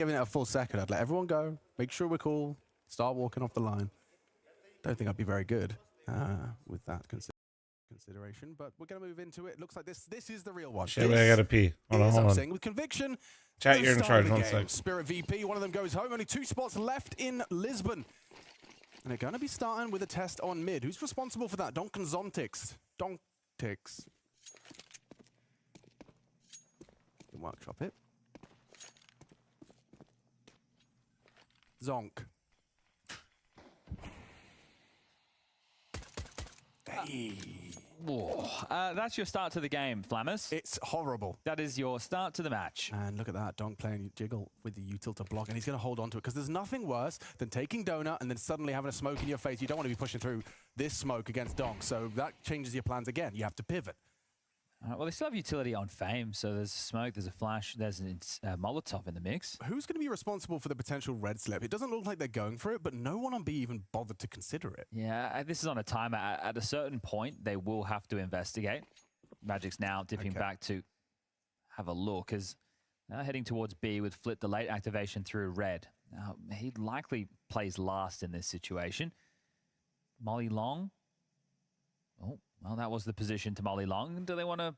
Giving it a full second, I'd let everyone go, make sure we're cool, start walking off the line. Don't think I'd be very good with that consideration, but we're going to move into it. Looks like this is the real one. Shit, I gotta pee. Hold on. Saying with conviction. Chat, you're in charge. 1 sec. Spirit VP, one of them goes home. Only 2 spots left in Lisbon. And they're going to be starting with a test on mid. Who's responsible for that? Donkin Zontix. Dontix. Workshop it. Zonk. Hey. That's your start to the game, Flammers. It's horrible. That is your start to the match. And look at that, Donk playing jiggle with the util to block, and he's going to hold on to it because there's nothing worse than taking Donut and then suddenly having a smoke in your face. You don't want to be pushing through this smoke against Donk, so that changes your plans again. You have to pivot. Well, they still have utility on Fame, so there's smoke, there's a flash, there's a Molotov in the mix. Who's going to be responsible for the potential red slip? It doesn't look like they're going for it, but no one on B even bothered to consider it. Yeah, this is on a timer. At a certain point, they will have to investigate. Magic's now dipping back to have a look, as now heading towards B with Flit, the late activation through red. Now, he likely plays last in this situation. Molly Long. Oh. Well, that was the position to Molly Long. Do they want to...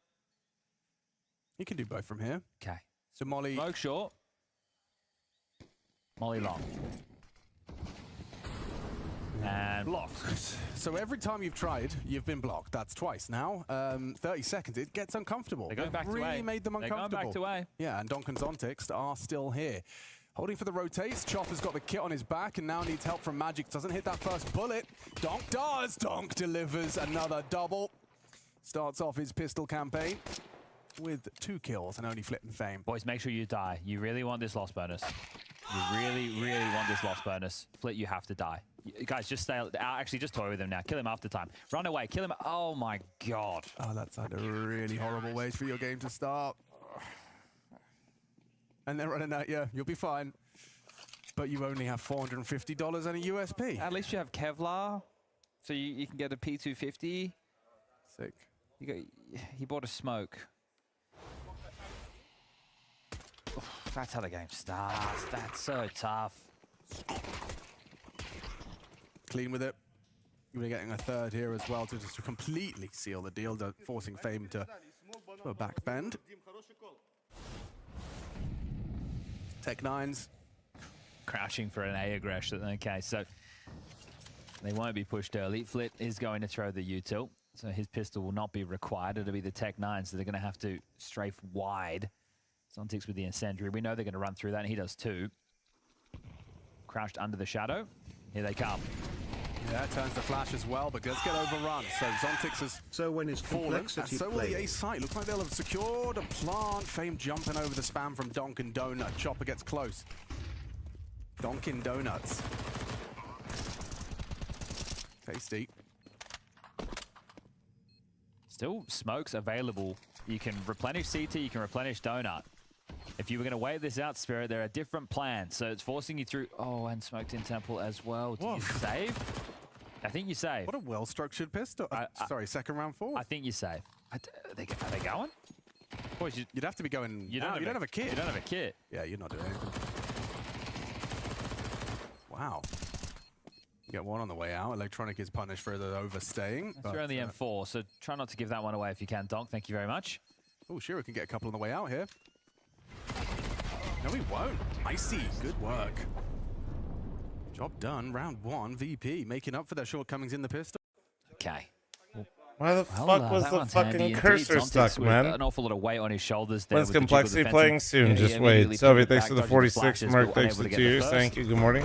You can do both from here. Okay. So Molly... Smoke short. Molly Long. And blocked. So every time you've tried, you've been blocked. That's twice now. 30 seconds. It gets uncomfortable. They're going back to A. Really made them uncomfortable. They're going back to A. Yeah, and Donk and Zontix are still here. Holding for the rotates. Chopper's got the kit on his back and now needs help from Magic. Doesn't hit that first bullet. Donk does. Donk delivers another double. Starts off his pistol campaign with 2 kills and only Flip and Fame. Boys, make sure you die. You really want this loss bonus. You really, really want this loss bonus. Flit, you have to die. You guys, just stay out. Actually, just toy with him now. Kill him after time. Run away. Kill him. Oh, my God. Oh, that's had a really horrible way for your game to start. And they're running at you. You'll be fine. But you only have $450 and a USP. At least you have Kevlar, so you can get a P250. Sick. He bought a smoke. That's how the game starts. That's so tough. Clean with it. You're getting a third here as well to just completely seal the deal, forcing Fame to a back bend. Tech 9s. Crouching for an A aggression. Okay, so they won't be pushed early. Flit is going to throw the util, so his pistol will not be required. It'll be the Tech 9s, so they're going to have to strafe wide. Zontix with the incendiary. We know they're going to run through that, and he does too. Crouched under the shadow. Here they come. Yeah, turns the flash as well, but does get overrun. So Zontix is fallen. So will the A site. Looks like they'll have secured a plant. Fame jumping over the spam from Donkin Donut. Chopper gets close. Donkin Donuts. Tasty. Still smokes available. You can replenish CT, you can replenish Donut. If you were going to wait this out, Spirit, there are different plans. So it's forcing you through... Oh, and smoked in Temple as well. Did you save? I think you save. What a well-structured pistol. Sorry, second round forward. I think you save. Are they going? Boys, you'd have to be going... You don't have a kit. You don't have a kit. Yeah, you're not doing anything. Wow. You get one on the way out. Electronic is punished for the overstaying. You're on the M4, so try not to give that one away if you can, Donk. Thank you very much. Oh, Shiro can get a couple on the way out here. No, he won't. Icy, good work. Job done. Round 1, VP making up for their shortcomings in the pistol. Okay. Why the fuck was the fucking cursor stuck, man? An awful lot of weight on his shoulders there. When's Complexity playing soon? Just wait. Soviet, thanks for the 46. Mark, thanks for the 2 years. Thank you. Good morning.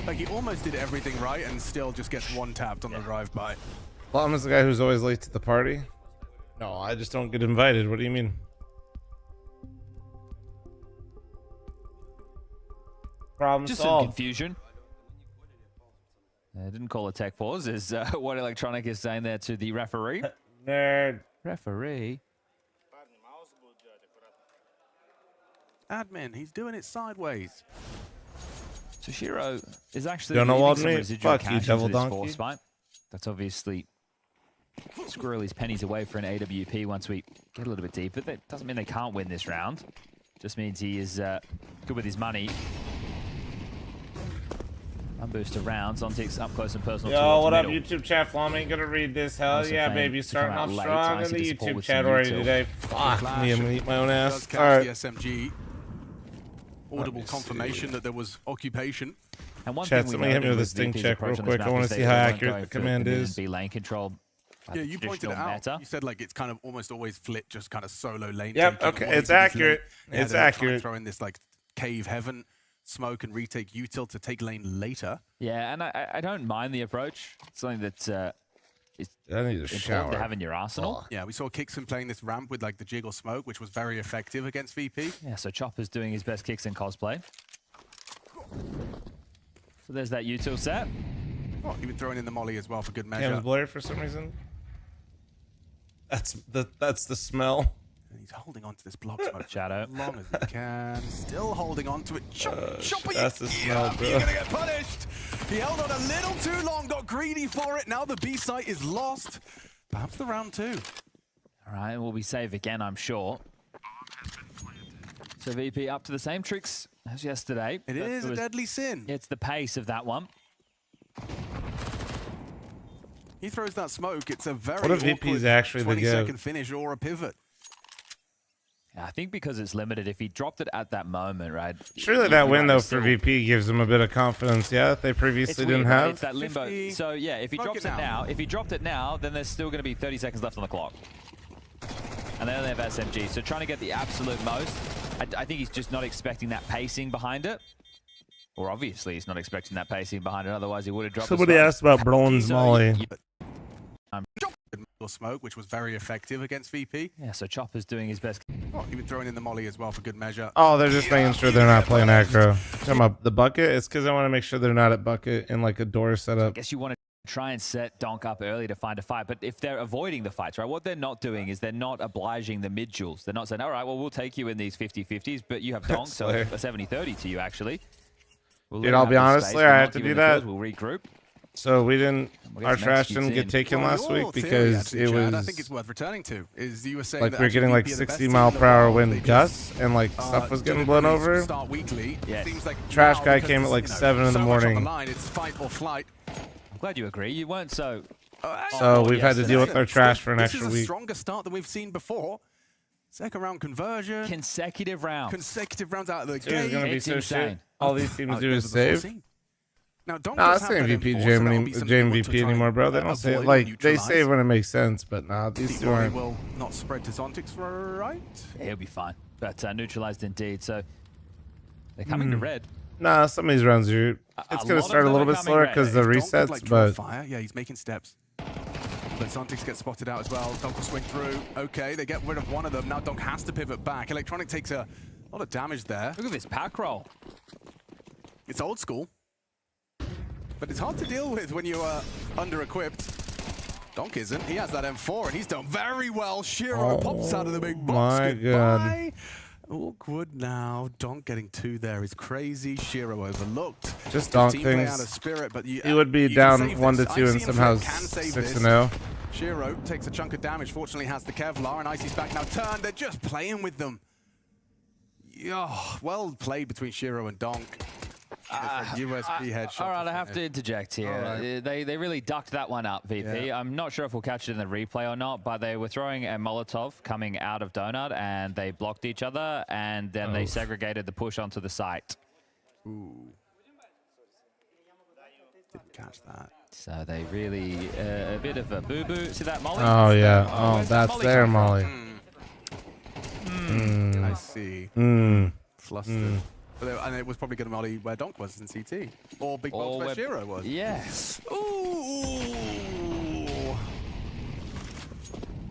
Like, he almost did everything right and still just gets one tapped on the drive-by. Plum is the guy who's always late to the party. No, I just don't get invited. What do you mean? Problem just solved. Some confusion. I didn't call a tech pause, is what Electronic is saying there to the referee. Nerd. Referee. Admin, he's doing it sideways. So Shiro is actually don't know what some me. residual Fuck you, cash devil into this donkey. force fight. That's obviously squirrel his pennies away for an AWP once we get a little bit deeper. That doesn't mean they can't win this round. Just means he is good with his money. Boost around. Zontic's up close and personal. Yo, what up, middle. YouTube chat? Flaming gonna read this. Hell yeah, baby. Starting off late. strong in Icy the to support YouTube with chat some already util. today. Fuck me, I'm gonna eat my own Does ass. catch Alright. the SMG. Audible confirmation that there was occupation. And one Chat, thing we somebody hit me know with a with sting VP's check approach real on this quick. I map wanna is see they how won't accurate go the for command mid and is. B lane control. by Yeah, the you pointed it traditional out. meta. You said like it's kind of almost always Flit just kind of solo lane. Yep, taking. okay, Wanting it's to be accurate. Flit. Yeah, It's they're trying to accurate. throw in this like cave heaven smoke and retake util to take lane later. Yeah, and I don't mind the approach. It's something that's I need a important shower. to have in your arsenal. Yeah, we saw Kixon playing this ramp with like the jiggle smoke, which was very effective against VP. Yeah, so Chopper's doing his best kicks in cosplay. So there's that util set. Oh, even throwing in the molly as well for good Cam's measure. blurry for some reason. That's the smell. And he's holding on to this block smoke Shadow. as long as he can. Still holding on to it. Chopper, that's the smell, bro. You're gonna get punished. He held on a little too long, got greedy for it. Now the B site is lost. Perhaps the round two. All right, we'll be safe again, I'm sure. So VP up to the same tricks as yesterday. It but is a deadly sin. It's the pace of that one. He throws that smoke. It's a very What if VP's awkward actually the 20-second goat? finish or a pivot. I think because it's limited, if he dropped it at that moment, right? Surely that win though for VP gives them a bit of confidence. Yeah, that they previously didn't have. It's that limbo. 50. So yeah, if he Smoke drops it it now. now, if he dropped it now, then there's still going to be 30 seconds left on the clock. And they only have SMG, so trying to get the absolute most. I think he's just not expecting that pacing behind it. Or obviously he's not expecting that pacing behind it, otherwise he would have dropped the Somebody smoke. asked about Bronze So, Molly. Smoke, which was very effective against VP. Yeah, so Chopper's doing his best. Oh, even throwing in the molly as well for good measure. Oh, they're just making sure they're not playing aggro. Talking about the bucket? It's because I want to make sure they're not at bucket in like a door I setup. guess you want to try and set Donk up early to find a fight, but if they're avoiding the fights, right, what they're not doing is they're not obliging the mid-duels. They're not saying, all right, well, we'll take you in these 50-50s, but you have Donk, so a 70-30 to you, actually. We'll Dude, let I'll you be have the honest, space, Slayer, we'll I not had to give you do the that. kills, We'll regroup. So we didn't, We'll get our some trash executes didn't get in. taken Well, last your week theory, because actually, it Chad, was I think it's worth returning to. Is you were saying like that we were actually getting like VP are the best 60 team mile in the per hour world. wind They just, gusts and like stuff was getting blown deliberately over. Start weekly. Yes. Seems like Trash now, guy because came at like there's, 7 in the so much on morning. line, it's fight or flight. I'm glad you agree. You weren't so... So we've had to deal with yesterday. our trash for an This extra is a week. stronger start than we've seen before. Second round conversion. Consecutive rounds. Consecutive rounds out of the Dude, it's gate. gonna be It's so insane. shit. All these teams I've do never is before save. seen. Now, don't Nah, just that's have not that MVP enforcer, that'll be Jam something you want to VP try anymore, and bro. They don't say avoid or like they neutralize. say when it makes sense, but nah, these two Decoy aren't. will not spread to Zontix, right? Yeah, he'll be fine. But neutralized indeed. So they're coming to red. Nah, some of these rounds are. It's lot gonna of start a them little are bit coming slower red. because the If Donk could, resets, like, draw but fire, yeah, he's making steps. But Zontix gets spotted out as well. Donk will swing through. Okay, they get rid of one of them. Now Donk has to pivot back. Electronic takes a lot of damage there. Look at this pack roll. It's old school, but it's hard to deal with when you are under-equipped. Donk isn't. He has that M4, and he's done very well. Shiro pops out of the big box. my Goodbye. Awkward now. Donk getting 2 there is crazy. Shiro overlooked. just Donk Team play out of things. spirit, but He would be you can down save 1 to this. 2 and Icy somehow Flip can save 6 this. and 0. Shiro takes a chunk of damage. Fortunately, has the Kevlar, and Icy's back now. Turn. They're just playing with them. Yeah, well played between Shiro and Donk. USB headshot. All right, I have to interject here. Right. They really ducked that one up, VP. Yeah. I'm not sure if we'll catch it in the replay or not, but they were throwing a Molotov coming out of Donut, and they blocked each other, and then they segregated the push onto the site. Ooh. Didn't catch that. So they really, a bit of a boo-boo. See that Molly? Oh yeah. Oh, where's that that's Molly there, come from? Molly. I see. Mm. Flustered. And it was probably going to Molly where Donk was in CT. Or Big Box where Shiro was. Yes. Ooh.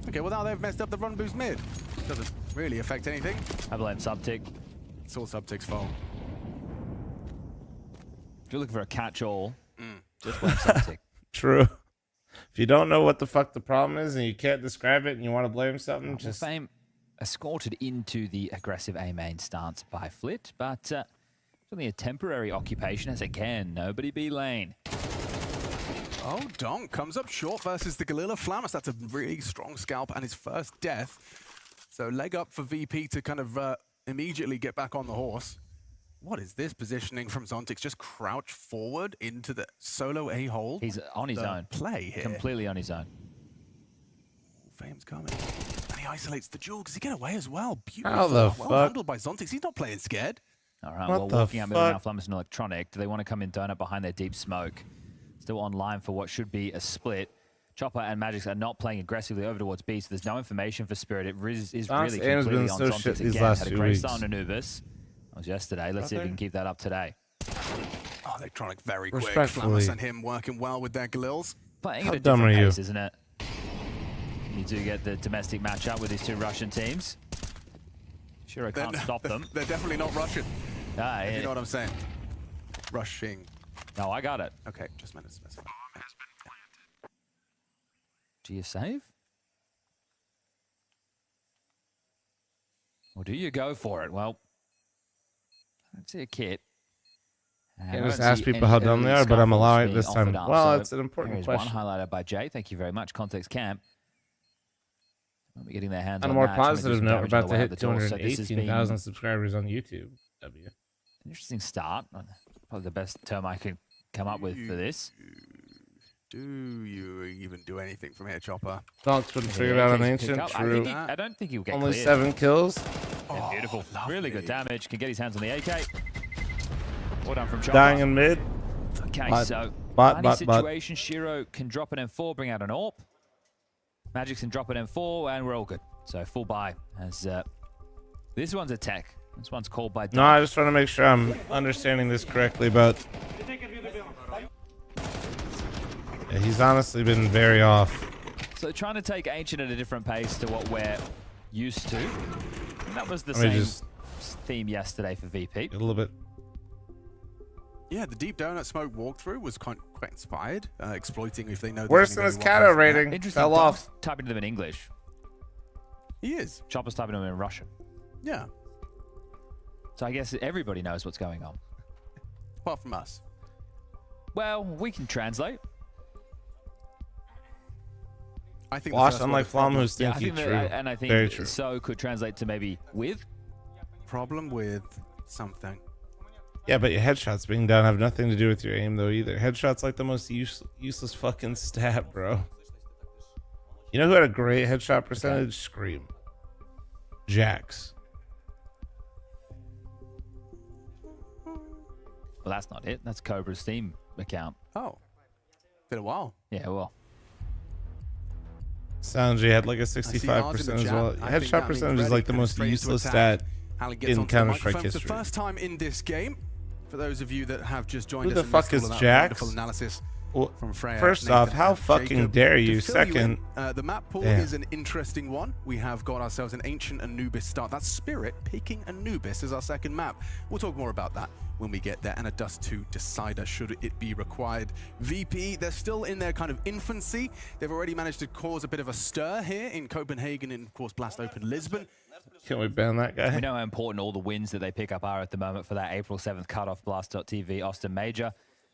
Okay, well now they've messed up the run boost mid. Doesn't really affect anything. I blame Subtic. It's all Subtic's fault. If you're looking for a catch-all, just blame Subtic. True. If you don't know what the fuck the problem is and you can't describe it and you want to blame something, just Fame escorted into the aggressive A main stance by Flit, but it's only a temporary occupation as again, nobody B lane. Oh, Donk comes up short versus the Galila Flamus. That's a really strong scalp and his first death. So leg up for VP to kind of immediately get back on the horse. What is this positioning from Zontix? Just crouch forward into the solo A hold. He's on his own. Play here. Completely on his own. Fame's coming. And he isolates the Duel. Does he get away as well? Beautiful. How the well fuck? handled by Zontix. He's not playing scared. All right, What well, the walking out middle now, fuck? Flamus and Electronic. Do they want to come in donut behind their deep smoke? Still online for what should be a split. Chopper and Magix are not playing aggressively over towards B, so there's no information for Spirit. It is really Aim's completely been on so Zontix shit these again. last Had a 2 great weeks. start on Anubis. That was yesterday. Let's see if we can keep that up today. Oh, Electronic very quick. Respectfully. Flamus and him working well with their Galils. Playing How at a dumb different are you? pace, isn't it? You do get the domestic matchup with these two Russian teams. Sure, I can't stop them. They're definitely not Russian. Ah, If yeah. you know what I'm saying. Rushing. No, I got it. Okay, just meant to specify. Do you save? Or do you go for it? Well, I don't see a kit. And I Can't just don't ask see people any how dumb they early are, but I'm scaffolds allowing it being this time. offered up. Well, So it's an important here's question. one highlighted by Jay. Thank you very much. Context Camp. We'll be getting their hands On on a more that. Trying to do positive some note, we're damage on about the to way out hit the door. So this has been 218,000 subscribers on YouTube. W. an interesting start. Probably the best term I could come up with for this. Do you even do anything from here, Chopper? Donks wouldn't figure it Yeah, out on pick Ancient. up. True. I don't think he'll get Only cleared. 7 kills. Yeah, beautiful. lovely. Really good damage. Can get his hands on the AK. Well done from Chopper. Dying in mid. Okay, Bot, so bot, money bot. situation. Shiro can drop an M4, bring out an AWP. Magix can drop an M4, and we're all good. So full buy. As this one's a tech. This one's called by. No, I just want to make sure I'm understanding this correctly, but yeah, he's honestly been very off. So trying to take Ancient at a different pace to what we're used to. And that was the Let me same just theme yesterday for VP. get a little bit. Yeah, the deep donut smoke walkthrough was quite inspired, exploiting if they know. Worse than his Kato rating. Interesting. Fell off. Typing to them in English. He is. Chopper's typing to them in Russian. Yeah, So I guess everybody knows what's going on. apart from us. Well, we can translate. I think. Lost, unlike Flom, who's Yeah, I stinky. think True. and I Very think true. so could translate to maybe with. problem with something. Yeah, but your headshots being down have nothing to do with your aim, though, either. Headshots like the most useless fucking stat, bro. You know who had a great headshot percentage? Scream. Jax. Well, that's not it. That's Cobra's Steam account. Oh, been a while. Yeah, well, Sanji had like a I see 65% ours in the as chat. well. I think Headshot that means percentage is ready, like the coming most straight into useless attack. stat Alan gets in onto the Counter-Strike microphone for history. the first time in this game. For those of you that have just joined Who us, the and fuck missed is all of that Jax? wonderful analysis Well, from Freya, first Nathan, off, how and fucking Jacob. dare To you? fill Second, in, the map pool damn. is an interesting one. We have got ourselves an Ancient Anubis start. That's Spirit picking Anubis as our second map. We'll talk more about that when we get there. And a Dust 2 decider, should it be required. VP, they're still in their kind of infancy. They've already managed to cause a bit of a stir here in Copenhagen and, of course, Blast Open Lisbon. can we ban that guy? we know how important all the wins that they pick up are at the moment for that April 7th cutoff Blast.tv Austin Major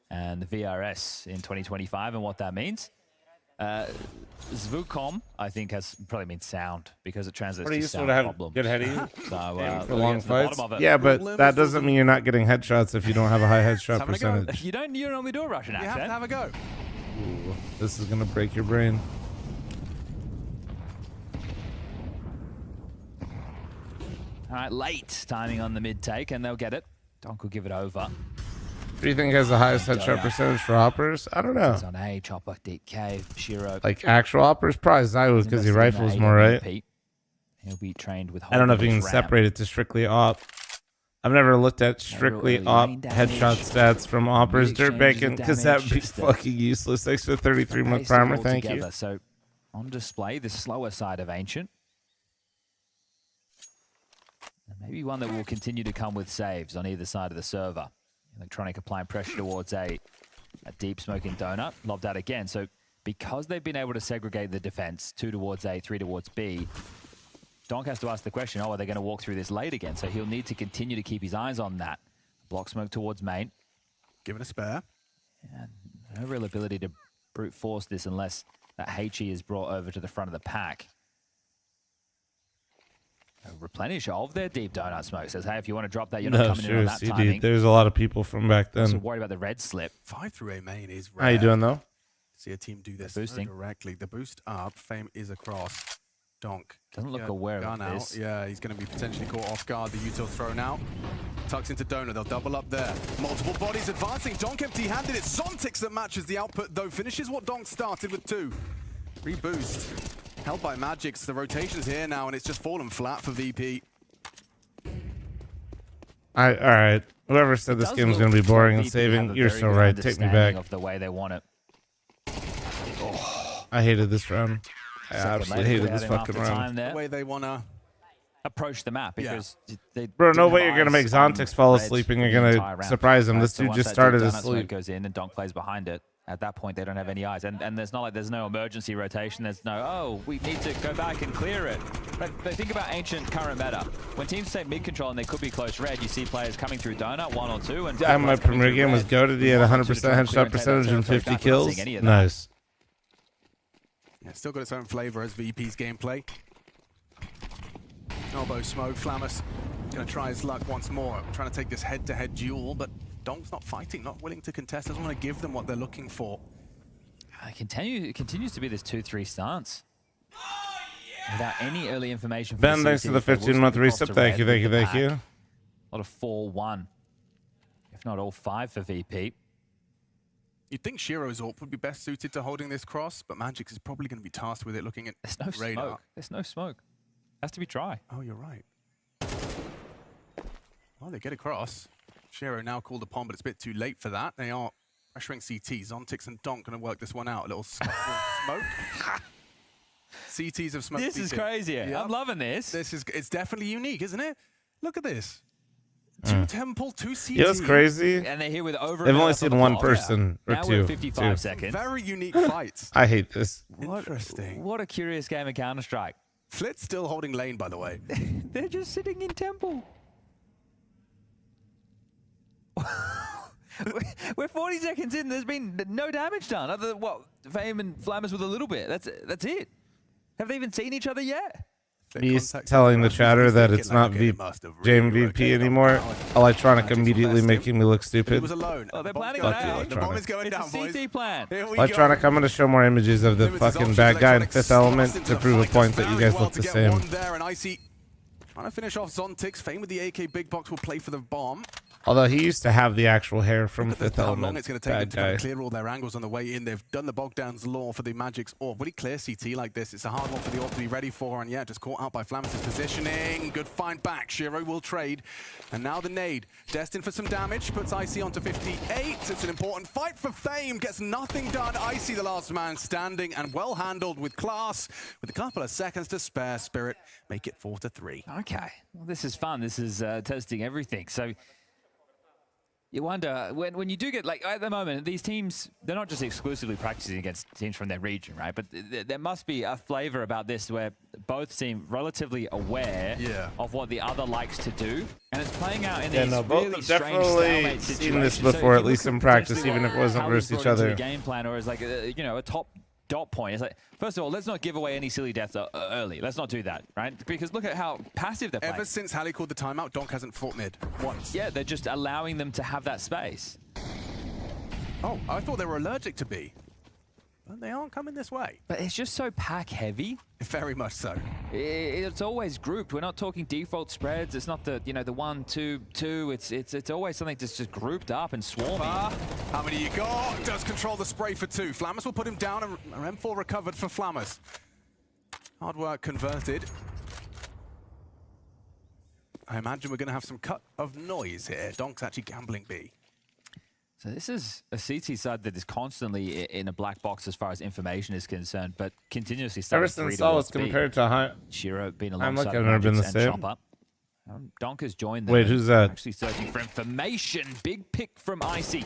and the VRS in 2025 and what that means. Zvukom, I think, has probably means sound because it translates Pretty to useful sound to have problems. good heading So, for we'll long get to the bottom fights. of it. Yeah, but that doesn't mean you're not getting headshots if you don't have a high headshot Having a go. percentage. You don't normally do a Russian You have accent. to have a go. Ooh, this is gonna break your brain. All right, late timing on the mid take, and they'll get it. Donk will give it over. Who do you think has the highest headshot percentage for hoppers? I don't know. It's on A, Chopper, deep cave, Shiro. Like actual hoppers, probably Zywu because he invested in rifles the more, A right? repeat. He'll be trained with. I don't know if you holding can his ramp. separate it to strictly op. I've never looked at strictly early op lane headshot damage. stats from oppers. Exchanges Dirt of bacon, because that would be damage, just fucking useless. Thanks for the 33 month Paste it primer. all Thank together. you. So on display, the slower side of Ancient. And maybe one that will continue to come with saves on either side of the server. Electronic applying pressure towards a deep smoking donut. Lobbed out again. So because they've been able to segregate the defense, 2 towards A, 3 towards B, Donk has to ask the question, oh, are they going to walk through this late again? So he'll need to continue to keep his eyes on that. Block smoke towards main. Give it a spare. And no real ability to brute force this unless that HE is brought over to the front of the pack. replenish of their deep donut smoke. Says, hey, if you want to drop that, you're not No, coming in on that seriously, timing. dude. There's a lot of people from back Also then. worried about the red slip. 5 through A main is rare. How you doing though? See a team do this Boosting. directly. The boost up. Fame is across. Donk. Doesn't look Yeah, aware gun of out. this. Yeah, he's going to be potentially caught off guard. The util thrown out. Tucks into Donut. They'll double up there. Multiple bodies advancing. Donk empty-handed. It's Zontix that matches the output, though. Finishes what Donk started with 2. Reboost. Held by Magix. The rotation's here now, and it's just fallen flat for VP. All right. Whoever said this game was going to be boring and saving, you're so right. Take me back. Of the way they want it. I hated this round. I Second absolutely later, hated we had this him fucking after round. time there. The way they want to... Approach the map because they Bro, no didn't way have you're gonna make eyes on Zontix fall Reds asleep and for you're the gonna entire round. surprise him. Right, This so dude once just that started deep donut asleep. smoke goes in and Donk plays behind it. At that point, they don't have any eyes, and there's not like there's no emergency rotation. There's no we need to go back and clear it. But think about ancient current meta. When teams take mid control and they could be close red, you see players coming through donut 1 or 2, and Yeah, my players coming premier through game was red, goated. He had 1 or 2 100% to try and clear headshot and take that percentage and territory 50 back. We're not kills. seeing any of that. Nice. Yeah, still got its own flavor as VP's gameplay. Elbow smoke. Flamus going to try his luck once more. Trying to take this head-to-head duel, but Donk's not fighting, not willing to contest. Doesn't want to give them what they're looking for. It continues to be this 2-3 stance. Without any early information. For Ben, the thanks for CT, the they will 15-month still be crossed resub. to Thank you, red thank you, with the thank you. pack. A lot of 4-1, if not all 5 for VP. You'd think Shiro's AWP would be best suited to holding this cross, but Magix is probably going to be tasked with it, looking at There's no radar. smoke. There's no smoke. Has to be dry. Oh, you're right. Well, they get across. Shiro now called upon, but it's a bit too late for that. They are pressuring CT. Zontix and Donk going to work this one out. A little smoke. CTs have smoked. This is CT. crazy. Yeah. I'm loving this. It's definitely unique, isn't it? Look at this. 2 Temple, 2 CT. You know what's crazy? And they're here with over. They've a only minute seen on the one clock. person or Now two. we're at 55 Two. seconds. Very unique fights. I hate this. Interesting. What a curious game of Counter-Strike. Flit's still holding lane, by the way. They're just sitting in Temple. We're 40 seconds in. There's been no damage done, other than what Fame and Flammers with a little bit. That's it. Have they even seen each other yet? He's telling the chatter that it's not JMVP anymore. Electronic immediately making me look He stupid. was alone. Oh, they're The bomb's planning going it down. out. The bomb is going It's down, a boys. CT plan. Here we Electronic, go. I'm going to show more images of the Limited fucking options. bad guy in Electronic Fifth slots Element into to the prove a fight. point that you Very guys well look to the get same. one there, and Icy trying to finish off Zontix. Fame with the AK Big Box will play for the bomb. Although he used to have the actual hair from Look at Fifth how long Element. it's going to take them Bad to kind guy. of clear all their angles on the way in. They've done the Bogdan's Law for the Magic's AWP. Would he clear CT like this? It's a hard one for the AWP to be ready for, and yeah, just caught out by Flamus' positioning. Good find back. Shiro will trade. And now the nade. Destined for some damage. Puts Icy onto 58. It's an important fight for Fame. Gets nothing done. Icy, the last man standing, and well handled with class. With a couple of seconds to spare, Spirit make it 4-3. Okay. Well, this is fun. This is testing everything. So you wonder, when you do get, like, at the moment, these teams, they're not just exclusively practicing against teams from their region, right? But there must be a flavor about this where both seem relatively aware of what the other likes to do. And it's playing out in these both really have strange definitely stalemate seen situations. this So before, if at you least look in at practice, potentially even if it wasn't how he's versus each brought into other. the game plan, or as like a top dot point. It's like, first of all, let's not give away any silly deaths early. Let's not do that, right? Because look at how passive they're playing. Ever since Halley called the timeout, Donk hasn't fought mid once. Yeah, they're just allowing them to have that space. Oh, I thought they were allergic to B. But they aren't coming this way. But it's just so pack heavy. Very much so. It's always grouped. We're not talking default spreads. It's not the the 1, 2, 2. It's always something that's just grouped up and swarming. How many you got? Does control the spray for 2. Flamus will put him down, and M4 recovered for Flamus. Hard work converted. I imagine we're going to have some cut of noise here. Donk's actually gambling B. So this is a CT side that is constantly in a black box as far as information is concerned, but continuously Ever starting 3 since Sol was towards B. compared to high. Shiro being I'm alongside like, I've never been the Magix and same. Chopper. Donk has joined them. Wait, who's that? Actually searching for information. Big pick from Icy.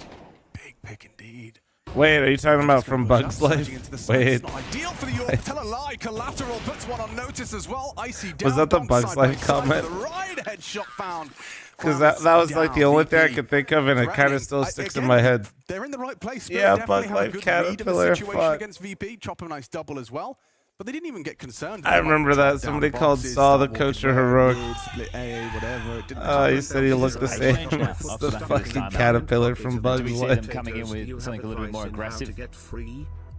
Big pick indeed. Wait, are you talking about from Bugs Just Life? surging into the sun. Wait. It's not ideal for the York. Tell a lie. Collateral puts one on notice as well. Icy down. Was that the Donk Bugs side by Life side comment? with a right headshot found. Because that was like the only thing I could think of, and it kind of still sticks in my head. They're in the right place. Yeah, Spirit definitely Bug have a Life good read of the Caterpillar, situation fuck. against VP. Chop a nice double as well. But they didn't even get concerned. I remember that. Somebody called Saul the coach or heroic. He said he looked the same as the fucking caterpillar from Do we Bugs see Life. them coming in with something a little bit more aggressive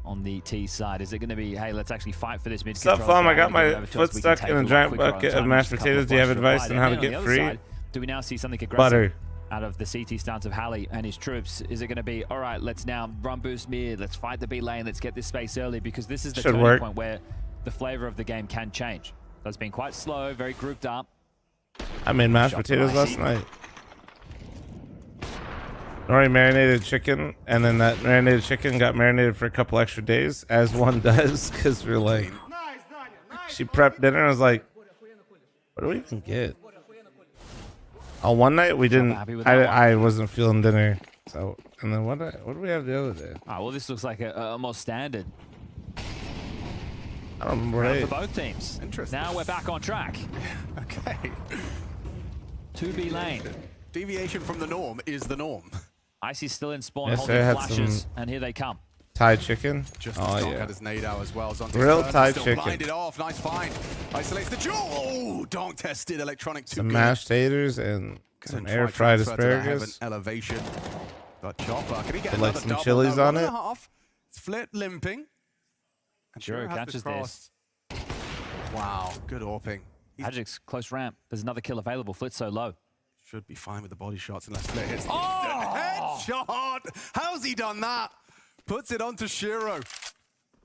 on the T side? Is it going to be, hey, let's actually fight for this mid What's up, control? Fam? I got my foot stuck in a giant bucket of mashed potatoes. Do you have advice on how to get free? Do we now see something aggressive Butter. out of the CT stance of Halley and his troops? Is it going to be, all right, let's now run boost mid, let's fight the B lane, let's get this space early, because this is the turning point where the flavor of the game can change. So it's been quite slow, very grouped up. I made mashed potatoes last night. Already marinated chicken, and then that marinated chicken got marinated for a couple extra days, as one does, because we're like, she prepped dinner and I was like, what do we even get? Oh, one night we didn't, I wasn't feeling dinner. So, and then what do we have the other day? Well, this looks like a more standard I don't remember. round for both teams. Interesting. Now we're back on track. Okay. 2B lane. Deviation from the norm is the norm. Icy's still in spawn, Yes, holding they had flashes, some and here they come. Thai chicken. Just Oh as yeah. had his nade out as well. Zonte's Real turn, Thai still chicken. blinded off. Nice find. Isolates the jewel. Oh, Donk tested electronic. Some mashed taters and some air fried asparagus. Elevation. But Chopper, can he get Put, like, another some double? chilies No, on 1.5. It's Flit limping. And Sure, has catches cross. Wow, good AWPing. Magic's close ramp. There's another kill available. Flit's so low. Should be fine with the body shots unless Flit hits. Oh! Headshot! How's he done that? Puts it onto Shiro.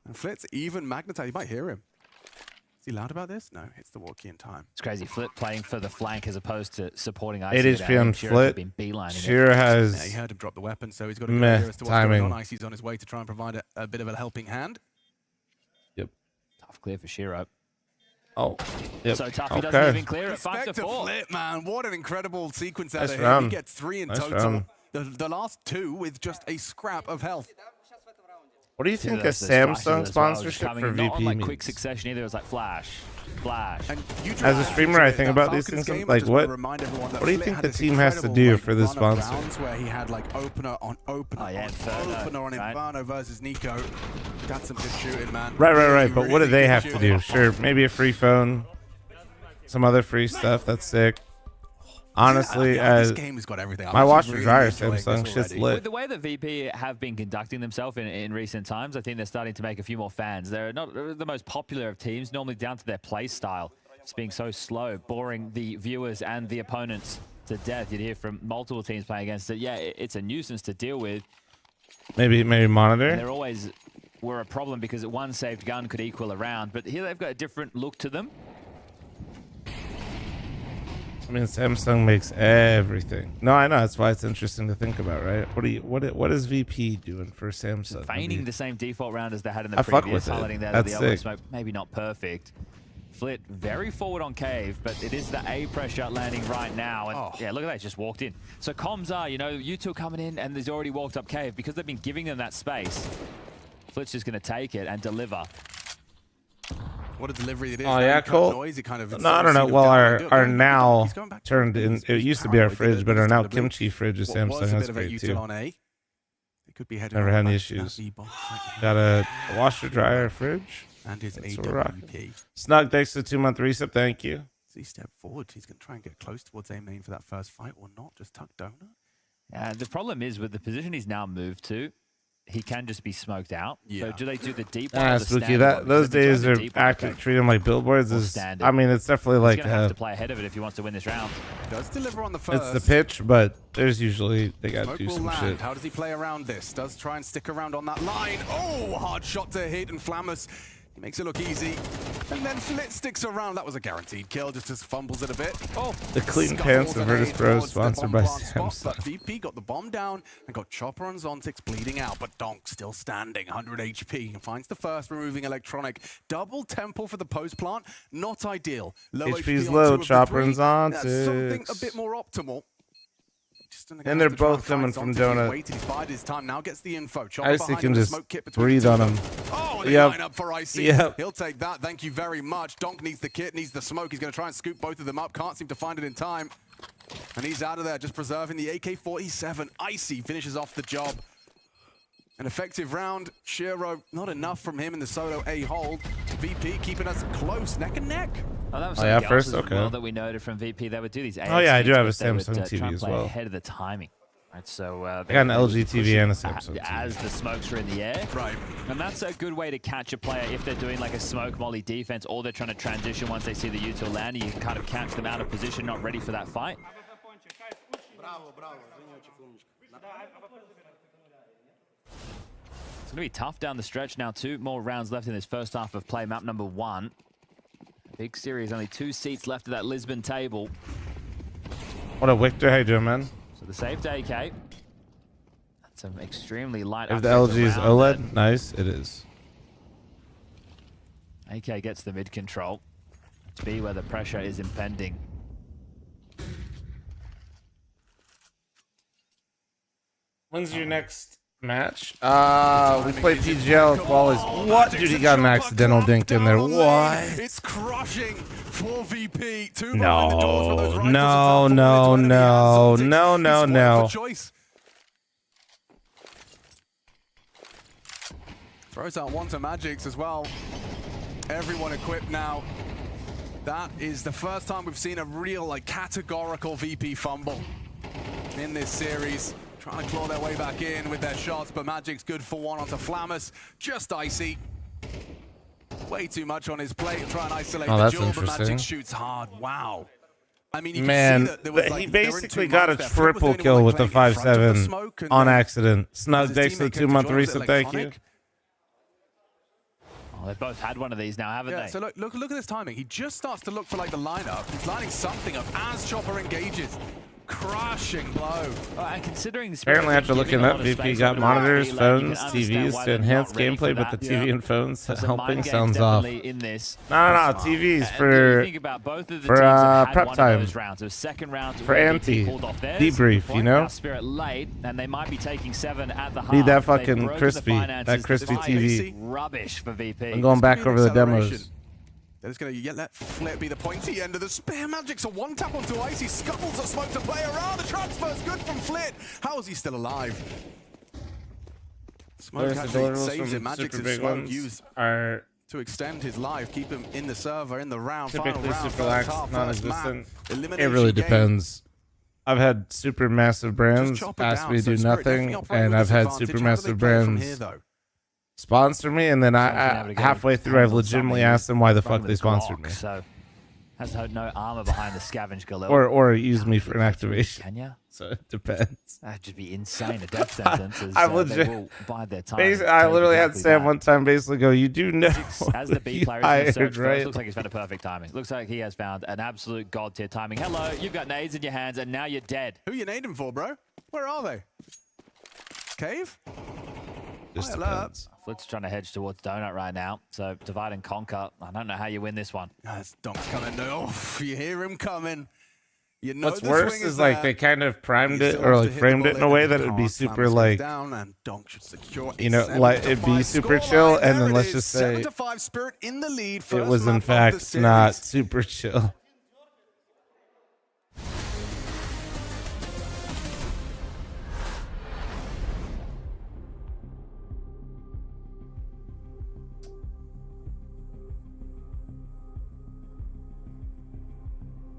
And Flit's even magnetized. You might hear him. Is he loud about this? No, hits the walkie in time. It's crazy. Flit playing for the flank as opposed to supporting 8 Icy. HP on Flit. Shiro Yeah, has he heard him drop the weapon, so he's got a good meh idea as to what's timing. going on. Icy's on his way to try and provide a bit of a helping hand. Yep. Tough clear for Shiro. Oh. Yep. So tough, he doesn't even clear it. Respect 5 to to 4. Flit, man. What an incredible sequence out Nice of him. round. He gets 3 in Nice total. round. The last 2 with just a scrap of health. What do you think a There's flashes Samsung as well, just sponsorship coming for not on VP like quick means? succession either. It was like flash, flash. And you As a streamer, I think about these Falcons things. game, I Like, just wanna what remind everyone that do you Flit think had the this team has to incredible, do like, for the run of sponsor? rounds where he had like opener on opener Oh, yeah, on Inferno, opener on right? Inferno versus Nico. That's some good shooting, man. Right. Really, But what do really they good have to shooting. do? Sure, maybe a free phone, some other free stuff. That's sick. Honestly, this game has got everything. my I'm washer really dryer enjoying this Samsung shit's already. lit. With the way that VP have been conducting themselves in recent times, I think they're starting to make a few more fans. They're not the most popular of teams, normally down to their play style. Just being so slow, boring the viewers and the opponents to death. You'd hear from multiple teams playing against it. Yeah, it's a nuisance to deal with. Maybe monitor. They're always were a problem because one saved gun could equal a round, but here they've got a different look to them. I mean, Samsung makes everything. No, I know. That's why it's interesting to think about, right? What is VP doing for Samsung? Feigning the same default round as they had in the I fuck previous, with it. highlighting that That's the elbow sick. smoke, maybe not perfect. Flit very forward on Cave, but it is the A pressure landing right now. And yeah, look at that, he just walked in. So comms are, you know, you two are coming in and there's already walked up Cave because they've been giving them that space. Flit's just going to take it and deliver. What a delivery it is. Oh yeah, Cole. Noise, it kind of, No, I don't know. Well, our now turned in. It used to be our fridge, but our now kimchi fridge is Samsung. That's great too. It could be Never had any issues. Got a washer, dryer, fridge. And his That's what we're rocking. AWP. Snug, thanks for the 2-month reset. Thank you. As he stepped forward, he's going to try and get close towards aim lane for that first fight or not. Just tuck donut. The problem is with the position he's now moved to, he can just be smoked out. Yeah. So do they do the deep one or the Spooky. standard one? Those Because they've been days trying are the deep one, active. okay. Treat them like billboards. Or Is standard. I mean, it's definitely like He's going to have to play ahead of it if he wants to win this round. Does deliver on the first. it's the pitch, but there's usually they got to Smoke do will some land. shit. How does he play around this? Does try and stick around on that line. Oh, hard shot to hit, and Flammus, he makes it look easy. And then Flit sticks around. That was a guaranteed kill, just as fumbles it a bit. Oh, The Clean scuffles Pants of an Virtus aid Pro, towards the sponsored by bomb spot, Samsung. But VP got the bomb down and got Chopper on Zontix bleeding out, but Donk still standing, 100 HP, and finds the first, removing electronic. Double temple for the post plant, not ideal. Low HP's on low, 2 of the Chopper 3. and That's something a Zontix. bit more optimal. And they're both coming from Donut. Waited, he's bided his time. Now gets the info. Icy can just breathe breathe on him. Oh, they Yep. line up for Icy. Yep. He'll take that. Thank you very much. Donk needs the kit, needs the smoke. He's going to try and scoop both of them up. Can't seem to find it in time. And he's out of there, just preserving the AK-47. Icy finishes off the job. An effective round. Shiro, not enough from him in the solo A hold. VP keeping us close, neck and neck. Oh, that was yeah, something first, else as okay. well that we noted from VP. They would do these. Oh, yeah, I do have a AX meets, but they Samsung would, try TV and as play well. ahead of the timing. Right, so I got an LG TV and a Samsung TV. as the smokes are in the air. Right. And that's a good way to catch a player if they're doing like a smoke molly defense or they're trying to transition once they see the util landing. You can kind of catch them out of position, not ready for that fight. It's going to be tough down the stretch now. 2 more rounds left in this first half of play. Map number 1. Big series, only 2 seats left of that Lisbon table. What a Victor. How you doing, man? So the save to AK. That's an extremely light. If the upgrade LG is around OLED, nice. It is. AK gets the mid control. To be where the pressure is impending. When's your next match? We play PGL qualies. What? Dude, he got an accidental dink in there. What? It's crushing for VP. No, no, no, no, no, no, no. Throws out one to Magix as well. Everyone equipped now. That is the first time we've seen a real, like, categorical VP fumble in this series. Trying to claw their way back in with their shots, but Magic's good for one onto Flammus. Just icy. Way too much on his plate. Try and isolate the duel, but Magic shoots hard. Wow. I mean, you can see that there was, like, he basically got a triple kill with the 5-7 on accident. Snug takes the 2-month reset, thank you. Oh, they've both had one of these now, haven't they? So look at this timing. He just starts to look for, like, the lineup. He's lining something up as Chopper engages. Crushing blow. And considering apparently, after looking up, VP got monitors, phones, TVs to enhance gameplay, but the TV and phones helping sounds off. In this. No, TVs for prep time, for anti debrief, you know. Spirit late, and they might be taking 7 at the half. Need that fucking crispy TV. Rubbish for VP. I'm going back over the demos. They're just going to let Flip be the pointy end of the spear. Magic's a one-tap onto Icy. Scuffles a smoke to play around. The transfer's good from Flit. How is he still alive? Smoke actually saves it. Magic's smoke used to extend his life, keep him in the server, in the round. Typically super lax, non-existent. It really depends. I've had super massive brands ask me to do nothing, and I've had super massive brands sponsor me, and then I halfway through I've legitimately asked them why the fuck they sponsored me. So has no armor behind the scavenge galore. Or use me for an activation. Can ya? So it depends. That'd just be insane. A death sentence. I legit, they will bide their time. I literally had Sam one time basically go, "You do know as the B player hired, is search right?" First, looks like he's found a perfect timing. Looks like he has found an absolute god tier timing. Hello, you've got nades in your hands, and now you're dead. Who you nading for, bro? Where are they? Cave? Just depends. Flit's trying to hedge towards Donut right now. So divide and conquer. I don't know how you win this one. Donk's coming. Oh, you hear him coming. You know what's worse is like they kind of primed it or like framed it in a way that it would be super like, you know, like it'd be super chill, and then let's just say it was in fact not super chill.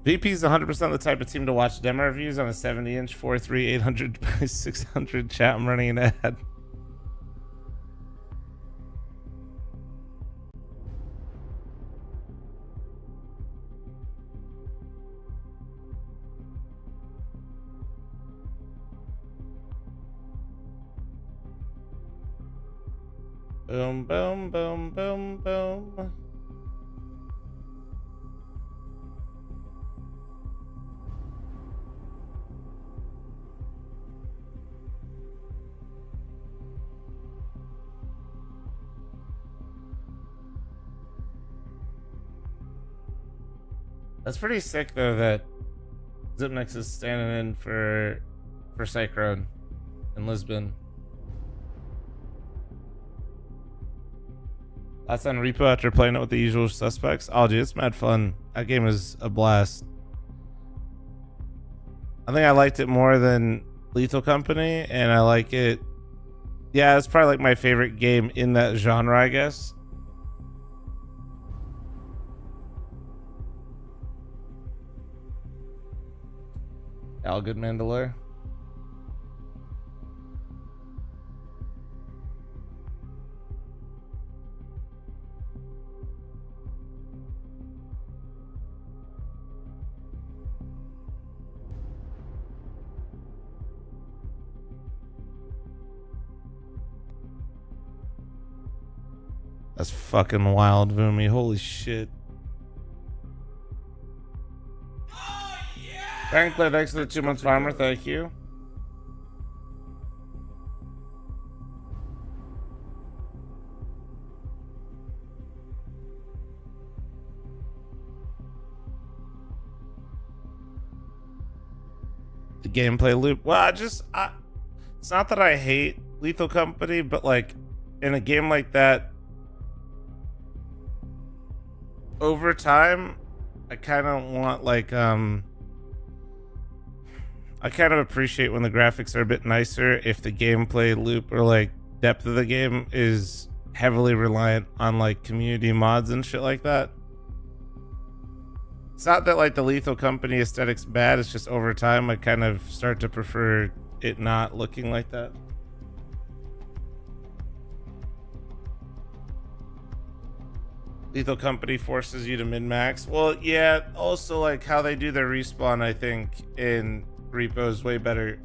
VP's 100% the type of team to watch demo reviews on a 70-inch 4.3 800 by 600 chat. I'm running an ad. Boom, boom, boom, boom, boom. That's pretty sick though that Zipnix is standing in for Cyclone in Lisbon. Last on repo after playing it with the usual suspects. Oh dude, it's mad fun. That game is a blast. I think I liked it more than Lethal Company, and I like it. Yeah, it's probably like my favorite game in that genre, I guess. All good, Mandalore. That's fucking wild, Vumi. Holy shit. Franklin, thanks for the 2 months farmer. Thank you. The gameplay loop. Well, it's not that I hate Lethal Company, but like in a game like that, over time, I kind of want like I kind of appreciate when the graphics are a bit nicer if the gameplay loop or like depth of the game is heavily reliant on like community mods and shit like that. It's not that like the Lethal Company aesthetic's bad, it's just over time I kind of start to prefer it not looking like that. Lethal Company forces you to min-max. Well, yeah, also like how they do their respawn, I think, in Repo is way better.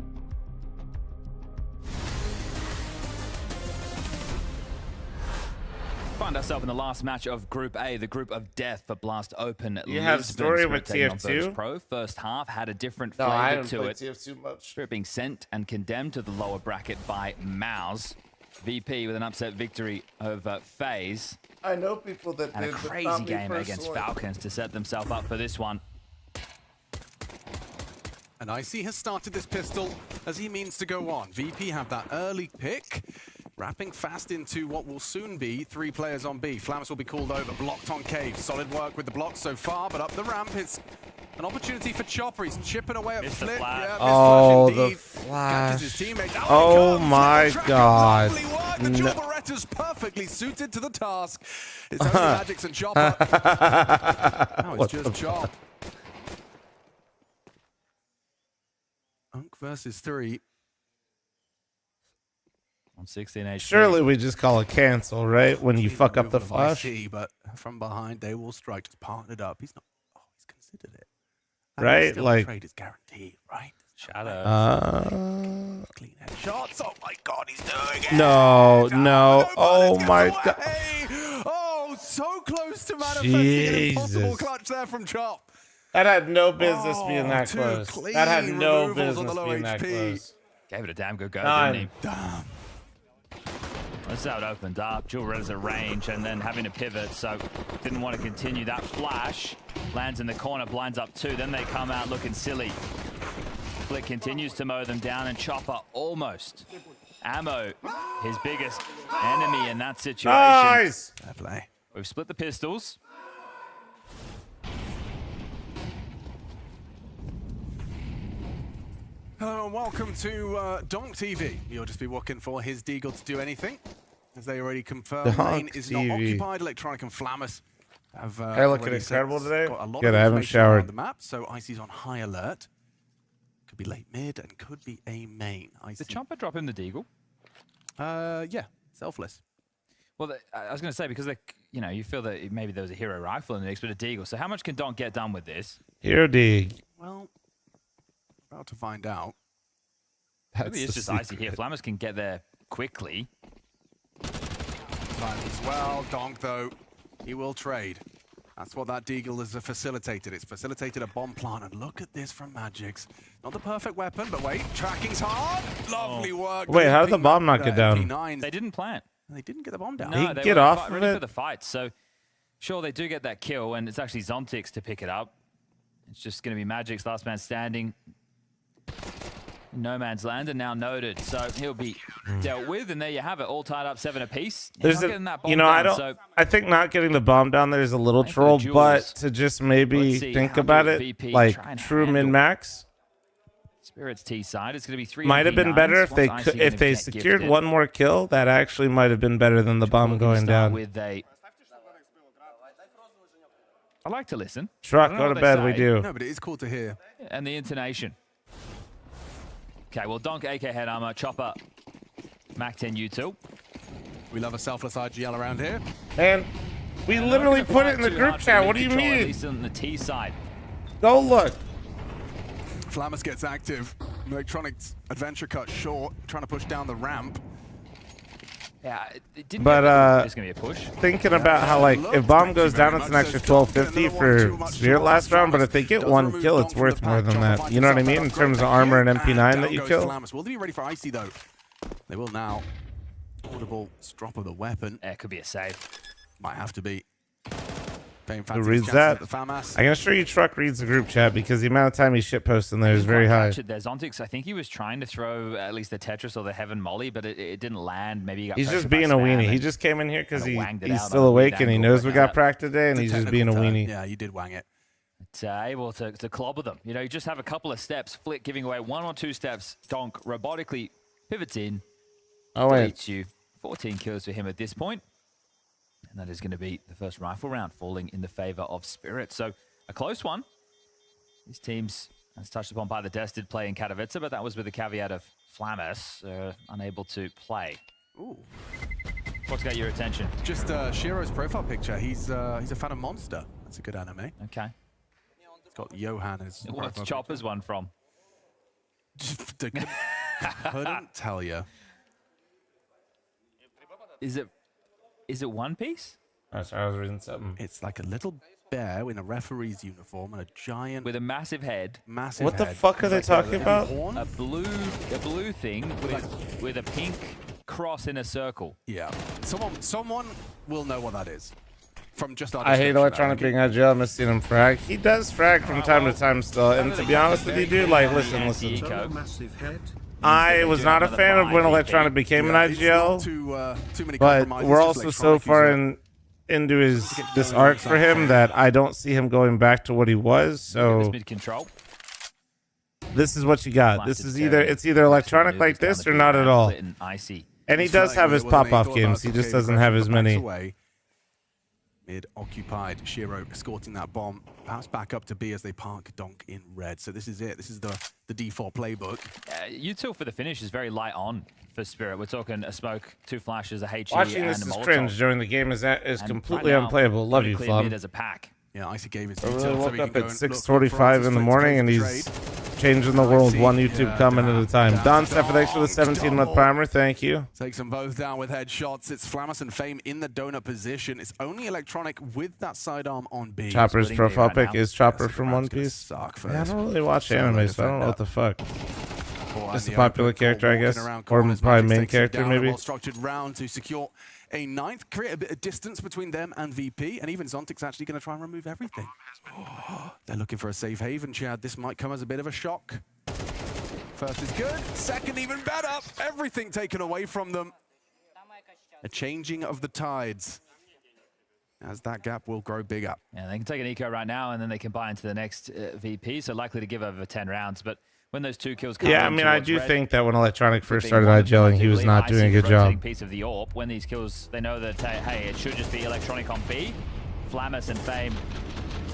Find ourselves in the last match of Group A, the group of death for Blast Open. You have story with TF2. TF2? Pro first half had a different No, I flavor haven't to played it. TF2 much. Spirit being sent and condemned to the lower bracket by Mouse. VP with an upset victory over FaZe. I know people that And a did, but crazy not me game against personally. Falcons to set themselves up for this one. And Icy has started this pistol as he means to go on. VP have that early pick, wrapping fast into what will soon be 3 players on B. Flammers will be called over, blocked on Cave. Solid work with the blocks so far, but up the ramp, it's an opportunity for Chopper. He's chipping away at Missed the Flip. flash. Yeah, missed Oh, flash the indeed. flash. Catches his teammates. Out Oh he comes. my Tracking, God. lovely work. The No. dual Beretta's perfectly suited to the task. It's only Magic's and Chopper. Now it's just Chop. Unk versus 3. On 16 HP. Surely we just call it cancel, right? When you fuck up the Movement of flash. IC, but from behind they will strike. Just partnered up. He's not. Oh, he's considered it. Right, Still like- the trade is guaranteed, right? Shadow. Clean headshots. Oh my God, he's doing it. No, no. Oh bullets my gets God. away. Oh, so close to manifesting an impossible Jesus. clutch there from Chop. That had no business being Oh, that two close. clean That had no removals on the business low being that HP. close. Gave it a damn good go, Nine. didn't he? Damn. That's how it opened up. Dual Redders at range and then having to pivot, so didn't want to continue that flash. Lands in the corner, blinds up 2. Then they come out looking silly. Flick continues to mow them down, and Chopper almost. Ammo, his biggest enemy in that situation. Nice. Fair play. We've split the pistols. Hello and welcome to Donk TV. You'll just be looking for his Deagle to do anything, as they already confirmed. Donk Lane is not TV. occupied. Electronic and Flammers have Hey, looking already said incredible today. got a lot Good, of I haven't information around showered. the map, so Icy's on high alert. Could be late mid and could be a main. Icy. Did Chopper drop him the Deagle? Yeah, selfless. Well, I was going to say, because you feel that maybe there was a hero rifle in the mix, but a Deagle. So how much can Donk get done with this? Hero Dig. Well, about to find out. Maybe it's just Icy here. Flammers can get there quickly. Time as well. Donk, though, he will trade. That's what that Deagle has facilitated. It's facilitated a bomb plant. And look at this from Magic's. Not the perfect weapon, but wait, tracking's hard. Lovely work. Wait, how did the bomb not get down? MP9s. They didn't plant. They didn't get the bomb down. No, He they get were off of ready it? for the fight. So, sure, they do get that kill, and it's actually Zontix to pick it up. It's just going to be Magic's last man standing. No man's land, and now noted, so he'll be dealt with, and there you have it, all tied up 7 apiece. There's Not a, getting that bomb you know, I down, don't. so I think not getting the bomb down there is a little I think troll, the but Duels- to just maybe Let's see think how about Duels it, VP like try and true handle- min max. Spirit's T side, it's going to be 3 Might have been MP9s. better if they What's could, Icy if gonna they get secured gifted? one more kill. That actually might have been better than the bomb We're gonna going start down. With a... I like to listen. Truck, I don't go know to what they bed. We say. do. No, but it is cool to hear. And the intonation. Okay, well, Donk, AK head armor, Chopper, Mac 10 U2. We love a selfless IGL around here. And we literally put it in the group chat. What do you At mean? least on the T side. Go look. Flamus gets active. Electronics adventure cut short, trying to push down the ramp. Yeah, it didn't But, it's going to be a push. Thinking about how, like, if bomb goes down, it's an extra 1250 for Spirit last round, but if they get one kill, it's worth more than that. You know what I mean? In terms of armor and MP9 that you kill. Will they be ready for Icy, though? They will now. Audible drop of the weapon. Yeah, it could be a save. Might have to be. Who reads that? I can assure you Truck reads the group chat because the amount of time he shitposts in there is very high. There's Zontix. I think he was trying to throw at least the Tetris or the Heaven Molly, but it didn't land. Maybe he got He's just pressured by being a Spam weenie. He and just came in here because he's out still on a awake weird and he angle, knows but we got prac today and he's just being a weenie. Yeah, you did wang it. It's able to clobber them. You know, you just have a couple of steps. Flick giving away 1 or 2 steps. Donk robotically pivots in. Oh, wait. Deletes you. 14 kills for him at this point. And that is going to be the first rifle round falling in the favor of Spirit. So a close one. These teams, as touched upon by the Desk, did play in Katowice, but that was with the caveat of Flamus unable to play. Ooh. What's got your attention? Just Shiro's profile picture. He's a fan of Monster. That's a good anime. Okay. It's got Johan as. What's Chopper's one from? Couldn't tell you. Is it One Piece? Oh, sorry, I was reading something. It's like a little bear in a referee's uniform and a giant With a massive head. massive What the head. fuck are they It's like talking about? horn. A blue thing with a pink cross in a circle. Yeah. Someone will know what that is. From just our I hate description, electronic think. being agile. I miss seeing him frag. He does frag from time to time still. And to be honest with you, dude, like, listen. I was not a fan of when electronic became an IGL, Too many but compromises, we're just also so electronic far user. into this arc for him that I don't see him going back to what he was. So Mid control. this is what you got. This is it's either electronic like this or not at all. And he does have his pop-off games. He just doesn't have as many. Mid-occupied, Shiro escorting that bomb, perhaps back up to B as they park Donk in red. So this is it. This is the default playbook. U2 for the finish is very light on for Spirit. We're talking a smoke, 2 flashes, a HE, Watching and this a is Molotov. cringe during the game is And completely right now, unplayable. Love pretty you, clear Flum. mid as a pack. Yeah, Icy gave his I details, really so woke we up can at go and look for 6:45 in the morning and he's changing the world one YouTube comment at a time. Don Steph, thanks for the 17-month primer. Thank you. Takes them both down with headshots. It's Flamus and Fame in the donut position. It's only electronic with that sidearm on B. Chopper's splitting profile B right pic now. is Chopper Yeah, from Superman's One gonna Piece. suck Yeah, I first. don't really watch So anime, they'll so I don't know what the fuck. Just a the popular open, character, I walking guess. around Or corners, probably Magic main takes him character, down. maybe. A well-structured round to secure a 9th, create a bit of distance between them and VP, and even Zontic's actually going to try and remove everything. They're looking for a safe haven, Chad. This might come as a bit of a shock. First is good, second even better. Everything taken away from them. A changing of the tides as that gap will grow bigger. Yeah, they can take an eco right now, and then they can buy into the next VP, so likely to give over 10 rounds. But when those 2 kills come Yeah, I in mein, I towards do red, think that when Electronic first being started one IGLing, he was relatively not doing a icy good rotating job. piece of the AWP. When these kills, they know that, hey, it should just be Electronic on B. Flamus and Fame,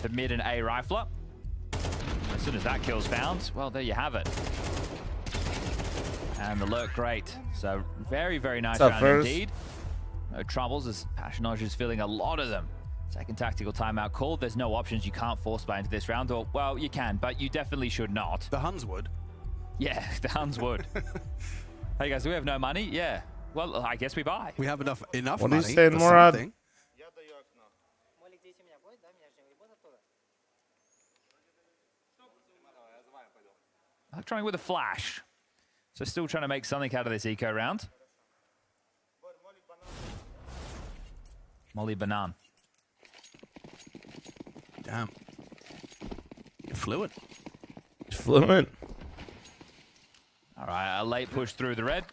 the mid and A rifler. As soon as that kill's found, well, there you have it. And the lurk, great. So very, very nice What's up, round Furs? indeed. No troubles as Passionage is feeling a lot of them. Second tactical timeout called. There's no options. You can't force buy into this round, or, well, you can, but you definitely should not. The Huns would. Yeah, the Huns would. Hey guys, do we have no money? Yeah. Well, I guess we buy. We have enough What are you money saying, for Murad? something. Electronic with a flash. So still trying to make something out of this eco round. Molly Banan. Damn. You're fluent. Fluent. All right, a late push through the red.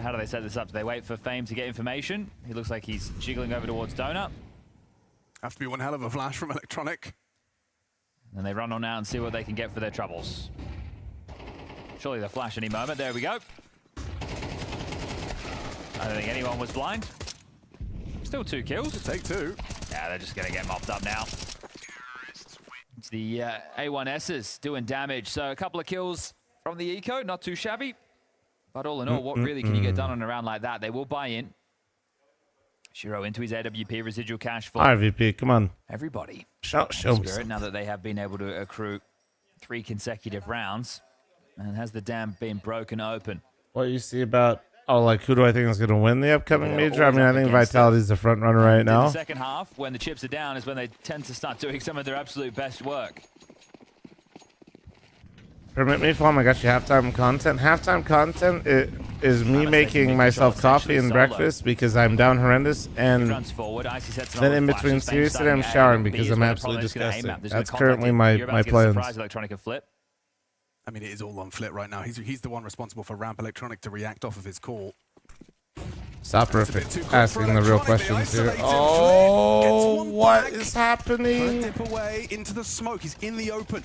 How do they set this up? Do they wait for Fame to get information? He looks like he's jiggling over towards Donut. Have to be one hell of a flash from Electronic. And they run on out and see what they can get for their troubles. Surely they'll flash any moment. There we go. I don't think anyone was blind. Still 2 kills. Take 2. Yeah, they're just going to get mopped up now. It's the A1S's doing damage. So a couple of kills from the eco. Not too shabby. But all in all, what really can you get done on a round like that? They will buy in. Shiro into his AWP residual cash for RVP, come on. everybody. Show me Spirit, something. now that they have been able to accrue 3 consecutive rounds. And has the dam been broken open? What you see about, oh, like, who do I think is going to win the upcoming They're major? I mean, I always up think against Vitality's the front runner right In the now. second half, when the chips are down, is when they tend to start doing some of their absolute best work. Permit me, Flom, I got you halftime content. Halftime content is me making myself coffee and breakfast because I'm down horrendous, and Runs forward, Icy sets then in another between flash. Fame series today, I'm starting showering at A, because B is I'm where the absolutely problem is gonna aim disgusting. at. There's That's no contact currently in. my You're about to get plans. surprised Electronic and Flip. I mean, it is all on Flit right now. He's the one responsible for Ramp Electronic to react off of his call. Stop It's a bit too quick for asking the real Electronic. They questions here. isolate him. Flit Oh, gets one what back. is First happening? dip away into the smoke. He's in the open.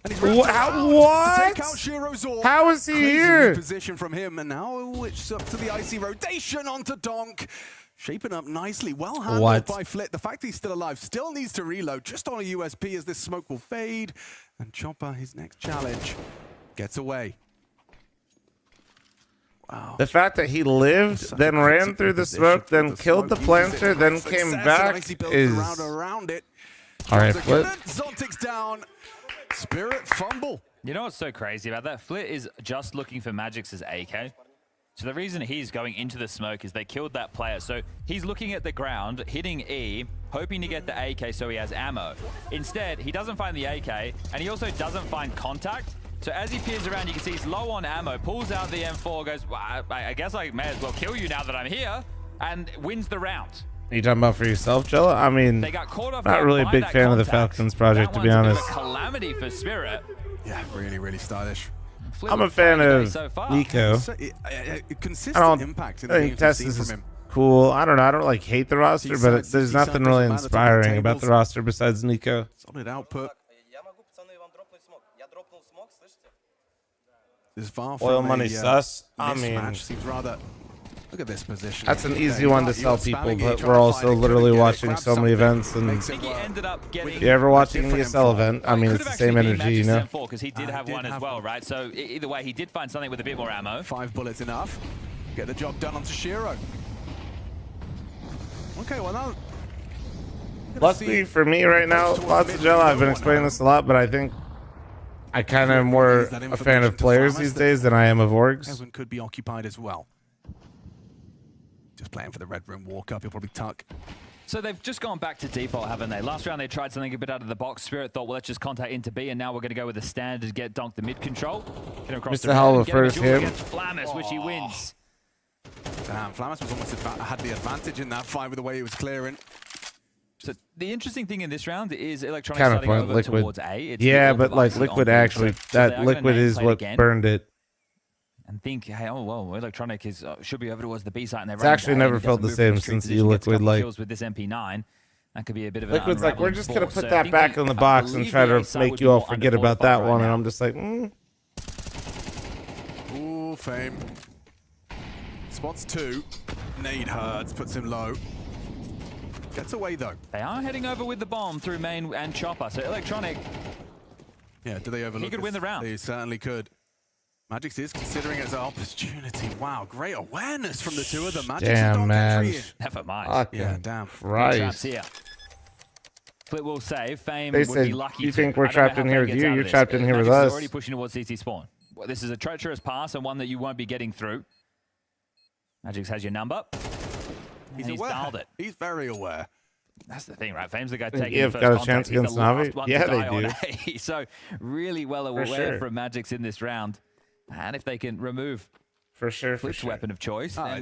And he's What? wrapped around What? to take out Shiro's ult. How is he Crazy here? position from him, and now it's up to the icy rotation onto Donk. Shaping up nicely, well handled What? by Flit. The fact he's still alive still needs to reload just on a USP as this smoke will fade. And Chopper, his next challenge, gets away. Wow. The fact that he lived, Such a then crazy ran through the position smoke, for then the killed the smoke. Uses it planter, to then great came success, and back Icy builds is... around it. All right, Jobs are Flip. good. Zontic's down. Spirit fumble. You know what's so crazy about that? Flit is just looking for Magic's AK. So the reason he's going into the smoke is they killed that player. So he's looking at the ground, hitting E, hoping to get the AK so he has ammo. Instead, he doesn't find the AK, and he also doesn't find contact. So as he peers around, you can see he's low on ammo, pulls out the M4, goes, well, I guess I may as well kill you now that I'm here, and wins the round. Are you talking about for yourself, Jella? I mean, They got caught off not guard really a by big that fan of the contact. Falcons project, That to be one's a bit of honest. a calamity for Spirit. Yeah, really, really stylish. Flip I'm a with fan fire of so far. Nico. So, consistent I don't impact in I the think games we've Tess seen is from him. cool. I don't know. I don't like hate the roster, but T-side, there's C-side nothing doesn't really matter to the inspiring about tables. the roster besides Nico. Solid output. Is far from Oil a, money sus. I mean, mismatch. Seems rather. Look at this position. that's an Okay, easy you one got- to you sell got people, spamming but here, we're trying to also find it, literally couldn't get it, watching grab so many something, events, and makes I it think he work. ended up getting... you ever watching the different ESL info. event? I mean, Could it's have the same actually been energy, you Magic's know? M4 because he did I have did one as have well, one. right? So either way, he did find something with a bit more ammo. 5 bullets enough. Get the job done onto Shiro. Okay, well now. Luckily for me right now, lots of Jella. I've been explaining this a lot, but I think I kind of am more a fan of players these days than I am of orgs. Heaven could be occupied as well. Just playing for the red room walk up. He'll probably tuck. So they've just gone back to default, haven't they? Last round they tried something a bit out of the box. Spirit thought, well, let's just contact into B, and now we're going to go with the standard, get Donk the mid control. Get him across Missed the the hell red, of a get him a first duel hit. against Flamus, which he wins. Damn, Flamus was almost had the advantage in that fight with the way he was clearing. So the interesting thing in this round is Electronic starting Counterpoint, over Liquid. towards A. It's Yeah, the but like Liquid Liquid on B. actually, So they are that gonna Liquid is nameplate what again burned it. and think, hey, oh, whoa, Electronic is should be over towards the B site, and they're It's running actually to A, never and he felt doesn't the move from same street since position, you gets a Liquid, couple like- kills with this MP9. That could be a bit of an Liquid's like, we're unraveling just gonna force. put So I that think back we- in the I box and believe try the to A side make would you be all more forget about that underqualified one. right And now. I'm just like, Ooh, Fame. Spots 2. Nade hurts, puts him low. Gets away though. They are heading over with the bomb through main and chopper. So Electronic, Yeah, do they overlook could win this? the round. They certainly could. Magix is considering it as an opportunity. Wow, great awareness from the two of them. Magix damn, and man. Donkey. never mind. fucking Yeah, damn. Traps Christ. here. Flip will save. Fame They would said, be lucky you to. think we're I don't know trapped how in Fame here with gets you, out of you're this. trapped in here with Magix is us. already pushing towards CT spawn. Well, this is a treacherous pass and one that you won't be getting through. Magix has your number. He's And he's aware. dialed it. He's very aware. That's the thing, right? Fame's the guy Think taking EF the got first a chance contact. He's against the last Navi? one Yeah, to they die on do. A. So really well aware sure. from Magix in this round. And if they can remove For sure, for Flip's sure. weapon of choice, Oh, then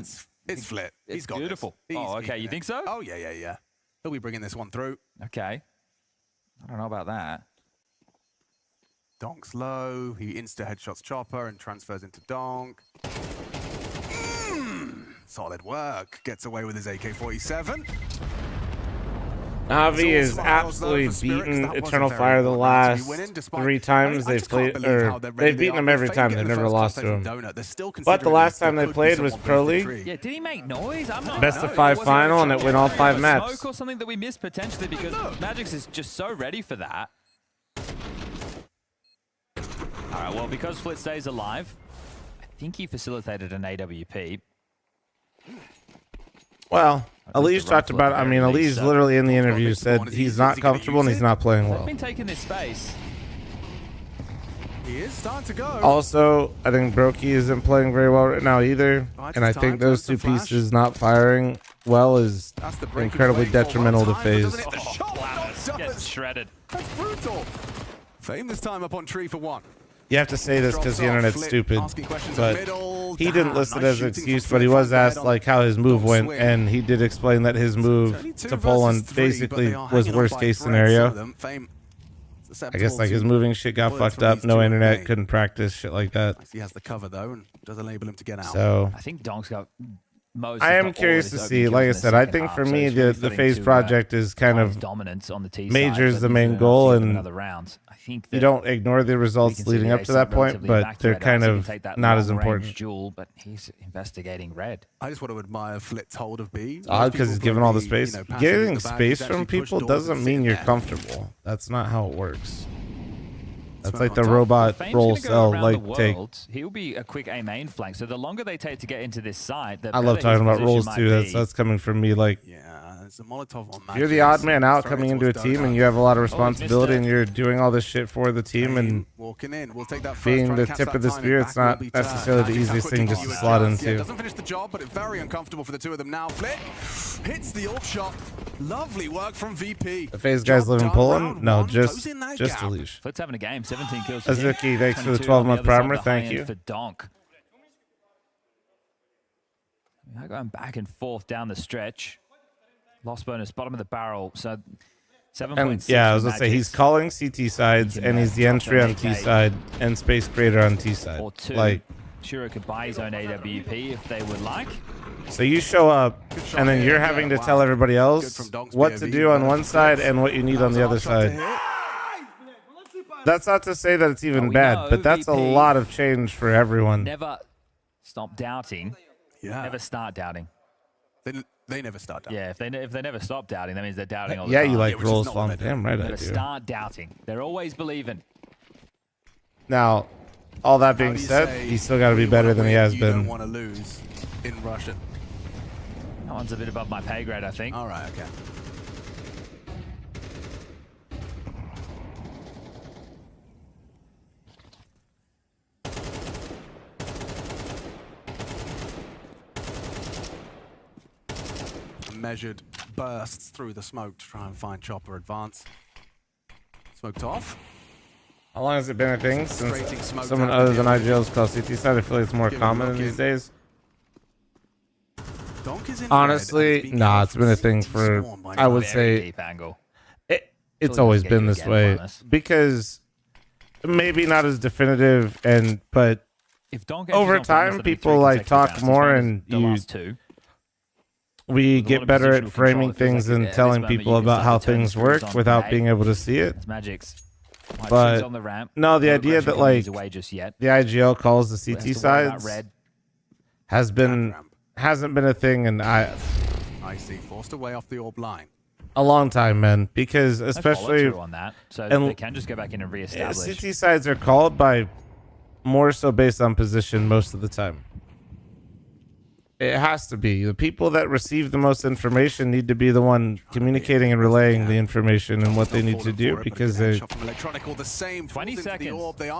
it's Flit. it's He's got beautiful. This. He's Oh, okay, keeping you it. think so? Oh, yeah. He'll be bringing this one through. okay. I don't know about that. Donk's low. He insta headshots Chopper and transfers into Donk. Solid work. Gets away with his AK-47. Navi It's all is smiles, though, absolutely for Spirit, 'cause beaten that wasn't Eternal very Fire the well meant to be last winning, despite- 3 I times just they've can't played, believe how or they're ready they've they beaten are. them With every Fame time. getting They've the never first lost to contact them. from Donut, they're still But the considering last this. time they could played be was someone Pro for League. victory. Yeah, did he make noise? I'm not. Best no, of 5 was it final, and it went all 5 a maps. Smoke or something that we missed potentially because Magix is just so ready for that. All right, well, because Flit stays alive, I think he facilitated an AWP. Well, Ali's talked about it. I mean, Ali's literally in the interview said he's not comfortable and he's not playing They've well. been taking this space. He is starting to go. Also, I think Brokey isn't playing very well right now either. And I think those two pieces not firing well is incredibly detrimental to FaZe. Gets shredded. That's brutal. Fame this time up on tree for one. You have to say this because the internet's stupid, but he didn't list it as an excuse, but he was asked like how his move went, and he did explain that his move to Poland basically was worst case scenario. I guess like his moving shit got fucked up, no internet, couldn't practice, shit like that. He has the cover though, and does enable him to get out. So I think Donk's got most. I am curious to see. Like I said, I think for me the FaZe project is kind of dominance on the T Major's side, the main goal, and another round. I think you don't ignore the results leading up to that point, but they're kind of not as important. Duel, but he's investigating red. I just want to admire Flit's hold of B. It's odd because he's given all the space. Getting space from people doesn't mean you're comfortable. That's not how it works. That's like the robot roll cell like take. He'll be a quick A main flank. So the longer they take to get into this site, the I love talking about rolls too. That's coming from me. Like, it's a Molotov on you're the odd man out coming into a team, and you have a lot of responsibility, and you're doing all this shit for the team, and being the tip of the spear, it's not necessarily the easiest thing just to slot into. Doesn't finish the job, but it's very uncomfortable for the two of them now. Flit hits the off shot. Lovely work from VP. The FaZe guys live in Poland? No, just Alish. Flit's having a game. 17 kills. Azuki, thanks for the 12-month primer. Thank you. For Donk. They're going back and forth down the stretch. Lost bonus, bottom of the barrel. So 7.6. Yeah, I was gonna say he's calling CT sides, and he's the entry on T side and space creator on T side. Or two. Like, Shiro could buy his own AWP if they would like. so you show up, and then you're having to tell everybody else what to do on one side and what you need on the other side. That's not to say that it's even bad, but that's a lot of change for everyone. Never stop doubting. Yeah. Never start doubting. They never start doubting. Yeah, if they never stop doubting, that means they're doubting all the Yeah, time. you like rolls falling. Damn right I do. Start doubting. They're always believing. Now, all that being said, he's still got to be better than he has You been. don't want to lose in Russian. That one's a bit above my pay grade, I think. All right, okay. Measured bursts through the smoke to try and find Chopper advance. Smoked off. How long has it been a thing since someone other than IGL's called CT side? I feel like it's more common these days. Honestly, nah, it's been a thing for, I would say, it's always been this way. Because maybe not as definitive, but over time, people like talk more, and we get better at framing things and telling people about how things work without being able to see it. But no, the idea that like the IGL calls the CT sides hasn't been a thing, and I see forced away off the orb line. A long time, man. Because especially on that, so they can just go back in and reestablish. CT sides are called by more so based on position most of the time. It has to be. The people that receive the most information need to be the one communicating and relaying the information and what they need to do, because they... 20 seconds.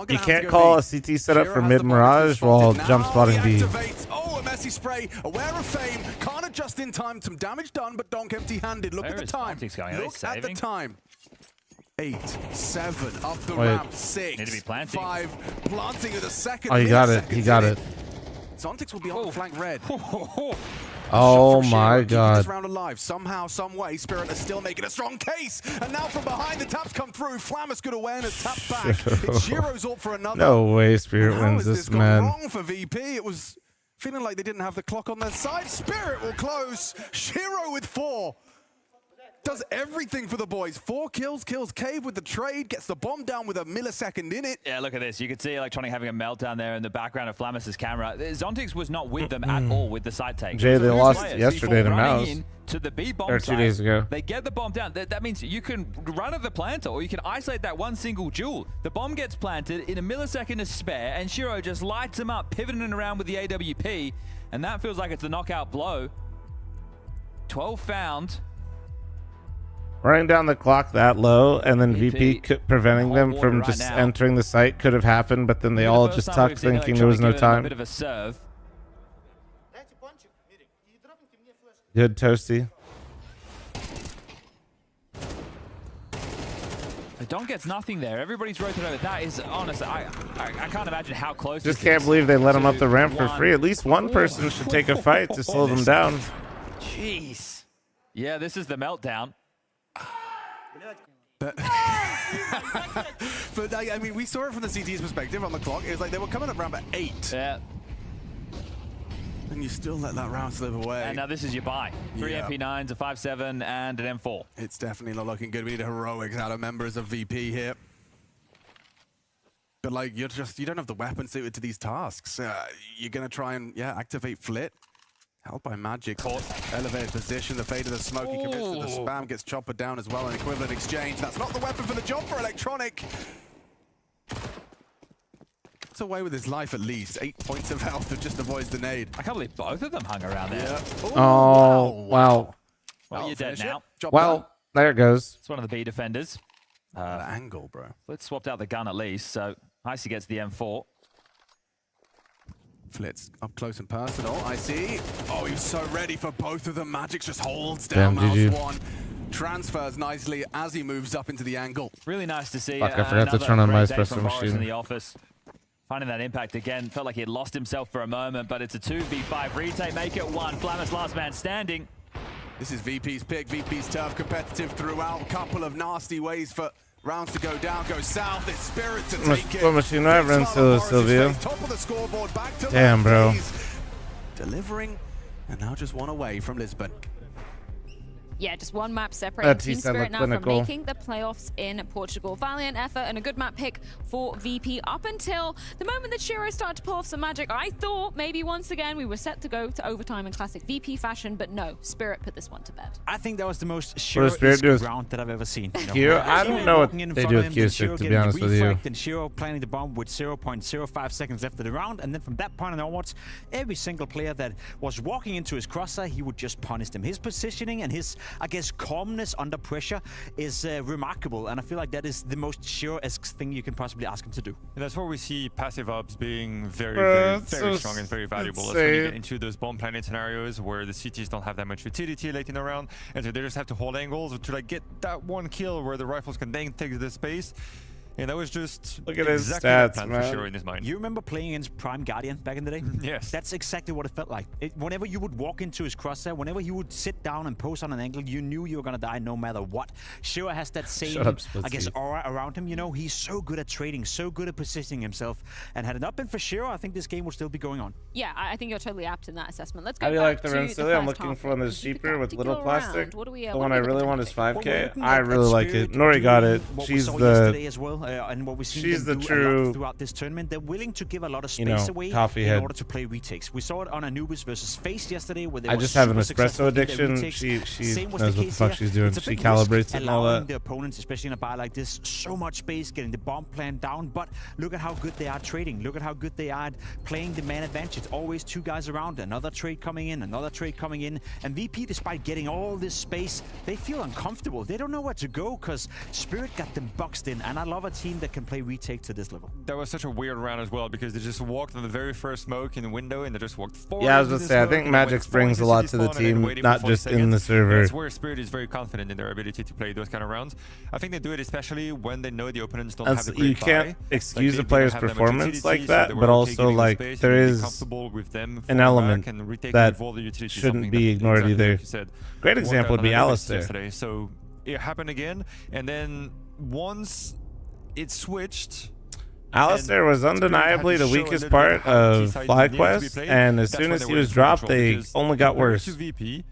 You can't call a CT setup for mid-Mirage while jump spotting B. Oh, a messy spray. Aware of Fame. Can't adjust in time. Some damage done, but Donk empty-handed. Look at the time. Look at the time. 8, 7, up the ramp. 6, Need to be planting. 5, planting at a second. Oh, he got it. He got it. Zontix will be on the flank red. Oh my god. This round alive. Somehow, some way, Spirit is still making a strong case. And now from behind, the taps come through. Flammer's good awareness, taps back. It's Shiro's up for another. No way Spirit wins this, man. Wrong for VP. It was feeling like they didn't have the clock on their side. Spirit will close. Shiro with 4. does everything for the boys. 4 kills, kills Cave with the trade, gets the bomb down with a millisecond in it. Yeah, look at this. You could see Electronic having a meltdown there in the background of Flamus' camera. Zontix was not with them at all with the side take. Jay, they lost players yesterday to running Mouse. in to the B bomb Or 2 days ago. They get the bomb down. That means you can run at the planter or you can isolate that one single jewel. The bomb gets planted in a millisecond to spare, and Shiro just lights him up, pivoting around with the AWP, and that feels like it's the knockout blow. 12 found. Running down the clock that low, and then VP VP preventing them from right just now. entering the site could have happened, but then they all just tucked thinking there was no A time. bit of a serve. Good, Toasty. The Don gets nothing there. Everybody's rotated over. That is, honestly, I can't imagine how close Just this can't is believe they let him up the ramp for to free. At least one person should take a fight to slow them down. Jeez. Yeah, this is the meltdown. But like, I mean, we saw it from the CT's perspective on the clock. It was like they were coming up around at 8. Yeah. And you still let that round slip away. And now this is your buy. 3 Yeah. MP9s, a 5.7, and an M4. It's definitely not looking good. We need heroics out of members of VP here. But like, you don't have the weapon suited to these tasks. You're gonna try and activate Flit. Held by Magic. Elevated position, the fade of the smoke. He commits to the spam, gets choppered down as well. An equivalent exchange. That's not the weapon for the job for Electronic. It's away with his life at least. 8 points of health and just avoids the nade. I can't believe both of them hung around there. Yeah. Ooh, Oh, wow. Well, you're dead finish it. now. Job Well, there it goes. It's one of the B defenders. done. The angle, bro. Let's swapped out the gun at least, so Icy gets the M4. Flitz up close and personal. I see. Oh, he's so ready for both of them. Magic just holds down Damn, Mouse GG. one. Transfers nicely as he moves up into the angle. Really nice to see. Fuck, I forgot to another turn on my great day espresso from Boris machine. in the office. Finding that impact again. Felt like he had lost himself for a moment, but it's a 2v5 retake. Make it 1. Flamus last man standing. This is VP's pick. VP's tough, competitive throughout. Couple of nasty ways for rounds to go down, go south. It's Spirit to take it. What machine I run, Silvio? Top of the scoreboard, back to Damn, bro. Mays. Delivering, and now just one away from Lisbon. Yeah, just one map separating Team T-Cell Spirit now from clinical. making the playoffs in Portugal. Valiant effort and a good map pick for VP up until the moment that Shiro started to pull off some magic. I thought maybe once again we were set to go to overtime in classic VP fashion, but no, Spirit put this one to bed. I think that was the most Spirit Shiro-esque do with round that I've ever seen. Q? I don't know what they do with Q-Stick, to be honest with you. And Shiro planting the bomb with 0.05 seconds left of the round, and then from that point onwards, every single player that was walking into his crosshair, he would just punish them. His positioning and his, I guess, calmness under pressure is remarkable, and I feel like that is the most Shiro-esque thing you can possibly ask him to do. And that's where we see passive ops being very so strong and very valuable. That's when you get into those bomb planet scenarios where the CTs don't have that much utility late in the round, and so they just have to hold angles to like get that one kill where the rifles can then take the space. And that was just Look at his exactly the stats, plan man. for Shiro in his mind. You remember playing against Prime Guardian back in the day? Yes. That's exactly what it felt like. Whenever you would walk into his crosshair, whenever he would sit down and pose on an angle, you knew you were going to die no matter what. Shiro has that same, Shut up, I guess, Splitsy. aura around him. You know, he's so good at trading, so good at positioning himself. And had it not been for Shiro, I think this game would still be going on. Yeah, I think you're totally apt in that assessment. Let's go How do you back like the to Rensselaer? I'm first looking half for one that's of the cheaper with little particular plastic. round. What do we, The what one are I we really looking want at is today? 5K. Well, I really like it. Nori got it. What we She's saw the yesterday as well, and what we've seen she's them the do a lot true, throughout this tournament. They're willing to give a lot of you space know, away coffee in head. order to play retakes. We saw it on Anubis versus Face yesterday, where they I were just have an super successful espresso in their addiction. retakes. She Same was knows what the case fuck here. she's doing. It's a She big calibrates risk it and all allowing that. the opponents, especially in a buy like this, so much space, getting the bomb plan down. But look at how good they are trading. Look at how good they are playing the man advantage. Always two guys around. Another trade coming in, another trade coming in. And VP, despite getting all this space, they feel uncomfortable. They don't know where to go because Spirit got them boxed in. And I love a team that can play retake to this level. That was such a weird round as well because they just walked on the very first smoke in the window and they just walked forward. Yeah, I was into gonna the say, I smoke think and then Magic went forward brings a into lot city to the spawn and then team, waited not for 40 just in the seconds. server. That's where Spirit is very confident in their ability to play those kind of rounds. I think they do it especially when they know the opponents don't have the great You can't buy. excuse Like, a they player's didn't have that much performance utility, like so that, they but were okay also giving like space there and be is comfortable with them an falling element back and retaking that with all the utilities, shouldn't something be that ignored exactly either. like you said, Great worked example out would be on their best Alistair. yesterday. So it happened again, and then once it switched. Alistair was undeniably the weakest part of FlyQuest, and as soon as he was dropped, they only got worse. VP,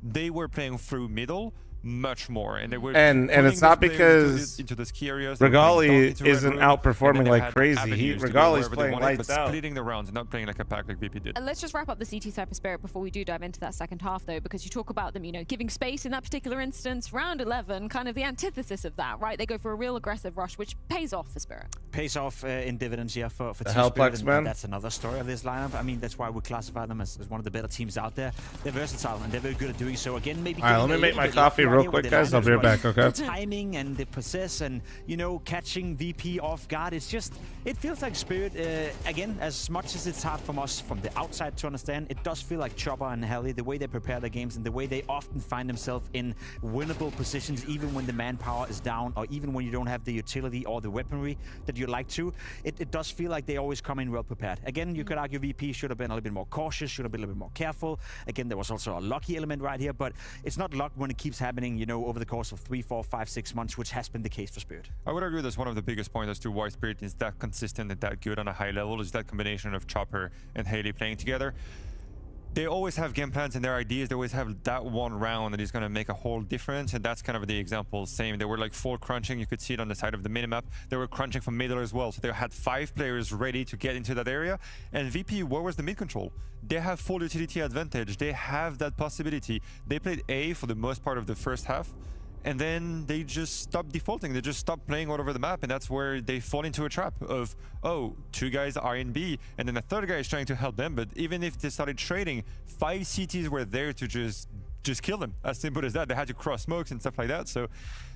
they were playing through middle, much more, and they were and it's not because into the ski areas. Regali isn't outperforming like crazy. Regali's playing lights out, splitting the rounds and not playing like a pack like VP did. And let's just wrap up the CT side for Spirit before we do dive into that second half, though, because you talk about them, you know, giving space in that particular instance. Round 11, kind of the antithesis of that, right? They go for a real aggressive rush, which pays off for Spirit. Pays off in dividends, yeah, for the Team Hellplex, Spirit, man. and that's another story of this lineup. I mean, that's why we classify them as one of the better teams out there. They're versatile and they're very good at doing so. Again, maybe. All right, let me make my coffee real quick, guys. I'll be right back. Okay. The timing and the possess and, you know, catching VP off guard. It's just, it feels like Spirit. Again, as much as it's hard from us from the outside to understand, it does feel like Chopper and Helly, the way they prepare their games and the way they often find themselves in winnable positions, even when the manpower is down or even when you don't have the utility or the weaponry that you'd like to. It does feel like they always come in well prepared. Again, you could argue VP should have been a little bit more cautious, should have been a little bit more careful. Again, there was also a lucky element right here, but it's not luck when it keeps happening, you know, over the course of 3, 4, 5, 6 months, which has been the case for Spirit. I would agree that's one of the biggest points as to why Spirit is that consistent and that good on a high level, is that combination of Chopper and Haley playing together. They always have game plans and their ideas. They always have that one round that is going to make a whole difference, and that's kind of the example. Same, they were like full crunching. You could see it on the side of the minimap. They were crunching from middle as well, so they had 5 players ready to get into that area. And VP, where was the mid control? They have full utility advantage. They have that possibility. They played A for the most part of the first half, and then they just stopped defaulting. They just stopped playing all over the map, and that's where they fall into a trap of, oh, 2 guys are in B, and then a 3rd guy is trying to help them. But even if they started trading, 5 CTs were there to just kill them. As simple as that. They had to cross smokes and stuff like that. So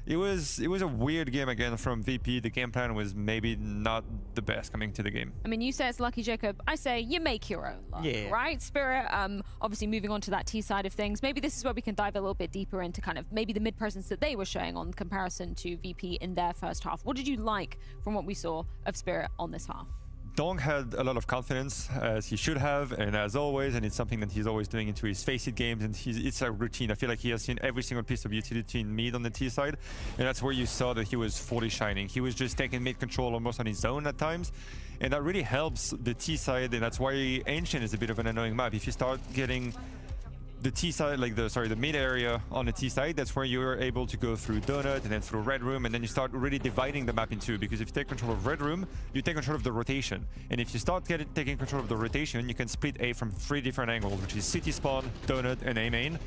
it was a weird game again from VP. The game plan was maybe not the best coming to the game. I mean, you say it's lucky, Jacob. I say you make your own luck, right? Spirit, obviously moving on to that T side of things. Maybe this is where we can dive a little bit deeper into kind of maybe the mid-presence that they were showing on comparison to VP in their first half. What did you like from what we saw of Spirit on this half? Dong had a lot of confidence, as he should have, and as always, and it's something that he's always doing into his Face-It games, and it's a routine. I feel like he has seen every single piece of utility in mid on the T side, and that's where you saw that he was fully shining. He was just taking mid control almost on his own at times, and that really helps the T side, and that's why Ancient is a bit of an annoying map. If you start getting the T side, like the mid area on the T side, that's where you're able to go through Donut and then through Red Room, and then you start really dividing the map in 2, because if you take control of Red Room, you take control of the rotation. And if you start taking control of the rotation, you can split A from 3 different angles, which is City Spawn, Donut, and A main.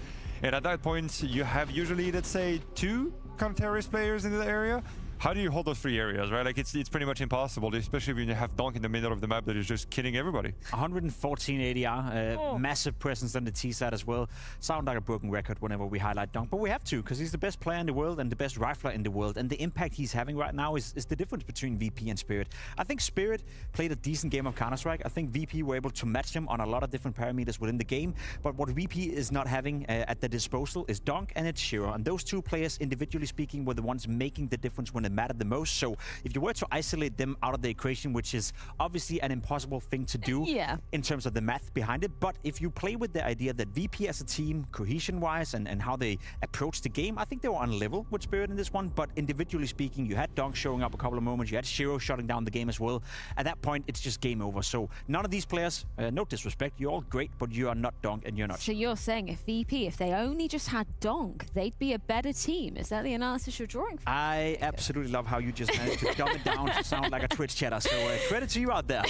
And at that point, you have usually, let's say, 2 counter-terrorist players in the area. How do you hold those 3 areas, right? Like, it's pretty much impossible, especially when you have Donk in the middle of the map that is just killing everybody. 114 ADR, massive presence on the T side as well. Sound like a broken record whenever we highlight Donk, but we have to, because he's the best player in the world and the best rifler in the world, and the impact he's having right now is the difference between VP and Spirit. I think Spirit played a decent game of Counter-Strike. I think VP were able to match him on a lot of different parameters within the game, but what VP is not having at their disposal is Donk and it's Shiro, and those 2 players, individually speaking, were the ones making the difference when it mattered the most. So if you were to isolate them out of the equation, which is obviously an impossible thing to do in terms of the math behind it, but if you play with the idea that VP as a team, cohesion-wise, and how they approach the game, I think they were on level with Spirit in this one, but individually speaking, you had Donk showing up a couple of moments, you had Shiro shutting down the game as well. At that point, it's just game over. So none of these players, no disrespect, you're all great, but you are not Donk and you're not. So you're saying if VP, if they only just had Donk, they'd be a better team. Is that the analysis you're drawing from? I absolutely love how you just managed to dumb it down to sound like a Twitch chatter. So credit to you out there.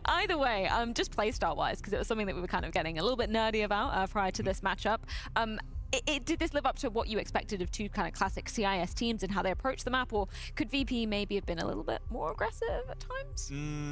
Either way, just playstyle wise, because it was something that we were kind of getting a little bit nerdy about prior to this matchup. Did this live up to what you expected of 2 kind of classic CIS teams and how they approach the map, or could VP maybe have been a little bit more aggressive at times?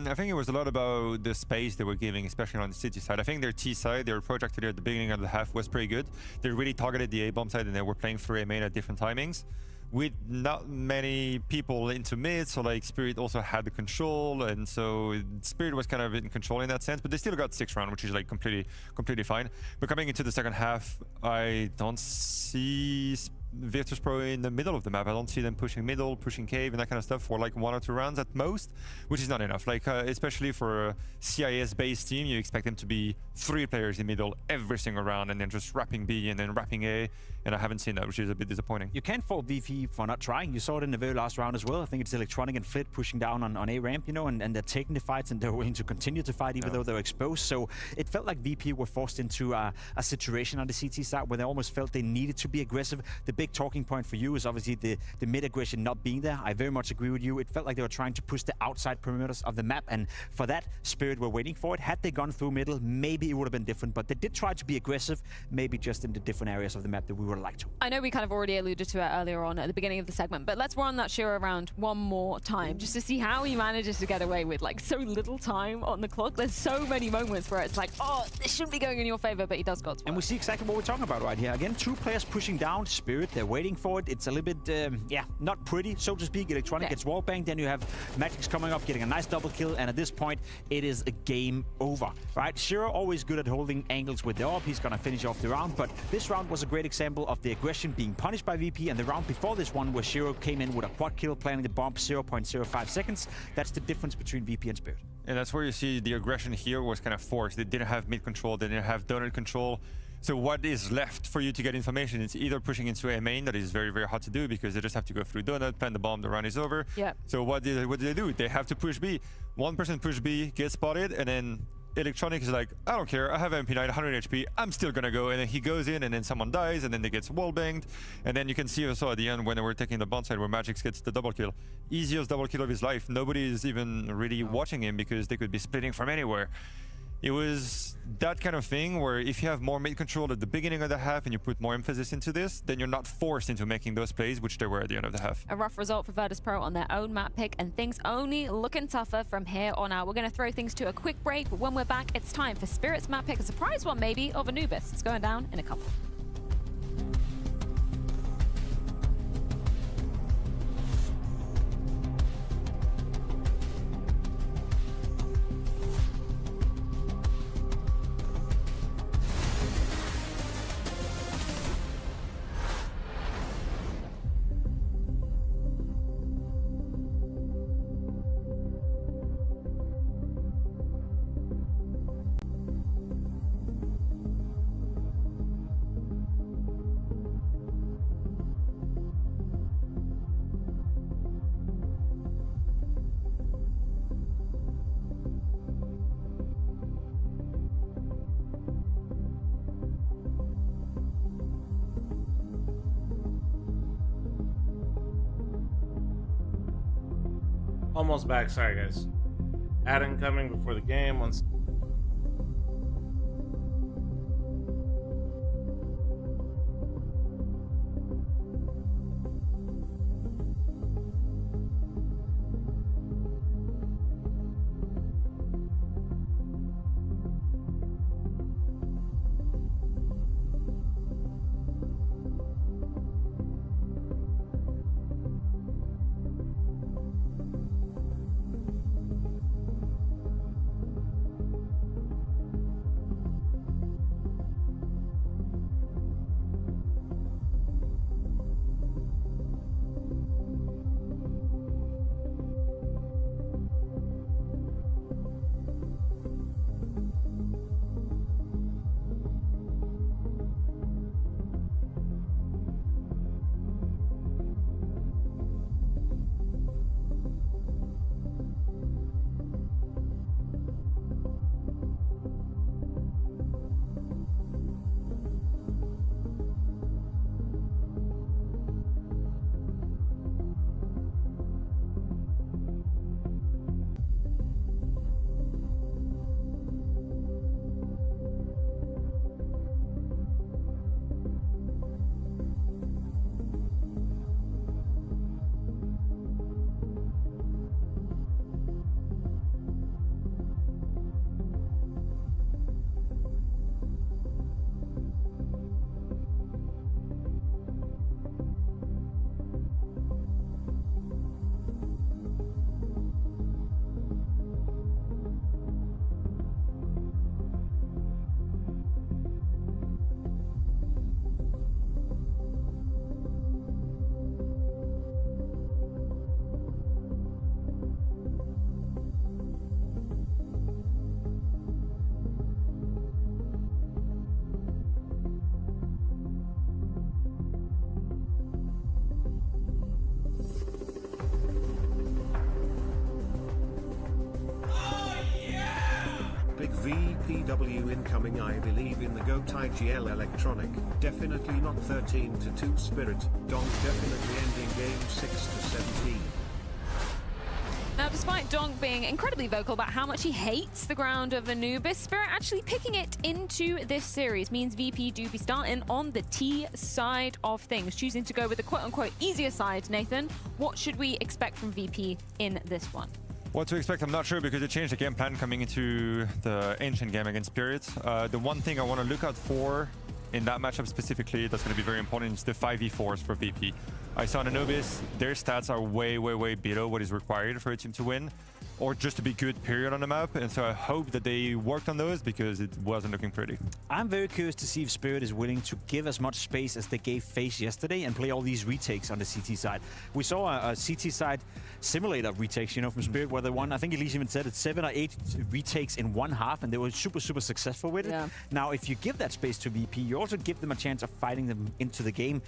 I think it was a lot about the space they were giving, especially on the City side. I think their T side, their approach actually at the beginning of the half was pretty good. They really targeted the A bomb side and they were playing through A main at different timings, with not many people into mid, so like Spirit also had the control, and so Spirit was kind of in control in that sense, but they still got 6 round, which is like completely fine. But coming into the second half, I don't see Virtus Pro in the middle of the map. I don't see them pushing middle, pushing cave, and that kind of stuff for like 1 or 2 rounds at most, which is not enough. Like, especially for a CIS-based team, you expect them to be 3 players in middle every single round, and then just wrapping B and then wrapping A, and I haven't seen that, which is a bit disappointing. You can't fault VP for not trying. You saw it in the very last round as well. I think it's Electronic and Flit pushing down on A ramp, you know, and they're taking the fights, and they're willing to continue to fight even though they're exposed. So it felt like VP were forced into a situation on the CT side where they almost felt they needed to be aggressive. The big talking point for you is obviously the mid aggression not being there. I very much agree with you. It felt like they were trying to push the outside perimeters of the map, and for that, Spirit were waiting for it. Had they gone through middle, maybe it would have been different, but they did try to be aggressive, maybe just in the different areas of the map that we would have liked to. I know we kind of already alluded to it earlier on at the beginning of the segment, but let's run that Shiro round one more time just to see how he manages to get away with like so little time on the clock. There's so many moments where it's like, oh, this shouldn't be going in your favor, but he does God's work. And we see exactly what we're talking about right here. Again, 2 players pushing down. Spirit, they're waiting for it. It's a little bit, not pretty, so to speak. Electronic gets wallbanged, then you have Magic's coming up, getting a nice double kill, and at this point, it is a game over, right? Shiro always good at holding angles with the AWP. He's gonna finish off the round, but this round was a great example of the aggression being punished by VP, and the round before this one where Shiro came in with a quad kill, planting the bomb 0.05 seconds. That's the difference between VP and Spirit. And that's where you see the aggression here was kind of forced. They didn't have mid control, they didn't have donut control. So what is left for you to get information? It's either pushing into a main, that is very, very hard to do because they just have to go through donut, plant the bomb, the round is over. Yeah. So what do they do? They have to push B. One person push B, gets spotted, and then Electronic is like, I don't care, I have MP9, 100 HP, I'm still gonna go. And then he goes in, and then someone dies, and then they gets wall banged. And then you can see also at the end when they were taking the bomb side where Magix gets the double kill. Easiest double kill of his life. Nobody is even really watching him because they could be splitting from anywhere. It was that kind of thing where if you have more mid control at the beginning of the half and you put more emphasis into this, then you're not forced into making those plays, which they were at the end of the half. A rough result for Virtus Pro on their own map pick, and things only looking tougher from here on out. We're going to throw things to a quick break, but when we're back, it's time for Spirit's map pick, a surprise one maybe, of Anubis. It's going down in a couple. Almost back. Sorry, guys. Ad incoming before the game. Once. GW incoming. I believe in the GOAT IGL electronic. Definitely not 13-2 Spirit. Donk definitely ending game 6-17. Now, despite Donk being incredibly vocal about how much he hates the ground of Anubis, Spirit actually picking it into this series means VP do be starting on the T side of things, choosing to go with the quote-unquote easier side. Nathan, what should we expect from VP in this one? What to expect, I'm not sure, because it changed the game plan coming into the Ancient game against Spirit. The one thing I want to look out for in that matchup specifically that's going to be very important is the 5v4s for VP. I saw on Anubis, their stats are way below what is required for a team to win, or just to be good, period, on the map. And so I hope that they worked on those, because it wasn't looking pretty. I'm very curious to see if Spirit is willing to give as much space as they gave FaZe yesterday and play all these retakes on the CT side. We saw a CT side simulator retakes, you know, from Spirit, where they won, I think Elise even said it, 7 or 8 retakes in one half, and they were super successful with it. Yeah. Now, if you give that space to VP, you also give them a chance of fighting them into the game.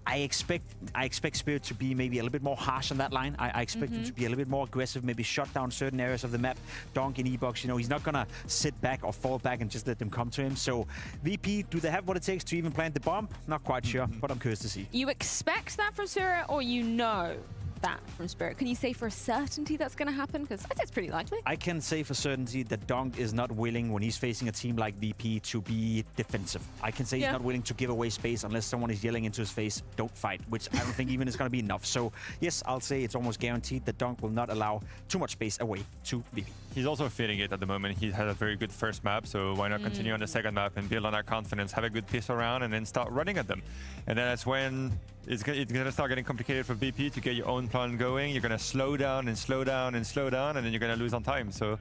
I expect Spirit to be maybe a little bit more harsh on that line. I expect them to be a little bit more aggressive, maybe shut down certain areas of the map. Donk in E-Box, you know, he's not gonna sit back or fall back and just let them come to him. So VP, do they have what it takes to even plant the bomb? Not quite sure, but I'm curious to see. You expect that from Spirit, or you know that from Spirit? Can you say for a certainty that's going to happen? Because I think it's pretty likely. I can say for certainty that Donk is not willing, when he's facing a team like VP, to be defensive. I can say he's not willing to give away space unless someone is yelling into his face, don't fight, which I don't think even is going to be enough. So yes, I'll say it's almost guaranteed that Donk will not allow too much space away to VP. He's also feeling it at the moment. He had a very good first map, so why not continue on the second map and build on that confidence, have a good pistol round, and then start running at them. And then that's when it's going to start getting complicated for VP to get your own plan going. You're going to slow down and slow down and slow down, and then you're going to lose on time. So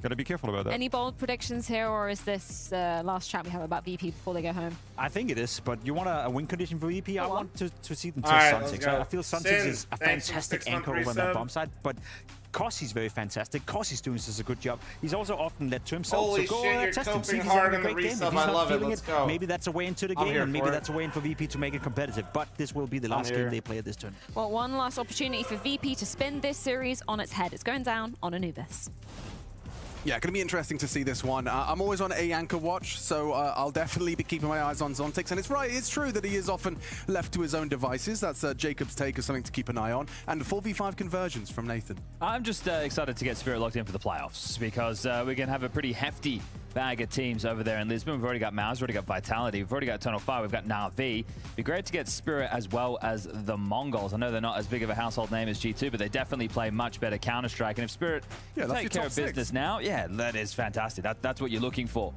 got to be careful about that. Any bold predictions here, or is this last chat we have about VP before they go home? I think it is, but you want a win condition for VP? I want to see them All test right, Sunsix. I feel Sunsix is a fantastic anchor over on that resub. bomb side, but Kossy's very fantastic. Kossy's doing such a good job. He's also often led to himself. Holy so go shit, you're test him. See coping if he's hard having a in the great game. resub. If he's I not love it. feeling Let's go. maybe that's a way into the I'm game, here and maybe for it. that's a way in for VP to make it competitive. But this will be the last game they play at this turn. Well, one last opportunity for VP to spin this series on its head. It's going down on Anubis. Yeah, going to be interesting to see this one. I'm always on A anchor watch, so I'll definitely be keeping my eyes on Zontix. And it's right, it's true that he is often left to his own devices. That's Jacob's take as something to keep an eye on. And 4v5 conversions from Nathan. I'm just excited to get Spirit locked in for the playoffs, because we're going to have a pretty hefty bag of teams over there in Lisbon. We've already got Maz, we've already got Vitality, we've already got Eternal Fire, we've got Na'Vi. Be great to get Spirit as well as the Mongols. I know they're not as big of a household name as G2, but they definitely play much better Counter-Strike. And if Spirit take care of business now, yeah, that is fantastic. That's what you're looking for.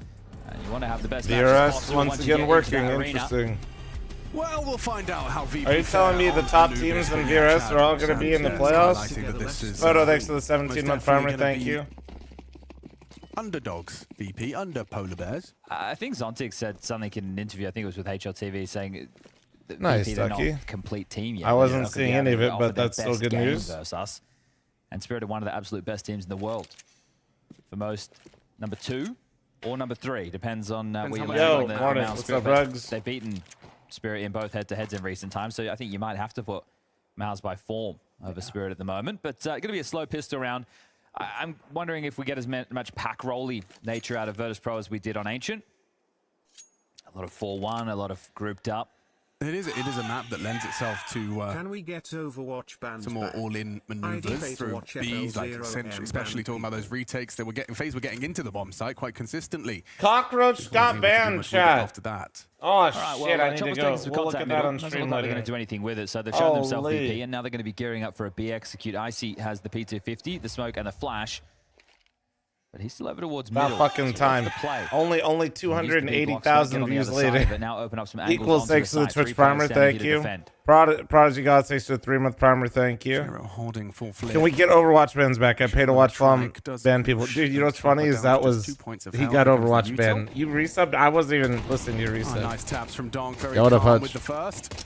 And you want to have the best matches DRS possible once once you again get working. into that arena. Interesting. Well, we'll find out how VP. Are you telling me the top teams in VRS are all going to be in the playoffs? Photo, thanks for the 17-month farmer. Thank you. Underdogs, VP, under Polar Bears. I think Zontix said something in an interview, I think it was with HLTV, saying that Nice, VP, they're not Ducky. a complete team yet. I wasn't They're not gonna seeing be any able of to it, offer but their that's still best good game news. versus us. And Spirit are one of the absolute best teams in the world. For most, number 2 or number 3, depends on where you land Yo, on the morning. Mouse What's Spirit, up, but Rugs? they've beaten Spirit in both head-to-heads in recent times, so I think you might have to put Mouse by form over Spirit at the moment. But going to be a slow pistol round. I'm wondering if we get as much pack rolly nature out of Virtus Pro as we did on Ancient. A lot of 4-1, a lot of grouped up. It is a map that lends itself to Can we get Overwatch bans some more back? all-in ID maneuvers phase through watch Bs, like FL0M especially ban talking about those retakes. They were FaZe were getting into the bomb site quite consistently. Cockroach got banned, chat. After that. Oh, All right, shit, I need to Chopper's go. taking some We'll look contact at that on middle. Doesn't stream look like they're later. going to do anything with it, so they've shown themselves Holy. VP, and now they're going to be gearing up for a B execute. Icy has the P250, the smoke, and the flash. But he's still over towards About middle. fucking So time. what's the play? Only He used to be blocked, so 280,000 get on the views other side, later. but now open up some angles Equals onto thanks to the side. Twitch 3 primer, players down here thank to you. defend. Prodigy God thanks to the 3-month primer, thank you. Zero holding full flip. Can we get Overwatch bans back? I pay to watch Flum does ban people. Dude, you know what's funny is that was Just 2 points of he health got against the Overwatch Utah. banned. You resubbed? I wasn't even listening to your Oh, resub. nice taps from Donk. Very Yeah, what up, calm Hutch? with the first.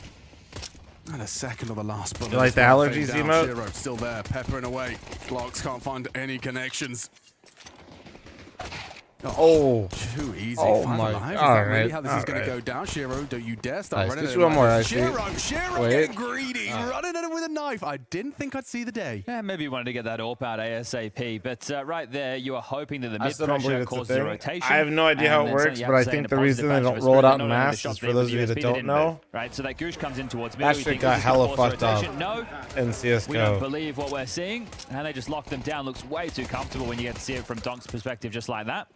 And a second of the last bullet. You like the allergies Fade down. emote? Zero still there, peppering away. Glocks can't find any connections. Oh. Too easy. Oh 5 my- alive. Is all that really right, how this all is going right. to go down? Shiro, don't you dare start Nice. running Just at him one more, like I this. see. Shiro Wait. getting greedy, running at him with a knife. I didn't think I'd see the day. Yeah, maybe you wanted to get that AWP out ASAP, but right there, you are hoping that the I mid still don't believe pressure it's a causes a thing. rotation. I have no idea how it and then works, something you but I have to say in think a the positive reason they fashion don't for roll it Spirit, out not in only the masses, shots for they those of you with that USB don't didn't know, move, right? So that Goosh comes in towards that middle. shit got hella fucked up No, in we don't CSGO. believe what we're seeing, and they just lock them down. Looks way too comfortable when you get to see it from Donk's perspective, just like that.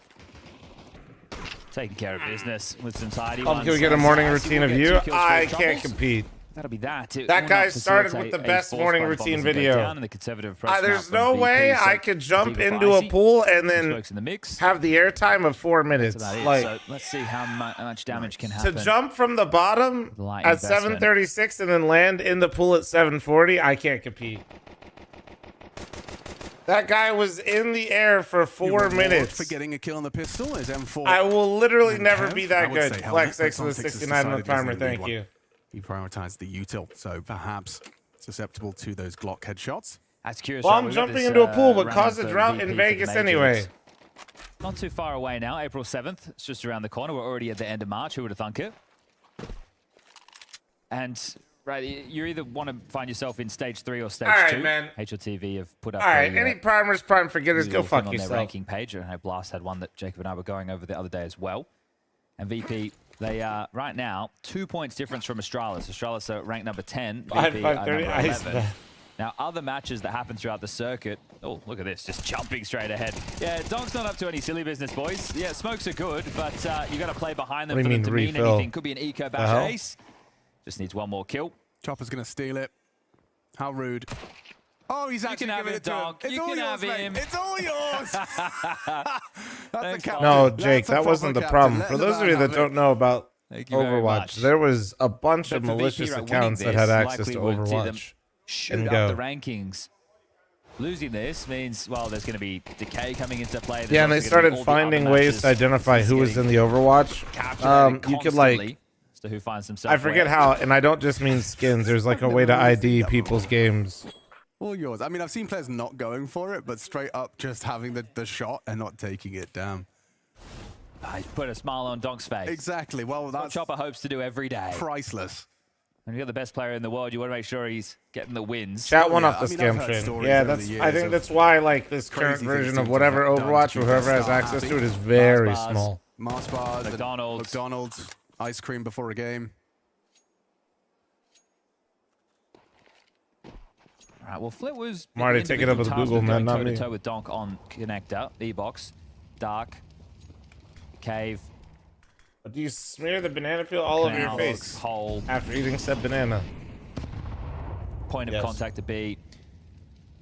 Taking care of business with some tidy ones. Can we get a morning As routine will of get you? 2 kills for I his can't troubles. compete. That'll be that. It That will guy not started with facilitate the a best force morning by the routine bombers that go video. down and the conservative approach now There's from no VP, way so I could jump Viva for into a Icy. pool and Some then smokes in the mix. have the airtime of 4 minutes. That's about it. Like, So let's see how much damage can to happen. jump from the bottom Light at investment. 7:36 and then land in the pool at 7:40, I can't compete. That guy was in the air for 4 Reward minutes. for getting a kill on the pistol is M4. I will literally And never Kev, be I that would good. say Flex Helmet, 6 with but Sonic 69 on the decided timer, he's gonna thank lead you. He prioritized the util, so perhaps susceptible to those Glock headshots. That's curious. Well, right? I'm We've got jumping this, into a pool, but round cause a for drought VP in for the Vegas major. anyway. It's not too far away now. April 7th. It's just around the corner. We're already at the end of March. Who would have thunk it? And right, you either want to find yourself in stage 3 or stage All right, 2. man. HLTV have put up All right, a, any primers, prime forgetters, go little thing fuck on yourself. their ranking page. And I know Blast had one that Jacob and I were going over the other day as well. And VP, they are right now 2 points difference from Astralis. Astralis are ranked number 10. VP are 530 number ice 11. Now, other matches that happen throughout the circuit. Oh, look at this, just jumping straight ahead. Yeah, Donk's not up to any silly business, boys. Yeah, smokes are good, but you got to play behind them What for do you them to mean, mean refill? anything. Could be an eco bash hell? ace. Just needs one more kill. Chopper's going to steal it. How rude. Oh, he's actually can have giving it, it to him. Donk. It's You all can yours, have mate. him. It's all yours. That's Thanks, the captain. No, That's Jake, a that wasn't the proper problem. captain. For Let those the of you man that have don't it. know about Thank you very Overwatch, much. there was a bunch But of for VP, malicious right, winning accounts that this, had access to likely would see them Overwatch. shoot and up go. the rankings. Losing this means, well, there's going to be decay coming into play. There's Yeah, and they also gonna be started all the other finding ways matches to identify just who was in getting the Overwatch. captured You could like, constantly as to who finds themselves I forget where. how, and I don't just mean skins. There's like a way to ID people's games. All yours. I mean, I've seen players not going for it, but straight up just having the shot and not taking it down. I put a smile on Donk's face. Exactly. Well, What that's Chopper hopes to do every day. priceless. When you're the best player in the world, you want to make sure he's getting the wins. Chat one Yeah, off the I mean, I've scam heard train. stories Yeah, over that's. the I years think of that's why like this crazy current things version seem of to whatever have done to Overwatch keep or their whoever has star access to happy. it is very Mars bars. small. Mars bars, McDonald's. McDonald's, ice cream before a game. All right, well, Flit was Marty, take it up with Google, man, not me. toe with Donk on connector, E-box, dark, cave, But do you smear the banana peel all over your canals, face hole, after eating said banana? point of Yes. contact to B.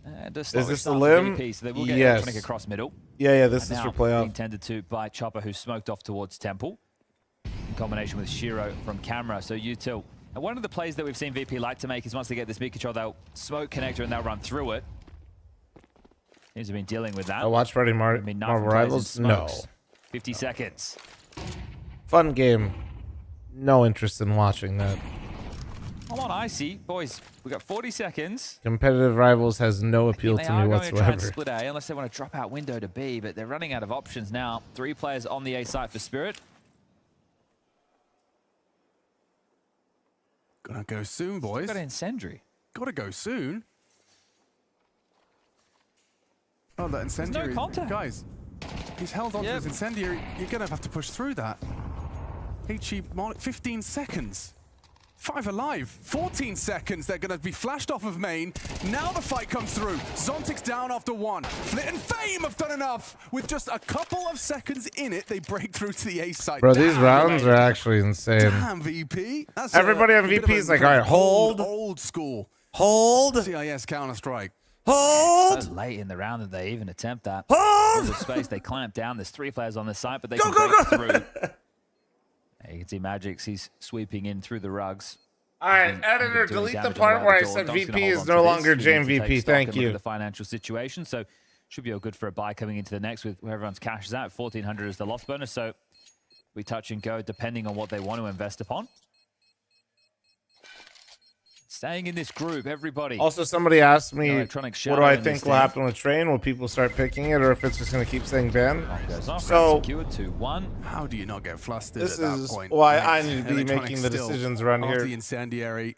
Is this the limb? VP, so they will get Yes. electronic across middle. Yeah, this is Now for playoff. being tended to by Chopper, who smoked off towards Temple, in combination with Shiro from camera. So util. And one of the plays that we've seen VP like to make is once they get this mid control, they'll smoke connector and they'll run through it. He's been dealing with that. I watched Party I mean, none Marvel from players in Rivals. No. smokes. 50 seconds. Fun game. No interest in watching that. I'm on Icy. Boys, we got 40 seconds. Competitive Rivals has no appeal They to are me going to try and whatsoever. split A unless they want to drop out window to B, but they're running out of options now. 3 players on the A site for Spirit. Gonna go soon, boys. Got incendiary. Gotta go soon. Oh, that incendiary. contact. Guys, he's held on to Yep. his incendiary. You're gonna have to push through that. HE, 15 seconds. 5 alive. 14 seconds. They're gonna be flashed off of main. Now the fight comes through. Zontic's down after 1. Flit and Fame have done enough. With just a couple of seconds in it, they break through to the A site. Bro, these Damn, rounds mate. are actually insane. Damn, VP. That's Everybody on a bit VP of is a like, kind all of right, hold. Old school. Hold. CIS Counter-Strike. Hold. So late in the round that they even attempt that. Hold. The space, they clamp down. There's 3 players on this site, but they Go, can go, break go. through. You can see Magix, he's sweeping in through the rugs. All right, And editor, doing delete the damage part around where I the door. said Donk's gonna VP hold is on no to longer this. We need Jam to take VP. stock Thank and look at you. the financial situation, so should be all good for a buy coming into the next with where everyone's cash is at. 1,400 is the loss bonus, so we touch and go depending on what they want to invest upon. Staying in this group, everybody. Also, somebody asked me, Electronic what do I shadow in think this will thing. happen with Train? Will people start picking it, or if it's just going to keep saying ban? Goes off, So, secured 2-1. How do you not get flustered this at that is point? why Like, I need to be Electronic making the still, decisions around after here. the incendiary,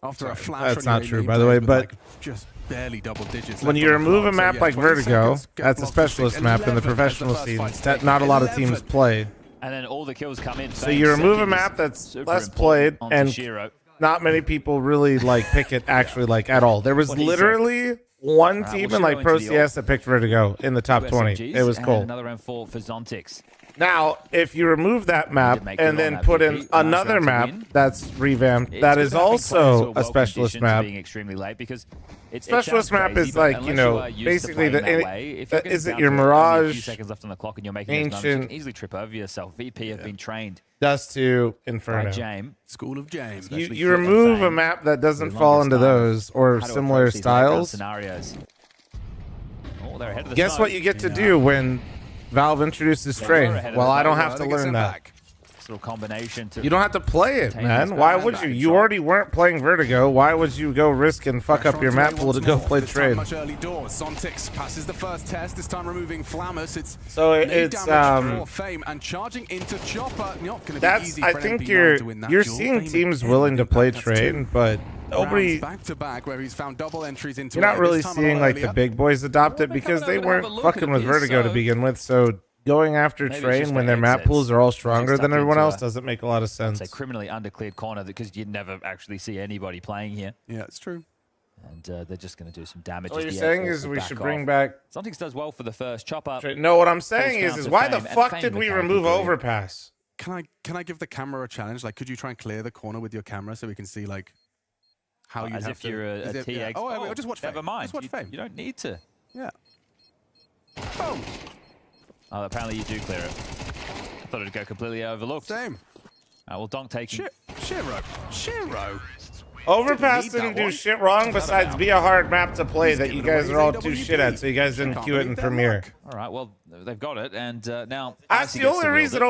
after a flash That's on not your true, main by the way, plays with, but like, just barely double digits when left you on the remove clock. a map So, yeah, like 20 Vertigo, seconds, get that's a blocked to specialist 6, map in the 11 as professional first scene fight's that taken. not a lot of 11. teams play. And then all the kills come in. So you remove a map that's less played and Shiro. not many people really like pick it actually like at all. There was What he said. literally one Right, team we'll in like show Pro into the CS that picked Vertigo in the top 20. USMGs, It was and cool. Another round for Zontix. Now, if you remove that map make good and on then that put VP, in nice another round to map win. that's revamped, It's that good is having players who are also a well specialist conditioned to map. being extremely late because it Specialist sounds map crazy, is but like, unless you know, are used to basically playing the that way, if you're getting is it down your to only a Mirage, few seconds left on the clock and you're making those numbers, you Ancient, can easily trip over yourself. VP have been trained Dust to by Inferno. James. School of James. You Especially you Fit and remove a Fame map that doesn't for the fall longest into time. those or How to similar approach these late round styles. scenarios. Oh, they're ahead of the Guess smoke. what you get to do when Valve introduces They Train? were ahead of Well, the I don't smoke. have to They get learn sent that. back. This little combination to You don't have to play it, Maintain man. this Why back would you? control. You already weren't playing Vertigo. Why would you go risk and fuck up your map pool to go play This time Train? much early doors. Zontix passes the first test. This time removing Flammus. It's So nade it's damage for Fame and charging into Chopper. Not going to be that's. easy I for think NP9 you're to win that you're duel. seeing Fame teams again willing to with play impact. That's Train, two but nobody. rounds back to back where he's found double entries into You're not it. really This time a seeing lot like the earlier. big boys adopt it Well, because they're they coming over to have weren't a look fucking at with this, Vertigo to so begin with. So going after maybe it's Train just when the their map exits. pools are all Just stronger stuck than everyone into else a- doesn't make a lot of sense. say criminally undercleared corner because you never actually see anybody playing here, Yeah, it's true. and they're just going to do some damage. What as you're the saying air is force we back should off. bring back. Zontix does well for the first chopper. Train. No, what I'm saying down is to why the Fame, and fuck Fame did we became remove brilliant. Overpass? Can I give the camera a challenge? Like, could you try and clear the corner with your camera so we can see like how you As have if to? you're is a it- TX. Oh, wait, just watch Fame. Never mind. Just watch you, Fame. you don't need to. Yeah. Boom. Oh, apparently you do clear it. I thought it'd go completely overlooked. Same. Well, Donk taking. Shiro. Overpass Didn't need didn't that do one. shit wrong besides be a hard map to play He's that you giving guys away are all his too AWP. shit at, so you guys didn't Can't queue it in believe their Premiere. luck. All right, well, they've got it, and now. That's Icy the gets only to wield reason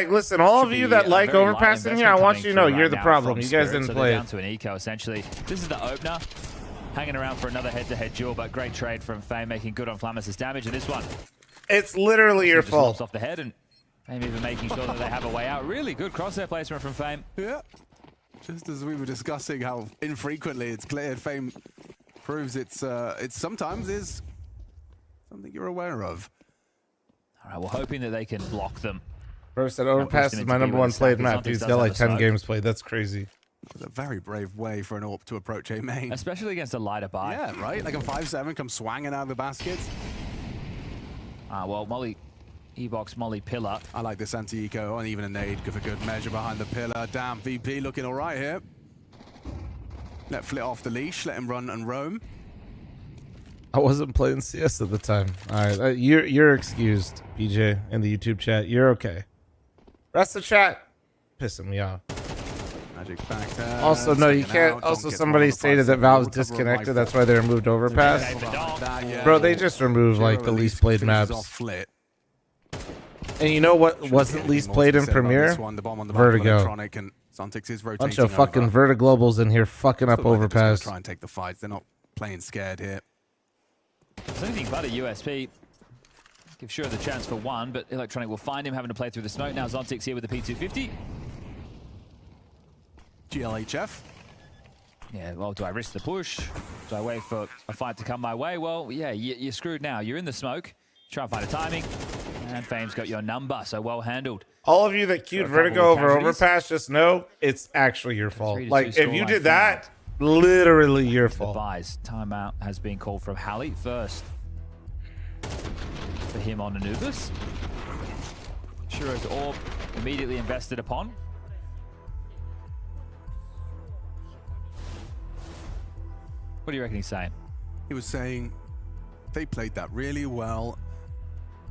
it. listen, all Should of you be that a like very light Overpass in here, I investment want coming you to know through you're right the now problem. from You guys Spirit, didn't so play they're it. down to an eco, essentially. This is the opener. Hanging around for another head-to-head duel, but great trade from Fame, making good on Flammus' damage. And this one, It's literally your just lops fault. off the head, and Fame even making sure that they have a way out. Really good crosshair placement from Fame. Yeah. Just as we were discussing how infrequently it's cleared, Fame proves it's sometimes is something you're aware of. All right, we're hoping that they can block them. Bro said pushed Overpass him is into my B number with one a stack. played Zontix map. He's does got have like a 10 smoke. games played. That's crazy. It's a very brave way for an AWP to approach a main. Especially against a lighter buy. Yeah, right? Like a 5-7 comes swanging out of the basket. Well, Molly, E-Box, Molly Pillar. I like this anti-eco, and even a nade for good measure behind the pillar. Damn, VP looking all right here. Let Flit off the leash, let him run and roam. I wasn't playing CS at the time. All right, you're excused, BJ, in the YouTube chat. You're okay. Rest of the chat pissing me off. Magic back there. Also, no, you Second can't. out. Also, Don't get somebody one on the stated that 5-7. Valve's Recover a disconnected. rifle. That's why they removed Overpass. Yeah. Bro, they just removed like Shiro the at least played finishes maps. off Flit. And you know what wasn't Anything least more played to in say about Premiere? this one? The bomb on the back of Vertigo. Electronic, and Zontix is rotating Bunch of fucking over. Vertiglobals in here fucking up Look like they're just gonna Overpass. Try and take the fights. They're not playing scared here. It's anything but a USP. Give Shiro the chance for one, but Electronic will find him having to play through the smoke. Now Zontix here with the P250. GLHF. Yeah, well, do I risk the push? Do I wait for a fight to come my way? Well, yeah, you're screwed now. You're in the smoke. Try and find a timing. And Fame's got your number, so well handled. All of you that queued So a couple Vertigo of over casualties. Overpass, just know it's actually your fault. 3-2 Like, if you scoreline did for that, literally your The fault. buys. Timeout has been called from Hallie first. For him on Anubis. Shiro's orb immediately invested upon. What do you reckon he's saying? He was saying they played that really well.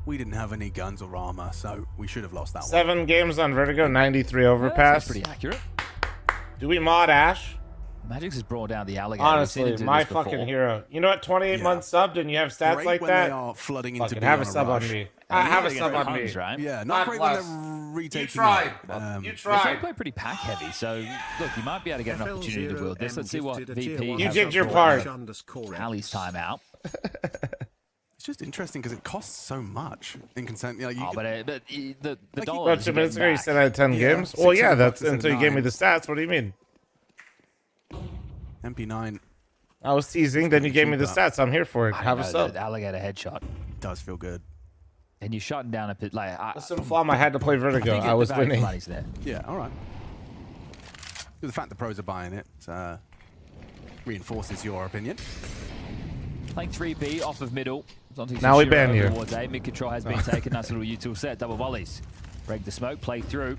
We didn't have any guns or armor, so we should have lost that one. 7 games on Vertigo, 93 Yeah, Overpass. that's pretty accurate. Do we mod Ash? Magix has brought down the alligator. We've seen him Honestly, do my this before. fucking hero. You know what? 28 months subbed and you have stats Great like when that. They are flooding into Fucking B have a on sub rush. on me. Have a sub on me. Huns, right? Yeah, not God great when bless. they're retaking. You tried. They You tried. play pretty pack heavy, so look, you might be able to get an opportunity to wield this. Let's see what VP. You did your part. Ali's timeout. It's just interesting because it costs so much in consent. You know, Oh, but the Like dollar. But 2 minutes ago you said I had 10 Yeah, games. Well, yeah, $600 that's instead of until you gave me 9. the stats. What do you mean? MP9 I was teasing, then you gave me the cheaper. stats. I'm here for it. Have a sub. The alligator headshot, does feel good. and you're shutting down a bit. Like Listen, Flom, I had to play Vertigo. I was winning. Money's there. Yeah, all right. The fact the pros are buying it reinforces your opinion. Playing 3B off of middle. Now we ban you. Towards A. Mid control has been taken. Nice little util set. Double volleys. Break the smoke. Play through.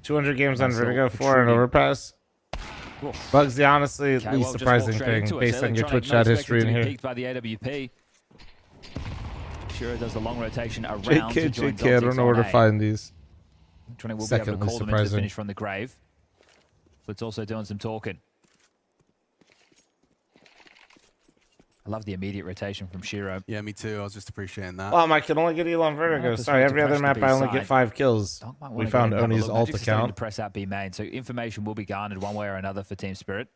200 games on Nice Vertigo, little 4 on protruding. Overpass. Bugsy, honestly, Okay, least well, just surprising walked straight thing into it. based So on your Electronic Twitch not chat expected history in to be here. peaked by the AWP. Shiro does the long rotation around to JK, join JK, I don't know where to Zontic on A. find these. Electronic will be able to Secondly call them into the surprising. finish from the grave. But it's also doing some talking. I love the immediate rotation from Shiro. Yeah, me too. I was just appreciating that. I can only get Elon Vertigo. Yeah, Sorry, every other press the map I only B get side. 5 kills. Dog might We wanna found go and have a Oni's look. alt Magic's starting account. to press out B main, so information will be garnered one way or another for Team Spirit.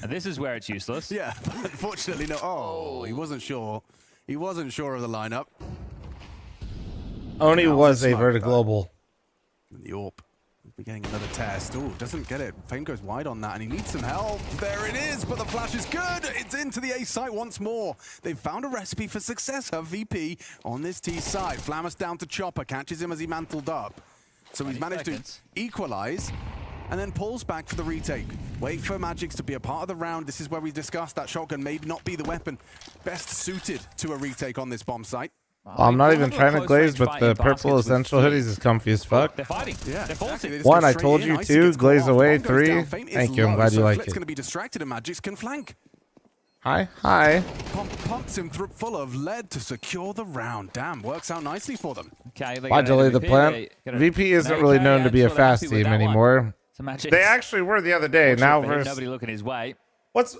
And this is where it's useless. Yeah, unfortunately, no. Oh, he wasn't sure. He wasn't sure of the lineup. Oni Now was the a smoke, Vertiglobal. The AWP. We're getting another test. Oh, doesn't get it. Fame goes wide on that, and he needs some help. There it is, but the flash is good. It's into the A site once more. They've found a recipe for success. Her VP on this T side. Flammus down to Chopper, catches him as he mantled up. So he's 20 managed seconds. to equalize, and then pulls back for the retake. Wait for Magix to be a part of the round. This is where we discussed that shotgun may not be the weapon best suited to a retake on this bomb site. I'm not even trying to close glaze, range but fighting the purple baskets with essential Fleet. hoodies is comfy as fuck. They're fighting. Yeah, They're forcing. exactly. They just One, go I straight told in. you Icy to, gets glaze caught off. away, Bomb goes 3. down. Fame is Thank you, I'm low, glad you so like Flick's it. going to be distracted, and Magix can flank. Hi. Pumps him through full of lead to secure the round. Damn, works out nicely for them. Okay, they Why got an delay the MVP, plan? they got a- VP isn't an really AK, known to be a so they're fast happy with team that one. anymore. So Magix, They actually were the other day. Now fortunate for him, versus nobody looking his way. what's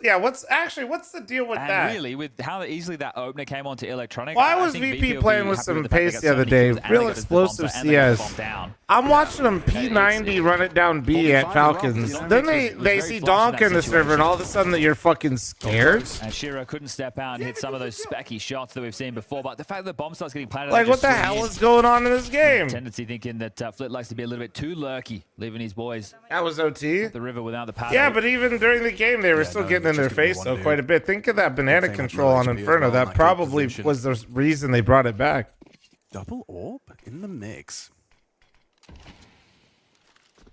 the deal with And that? really, with how easily that opener came onto Electronic, Why I was think VP will playing be with happy some the fact they pace got the so other many day? kills and Real they got the bomb explosive and they got the CS. bomb down. I'm watching them It's- P90 run it down B at 45 Falcons. rounds. Then It was they very see flush in Donk that in the server, and situation. all of a sudden that you're fucking scared. And Shiro couldn't step out and hit some of those specky shots that we've seen before. But the fact that the bomb starts getting planted, Like, they what just the swing hell in. is going on in this game? Tendency thinking that Flit likes to be a little bit too lurky, leaving his boys That was OT. the river without the paddle. Yeah, but even during the game, they were still no, getting in it's their just gonna be face one though dude. quite a bit. Think of that banana Thing control with on HP as Inferno. well, in That that probably position. was the reason they brought it back. Double AWP in the mix.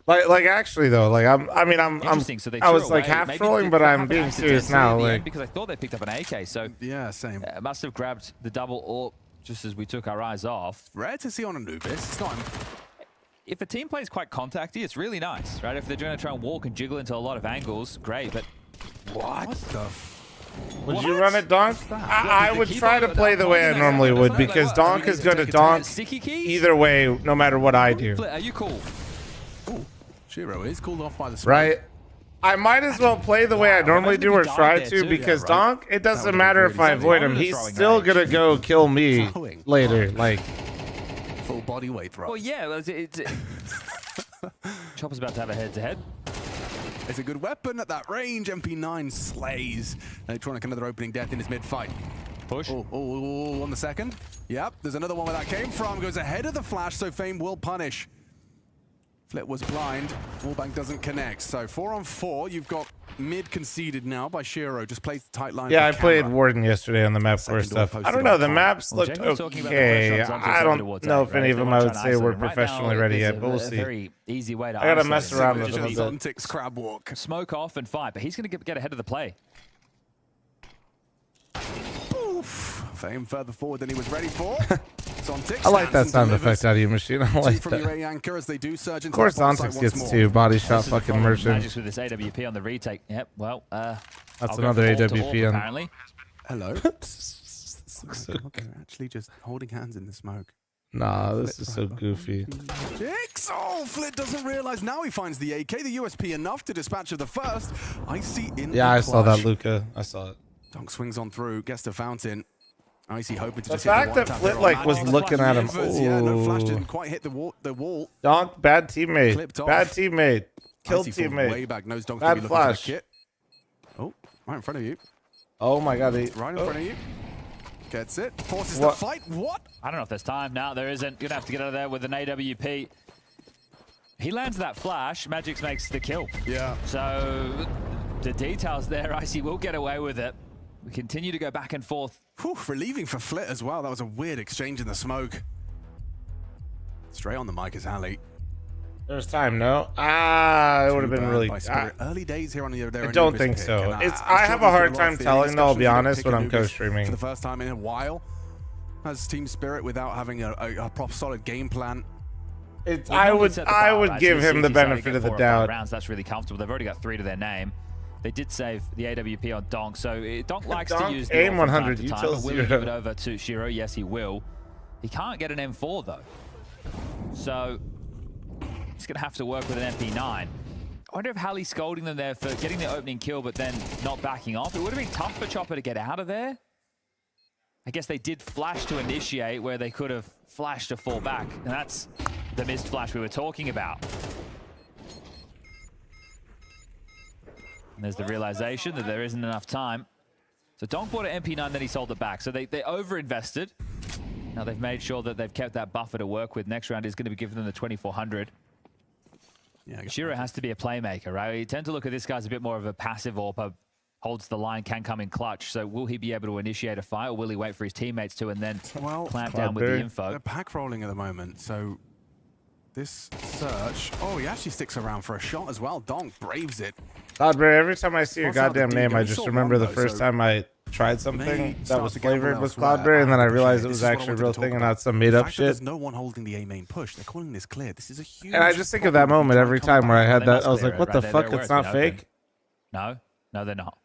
Like actually though, like I'm Interesting. So they I was threw like away. half Maybe trolling, they but I'm happened being serious accidentally now. in the Like end because I thought they picked up an AK, so Yeah, same. must have grabbed the double AWP just as we took our eyes off. Rare to see on Anubis. It's not. If a team plays quite contacty, it's really nice, right? If they're going to try and walk and jiggle into a lot of angles, great. But What the? would you run it donk? I would keep try on to with play that the way I one, normally that's would not because like, donk what? is going to Is it donk sticky keys? either way, no matter what I do. Flit, are you cool? Shiro is called off by the smoke. Right? I might as well play the way I normally Imagine do if or he died try there to too. because Yeah, right. donk, it doesn't would've matter been if I really avoid something. him. Only He's throwing still range. going to go kill me Throwing. later. Like, Full body weight throw. Well, yeah. Chopper's about to have a head-to-head. It's a good weapon at that range. MP9 slays. Electronic another opening death in his mid-fight. Push. Oh, on the second. Yep, there's another one where that came from. Goes ahead of the flash, so Fame will punish. Flit was blind. Wallbang doesn't connect. So 4 on 4. You've got mid conceded now by Shiro. Just plays the tight line. yeah, I for played camera. Warden yesterday on the map Second core stuff. door I don't posted know. on The fire. maps Well, looked Jamie was talking about the okay. pressure on Zontic I don't towards know A, if right? any of They them wanna I would try say and were isolate. Right professionally now, ready there's yet, but we'll see. Very easy way to I gotta isolate mess it. around with Just it a little bit. Zontic's crab walk. Smoke off and fight, but he's going to get ahead of the play. Oof. Fame further forward than he was ready for. Zontic I like that stands and sound delivers. effect out of your machine. I Two like from your that. A anchor as they do surge into Of course, that bomb site Zontix once gets more. 2 body shot This is the fucking problem. merchant. Magic's with this AWP on the retake. Yep, well, That's I'll go another from AWP AWP on. apparently. Hello. This looks so They're actually just holding hands in the smoke. Nah, this is so goofy. Jix! Oh, Flit doesn't realize now he finds the AK, the USP enough to dispatch of the first. Icy in Yeah, the I saw that, clutch. Luca. I saw it. Donk swings on through, gets the fountain. Icy hoping to The just hit fact the that one Flit tap like there was on Magic. looking at him. Delivers, yeah, no flash Ooh. didn't quite hit the wall. Donk, bad teammate. Clipped off. Bad teammate. Killed Icy falls way teammate. back, knows Donk's Bad gonna be looking for flash. the kit. Oh, right in front of you. Oh my god. Right in front of you. Gets it. Forces What? the fight. What? I don't know if there's time. No, there isn't. Gonna have to get out of there with an AWP. He lands that flash. Magix makes the kill. Yeah. So the details there. Icy will get away with it. We continue to go back and forth. Whew, relieving for Flit as well. That was a weird exchange in the smoke. Straight on the mic is Ali. There's time, no? It would have been really. Early days here on the I don't think so. I have a hard time telling, though, I'll be honest, when I'm co-streaming. For the first time in a while. Has Team Spirit without having a proper solid game plan. I would give him the benefit of the doubt. Rounds, that's really comfortable. They've already got 3 to their name. They did save the AWP on Donk, so Donk likes to use the aim ult from 100, time you to time, tell but will he Zero. give it over to Shiro? Yes, he will. He can't get an M4 though, so he's gonna have to work with an MP9. I wonder if Hallie's scolding them there for getting the opening kill, but then not backing off. It would have been tough for Chopper to get out of there. I guess they did flash to initiate where they could have flashed to fall back, and that's the missed flash we were talking about. And there's the realization that there isn't enough time. So Donk bought an MP9, then he sold it back. So they over-invested. Now they've made sure that they've kept that buffer to work with. Next round is going to be giving them the 2400. Yeah, Shiro has to be a playmaker, right? You tend to look at this guy's a bit more of a passive AWP, holds the line, can come in clutch. So will he be able to initiate a fight, or will he wait for his teammates to and then clamp down with the info? They're pack rolling at the moment, so this search. Oh, he actually sticks around for a shot as well. Donk braves it. Cloudberry, every time I see your Cross out the goddamn name, Digo. I He just saw remember one, the though, first so time I tried may something that start was to gamble flavored with elsewhere. Cloudberry, and then I But realized it this was is what I actually a wanted real to thing talk and about. not some The made up fact that There's shit. no one holding the A main push. They're calling this clear. This is a huge. And I just think of that moment every time where I had that. I was like, what the fuck? It's not fake. No, they're not.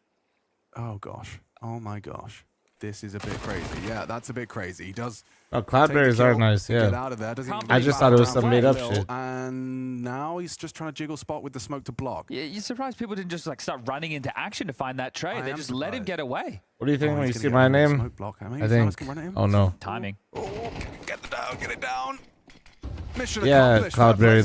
Oh gosh. Oh my gosh. This is a bit crazy. Yeah, that's a bit crazy. He does. Oh, Cloudberries are nice, Get yeah. out of there. Doesn't even I really just thought it was battle some around made up for a shit. And now he's just trying to jiggle spot with the smoke to block. Yeah, you're surprised people didn't just like start running into action to find that trade. They just let him get away. What do you think Oh, when you he's see gonna my get name? smoke block. Maybe I Flowers think. can run at him. Oh no. Timing. Oh, get it down, get it down. Mission Yeah, accomplished. Cloudberry.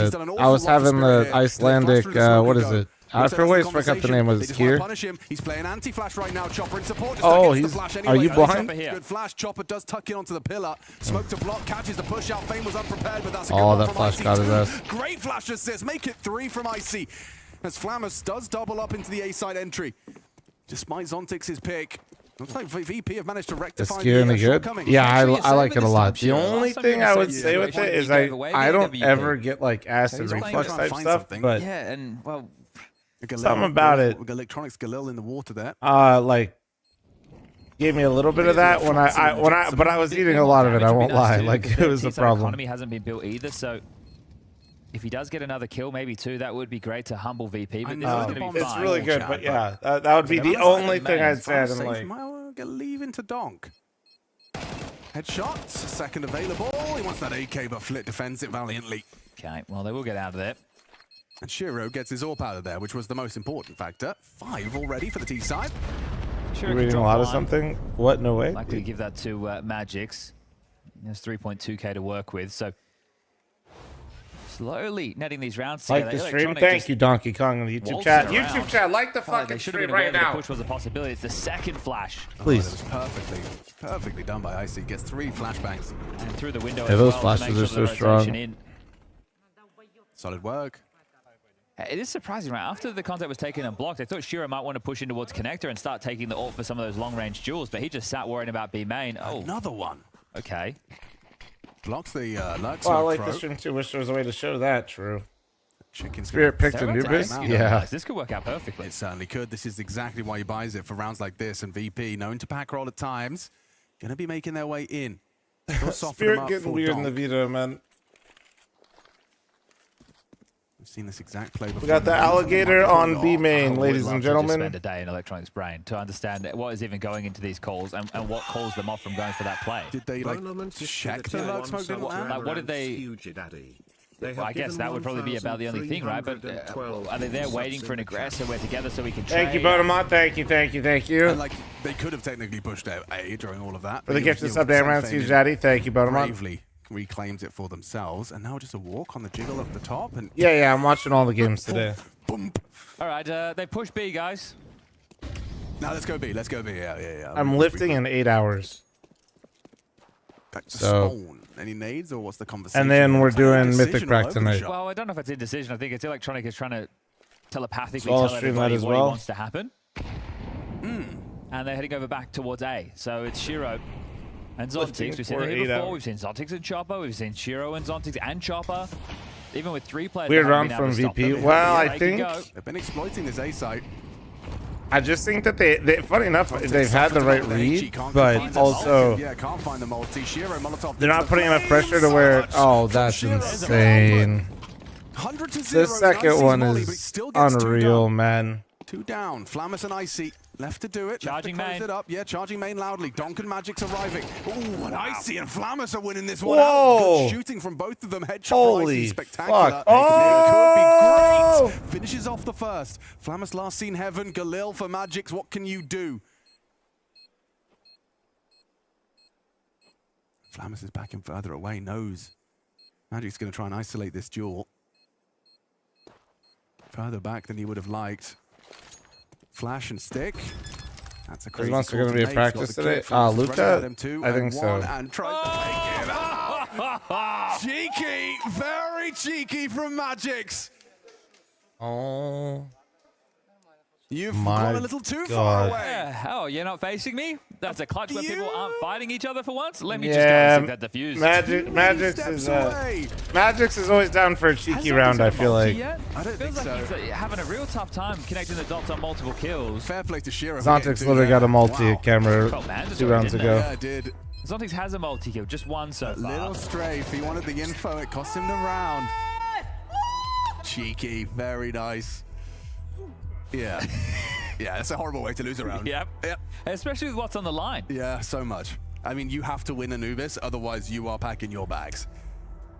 He's done an I awful was lot for having Spirit the here. Icelandic. Flash through the smoke What and is go. it? I always forgot the name. Was They it just wanna Skier? punish him. He's playing anti-flash right now. Chopper in support. Just Oh, against the he's. flash Are anyway. you blind? Good flash. Chopper does tuck in onto the pillar. Smoke to block. Catches the push out. Fame was unprepared, but that's a good Oh, one that from flash Icy. got his ass. Great flash assist. Make it 3 from Icy. As Flammus does double up into the A side entry. Despite Zontix's pick. Looks like VP have managed to Is rectify Skier any the good? shortcoming. Yeah, So you're I like saving it a this lot. time, The Shiro. only Last time thing you I said would you say with gave it is away I the don't AWP. ever get like acid he's playing reflux trying to type find stuff, something. but Yeah, and well, something about it. Electronics Galil in the water there. Like gave me a little bit of that when but I was eating a lot of it. I won't lie. Like it was a problem. Economy hasn't been built either, so if he does get another kill, maybe 2, that would be great to humble VP. But this is going to be It's fine. really good, Chat, but but- yeah, that would be the only thing I'd say. I'm like, Might get leave into Donk. Headshot, second available. He wants that AK, but Flit defends it valiantly. Okay, well, they will get out of there. And Shiro gets his AWP out of there, which was the most important factor. 5 already for the T side. Shiro you're can reading a drop lot of one. something. What? No way. Likely give that to Magix. There's 3.2k to work with, so slowly netting these rounds Like together. the stream. Electronic Thank just you, Donkey Kong, on the YouTube waltzing chat. around. YouTube chat, like the felt like fucking they should have stream been aware right that the now. push was a possibility. It's the second flash. Please. Oh, that was perfectly done by Icy. Gets 3 flashbangs. And through the window Yeah, as those well flashes to make are sure so the strong. rotation in. Solid work. It is surprising, right? After the contact was taken and blocked, I thought Shiro might want to push in towards connector and start taking the ult for some of those long-range duels, but he just sat worrying about B main. Oh, Another one. okay. Blocks the Lurk Well, I smoke like throw. the stream too. Wish there was a way to show that. True. Chicken's Spirit picked gonna- Anubis. Nice. Yeah. This could work out perfectly. It certainly could. This is exactly why he buys it for rounds like this. And VP, known to pack roll at times, going to be making their way in. They'll soften them Spirit up getting for weird in the Donk. Vita, man. seen this exact play before. We got the alligator on B main, I ladies would and love to just gentlemen. spend a day in Electronics' brain to understand what is even going into these calls and what calls them off from going for that play. Did they like check the lurk smoke didn't land? Like, what did they? Well, I guess that would probably be about the only thing, right? But are they there waiting for an aggressor? We're together so we can trade? Thank you, Bonamont. Thank you, thank you, thank you. And like they could have technically pushed out A during all of that. For the gift of sub damn Huge Daddy. Thank you, Bonamont. Bravely reclaims it for themselves, and now just a walk on the jiggle up the top. And Yeah, I'm watching all the games today. boom. All right, they push B, guys. Now let's go B. Let's go B. Yeah. I'm lifting in 8 hours. Back to So- Spawn. Any nades or what's the conversation? And then we're It's like a doing decision Mythic all Crack over the tonight. shop. Well, I don't know if it's a decision. I think it's Electronic is trying to telepathically So I'll tell stream that everybody as what he well. wants to happen. And they're heading over back towards A. So it's Shiro and Lifting Zontix. We've seen for it 8 here before. hours. We've seen Zontix and Chopper. We've seen Shiro and Zontix and Chopper. Even with 3 players. Weird they haven't run been able from to stop VP. them. Well, Yeah, I they can think- go. They've been exploiting this A site. I just think that they funny enough, they've had the right read, Can't but find the also multi. Yeah, can't find the multi. Shiro, Molotov. they're not putting enough pressure to where. Oh, that's insane. 100 to 0. The second Icy's one molly, but he is still gets unreal, man. 2 down. Flammus and Icy left to do it. Charging left to close main. it up. Yeah, charging main loudly. Donk and Magic's arriving. Ooh, and Icy and Flammus are winning this one Whoa. out. Good shooting from both of them. Headshot for Holy Icy. Spectacular. fuck. It Oh! could be great. Finishes off the first. Flammus last seen heaven. Galil for Magic's. What can you do? Flammus is backing further away. Knows Magic's going to try and isolate this duel. Further back than he would have liked. Flash and stick. That's a crazy months are call gonna to be a make. practice Got the today? kick. Flammus is Luca? running at him two I think and so. one and tried to take him out. Cheeky, very cheeky from Magic's. Oh. You've My gone a little too God. far away. Yeah. Oh, you're not facing me? That's a clutch where people aren't fighting each other for once? Let me just Yeah, go and stick that diffuse. Magic's Steps is away. Magic's is always down for a Has cheeky Zontix round. got I a feel multi like yet? I don't Feels think like so. he's having a real tough time connecting the dots on multiple kills. Fair play to Shiro. for getting Zontix two literally there. got a multi Wow. at camera Oh, man, just 2 rounds already did ago. Yeah, it did. Zontix has a multi-kill, just one so far. Little strafe. He wanted the info. It cost him the round. Cheeky. Very nice. Yeah. Yeah, that's a horrible way to lose a round. Yep. Yep. Especially with what's on the line. Yeah, so much. I mean, you have to win Anubis, otherwise you are packing your bags.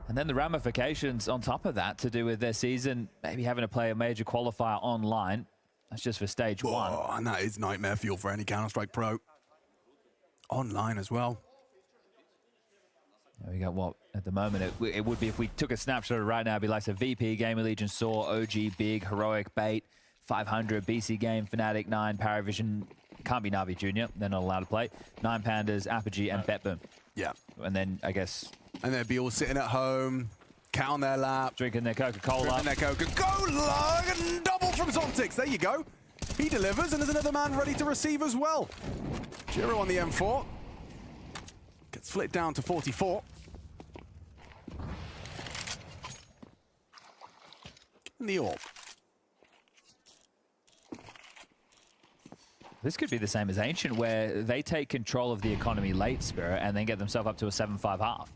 And then the ramifications on top of that to do with their season, maybe having to play a major qualifier online. That's just for stage 1. Oh, and that is nightmare fuel for any Counter-Strike pro. Online as well. We got what at the moment it would be if we took a snapshot of it right now. It'd be like a VP, Gamer Legion, Saw, OG, Big, Heroic, Bait, 500, BC Game, Fnatic, 9, Paravision. Can't be Navi Junior. They're not allowed to play. 9 Pandas, Apogee, and Betboom. Yeah. And then I guess And they'd be all sitting at home, cat on their lap, drinking their Coca-Cola. drinking their Coca-Cola, and double from Zontix. There you go. He delivers, and there's another man ready to receive as well. Giro on the M4. Gets flipped down to 44. And the AWP. This could be the same as Ancient, where they take control of the economy late, Spirit, and then get themselves up to a 7-5 half.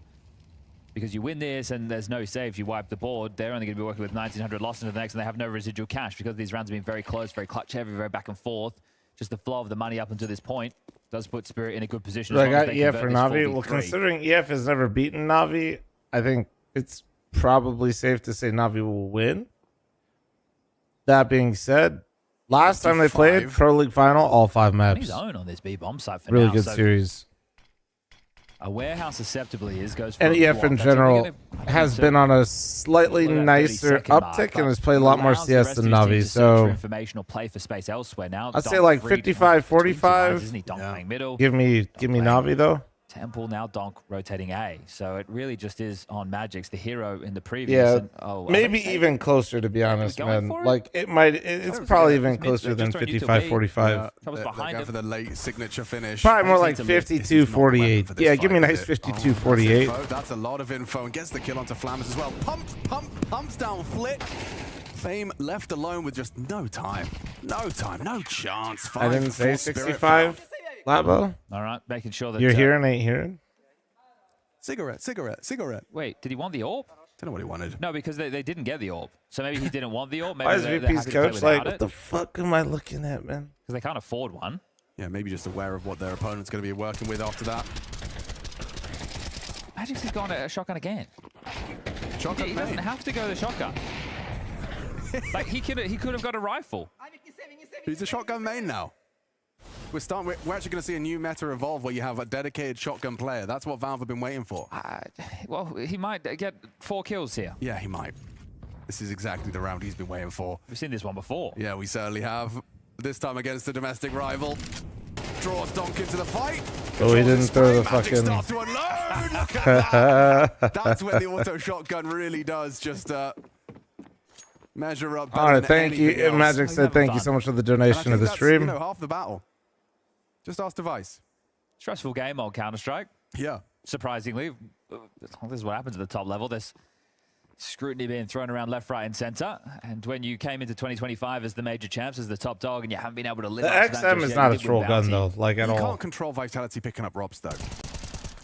Because you win this and there's no saves, you wipe the board, they're only going to be working with 1,900 lost into the next, and they have no residual cash because these rounds have been very close, very clutch heavy, very back and forth. Just the flow of the money up until this point does put Spirit in a good position. I got EF for Navi. Well, considering EF has never beaten Navi, I think it's probably safe to say Navi will win. That being said, last time they played Pro League Final, all 5 He's maps. own on this B-bomb site for Really now. good So series. a warehouse susceptibilly goes for And a EF block. in That's general only gonna- has been on a slightly Well, that nicer 30-second mark, uptick but and has played a lot more allows the CS rest than of his team Navi. to search for So information or play for space elsewhere now. I'd say Donk like free 55, between two 45. guys, isn't he? Donk playing middle. give me Navi though. Temple now Donk rotating A. So it really just is on Magic's, the hero in the previous. Yeah, and, oh, maybe I think even closer to be honest, going man. for it? Like it might, it's probably even closer than 55, 45. Troubles They're behind going him. for the late signature finish. Probably more like Needs to live. 52, 48. For this Yeah, give me a fight, nice is it? 52, Oh, 48. That's a lot of info and gets the kill onto Flammus as well. Pumps down Flit. Fame left alone with just no time, no chance. I didn't say 5-4 Spirit 65, Labo. All right, making sure that You're hearing, ain't hearing. Cigarette. Wait, did he want the AWP? Don't know what he wanted. No, because they didn't get the orb. So maybe he didn't want the orb. Maybe Why is they're VP's happy to play coach like, without what it, the fuck am I looking at, man? because they can't afford one. Yeah, maybe just aware of what their opponent's going to be working with after that. Magic's has gone a shotgun again. Shotgun He doesn't main. have to go the shotgun. Like he could have got a rifle. He's a shotgun main now. We're actually going to see a new meta evolve where you have a dedicated shotgun player. That's what Valve have been waiting for. Well, he might get 4 kills here. Yeah, he might. This is exactly the round he's been waiting for. We've seen this one before. Yeah, we certainly have. This time against the domestic rival. Draws Donk into the fight. Oh, he didn't throw the Magic fucking... starts to unload. Look at that. That's when the auto shotgun really does just measure up. All right, better than thank you. anything else. Magic said thank you so much for the And I donation to think the that's, stream. you know, half the battle. Just ask Device. Stressful game on Counter-Strike. Yeah. Surprisingly, this is what happens at the top level. There's scrutiny being thrown around left, right, and center. And when you came into 2025 as the major champs, as the top dog, and you haven't been able to live The up to that XM just is yet, not you a did troll with gun, Bounty. though, like at You all. can't control Vitality picking up robs, though.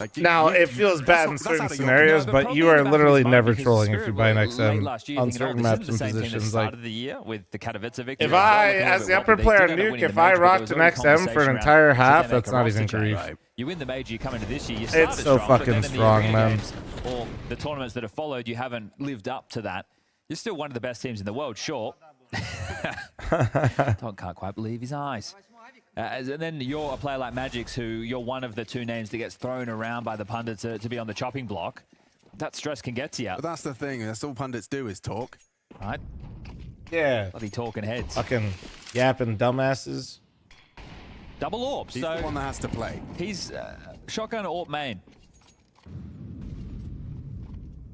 Like, Now, it feels bad in that's certain out of your scenarios, No, but probably you are in the back of literally his mind never because trolling if Spirit you buy an late XM last year, on thinking, certain this maps isn't the and same team that positions. Like, started the year with the Katowice victory. if as well, I, looking as over the what upper they player did end up Nuke, winning if the I major, but rocked there an was XM already for an conversation entire around, half, did they make that's a not roster even change? grief. You win the major, you come into this year, you It's started so strong, but fucking then in the strong, arena man. games or the tournaments that have followed, you haven't lived up to that. You're still one of the best teams in the world, sure. Don can't quite believe his eyes. And then you're a player like Magix, who you're one of the 2 names that gets thrown around by the pundits to be on the chopping block. That stress can get to you. But that's the thing. That's all pundits do is talk. Right? yeah, Bloody talking heads. fucking yapping dumbasses. Double orb. He's So the one that has to play. he's shotgun orb main.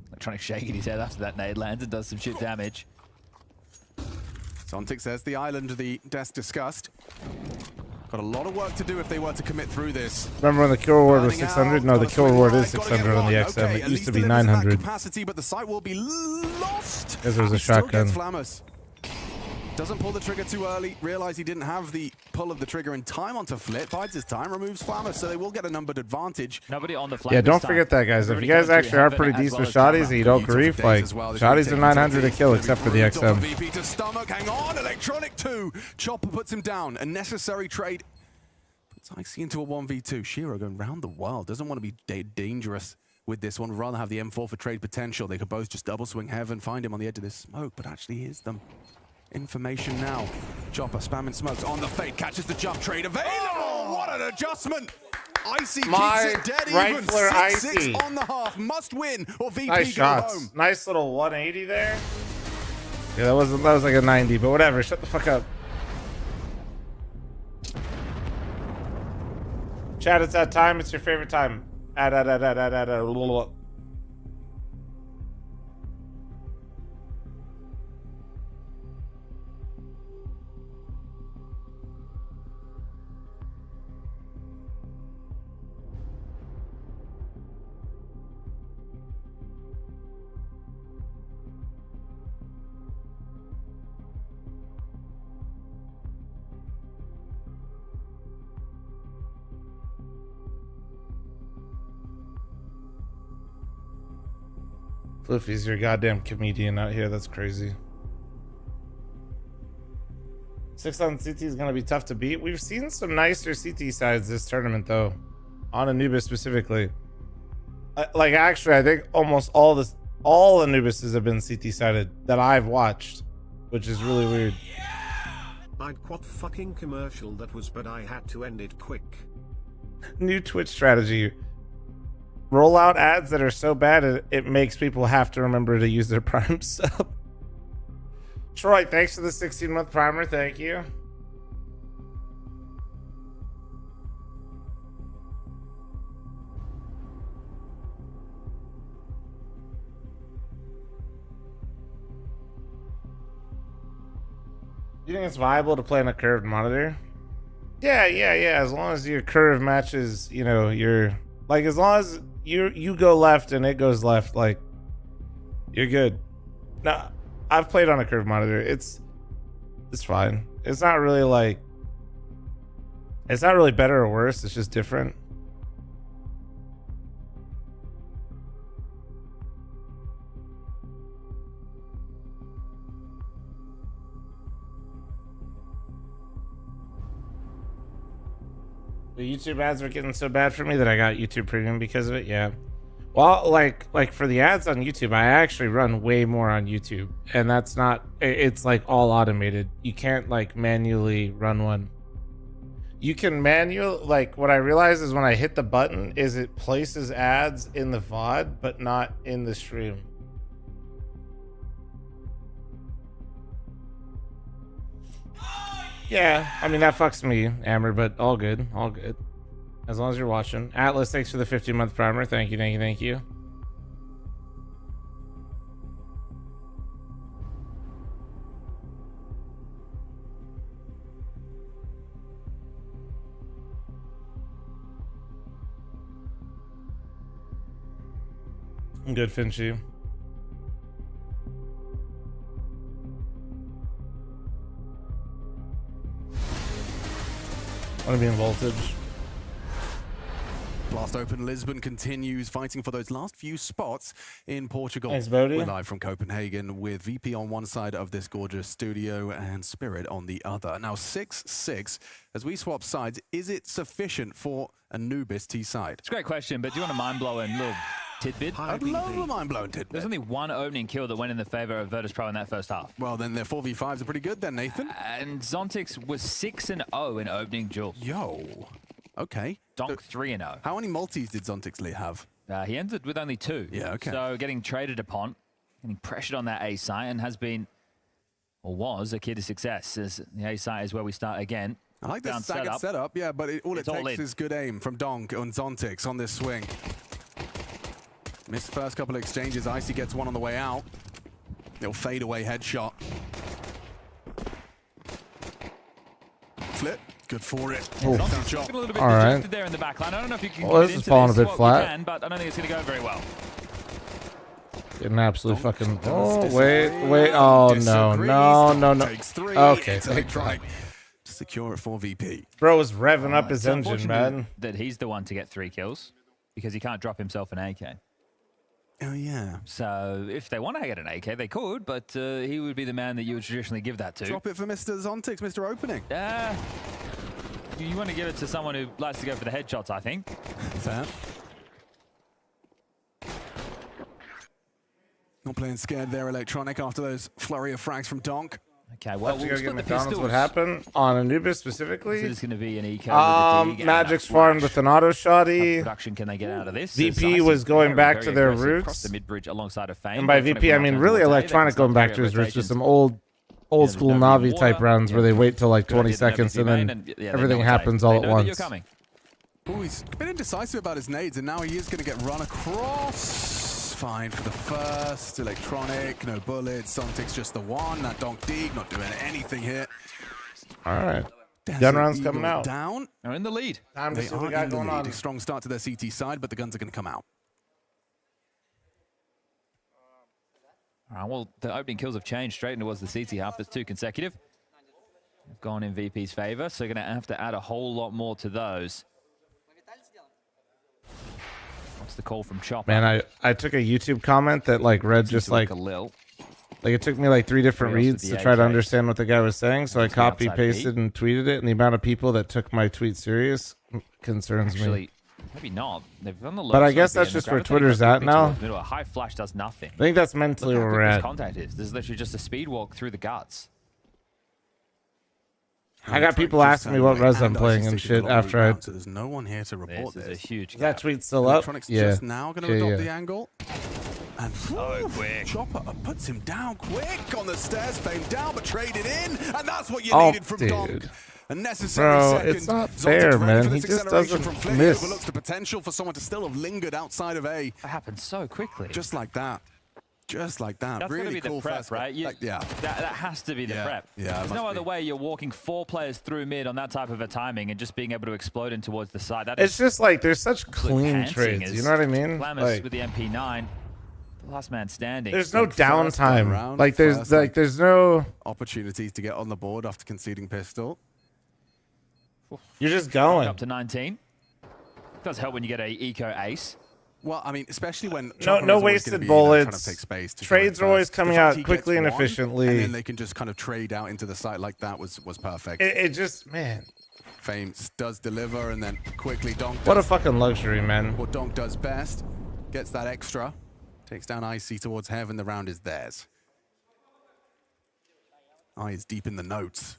Electronic shaking his head after that nade lands and does some shit damage. Sontic says the island the desk discussed. Got a lot of work to do if they were to commit through this. Remember when the kill reward was Burning 600? out, No, the gotta kill swing reward right, is gotta 600 get on the one. XM. Okay, It at used to least be delivers in that 900. capacity, but the site will be lost. Because there was a He still shotgun. gets Flamus. Doesn't pull the trigger too early. Realize he didn't have the pull of the trigger in time onto Flit. Bides his time, removes Flamus, so they will get a numbered advantage. Nobody on the flank. Yeah, this don't time. forget that, guys. If you Everybody guys going actually through are heaven pretty as decent well with as shotties camera. and you don't Needs it for grief, days like, as well. This shotties retake are is 900 to it's kill gonna be except for the brutal XM. VP to stomach, hang on, Electronic 2. Chopper puts him down, a necessary trade. Puts Icy into a 1v2. Shiro going round the world, doesn't want to be dangerous with this one, would rather have the M4 for trade potential. They could both just double swing heaven, find him on the edge of this smoke, but actually here's them. Information now. Chopper spamming smokes on the fade, catches the jump trade available. Oh, what an adjustment! Icy My keeps it dead even. rifler 6-6 Icy. on the half, must win or VP Nice go home. shots. Nice little 180 there. Yeah, that was like a 90, but whatever. Shut the fuck up. Chat, it's that time. It's your favorite time. Fliffy's your goddamn comedian out here. That's crazy. 6 on CT is going to be tough to beat. We've seen some nicer CT sides this tournament, though. On Anubis specifically. Like, actually, I think almost all Anubises have been CT sided that I've watched, which is really weird. I'd quote fucking commercial that was, but I had to end it quick. New Twitch strategy. Roll out ads that are so bad it makes people have to remember to use their Prime sub. Troy, thanks for the 16-month primer. Thank you. Do you think it's viable to play on a curved monitor? Yeah. As long as your curve matches, you know, your, like, as long as you go left and it goes left, like, you're good. Now, I've played on a curved monitor. It's fine. It's not really like, it's not really better or worse. It's just different. . The YouTube ads were getting so bad for me that I got YouTube Premium because of it. Yeah. Well, like for the ads on YouTube, I actually run way more on YouTube, and that's not. It's like all automated. You can't like manually run one. You can like what I realize is when I hit the button is it places ads in the VOD, but not in the stream. Yeah, I mean that fucks me, Amber, but all good, all good. As long as you're watching. Atlas, thanks for the 15-month primer. Thank you, thank you, thank you. I'm good, Finchy. Want to be in voltage. Blast Open Lisbon continues fighting for those last few spots in Portugal. Thanks, Bodie. We're live from Copenhagen with VP on one side of this gorgeous studio and Spirit on the other. Now 6-6, as we swap sides, is it sufficient for Anubis T side? It's a great question, but do you want a mind-blowing little tidbit? I'd love a mind-blowing tidbit. There's only one opening kill that went in the favor of Virtus Pro in that first half. Well, then their 4v5s are pretty good then, Nathan. And Zontix was 6-0 in opening duel. Yo. Okay. Donk 3-0. How many multis did Zontix Lee have? He ended with only 2. Yeah, okay. So getting traded upon, getting pressured on that A site, and has been, or was, a key to success, as the A site is where we start again. I like this staggered setup, yeah, but all it takes is good aim from Donk and Zontix on this swing. Missed the first couple of exchanges. Icy gets one on the way out. Little fadeaway headshot. Flip. Good for it. All right. There in the back line. I don't know if you can well, this is falling a bit flat. Can, but I don't think it's going to go very well. Getting absolutely fucking. Oh, wait. Oh, no. Okay, thank God. Secure it for VP. Bro was revving up his engine, man. That he's the one to get 3 kills because he can't drop himself an AK. Oh, yeah. So if they want to get an AK, they could, but he would be the man that you would traditionally give that to. Drop it for Mr. Zontix, Mr. Opening. You want to give it to someone who likes to go for the headshots, I think. Fair. Not playing scared there, Electronic, after those flurry of frags from Donk. Okay, well, we'll get McDonald's. What happened on Anubis specifically? This is going to be an eco. Magic's farmed with an auto shotty. Production can they get out of this? VP was going back to their roots. The mid bridge alongside of Fame. And by VP, I mean really Electronic going back to his roots with some old school Navi type rounds where they wait till like 20 seconds and then everything happens all at once. Oh, he's been indecisive about his nades, and now he is going to get run across. Fine for the first. Electronic, no bullets. Zontix just the one. That Donk Deeg not doing anything here. All right. Gun rounds coming out. Down. They're in the lead. Time to see what we got going on. A strong start to their CT side, but the guns are going to come out. All right, well, the opening kills have changed straight towards the CT half. There's 2 consecutive. They've gone in VP's favor, so going to have to add a whole lot more to those. What's the call from Chopper? Man, I took a YouTube comment that like read just like it took me like 3 different reads to try to understand what the guy was saying, so I copy pasted and tweeted it, and the amount of people that took my tweet serious concerns me. Maybe not. They've done the low but I guess that's just where Twitter's at now. A high flash does nothing. I think that's mentally where we're at. Contact is. This is literally just a speed walk through the guts. I got people asking me what res I'm playing and shit after I. So there's no one here to report this. Is a huge. Is that tweet still up? Yeah. Just now going to adopt the angle. And quick. Chopper puts him down quick on the stairs, Fame down, but traded in, and that's what you needed from Donk. A necessary second. It's not fair, man. He just doesn't miss. Overlooks the potential for someone to still have lingered outside of A. That happened so quickly. Just like that. Just like that. That's really be cool the prep, first, right? yeah. That has to be the prep. Yeah. There's no other way you're walking 4 players through mid on that type of a timing and just being able to explode in towards the side. It's just like there's such clean trades. You know what I mean? Like, with the MP9, the last man standing. There's no downtime. Like there's no opportunities to get on the board after conceding pistol. You're just going up to 19. Does help when you get a eco ace. Well, I mean, especially when no wasted bullets. Trades are always coming out quickly and efficiently, and then they can just kind of trade out into the site like that was perfect. It just, man, Fame does deliver, and then quickly Donk does What a fucking luxury, man. what Donk does best. Gets that extra. Takes down Icy towards Heaven. The round is theirs. Is deep in the notes.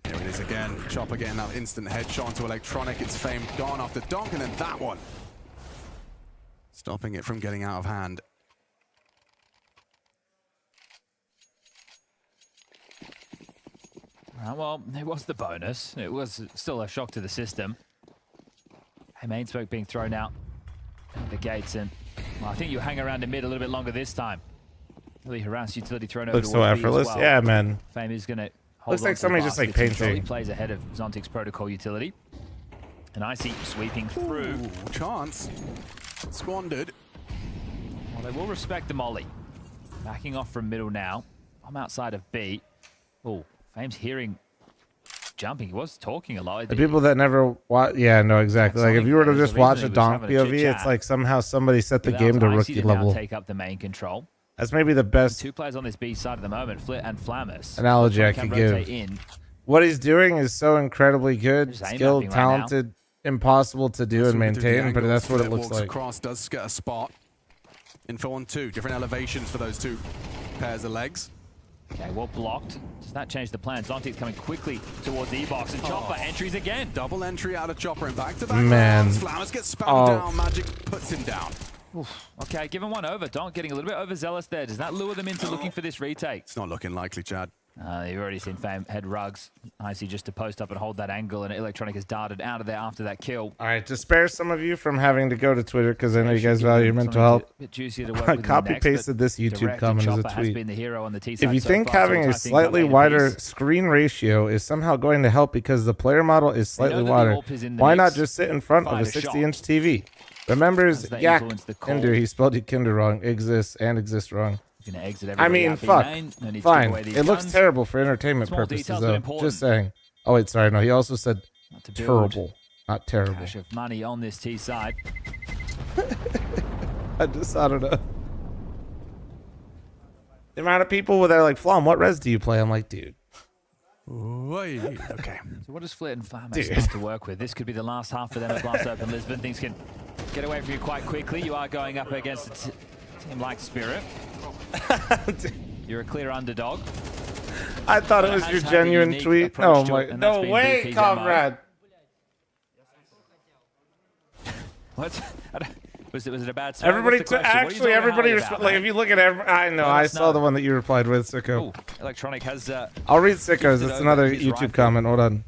Here it is again. Chopper getting that instant headshot onto Electronic. It's Fame gone after Donk, and then that one. Stopping it from getting out of hand. Well, it was the bonus. It was still a shock to the system. Hey, main smoke being thrown out the gates, and well, I think you hang around in mid a little bit longer this time. Really harass utility thrown over. Looks so effortless. Well. Yeah, man. Fame is going to hold Looks on like to somebody the just like basket control. He painting. plays ahead of Zontic's protocol utility. And Icy sweeping through. Ooh, chance. Squandered. Well, they will respect the molly. Backing off from middle now. I'm outside of B. Oh, Fame's hearing jumping. He was talking a lot. The people that never watch, yeah, no, exactly. Like if you were to just watch a Donk POV, it's like somehow somebody set the game to rookie level. Take up the main control. That's maybe the best Two players on this B side at the moment, Flit and Flamus. analogy I could give. What he's doing is so incredibly good, skilled, talented, impossible to do and maintain, but that's what it looks like. Across does get a spot. Info on two different elevations for those two pairs of legs. Okay, well blocked. Does that change the plan? Zontic's coming quickly towards E-Box, and Chopper entries again. Double entry out of Chopper and back-to-back Man. rounds. Flamus gets spammed down. Magic puts him down. Oof. Okay, give him one over. Donk getting a little bit overzealous there. Does that lure them into looking for this retake? It's not looking likely, Chad. You've already seen Fame head rugs. Icy just to post up and hold that angle, and Electronic has darted out of there after that kill. All right, to spare some of you from having to go to Twitter, because I know you guys value your mental health, I copy-pasted this YouTube comment as a tweet. If you think having a slightly wider screen ratio is somehow going to help because the player model is slightly wider, why not just sit in front of a 60-inch TV? Remembers Yak Kinder, he spelled it Kinder wrong, exists wrong. I mean, fuck. Fine. It looks terrible for entertainment purposes, though. Just saying. Oh, wait, sorry. No, he also said terrible, not terrible. Cash of money on this T side. I don't know. The amount of people where they're like, Flom, what res do you play? I'm like, dude. Okay. So what does Flit and Flamus have to work with? This could be the last half for them at Blast Open Lisbon. Things can get away from you quite quickly. You are going up against a team like Spirit. You're a clear underdog. I thought it was your genuine tweet. Oh my! No way, comrade. What? Was it a bad? Everybody, actually, everybody. Like, if you look at I know. I saw the one that you replied with, Sicko. Ooh, Electronic has. I'll read Sicko's. It's another YouTube comment. Hold on.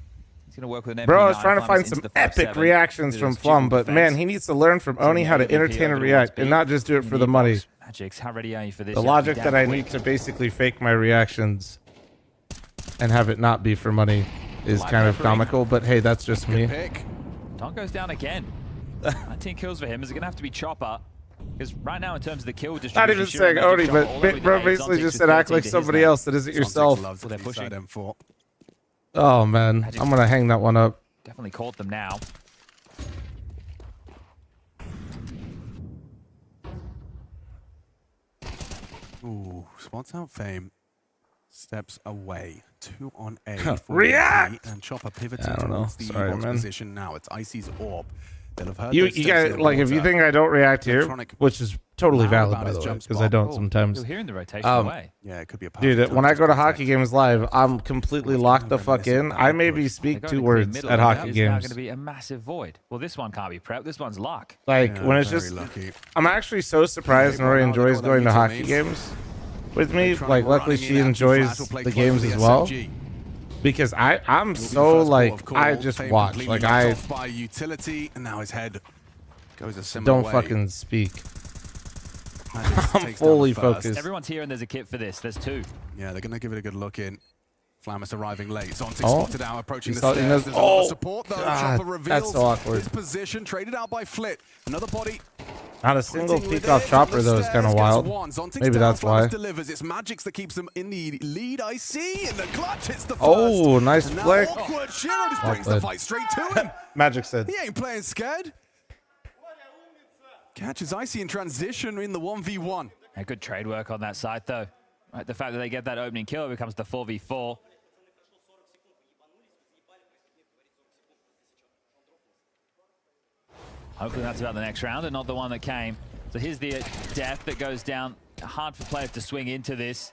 Gonna work with an Bro, I was trying to find some epic reactions from Flum, but man, he needs to learn from Oni how to entertain and react, and not just do it for the money. Magics, how ready are you for this? The logic that I need to basically fake my reactions and have it not be for money is kind of comical, but hey, that's just me. Donk goes down again. 19 kills for him. Is it gonna have to be Chopper? Because right now, in terms of the kill distribution, not even saying Oni, but bro basically just said act like somebody else that isn't yourself. They're pushing. Oh man, I'm gonna hang that one up. Definitely caught them now. Ooh, spots out Fame. Steps away. 2 on A. React! And Chopper pivoting towards the position now. It's Icy's orb. They'll have heard you guys, like, if you think I don't react here, which is totally valid, by the way, because I don't sometimes. You're hearing the rotation away. Yeah, it could be a dude, when I go to hockey games live, I'm completely locked the fuck in. I maybe speak 2 words at hockey games. Now going to be a massive void. Well, this one can't be prep. This one's luck. Like, when it's just, I'm actually so surprised Nori enjoys going to hockey games with me. Like, luckily she enjoys the games as well. Because I'm so like I just watch like I utility and now his head goes a similar don't way. Fucking speak. I'm fully focused. Everyone's here and there's a kit for this. There's 2. Yeah, they're gonna give it a good look in. Flamus arriving late. Zontic spotted out, approaching the stairs. There's a lot of support though. Chopper reveals that's so awkward. his position, traded out by Flit. Another body. Not a single peek off Chopper though is kind of wild. Maybe that's why. Delivers. It's Magix that keeps them in the lead. I see in the clutch. It's the first. Oh, nice flick. Awkward. Shiro just brings the fight straight to him. Magic said. He ain't playing scared. Catches Icy in transition in the 1v1. A good trade work on that side though. Right, the fact that they get that opening kill becomes the 4v4. Hopefully that's about the next round and not the one that came. So here's the death that goes down. Hard for players to swing into this.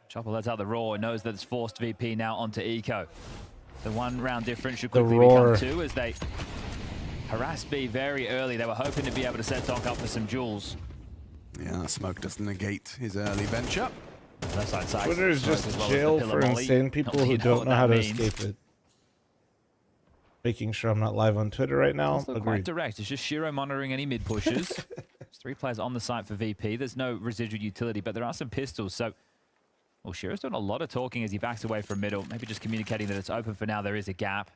Chopper lets out the roar and knows that it's forced VP now onto Eco. The 1 round difference should quickly become 2 as they harass B very early. They were hoping to be able to set Donk up for some duels. Yeah, smoke doesn't negate his early venture. Left side Twitter is just jail for insane people who don't know how to escape it. Making sure I'm not live on Twitter right now. Quite direct. It's just Shiro monitoring any mid pushes. There's 3 players on the site for VP. There's no residual utility, but there are some pistols. So, well, Shiro's doing a lot of talking as he backs away from middle. Maybe just communicating that it's open for now. There is a gap.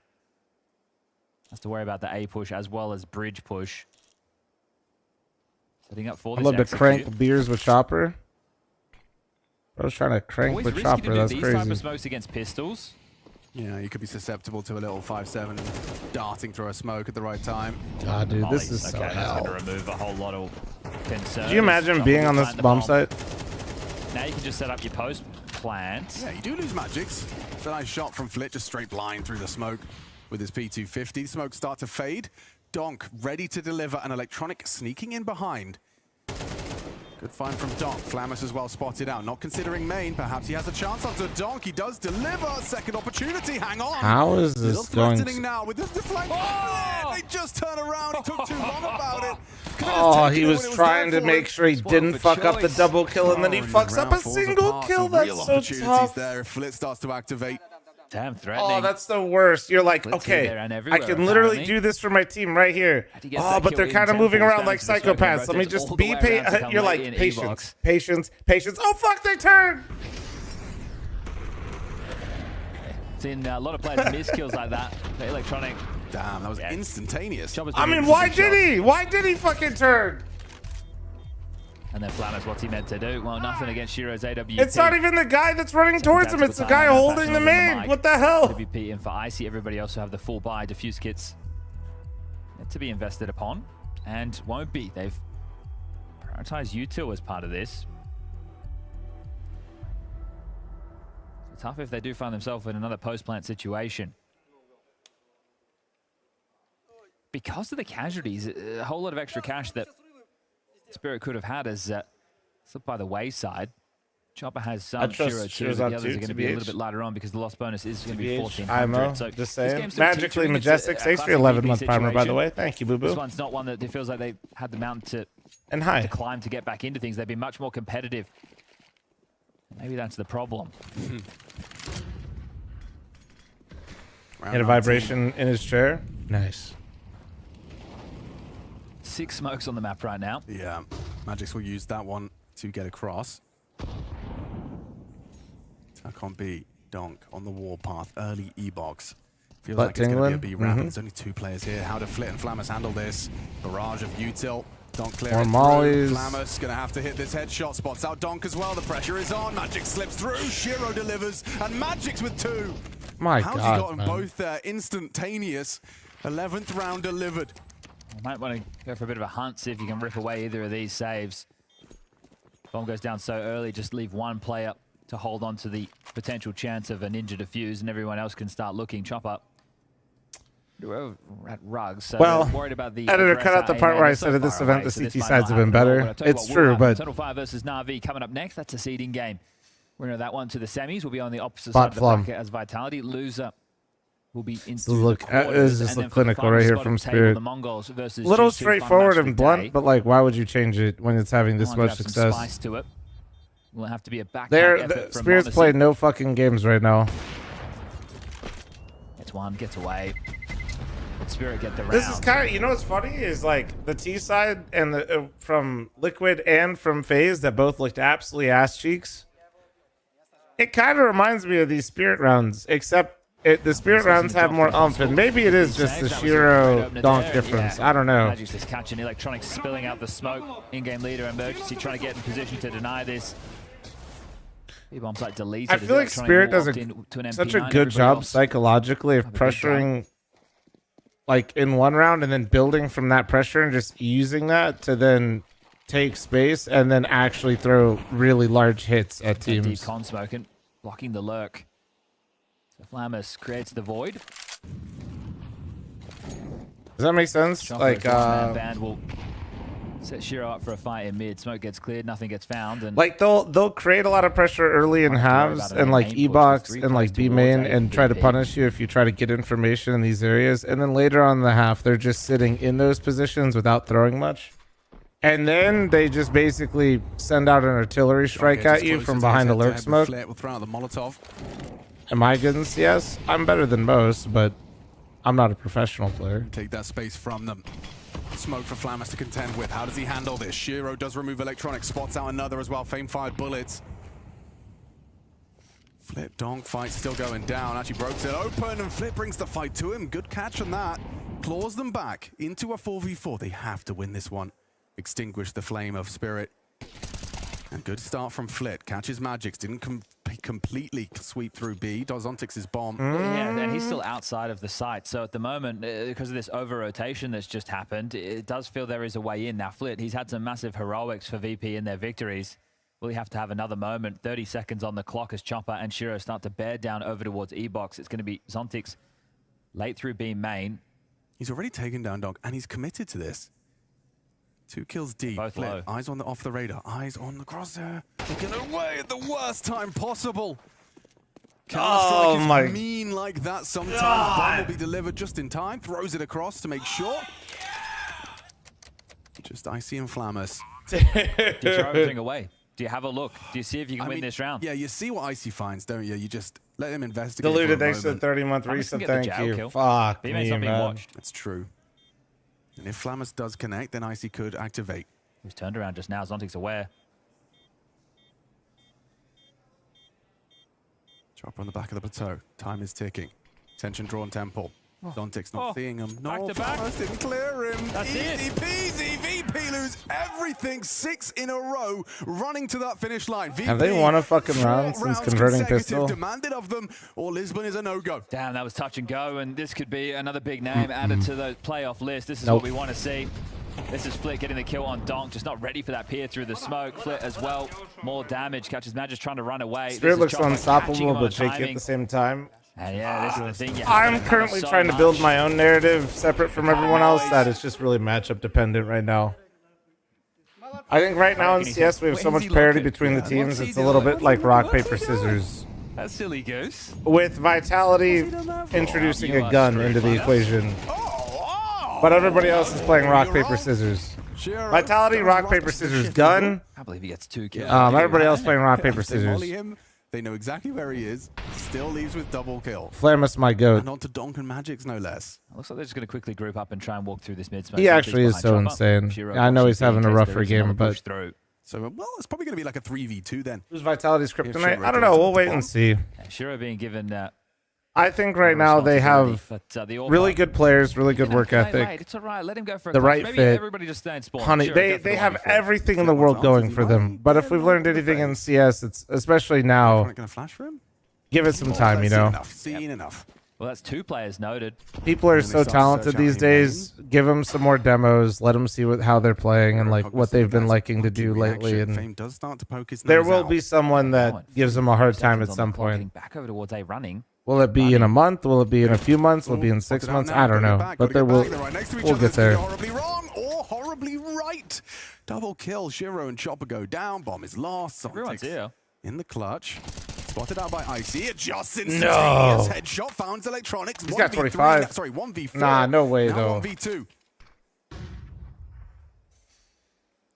Has to worry about the A push as well as bridge push. Setting up for this. I love to crank beers with Chopper. I was trying to crank with Chopper. That's crazy. Type of smokes against pistols. Yeah, you could be susceptible to a little 5-7 darting through a smoke at the right time. God, dude, this is so that's hell. going to remove a whole lot of concern. Do you imagine being on this bomb site? Now you can just set up your post plant. Yeah, you do lose magics. It's a nice shot from Flit, just straight blind through the smoke with his P250. Smoke start to fade. Donk ready to deliver an electronic sneaking in behind. Good find from Donk. Flamus as well spotted out. Not considering main. Perhaps he has a chance onto Donk. He does deliver. Second opportunity. Hang on. How is this going? Threatening now with this deflect. Oh! They just turn around. He took too long about it. Oh, he was trying to make sure he didn't fuck up the double kill, and then he fucks up a single kill. That's so tough. There if Flit starts to activate. Damn, threatening. Oh, that's the worst. You're like, okay, I can literally do this for my team right here. Oh, but they're kind of moving around like psychopaths. Let me just be patient. You're like, patience, patience, patience. Oh, fuck, they turn. Seen a lot of players miss kills like that. The electronic. Damn, that was instantaneous. I mean, why did he? Why did he fucking turn? And then Flamus, what's he meant to do? Well, nothing against Shiro's AWP. It's not even the guy that's running towards him. It's the guy holding the main. What the hell? AWP in for Icy. Everybody also have the full buy defuse kits to be invested upon. And won't be. They've prioritized U2 as part of this. It's tough if they do find themselves in another post-plant situation. Because of the casualties, a whole lot of extra cash that Spirit could have had as slipped by the wayside. Chopper has some, Shiro too. The others are going to be a little bit later on because the loss bonus is going to be 1400. So just saying. Magically Majestic, thanks for your 11-month primer, by the way. Thank you, Boo Boo. This one's not one that it feels like they had the mountain to climb to get back into things. They've been much more competitive. Maybe that's the problem. Hit a vibration in his chair. Nice. 6 smokes on the map right now. Yeah, Magics will use that one to get across. Attack on B. Donk on the warpath. Early E-box. Feels like it's going to be a B round. There's only 2 players here. How do Flit and Flamus handle this? Barrage of util. Donk clearing through. Flamus going to have to hit this headshot. Spots out Donk as well. The pressure is on. Magic slips through. Shiro delivers. And Magic's with 2. My How's God, he got them both there? Instantaneous. 11th round delivered. Might want to go for a bit of a hunt, see if you can rip away either of these saves. Bomb goes down so early, just leave one player to hold on to the potential chance of a ninja defuse, and everyone else can start looking. Chop up. We're at Rugs, so well, worried about the editor cut out the part where I said at this event the CT sides have been better. It's true, but Total Fire versus Na'Vi coming up next. That's a seeding game. We're going to that one to the semis. We'll be on the opposite side of the bracket as Vitality. Loser will be into the quarters. This is clinical right here from Spirit. A little straightforward and blunt, but like, why would you change it when it's having this much success? Spice to it. Will have to be a back. Spirit's playing no fucking games right now. Gets one, gets away. But Spirit get the round. This is kind of, you know what's funny is like the T side and the from Liquid and from FaZe that both looked absolutely ass cheeks. It kind of reminds me of these Spirit rounds, except the Spirit rounds have more umph, and maybe it is just the Shiro Donk difference. I don't know. Magic's just catching Electronics spilling out the smoke. In-game leader emergency trying to get in position to deny this. B-bomb site deleted. I feel like Spirit does such a good job psychologically of pressuring like in one round and then building from that pressure and just using that to then take space and then actually throw really large hits at teams. Deep con smoking, blocking the lurk. Flamus creates the void. Does that make sense? Chopper Like, as the one-man band will set Shiro up for a fight in mid. Smoke gets cleared, nothing gets found, and like they'll create a lot of pressure early in Don't have to worry halves about it and like main push, E-box just and like replays B towards main A and try to VP. punish you if you try to get information in these areas, and then later on in the half they're just sitting in those positions without throwing much, and then they just basically send out an artillery strike at you from behind the lurk smoke. Flit will throw out the Molotov. Am I good in CS? I'm better than most, but I'm not a professional player. Take that space from them. Smoke for Flamus to contend with. How does he handle this? Shiro does remove electronic, spots out another as well. Fame fired bullets. Flip Donk fight still going down. Actually broke it open, and Flip brings the fight to him. Good catch on that. Claws them back into a 4v4. They have to win this one. Extinguish the flame of Spirit. And good start from Flit. Catches Magix. Didn't completely sweep through B. Does Ontix's bomb. yeah, and he's still outside of the site. So at the moment, because of this over-rotation that's just happened, it does feel there is a way in. Now, Flit, he's had some massive heroics for VP in their victories. Will he have to have another moment? 30 seconds on the clock as Chopper and Shiro start to bear down over towards E-box. It's going to be Zontix late through B main. He's already taken down Donk, and he's committed to this. 2 kills deep. Both Flip, low. eyes on the off the radar. Eyes on the crosshair. Looking away at the worst time possible. Oh Counter-Strike my is mean like that sometimes. Bomb will be delivered just in time. Throws it across to make sure. Just Icy and Flamus. Do you throw everything away? Do you have a look? Do you see if you can win this round? Yeah, you see what Icy finds, don't you? You just let him investigate. Diluted, for a thanks for the moment. 30-month Flamus can reset. get the Thank jail you. kill. Fuck B-main's me, not being man. watched. That's true. And if Flamus does connect, then Icy could activate. He was turned around just now. Zontic's aware. Chopper on the back of the plateau. Time is ticking. Tension drawn temple. Zontix not Oh, seeing him. No, back to back. Flamus didn't clear him. That's Easy it. peasy. VP lose everything. 6 in a row, running to that finish line. VP, Have they won a fucking 4 round since rounds converting consecutive pistol? demanded of them, or Lisbon is a no-go. Damn, that was touch and go, and this could be another big name added to the playoff list. This is Nope. what we want to see. This is Flit getting the kill on Donk, just not ready for that peer through the smoke. Flit as well, more damage. Catches Magic trying to run away. Spirit This is looks Chopper catching unstoppable, him on but the shaky at timing. the same time. And yeah, this is the thing. You have I'm to cover currently so trying to build much. my own narrative separate from everyone else that is just really matchup dependent right now. I think right now in CS we have so much parity between the teams. It's a little bit like rock, paper, scissors. That's silly goose. With Vitality introducing You a are gun screwed, into the Flamus. equation. Oh, But everybody else is playing rock, You're paper, wrong. scissors. Shiro Vitality, does rock, rock, paper, paper, scissors, shit. gun. I can't believe he gets 2 kills. Everybody else playing rock, paper, They molly scissors. him. They know exactly where he is. Still leaves with double kill. Flamus, my goat. And on to Donk and Magix, no less. Looks like they're just going to quickly group up and try and walk through this mid smoke. He Zontix actually is behind so Chopper. insane. Shiro I know watching he's having B a in case rougher there is game, another but push through. So, well, it's probably going to be like a 3v2 then. who's Vitality's Shiro kryptonite? I don't goes know. on We'll the wait bomb. and see. Yeah, Shiro being given I think right now they have really good players, really good work ethic. It's all right. Let him go for a The clutch. right Maybe fit. everybody just stay in spawn. Honey, Shiro, they go for the have 1v4. everything in the world going for them. But if we've learned anything in CS, it's especially now, Going to flash for him? give it some time, you Seen know. enough. Seen enough. Well, that's 2 players noted. People are And they so start talented searching these out days. Give them some more demos. Let them see how they're playing and like what they've been liking to do lately. And Fame does start to poke his there nose will out. be someone that gives them a hard time at Seconds on some the clock, getting point. back over towards A running. Will it be in a month? Will it be in a few months? Will it be in 6 Spotted out months? now, I don't gotta get know. back, But gotta there get will. back. They're right next to each We'll other. get This could be there. horribly wrong or horribly right. Double kill. Shiro and Chopper go down. Bomb is lost. Everyone's Zontix here. in the clutch. Spotted out by Icy. Adjusts instantaneous. No. Headshot found electronics. He's got 1v3 25. now- Sorry, 1v4. Nah, no way, now though. 1v2.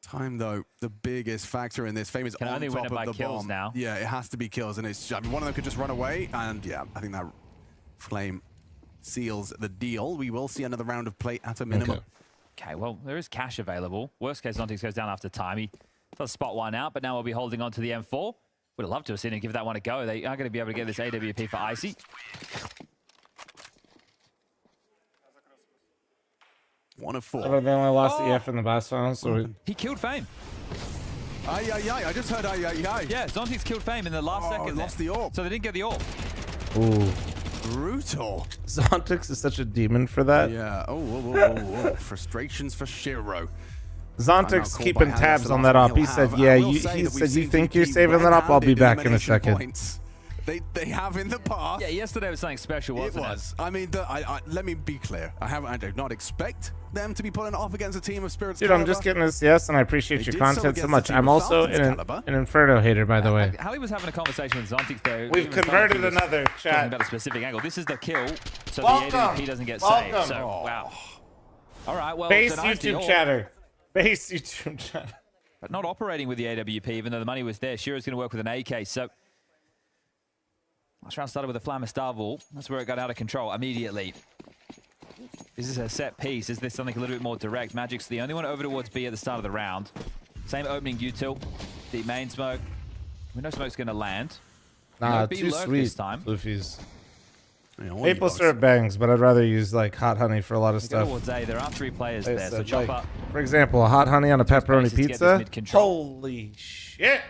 Time though, the biggest factor in this. Fame is Can on only top win it of by the kills bomb. now. Yeah, it has to be kills, and it's. I mean, one of them could just run away, and yeah, I think that Flame seals the deal. We will see another round of play at a minimum. Okay, well, there is cash available. Worst case, Zontix goes down after time. He does spot one out, but now we'll be holding on to the M4. Would have loved to have seen him give that one a go. They are going to be able to get this AWP for Icy. One of 4. They only lost the EF in the last round, so He killed Fame. Ay, ay, ay. I just heard ay, ay, ay. Yeah, Zontix killed Fame in the last second. lost there. the orb. So they didn't get the orb. ooh. Brutal. Zontix is such a demon for that. Yeah. Oh, whoa, whoa, whoa, whoa. Frustrations for Shiro. Zontix Call keeping by hand, tabs that's the on last that one op. He he'll said, have. "Yeah, I will he say that we've said you seen think you're VP saving that up? I'll be red-handed back in a elimination second." points They have in the past. Yeah, yesterday was something special, wasn't it? It was. I mean, let me be clear. I do not expect them to be putting it off against a team of Spirits. Dude, I'm just getting this yes, and I appreciate your content so much. I'm also an Inferno hater, by the way. Hallie was having a conversation with Zontix there. We've converted another chat. Talking about a specific angle. This is the kill, so the AWP doesn't get saved. So, wow. All right, well, Base YouTube chatter. Base YouTube chatter. But not operating with the AWP, even though the money was there. Shiro's going to work with an AK, so... Last round started with a Flammastavel. That's where it got out of control immediately. This is a set piece. Is this something a little bit more direct? Magic's the only one over towards B at the start of the round. Same opening util. Deep main smoke. We know smoke's going to land. Nah, no B too lurk sweet, this time. Floofies. Maple syrup bangs, but I'd rather use like hot honey for a lot of stuff. Towards A, there are 3 players there, so chop up. For example, a hot honey on a pepperoni pizza. Holy shit!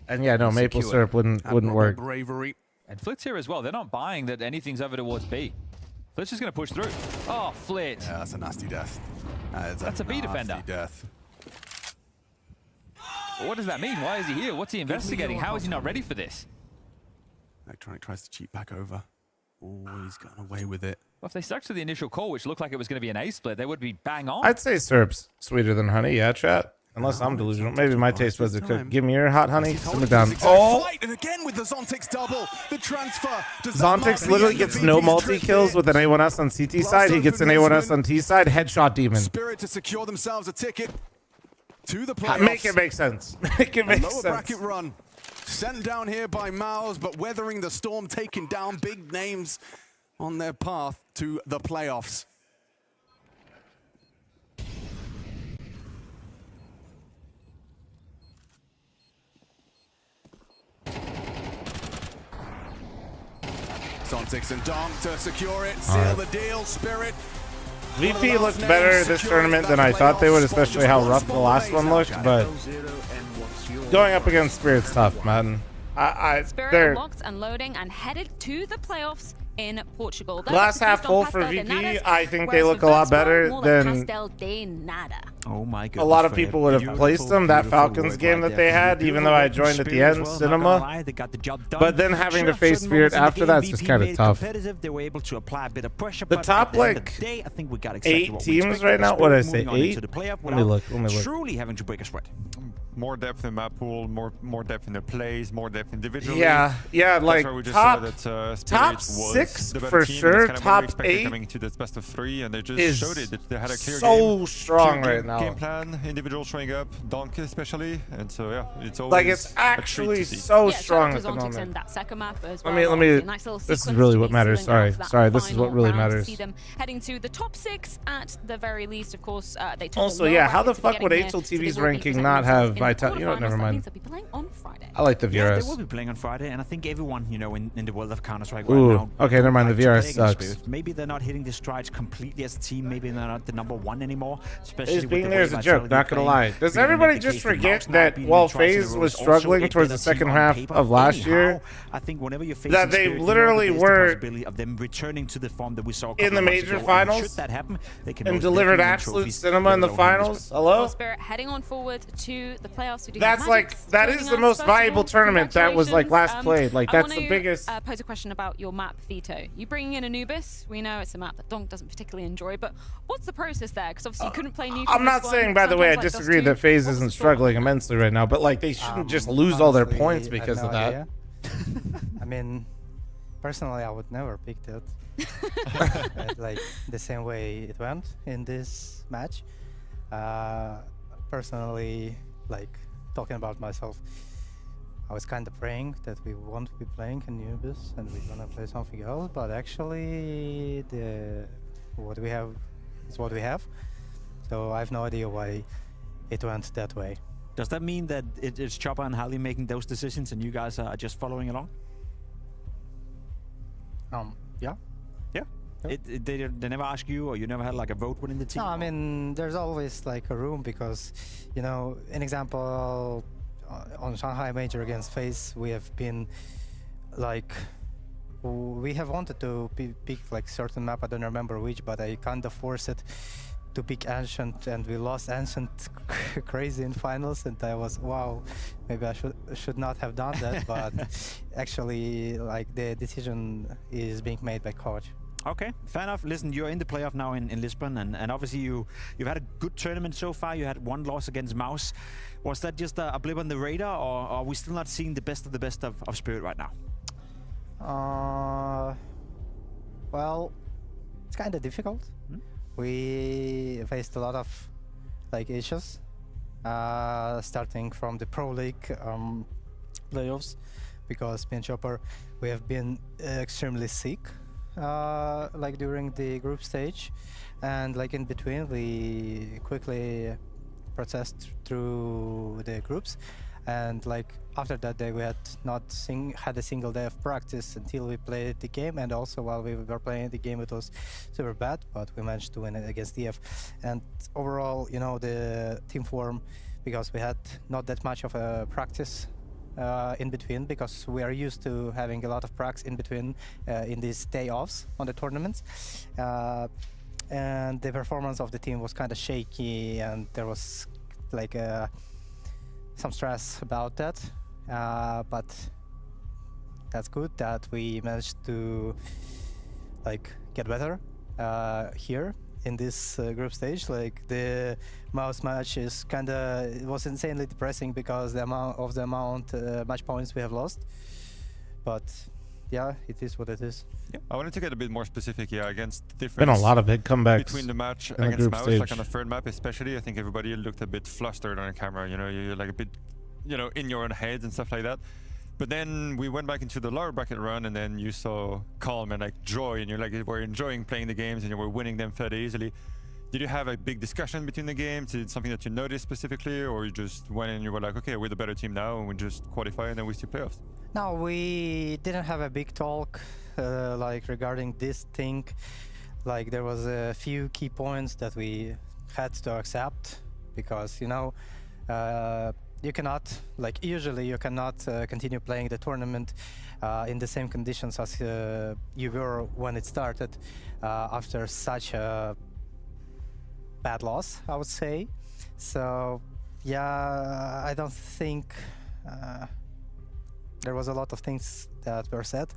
And yeah, no, maple syrup wouldn't work. Bravery. And Flit's here as well. They're not buying that anything's over towards B. Flit's just going to push through. Oh, Flit. Yeah, that's a nasty death. That's a B defender. Death. Well, what does that mean? Why is he here? What's he investigating? How is he not ready for this? Electronic tries to cheat back over. Oh, he's gotten away with it. Well, if they stuck to the initial call, which looked like it was going to be an A split, they would be bang on. I'd say syrup's sweeter than honey, yeah, chat. Unless I'm delusional. Maybe my taste buds are cooked. Give me your hot honey. Simmer down. Oh! And again with the Zontix double. The transfer. Zontix literally gets no multi-kills with an A1S on CT side. He gets an A1S on T side. Headshot demon. Spirit to secure themselves a ticket to the playoffs. Make it make sense. Make it make lower sense. Bracket run. Sent down here by Mouse, but weathering the storm, taking down big names on their path to the playoffs. Zontix and Donk to secure it, seal the deal, Spirit. VP looked better this tournament than I thought they would, especially how rough the last one looked, but going up against Spirit's tough, man. Spirit locked and loading and headed to the playoffs in Portugal. Glass half full for VP. I think they look a lot better than oh my God. A lot of people would have placed them. That Falcons game that they had, even though I joined at the end, cinema. But then having to face Spirit after that's just kind of tough. The top like 8 teams right now. What did I say? 8? Let me look. Truly having to break a sweat. More depth in map pool, more depth in the plays, more depth individually. Yeah, like top 6 for sure. Top 8 coming to this best of 3, and they just showed it. They had a clear so strong right now. Game plan, individual showing up, Donk especially, and so yeah, it's always like it's actually so strong at the moment. That second map as well. Let me. This is really what matters. Sorry. This is what really matters. See them heading to the top 6 at the very least. Of course, they took also, yeah, how the fuck would HLTV's ranking not have Vitality? You know what? Never mind. I like the VRS. Yeah, they will be playing on Friday, and I think everyone, you know, in the world of Counter-Strike right now. Okay, never mind. The VRS sucks. Maybe they're not hitting the strides completely as a team. Maybe they're not the #1 anymore. Especially with being there is a joke. Not gonna lie. Does everybody just forget that while FaZe was struggling towards the second half of last year, I think whenever you're facing that they literally were of them returning to the form that we saw in the major finals, should that happen, they can and delivered absolute cinema in the finals. Hello. Spirit heading on forward to the playoffs. That's like that is the most valuable tournament that was like last played. Like that's the biggest. Pose a question about your map, Vito. You bringing in Anubis? We know it's a map that Donk doesn't particularly enjoy, but what's the process there? Because obviously you couldn't play neutral. I'm not saying, by the way, I disagree that FaZe isn't struggling immensely right now, but like they shouldn't just lose all their points because of that. I mean, personally, I would never pick that. Like the same way it went in this match. Personally, like talking about myself, I was kind of praying that we won't be playing Anubis and we're gonna play something else, but actually what we have is what we have. So I have no idea why it went that way. Does that mean that it's Chopper and Hallie making those decisions and you guys are just following along? Yeah. They never ask you, or you never had like a vote within the team? No, I mean, there's always like a room because, you know, an example, on Shanghai Major against FaZe, we have been like, we have wanted to pick like certain map, I don't remember which, but I kind of forced it to pick Ancient, and we lost Ancient crazy in finals, and I was, wow, maybe I should not have done that, but actually, like, the decision is being made by coach. Okay, fair enough. Listen, you're in the playoff now in Lisbon, and obviously you've had a good tournament so far. You had one loss against Mouse. Was that just a blip on the radar, or are we still not seeing the best of Spirit right now? Well, it's kind of difficult. We faced a lot of like issues, starting from the Pro League playoffs, because me and Chopper, we have been extremely sick. Like during the group stage, and like in between we quickly processed through the groups, and like after that day we had not had a single day of practice until we played the game, and also while we were playing the game it was super bad, but we managed to win it against DF. And overall, you know, the team form, because we had not that much of a practice in between, because we are used to having a lot of pracs in between in these day offs on the tournaments, and the performance of the team was kind of shaky, and there was like some stress about that, but that's good that we managed to like get better here in this group stage. Like the Mouse match is it was insanely depressing because the amount match points we have lost, but yeah, it is what it is. Yeah. I wanted to get a bit more specific, against the difference. Been a lot of big comebacks between the match in against the group Mouse, stage. like on the third map especially. I think everybody looked a bit flustered on camera, you know, you're like a bit, you know, in your own heads and stuff like that. But then we went back into the lower bracket run, and then you saw calm and like joy, and you're like, you were enjoying playing the games and you were winning them fairly easily. Did you have a big discussion between the games? Is it something that you noticed specifically, or you just went in and you were like, okay, we're the better team now and we just qualify and then we see playoffs? No, we didn't have a big talk like regarding this thing. Like there was a few key points that we had to accept, because, you know, you cannot, like usually you cannot continue playing the tournament in the same conditions as you were when it started after such a bad loss, I would say. So yeah, I don't think there was a lot of things that were said,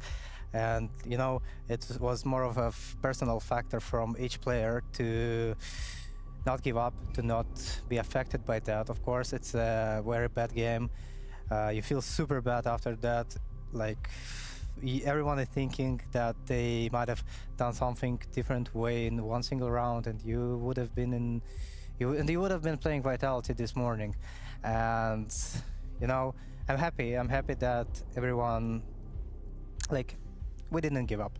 and you know, it was more of a personal factor from each player to not give up, to not be affected by that. Of course, it's a very bad game. You feel super bad after that. Like everyone is thinking that they might have done something different way in one single round, and you would have been you would have been playing Vitality this morning. And you know, I'm happy that everyone, like, we didn't give up.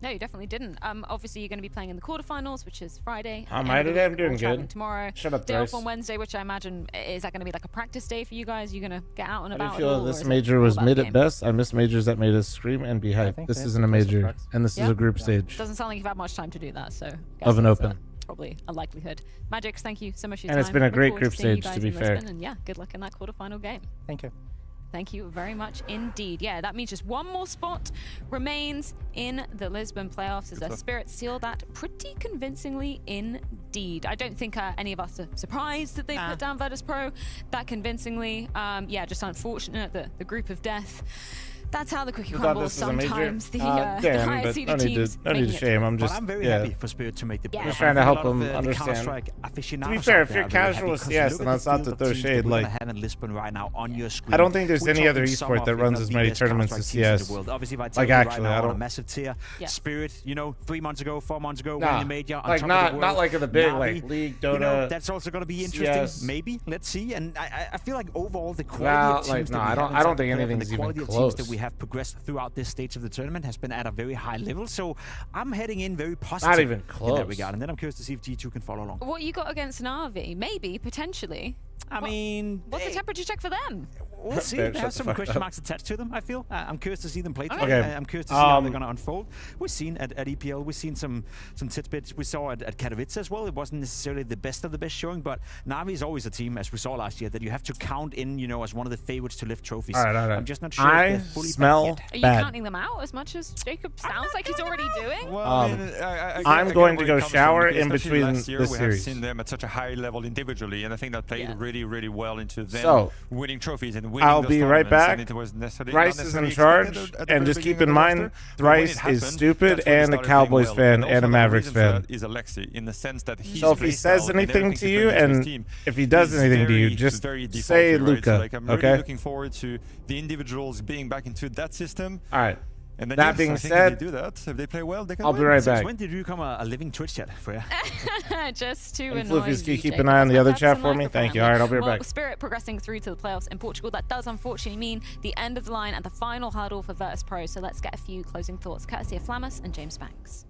No, you definitely didn't. Obviously, you're going to be playing in the quarterfinals, which is Friday. How am I today? I'm doing good. Tomorrow. Shut up, Day off Thrice. on Wednesday, which I imagine, is that going to be like a practice day for you guys? You're going to get out and about? I feel this major was mid at best. I missed majors that made us scream and be hyped. This isn't a major, and this is a group stage. Doesn't sound like you've had much time to do that, so of an open. Probably a likelihood. Magix, thank you so much for your and time. it's been a Look great forward to group seeing you stage, guys to be in fair. Lisbon, and yeah, good luck in that quarterfinal game. Thank you. Thank you very much indeed. Yeah, that means just one more spot remains in the Lisbon playoffs, as their Spirit seal that pretty convincingly indeed. I don't think any of us are surprised that they put down Virtus Pro that convincingly. Yeah, just unfortunate that the group of death. That's how the cookie crumbles sometimes. The higher seeded teams. No need to shame. I'm very happy for Spirit to make the playoffs. Just trying to help them understand. To be fair, if you're casual CS, then that's not to throw shade. Like, I don't think there's any other esport that runs as many tournaments as CS. Like, actually, I don't. Massive tier. Spirit, you know, 3 months ago, 4 months ago, nah, winning the major. Like not like in the big like League, Dota. You know, that's also going to be interesting. CS. Maybe. Let's see. And I feel like overall the quality of teams I don't think anything's even close. That we have progressed throughout this stage of the tournament has been at a very high level, so I'm heading in very positive. Not even close. In that regard, and then I'm curious to see if G2 can follow along. What you got against Na'Vi? Maybe, potentially. I mean, what's the temperature check for them? we'll see. There, They shut have the some fuck question up. marks attached to them, I feel. I'm curious to see them play today. Okay. I'm curious to see how they're going to unfold. We've seen at EPL, we've seen some tidbits. We saw at Katowice as well. It wasn't necessarily the best of the best showing, but Na'Vi is always a team, as we saw last year, that you have to count in, you know, as one of the favorites to lift trophies. All right. I'm just not sure I if they're fully smell back Are you bad. counting them out as much as Jacob sounds like he's already doing? Well, I'm going to go where it comes from, shower because in especially between last year, the we series. have seen them at such a high level individually, and I think that played Yeah. really, really well into them So, winning trophies and winning I'll those be right tournaments, back. and it was necessarily Thrice not is in necessarily charge, expected at the and very just keep beginning in of the mind, roster, but when it Thrice happened, is stupid that's when it and a started Cowboys playing well. fan And and a also the Mavericks reason for fan. that is Alexi, in the sense that he's So if he says anything to you, and if he does anything to you, just say Luca, So like, I'm really okay? looking forward to the individuals being back into that system. All right. And then, That yes, being I think said, if they do that, if they play well, they can I'll win. be right Since back. when did you become a living Twitch chat, Freya? Just to And annoy Floofies, you, keep Jacob. an eye on the Let's other have chat some for me. Thank you. microphone. All right, I'll be right Well, back. Spirit progressing through to the playoffs in Portugal. That does unfortunately mean the end of the line at the final hurdle for Virtus Pro. So let's get a few closing thoughts, courtesy of Flammus and James Banks.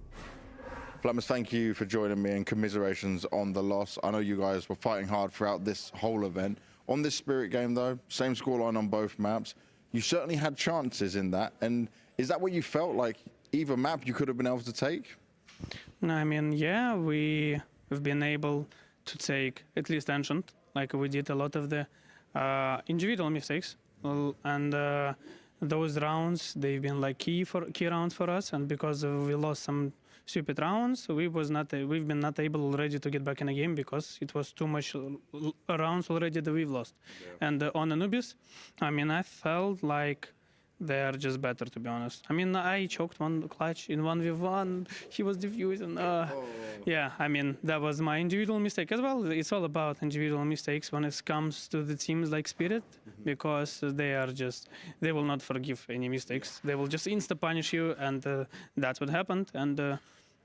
Flammus, thank you for joining me, and commiserations on the loss. I know you guys were fighting hard throughout this whole event. On this Spirit game, though, same scoreline on both maps. You certainly had chances in that. And is that what you felt like? Either map you could have been able to take? No, I mean, yeah, we have been able to take at least Ancient. Like, we did a lot of the individual mistakes. And those rounds, they've been like key rounds for us. And because we lost some stupid rounds, we've been not able already to get back in the game because it was too much rounds already that we've lost. Yeah. And on Anubis, I mean, I felt like they are just better, to be honest. I mean, I choked one clutch in 1v1. He was defusing. Yeah, I mean, that was my individual mistake as well. It's all about individual mistakes when it comes to the teams like Spirit, because they will not forgive any mistakes. They will just insta-punish you, and that's what happened. And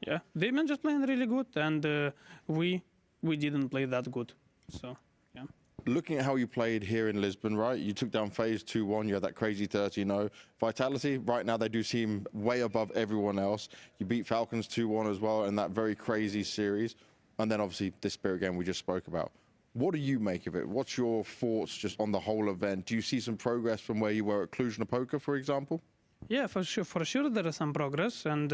yeah, they've been just playing really good, and we didn't play that good. So, yeah. Looking at how you played here in Lisbon, right? You took down FaZe 2-1. You had that crazy 30-0. Vitality, right now, they do seem way above everyone else. You beat Falcons 2-1 as well in that very crazy series. And then, obviously, this Spirit game we just spoke about. What do you make of it? What's your thoughts just on the whole event? Do you see some progress from where you were at Cluj-Napoca, for example? Yeah, for sure there is some progress, and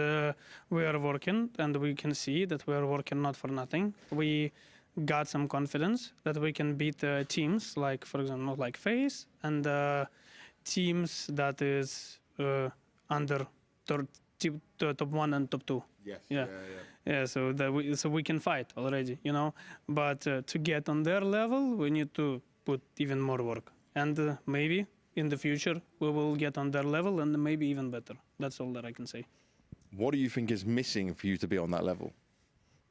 we are working, and we can see that we are working not for nothing. We got some confidence that we can beat teams like, for example, like FaZe, and teams that is under top 1 and top 2. Yes. Yeah. So we can fight already, you know. But to get on their level, we need to put even more work, and maybe in the future we will get on their level, and maybe even better. That's all that I can say. What do you think is missing for you to be on that level?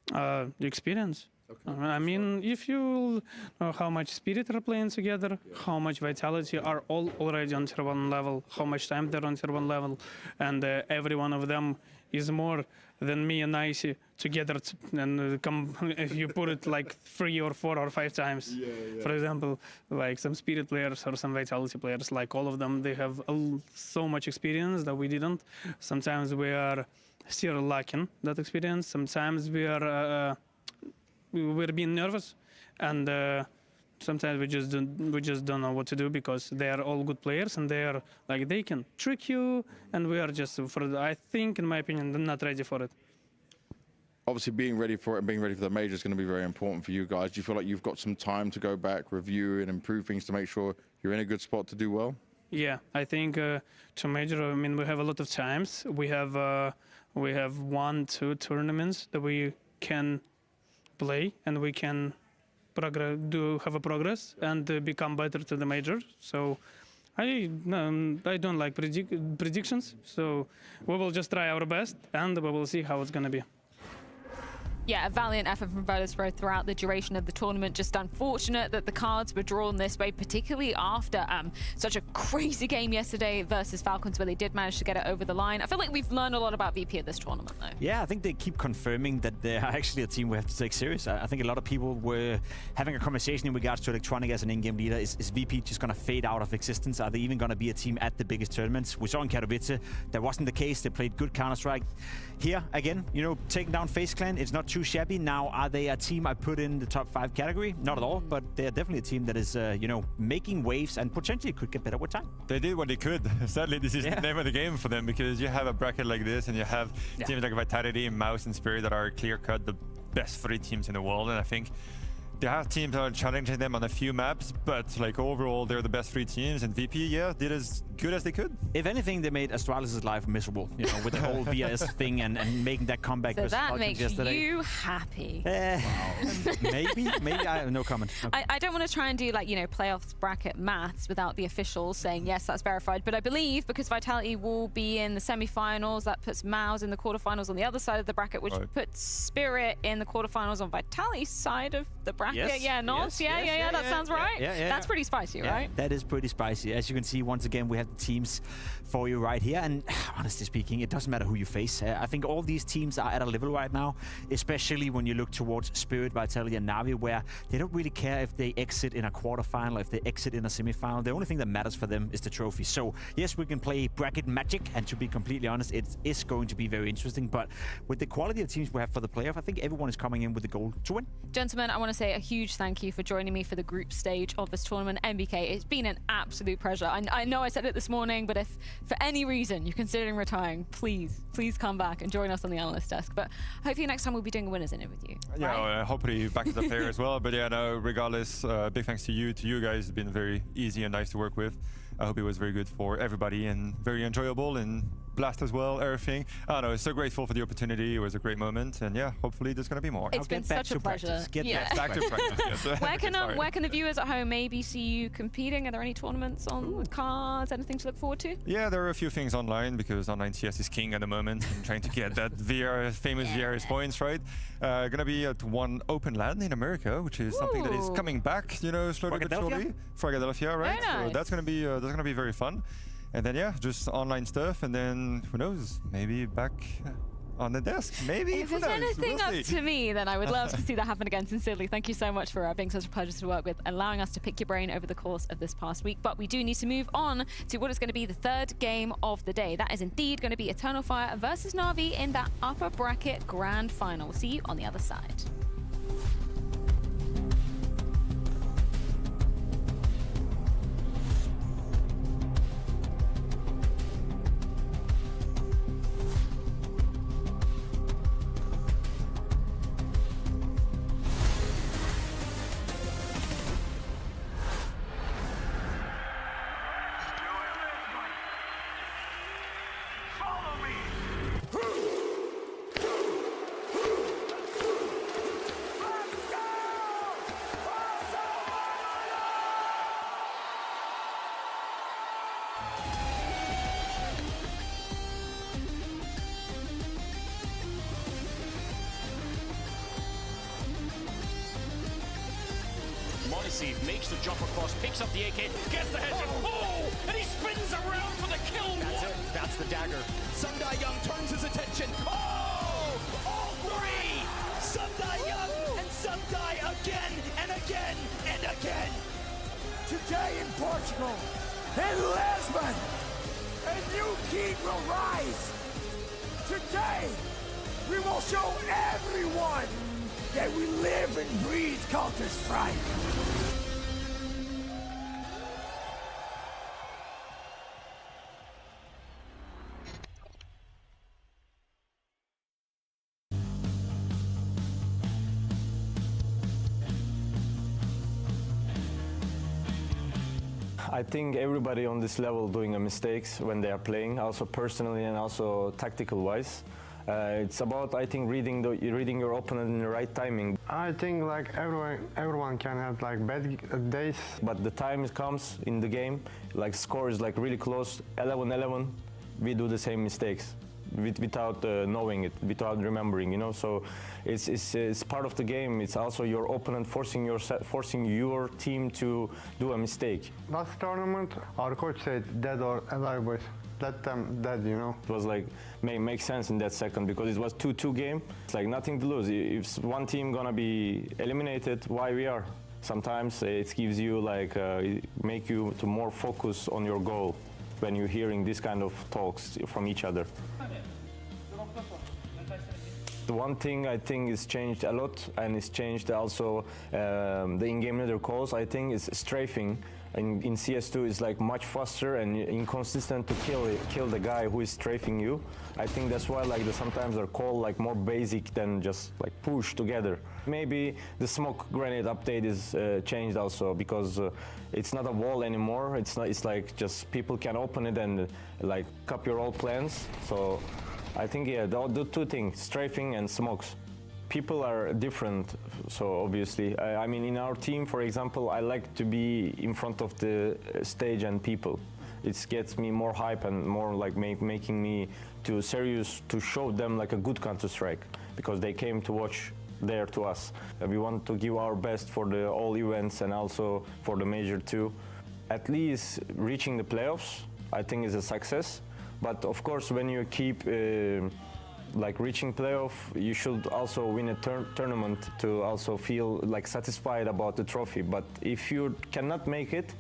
The experience. Okay. I mean, if you know how much Spirit are playing together, how much Vitality are all already on tier 1 level, how much time they're on tier 1 level, and every one of them is more than me and Icy together, and if you put it like 3 or 4 or 5 times. For example, like some Spirit players or some Vitality players, like all of them, they have so much experience that we didn't. Sometimes we are still lacking that experience. Sometimes we're being nervous, and sometimes we just don't know what to do, because they are all good players, and they can trick you, and we are just I think, in my opinion, not ready for it. Obviously, being ready for it and being ready for the major is going to be very important for you guys. Do you feel like you've got some time to go back, review, and improve things to make sure you're in a good spot to do well? Yeah, I think to major, I mean, we have a lot of times. We have 1-2 tournaments that we can play, and we can have a progress and become better to the major. So I don't like predictions, so we will just try our best, and we will see how it's gonna be. Yeah, a valiant effort from Virtus Pro throughout the duration of the tournament. Just unfortunate that the cards were drawn this way, particularly after such a crazy game yesterday versus Falcons, where they did manage to get it over the line. I feel like we've learned a lot about VP at this tournament, though. Yeah, I think they keep confirming that they are actually a team we have to take serious. I think a lot of people were having a conversation in regards to Electronic as an in-game leader. Is VP just going to fade out of existence? Are they even going to be a team at the biggest tournaments? We saw in Katowice that wasn't the case. They played good Counter-Strike. Here, again, you know, taking down FaZe Clan, it's not too shabby. Now, are they a team I put in the top 5 category? Not at all, but they're definitely a team that is, you know, making waves and potentially could get better with time. They did what they could. Sadly, this is the name of the game for them, because you have a bracket like this and you have teams like Vitality, Mouse, and Spirit that are clear-cut the best 3 teams in the world, and I think they have teams that are challenging them on a few maps, but like overall, they're the best 3 teams, and VP, did as good as they could. If anything, they made Astralis' life miserable, you know, with the whole VS thing and making that comeback. So that makes yesterday. you happy. Maybe I have no comment. No. I don't want to try and do like, you know, playoffs bracket maths without the officials saying yes, that's verified. But I believe because Vitality will be in the semi-finals, that puts Mouse in the quarterfinals on the other side of the bracket, which puts Spirit in the quarterfinals on Vitality's side of the bracket. Yes, Yeah, North. yes, That sounds right. Yeah. That's pretty spicy, right? That is pretty spicy. As you can see, once again, we have the teams for you right here. And honestly speaking, it doesn't matter who you face. I think all these teams are at a level right now, especially when you look towards Spirit, Vitality, and Na'Vi, where they don't really care if they exit in a quarterfinal, if they exit in a semifinal. The only thing that matters for them is the trophy. So yes, we can play bracket magic, and to be completely honest, it is going to be very interesting. But with the quality of teams we have for the playoff, I think everyone is coming in with the goal to win. Gentlemen, I want to say a huge thank you for joining me for the group stage of this tournament. MBK, it's been an absolute pleasure. I know I said it this morning, but if for any reason you're considering retiring, please come back and join us on the analyst desk. But hopefully next time we'll be doing a winners in it with you. Yeah, right? hopefully back as a player as well. But yeah, no, regardless, big thanks to you guys. It's been very easy and nice to work with. I hope it was very good for everybody and very enjoyable and blast as well, everything. I don't know, so grateful for the opportunity. It was a great moment, and yeah, hopefully there's going to be more. It's been such a pleasure. Back to practice. Yes. Where can the viewers at home maybe see you competing? Are there any tournaments on the cards? Anything to look forward to? Yeah, there are a few things online because online CS is king at the moment. I'm trying to get that famous VRS points, right? Gonna be at one open land in America, which is something that is coming back, you know, slowly but surely. Philadelphia, right? Very nice. So that's gonna be very fun. And then yeah, just online stuff, and then who knows, maybe back on the desk, maybe. If it's anything up to me, then I would love to see that happen again. Sincerely, thank you so much for being such a pleasure to work with, allowing us to pick your brain over the course of this past week. But we do need to move on to what is going to be the 3rd game of the day. That is indeed going to be Eternal Fire versus Na'Vi in that upper bracket grand final. We'll see you on the other side. Makes the jump across, picks up the AK, gets the headshot, and he spins around for the kill. That's it, that's the dagger. Sundai Young turns his attention. All three! Sundai Young and Sundai again and again and again. Today in Portugal, in Lisbon, a new king will rise. Today, we will show everyone that we live and breathe Counter-Strike. I think everybody on this level doing mistakes when they are playing, also personally and also tactical-wise. It's about, I think, reading your opponent in the right timing. I think like everyone can have like bad days. But the time comes in the game, like score is like really close, 11-11, we do the same mistakes without knowing it, without remembering, you know. So it's part of the game. It's also your opponent forcing your team to do a mistake. Last tournament, our coach said dead or alive, boys. Let them dead, you know. It was like make sense in that second because it was 2-2 game. It's like nothing to lose. If one team gonna be eliminated, why we are? Sometimes it gives you like make you to more focus on your goal when you're hearing this kind of talks from each other. the one thing I think is changed a lot, and it's changed also the in-game leader calls, I think, is strafing. In CS2 is like much faster and inconsistent to kill the guy who is strafing you. I think that's why like sometimes they're called like more basic than just like push together. Maybe the smoke grenade update is changed also, because it's not a wall anymore. It's not. It's like just people can open it and like copy your old plans. So I think, yeah, the two things, strafing and smokes. People are different, so obviously. I mean, in our team, for example, I like to be in front of the stage and people. It gets me more hype and more like making me too serious to show them like a good Counter-Strike, because they came to watch there to us. We want to give our best for the all events and also for the major too. At least reaching the playoffs, I think, is a success. But of course, when you keep like reaching playoff, you should also win a tournament to also feel like satisfied about the trophy. But if you cannot make it,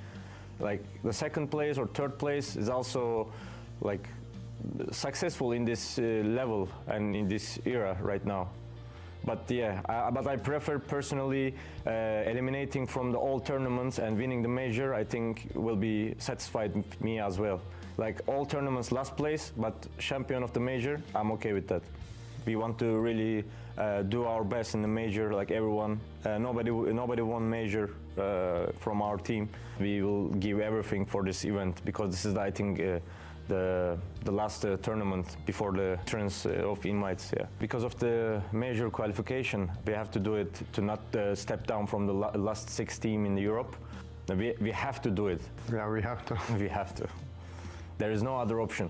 like the second place or third place is also like successful in this level and in this era right now. But yeah, but I prefer personally eliminating from the all tournaments and winning the major. I think will be satisfied with me as well. Like all tournaments last place, but champion of the major, I'm okay with that. We want to really do our best in the major, like everyone. Nobody won major from our team. We will give everything for this event, because this is, I think, the last tournament before the entrance of invites. Yeah, because of the major qualification, we have to do it to not step down from the last 6 team in Europe. We have to do it. Yeah, we have to. We have to. There is no other option.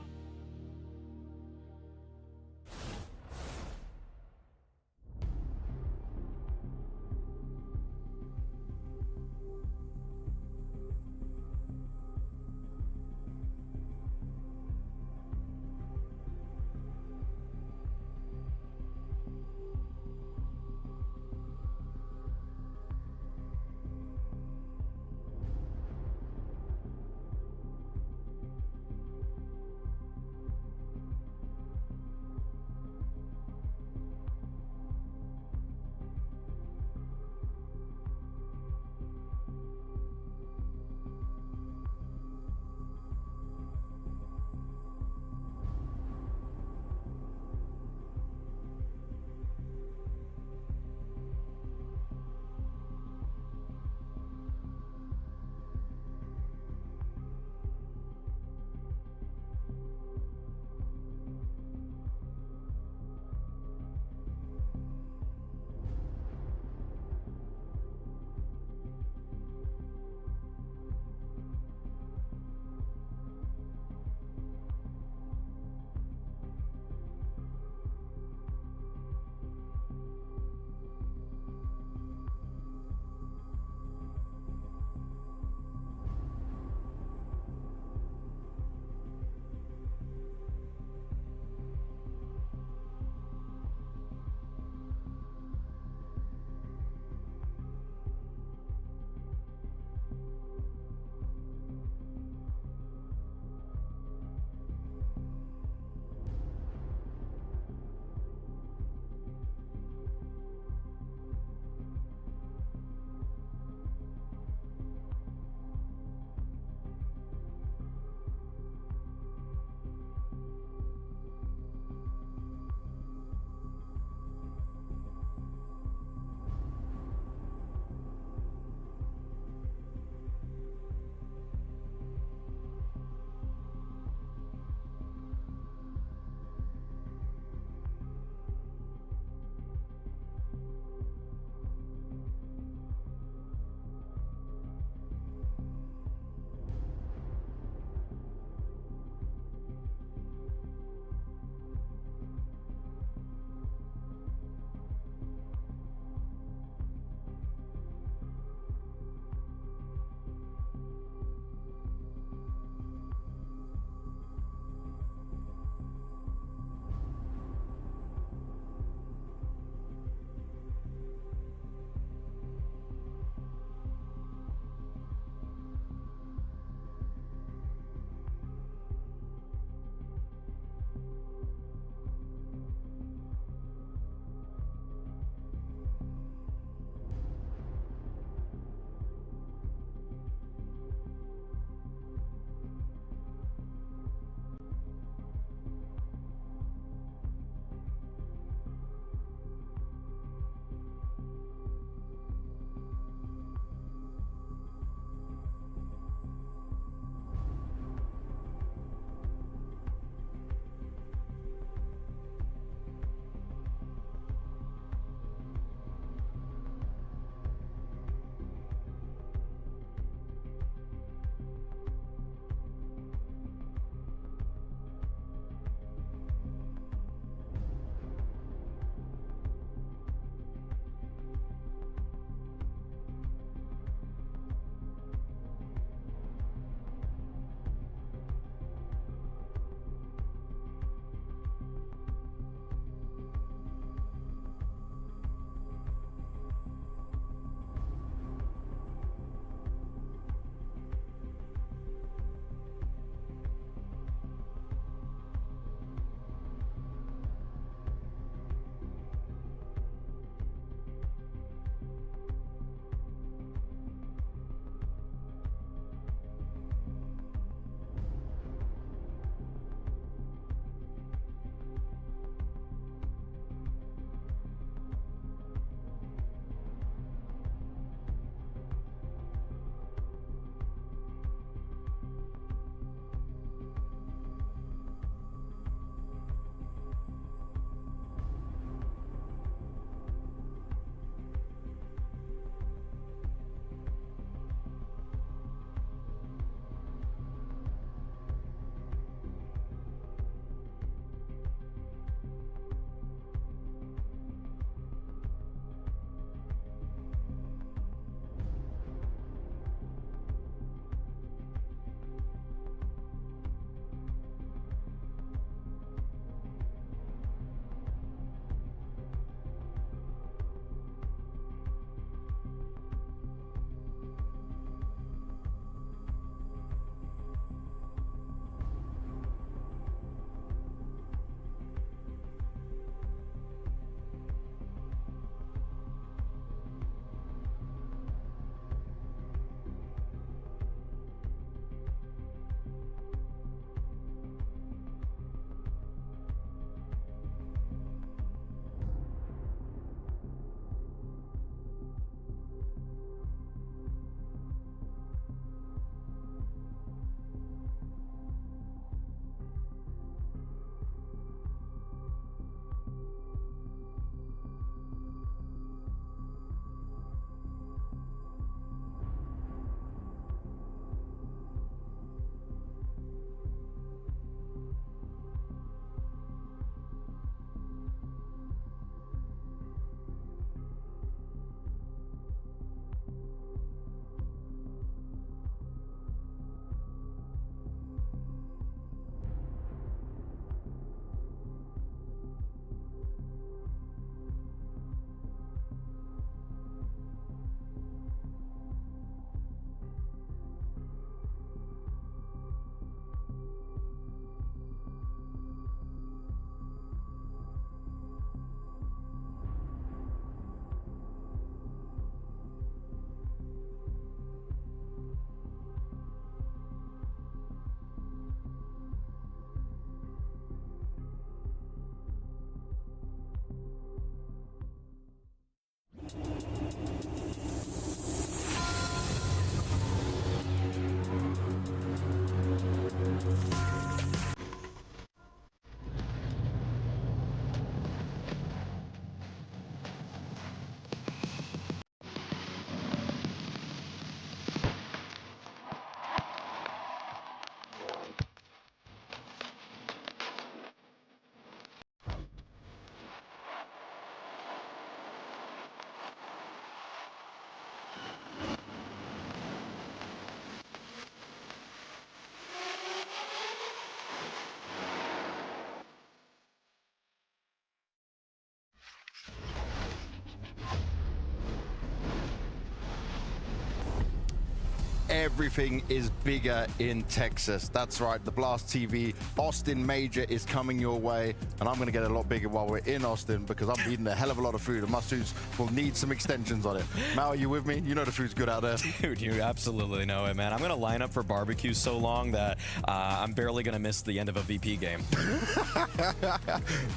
everything is bigger in Texas. That's right, the Blast TV Austin Major is coming your way, and I'm going to get a lot bigger while we're in Austin because I'm eating a hell of a lot of food, and my suits will need some extensions on it. Mal, are you with me? You know the food's good out there. Dude, you absolutely know it, man. I'm going to line up for barbecue so long that I'm barely going to miss the end of a VP game.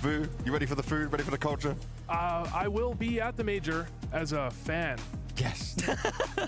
Boo, you ready for the food? Ready for the culture? I will be at the Major as a fan. Yes.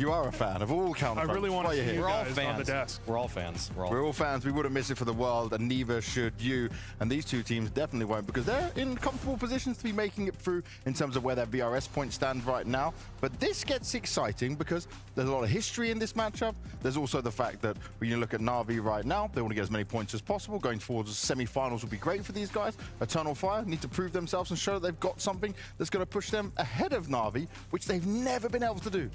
You are a fan of all Counter-Strike. I really want to see you We're all guys fans. on the desk. We're all fans. We're all fans. We wouldn't miss it for the world, and neither should you. And these two teams definitely won't, because they're in comfortable positions to be making it through in terms of where their VRS point stands right now. But this gets exciting because there's a lot of history in this matchup. There's also the fact that when you look at Na'Vi right now, they want to get as many points as possible. Going towards the semi-finals would be great for these guys. Eternal Fire need to prove themselves and show that they've got something that's going to push them ahead of Na'Vi, which they've never been able to do.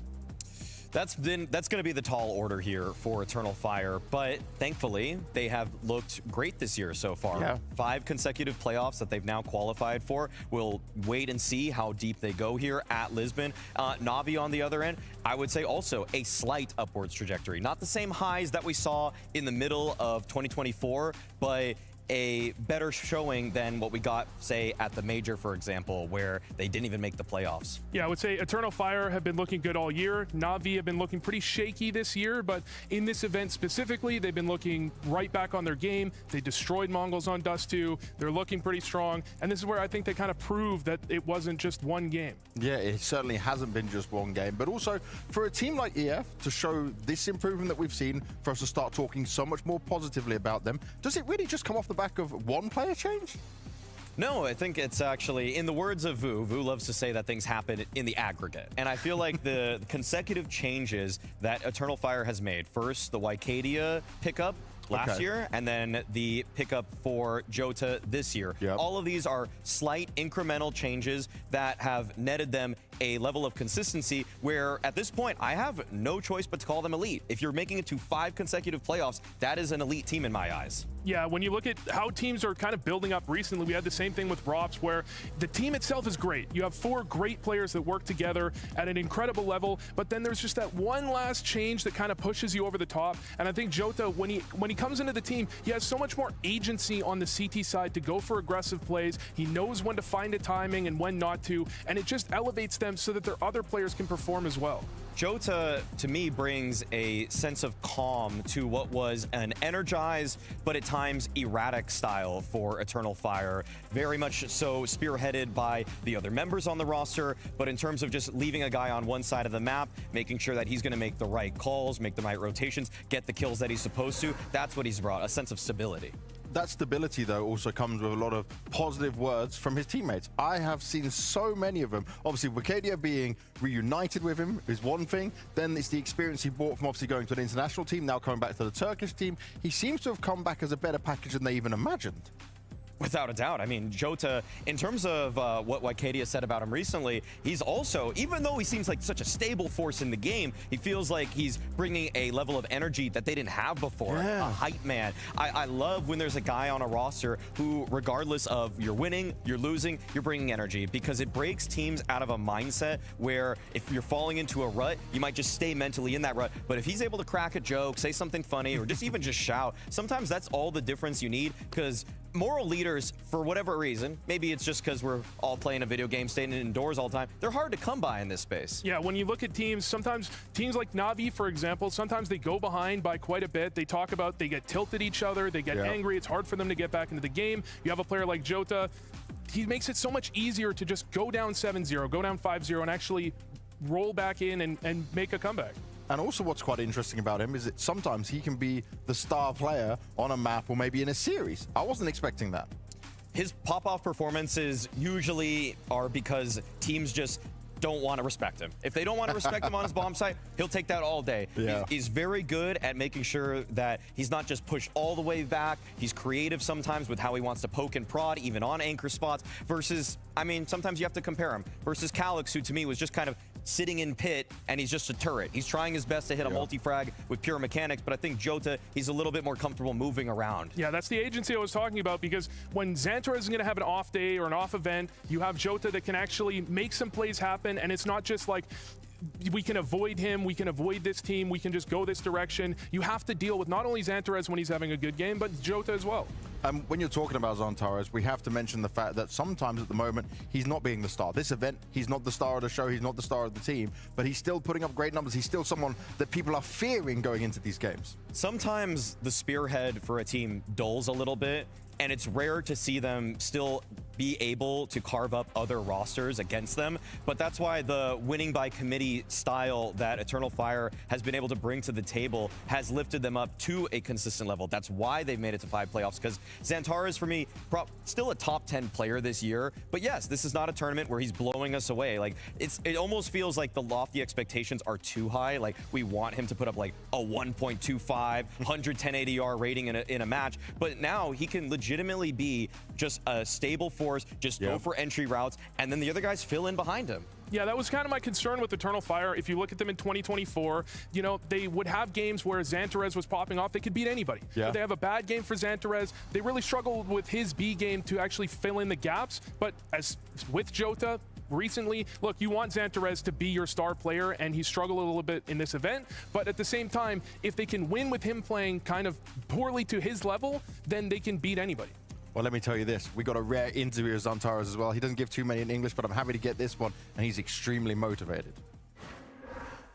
That's going to be the tall order here for Eternal Fire, but thankfully they have looked great this year so far. Yeah. 5 consecutive playoffs that they've now qualified for. We'll wait and see how deep they go here at Lisbon. Na'Vi on the other end, I would say also a slight upwards trajectory. Not the same highs that we saw in the middle of 2024, but a better showing than what we got, say, at the Major, for example, where they didn't even make the playoffs. Yeah, I would say Eternal Fire have been looking good all year. Na'Vi have been looking pretty shaky this year, but in this event specifically, they've been looking right back on their game. They destroyed Mongols on Dust 2. They're looking pretty strong, and this is where I think they kind of proved that it wasn't just one game. Yeah, it certainly hasn't been just one game, but also for a team like EF to show this improvement that we've seen, for us to start talking so much more positively about them, does it really just come off the back of one player change? No, I think it's actually, in the words of Vu loves to say that things happen in the aggregate. And I feel like the consecutive changes that Eternal Fire has made, first the Wycadia pickup last year, and then the pickup for Jota this year. Yep. All of these are slight incremental changes that have netted them a level of consistency where at this point I have no choice but to call them elite. If you're making it to 5 consecutive playoffs, that is an elite team in my eyes. Yeah, when you look at how teams are kind of building up recently, we had the same thing with ROPS where the team itself is great. You have 4 great players that work together at an incredible level, but then there's just that one last change that kind of pushes you over the top. And I think Jota, when he comes into the team, he has so much more agency on the CT side to go for aggressive plays. He knows when to find a timing and when not to, and it just elevates them so that their other players can perform as well. Jota, to me, brings a sense of calm to what was an energized, but at times erratic style for Eternal Fire. Very much so spearheaded by the other members on the roster, but in terms of just leaving a guy on one side of the map, making sure that he's going to make the right calls, make the right rotations, get the kills that he's supposed to, that's what he's brought, a sense of stability. That stability, though, also comes with a lot of positive words from his teammates. I have seen so many of them. Obviously, Wycadia being reunited with him is one thing. Then it's the experience he brought from obviously going to an international team, now coming back to the Turkish team. He seems to have come back as a better package than they even imagined. Without a doubt. I mean, Jota, in terms of what Wycadia said about him recently, he's also, even though he seems like such a stable force in the game, he feels like he's bringing a level of energy that they didn't have before. Yeah. A hype man. I love when there's a guy on a roster who, regardless of you're winning, you're losing, you're bringing energy, because it breaks teams out of a mindset where if you're falling into a rut, you might just stay mentally in that rut. But if he's able to crack a joke, say something funny, or just even just shout, sometimes that's all the difference you need, because moral leaders, for whatever reason, maybe it's just because we're all playing a video game, staying indoors all the time, they're hard to come by in this space. Yeah, when you look at teams, sometimes teams like Na'Vi, for example, sometimes they go behind by quite a bit. They talk about, they get tilted each other, they get angry. It's hard for them to get back into the game. You have a player like Jota, he makes it so much easier to just go down 7-0, go down 5-0, and actually roll back in and make a comeback. And also what's quite interesting about him is that sometimes he can be the star player on a map or maybe in a series. I wasn't expecting that. His pop-off performances usually are because teams just don't want to respect him. If they don't want to respect him on his bomb site, he'll take that all day. Yeah. He's very good at making sure that he's not just pushed all the way back. He's creative sometimes with how he wants to poke and prod, even on anchor spots, versus, I mean, sometimes you have to compare him, versus Calix, who to me was just kind of sitting in pit, and he's just a turret. He's trying his best to hit a multi-frag with pure mechanics, but I think Jota, he's a little bit more comfortable moving around. Yeah, that's the agency I was talking about, because when Xantor is going to have an off day or an off event, you have Jota that can actually make some plays happen, and it's not just like we can avoid him, we can avoid this team, we can just go this direction. You have to deal with not only Xantarez when he's having a good game, but Jota as well. When you're talking about Xantarez, we have to mention the fact that sometimes at the moment, he's not being the star. This event, he's not the star of the show, he's not the star of the team, but he's still putting up great numbers. He's still someone that people are fearing going into these games. Sometimes the spearhead for a team dulls a little bit, and it's rare to see them still be able to carve up other rosters against them. But that's why the winning by committee style that Eternal Fire has been able to bring to the table has lifted them up to a consistent level. That's why they've made it to 5 playoffs, because Xantarez, for me, still a top 10 player this year. But yes, this is not a tournament where he's blowing us away. Like, it almost feels like the lofty expectations are too high. Like, we want him to put up like a 1.25, 110 ADR rating in a match. But now he can legitimately be just a stable force, just go for entry routes, and then the other guys fill in behind him. Yeah, that was kind of my concern with Eternal Fire. If you look at them in 2024, you know, they would have games where Xantarez was popping off. They could beat anybody. Yeah. But they have a bad game for Xantarez. They really struggled with his B game to actually fill in the gaps. But as with Jota, recently, look, you want Xantarez to be your star player, and he struggled a little bit in this event. But at the same time, if they can win with him playing kind of poorly to his level, then they can beat anybody. Well, let me tell you this. We got a rare interview with Xantarez as well. He doesn't give too many in English, but I'm happy to get this one, and he's extremely motivated.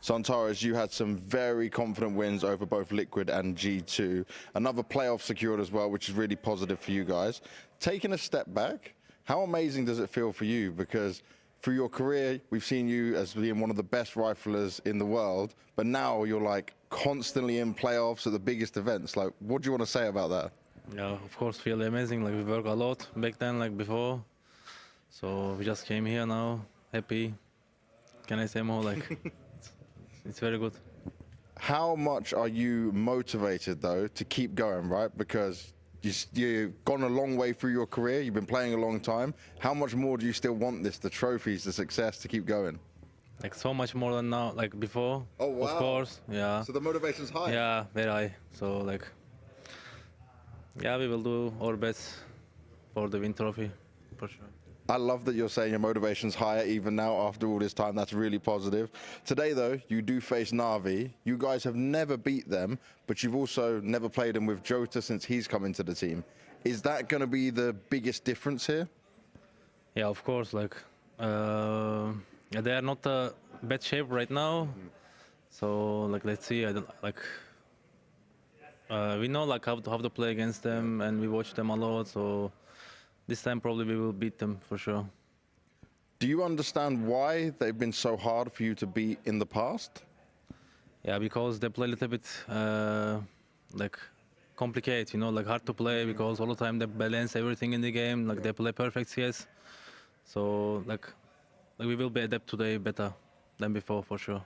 Xantarez, you had some very confident wins over both Liquid and G2. Another playoff secured as well, which is really positive for you guys. Taking a step back, how amazing does it feel for you? Because through your career, we've seen you as being one of the best riflers in the world, but now you're like constantly in playoffs at the biggest events. Like, what do you want to say about that? Yeah, of course, feel amazing. Like, we work a lot back then, like before. So we just came here now, happy. Can I say more? Like, it's very good. How much are you motivated though to keep going, right? Because you've gone a long way through your career. You've been playing a long time. How much more do you still want this, the trophies, the success, to keep going? Like, so much more than now, like before. Oh, wow. Of course, yeah. So the motivation's high? Yeah, very high. So, like, yeah, we will do our best for the win trophy, for sure. I love that you're saying your motivation's higher even now after all this time. That's really positive. Today, though, you do face Na'Vi. You guys have never beat them, but you've also never played them with Jota since he's come into the team. Is that going to be the biggest difference here? Yeah, of course. Like, they are not a bad shape right now. So, like, let's see. We know like how to play against them, and we watch them a lot. So this time probably we will beat them for sure. Do you understand why they've been so hard for you to beat in the past? Yeah, because they play a little bit like complicated, you know, like hard to play, because all the time they balance everything in the game. Like, they play perfect CS. So like we will be adapt today better than before for sure.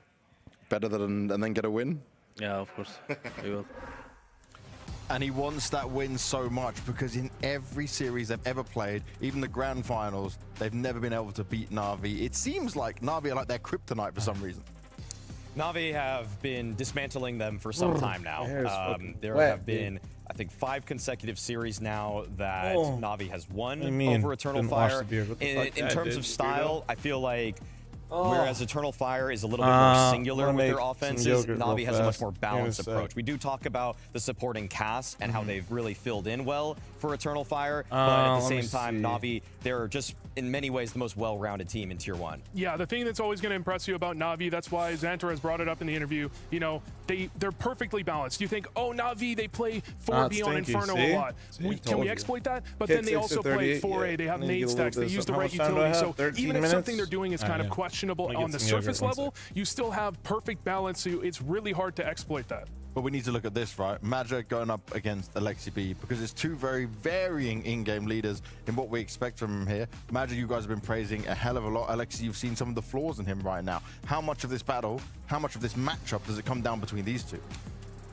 Better than and then get a win? Yeah, of course. We will. And he wants that win so much because in every series they've ever played, even the grand finals, they've never been able to beat Na'Vi. It seems like Na'Vi are like their kryptonite for some reason. Na'Vi have been dismantling them for some time now. There have been, I think, 5 consecutive series now that Na'Vi has won over Eternal Fire. In terms of style, I feel like whereas Eternal Fire is a little bit more singular with their offenses, Na'Vi has a much more balanced approach. We do talk about the supporting cast and how they've really filled in well for Eternal Fire, but at the same time, Na'Vi, they're just in many ways the most well-rounded team in Tier 1. Yeah, the thing that's always going to impress you about Na'Vi, that's why Xantarez brought it up in the interview, you know, they're perfectly balanced. You think, oh, Na'Vi, they play 4B on Inferno a lot. Can we exploit that? But then they also play 4A. They have nade stacks. They use the right utility. So even if something they're doing is kind of questionable on the surface level, you still have perfect balance. So it's really hard to exploit that. But we need to look at this, right? Magic going up against Alexi B, because it's 2 very varying in-game leaders in what we expect from him here. Magic, you guys have been praising a hell of a lot. Alexi, you've seen some of the flaws in him right now. How much of this battle, how much of this matchup does it come down between these 2?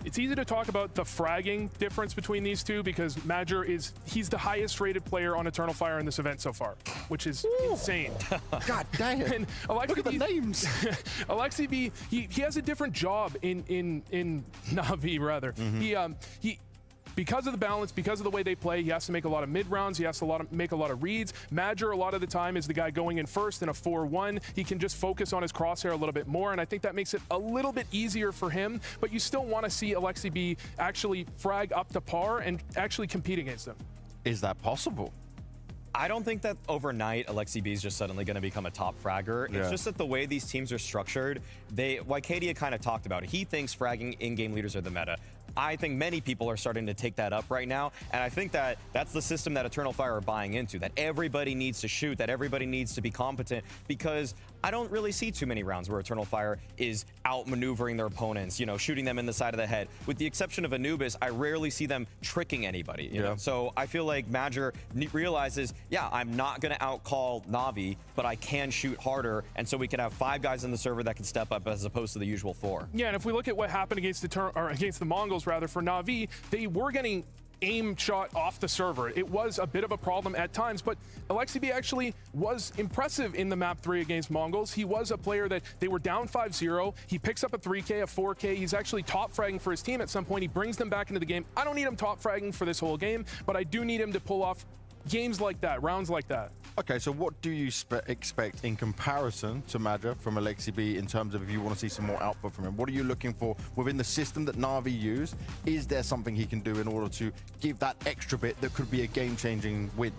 It's easy to talk about the fragging difference between these 2 because Major he's the highest rated player on Eternal Fire in this event so far, which is insane. God damn it. And Alexi Look at the names. Alexi B, he has a different job in Na'Vi rather. because of the balance, because of the way they play, he has to make a lot of mid-rounds, he has to make a lot of reads. Major, a lot of the time, is the guy going in first in a 4-1. He can just focus on his crosshair a little bit more, and I think that makes it a little bit easier for him, but you still want to see Alexi B actually frag up to par and actually compete against him. Is that possible? I don't think that overnight Alexi B is just suddenly going to become a top fragger. It's just that the way these teams are structured, Wycadia kind of talked about it. He thinks fragging in-game leaders are the meta. I think many people are starting to take that up right now, and I think that that's the system that Eternal Fire are buying into, that everybody needs to shoot, that everybody needs to be competent, because I don't really see too many rounds where Eternal Fire is outmaneuvering their opponents, you know, shooting them in the side of the head. With the exception of Anubis, I rarely see them tricking anybody, you know? So I feel like Major realizes, yeah, I'm not going to outcall Na'Vi, but I can shoot harder, and so we can have 5 guys in the server that can step up as opposed to the usual 4. Yeah, and if we look at what happened against the Mongols, rather, for Na'Vi, they were getting aim shot off the server. It was a bit of a problem at times, but Alexi B actually was impressive in the map 3 against Mongols. He was a player that they were down 5-0. He picks up a 3K, a 4K. He's actually top fragging for his team at some point. He brings them back into the game. I don't need him top fragging for this whole game, but I do need him to pull off games like that, rounds like that. Okay, so what do you expect in comparison to Major from Alexi B in terms of if you want to see some more output from him? What are you looking for within the system that Na'Vi use? Is there something he can do in order to give that extra bit that could be a game-changing win?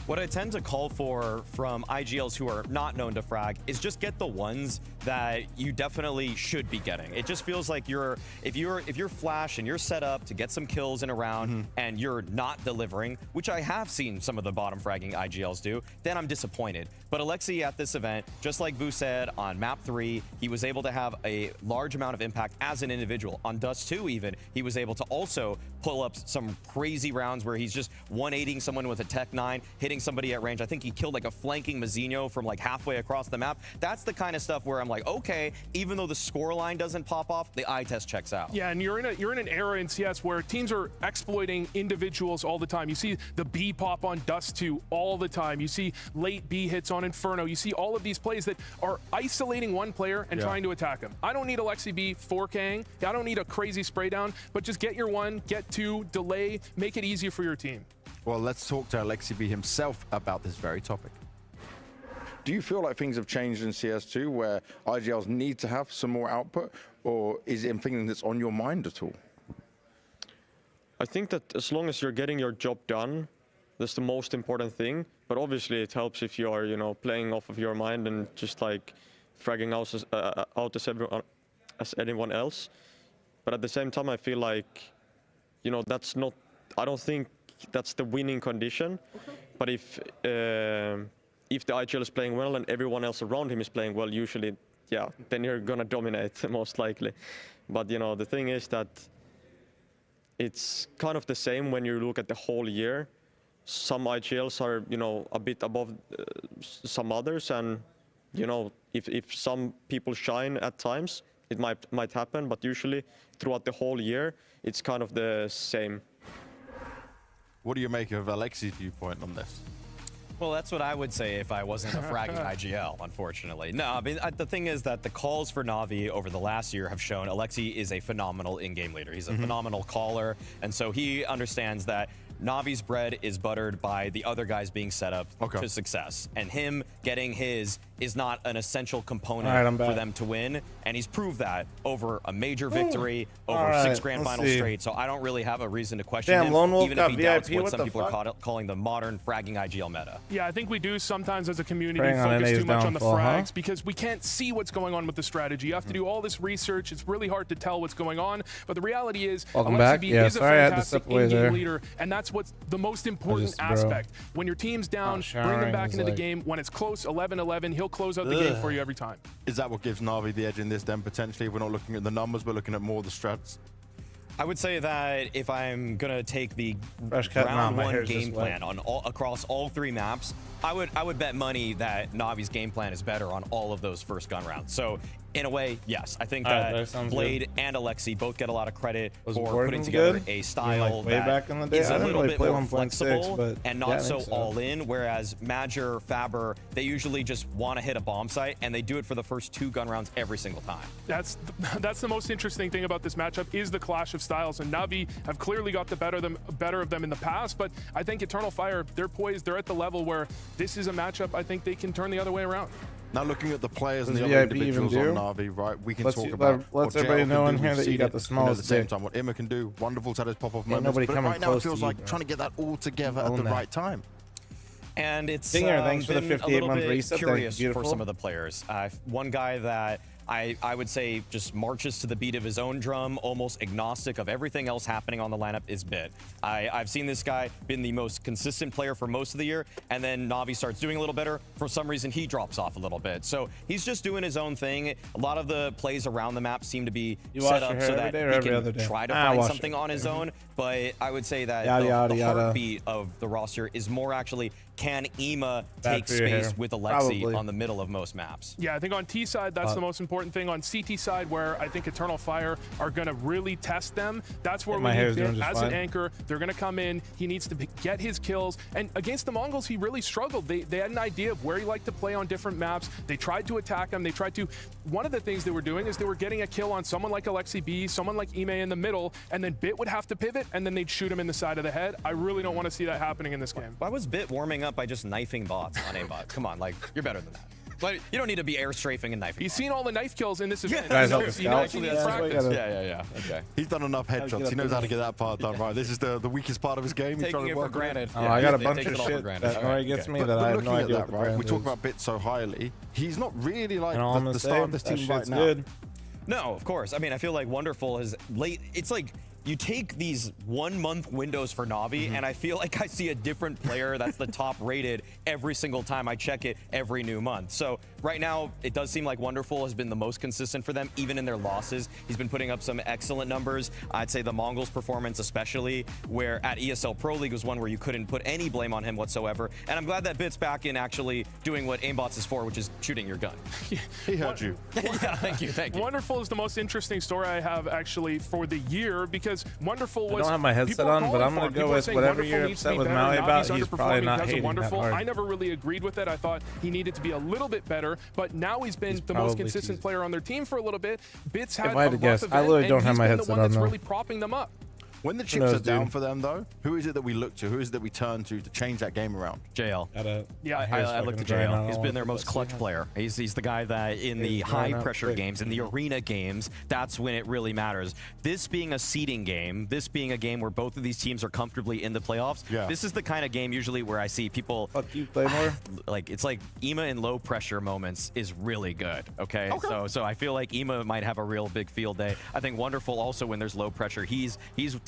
What I tend to call for from IGLs who are not known to frag is just get the ones that you definitely should be getting. It just feels like if you're Flash and you're set up to get some kills in a round and you're not delivering, which I have seen some of the bottom fragging IGLs do, then I'm disappointed. But Alexi at this event, just like Vu said on map 3, he was able to have a large amount of impact as an individual. On Dust 2 even, he was able to also pull up some crazy rounds where he's just 180ing someone with a Tech 9, hitting somebody at range. I think he killed like a flanking Mazinho from like halfway across the map. That's the kind of stuff where I'm like, okay, even though the scoreline doesn't pop off, the eye test checks out. Yeah, and you're in an era in CS where teams are exploiting individuals all the time. You see the B pop on Dust 2 all the time. You see late B hits on Inferno. You see all of these plays that are isolating one player and trying to attack him. I don't need Alexi B 4K'ing. I don't need a crazy spray down, but just get your 1, get 2, delay, make it easier for your team. Well, let's talk to Alexi B himself about this very topic. Do you feel like things have changed in CS2 where IGLs need to have some more output, or is it something that's on your mind at all? I think that as long as you're getting your job done, that's the most important thing. But obviously it helps if you are, you know, playing off of your mind and just like fragging out as anyone else. But at the same time, I feel like, you know, that's not, I don't think that's the winning condition. But if the IGL is playing well and everyone else around him is playing well, usually, yeah, then you're gonna dominate most likely. But you know, the thing is that it's kind of the same when you look at the whole year. Some IGLs are, you know, a bit above some others, and you know, if some people shine at times, it might happen. But usually, throughout the whole year, it's kind of the same. What do you make of Alexi's viewpoint on this? Well, that's what I would say if I wasn't a fragging IGL, unfortunately. No, I mean, the thing is that the calls for Na'Vi over the last year have shown Alexi is a phenomenal in-game leader. He's a phenomenal caller, and so he understands that Na'Vi's bread is buttered by the other guys being set up to success. And him getting his is not an essential component for them to win. And he's proved that over a major victory, over 6 grand finals straight. So I don't really have a reason to question him, Lone Wolf even if he doubts VIP, what some people are calling the modern fragging IGL meta. Yeah, I think we do sometimes as a community focus too much on the frags because we can't see what's going on with the strategy. You have to do all this research. It's really hard to tell what's going on. But the reality is, Alexi B is a fantastic in-game leader, and that's what's the most important aspect. When your team's down, bring them back into the game. When it's close, 11-11, he'll close out the game for you every time. Is that what gives Na'Vi the edge in this then, potentially? We're not looking at the numbers, we're looking at more of the strats. I would say that if I'm going to take the round 1 game plan on across all 3 maps, I would bet money that Navi's game plan is better on all of those first gun rounds. So in a way, yes, I think that Blade and Alexi both get a lot of credit for putting together a style way back in the day? is a I didn't little really bit play more 1.6, flexible but and yeah, I not think so all in. Whereas Madger, Faber, they usually just want to hit a bomb site and they do it for the first 2 gun rounds every single time. That's the most interesting thing about this matchup is the clash of styles. And Navi have clearly got the better of them in the past, but I think Eternal Fire, they're poised, they're at the level where this is a matchup I think they can turn the other way around. Now looking at the players and Does the other VIP even individuals do? on Navi, right, we can Let's talk see- about let's what everybody JL know can in do. here We've that you seen got it, the at the smallest same dick. time what Imma can do. Wonderful's had his pop-off Ain't moments, nobody but coming right now it close feels to you, like bro. trying to get that all together at Own the that. right time. And it's Stinger, thanks for the been a 58 little month bit reset. curious Beautiful. for some of the players. One guy that I would say just marches to the beat of his own drum, almost agnostic of everything else happening on the lineup, is Bit. I've seen this guy been the most consistent player for most of the year, and then Navi starts doing a little better. For some reason, he drops off a little bit. So he's just doing his own thing. A lot of the plays around the map seem to be set up so that he can try to find something on his own. But I would say that the heartbeat of the roster is more actually, can Imma take space with Alexi on the middle of most maps? Yeah, I think on T side, that's the most important thing. On CT side, where I think Eternal Fire are going to really test them, that's where we need Bit as an anchor. They're going to come in. He needs to get his kills. And against the Mongols, he really struggled. They had an idea of where he liked to play on different maps. They tried to attack him. They tried to... One of the things they were doing is they were getting a kill on someone like Alexi B, someone like Imma in the middle, and then Bit would have to pivot, and then they'd shoot him in the side of the head. I really don't want to see that happening in this game. Why was Bit warming up by just knifing bots on aimbot? Come on, like, you're better than that. But you don't need to be air strafing and knifing. He's seen all the knife kills in this event. Yeah. Okay. He's done enough headshots. He knows how to get that part done right. This is the weakest part of his game. He's Taking trying to it for work granted. Oh, I got a bunch of shit that already gets me that I have no idea what the brand We talk is. about Bit so highly. He's not really like And all I'm the gonna star say, of this that team right shit's now. good. No, of course. I mean, I feel like Wonderful is late. It's like you take these 1 month windows for Navi, and I feel like I see a different player that's the top rated every single time I check it every new month. So right now, it does seem like Wonderful has been the most consistent for them, even in their losses. He's been putting up some excellent numbers. I'd say the Mongols performance especially, where at ESL Pro League was one where you couldn't put any blame on him whatsoever. And I'm glad that Bit's back in actually doing what aimbots is for, which is shooting your gun. He heard you. Yeah, thank you. Wonderful is the most interesting story I have actually for the year, because Wonderful was... I don't have my headset on, but I'm going to go with whatever you're upset with Maui about. He's probably not hating that hard. I never really agreed with it. I thought he needed to be a little bit better, but now he's been the most consistent player on their team for a little bit. Bit's had If I had a to guess, rough I event, literally and don't have he's my been headset the one on that's though. really propping them up. When the chips are down for them, though, who is it that we look to? Who is it that we turn to change that game around? JL. Yeah, I look to JL. He's been their most clutch player. He's the guy that in the high-pressure games, in the arena games, that's when it really matters. This being a seeding game, this being a game where both of these teams are comfortably in the playoffs, this is the kind of game usually where I see people... Fuck you, play more. Like, it's like Imma in low-pressure moments is really good, okay? So I feel like Imma might have a real big field day. I think Wonderful also, when there's low pressure, he's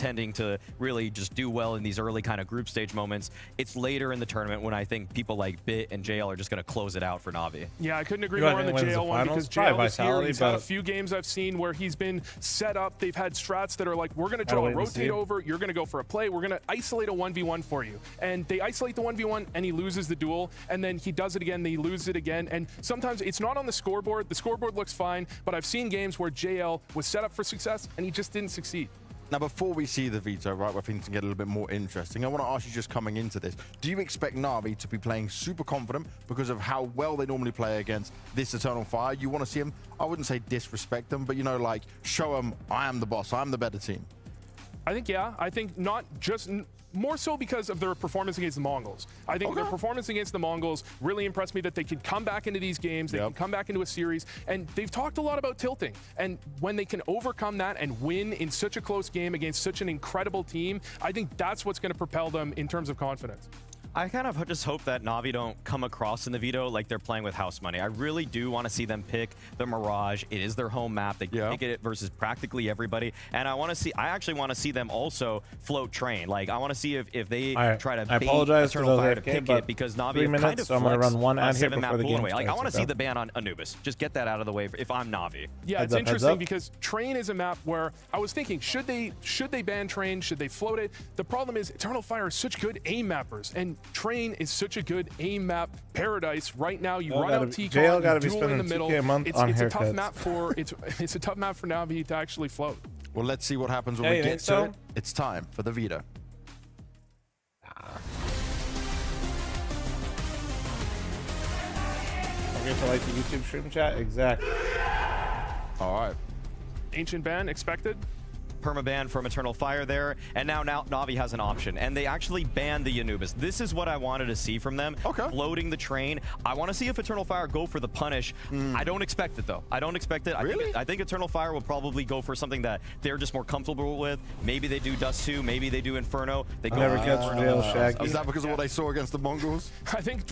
tending to really just do well in these early kind of group stage moments. It's later in the tournament when I think people like Bit and JL are just going to close it out for Navi. Yeah, I couldn't agree more on the JL one, because JL is here. He's had a few games I've seen where he's been set up. They've had strats that are like, we're going to draw a rotate over, you're going to go for a play, we're going to isolate a 1v1 for you. And they isolate the 1v1 and he loses the duel, and then he does it again, they lose it again. And sometimes it's not on the scoreboard. The scoreboard looks fine, but I've seen games where JL was set up for success and he just didn't succeed. Now, before we see the veto, right, where things can get a little bit more interesting, I want to ask you, just coming into this, do you expect Navi to be playing super confident because of how well they normally play against this Eternal Fire? You want to see them, I wouldn't say disrespect them, but, you know, like, show them, I am the boss, I'm the better team? I think, yeah. I think not just... More so because of their performance against the Mongols. I think their performance against the Mongols really impressed me, that they could come back into these games, they can come back into a series, and they've talked a lot about tilting. And when they can overcome that and win in such a close game against such an incredible team, I think that's what's going to propel them in terms of confidence. I kind of just hope that Navi don't come across in the veto like they're playing with house money. I really do want to see them pick the Mirage. It is their home map. They pick it versus practically everybody. And I actually want to see them also float Train. Like, I want to see if they try to bait Eternal Fire to pick it, because Navi have kind of so I'm going to run one ad here before the game away. Like, I want to see starts, the ban on Anubis. Just get that out of the way if I'm Navi. Yeah, it's interesting because Train is a map where I was thinking, should they ban Train? Should they float it? The problem is Eternal Fire is such good aim mappers, and Train is such a good aim map paradise right now. You run out T-Con, JL gotta be duel in the spending middle. 2K a month It's on a tough haircuts. map for it's a tough map for Navi to actually float. Well, let's see what happens when Yeah, we you get think to so? it. It's time for the veto. Okay, for like the YouTube stream chat, exactly. All right. Ancient ban expected. Permaban from Eternal Fire there, and now Navi has an option, and they actually banned the Anubis. This is what I wanted to see from them. Okay. Floating the train. I want to see if Eternal Fire go for the punish. I don't expect it, though. I don't expect it. Really? I think Eternal Fire will probably go for something that they're just more comfortable with. Maybe they do Dust 2, maybe they do Inferno. They go Never for catch Jail Shaggy. Is that because of what they saw against the Mongols? I think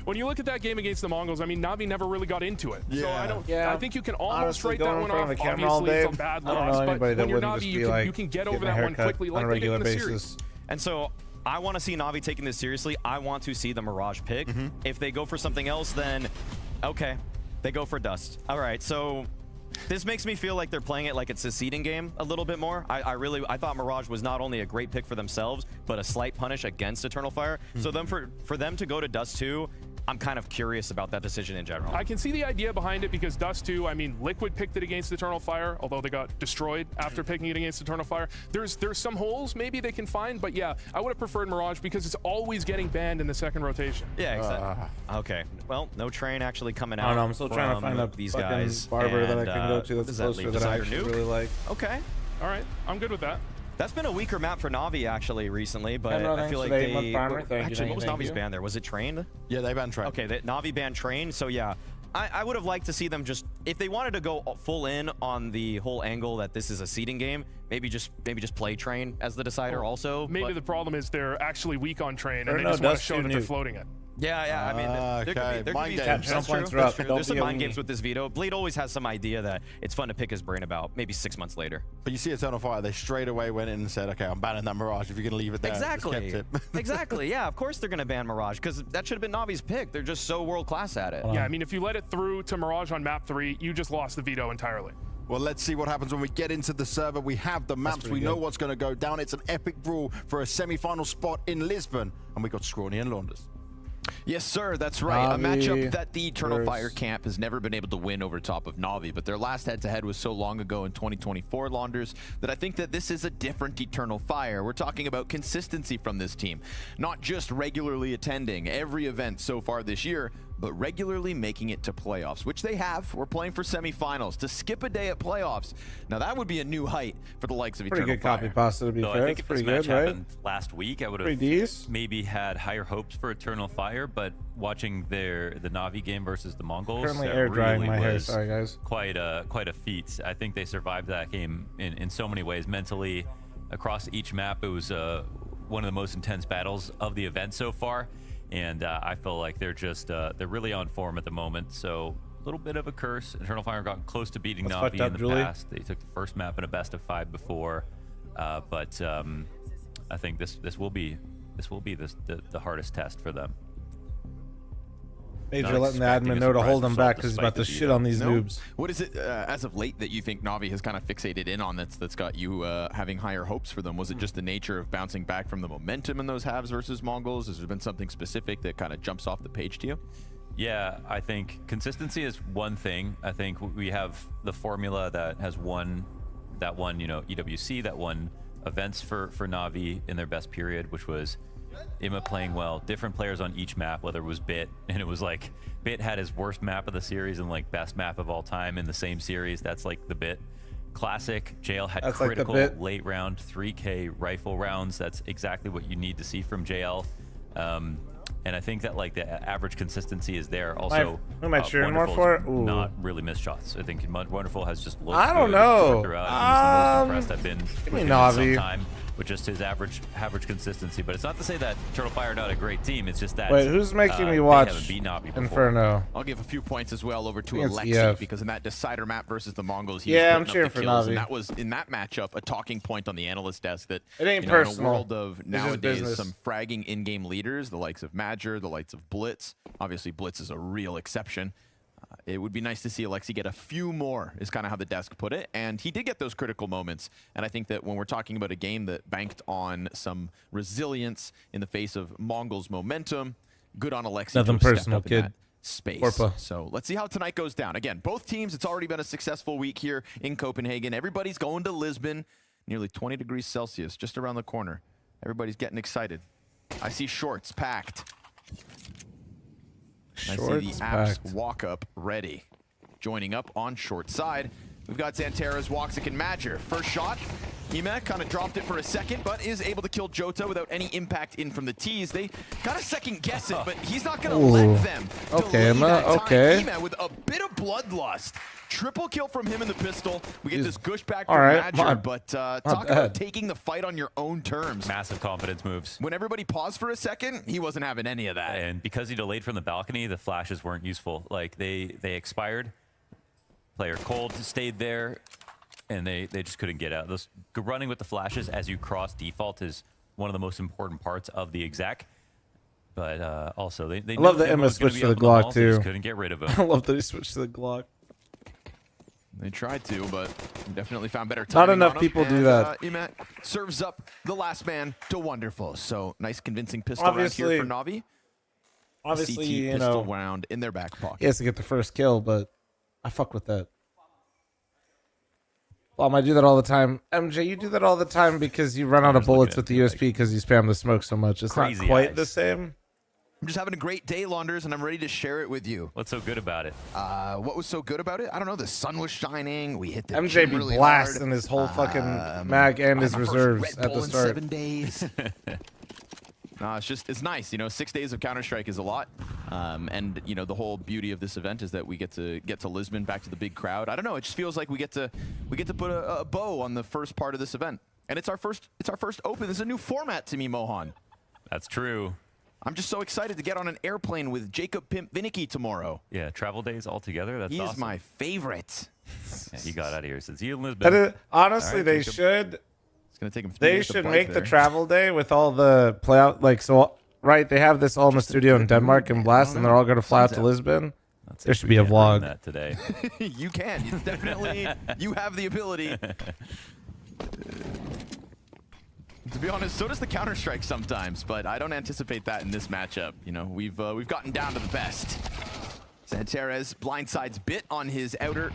when you look at that game against the Mongols, I mean, Navi never really got into it. So I don't. I think you can almost Honestly, write going that in one front off. of a camera all Obviously, day, it's a bad I don't know loss, anybody but that when you're wouldn't Navi, just be you like can get over getting a that one haircut quickly, on like a they did regular in the basis. series. And so I want to see Navi taking this seriously. I want to see the Mirage pick. If they go for something else, then okay, they go for Dust. All right, so this makes me feel like they're playing it like it's a seeding game a little bit more. I thought Mirage was not only a great pick for themselves, but a slight punish against Eternal Fire. So then for them to go to Dust 2, I'm kind of curious about that decision in general. I can see the idea behind it because Dust 2, I mean, Liquid picked it against Eternal Fire, although they got destroyed after picking it against Eternal Fire. There's some holes maybe they can find, but yeah, I would have preferred Mirage because it's always getting banned in the second rotation. Yeah, exactly. Okay, well, no train actually coming out. I don't know, I'm still trying to from find a these fucking guys. barber that I And, can go to what that's does that closer leave? that I Desire actually Nuke? really like. Okay. All right, I'm good with that. That's been a weaker map for Navi actually recently, but Hello, I feel like thanks for the they... 8-month primer. Thank you, Actually, what was thank Navi's you. ban there? Was it Train? Yeah, they banned Train. Okay, Navi banned Train, so yeah. I would have liked to see them just, if they wanted to go full in on the whole angle that this is a seeding game, maybe just play Train as the decider also. Maybe the problem is they're actually weak on Train Or and they no, just want to Dust show 2 that they're Nuke. floating it. Yeah, I mean, there could be Mind some, games. that's true, Points are that's up, true. don't There's some be mind a games weenie. with this veto. Bleed always has some idea that it's fun to pick his brain about, maybe 6 months later. But you see Eternal Fire, they straight away went in and said, okay, I'm banning that Mirage if you're going to leave it there. Just Exactly. kept it. Exactly. Yeah, of course they're going to ban Mirage because that should have been Navi's pick. They're just so world class at it. Yeah, I mean, if you let it through to Mirage on map 3, you just lost the veto entirely. Well, let's see what happens when we get into the server. We have the maps. We know what's going to go down. It's an epic brawl for a semi-final spot in Lisbon. And we got Scrawny and Launders. Yes, sir, that's right. A matchup Navi that the Eternal Fire versus- camp has never been able to win over top of Navi, but their last head-to-head was so long ago in 2024, Launders, that I think that this is a different Eternal Fire. We're talking about consistency from this team, not just regularly attending every event so far this year, but regularly making it to playoffs, which they have. We're playing for semifinals. To skip a day at playoffs, now that would be a new height for the likes of Pretty Eternal good Fire. copy pasta, to be So I fair. think It's if this pretty match good, right? happened last week, I would have Pretty decent. maybe had higher hopes for Eternal Fire, but watching the Navi game versus the Mongols, Currently that air drying really my hair, was sorry, guys. quite a feat. I think they survived that game in so many ways, mentally, across each map. It was one of the most intense battles of the event so far, and I feel like they're just they're really on form at the moment. So a little bit of a curse. Eternal Fire got close to beating That's Navi fucked in up, the Julie. past. They took the first map in a best of 5 before, but I think this will be the hardest test for them. Major Not letting the expecting admin a know to surprise hold him result back because he's despite about to the shit veto. on these No? noobs. What is it as of late that you think Navi has kind of fixated in on that's got you having higher hopes for them? Was it just the nature of bouncing back from the momentum in those halves versus Mongols? Has there been something specific that kind of jumps off the page to you? Yeah, I think consistency is one thing. I think we have the formula that has won EWC, that won events for Navi in their best period, which was Imma playing well, different players on each map, whether it was Bit, and it was like Bit had his worst map of the series and like best map of all time in the same series. That's like the Bit. Classic, JL had That's like the critical Bit. late round 3K rifle rounds. That's exactly what you need to see from JL. And I think that like the average consistency is there. Also, who am I cheering more Wonderful's for? Ooh. not really missed shots. I think Wonderful has just looked I don't good know. throughout. He's the most impressed I've been give with me him in Navi. some time with just his average consistency. But it's not to say that Eternal Fire are not a great team. It's just that Wait, who's making me they watch haven't beat Navi before. Inferno? I'll give a few points as well over to I think it's Alexi EF. because in that decider map versus the Mongols, he Yeah, I'm was putting cheering up the for kills, Navi. and that was in that matchup a talking point on the analyst desk that It ain't you know, in a personal. world of It's just nowadays business. some fragging in-game leaders, the likes of Madger, the likes of Blitz. Obviously, Blitz is a real exception. It would be nice to see Alexi get a few more, is kind of how the desk put it. And he did get those critical moments. And I think that when we're talking about a game that banked on some resilience in the face of Mongols' momentum, good on Alexi. Nothing to have stepped personal, up in kid. that space. Orpa. So let's see how tonight goes down. Again, both teams, it's already been a successful week here in Copenhagen. Everybody's going to Lisbon, nearly 20 degrees Celsius, just around the corner. Everybody's getting excited. I see shorts packed. I see the apps walk up ready. Joining up on short side, we've got Xanteras, Woxic, and Madger. First shot, Emet kind of dropped it for a second, but is able to kill Jota without any impact in from the tees. They got to second guess it, but he's not going to let them. Okay, okay. Emet with a bit of bloodlust. Triple kill from him in the pistol. We get this gush back All from right, Madger, but talk about taking the fight on your own terms. Massive confidence moves. When everybody paused for a second, he wasn't having any of that. And because he delayed from the balcony, the flashes weren't useful. Like, they expired. Player cold stayed there, and they just couldn't get out. Those running with the flashes as you cross default is one of the most important parts of the exec. But also, they I love that Emma Emma switched to the Glock, too. Couldn't get rid of him. I love that he switched to the Glock. They tried to, but definitely found better Not timing enough on people him. do And, that. Emet serves up the last man to Wonderful. So nice convincing pistol round Obviously- here for Na'Vi. Obviously, CT you pistol know, round in their back pocket. he has to get the first kill, but I fuck with that. I do that all the time. MJ, you do that all the time because you run out of bullets with the USP because you spam the smoke so much. It's not Crazy quite eyes. the same. I'm just having a great day, Launders, and I'm ready to share it with you. What's so good about it? What was so good about it? I don't know. The sun was shining. We hit the MJ gym be really blasting hard. his whole fucking mag and his my first reserves Red at Bull the in start. 7 days. It's nice. You know, 6 days of Counter-Strike is a lot. And you know, the whole beauty of this event is that we get to Lisbon, back to the big crowd. I don't know. It just feels like we get to put a bow on the first part of this event. And it's our first open. This is a new format to me, Mohan. That's true. I'm just so excited to get on an airplane with Jacob Pimp Vinicky tomorrow. Yeah, travel days all together. That's awesome. He's my favorite. Yeah, he got out of here since he in Lisbon. Honestly, All right, they Jacob. should. It's gonna take him 3 They days to should bike make the there. travel day with all the play out right. They have this all in the studio in Denmark and Blast, and they're all going to fly out to Lisbon. There should be a vlog. That today. You can. It's definitely. You have the ability. To be honest, so does the Counter-Strike sometimes, but I don't anticipate that in this matchup. You know, we've gotten down to the best. Xanteras blindsides bit on his outer.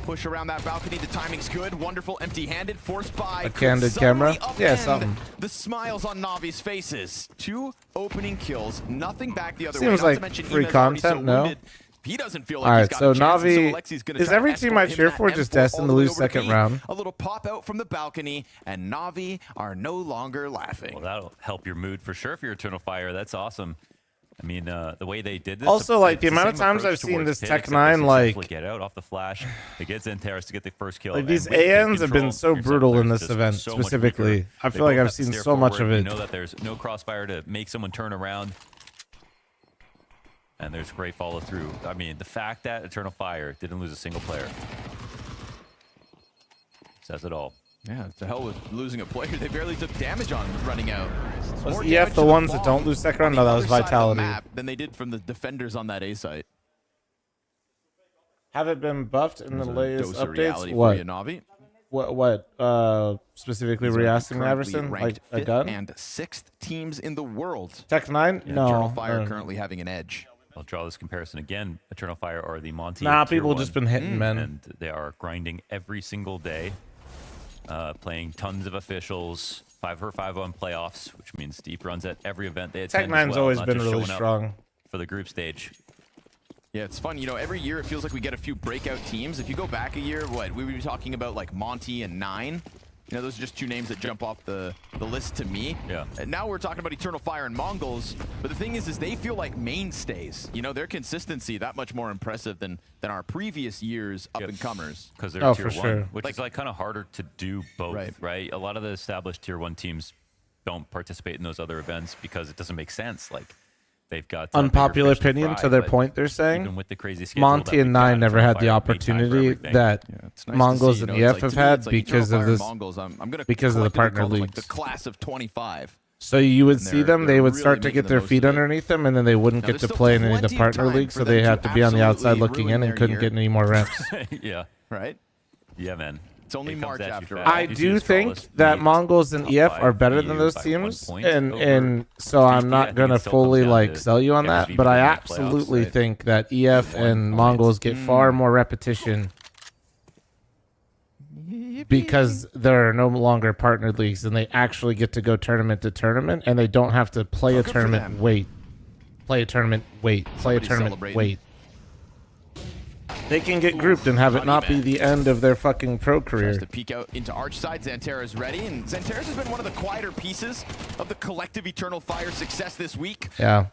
Push around that balcony. The timing's good. Wonderful empty-handed. Forced by A candid suddenly camera? upend Yeah, something. The smiles on Navi's faces. 2 opening kills. Nothing back the other way. Seems Not like to mention free Emet's already so content, no? wounded. He doesn't feel like All he's right, got so a chance, and Na'Vi, Alexi's gonna is try to every team I escort him cheer in that for just M4 destined all to the way lose over second B. round? A little pop out from the balcony, and Na'Vi are no longer laughing. Well, that'll help your mood for sure if you're Eternal Fire. That's awesome. I mean, the way they did this. Also, like, the it's amount of same times approach I've seen towards this Pit, Tech except 9, they like- successfully get out off the flash. They get Xanteras to get the first kill. Like, and these with pick ANs have been control, so your brutal in settlers this just event, so much specifically. weaker. I They feel like both I've have to seen stare so much forward. of it. You know that there's no crossfire to make someone turn around. And there's great follow through. I mean, the fact that Eternal Fire didn't lose a single player says it all. Yeah, to hell with losing a player. They barely took damage on running out. Was More EF damage the to ones that bomb don't lose second on round? the No, that was other side of the Vitality. map than they did from the defenders on that A site. Have it been buffed in the There's a latest dose of reality updates? for What? you, Na'Vi. What? Specifically, These are re-asking currently Everson? Like ranked a 5th gun? and 6th teams in the world. Tech 9? Yeah, No. Eternal Fire currently having an edge. I'll draw this comparison again. Eternal Fire are the Monty. Nah, of Tier people just 1, been hitting men. And they are grinding every single day, playing tons of officials, 5-for-5 on playoffs, which means deep runs at every event they attend. Tech 9's as well, always not been just really showing up strong. for the group stage. Yeah, it's fun. You know, every year it feels like we get a few breakout teams. If you go back a year, we would be talking about like Monty and 9. You know, those are just 2 names that jump off the list to me. Yeah. And now we're talking about Eternal Fire and Mongols. But the thing is they feel like mainstays. You know, their consistency that much more impressive than our previous years up-and-comers. Because they're Oh, Tier for 1, sure. which is like kind of harder to do both, right? A lot of the established Tier 1 teams don't participate in those other events because it doesn't make sense. Like, they've got Unpopular bigger fish to opinion fry, to their but point, they're saying even with the crazy schedule Monty that and we've got, 9 never Eternal had the Fire make time for opportunity everything. that It's nice to Mongols see, and you know, EF it's have to me, had it's like because Eternal of Fire this, and Mongols, I'm gonna because of the collectively partner call them, like, leagues. the class of 25. So you would And see them, they they're would really start to making get the their most feet of it. underneath them, and then they wouldn't Now, get there's to still play in any of the plenty of partner time leagues, for so they them had to be on the outside absolutely looking in ruin and couldn't their get any more reps. Yeah. Right? Yeah, man. It's only It comes March at you after fast. all. I You see do this think flawless that lead, Mongols and top EF five are better for than you those by 1 teams, point and over so I'm VP. I not think gonna it still comes fully down like to sell you on every that, VP but I in the playoffs, absolutely right? think that EF and Mongols get far more repetition because there are no longer partnered leagues, and they actually get to go tournament to tournament, and they don't have to play a tournament, play a tournament, play a tournament, wait. They can get grouped and have it not be the end of their fucking pro career. Tries to peek out into arch side. Xantera's ready, and Xantera's has been one of the quieter pieces of the collective Eternal Fire success this week. Yeah.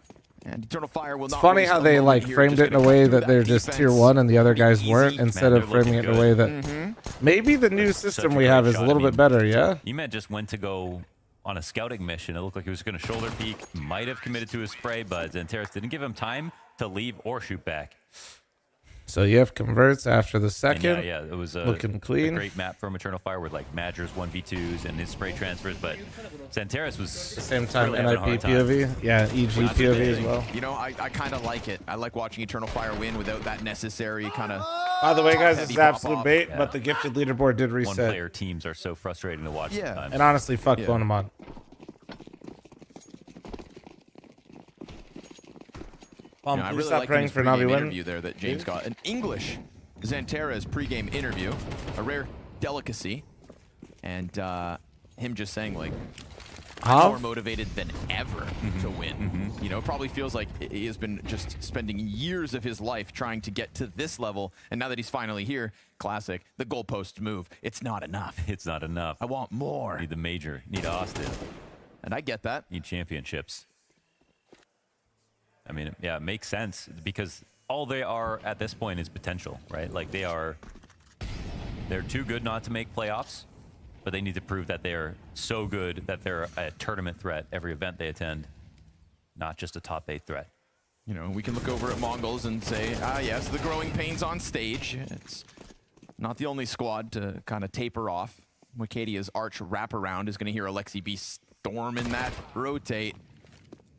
And Eternal Fire will It's not funny waste how a they moment like here, framed just it in a gonna way cut through that they're just tier defense. 1 and the other guys Easy. weren't, instead Man, of they're framing it looking in a way good. that maybe the new system Such a we great have is shot. a little I mean, bit better, yeah? Emet just went to go on a scouting mission. It looked like he was going to shoulder peek, might have committed to a spray, but Xanteras didn't give him time to leave or shoot back. So EF converts after the And second. yeah, it was looking a clean. great map from Eternal Fire with like Madger's 1v2s and his spray transfers, but Xanteras was At the same time, really having a NIP hard time. POV, yeah, EG That's POV as amazing. well. You know, I kind of like it. I like watching Eternal Fire win without that necessary kind of. By the way, guys, this heavy is absolute pop-off. bait, but the gifted leaderboard did One reset. player teams are so frustrating to watch sometimes. And honestly, fuck Bonamon. You know, I really stop like praying his for pregame Navi win. interview there that James got. An English Xantera's pregame interview, a rare delicacy, and him just saying like, I'm more motivated than ever to win. You know, it probably feels like he has been just spending years of his life trying to get to this level, and now that he's finally here, classic, the goalposts move. It's not enough. It's not enough. I want more. Need the major. Need Austin. And I get that. Need championships. I mean, yeah, it makes sense because all they are at this point is potential, right? Like they're too good not to make playoffs, but they need to prove that they're so good that they're a tournament threat every event they attend, not just a top 8 threat. You know, we can look over at Mongols and say, yes, the growing pains on stage. It's not the only squad to kind of taper off. Wikadia's arch wraparound is going to hear Alexi B storm in that rotate.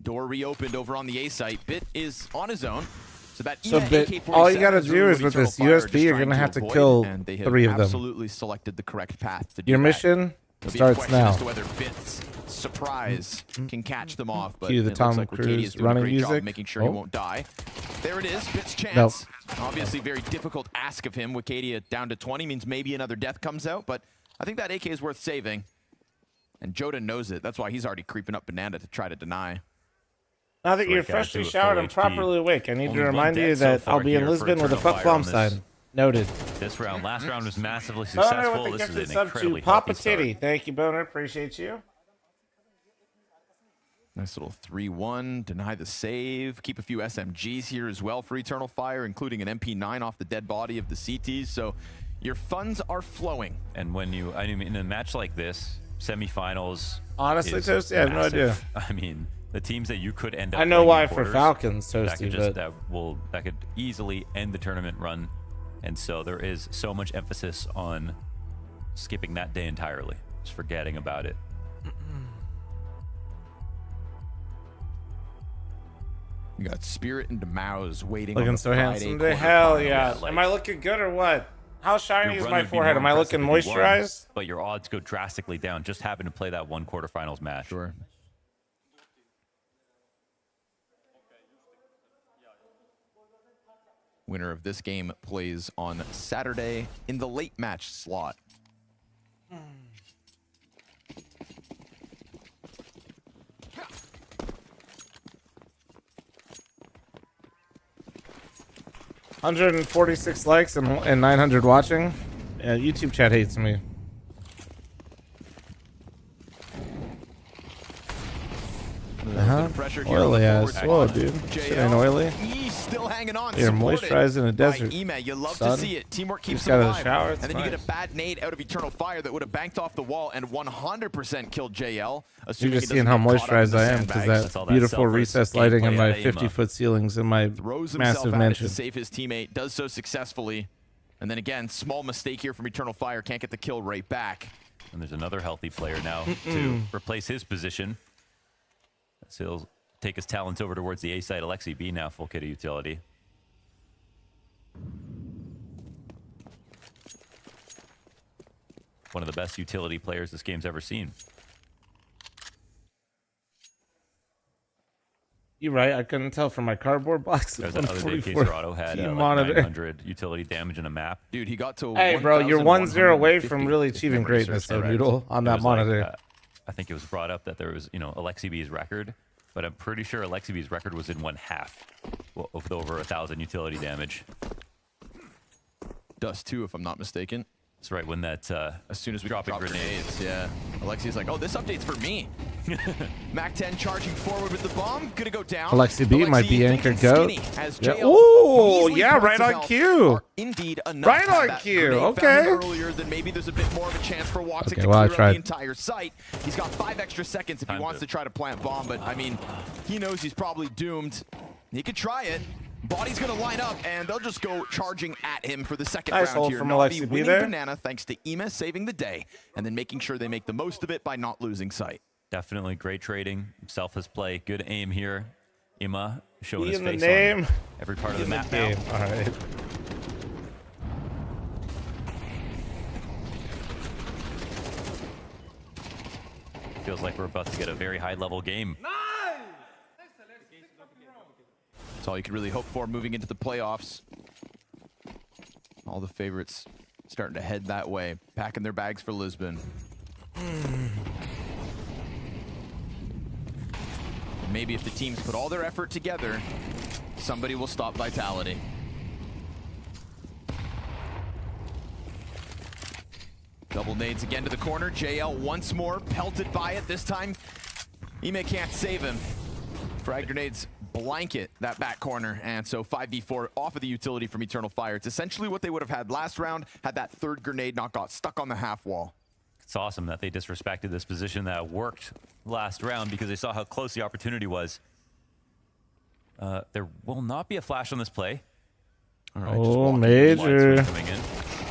Door reopened over on the A site. Bit is on his own. So that Bit, all you gotta do is with this USB, you're gonna have to kill 3 of them. Absolutely selected the correct path to do Your that. mission There'll be a starts question now. as to whether Bit's surprise can catch them off, but Cue the it Tom looks like Cruise Wikadia's doing running a great job music. making sure he Oh. won't die. There it is, Bit's chance. Nope. Obviously, very difficult ask of him. Wikadia down to 20 means maybe another death comes out, but I think that AK is worth saving. And Joda knows it. That's why he's already creeping up Banana to try to deny. Now that you're freshly showered and properly awake, I need to remind you that I'll be in Lisbon with a fuck bomb sign. Noted. This round, last round was massively Boner successful. with the This is gifted an sub incredibly to Papa healthy start. Titty. Thank you, Boner. Appreciate you. Nice little 3-1, deny the save. Keep a few SMGs here as well for Eternal Fire, including an MP9 off the dead body of the CTs. So your funds are flowing. And when you, I mean, in a match like this, semifinals. Honestly, is Toasty, I have no massive. idea. I mean, the teams that you could end up. I know playing why in for quarters, Falcons, that Toasty, could just, but that could easily end the tournament run, and so there is so much emphasis on skipping that day entirely, just forgetting about it. You got Spirit and Demouse waiting. looking on the so Friday handsome. The hell quarterfinal. yeah! like- Am I looking good or what? How shiny Your is run my would be forehead? more Am I looking impressive if you won, moisturized? but your odds go drastically down. Just having to play that one quarterfinals match. Sure. Winner of this game plays on Saturday in the late match slot. $146 likes and 900 watching. Yeah, YouTube chat hates me. Oily ass. Whoa, dude. Shit ain't oily. He's still hanging on. You're supported moisturized in a by desert. Ime. You love son. to see it. Teamwork keeps Just got out of alive. the shower. And then you It's get a bad nade out of Eternal Fire that would have banked off the wall and 100% killed JL. You're assuming just he seeing doesn't how get caught up in moisturized the I am because sandbags. That's all that that beautiful selfless recessed lighting in gameplay my out of Ima. 50-foot ceilings in my Throws himself massive at it mansion. to save his teammate. Does so successfully. And then again, small mistake here from Eternal Fire. Can't get the kill right back. And there's another healthy player now to replace his position. So he'll take his talents over towards the A side. Alexi B now full kit of utility. One of the best utility players this game's ever seen. You're right. I couldn't tell from my cardboard box. There's that other day Caserado had like monitor. 900 utility damage in a map. Dude, he got to Hey, bro, you're 1-0 away from really achieving greatness, though, Noodle, on that monitor. I think it was brought up that there was, Alexi B's record, but I'm pretty sure Alexi B's record was in 1/2 with over 1,000 utility damage. Dust 2, if I'm not mistaken. That's right, when that as soon as we drop drop grenades, yeah. Alexi's like, oh, this update's for me. Mac 10 charging forward with the bomb, gonna go down. Alexi B might be anchored goat. Yeah. Oh, yeah, right on cue. Indeed, right on cue. Okay. Earlier, then maybe there's a bit more of a chance for Woxic to well, clear out the entire site. He's got 5 extra seconds if he wants to try to plant bomb, but I mean, he knows he's probably doomed. He could try it. Body's gonna line up, and they'll just go charging at him for the second nice round hold here. from Navi Alexi B winning there. banana thanks to Ima saving the day, and then making sure they make the most of it by not losing sight. Definitely great trading, selfless play, good aim here. Ima showing his in the face name. on every part of the map game. now. All right. Feels like we're about to get a very high level game. That's all you could really hope for moving into the playoffs. All the favorites starting to head that way, packing their bags for Lisbon. Maybe if the teams put all their effort together, somebody will stop Vitality. Double nades again to the corner. JL once more, pelted by it. This time, Ime can't save him. Frag grenades blanket that back corner, and so 5v4 off of the utility from Eternal Fire. It's essentially what they would have had last round had that third grenade not got stuck on the half wall. It's awesome that they disrespected this position that worked last round because they saw how close the opportunity was. There will not be a flash on this play. All right, oh, major. Coming in.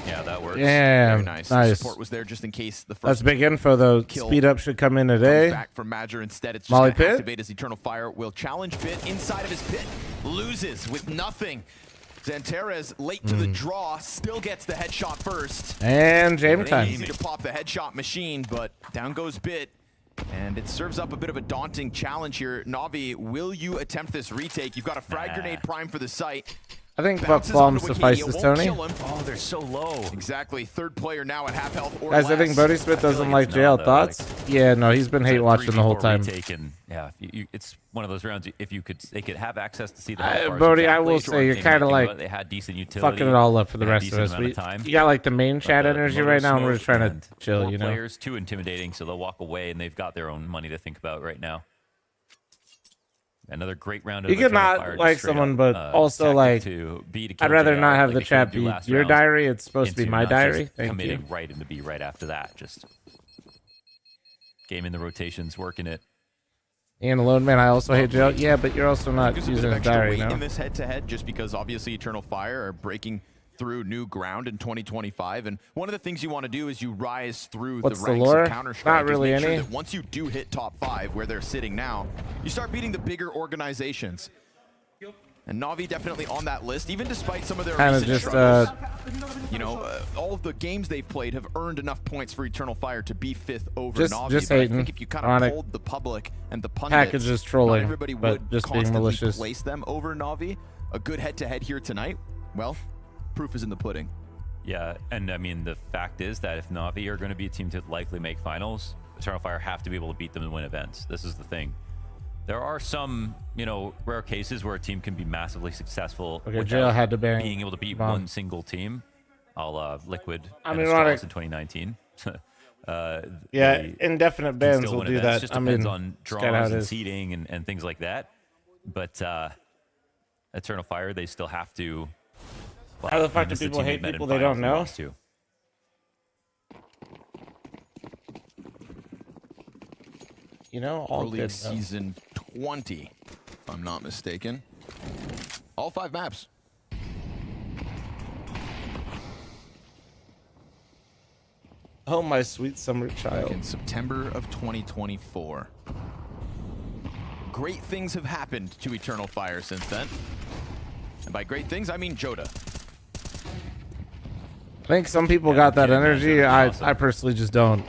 Yeah, that works. Yeah, very nice. nice. Support was there just in case the first. That's big info, though. Speed up should come in today. Back from Madger instead. It's just Molly gonna Pit. activate his Eternal Fire. Will challenge Bit inside of his pit. Loses with nothing. Zanteres late to the draw. Still gets the headshot first. And Jamer It ain't time. easy to pop the headshot machine, but down goes Bit. And it serves up a bit of a daunting challenge here. Navi, will you attempt this retake? You've got a frag grenade prime for the site. I think Buck Bounces Flom onto Wikidia, suffices, won't Tony. kill him. Oh, they're so low. Exactly. Third player now at half health or Guys, I think less. Bodie Smith doesn't like jail. Thoughts? Yeah, no, he's been hate watching the whole time. Yeah, it's one of those rounds. If they could have access to see the health bars Bodie, I exactly, will say you're they kind of might think like about it. They had decent utility, fucking it all up for the they had rest of decent us. amount of time. You got like the main chat But energy Motor right now, and we're just Smoke trying to and chill, four you know. players too intimidating, so they'll walk away, and they've got their own money to think about right now. Another great round of You could Eternal not Fire, like just straight someone, up, but also like to B to I'd kill rather JL, not have like the they chat couldn't do be last your round, diary. It's supposed to be into my not diary. just Thank committing you. right into B right after that. Just game in the rotations, working it. And Alone Man, I also hate jail. Yeah, but you're also not There's a bit using of a extra diary weight now. in this head-to-head just because obviously Eternal Fire are breaking through new ground in 2025, and one of the things you want to do is you rise through What's the the ranks lore? of Counter-Strike. Not is really make sure any. that once you do hit top 5 where they're sitting now, you start beating the bigger organizations. And Navi definitely on that list, even despite some of their Kinda recent just, struggles. You know, all of the games they've played have earned enough points for Eternal Fire to be 5th over Navi. Just but I hating. think if you kind of Ironic. told the public and the pundits, Packages trolling, not everybody but would just being constantly malicious. place them over Navi. A good head-to-head here tonight. Well, proof is in the pudding. Yeah, and I mean, the fact is that if Navi are going to be a team to likely make finals, Eternal Fire have to be able to beat them and win events. This is the thing. There are some, rare cases where a team can be massively successful Okay, without Jail had to bang being able to beat bomb. one single team. Liquid I and mean, Astralis like- in 2019. Yeah, they indefinite can bans still will win do events. that. Just I depends mean, on it's kinda how draws it and is. seeding and things like that. But Eternal Fire, they still have to. Well, How the fuck do this is a people team hate they've met in people they don't finals and know? lost to. All Pro League good. Season 20, if I'm not mistaken. All 5 maps. Oh, my sweet summer child. In September of 2024. great things have happened to Eternal Fire since then. And by great things, I mean Joda. I think some people got that energy. I personally just don't.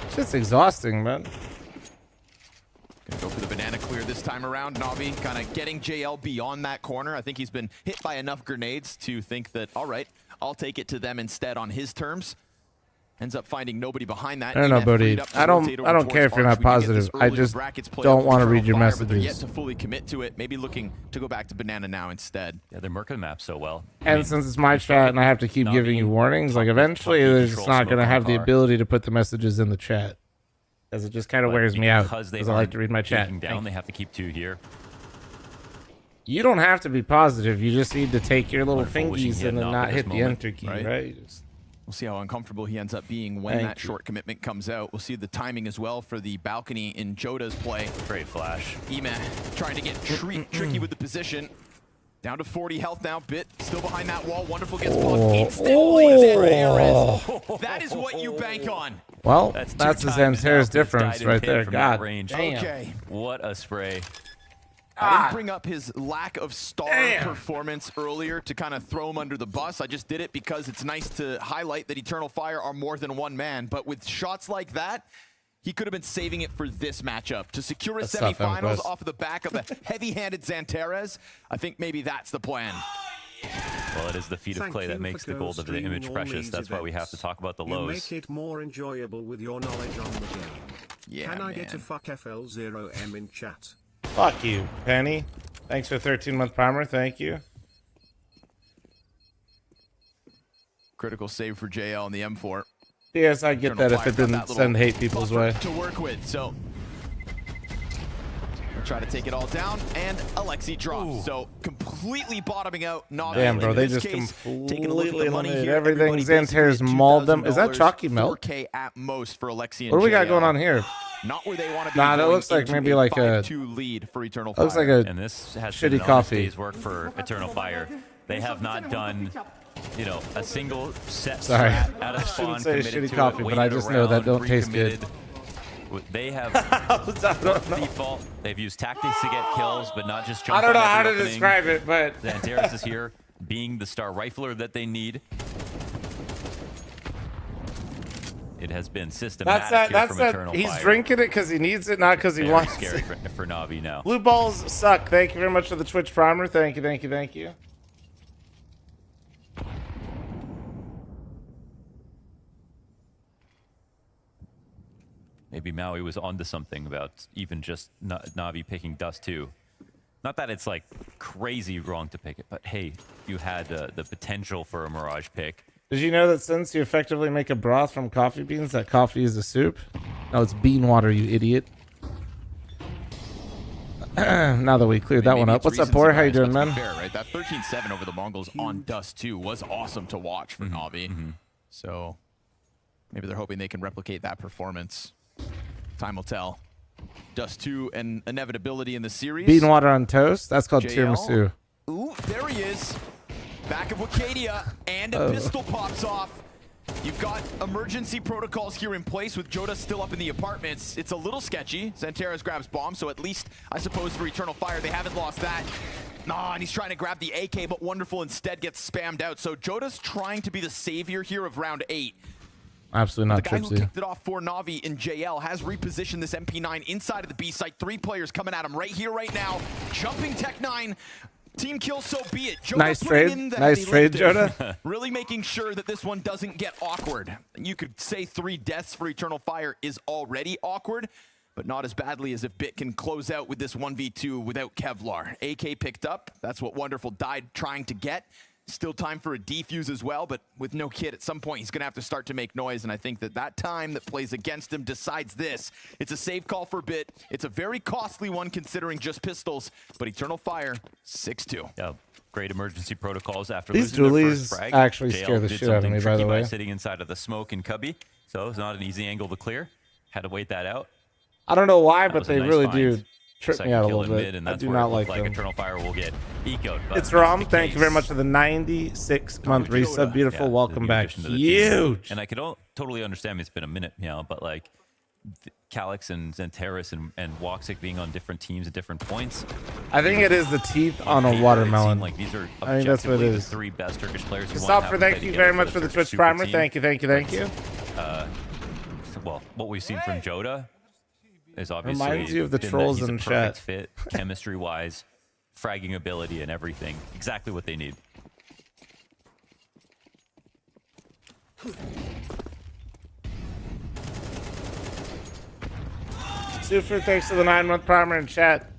It's just exhausting, man. Gonna go for the banana clear this time around. Na'Vi kind of getting JL beyond that corner. I think he's been hit by enough grenades to think that, all right, I'll take it to them instead on his terms. Ends up finding nobody behind that. I don't know, Bodhi. I don't care if you're not positive. I just don't want to read your messages. Yet to fully commit to it. Maybe looking to go back to banana now instead. Yeah, they're marking the map so well. And since it's my chat and I have to keep giving you warnings, like eventually they're just not going to have the ability to put the messages in the chat. Because it just kind of wears me out. Because I like to read my chat. Down, they have to keep 2 here. You don't have to be positive. You just need to take your little fingies and then not hit the enter key, right? We'll see how uncomfortable he ends up being when that short commitment comes out. We'll see the timing as well for the balcony in Joda's play. Great flash. Ema trying to get tricky with the position. Down to 40 health now. Bit still behind that wall. Wonderful gets blocked instantly. Xanteras. That is what you bank on. Well, that's the Xanteras difference right there. God range. damn. Okay. What a spray. I didn't bring up his lack of star performance earlier to kind of throw him under the bus. I just did it because it's nice to highlight that Eternal Fire are more than one man. But with shots like that, he could have been saving it for this matchup. To secure a semifinals off of the back of a heavy-handed Xanteras, I think maybe that's the plan. Well, it is the feat of clay that makes the gold of the image precious. That's why we have to talk about the lows. You make it more enjoyable with your knowledge on the game. Yeah, Can I get a fuck FL0M in chat? Fuck you, Penny. Thanks for 13-month primer. Thank you. Critical save for JL on the M4. Yes, I get that if it didn't send hate people's way. To work with, so we'll try to take it all down, and Alexi drops. So completely bottoming out. Damn, bro, they just completely eliminated everything. Xanteras mauled them. Is that Chalky Melt? 4K at most for Alexi and What do we got JL. going on here? Not where they want to be. Nah, that looks like maybe like a 5-2 lead for Eternal Fire. Looks like a and this has shitty been coffee. Day's work for Eternal Fire. They have not done, you know, a single set Sorry. strat out of I spawn. shouldn't say committed shitty to coffee, it, but I waited just know that around, don't taste good. recommitted. They have know. default. They've used tactics to get kills, but not just jump. I don't know on how every to opening. describe it, but Xanteras is here, being the star rifler that they need. It has been systematic. That's from that. Eternal He's Fire. drinking it because he needs it, not because he Very wants scary it. for Na'Vi now. Blue balls suck. Thank you very much for the Twitch primer. Thank you, thank you, thank you. Maybe Maui was onto something about even just Na'Vi picking Dust 2. Not that it's like crazy wrong to pick it, but hey, you had the potential for a Mirage pick. Did you know that since you effectively make a broth from coffee beans, that coffee is a soup? No, it's bean water, you idiot. Now that we cleared that one up. What's up, Boar? How you doing, man? Fair, right? That 13-7 over the Mongols on Dust 2 was awesome to watch for Na'Vi. So maybe they're hoping they can replicate that performance. Time will tell. Dust 2 and inevitability in the series. Bean water on toast? That's called JL. tiramisu. Ooh, there he is. Back of Wacadia, and a pistol pops off. You've got emergency protocols here in place with Joda still up in the apartments. It's a little sketchy. Xanteras grabs bomb, so at least, I suppose, for Eternal Fire, they haven't lost that. Nah, and he's trying to grab the AK, but Wonderful instead gets spammed out. So Joda's trying to be the savior here of round 8. Absolutely not The guy who Tripsy. kicked it off for Na'Vi in JL has repositioned this MP9 inside of the B site. 3 players coming at him right here, right now. Jumping Tech 9. Team kill, so be it. Joda Nice putting trade. in the Nice heavy trade, lifting. Joda. Really making sure that this one doesn't get awkward. You could say 3 deaths for Eternal Fire is already awkward, but not as badly as if Bit can close out with this 1v2 without Kevlar. AK picked up. That's what Wonderful died trying to get. Still time for a defuse as well, but with no kit, at some point he's going to have to start to make noise, and I think that time that plays against him decides this. It's a save call for Bit. It's a very costly one considering just pistols, but Eternal Fire, 6-2. Yeah, great emergency protocols after These losing their first dualies frag. actually JL scare the did shit out of something me, by tricky the way. sitting inside of the smoke in Cubby, so it's not an easy angle to clear. Had to wait that out. I don't know why, That but was a they nice really find. do trip Second me out a kill little in bit. mid, and I that's do where not it like looked them. Eternal Fire will get ecoed. But It's Rom. the Thank you very case- much for the 96-month resub. Beautiful. Yeah, Welcome new back. addition to the team. Huge. And I can totally understand it's been a minute, you know, but like Calyx and Xanteris and Woxic being on different teams at different points. I think it is the teeth on a Paper, watermelon. like these are I think that's what it objectively the is. 3 best Turkish players. Christopher, thank you very much for the Twitch primer. Thank you. Well, what we've seen from Joda is obviously Reminds you of the been that trolls he's in a perfect chat. fit, chemistry-wise, fragging ability, and everything. Exactly what they need. Super, thanks to the 9-month primer in chat.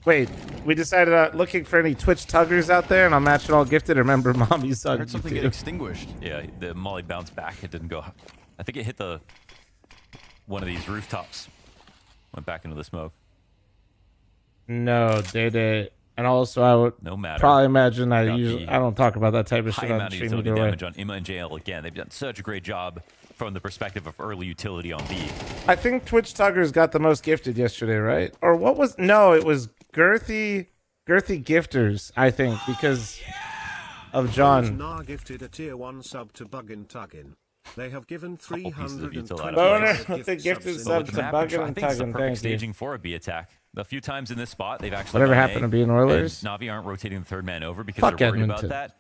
Wait, we decided looking for any Twitch tuggers out there, and I'm matching all gifted. Remember, Mommy sucked. I heard something get extinguished. Yeah, the molly bounced back. It didn't go. I think it hit one of these rooftops. Went back into the smoke. No, Day. And also, I would probably imagine I don't talk about that type of shit on stream either way. Damage on Imma and JL again. They've done such a great job from the perspective of early utility on B. I think Twitch tuggers got the most gifted yesterday, right? Or what was? No, it was Girthy gifters. I think because of John. Nar gifted a tier 1 sub to Buggin Tuggin. They have given 320 Boner with the gifted sub to Buggin and I think it's the Tuggin. perfect Thank you. staging for a B attack. A few times in this spot, they've actually Whatever gone happened A, to being Oilers? and Na'Vi aren't rotating the third man over because Fuck they're worried Edmonton. about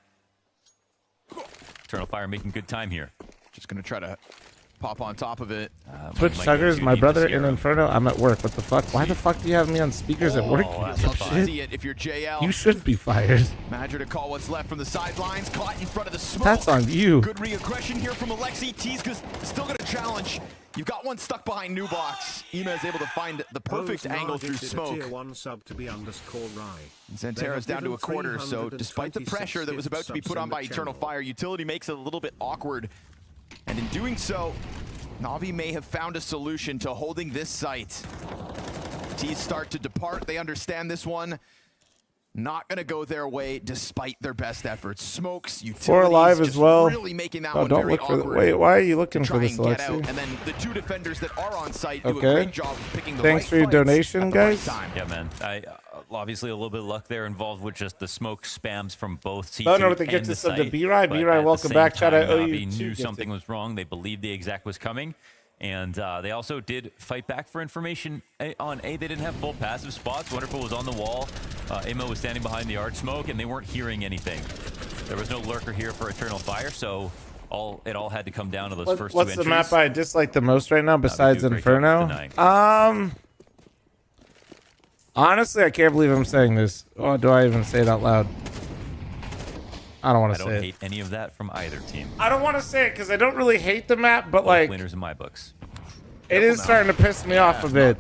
that. Eternal Fire making good time here. Just gonna try to pop on top of it. Twitch tuggers, my brother in Inferno. I'm at work. What the fuck? Why the fuck do you have me on speakers at work? I'd You love to shit? see it if you're JL. You should be fired. Madra to call what's left from the sidelines, caught in front of the smoke. That's on you. Good re-aggression here from Alexi. T's still gonna challenge. You've got one stuck behind Nubox. Ima is able to find the perfect angle through smoke. Tier 1 sub to be _Rai. Xanteras down to a quarter, so despite the pressure that was about to be put on by Eternal Fire, utility makes it a little bit awkward. And in doing so, Na'Vi may have found a solution to holding this site. T's start to depart. They understand this one. Not going to go their way despite their best efforts. Smokes, utilities, 4 alive as just well. really making that Oh, one don't very look for the. awkward. Wait, why are you looking for Try this, and get Alexi? out, and then the 2 defenders that are on site do a Okay. great job of picking the Thanks right for your fights donation, at the right guys. time. Yeah, man. Obviously a little bit of luck there involved with just the smoke spams from both CT Boner with the and gifted the sub to site. B-Rai. But B-Rai, at the welcome same back. Chat, I time, owe you Na'Vi 2 knew gifted. something was wrong. They believed the exec was coming. And they also did fight back for information on A. They didn't have full passive spots. Wonderful was on the wall. Immo was standing behind the arch smoke, and they weren't hearing anything. There was no lurker here for Eternal Fire, so it all had to come down to those first 2 What's entries. the map I dislike the most right now besides do a great job of Inferno? Honestly, I can't believe I'm saying this. Oh, do I even say it out loud? I don't want I to don't say it. hate any of that from either team. I don't want to say it because I don't really hate the map, but Both like winners in my books. it is starting to piss me off a bit.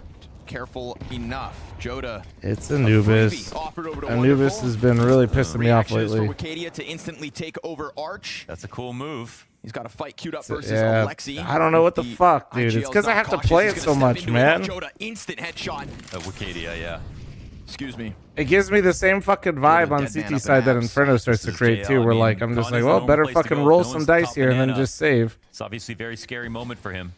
Careful enough. Joda. It's Anubis. Anubis has been really pissing me off Reactions lately. for Wicadia to instantly take over Arch. That's a cool move. He's got a fight queued up versus Yeah, Alexi. I don't know what the fuck, dude. It's because I have to play it so much, man. Joda, instant headshot. Wicadia, yeah. Excuse me. It gives me the same fucking vibe on dead man CT up side that in Inferno starts to create too, where like I'm just Khan like, is well, the better only place to fucking go. roll No some one's dice top here and then banana. just save. It's obviously a very scary moment for him.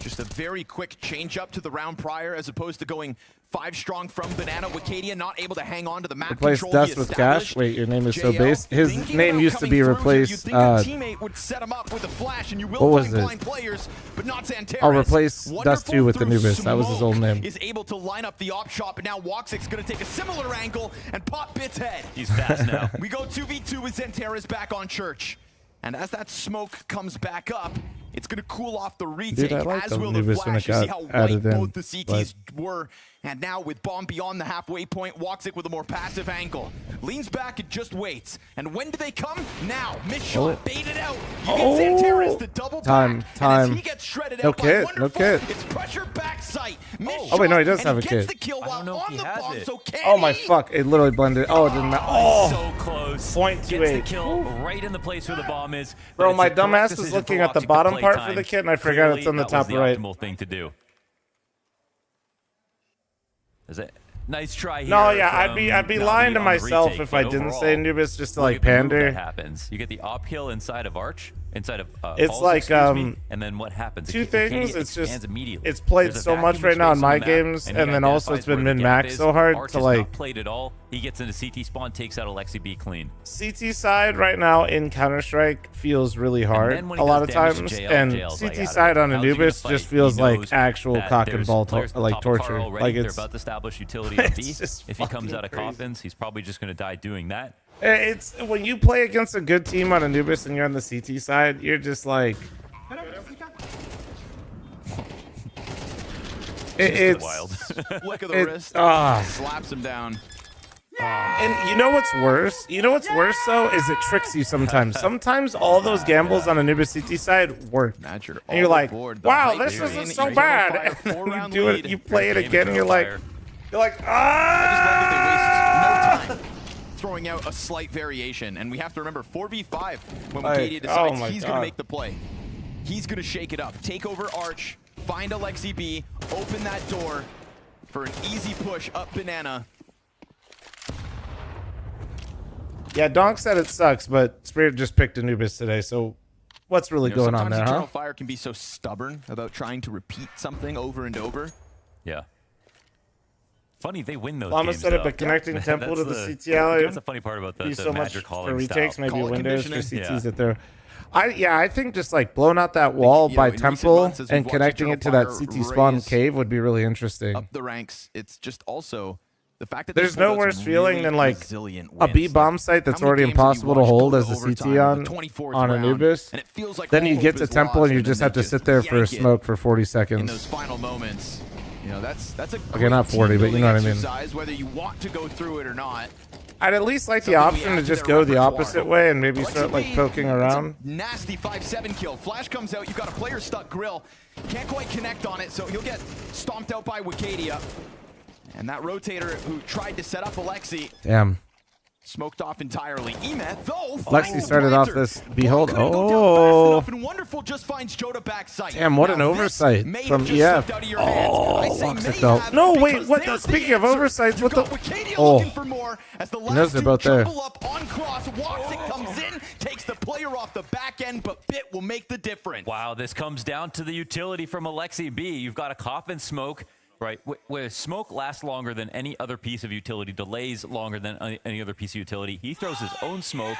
Just a very quick change up to the round prior as opposed to going 5 strong from Banana. Wicadia not able to hang on to the map Replace control. Dust with Cash. Wait, your name is so JL base. His thinking name about used to coming be through here. replaced. You'd think a teammate would set him up with a flash, and you will what find was it? blind players, but not Xanteras. I'll replace Dust Wonderful 2 with through Anubis. That was his old name. Is able to line up the op shot, but now Woxic's going to take a similar angle and pop Bit's head. He's fast now. We go 2v2 with Xanteras back on Church. And as that smoke comes back up, it's going to cool off the retake, Dude, I like as the will the Anubis when flash. it You see got how white added in, both the CTs were. And now with Bomb beyond the halfway point, Woxic with a more passive angle. Leans back and just waits. And when do they come? Now. Miss shot, baited out. You get Xanteras, the double Time. back. And as he gets shredded No out by kit. No Wonderful, kit. it's pressure back sight. Miss Oh wait, no, he does shot, have a and he gets kit. the kill while on the bomb, so can Oh my he? fuck! It literally blended. Oh, it didn't matter. Oh, so close. .28. Gets the kill right in the place where the bomb is. but Bro, it's my a correct dumbass was decision looking for at the Woxic to bottom play part for time. the kit, and I forgot it's on the Clearly, top that was right. the optimal thing to do. Is it? Nice try here. No, yeah, I'd be from lying to Na'Vi on the myself retake, if I but didn't overall, say Anubis just to look like at the move pander. that happens. You get the op kill inside of Arch, inside of It's Pulse, like, excuse me, and then what happens? two The Kenny things. It's expands just immediately. it's played There's a so much vacuum right of now in space my on the map, games, he and then also it's identifies where been the min gap max is. so hard Arch to is like not played at all. He gets into CT spawn, takes out Alexi B clean. CT side right now in Counter-Strike feels really hard then when a he lot does of damage to times, JL, and JL's like CT out of side it. on How's he gonna Anubis fight? just feels He like knows actual that cock and there's ball players like top torture. car already. Like They're it's about to establish utility on B. just If he comes fucking out of crazy. coffins, he's probably just going to die doing that. It's when you play against a good team on Anubis and you're on the CT side, you're just like it's wild. Flick of the it- wrist. ah. Slaps him down. And you know what's worse? You know what's worse though is it tricks you sometimes. Sometimes all those gambles on Anubis CT side work, and you're like, "Wow, this isn't so bad." You do it, you play it again, and you're like, "Ah!" No time. Throwing out a slight variation, and we have to remember 4v5 when Like, Wakadia decides oh my he's going to God. make the play. He's going to shake it up, take over Arch, find Alexi B, open that door for an easy push up Banana. Yeah, Donk said it sucks, but Spirit just picked Anubis today, so what's really going on there, huh? Eternal Fire can be so stubborn about trying to repeat something over and over. Yeah. Funny, they win those Llama games, said it, though. but connecting That's Temple to the CT alley. That's the funny part about the Be so much Magic for calling retakes, style. maybe windows for conditioning? CTs Yeah. that they're. I think just like blowing out that wall you by know, in recent Temple months, as we've and watched connecting it to Eternal that Fire CT spawn raise cave would be really interesting. Up the ranks, it's just also the fact that There's they pulled no out worse some feeling really than like resilient a B wins. bomb site that's How many already games have you impossible to watched hold go as to a CT overtime on in the 24th on round, Anubis. and it feels like Then all you hope get to is Temple lost, and you and just then have they to sit there for a yank it smoke for 40 in seconds. those final moments. You know, that's a Okay, not 40, but you know what I mean. exercise, whether you want to go through it or not. I'd at least like the Something we option add to to just their go the repertoire. opposite way and maybe Alexi start like B, poking it's a around. Nasty 5-7 kill. Flash comes out. You've got a player stuck grill. Can't quite connect on it, so he'll get stomped out by Wakadia. And that rotator who tried to set up Alexi Damn. smoked off entirely. Emet, though, Lexi started off this behold. couldn't go down fast Oh, enough, and Wonderful just finds Joda backside. damn! What an Now, oversight this may from have just EF. slipped out of your hands. I Oh, say Toxic may though. have No, because wait. What? there's Speaking the of answer. oversights, what You've the? got Wakadia Oh, looking for more as the he knows last they're two both there. jumble up on cross. Woxic comes in, takes the player off the back end, but Bit will make the difference. Wow, this comes down to the utility from Alexi B. You've got a coffin smoke, right? Where smoke lasts longer than any other piece of utility, delays longer than any other piece of utility. He throws his own smoke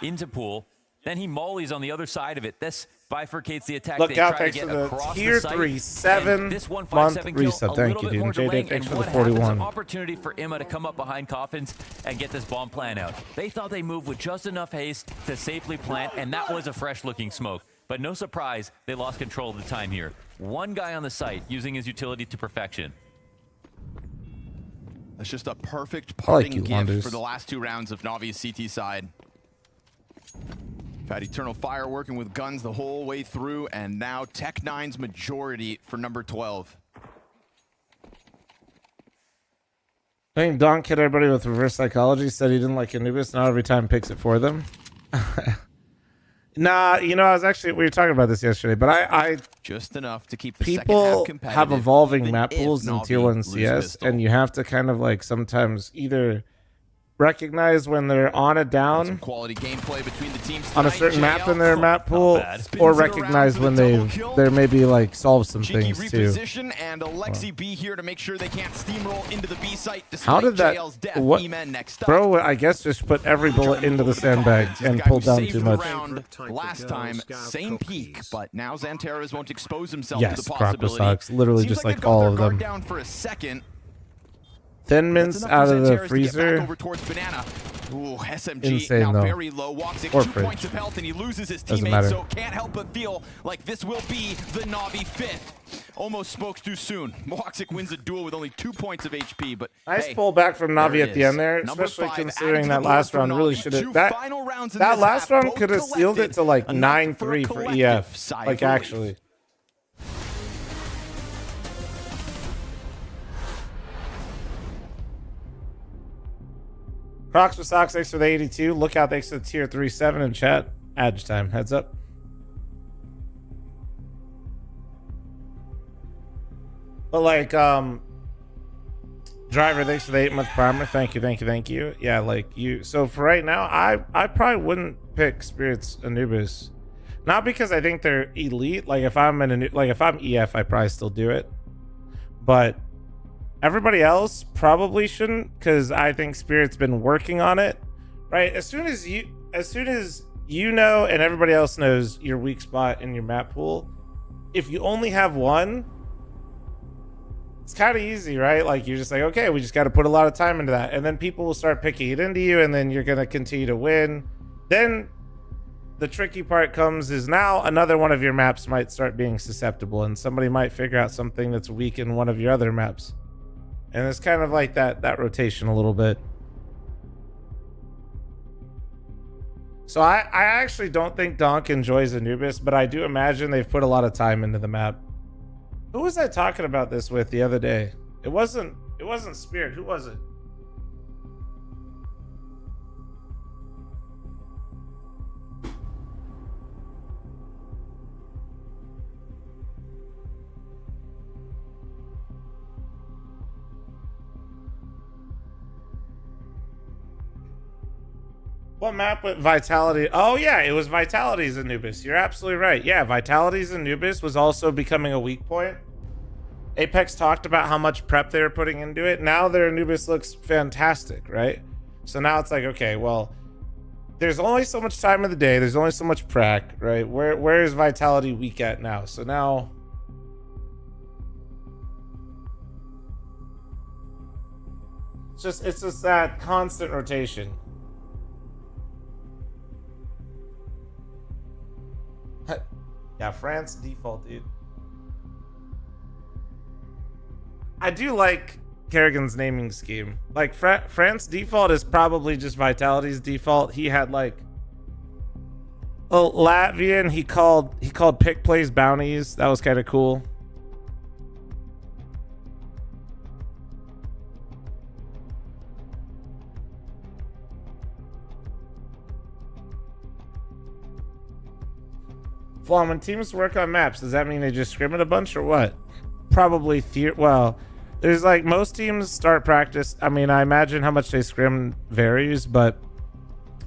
into pool, then he mollies on the other side of it. This bifurcates the attack. Look They out! try to Thanks for get the across tier site, 3 and 7 this month 157 kill, resub. a Thank little you, bit more dude. delaying, JJ, thanks and for the what happens, 41. an opportunity for Imma to come up behind coffins and get this bomb plan out. They thought they moved with just enough haste to safely plant, and that was a fresh-looking smoke. But no surprise, they lost control of the time here. One guy on the site using his utility to perfection. That's just a perfect I like parting you, gift Wonders. for the last two rounds of Navi's CT side. We've had Eternal Fire working with guns the whole way through, and now Tech9's majority for number 12. I think Donk hit everybody with reverse psychology. Said he didn't like Anubis. Not every time picks it for them. Nah, you know, I was actually we were talking about this yesterday, but I just enough to keep the second half people competitive, have evolving even map if pools in Na'Vi tier 1 lose CS, pistol. and you have to kind of like sometimes either recognize when they're on a down Quality gameplay between the teams on a tonight. certain map JL, in their map pool, bad. or Spins it around recognize for when the double they've kill. they're maybe like solved some Cheeky things too. reposition, and Alexi B here to make sure they can't steamroll into the B site despite How did that? JL's death. What, E-Man next up. bro? I guess just put every bullet into the sandbag and pull down too much. Last time, same peak, but now Xantares won't expose himself Yes, to the possibility. Crocosocks, literally Seems just like like they've got all their of guard them. down for a second. Thin mints That's enough out for of the Xantares to get back freezer. over towards Banana. Ooh, SMG Insane, now though. very low. Woxic Or 2 fridge. points of health, and he loses his Doesn't teammate, matter. so can't help but feel like this will be the Na'Vi 5th. Almost smokes too soon. Woxic wins a duel with only 2 points of HP, but Nice hey, pull back from Navi there at it the is. end there, Number especially 5 considering added to that the last board for round really Na'Vi. should Two have that final rounds in that this last half, round both could have sealed it collected. to like Enough 9-3 for collective EF, sigh like of relief. actually. Crocs with socks, thanks for the 82. Look out, thanks for the tier 3-7 in chat. Adge time, heads up. But like, Driver, thanks for the 8-month primer. Thank you. Yeah, like you. So for right now, I probably wouldn't pick Spirits Anubis. Not because I think they're elite. Like if I'm EF, I probably still do it. But everybody else probably shouldn't, because I think Spirit's been working on it. Right? As soon as you know and everybody else knows your weak spot in your map pool, if you only have one, it's kind of easy, right? Like you're just like, okay, we just got to put a lot of time into that, and then people will start picking it into you, and then you're gonna continue to win. Then the tricky part comes is now another one of your maps might start being susceptible, and somebody might figure out something that's weak in one of your other maps, and it's kind of like that rotation a little bit. So I actually don't think Donk enjoys Anubis, but I do imagine they've put a lot of time into the map. Who was I talking about this with the other day? It wasn't Spirit. Who was it? What map with Vitality? Oh yeah, it was Vitality's Anubis. You're absolutely right. Yeah, Vitality's Anubis was also becoming a weak point. Apex talked about how much prep they were putting into it. Now their Anubis looks fantastic, right? So now it's like, okay, well, there's only so much time in the day. There's only so much prac, right? Where is Vitality weak at now? So now it's just that constant rotation. Yeah, France default, dude. I do like Kerrigan's naming scheme. Like France default is probably just Vitality's default. He had like Latvian. He called pick plays bounties. That was kind of cool. Flom, when teams work on maps, does that mean they just scrim it a bunch or what? Probably well, there's like most teams start practice. I mean, I imagine how much they scrim varies, but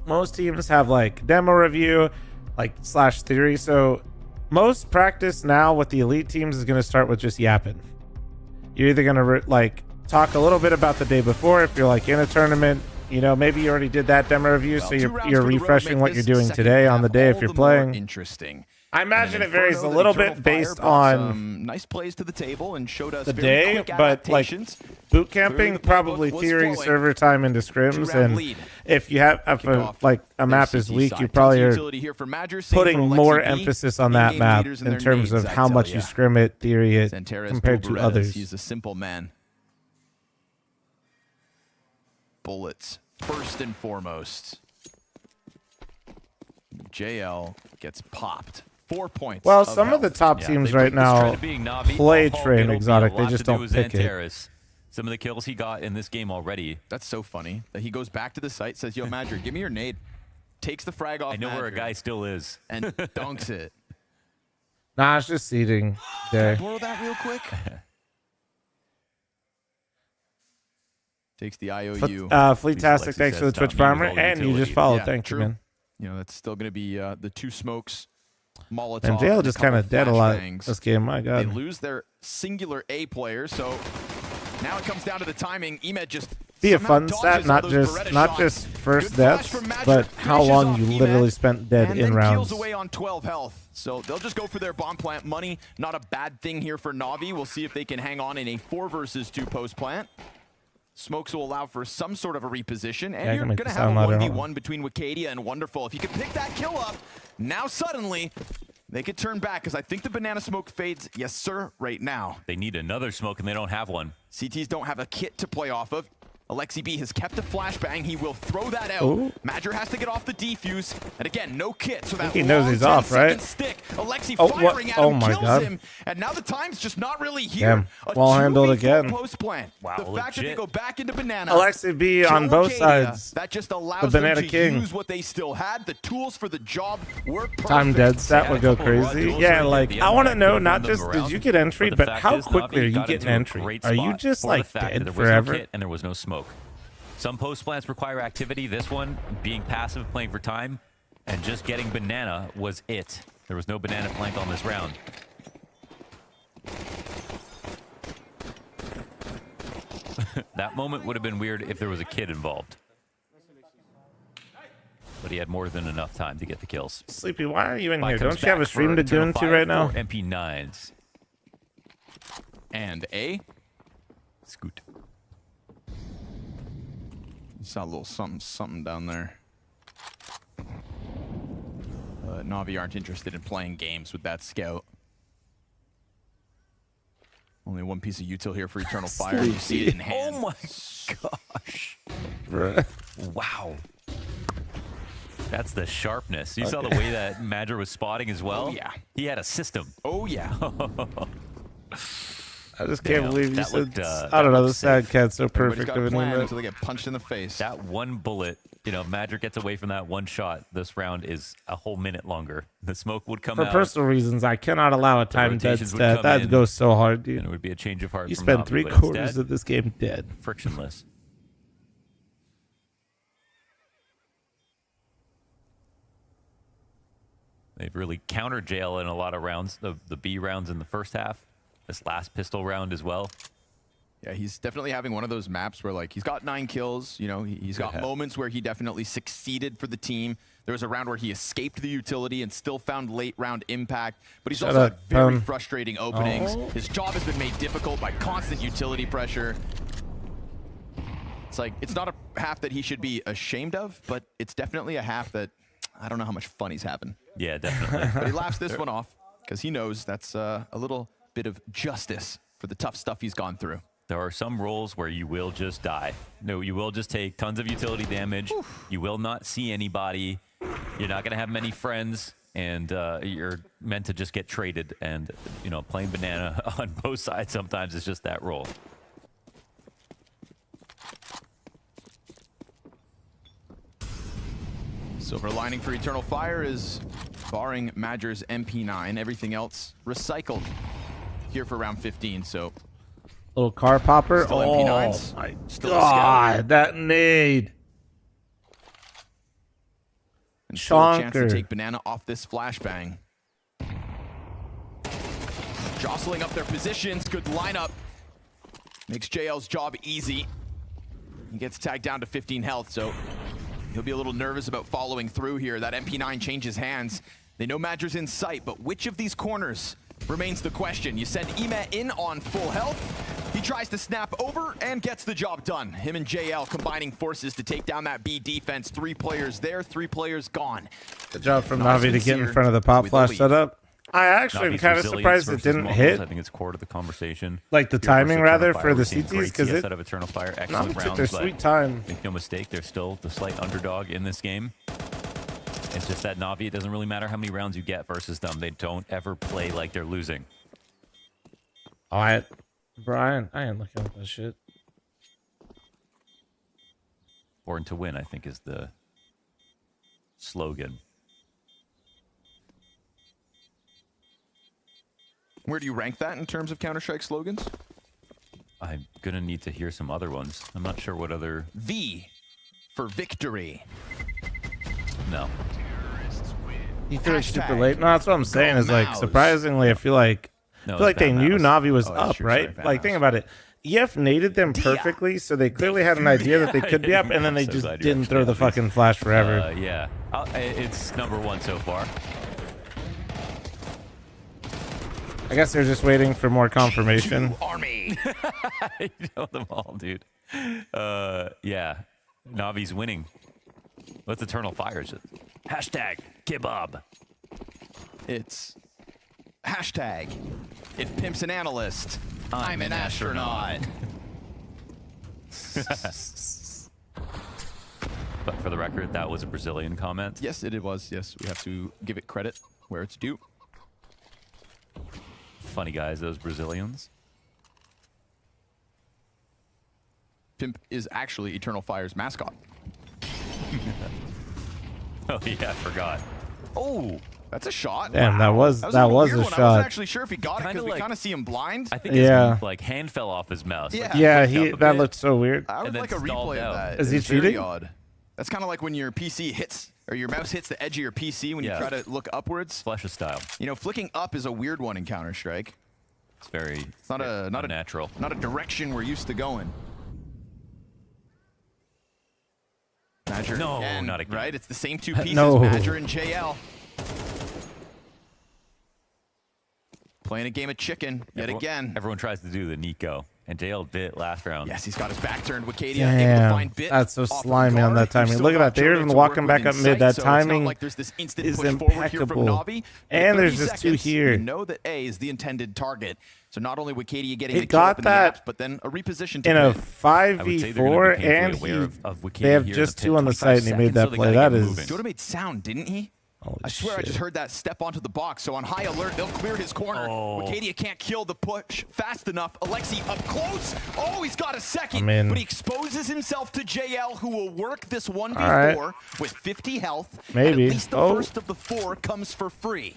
most teams have like demo review, like / theory. So most practice now with the elite teams is going to start with just yapping. You're either going to like talk a little bit about the day before if you're like in a tournament. You know, maybe you already did that demo review, so you're refreshing what you're doing today on the day if you're playing. Interesting. I imagine it varies a little bit based on nice plays to the table and showed us the day, but like boot camping, probably theory, server time into scrims, and if you have like a map is weak, you probably are putting more emphasis on that map in terms of how much you scrim it, theory it, compared to others. He's a simple man. Bullets first and foremost. JL gets popped. 4 points. Well, some of the top teams right now play Train Exotic. They just don't pick it. Some of the kills he got in this game already. That's so funny that he goes back to the site, says, yo, Madrid, give me your nade. Takes the frag off. I know Madrid, where a guy still is. And dunks it. Nah, it's just seeding day. Can I borrow that real quick? Takes the IOU. Fleetastic, thanks for the Twitch primer. And you just followed. Thank you, man. You know, that's still going to be the two smokes. Molotov and JL just kind of dead a lot this game. My God. They lose their singular A player, so now it comes down to the timing. Emed just be a fun stat, not just first deaths, but how long you literally spent dead in rounds. Kills away on 12 health, so they'll just go for their bomb plant money. Not a bad thing here for Na'Vi. We'll see if they can hang on in a 4 versus 2 post plant. Smokes will allow for some sort of a reposition, and you're going to have a 1v1 between Wicadia and Wonderful. If you can pick that kill up, now suddenly they could turn back, because I think the banana smoke fades, yes sir, right now. They need another smoke, and they don't have one. CTs don't have a kit to play off of. Alexi B has kept a flashbang. He will throw that out. Ooh. Madger has to get off the defuse. And again, no kit. So that he knows he's off, right? Stick. Alexi firing at him, kills him. And now the time's just not really here. Well handled again. Post plant. Wow, the fact that they go back into banana. Alexi B on both sides. That just allows them to use what they still had. The tools for the job were perfect. Time dead stat would go crazy. Yeah, like I want to know not just did you get entry, but how quickly are you getting entry? Are you just like dead forever? And there was no smoke. Some post plants require activity. This one, being passive, playing for time, and just getting banana was it. There was no banana flank on this round. That moment would have been weird if there was a kid involved. But he had more than enough time to get the kills. Sleepy, why are you in here? Don't you have a stream to do into right now? MP9s. And A. Scoot. You saw a little something down there. Na'Vi aren't interested in playing games with that scout. Only one piece of util here for Eternal Fire. You see it in hand. Oh my gosh. Bruh. Wow. That's the sharpness. You saw the way that Madra was spotting as well? Oh, yeah. He had a system. Oh, yeah. I just can't believe you that said, looked, I don't know, the sad cat's so perfect of an event. Until they get punched in the face. That one bullet, you know, Madra gets away from that one shot. This round is a whole minute longer. The smoke would come For out. personal reasons, I cannot allow a time dead rotations would stat. come That in, goes so hard, dude. And it would be a change of heart. You from spent Na'Vi, 3/4 but instead, of this game dead. Frictionless. They've really countered JL in a lot of rounds, the B rounds in the first half. This last pistol round as well. Yeah, he's definitely having one of those maps where, like, he's got 9 kills. You know, he's got moments where he definitely succeeded for the team. There was a round where he escaped the utility and still found late round impact. But he's also had very frustrating openings. His job has been made difficult by constant utility pressure. It's like, it's not a half that he should be ashamed of, but it's definitely a half that I don't know how much fun he's having. Yeah, definitely. But he laughs this one off because he knows that's a little bit of justice for the tough stuff he's gone through. There are some roles where you will just die. No, you will just take tons of utility damage. Oof. You will not see anybody. You're not going to have many friends, and you're meant to just get traded. And, you know, playing banana on both sides sometimes is just that role. Silver lining for Eternal Fire is, barring Madger's MP9, everything else recycled here for round 15. So little car popper. Still oh MP9s. my Still god, that nade. And still a chance to Chonker. take Banana off this flashbang. Jostling up their positions. Good lineup. Makes JL's job easy. He gets tagged down to 15 health, so he'll be a little nervous about following through here. That MP9 changes hands. They know Madger's in sight, but which of these corners remains the question. You send Emet in on full health. He tries to snap over and gets the job done. Him and JL combining forces to take down that B defense. 3 players there, 3 players gone. Good job from Na'Vi to get in front of the pop flash setup. I actually am kind of surprised it didn't hit. I think it's core to the conversation. Like the Here timing, versus rather, Eternal for the Fire, we're seeing CTs, because great it CS out of Eternal Fire, Na'Vi excellent took rounds, their but sweet time. Make no mistake, they're still the slight underdog in this game. It's just that Na'Vi, it doesn't really matter how many rounds you get versus them. They don't ever play like they're losing. Oh, Brian, I ain't looking at that shit. Born to win, I think, is the slogan. Where do you rank that in terms of Counter-Strike slogans? I'm gonna need to hear some other ones. I'm not sure what other... V for victory. No. You threw it super late. No, that's what I'm saying. Is like surprisingly, I feel like they knew Na'Vi was up, right? Like think about it. EF naded them perfectly, so they clearly had an idea that they could be up, and then they just didn't throw the fucking flash forever. Yeah, it's #1 so far. I guess they're just waiting for more confirmation. Army. I know them all, dude. Yeah, Na'Vi's winning. What's Eternal Fire's? Hashtag kebab. It's hashtag if Pimp's an analyst, I'm an astronaut. But for the record, that was a Brazilian comment. Yes, it was. Yes, we have to give it credit where it's due. Funny guys, those Brazilians. Pimp is actually Eternal Fire's mascot. Oh yeah, I forgot. Oh, that's a shot. Damn, that was a weird shot. one. I wasn't actually sure if he got it because we kind of see him blind. I think his like hand fell off his mouse. Yeah, Like, that looked so weird. I would like a replay of that. Is he It's very cheating? odd. That's kind of like when your PC hits or your mouse hits the edge of your PC when you try to look upwards. Flecha style. You know, flicking up is a weird one in Counter-Strike. It's very It's not a natural. Not a direction we're used to going. Madger No, again, not again. right? It's the same two pieces, No. Madger and JL. Playing a game of chicken yet again. Everyone tries to do the Nico, and JL bit last round. Yes, he's got his back turned. Wicadia able to find Bit. That's so slimy on that timing. Look at that. They're even walking back up mid. That timing is impeccable. And there's just two here. You know that A is the intended target. So not only Wicadia getting It the kill up got in the that maps, but then a reposition to in a Bit. 5v4, and they have just two on the site, and he made that play. That is... Joda made sound, didn't he? I swear I just heard that step onto the box. So on high alert, they'll clear his corner. Wicadia can't kill the push fast enough. Alexi up close. Oh, he's got a second. But he exposes himself to JL, who will work this 1v4 with 50 health. Maybe. And at least the first of the 4 comes for free.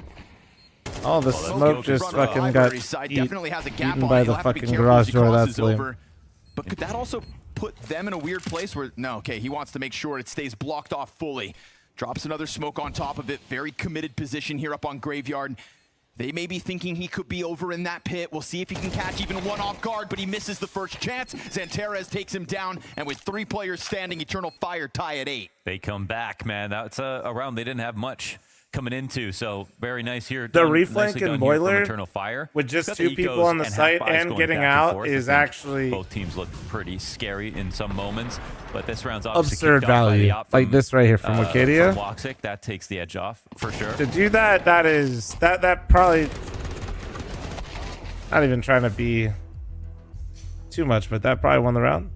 Oh, the smoke just fucking got definitely has a gap eaten on by it. the He'll have to be fucking careful garage as he door. crosses That's lame. over. But could that also put them in a weird place where, no, okay, he wants to make sure it stays blocked off fully. Drops another smoke on top of it. Very committed position here up on Graveyard. They may be thinking he could be over in that pit. We'll see if he can catch even one off guard, but he misses the first chance. Zanteres takes him down, and with 3 players standing, Eternal Fire tie at 8. They come back, man. That's a round they didn't have much coming into, so very nice here. The reflank and boiler Eternal Fire with just 2 people on the site and getting out is actually both teams look pretty scary in some moments, but this round's absurd value. Like this right here from Wicadia. From Woxic, that takes the edge off for sure. To do that, that probably not even trying to be too much, but that probably won the round.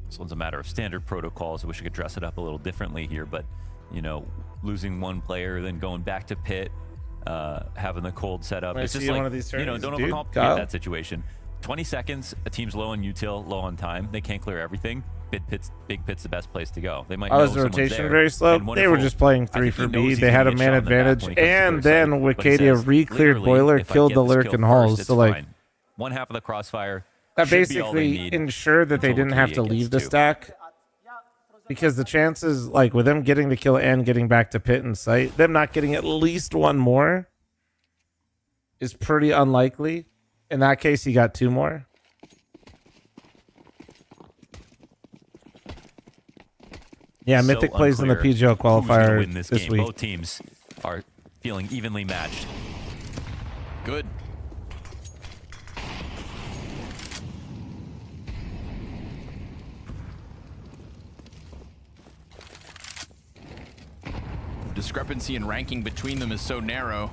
This one's a matter of standard protocols. I wish I could dress it up a little differently here, but you know, losing one player, then going back to pit, having the cold setup. It's just like, one of these you know, don't overcomplicate that situation. 20 seconds, a team's low on util, low on time. They can't clear everything. Big pit's the best place to go. They might know was the rotation very slow? They were just playing 3 for B. They had a man advantage, and then Wicadia re-cleared boiler, killed the lurk and halls. So like, one half of the crossfire. That basically ensured that they didn't have to leave the stack. Because the chances, like with them getting the kill and getting back to pit and sight, them not getting at least one more is pretty unlikely. In that case, he got 2 more. Yeah, So Mythic plays in the unclear PGL qualifier win this this game. week. Both teams are feeling evenly matched. Good. Discrepancy in ranking between them is so narrow.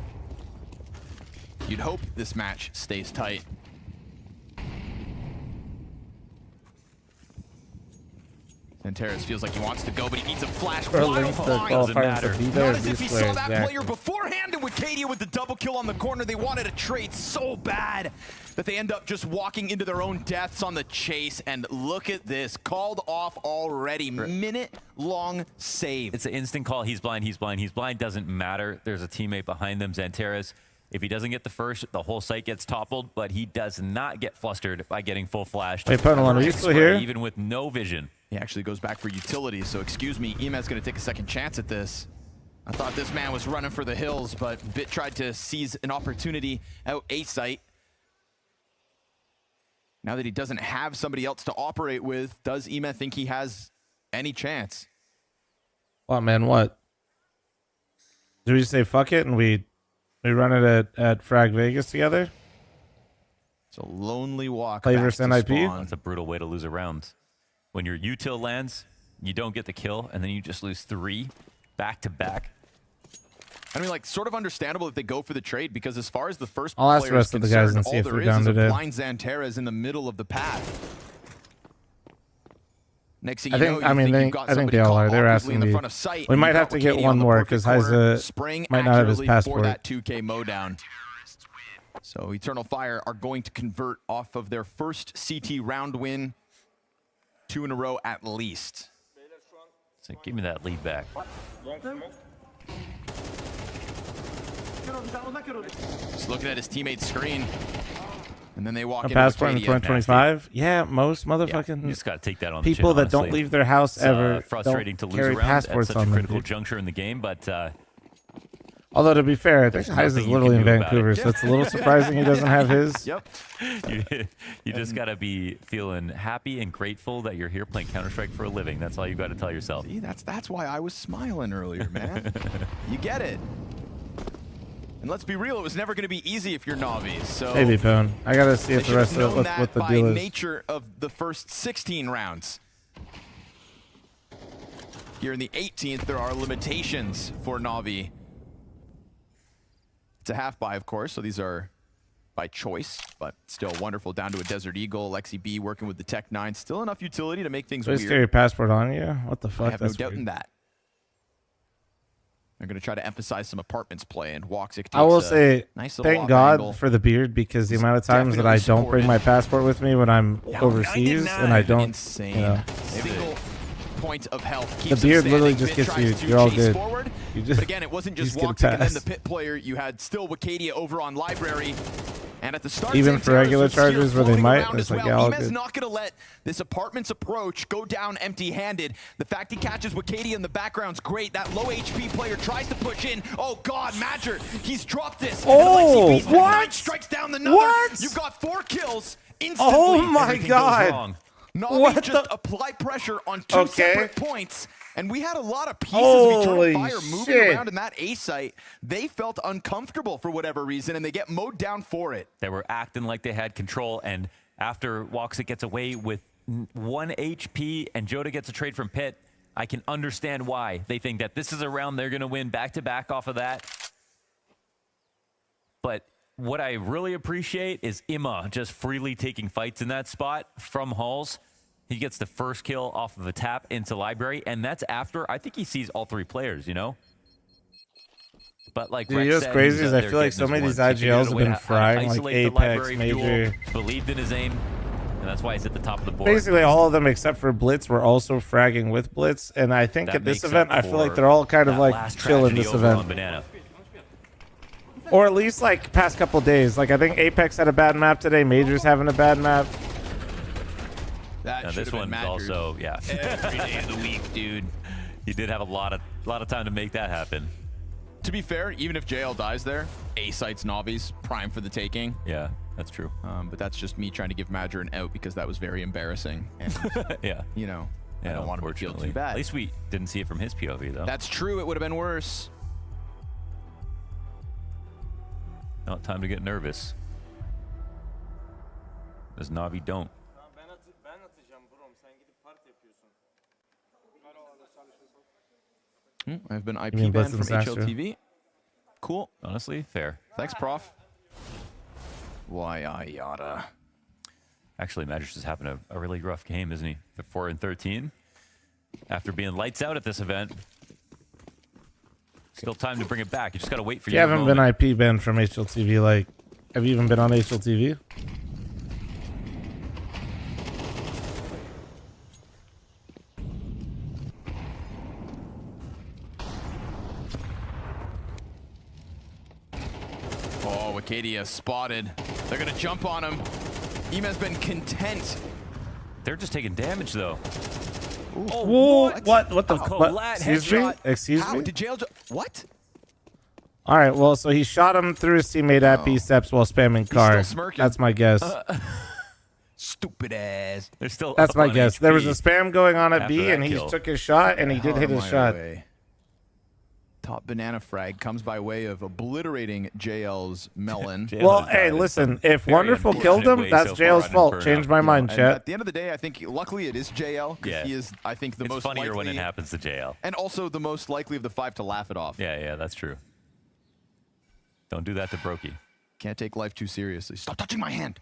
You'd hope this match stays tight. Zanteres feels like he wants to go, but he needs a flash. Doesn't matter. Not as if he saw that player beforehand, and Wicadia with the double kill on the corner. They wanted a trade so bad that they end up just walking into their own deaths on the chase. And look at this, called off already. Minute-long save. It's an instant call. He's blind, he's blind, he's blind. Doesn't matter. There's a teammate behind them, Zanteres. If he doesn't get the first, the whole site gets toppled, but he does not get flustered by getting full flashed. Hey, Penalon, are you still here? Even with no vision. He actually goes back for utility, so excuse me, Emed's going to take a second chance at this. I thought this man was running for the hills, but Bit tried to seize an opportunity out A site. Now that he doesn't have somebody else to operate with, does Emed think he has any chance? What, man, what? Do we just say fuck it and we run it at Frag Vegas together? It's a lonely walk. Play back versus to NIP? spawn. It's a brutal way to lose a round. When your util lands, you don't get the kill, and then you just lose 3 back to back. I mean, like, sort of understandable if they go for the trade, because as far as the first I'll ask the player rest is of the guys concerned, and see all if there they're is down is a today. blind Zanteres in the middle of the path. Next thing I you think, know, I you mean, think they, you've got I think somebody they all caught are. They're awkwardly asking in the me. front of sight, We and might you've have got to get Wicadia one on the more perfect because corner, Heiza spraying might not have his accurately passport. for that 2K mow down. So Eternal Fire are going to convert off of their first CT round win, 2 in a row at least. So give me that lead back. Just looking at his teammate's screen. And then they walk into passport in Acadia. 2025. Yeah, most motherfucking You just got to take that on people the chin, that don't honestly. leave their house It's, ever frustrating don't to lose carry around passports at such on a them, critical dude. juncture in the game, but Although to be fair, I think there's Heise is nothing you literally can in do about Vancouver, it. so it's a little surprising he doesn't have his. Yep. you just got to be feeling happy and grateful that you're here playing Counter-Strike for a living. That's all you got to tell yourself. See, that's why I was smiling earlier, man. You get it. And let's be real, it was never going to be easy if you're Navi. So Maybe, Pone. I gotta see if they the rest should've of known what the that deal by is. nature of the first 16 rounds. Here in the 18th, there are limitations for Navi. It's a half buy, of course, so these are by choice, but still wonderful. Down to a Desert Eagle, Lexi B working with the Tech 9. Still enough utility to make things So you weird. carry your passport on you? What the fuck? I have no That's doubt weird. in that. They're going to try to emphasize some apartments play, and Woxic takes I will a say, nice little thank off God angle. for the beard, because the amount of times that I definitely don't bring my passport with me when I'm overseas and I don't, Insane. you know. Single point of health The keeps beard him literally standing. just Bit gets tries you. to You're all chase good. Forward, You just, but again, it wasn't you just get a Woxic and then pass. the pit player. You had still Wicadia over on Library. And at the start, Even Sam for regular Taylor's here charges where they floating might, around it's as like, well. yeah, all Ima's good. not going to let this apartment's approach go down empty-handed. The fact he catches Wicadia in the background's great. That low HP player tries to push in. Oh God, Madger, he's dropped this. Oh, And Alexi B's what? 9 strikes down the another. What? You've got 4 kills instantly. Oh my Everything goes God. wrong. Navi What just the- apply pressure on 2 Okay. separate points. And we had a lot of pieces of Holy Eternal Fire moving shit. around in that A site. They felt uncomfortable for whatever reason, and they get mowed down for it. They were acting like they had control, and after Woxic gets away with 1 HP and Joda gets a trade from Pit, I can understand why. They think that this is a round they're going to win back-to-back off of that. But what I really appreciate is Ima just freely taking fights in that spot from Halls. He gets the first kill off of a tap into Library, and that's after, I think he sees all 3 players, you know? But like Dude, Rex you know what's said, crazy he's is out I there feel like getting so his many of these ones. He figured IGLs out have a way been to frying, like isolate the Apex, Library duel, Major. believed in his aim, and that's why he's at the top of the board. Basically, all of them except for Blitz were also fragging with Blitz, and I think That at this makes event, up I feel like for they're all kind of that like last chill in tragedy this over on event. Banana. Or at least like past couple days. Like I think Apex had a bad map today. Major's having a bad map. That Now, should this have been one's Madger's also, yeah. every day of the week, dude. He did have a lot of time to make that happen. To be fair, even if JL dies there, A site's Navi's prime for the taking. Yeah, that's true. But that's just me trying to give Madger an out because that was very embarrassing. And, Yeah. you know, Yeah, I don't want him to feel unfortunately. too bad. At least we didn't see it from his POV, though. That's true. It would have been worse. Not time to get nervous. As Navi don't. I've been IP mean banned from Blitz and Sasha? HLTV. Cool. Honestly, fair. Thanks, Prof. Why I yada. Actually, Magic just having a really rough game, isn't he? The 4-13. After being lights out at this event. Still time to bring it back. You just got to wait for If you your haven't moment. been IP banned from HLTV, like, have you even been on HLTV? Oh, Wicadia spotted. They're going to jump on him. Ima's been content. They're just taking damage, though. Whoa, what the Collat what? Excuse me? headshot. Excuse How me? did jail? What? All right, well, so he shot him through his teammate at B steps while spamming car. still smirking. That's my guess. Stupid ass. They're still. That's up my on guess. There was a HP spam going on at after B, that and he kill. took his shot, and he did hit his shot. Top banana frag comes by way of obliterating JL's melon. Well, hey, listen, if Wonderful killed him, that's JL's fault. Change my mind, And chat. at the end of the day, I think luckily it is JL because Yeah. he is, I think, the It's most funnier likely, when it happens to JL. and also the most likely of the 5 to laugh it off. Yeah, that's true. Don't do that to Brokey. Can't take life too seriously. Stop touching my hand.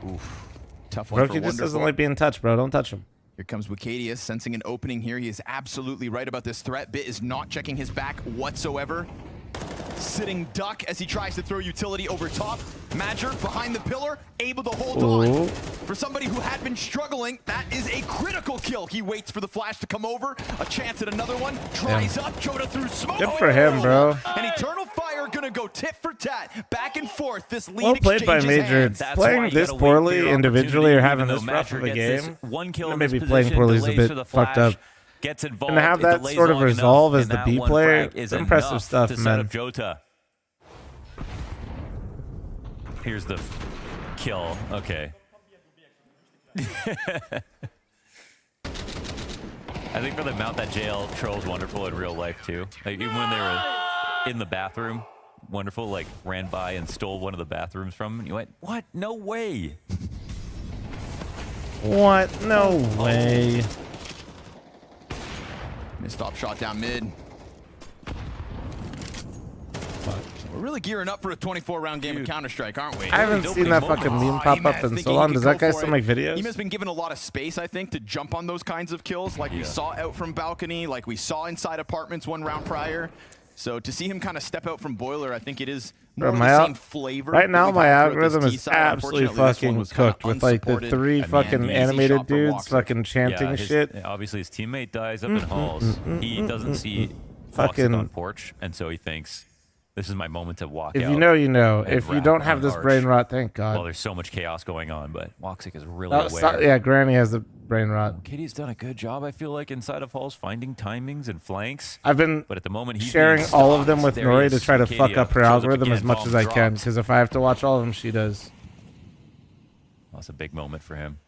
Oof. Tough one for Brokey just doesn't Wonderful. like being touched, bro. Don't touch him. Here comes Wicadia, sensing an opening here. He is absolutely right about this threat. Bit is not checking his back whatsoever. Sitting duck as he tries to throw utility over top. Madger behind the pillar, able to hold on. For somebody who had been struggling, that is a critical kill. He waits for the flash to come over. A chance at another one. Tries up. Joda through smoke. Good for him, bro. And Eternal Fire gonna go tit for tat. Back and forth. This lead Well played by Major. Playing this poorly individually or having this rough of a game, one kill maybe playing poorly is a bit fucked up. Gets involved, and to have that sort of resolve as the B player, is impressive stuff, to man. Set up Jota. Here's the kill. Okay. I think for the amount that JL trolls wonderful in real life too. Like even when they were in the bathroom, wonderful like ran by and stole one of the bathrooms from him. And you went, what? No way. What? No way. Stop shot down mid. We're really gearing up for a 24-round game of Counter-Strike, aren't we? I haven't seen that fucking meme pop up in so long. Does that guy still make videos? He has been given a lot of space, I think, to jump on those kinds of kills, like we saw out from balcony, like we saw inside apartments one round prior. So to see him kind of step out from Boiler, I think it is more of the same flavor. Right now, my algorithm is absolutely fucking cooked with like the 3 fucking animated dudes fucking chanting shit. Obviously, his teammate dies up in halls. He doesn't see fucking on porch, and so he thinks, this is my moment to walk out. If you know, you know. If you don't have this brain rot, thank God. Well, there's so much chaos going on, but Woxic is really aware. Yeah, Granny has the brain rot. Kitty's done a good job, I feel like, inside of halls, finding timings and flanks. I've been but at the moment, he's sharing all of them with There Nori he to is. try to Katia fuck up her shows algorithm again, as much bomb as I can, drops. because if I have to watch all of them, she does. That's a big moment for him.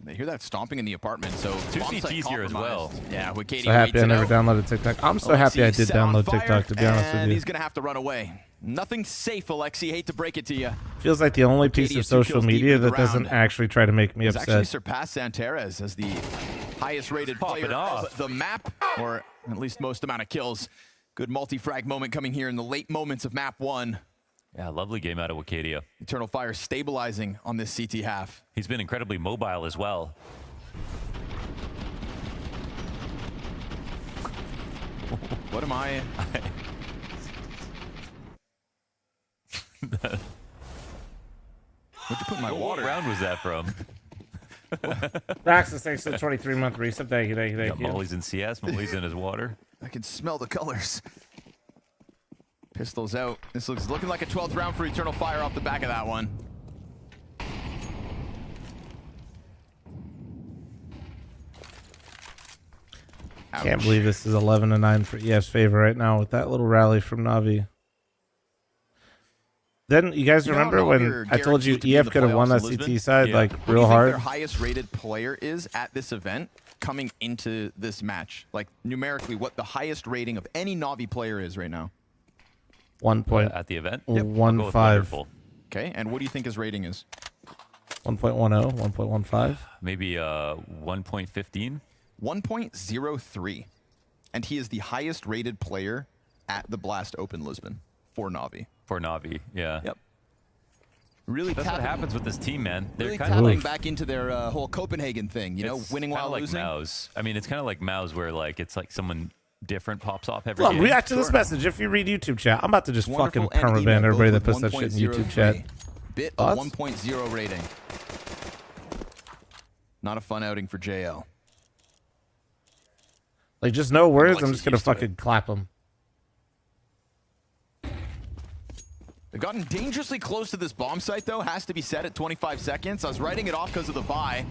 They hear that stomping in the apartment, so 2 bomb site CTs here as well. compromised. Yeah, with Katie So happy waits I it never out. downloaded TikTok. I'm so happy I did set on download fire, TikTok, to be honest with and you. he's gonna have to run away. Nothing safe, Alexi. Hate to break it to you. Feels like the only piece Katie of is 2 social kills deep media in the that doesn't round. actually try to make me He's actually upset. surpassed Santares as the highest rated player of the map, or at least most amount of kills. Good multi-frag moment coming here in the late moments of map 1. Yeah, lovely game out of Wakadia. Eternal Fire stabilizing on this CT half. He's been incredibly mobile as well. What am I? Where'd you put my water? What round was that from? Raxus, thanks for the 23-month reset. Thank you, thank you, thank you. Molly's in CS, Molly's in his water. I can smell the colors. Pistols out. This looks looking like a 12th round for Eternal Fire off the back of that one. Can't believe this is 11-9 for EF's favor right now with that little rally from Na'Vi. Then you guys remember when I told you EF could have won that CT side like real hard? Their highest rated player is at this event coming into this match. Like numerically, what the highest rating of any Na'Vi player is right now. 1 point at the event. 1.5. Okay, and what do you think his rating is? 1.10, 1.15. Maybe 1.15. 1.03, and he is the highest rated player at the Blast Open Lisbon for Na'Vi. For Na'Vi, yeah. Yep. Really, that's what happens with this team, man. They're really kind of tapping like back into their whole Copenhagen thing. You know, winning while like losing. Mouse. I mean, it's kind of like Mouse, where like it's like someone different pops off every Look, game. react to this message. If you read YouTube chat, I'm about to just Wonderful fucking and permaban email everybody that both puts with that shit in YouTube chat. Bit Thoughts? of 1.0 rating. Not a fun outing for JL. Like, just no words. I'm just gonna fucking clap them. They've gotten dangerously close to this bomb site, though. Has to be said at 25 seconds. I was writing it off because of the buy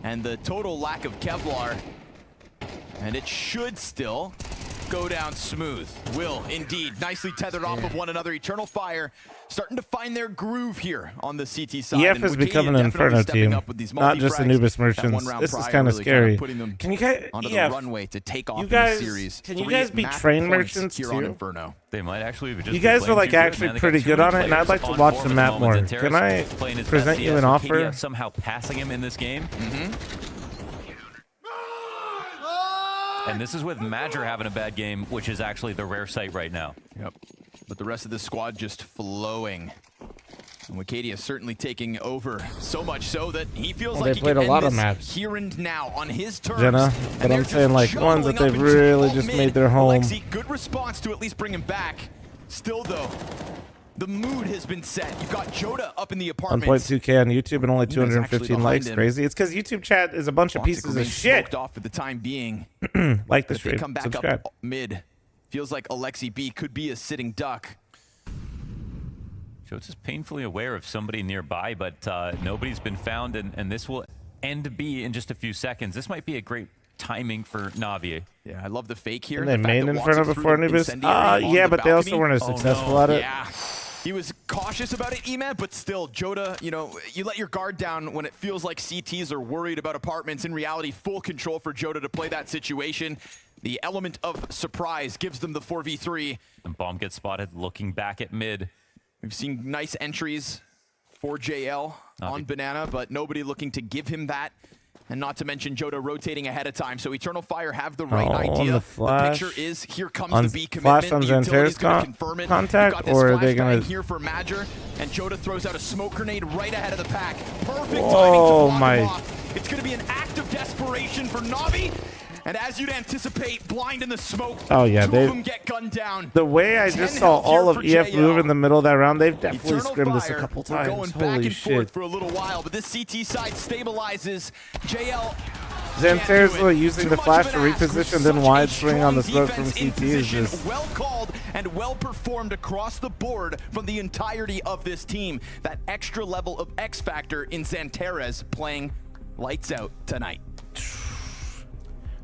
and the total lack of Kevlar. And it should still go down smooth. Will indeed. Nicely tethered off of one another. Eternal Fire starting to find their groove here on the CT side. EF is becoming an Inferno team, not just Anubis Merchants. This is kind of scary. Can you guys, onto EF, the runway to take off you guys, in the series. can you guys be train merchants here too? on Inferno. They might actually just You guys are like actually pretty good on it, and I'd like to watch the map more. Can I present you an offer? Somehow passing him in this game. And this is with Madger having a bad game, which is actually the rare sight right now. Yep. But the rest of the squad just flowing. Wicadia certainly taking over, so much so that he feels Well, like they he played can a lot end of this maps. here and now on his terms. Jenna, but I'm saying like ones that they've really just made their home. Alexi, good response to at least bring him back. Still though, the mood has been set. You've got Joda up in the apartments. 1.2K on YouTube and only 215 likes. Crazy. It's because YouTube chat is a bunch of pieces of shit. Off for the time being. Like the If they stream. come back Subscribe. up mid, feels like Alexi B could be a sitting duck. Jota's painfully aware of somebody nearby, but nobody's been found, and this will end B in just a few seconds. This might be a great timing for Navi. Yeah, I love the fake here. And they main in front of before Anubis. Yeah, but they also weren't as successful at it. Yeah, he was cautious about it, Eman, but still, Joda, you know, you let your guard down when it feels like CTs are worried about apartments. In reality, full control for Joda to play that situation. The element of surprise gives them the 4v3. And Bomb gets spotted looking back at mid. We've seen nice entries for JL on Banana, but nobody looking to give him that. And not to mention Joda rotating ahead of time. So Eternal Fire have the right idea. The flash. Picture is here comes on the B commitment. Flash on The utility's gonna Xanter's confirm it. contact, You've got this or are they flashbang gonna? here for Madger, and Joda throws out a smoke grenade right ahead of the pack. Perfect Whoa, timing to block my. him off. It's going to be an act of desperation for Navi. And as you'd anticipate, blind in the smoke. Oh yeah, two of them get gunned down. The way I just saw all of EF move in the middle of that round, they've definitely scrimmed this a couple times. Going back and forth for a little while, but this CT side stabilizes. JL. Xanter's using the flash to reposition, then wide swing on the smoke from CT is just... Well called and well performed across the board from the entirety of this team. That extra level of X factor in Xanter's playing lights out tonight.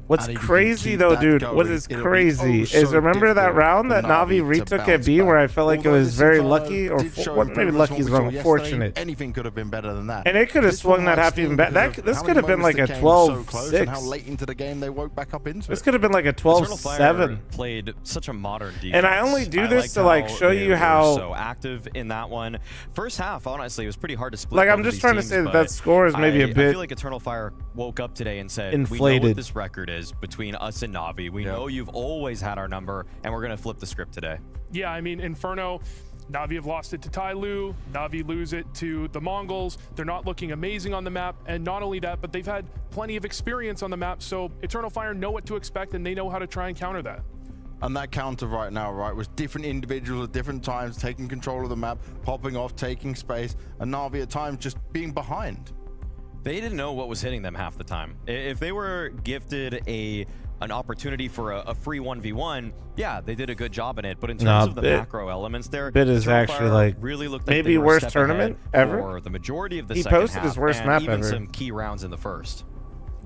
What's crazy though, dude, what is crazy is remember that round that Navi retook at B where I felt like it was very lucky, or maybe lucky is wrong, fortunate. Anything could have been better than that. And it could have swung that half even better. This could have been like a 12-6. How late into the game they woke back up into This could have been like a 12-7. Played such a modern defense. And I only do this to like show you how so active in that one. First half, honestly, it was pretty hard to split. Like I'm just trying to say that score is maybe a bit I feel like Eternal Fire woke up today and said, inflated. "We know what this record is between us and Navi. We know you've always had our number, and we're gonna flip the script today." Yeah, I mean, Inferno, Navi have lost it to Tyloo, Navi lose it to the Mongols. They're not looking amazing on the map, and not only that, but they've had plenty of experience on the map, so Eternal Fire know what to expect, and they know how to try and counter that. And that counter right now, right, was different individuals at different times taking control of the map, popping off, taking space, and Navi at times just being behind. They didn't know what was hitting them half the time. If they were gifted an opportunity for a free 1v1, yeah, they did a good job in it. But in terms of the macro elements there, Bit is actually like really looked maybe like they were worst a step tournament ahead ever. for the majority of the He second posted half, his worst and map even ever. some key rounds in the first.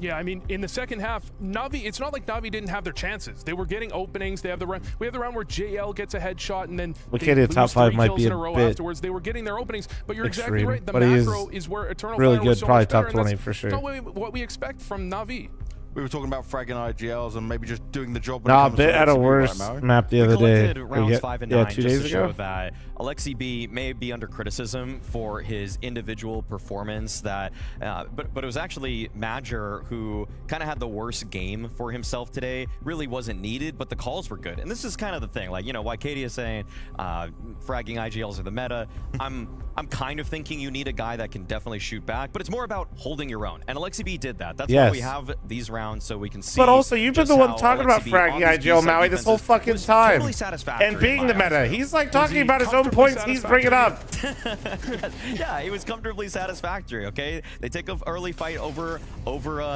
Yeah, I mean, in the second half, Navi, it's not like Navi didn't have their chances. They were getting openings. They have the round. We have the round where JL gets a headshot and then they lose top 5 3 might kills be in a a row bit afterwards. They were getting their openings, but you're exactly extreme, right. The but he macro is where Eternal really Fire good, was so probably much better, top and 20 that's for sure. not what we expect from Navi. We were talking about fragging IGLs and maybe just doing the job. Nah, Bit had a worse map the other day. Rounds 5 and 9 2 just days to show ago. that Alexi B may be under criticism for his individual performance. That, but it was actually Madger who kind of had the worst game for himself today. Really wasn't needed, but the calls were good. And this is kind of the thing. Like, you know, Wicadia is saying fragging IGLs are the meta. I'm kind of thinking you need a guy that can definitely shoot back, but it's more about holding your own. And Alexi B did that. That's why we have these rounds, so we can see. But also, you've been the one talking about Alexi B fragging on these IGL B-side Maui this whole fucking time. totally satisfactory And being in the my meta. eyes. He's like talking about his own points. He's bringing up. Yeah, he was comfortably satisfactory, okay? They take an early fight over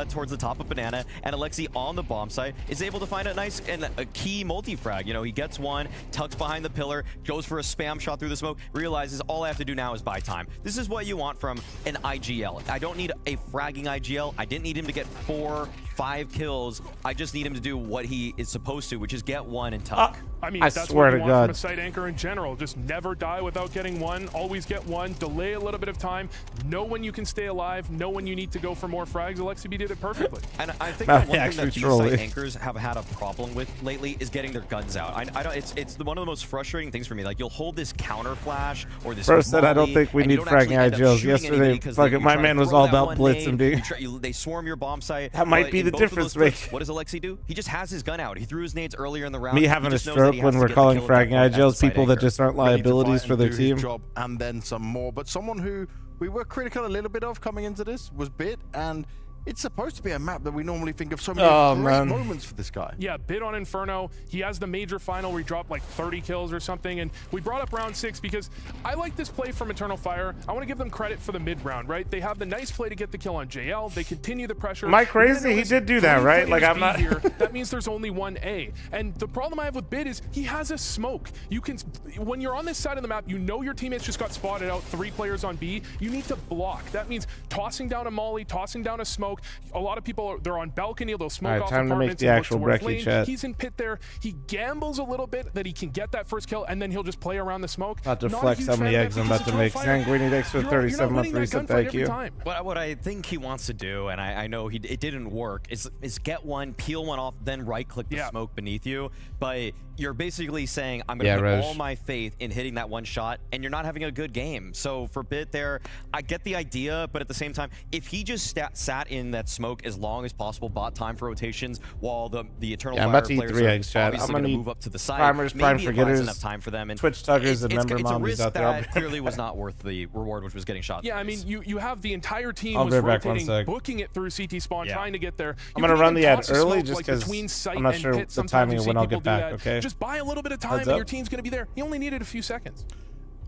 towards the top of Banana, and Alexi on the bomb site is able to find a nice and a key multi-frag. You know, he gets one, tucks behind the pillar, goes for a spam shot through the smoke, realizes all I have to do now is buy time. This is what you want from an IGL. I don't need a fragging IGL. I didn't need him to get 4, 5 kills. I just need him to do what he is supposed to, which is get one and tuck. I mean, I that's swear what to you want God. from a site anchor in general. Just never die without getting one. Always get one. Delay a little bit of time. Know when you can stay alive. Know when you need to go for more frags. Alexi B did it perfectly. And I think that one thing that these site anchors have had a problem with lately is getting their guns out. I don't. It's one of the most frustrating things for me. Like, you'll hold this counter flash or this. Bro said I don't think we need fragging IGLs. Yesterday, fucking my man was all about blitz and being. They swarm your bomb site. That might be the difference, Rick. What does Alexi do? He just has his gun out. He threw his nades earlier in the round. Me having a stroke joke he when has to we're get the calling kill at that fragging point as IGLs the people side that just aren't ready to liabilities fight for and their do his team. job and then some more. But someone who we were critical a little bit of coming into this was Bit, and it's supposed to be a map that we normally think of so many great moments for this guy. Yeah, Bit on Inferno. He has the major final where he dropped like 30 kills or something. And we brought up round 6 because I like this play from Eternal Fire. I want to give them credit for the mid round, right? They have the nice play to get the kill on JL. They continue the pressure. Am I crazy? He did do that, right? Like, I'm not here. That means there's only one A. And the problem I have with Bit is he has a smoke. You can, when you're on this side of the map, you know your teammates just got spotted out, 3 players on B. You need to block. That means tossing down a molly, tossing down a smoke. A lot of people, they're on balcony, they'll smoke off time to make apartments the and actual look towards breckie lane. chat. He's in pit there. He gambles a little bit that he can get that first kill, and then he'll just play around the smoke. About to flex how many eggs I'm about to make. Sanguini thanks for 37-month reset. Thank you. What I think he wants to do, and I know it didn't work, is get one, peel one off, then right-click the smoke beneath you. But you're basically saying, I'm going to put all my faith in hitting that one shot, and you're not having a good game. So for Bit there, I get the idea, but at the same time, if he just sat in that smoke as long as possible, bought time for rotations, while the Eternal Fire I'm about to eat players 3 are eggs, Chad. obviously I'm gonna move up to the side, primers, prime maybe it buys forgetters, enough time for them. And Twitch tuggers, and member it's a mommies risk out there. that clearly was not worth the reward, which was getting shot. Yeah, I mean, you have the entire team I'll was be right back, 1 rotating, sec. booking it through CT spawn, trying to get there. I'm going to run the ad toss a early smoke, just like, because between site I'm not and sure pit. the Sometimes timing you of see when I'll people get do back, that. okay? Just buy a little bit of time Heads and up. your team's going to be there. He only needed a few seconds.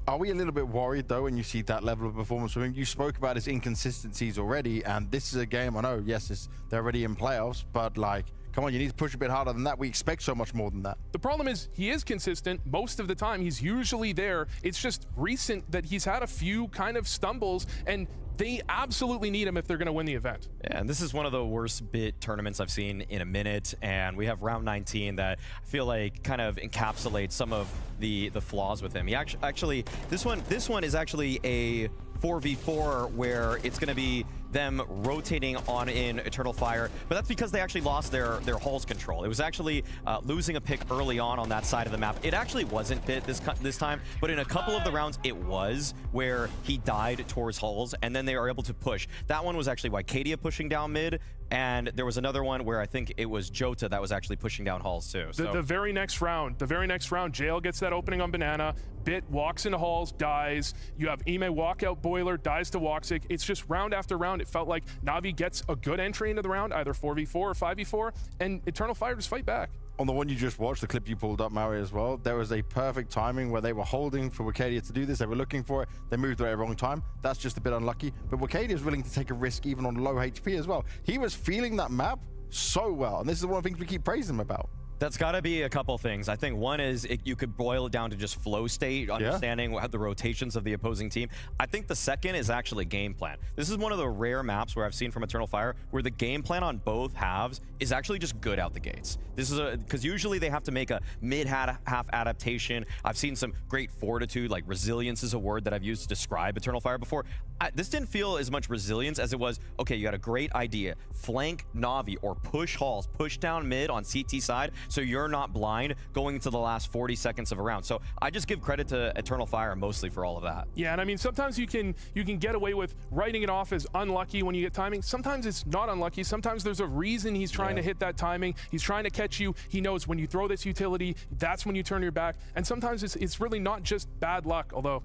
Are we a little bit worried, though, when you see that level of performance from him? You spoke about his inconsistencies already, and this is a game, I know, yes, they're already in playoffs, but, like, come on, you need to push a bit harder than that. We expect so much more than that. The problem is he is consistent most of the time. He's usually there. It's just recent that he's had a few kind of stumbles, and they absolutely need him if they're going to win the event. Yeah, and this is one of the worst Bit tournaments I've seen in a minute, and we have round 19 that I feel like kind of encapsulates some of the flaws with him. He actually this one is actually a 4v4 where it's going to be them rotating on in Eternal Fire, but that's because they actually lost their Hulls control. It was actually losing a pick early on that side of the map. It actually wasn't Bit this time, but in a couple of the rounds it was, where he died towards Hulls, and then they were able to push. That one was actually Wycadia pushing down mid, and there was another one where I think it was Jota that was actually pushing down Halls too. So. The very next round, JL gets that opening on Banana. Bit walks into Halls, dies. You have Ime walk out Boiler, dies to Woxic. It's just round after round. It felt like Na'Vi gets a good entry into the round, either 4v4 or 5v4, and Eternal Fire just fight back. On the one you just watched, the clip you pulled up, Maui, as well, there was a perfect timing where they were holding for Wycadia to do this. They were looking for it. They moved away at the wrong time. That's just a bit unlucky. But Wycadia is willing to take a risk even on low HP as well. He was feeling that map so well. And this is one of the things we keep praising him about. That's got to be a couple things. I think one is you could boil it down to just flow state, understanding what the rotations of the opposing team. I think the second is actually game plan. This is one of the rare maps where I've seen from Eternal Fire where the game plan on both halves is actually just good out the gates. This is because usually they have to make a mid-half adaptation. I've seen some great fortitude, like resilience is a word that I've used to describe Eternal Fire before. This didn't feel as much resilience as it was, okay, you got a great idea. Flank Na'Vi or push Halls, push down mid on CT side, so you're not blind going into the last 40 seconds of a round. So I just give credit to Eternal Fire mostly for all of that. Yeah, and I mean, sometimes you can get away with writing it off as unlucky when you get timing. Sometimes it's not unlucky. Sometimes there's a reason he's trying to hit that timing. He's trying to catch you. He knows when you throw this utility, that's when you turn your back. And sometimes it's really not just bad luck, although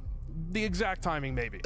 the exact timing maybe.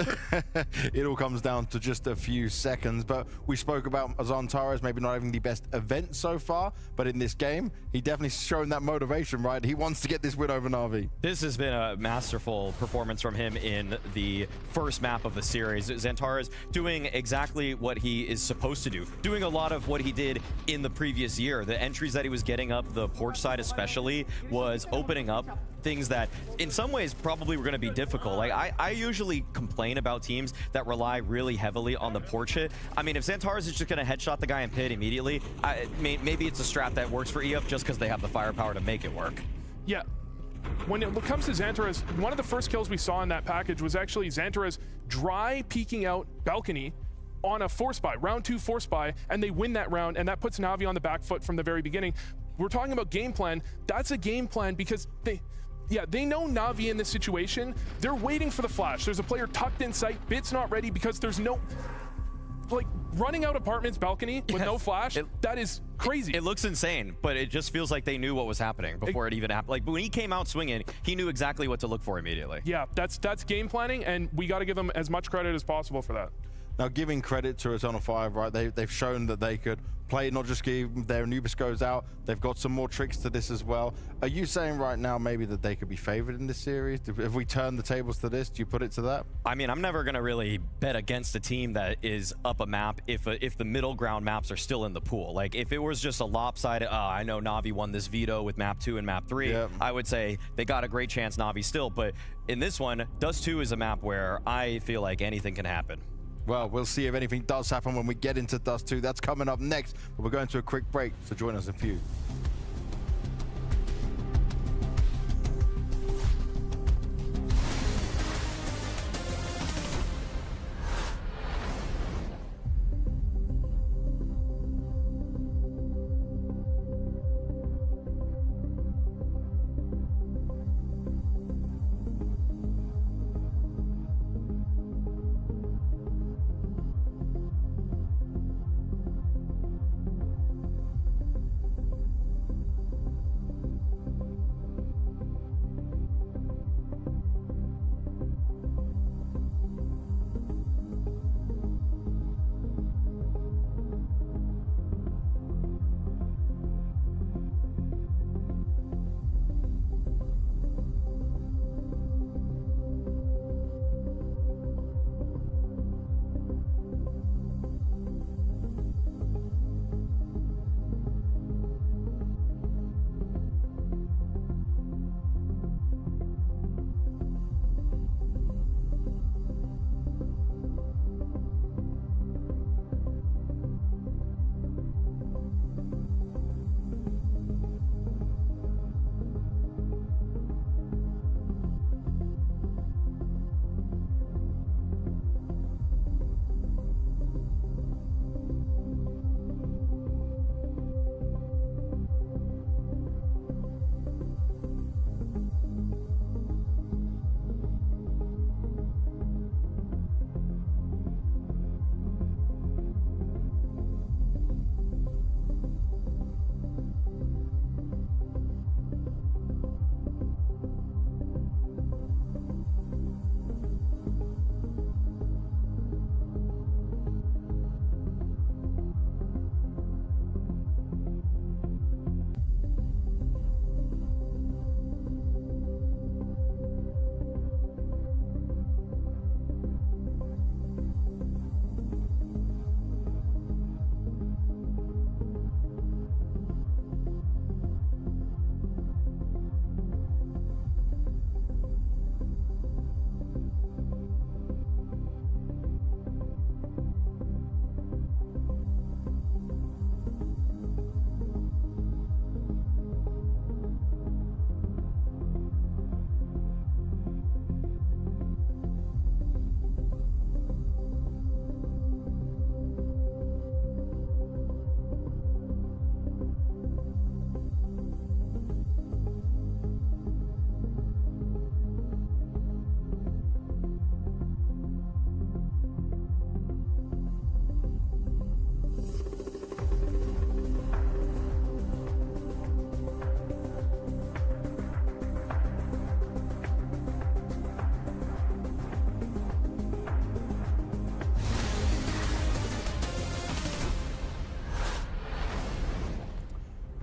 It all comes down to just a few seconds, but we spoke about Azantares maybe not having the best event so far, but in this game he definitely shown that motivation, right? He wants to get this win over Na'Vi. This has been a masterful performance from him in the first map of the series. Xantares doing exactly what he is supposed to do, doing a lot of what he did in the previous year. The entries that he was getting up the porch side especially was opening up things that in some ways probably were going to be difficult. Like I usually complain about teams that rely really heavily on the porch hit. I mean, if Xantares is just going to headshot the guy and pit immediately, maybe it's a strat that works for EF just because they have the firepower to make it work. Yeah. When it comes to Xantares, one of the first kills we saw in that package was actually Xantares dry peeking out balcony on a force buy, round 2 force buy, and they win that round, and that puts Na'Vi on the back foot from the very beginning. We're talking about game plan. That's a game plan because they know Na'Vi in this situation. They're waiting for the flash. There's a player tucked in sight. Bit's not ready because there's no... Like, running out apartments balcony with no flash, that is crazy. It looks insane, but it just feels like they knew what was happening before it even happened. Like when he came out swinging, he knew exactly what to look for immediately. Yeah, that's game planning, and we got to give them as much credit as possible for that. Now, giving credit to Eternal Fire, right? They've shown that they could play, not just give their Anubis goes out. They've got some more tricks to this as well. Are you saying right now maybe that they could be favored in this series? If we turn the tables to this, do you put it to that? I mean, I'm never going to really bet against a team that is up a map if the middle ground maps are still in the pool. Like, if it was just a lopsided, I know Na'Vi won this veto with map 2 and map 3, I would say they got a great chance, Na'Vi still. But in this one, Dust 2 is a map where I feel like anything can happen. Well, we'll see if anything does happen when we get into Dust 2. That's coming up next, but we're going to a quick break, so join us in a few.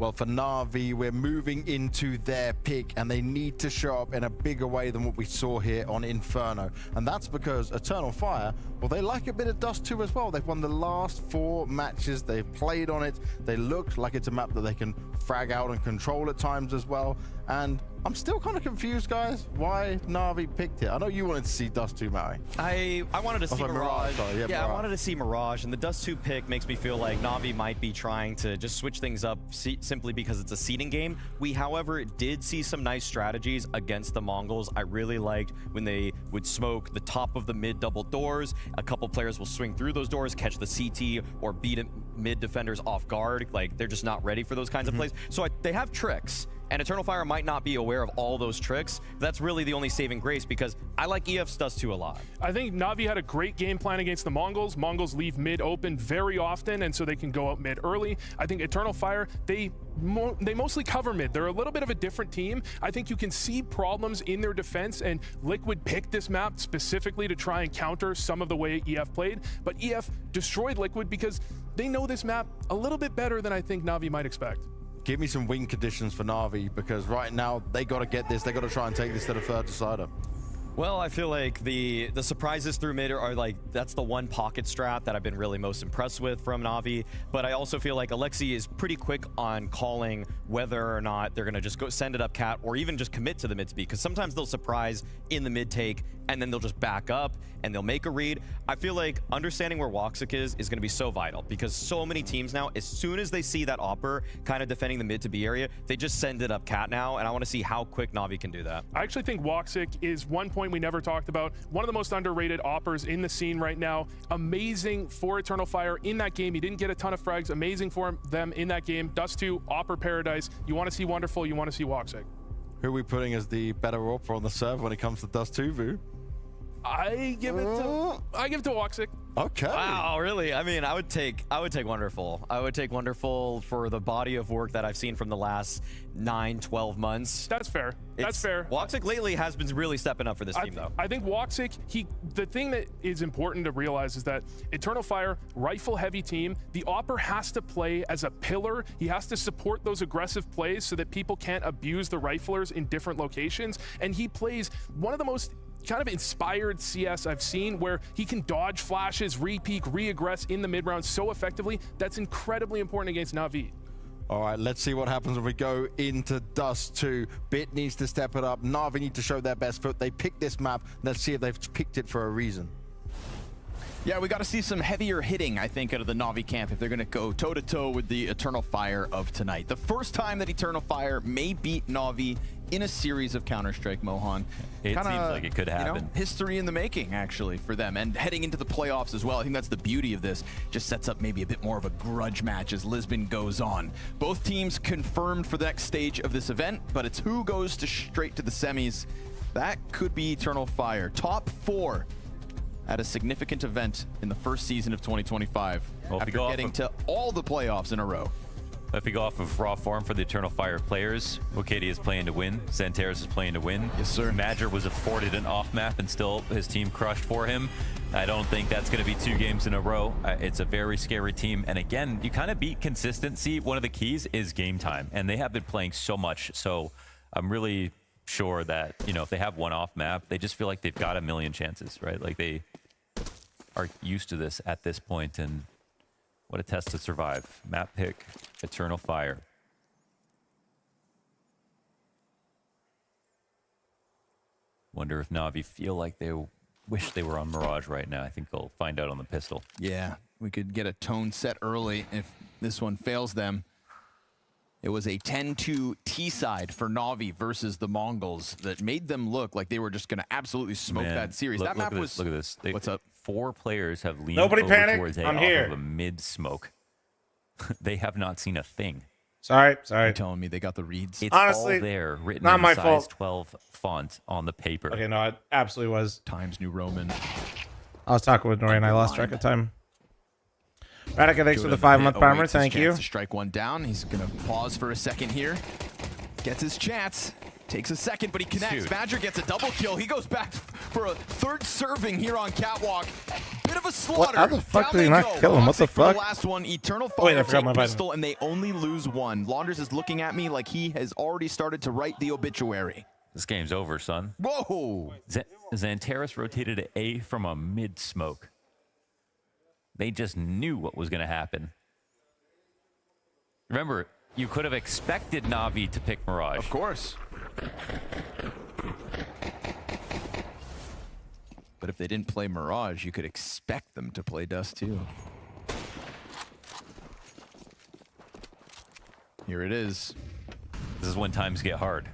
Well, for Na'Vi, we're moving into their pick, and they need to show up in a bigger way than what we saw here on Inferno. And that's because Eternal Fire, well, they like a bit of Dust 2 as well. They've won the last 4 matches. They've played on it. They look like it's a map that they can frag out and control at times as well. And I'm still kind of confused, guys, why Na'Vi picked it. I know you wanted to see Dust 2, Maui. I wanted to see Mirage. Sorry, Yeah, Mirage. I wanted to see Mirage, and the Dust 2 pick makes me feel like Na'Vi might be trying to just switch things up simply because it's a seeding game. We, however, did see some nice strategies against the Mongols. I really liked when they would smoke the top of the mid double doors. A couple players will swing through those doors, catch the CT, or beat mid defenders off guard. Like, they're just not ready for those kinds of plays. So they have tricks. And Eternal Fire might not be aware of all those tricks. That's really the only saving grace, because I like EF's Dust 2 a lot. I think Na'Vi had a great game plan against the Mongols. Mongols leave mid open very often, and so they can go out mid early. I think Eternal Fire, they mostly cover mid. They're a little bit of a different team. I think you can see problems in their defense, and Liquid picked this map specifically to try and counter some of the way EF played, but EF destroyed Liquid because they know this map a little bit better than I think Na'Vi might expect. Give me some win conditions for Na'Vi, because right now they got to get this. They got to try and take this to the third decider. Well, I feel like the surprises through mid are like, that's the one pocket strat that I've been really most impressed with from Na'Vi. But I also feel like Alexi is pretty quick on calling whether or not they're going to just go send it up cat or even just commit to the mid to B, because sometimes they'll surprise in the mid take and then they'll just back up and they'll make a read. I feel like understanding where Woxic is going to be so vital, because so many teams now, as soon as they see that Opper kind of defending the mid to B area, they just send it up cat now, and I want to see how quick Na'Vi can do that. I actually think Woxic is one point we never talked about. One of the most underrated Oppers in the scene right now. Amazing for Eternal Fire in that game. He didn't get a ton of frags. Amazing for them in that game. Dust 2, Opper Paradise. You want to see Wonderful, you want to see Woxic. Who are we putting as the better Opper on the server when it comes to Dust 2, Vu? I give it to Woxic. Okay. Wow, really? I mean, I would take Wonderful. I would take Wonderful for the body of work that I've seen from the last 9-12 months. That's fair. That's fair. Woxic lately has been really stepping up for this team, though. I think Woxic, the thing that is important to realize is that Eternal Fire, rifle-heavy team, the Opper has to play as a pillar. He has to support those aggressive plays so that people can't abuse the riflers in different locations. And he plays one of the most kind of inspired CS I've seen, where he can dodge flashes, re-peek, re-aggress in the mid-round so effectively. That's incredibly important against Na'Vi. All right, let's see what happens when we go into Dust 2. Bit needs to step it up. Na'Vi need to show their best foot. They picked this map. Let's see if they've picked it for a reason. Yeah, we got to see some heavier hitting, I think, out of the Na'Vi camp if they're going to go toe-to-toe with the Eternal Fire of tonight. The first time that Eternal Fire may beat Na'Vi in a series of Counter-Strike, Mohan. It seems like it could happen. You know, history in the making, actually, for them. And heading into the playoffs as well. I think that's the beauty of this. Just sets up maybe a bit more of a grudge match as Lisbon goes on. Both teams confirmed for the next stage of this event, but it's who goes straight to the semis. That could be Eternal Fire. Top 4 at a significant event in the first season of 2025. Well, after getting to all the playoffs in a row. If we go off of raw form for the Eternal Fire players, Okadi is playing to win. Xanteris is playing to win. Yes, sir. Madger was afforded an off map and still his team crushed for him. I don't think that's going to be 2 games in a row. It's a very scary team. And again, you kind of beat consistency. One of the keys is game time. And they have been playing so much. So I'm really sure that, you know, if they have one off map, they just feel like they've got a million chances, right? Like they are used to this at this point. And what a test to survive. Map pick, Eternal Fire. Wonder if Na'Vi feel like they wish they were on Mirage right now. I think they'll find out on the pistol. Yeah, we could get a tone set early if this one fails them. It was a 10-2 T-side for Na'Vi versus the Mongols that made them look like they were just going to absolutely smoke that series. That map was... Look at this. What's up? 4 players have leaned Nobody over panic. towards A I'm off here. of a mid-smoke. They have not seen a thing. Sorry. You're telling me they got the reads? It's Honestly, all there, written not in my size fault. 12 font on the paper. Okay, no, it absolutely was. Times New Roman. I was talking with Nori and I lost track of time. Radica, thanks for the 5-month primer. Thank you. To strike one down. He's going to pause for a second here. Gets his chance. Takes a second, but he connects. Badger gets a double kill. He goes back for a third serving here on Catwalk. Bit of a slaughter. What? How the fuck Down did he not kill him? What the for fuck? The last one, Eternal Oh, wait, I Fire forgot take my pistol, and they only lose 1. Launders is looking at me like he has already started to write the obituary. This game's over, son. Whoa! Xanteris rotated to A from a mid-smoke. They just knew what was going to happen. Remember, you could have expected Na'Vi to pick Mirage. Of course. But if they didn't play Mirage, you could expect them to play Dust too. Here it is. This is when times get hard.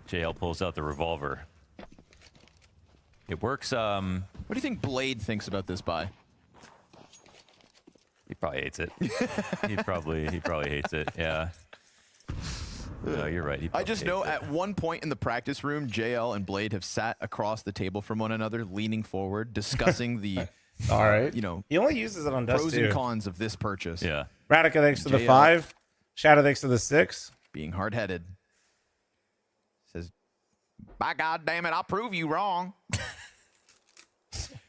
JL pulls out the revolver. It works. What do you think Blade thinks about this buy? He probably hates it. he probably hates it. Yeah. No, you're right. I just know at one point in the practice room, JL and Blade have sat across the table from one another, leaning forward, discussing the All right. you know, he only uses it on Dust pros too. and cons of this purchase. Yeah. Radica thanks to the JL 5. Shadow thanks to the 6. Being hard-headed. Says, by God damn it, I'll prove you wrong.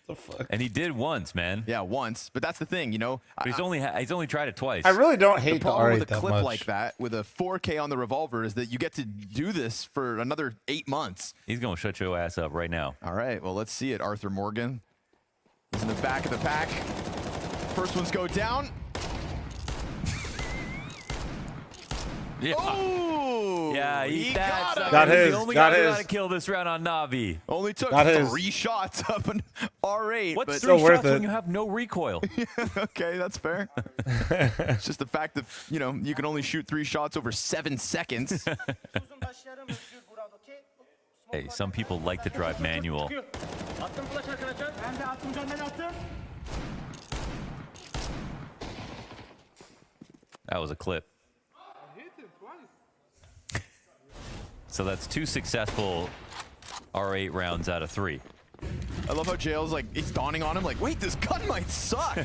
The fuck? And he did once, man. Yeah, once. But that's the thing, you know. But he's only tried it twice. I really don't hate the the problem R8 with a that clip much. like that, with a 4K on the revolver, is that you get to do this for another 8 months. He's going to shut your ass up right now. All right, well, let's see it. Arthur Morgan. He's in the back of the pack. First ones go down. Yeah. Oh! Yeah, he got him. Got his. The only Got guy who his. got to kill this round on Na'Vi. Only took Got his. 3 shots up an R8. What's but 3 still worth shots when it. you have no recoil? Okay, that's fair. It's just the fact that, you know, you can only shoot 3 shots over 7 seconds. Hey, some people like to drive manual. That was a clip. So that's 2 successful R8 rounds out of 3. I love how JL's like, it's dawning on him like, wait, this gun might suck.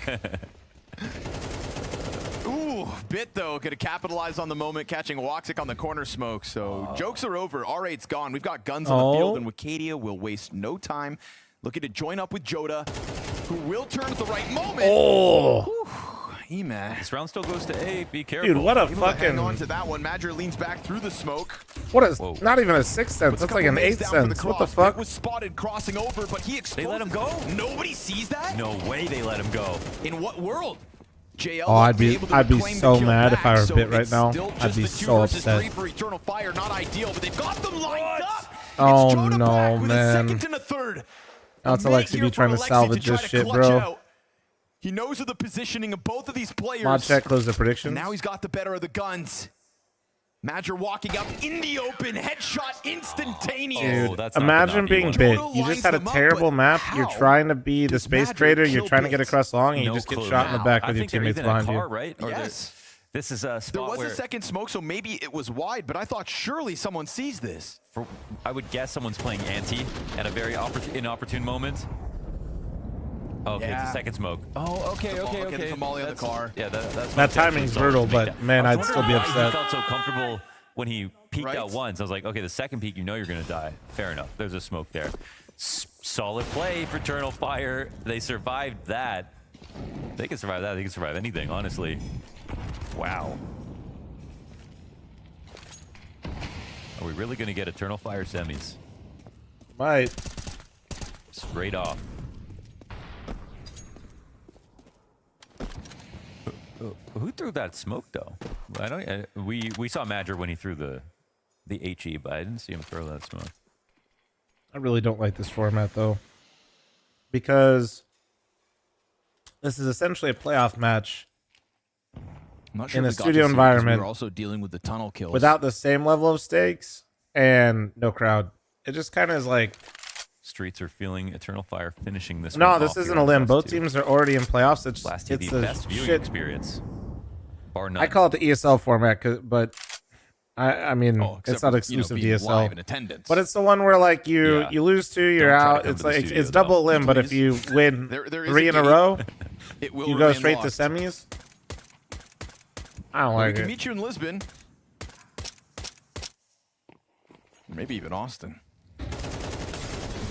Ooh, Bit though, gonna capitalize on the moment, catching Woxic on the corner smoke. So jokes are over. R8's gone. We've got guns on the field, and Wicadia will waste no time looking to join up with Joda, who will turn at the right moment. E-Man. This round still goes to A. Be careful. Dude, what a Able to hang fucking... on to that one. Madger leans back through the smoke. What is... Whoa. Not even a 6th sense. That's like an 8th sense. What the fuck? It was spotted crossing over, but he exploded. They let him go? Nobody sees that? No way they let him go. In what world? JL Oh, I'd be reclaim so the kill mad if I back, were so Bit right it's now. still I'd just be the 2 so versus 3 upset. for Eternal Fire. Not ideal, but they've got them lined up. Oh, It's Joda no, back with a man. second and a third. Now it's A make Alexi here B trying for to Alexi salvage try this to shit, clutch bro. out. He knows of the positioning of both of these players. Mod check, close the predictions. And now he's got the better of the guns. Madger walking up in the open, headshot instantaneous. Dude, imagine being Bit. You just had a terrible map. You're trying to be the space trader. You're trying to get across long, and you just get shot in the back with your teammates behind you. Right? Or Yes. This is a spot There was where a second smoke, so maybe it was wide, but I thought surely someone sees this. I would guess someone's playing anti at a very inopportune moment. Okay, it's a second smoke. Oh, okay. There's a molly on the car. Yeah, that's That timing's brutal, but man, I'd still be He upset. felt so comfortable when he peeked out once. I was like, okay, the second peek, you know you're going to die. Fair enough. There's a smoke there. Solid play for Eternal Fire. They survived that. They can survive that. They can survive anything, honestly. Wow. Are we really going to get Eternal Fire semis? Might. Straight off. Who threw that smoke though? I don't. We saw Madger when he threw the HE, but I didn't see him throw that smoke. I really don't like this format though, because this is essentially a playoff match I'm not sure in if a we got studio to see it 'cause environment We were also dealing with the tunnel kills. without the same level of stakes and no crowd. It just kind of is like. Streets are feeling Eternal Fire finishing this. No, one this off isn't here a limb. on Both Plus2. teams are already in playoffs. It's Last it's the the best viewing shit. experience. Bar none. I call it the ESL format, but I mean it's not exclusive being DSL. live in attendance. But it's the one where like you lose 2, you're Don't try to out. come It's to the like studio, it's double though. limb, but if you win There is 3 a in a gate. row, It will you go remain straight locked. to semis. I don't Well, we like can it. meet you in Lisbon. Maybe even Austin.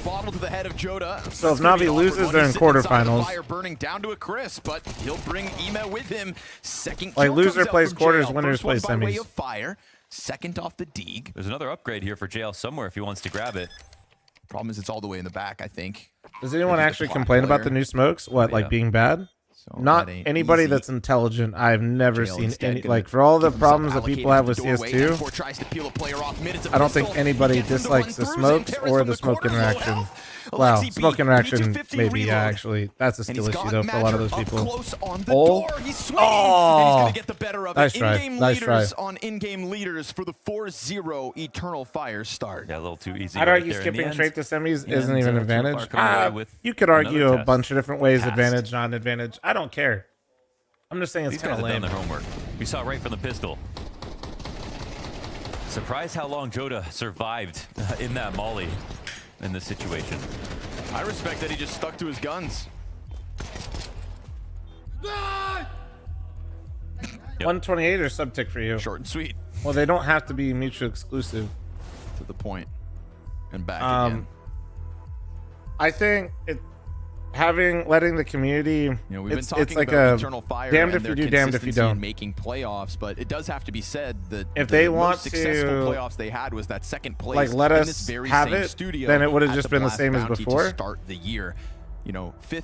Bottle to the head of Joda. So if That's gonna be Na'Vi an loses, awkward one. they're in He's sitting inside the quarterfinals. Fire burning down to a crisp, but he'll bring Ema with him. Second Like, kill loser comes out plays from quarters, JL. winners First one play by way semis. of Fire. Second off the Deeg. There's another upgrade here for JL somewhere if he wants to grab it. Problem is it's all the way in the back, I think. Does anyone Maybe the actually plot complain about player. the new smokes? What, Yeah. like being bad? So Not that ain't anybody easy. that's intelligent. I've never JL seen instead any gonna like for all the keep himself problems that allocated people have to with the doorway. CS2. M4 tries to peel a player off mid. It's a I don't think pistol. anybody He gets him to dislikes the run through, smokes Santeras or from the smoke corner, low interaction. health. Wow, Alexi B, smoke interaction, P250 maybe, yeah, reload. actually. That's a And skill he's issue, got though, for a lot of those Madger people. up close on the Oh. door. He's swinging, and he's going to get the better of Nice it. try. In-game Nice leaders try. on in-game leaders for the 4-0 Eternal Fire start. Yeah, a little too easy. I'd right argue there in the skipping end. straight to semis And, isn't even an Eternal advantage. Fire coming away with You could argue another a test. bunch of different ways, Passed. advantage, non-advantage. I don't care. I'm just saying it's These kind guys of have done lame. their homework. We saw right from the pistol. Surprised how long Joda survived in that molly in this situation. I respect that he just stuck to his guns. 128 or sub-tick for you? Short and sweet. Well, they don't have to be mutually exclusive. To the point. And back again. I think letting the community, You know, we've been talking it's like about a Eternal Fire damned and if you their do, damned if you consistency in don't. making playoffs, but it does have to be said that If the they most want successful to, playoffs they had was that second place like, let in us this very have same it, studio then it would have at just been the Blast same as Bounty before. to start the year. You know, 5th,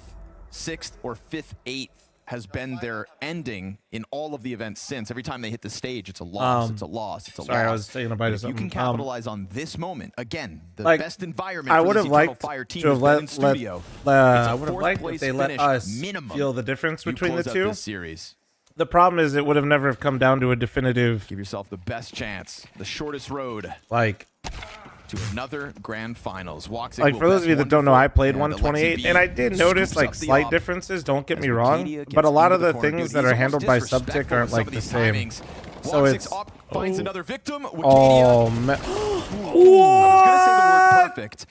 6th, or 5th, 8th has been their ending in all of the events since. Every time they hit the stage, it's a loss, it's a loss, it's a sorry, loss. I was taking a bite of If you can something. capitalize on this moment, again, the like, best environment I for would this have Eternal liked Fire team to has have been in studio. I would have liked if they let us feel the difference You between the close out two. this series. The problem is it would have never have come down to a definitive. Give yourself the best chance, the shortest road, like, to another grand finals. Woxic like will for those best of you that don't know, I played wonderful, 128, and I did scoops notice up like the slight op. differences. Don't get As me wrong, Arcadia but a gets lot of into the corner, things dude, that he's are handled by almost sub-tick disrespectful aren't with some like of the these same. timings. So Woxic's it's op finds another victim. oh man, I was gonna say the word perfect,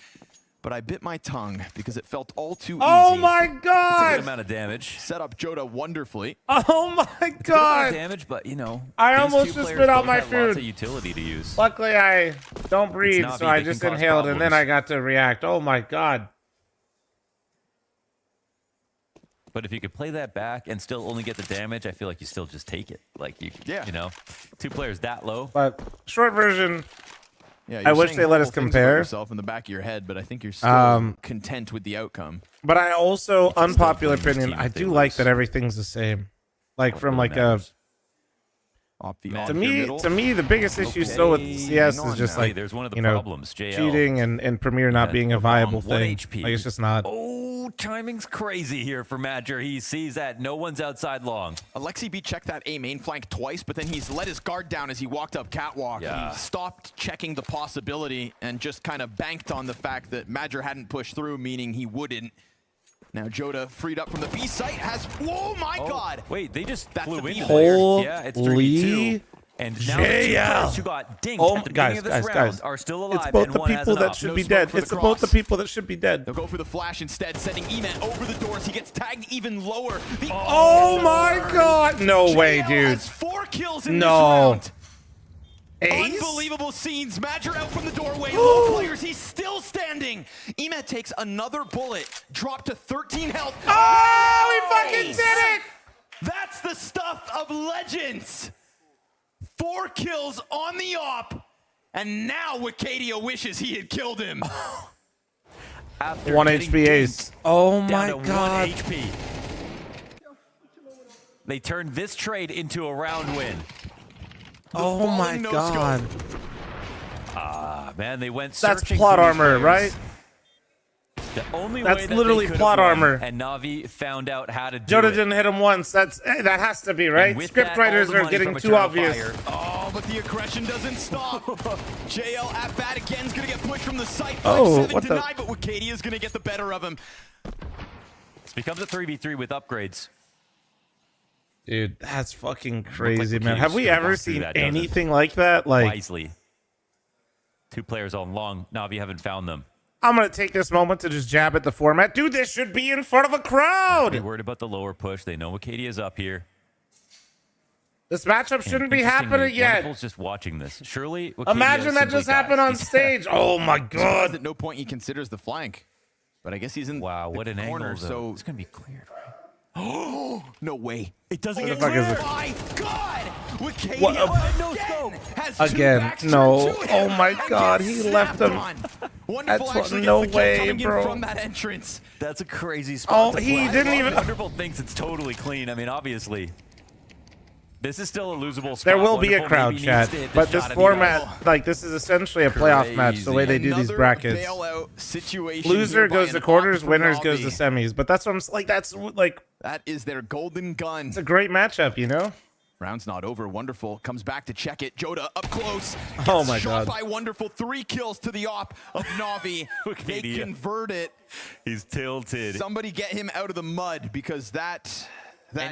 but I bit my tongue because it felt all too easy. oh my It's a good god! amount of damage. Set up Joda wonderfully. Oh my It's a good amount of god! damage, but you know, I these almost two just players spit out both my have Lots food. of utility to use. Luckily, I don't breathe, Navi, so I they just can cause inhaled, and then problems. I got to react. Oh my god! But if you could play that back and still only get the damage, I feel like you still just take it. Like you know, 2 players that low. But short version, Yeah, I you're wish saying they let us horrible things about compare. yourself in the back of your head, but I think you're still content with the outcome. But I also, unpopular play this opinion, team I if they do like lose. that everything's the same. Like from like a to me, the biggest issue still with CS is just like there's one of the you know, problems. JL. cheating and Premier not being a viable 1 thing. HP. Like it's just not. Oh, timing's crazy here for Madger. He sees that no one's outside long. Alexi B checked that A main flank twice, but then he's let his guard down as he walked up catwalk. Yeah. He stopped checking the possibility and just kind of banked on the fact that Madger hadn't pushed through, meaning he wouldn't. Now Joda freed up from the B site has, whoa my god! Wait, they just flew the in B there. Holy Yeah, it's 3v2. And now the 2 players who got dinged at the beginning of this round are still alive, it's both and the one has people an that up. should No be smoke dead. for the It's both the cross. people that should be dead. They'll go for the flash instead, sending Eman over the doors. He gets tagged even lower. The Oh my god! No way, JL dude. has 4 kills in No. this round. Ace? Unbelievable scenes. Madger out from the doorway. Low players. He's still standing. Emet takes another bullet. Dropped to 13 health. Oh, he fucking did it! That's the stuff of legends. 4 kills on the op. And now Wicadia wishes he had killed him. After 1 getting HP ace. Oh down my to 1 god. HP. They turned this trade into a round win. Oh my god. Ah, man, they went That's searching plot for these armor, players. right? The only That's way that literally they could plot have won, armor. And Navi found out how to do Joda it. didn't hit him once. That has to be right. with Script that, writers all the are money getting from too Eternal obvious. Fire. Oh, but the aggression doesn't stop. JL at bat again is going to get pushed from the site. Oh, 5-7 what the- denied, but Wicadia is going to get the better of him. This becomes a 3v3 with upgrades. Dude, that's fucking crazy, Wicadia man. Have we should've ever gone through seen that, doesn't it? anything like that? Like, Wisely. 2 players on long. Navi haven't found them. I'm gonna take this moment to just jab at the format. Dude, this should be in front of a They're crowd. worried about the lower push. They know Wicadia's up here. This matchup shouldn't be Interestingly, happening yet. Wonderful's just watching this. Surely, Imagine that just happened on stage. Oh my Surprised god. at no point he considers the flank. But I guess he's in Wow, what an corner, angle, though. so It's going to be cleared, right? Oh, no way. It doesn't What get the fuck is cleared. it? My God! Wicadia What- no scope has Again, 2 backs no. turned to Oh him my and god, gets he left snapped him. on. Wonderful That's actually no gets the kill way, coming in bro. from that entrance. That's a crazy spot. Oh, to he play. didn't even. Wonderful thinks it's totally clean. I mean, obviously. This is still a losable spot. There will be a Wonderful crowd maybe chat, needs to hit but the this shot at format, like this is essentially a playoff match. The way they do these Another brackets, bailout situation loser here by goes an to quarters, op for winners goes to Navi. semis. But that's what I'm like. That's like That is their golden gun. it's a great matchup, you know. Round's not over. Wonderful comes back to check it. Joda up close. Oh Gets my shot god. by Wonderful. 3 kills to the op of Navi. They Wicadia. convert it. He's tilted. Somebody get him out of the mud because that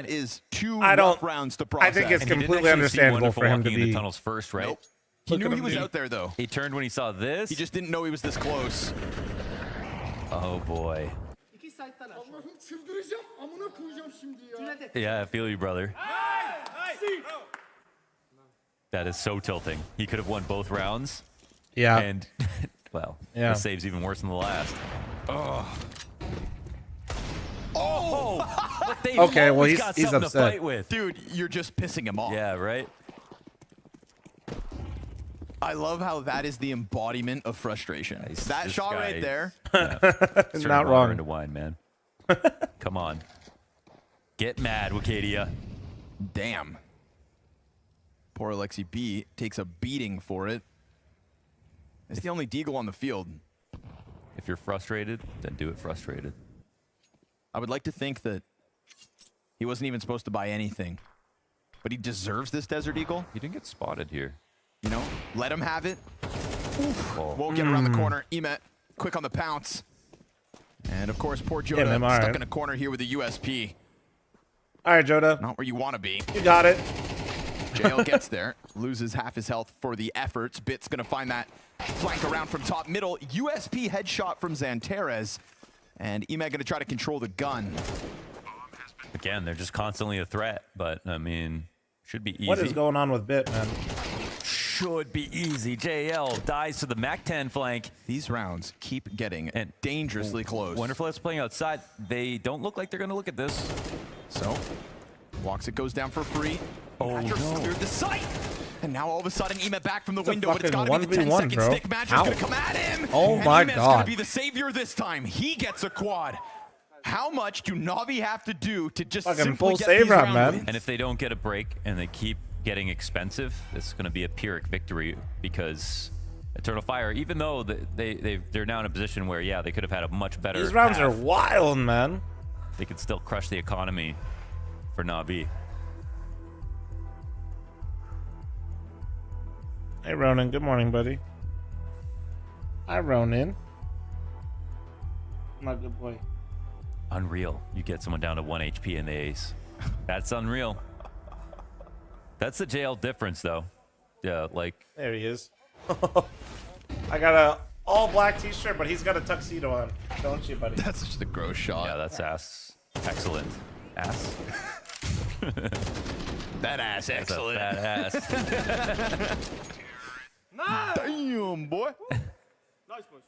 is 2 I don't- rough rounds to process. I think it's And you didn't completely actually see understandable Wonderful for him to walking in be. the tunnels first, right? Nope. He knew he was out there, though. He turned when he saw this. He just didn't know he was this close. Oh, boy. Yeah, I feel you, brother. That is so tilting. He could have won both rounds. Yeah. And, well, Yeah. the save's even worse than the last. Oh. Oh! But they Okay, well, always he's got something upset. to fight with. Dude, you're just pissing him off. Yeah, right? I love how that is the embodiment of frustration. That This shot guy- right there. Yeah. Turn Not water wrong. into wine, man. Come on. Get mad, Wicadia. Damn. Poor Alexi B takes a beating for it. It's the only deagle on the field. If you're frustrated, then do it frustrated. I would like to think that he wasn't even supposed to buy anything, but he deserves this Desert Eagle. He didn't get spotted here. You know, let him have it. Oof. Oh. Won't get around the corner. Emet, quick on the pounce. And of course, poor Joda man, all stuck right. in a corner here with a USP. All right, Joda. Not where you want to be. You got it. JL gets there, loses half his health for the efforts. Bit's going to find that flank around from top middle. USP headshot from Xantares. And Emet going to try to control the gun. Again, they're just constantly a threat, but, I mean, should be easy. What is going on with Bit, man? Should be easy. JL dies to the MAC-10 flank. These rounds keep getting dangerously close. Wonderful that's playing outside. They don't look like they're going to look at this. So, Woxic goes down for free. Oh, Magic no. cleared the sight. And now all of a sudden, Emet back from the It's a window, but it's got to fucking be the 1v1, 10-second bro. stick. Magic's How? going to come at him. Oh and my Emet's God. going to be the savior this time. He gets a quad. How much do Na'Vi have to do to just Fucking simply full get save these round, round man. wins? And if they don't get a break and they keep getting expensive, it's going to be a Pyrrhic victory because Eternal Fire, even though they're now in a position where, yeah, they could have had a much better These rounds are path, wild, man. they could still crush the economy for Na'Vi. Hey, Ronan. Good morning, buddy. Hi, Ronan. My good boy. Unreal. You get someone down to 1 HP in the ace. That's unreal. That's the JL difference, though. Yeah, like... There he is. I got a all black t-shirt, but he's got a tuxedo on. Don't you, buddy? That's just a gross shot. Yeah, that's ass. Excellent. Ass? That ass, That's excellent. a fat ass. Damn, boy. Nice, boys.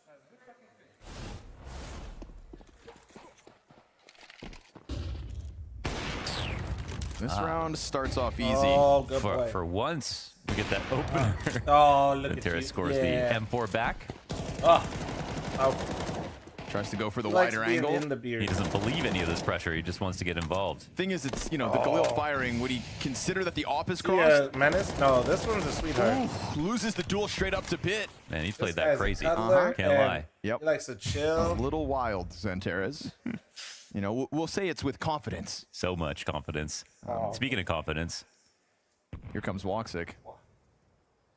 This round starts off easy. Oh, good boy. For once, we get that opener. Oh, look at Terra you. scores Yeah. the M4 back. Oh. Oh. Tries to go for the He likes wider being angle. in the beard. He doesn't believe any of this pressure. He just wants to get involved. Thing is, it's, you know, the Galil firing. Would he consider that the op is Yeah, crossed? Menace? No, this one's a sweetheart. Ooh, loses the duel straight up to Bit. Man, he's This played guy's that a crazy. cuddler, Can't and lie. Yep. He likes to A chill. little wild, Xantares. You know, we'll say it's with confidence. So much confidence. Oh. Speaking of confidence, Here comes Woxic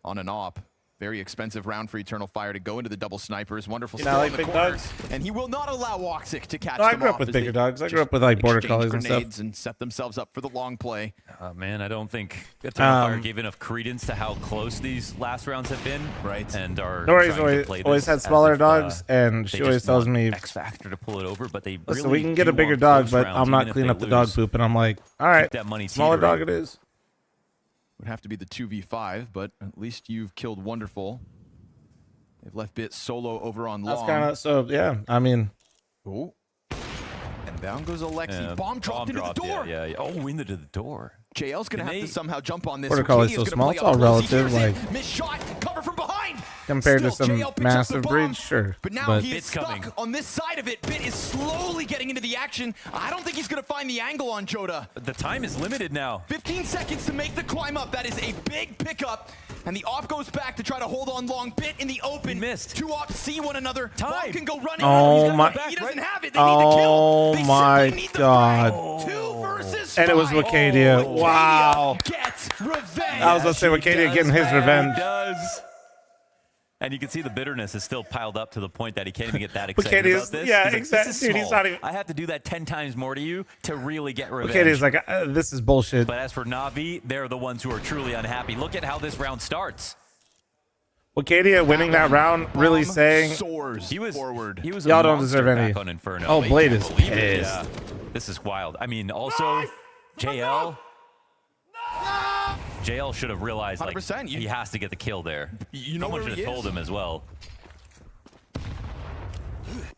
on an op. Very expensive round for Eternal Fire to go into the double snipers. Wonderful You know, skill like in the big corner. dogs? And he will not allow Woxic to catch No, I them grew up off with as they bigger dogs. I grew just up with, like, border exchange collies and stuff. grenades and set themselves up for the long play. man, I don't think Eternal Fire gave enough credence to how close these last rounds have been. Right. And are Nori's trying to play always this had as smaller if, dogs, and they she just always tells want me, X Factor to pull it over, but they listen, really we can get do a bigger want dog, close but rounds, I'm even not if cleaning they up the dog lose. poop. And I'm like, all right, that money smaller teetering. dog it is. Would have to be the 2v5, but at least you've killed Wonderful. They've left Bit solo over on That's long. kind of, so, yeah, I mean. Oh. And down goes Alexi. Yeah, Bomb dropped into the door. Yeah. Oh, into the door. JL's going to have They- to somehow jump on this. Border Collie's so Arcadia's small, gonna it's play all up close. He relative, hears it. like- Missed shot, cover from behind. Compared to Still, some JL picks up the massive bomb, bridge, sure. But now But he is Bit's coming. stuck on this side of it. Bit is slowly getting into the action. I don't think he's going to find the angle on Joda. The time is limited now. 15 seconds to make the climb up. That is a big pickup. And the op goes back to try to hold on long. Bit in the open. He missed. Two ops see one another. Time. One can go running. Oh He's got my- the back. He doesn't have it. They need the kill. Oh They my simply need the God. frag. 2 versus 5. And it was Wicadia. Oh, Wow. Gets revenge. I was going to say, Wicadia getting his revenge. He does. And you can see the bitterness is still piled up to the point that he can't even get that excited Wicadia's- about this. yeah, He's like, exactly. This is Dude, he's small. not even- I have to do that 10 times more to you to really get revenge. Wicadia's like, this is bullshit. But as for Na'Vi, they're the ones who are truly unhappy. Look at how this round starts. Wakadia winning that round, really saying he was forward. He was y'all don't deserve any. On Inferno. Oh, Blade is pissed. Yeah. This is wild. I mean, also JL. JL should have realized like he has to get the kill there. Someone should have told him as well.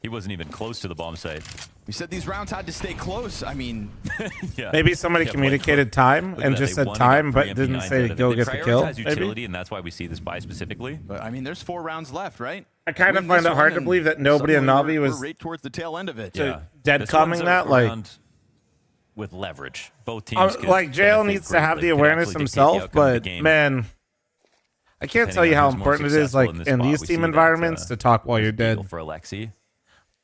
He wasn't even close to the bomb site. We said these rounds had to stay close. I mean, yeah. Maybe somebody communicated time and just said time, but didn't say to go get the kill. Utility, maybe? and that's why we see this buy specifically. But I mean, there's 4 rounds left, right? I kind of find it hard to believe that nobody in Na'Vi was right towards the tail end of it. dead coming that like with leverage. Both teams. Like JL needs to have the awareness himself, but man, I can't tell you how important it is, like in these team environments, to talk while you're dead. For Alexi.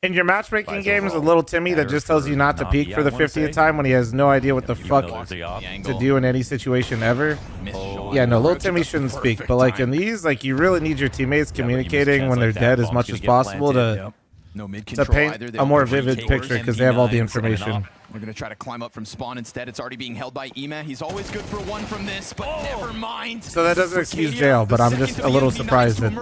In your matchmaking games, a little Timmy that just tells you not to peek for the 50th time when he has no idea what the fuck to do in any situation ever. Yeah, no, little Timmy shouldn't speak. But like in these, like you really need your teammates communicating when they're dead as much as possible to paint a more vivid picture because they have all the information. We're going to try to climb up from spawn instead. It's already being held by Ema. He's always good for one from this, but never mind. So that doesn't excuse jail, but I'm just a little surprised that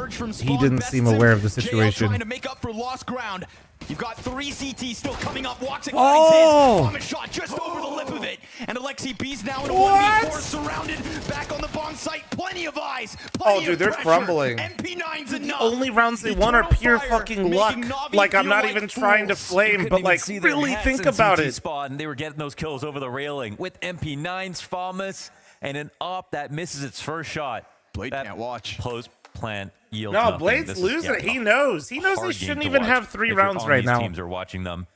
he didn't seem aware of the situation. Trying to make up for lost ground. You've got 3 CT still coming up. Walks oh! his shot just over the lip of it. And Alexi B's now in a 1v4 surrounded. Back on the bomb site. Plenty of eyes. Oh, dude, they're crumbling. MP9's enough. The only rounds they won are pure fucking luck. Like, I'm not even trying to flame, but like, really think about it. And they were getting those kills over the railing with MP9's Famas and an op that misses its first shot. Blade can't watch. Post plant yields No, nothing. Blade's losing it. He knows. He knows they shouldn't even have 3 rounds right now. Teams are watching them.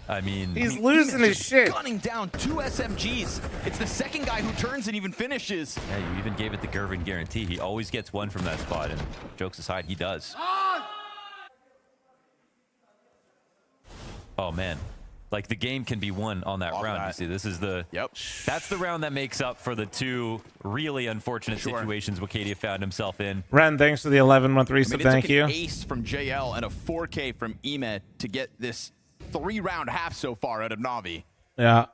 I mean, he's losing his shit. Gunning down 2 SMGs. It's the second guy who turns and even finishes. Yeah, you even gave it the Gervin guarantee. He always gets one from that spot, and jokes aside, he does. Oh man. Like the game can be won on that round. You see, this is the that's the round that makes up for the 2 really unfortunate situations Wakadia found himself in. Ren, thanks for the 11-month resub. Thank you. An ace from JL and a 4K from Ema to get this 3-round half so far out of Na'Vi. Yeah. I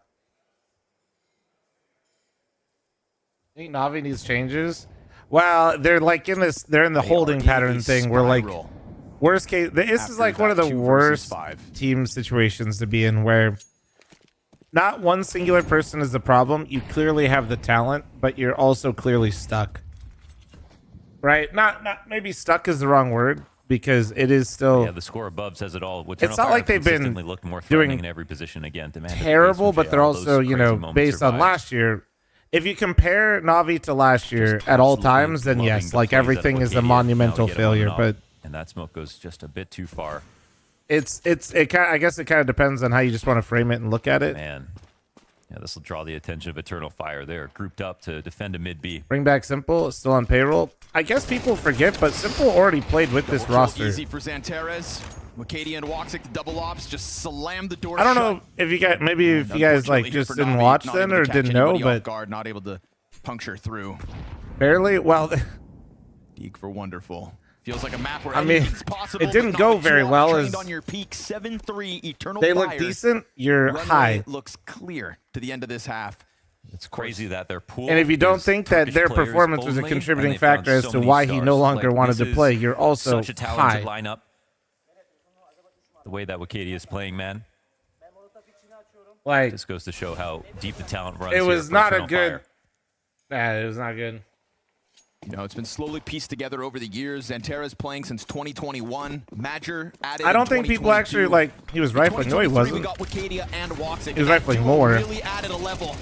think Na'Vi needs changes. Well, they're like in this. They're in the holding pattern thing where like. Worst case, this is like one of the worst team situations to be in where not one singular person is the problem. You clearly have the talent, but you're also clearly stuck. Right? Not maybe stuck is the wrong word because it is still. Yeah, the score above says it all. It's not like they've been looked more doing in every position again. Terrible, but they're also, you know, based on last year. If you compare Na'Vi to last year at all times, then yes, like everything is a monumental failure, but. And that smoke goes just a bit too far. I guess it kind of depends on how you just want to frame it and look at it. Man, yeah, this will draw the attention of Eternal Fire. They're grouped up to defend a mid B. Bring back Simple, still on payroll. I guess people forget, but Simple already played with this roster. Easy for Xantares. Wakadia and Woxic, the double ops, just slammed the door. I don't know if you guys, maybe if you guys like just didn't watch then or didn't know, but guard not able to puncture through. Barely. Well, Peak for wonderful. Feels like a map where I mean, possible, it didn't go very well. As on your peak 7-3 Eternal they look Fires. decent. You're high. Looks clear to the end of this half. It's crazy that their pool. And if you don't think that their performance was a contributing factor as to why he no longer wanted to play, you're also such a talented high. lineup. The way that Wakadia is playing, man. Like this goes to show how deep the talent runs. It was not a good. Fire. It was not good. You know, it's been slowly pieced together over the years. Xantares playing since 2021. Major added. I don't think people actually like. He was rifling. No, he wasn't. We got Wakadia and Woxic. He was rifling more. Really added a level.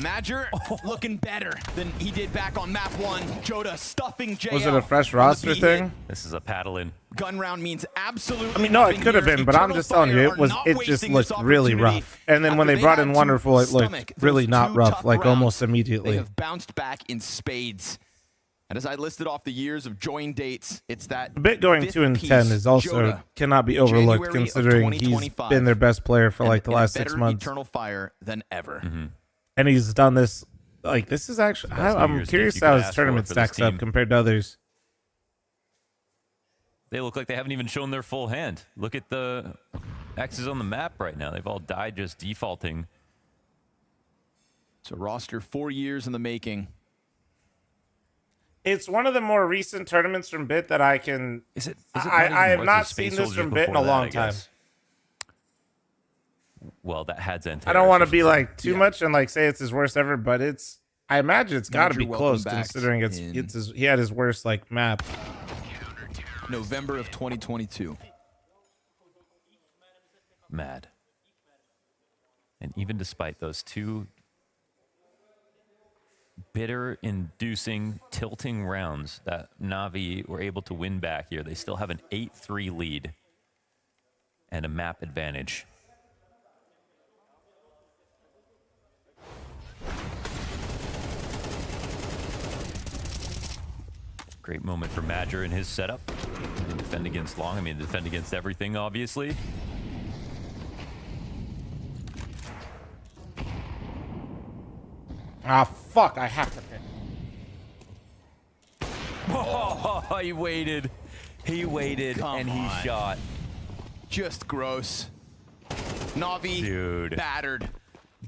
Major looking better than he did back on map 1. Joda stuffing JL. Was it a fresh roster thing? This is a paddle in. Gun round means absolutely. I mean, no, it could have been, but I'm just telling you, it just looked really rough. And then when they brought in Wonderful, it looked really not rough, like almost immediately. They have bounced back in spades. And as I listed off the years of join dates, it's that a bit going 2-10 is also cannot be overlooked considering he's been their best player for like the last 6 months. Eternal Fire than ever. And he's done this. Like this is actually. I'm curious how his tournament stacks up compared to others. They look like they haven't even shown their full hand. Look at the X's on the map right now. They've all died just defaulting. It's a roster 4 years in the making. It's one of the more recent tournaments from Bit that I can. Is it I have not seen this from Bit in a long time. Well, that had Zen. I don't want to be like too much and like say it's his worst ever, but it's. I imagine it's got to be close considering he had his worst like map. November of 2022. Mad. And even despite those two bitter-inducing, tilting rounds that Na'Vi were able to win back here, they still have an 8-3 lead and a map advantage. Great moment for Madger in his setup. Defend against Long. I mean, defend against everything, obviously. Ah, fuck, I have to pick. Oh, he waited. He waited and he shot. Just gross. Na'Vi, dude, battered,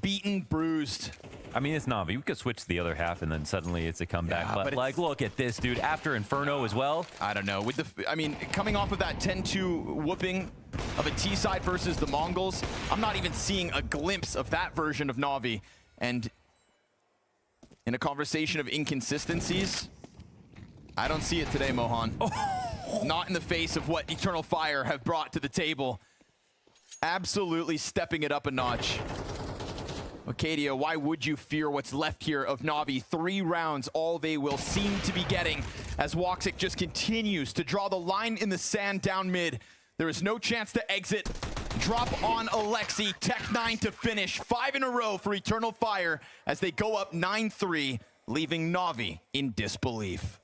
beaten, bruised. I mean, it's Na'Vi. We could switch to the other half and then suddenly it's a comeback. Yeah, but like, look at this, dude. After Inferno as well. I don't know. With the, I mean, coming off of that 10-2 whooping of a T-side versus the Mongols, I'm not even seeing a glimpse of that version of Na'Vi. And in a conversation of inconsistencies, I don't see it today, Mohan. Oh. Not in the face of what Eternal Fire have brought to the table. Absolutely stepping it up a notch. Acadia, why would you fear what's left here of Na'Vi? 3 rounds, all they will seem to be getting as Woxic just continues to draw the line in the sand down mid. There is no chance to exit. Drop on Alexi, Tech9 to finish. 5 in a row for Eternal Fire as they go up 9-3, leaving Na'Vi in disbelief.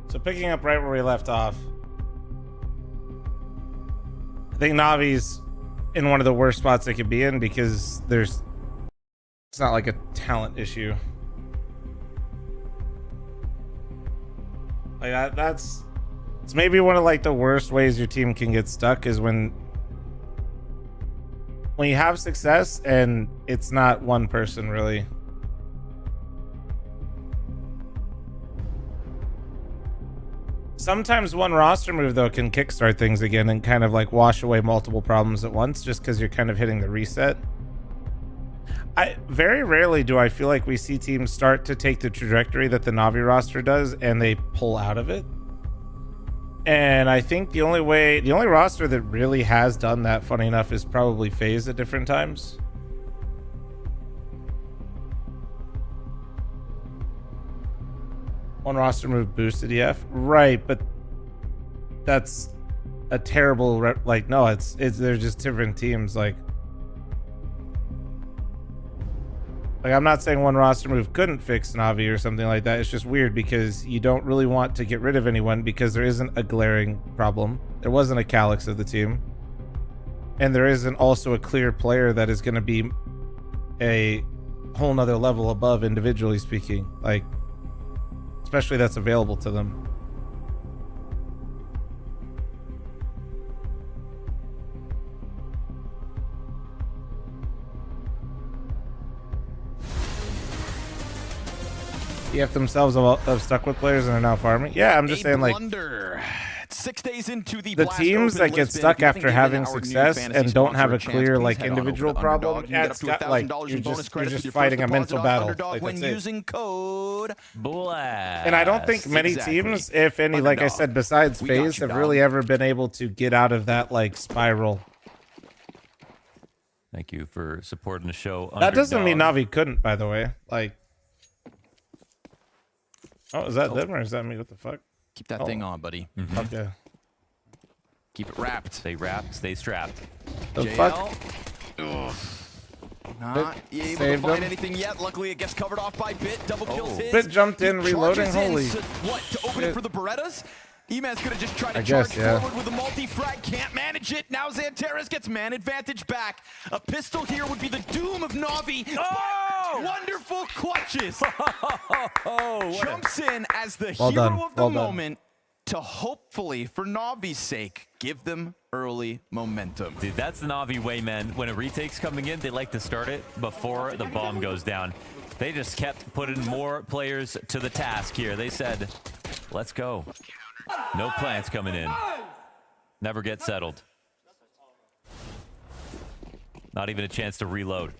So picking up right where we left off, I think Navi's in one of the worst spots they could be in because it's not like a talent issue. Like it's maybe one of like the worst ways your team can get stuck is when you have success and it's not one person really. Sometimes one roster move, though, can kickstart things again and kind of like wash away multiple problems at once just because you're kind of hitting the reset. Very rarely do I feel like we see teams start to take the trajectory that the Na'Vi roster does and they pull out of it. And I think the only roster that really has done that, funny enough, is probably FaZe at different times. One roster move boosted EF, right? But that's a terrible no. They're just different teams. Like I'm not saying one roster move couldn't fix Na'Vi or something like that. It's just weird because you don't really want to get rid of anyone because there isn't a glaring problem. There wasn't a Calyx of the team, and there isn't also a clear player that is going to be a whole nother level above individually speaking. Like. Especially that's available to them. EF themselves have stuck with players and are now farming. Yeah, I'm just saying, like, Blunder. 6 days into the teams that get stuck after having success and don't have a clear, like, individual problem, yeah, it's got, like, you're just fighting a mental battle. Like, when using code BLAST. And I don't think many teams, if any, like I said, besides FaZe, have really ever been able to get out of that, like, spiral. Thank you for supporting the show. That doesn't mean Na'Vi couldn't, by the way. Like, oh, is that them or is that me? What the fuck? Keep that thing on, buddy. Okay. Keep it wrapped. Stay wrapped. Stay strapped. The fuck? Not able to find anything yet. Luckily, it gets covered off by Bit. Double kills his. Bit jumped in, reloading. Holy. What, to open it for the Berettas? Eman's gonna just try to charge forward with a multi-frag. Can't manage it. Now Xantares gets man advantage back. A pistol here would be the doom of Na'Vi. Oh! Wonderful clutches. Jumps in as the hero of the moment to hopefully, for Na'Vi's sake, give them early momentum. Dude, that's the Na'Vi way, man. When a retake's coming in, they like to start it before the bomb goes down. They just kept putting more players to the task here. They said, let's go. No plants coming in. Never get settled. Not even a chance to reload.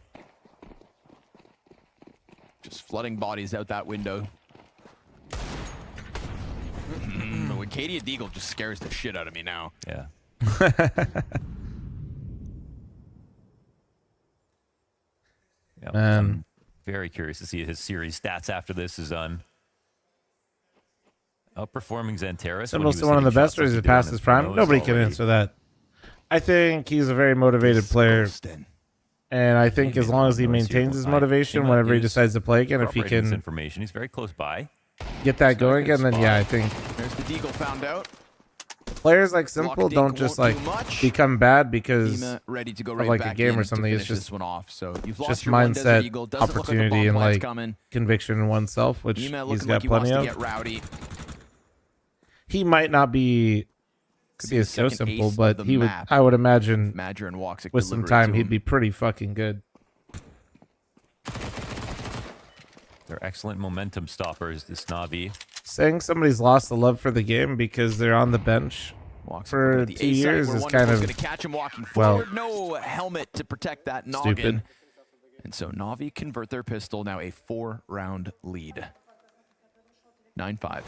Just flooding bodies out that window. Cadia Deagle just scares the shit out of me now. Yeah. Yeah, I'm very curious to see his series stats after this is done. Outperforming Xantares. Symbol's still one of the best, or is it past his prime? Nobody can answer that. I think he's a very motivated player. And I think as long as he maintains his motivation whenever he decides to play again, if he can information, he's very close by. Get that going again, then yeah, I think there's the Deagle found out. Players like Simple don't just like become bad because of like a game or something. It's just one off. So just mindset, opportunity, and like conviction in oneself, which he's got plenty of. He might not be CS:GO Simple, but he would. I would imagine with some time he'd be pretty fucking good. They're excellent momentum stoppers, this Na'Vi. Saying somebody's lost the love for the game because they're on the bench for 2 years is kind of, catch him walking well, forward. No helmet to protect that noggin. Stupid. And so Na'Vi convert their pistol, now a 4-round lead. 9-5.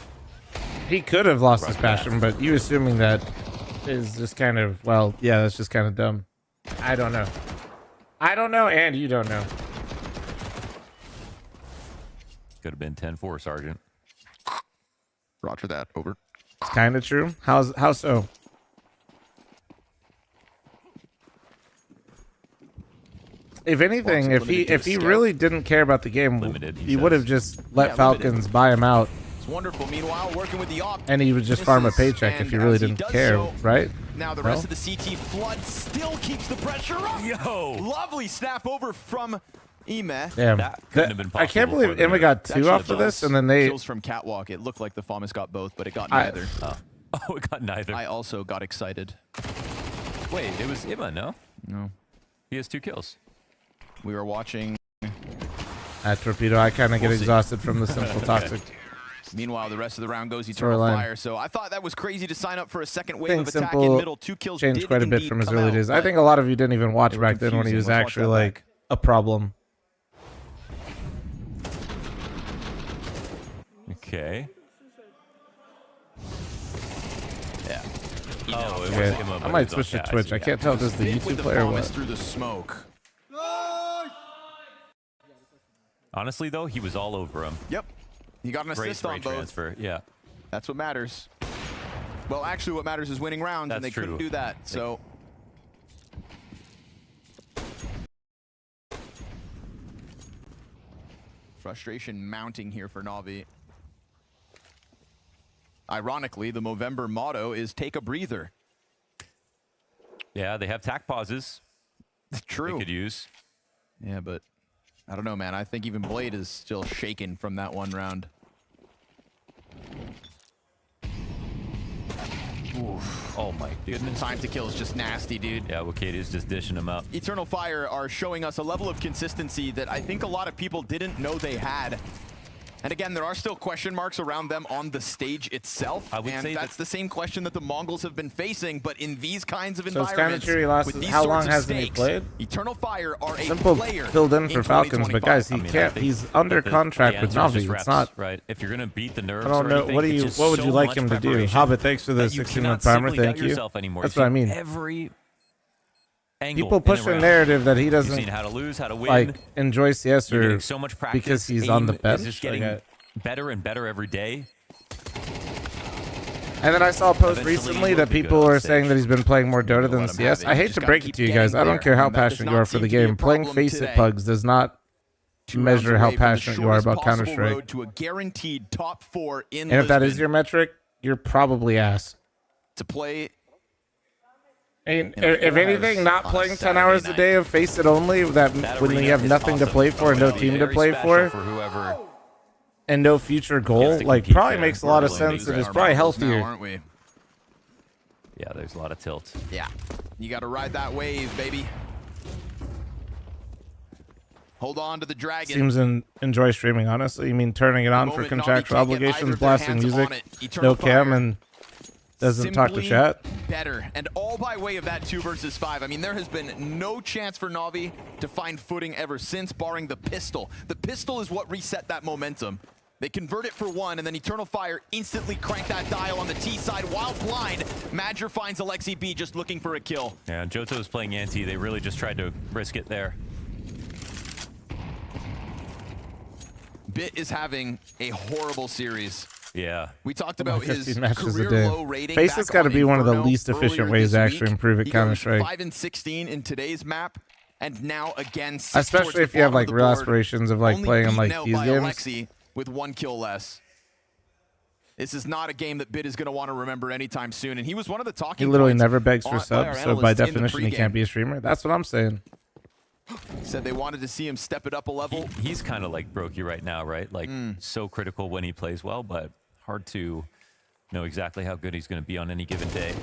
He could have lost his passion, but you assuming that is just kind of, well, yeah, that's just kind of dumb. I don't know. I don't know, and you don't know. Could have been 10-4, Sergeant. Roger that. Over. It's kind of true. How so? If anything, if he really didn't care about the game, he would have just let Falcons buy him out. It's wonderful. Meanwhile, working with the op, and he would just farm a paycheck if he really didn't care, right? Now the rest of the CT flood still keeps the pressure up. Yo, lovely snap over from Ime. Damn, I can't believe Ime got 2 off of this, and then they kills from Catwalk. It looked like the FAMAS got both, but it got neither. Oh, it got neither. I also got excited. Wait, it was Ime, no? No. He has 2 kills. We were watching. At Torpedo, I kind of get exhausted from the Simple Toxic. Meanwhile, the rest of the round goes Eternal Fire. So I thought that was crazy to sign up for a second wave of attack in middle. 2 kills changed quite a bit from his early days. I think a lot of you didn't even watch back then when he was actually like a problem. Okay. Yeah. Oh, it okay. was Ime, I might switch to Twitch. I can't tell if this is the YouTube player or what. Through the smoke. Honestly, though, he was all over him. Yep. He got an assist on both. Transfer. Yeah. That's what matters. Well, actually, what matters is winning rounds, and they couldn't do that. So. Frustration mounting here for Na'Vi. Ironically, the Movember motto is take a breather. Yeah, they have tack pauses. True. They could use. Yeah, but I don't know, man. I think even Blade is still shaken from that one round. Oof. Oh my goodness. Time to kill is just nasty, dude. Yeah, Wakati is just dishing him up. Eternal Fire are showing us a level of consistency that I think a lot of people didn't know they had. And again, there are still question marks around them on the stage itself. I would say that's the same question that the Mongols have been facing, but in these kinds of So environments, lost. with these How long sorts of hasn't he stakes, played? Eternal Fire are a Simple player filled in for Falcons, but guys, he 2025. can't. He's under contract with Navi. It's not. Right. If you're gonna beat the nerves, I don't know. What do you? What would you like him to do? Hobbit, thanks for the 16-month primer. Thank you. That's what I mean. Every People push a narrative that he doesn't You've seen how to lose, how to win. like enjoy CS You're or getting so much practice. because he's on the Aim bench. is just getting better and better every day. And then I saw a post Eventually recently he will that be people good on are saying that he's been playing more Dota than CS. I hate to break it to you guys. I don't care how passionate you are for the game. Playing Face It Pugs does not measure how passionate you are about Counter-Strike. To a guaranteed top 4 in And if that is Lisbon your metric, you're probably ass. to play. And if anything, not playing 10 hours a day of Face It only, that when you have nothing to play for and no team to play for, and no future goal, like probably makes a lot of sense and is probably healthier. Aren't we? Yeah, there's a lot of tilt. Yeah, you got to ride that wave, baby. Hold on to the dragon. Seems enjoy streaming, honestly. You mean turning it on for contractual obligations, blasting music, no cam, and doesn't talk to chat? Better, and all by way of that 2 versus 5. I mean, there has been no chance for Na'Vi to find footing ever since, barring the pistol. The pistol is what reset that momentum. They convert it for 1, and then Eternal Fire instantly crank that dial on the T side while blind. Madger finds Alexi B just looking for a kill. Yeah, Johto is playing anti. They really just tried to risk it there. Bit is having a horrible series. Yeah. We talked about his 15 matches a career day. low rating. Face has got to be one of the least efficient ways to actually improve at Counter-Strike. 5 and 16 in today's map, and now again 6 Especially if you have like real aspirations of like playing in like these games. Alexi with 1 kill less. This is not a game that Bit is going to want to remember anytime soon, and he was one of the talking He literally points never begs for by subs, our so by analysts in the definition he pregame. can't be a streamer. That's what I'm saying. Said they wanted to see him step it up a level. He's kind of like Brokey right now, right? Like so critical when he plays well, but hard to know exactly how good he's going to be on any given day.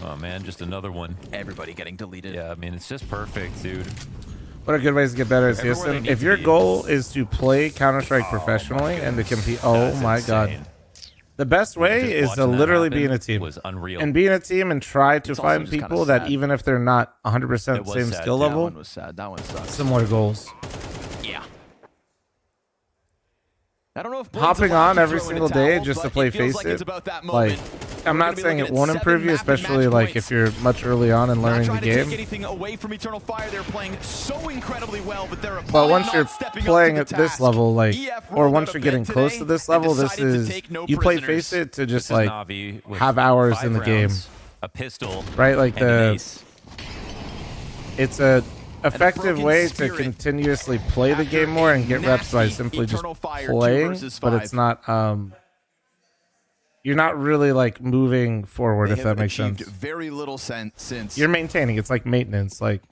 Oh man, just another one. Everybody getting deleted. Yeah, I mean, it's just perfect, dude. What are good ways to get better at Everywhere they CSM? need If to your be. goal is to play Counter-Strike professionally and to compete, oh my god. The best way Just is to watching that literally happen be in a team. was unreal. And be in a team and try to It's also find just kinda people that sad. even if they're not 100% It was same sad, skill yeah. That level, one was sad. That one sucks. similar goals. Yeah. I don't know if Blade's Hopping allowed on to every throw in a single day towel, just to but play it feels Face like It, it's about that like, moment. I'm We're not gonna be saying it looking at won't 7 improve you, map and match especially like points. if you're much early on and Not learning trying the to take game. anything away from Eternal Fire. They're playing so incredibly well, but they're But once not you're stepping up playing to at the this task. level, like, EF or rolled once out you're of getting bed close today to this and level, this decided to is take no you play prisoners. Face It to just This is like Na'Vi with have hours 5 in the game, rounds, a pistol, right? Like and an the ace. it's a effective broken way to spirit continuously play the game more and get reps by nasty simply just Eternal Fire 2 playing, versus but 5. it's not you're not really like moving forward, They if have that makes achieved sense. very little since. You're maintaining. It's like maintenance, like.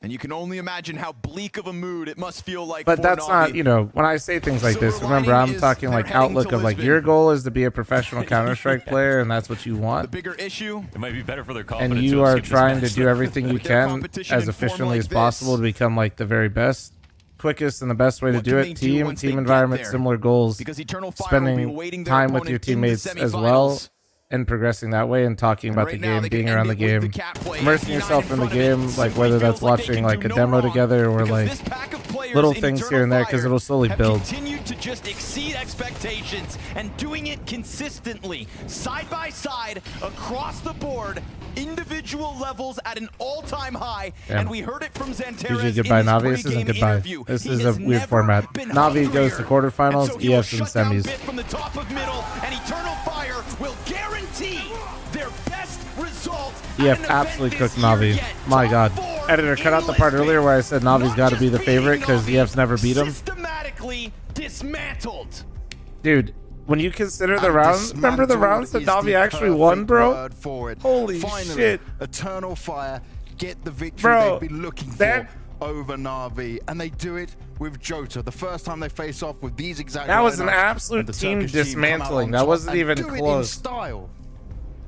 And you can only imagine how bleak of a mood it must feel like But for that's Na'Vi. not, you know, when I say things like this, Silver remember lining I'm is talking they're like heading outlook to of like Lisbon. your goal is to be a professional Counter-Strike player and that's what you The want. bigger issue, It might be better for their confidence. And to you have are skipped this trying to match. do everything you With their can competition as in form efficiently like as possible this. to become like the very best, quickest, and the best way to What do can it. they do once they Team get environment, there? similar goals, because Eternal Fire will be spending awaiting their time with your opponent in the teammates as well, semifinals. and progressing that way and talking about right the now game, they being can around the end it with game, the cat play. immersing FD9 yourself in the front of it game, like simply whether feels that's like they watching can like do a no demo wrong, together or because like this pack of players little in things Eternal here and there, because Fire it'll slowly have build. continued to just exceed expectations and doing it consistently, side by side, across the board, individual levels at an all-time high. Damn. And we heard it from GG Xanteras goodbye, in his Navi. This isn't pregame goodbye. interview. This He is a has weird never format. been Navi goes to hungrier. quarterfinals, And so he will EFs and shut down semis. Bit from the top of middle, and Eternal Fire will guarantee their best results. EF absolutely cooked Navi. My god. Editor, cut out the part earlier where I said Navi's got to be the favorite because EF's never beat him. Systematically dismantled. Dude, when you consider the rounds, remember the rounds that Navi actually won, bro? Holy Finally, shit. Eternal Fire get the victory Bro, they've been looking that- for over Na'Vi, and they do it with Jota. The first time they face off with these exact That was an lineups, absolute and the team Turkish team come out dismantling. on That top wasn't and even do it in close. style.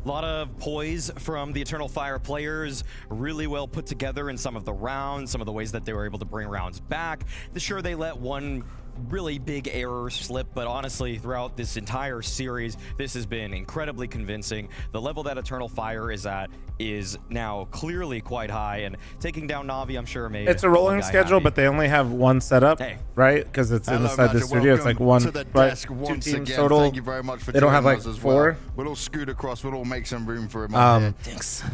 A lot of poise from the Eternal Fire players, really well put together in some of the rounds, some of the ways that they were able to bring rounds back. Sure, they let one really big error slip, but honestly, throughout this entire series, this has been incredibly convincing. The level that Eternal Fire is at is now clearly quite high, and taking down Na'Vi, I'm sure, made It's a rolling schedule, happy. but they only have one setup, right? Because it's inside the studio. It's like one, right? Two teams total. Thank you very much for they don't have like as 4. Well. We'll all scoot across. We'll all make some room for him on here. Thanks.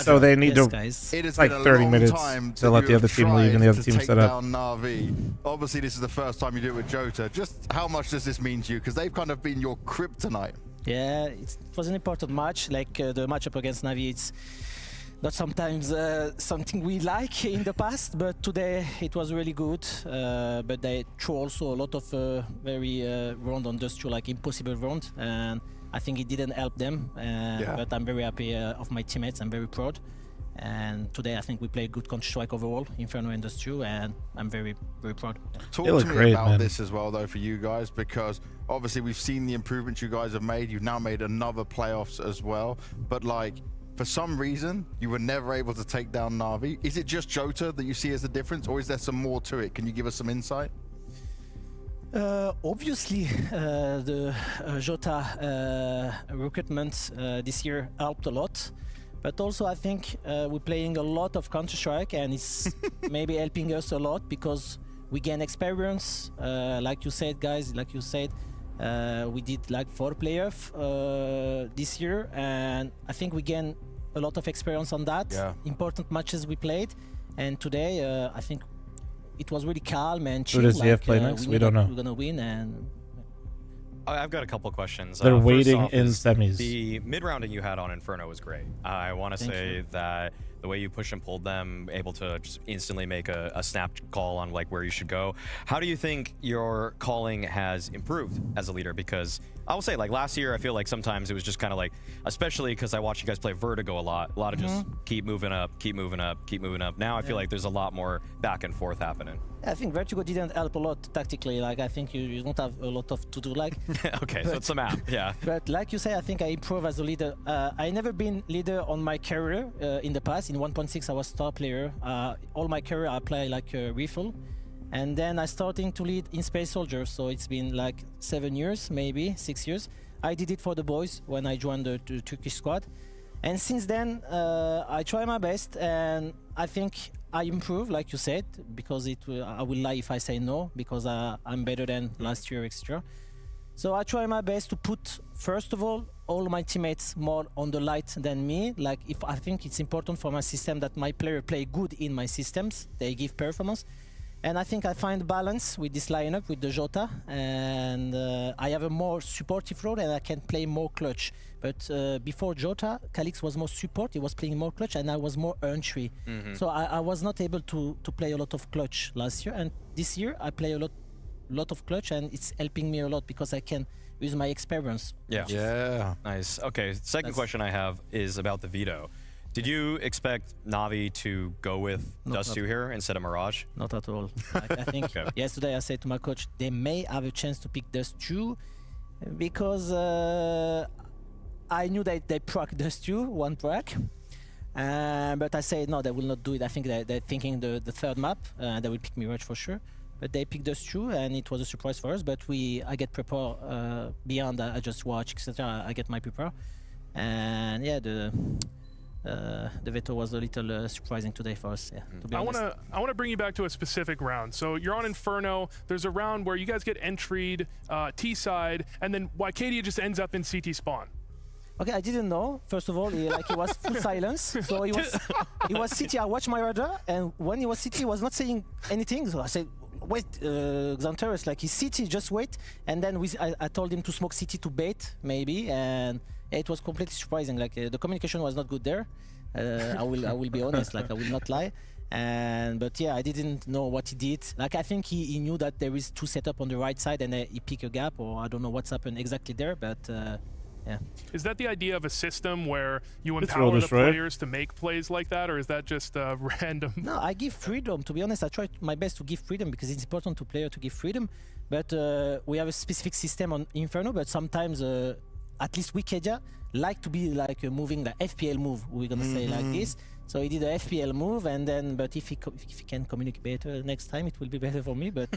So they need to. Guys. It has like been a 30 long minutes time to let the other team leave and the other to team take set up. down Na'Vi. Obviously, this is the first time you do it with Jota. Just how much does this mean to you? Because they've kind of been your kryptonite. Yeah, it was an important match. Like the matchup against Na'Vi, it's not sometimes something we like in the past, but today it was really good. But they threw also a lot of very round on Dust 2, like impossible round, and I think it didn't help them. But I'm very happy of my teammates. I'm very proud. And today I think we played good Counter-Strike overall, Inferno and Dust 2, and I'm very, very proud. Talk to me about this as well, though, for you guys, because obviously we've seen the improvements you guys have made. You've now made another playoffs as well, but like, for some reason, you were never able to take down Na'Vi. Is it just Jota that you see as the difference, or is there some more to it? Can you give us some insight? Obviously, the Jota recruitment this year helped a lot. But also, I think we're playing a lot of Counter-Strike, and it's maybe helping us a lot because we gain experience. Like you said, guys, like you said, we did like 4 playoffs this year, and I think we gain a lot of experience on that. Important matches we played, and today I think it was really calm and chill. Who does ZF play next? We don't know. We're gonna win, and I've got a couple questions. They're waiting off in is semis. The mid-rounding you had on Inferno was great. I want to say that the way you pushed and pulled them, able to just instantly make a snap call on like where you should go. How do you think your calling has improved as a leader? Because I will say, like last year, I feel like sometimes it was just kind of like, especially because I watched you guys play Vertigo a lot of just keep moving up, keep moving up, keep moving up. Now I feel like there's a lot more back and forth happening. I think Vertigo didn't help a lot tactically. Like I think you don't have a lot of to do. Like okay, so it's a map, yeah. But like you say, I think I improve as a leader. I never been leader on my career in the past. In 1.6, I was star player. All my career, I play like a rifle, and then I starting to lead in Space Soldier. So it's been like 7 years, maybe 6 years. I did it for the boys when I joined the Turkish squad, and since then I try my best, and I think I improve, like you said, because I will lie if I say no, because I'm better than last year extra. So I try my best to put, first of all my teammates more on the light than me. Like if I think it's important for my system that my player play good in my systems, they give performance. And I think I find balance with this lineup, with the Jota, and I have a more supportive role and I can play more clutch. But before Jota, Calix was more support, he was playing more clutch, and I was more entry. So I was not able to play a lot of clutch last year, and this year I play a lot of clutch, and it's helping me a lot because I can use my experience. Yeah. Nice. Okay, second question I have is about the veto. Did you expect Na'Vi to go with Dust 2 here instead of Mirage? Not at all. I think yesterday I said to my coach, they may have a chance to pick Dust 2 because I knew that they proc Dust 2, one proc. But I said, no, they will not do it. I think they're thinking the third map. They will pick Mirage for sure. But they picked Dust 2, and it was a surprise for us. But I get prepared beyond. I just watch, etc. I get my prepare. And yeah, the veto was a little surprising today for us. Yeah, to be honest. I want to bring you back to a specific round. So you're on Inferno. There's a round where you guys get entried T side, and then Wycadia just ends up in CT spawn. Okay, I didn't know. First of all, he was full silence. So he was CT. I watched my radar, and when he was CT, he was not saying anything. So I said, wait, Xanterus, like he's CT, just wait. And then I told him to smoke CT to bait, maybe, and it was completely surprising. Like the communication was not good there. I will be honest. Like I will not lie. But yeah, I didn't know what he did. Like I think he knew that there is 2 setup on the right side, and he picked a gap, or I don't know what's happened exactly there. But yeah. Is that the idea of a system where you empower the players to make plays like that, or is that just random? No, I give freedom. To be honest, I try my best to give freedom because it's important to player to give freedom. But we have a specific system on Inferno, but sometimes at least Wycadia like to be like moving the FPL move, we're gonna say like this. So he did a FPL move, and then, but if he can communicate better next time, it will be better for me. But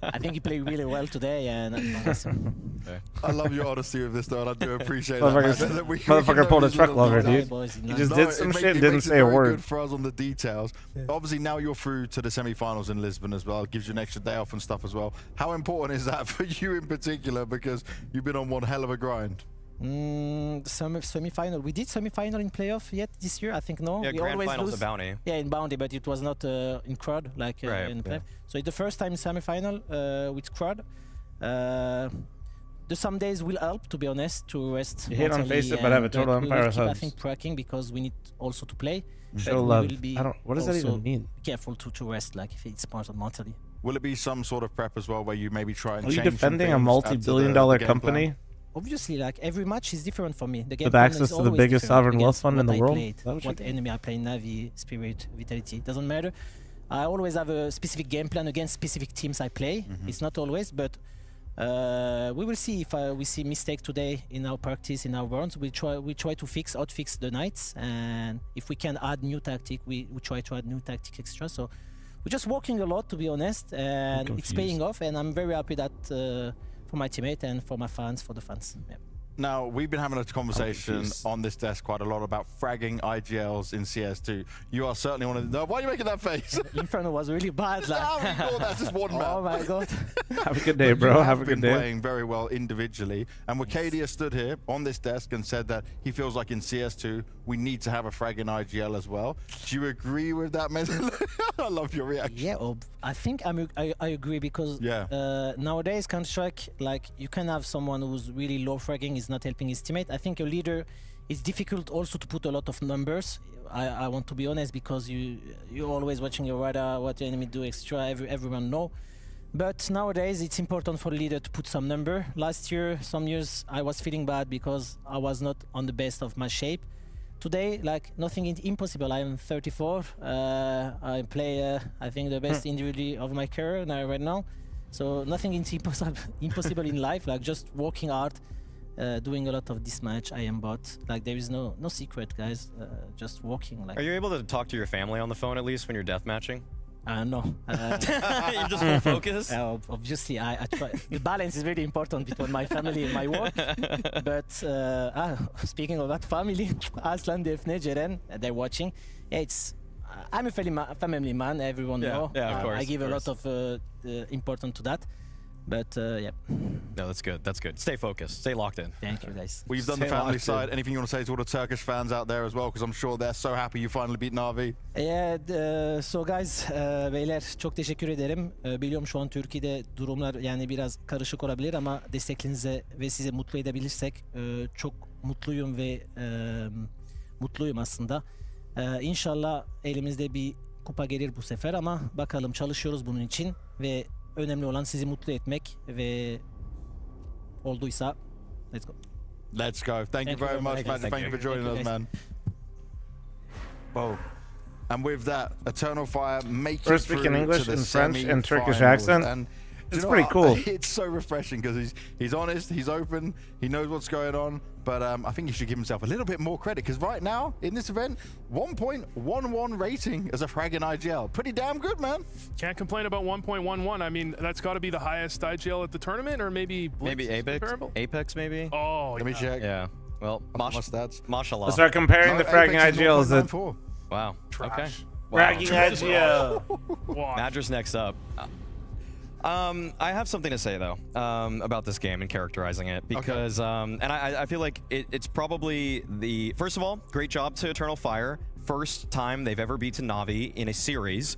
I think he played really well today, and I love your honesty with this, though, and I do appreciate that. Motherfucker pulled a truck lover, dude. He just did some shit and didn't say a word. Good for us on the details. Obviously, now you're through to the semi-finals in Lisbon as well. It gives you an extra day off and stuff as well. How important is that for you in particular? Because you've been on one hell of a grind. Semi-final. We did semi-final in playoff yet this year? I think no. Yeah, we grand always finals lose. of Bounty. Yeah, in Bounty, but it was not in crowd like in playoff. So it's the first time in semi-final with crowd. The some days will help, to be honest, to rest. You hit on face it, but have a total empire of subs. I think tracking because we need also to play. Show love. What does that even mean? Careful to rest, like if it's part of mentally. Will it be some sort of prep as well, where you maybe try and Are change you defending a some things multi-billion-dollar after the game company? plan? Obviously, like every match is different for me. The game With plan access is to the always biggest different sovereign wealth against fund in what the I world? played, Is that what what enemy I play, Navi, Spirit, Vitality. Doesn't matter. I always have a specific game plan against specific teams I play. It's not always, but we will see if we see mistake today in our practice, in our rounds. We try to outfix the Knights, and if we can add new tactic, we try to add new tactic extra. So we're just working a lot, to be honest, and it's paying off. And I'm very happy that for my teammate and for my fans, for the fans. Yeah. Now, we've been having a conversation on this desk quite a lot about fragging IGLs in CS2. You are certainly one of the... Why are you making that face? Inferno was really bad. Like. Oh my God, that's just one man. Oh my God. Have a good day, bro. Have a good day. Playing very well individually. And Wakadia stood here on this desk and said that he feels like in CS2, we need to have a fragging IGL as well. Do you agree with that, man? I love your reaction. Yeah, I think I agree because nowadays Counter-Strike, like you can have someone who's really low fragging, is not helping his teammate. I think a leader, it's difficult also to put a lot of numbers. I want to be honest because you're always watching your radar, what the enemy do extra, everyone know. But nowadays it's important for the leader to put some number. Last year, some years I was feeling bad because I was not on the best of my shape. Today, like nothing is impossible. I am 34. I play, I think, the best individually of my career right now. So nothing is impossible in life. Like just working hard, doing a lot of this match. I am bot. Like there is no secret, guys. Just working. Like. Are you able to talk to your family on the phone at least when you're death matching? No. You're just full focus? Obviously, I try. The balance is very important between my family and my work. But speaking of that family, Aslan, Defne, Jeren, they're watching. Yeah, I'm a family man, everyone know. Yeah, of course. I give a lot of importance to that. But yeah. No, that's good. That's good. Stay focused. Stay locked in. Thank you, guys. We've done the family side. Anything you want to say to all the Turkish fans out there as well? Because I'm sure they're so happy you finally beat Navi. Yeah, so guys, beyler çok teşekkür ederim. Biliyorum şu an Türkiye'de durumlar yani biraz karışık olabilir ama desteklerinize ve size mutlu edebilirsek çok mutluyum ve mutluyum aslında. İnşallah elimizde bir kupa gelir bu sefer ama bakalım çalışıyoruz bunun için ve önemli olan sizi mutlu etmek ve olduysa let's go. Let's go. Thank you very much, man. Thank you for joining us, man. Whoa. And with that, Eternal Fire make We're it through speaking English to the and French and Turkish semi-finals. accent. And it's pretty cool. It's so refreshing because he's honest, he's open, he knows what's going on. But I think he should give himself a little bit more credit because right now in this event, 1.11 rating as a fragging IGL. Pretty damn good, man. Can't complain about 1.11. I mean, that's got to be the highest IGL at the tournament, or maybe Apex. Apex, maybe. Oh, let me check. Yeah. Well, mashallah. Let's start comparing the fragging IGLs. Wow. Okay. Fragging IGL. Madras next up. I have something to say though about this game and characterizing it because and I feel like it's probably the first of all, great job to Eternal Fire, first time they've ever beaten Navi in a series.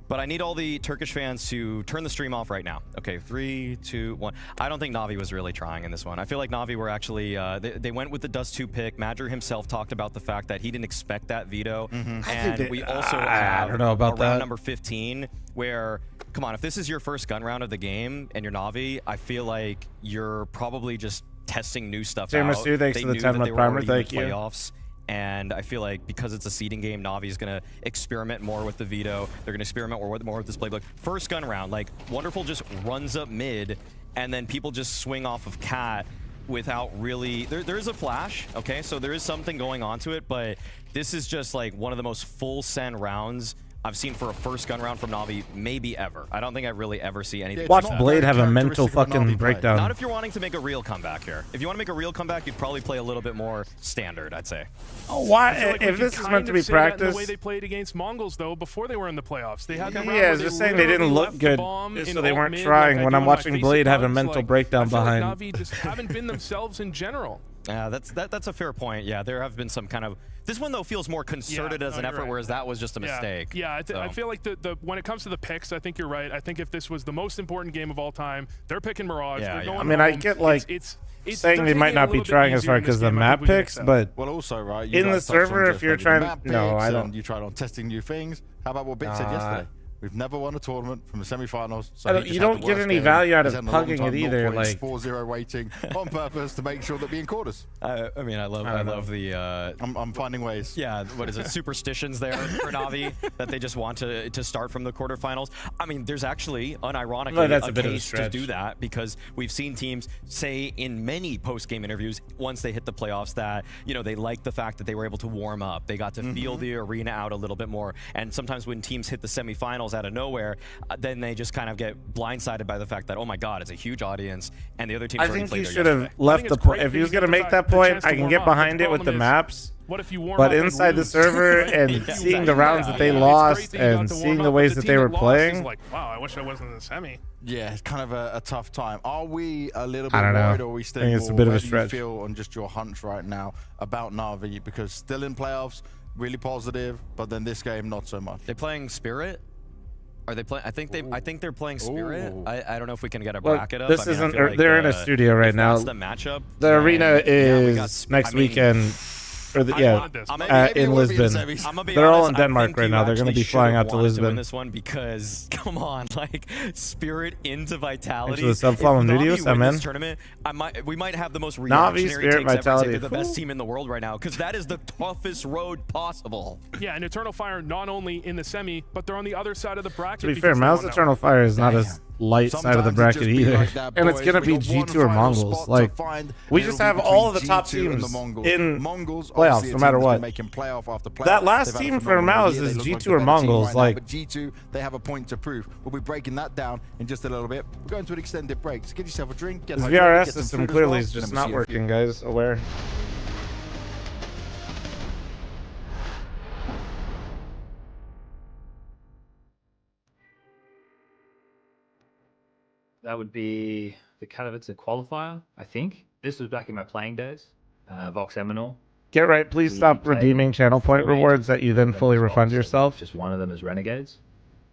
But I need all the Turkish fans to turn the stream off right now. Okay, 3, 2, 1. I don't think Navi was really trying in this one. I feel like Navi were actually, they went with the Dust 2 pick. Madger himself talked about the fact that he didn't expect that veto. And we also have I don't know about round that. number 15 where, come on, if this is your first gun round of the game and you're Navi, I feel like you're probably just testing new stuff out. Thanks to the They knew 10 that month they were primer, already in thank the you. playoffs. And I feel like because it's a seeding game, Navi's going to experiment more with the veto. They're going to experiment more with this playbook. First gun round, like, Wonderful just runs up mid, and then people just swing off of Cat. without really... There is a flash, okay? So there is something going on to it, but this is just like one of the most full send rounds I've seen for a first gun round from Na'Vi, maybe ever. I don't think I really ever see anything. Watch Blade have a mental fucking breakdown. Not if you're wanting to make a real comeback here. If you want to make a real comeback, you'd probably play a little bit more standard, I'd say. Oh, why? Like if this is meant to be practice, the way they played against Mongols though before they were in the playoffs, they had the round yeah, where just they saying they didn't look good, so they weren't trying. When I'm watching Blade have a mental breakdown behind, like Na'Vi just haven't been themselves in general. Yeah, that's a fair point. Yeah, there have been some kind of... This one, though, feels more concerted as an effort, right. whereas that was just a mistake. Yeah, I feel like when it comes to the picks, I think you're right. I think if this was the most important game of all time, they're picking Mirage. Yeah, they're going I mean, home. I get like it's saying they might not be trying as hard because the map picks, but well, also right in the server, if you're trying, no, I don't. You tried on testing new things. How about what Big said yesterday? We've never won a tournament from the semi-finals. So you don't get any value out of pugging it either. Like 4-0 waiting on purpose to make sure that being quarters. I mean, I love the. I'm finding ways. Yeah, what is it? Superstitions there for Na'Vi that they just want to start from the quarterfinals. I mean, there's actually unironically a case to do that because we've seen teams say in many post-game interviews once they hit the playoffs that they like the fact that they were able to warm up. They got to feel the arena out a little bit more. And sometimes when teams hit the semifinals out of nowhere, then they just kind of get blindsided by the fact that, oh my god, it's a huge audience and the other teams I already think played he there should have yesterday. left the point. If he was going to make that point, I can get behind it with the maps. What if you warm but up inside the server and seeing the rounds that they lost and seeing the ways that they were playing, like, wow, I wish I wasn't in the semi. Yeah, it's kind of a tough time. Are we a little bit I don't know. worried, or are we still? I think it's a bit of a stretch. How do you feel on just your hunch right now about Na'Vi? Because still in playoffs, really positive, but then this game not so much. They're playing Spirit. Are they playing? I think they're playing Spirit. I don't know if we can get a well, bracket up. this isn't. They're in a studio right now. That's the matchup. The arena is next weekend. Or in Lisbon. They're all in Denmark right now. They're going to be flying out to Lisbon. To win this one because, come on, like Spirit into Vitality. Thanks for the sub-follow and videos. I'm in. Tournament, we might have the most Na'Vi, reactionary Spirit, takes Vitality. ever. They're the best team in the world right now because that is the toughest road possible. Yeah, and Eternal Fire not only in the semi, but they're on the other side of the bracket. To be fair, Mal's Eternal Fire is not as light side of the bracket either. Like that, and it's going to be G2 or Mongols. Like, we just have all of the top G2 teams in Mongols playoffs, no matter what. Playoff after playoff. That last team for Mal's is G2 or Mongols. Like, but G2, they have a point to prove. We'll be breaking that down in just a little bit. We're going to an extended break. So get yourself a drink. This VRS system clearly is just not working, guys. Aware. That would be the Katowice qualifier, I think. This was back in my playing days. Vox Eminor. Get right, please stop redeeming channel point rewards that you then fully refund yourself. Just one of them is Renegades.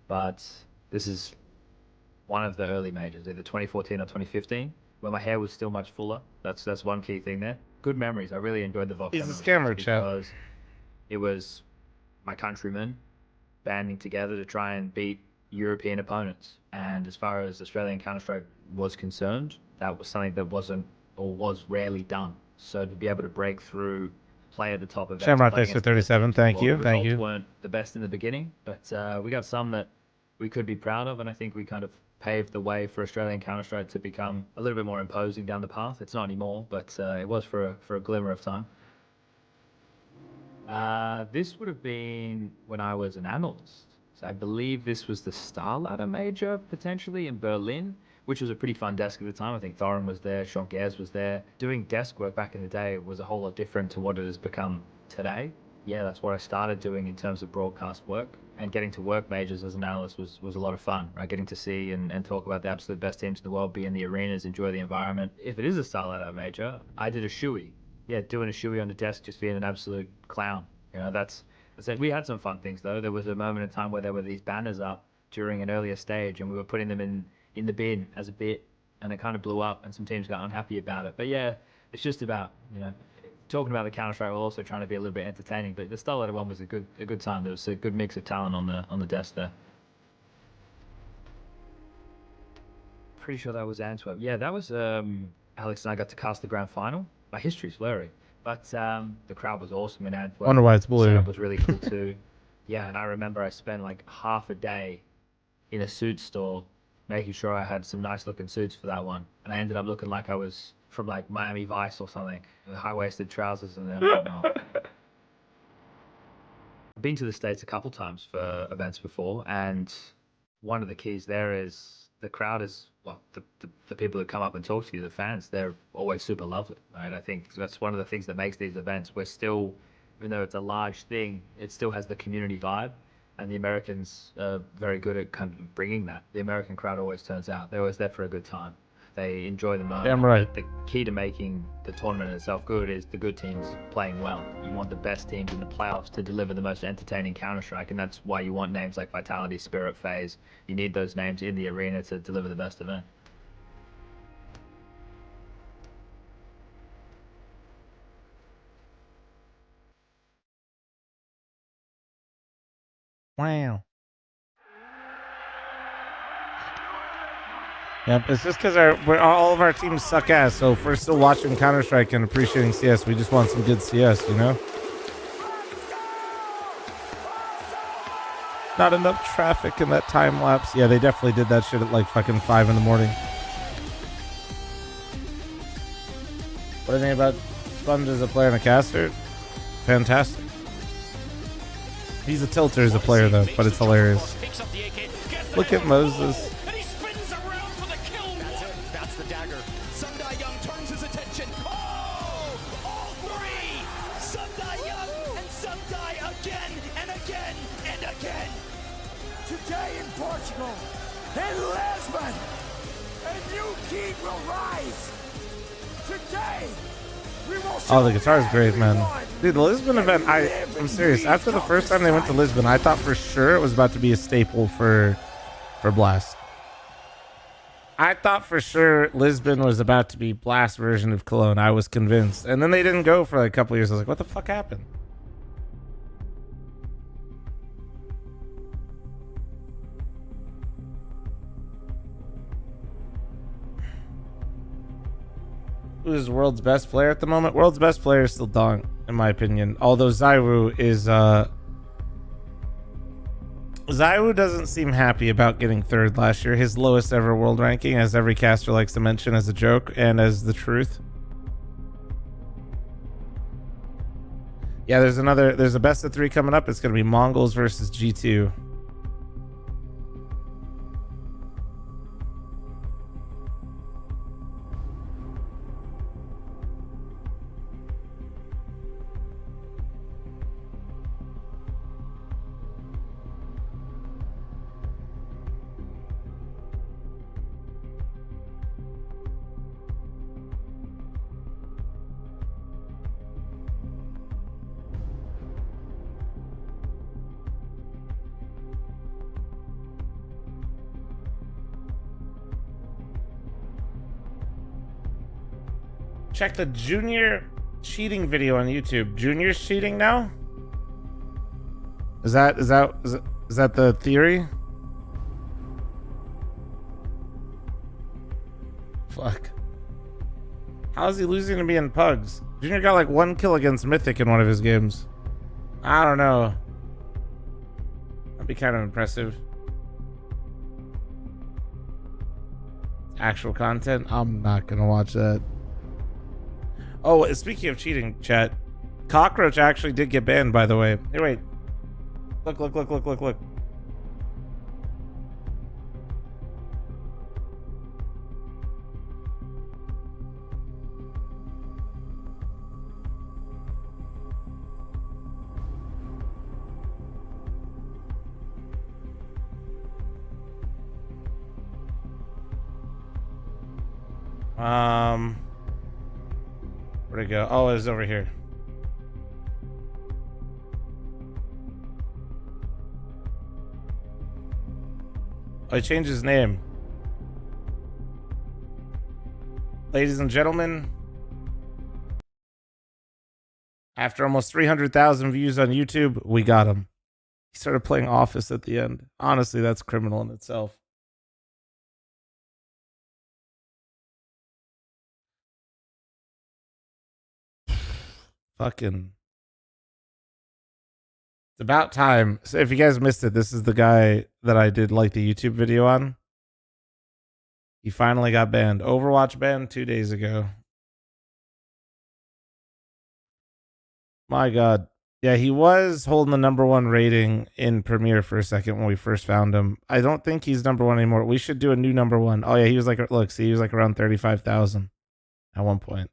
But this is one of the early majors, either 2014 or 2015, where my hair was still much fuller. That's one key thing there. Good memories. I really enjoyed the Vox He's a Eminor scammer, chat. because it was my countrymen banding together to try and beat European opponents. And as far as Australian Counter-Strike was concerned, that was something that wasn't or was rarely done. So to be able to break through, play at the top of it. Shamrock, thanks for 37. Thank you. Thank you. Weren't the best in the beginning, but we got some that we could be proud of, and I think we kind of paved the way for Australian Counter-Strike to become a little bit more imposing down the path. It's not anymore, but it was for a glimmer of time. This would have been when I was an analyst. So I believe this was the Star Ladder Major, potentially, in Berlin, which was a pretty fun desk at the time. I think Thorin was there, Sean Gers was there. Doing desk work back in the day was a whole lot different to what it has become today. Yeah, that's what I started doing in terms of broadcast work. And getting to work majors as an analyst was a lot of fun, right? Getting to see and talk about the absolute best teams in the world, be in the arenas, enjoy the environment. If it is a Star Ladder Major, I did a shoey. Yeah, doing a shoey on the desk, just being an absolute clown. You know, that's it. We had some fun things, though. There was a moment in time where there were these banners up during an earlier stage, and we were putting them in the bin as a bit, and it kind of blew up, and some teams got unhappy about it. But yeah, it's just about, talking about the Counter-Strike while also trying to be a little bit entertaining. But the Star Ladder one was a good time. There was a good mix of talent on the desk there. Pretty sure that was Antwerp. Yeah, that was Alex and I got to cast the grand final. My history's blurry. But the crowd was awesome in Antwerp. Wonder why it's blue. The setup was really cool too. Yeah, and I remember I spent like half a day in a suit store making sure I had some nice looking suits for that one. And I ended up looking like I was from like Miami Vice or something, with high-waisted trousers and whatnot. I've been to the States a couple times for events before, and one of the keys there is the crowd is, well, the people who come up and talk to you, the fans, they're always super lovely, right? I think that's one of the things that makes these events. We're still, even though it's a large thing, it still has the community vibe, and the Americans are very good at kind of bringing that. The American crowd always turns out. They're always there for a good time. They enjoy the moment. Damn right. The key to making the tournament itself good is the good teams playing well. You want the best teams in the playoffs to deliver the most entertaining Counter-Strike, and that's why you want names like Vitality, Spirit, FaZe. You need those names in the arena to deliver the best event. Wow. Yep, it's just because all of our teams suck ass. So if we're still watching Counter-Strike and appreciating CS, we just want some good CS, you know? Not enough traffic in that time lapse. Yeah, they definitely did that shit at like fucking 5 in the morning. What do you think about Sponge as a player and a caster? Fantastic. He's a tilter as a player though, but it's hilarious. Look at Moses. Today in Portugal, in Lisbon, a new king will rise. Today, we will show Oh, the guitar's great, man. Dude, the Lisbon event, I'm serious. After the first time they went to Lisbon, I thought for sure it was about to be a staple for Blast. I thought for sure Lisbon was about to be Blast version of Cologne. I was convinced. And then they didn't go for like a couple years. I was like, what the fuck happened? Who's the world's best player at the moment? World's best player is still Dong, in my opinion. Although Zyru is Zyru doesn't seem happy about getting third last year. His lowest ever world ranking, as every caster likes to mention as a joke and as the truth. Yeah, there's a best of 3 coming up. It's gonna be Mongols versus G2. Check the Junior cheating video on YouTube. Junior's cheating now? Is that the theory? Fuck. How is he losing to me in Pugs? Junior got like 1 kill against Mythic in one of his games. I don't know. That'd be kind of impressive. Actual content? I'm not gonna watch that. Oh, speaking of cheating, chat, Cockroach actually did get banned, by the way. Here, wait. Look. Where'd it go? Oh, it was over here. Oh, he changed his name. Ladies and gentlemen, after almost 300,000 views on YouTube, we got him. He started playing Office at the end. Honestly, that's criminal in itself. Fucking. It's about time. So if you guys missed it, this is the guy that I did like the YouTube video on. He finally got banned. Overwatch banned 2 days ago. My God. Yeah, he was holding the #1 rating in Premiere for a second when we first found him. I don't think he's #1 anymore. We should do a new #1. Oh yeah, he was like, look, see, he was like around 35,000 at one point.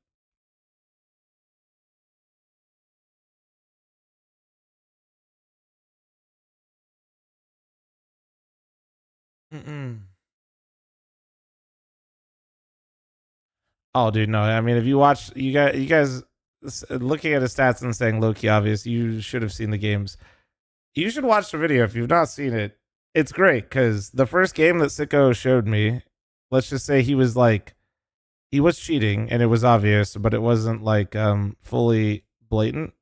Oh, dude, no. I mean, if you watch, you guys looking at his stats and saying low key obvious, you should have seen the games. You should watch the video if you've not seen it. It's great because the first game that Sicko showed me, let's just say he was cheating and it was obvious, but it wasn't like fully blatant.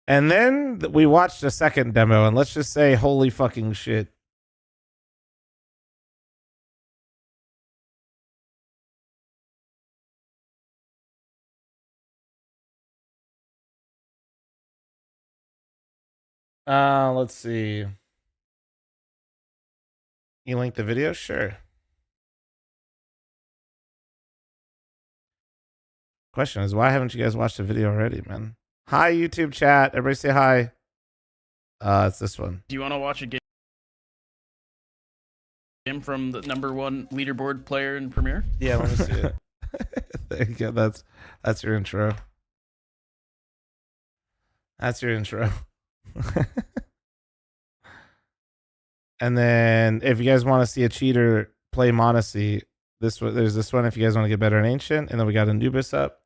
And then we watched a second demo, and let's just say, holy fucking shit. Let's see. You link the video? Sure. Question is, why haven't you guys watched the video already, man? Hi, YouTube chat. Everybody say hi. It's this one. Do you want to watch a game from the #1 leaderboard player in Premiere? Yeah, let me see it. There you go. That's your intro. That's your intro. And then if you guys want to see a cheater play Monacy, there's this one if you guys want to get better in Ancient, and then we got Anubis up.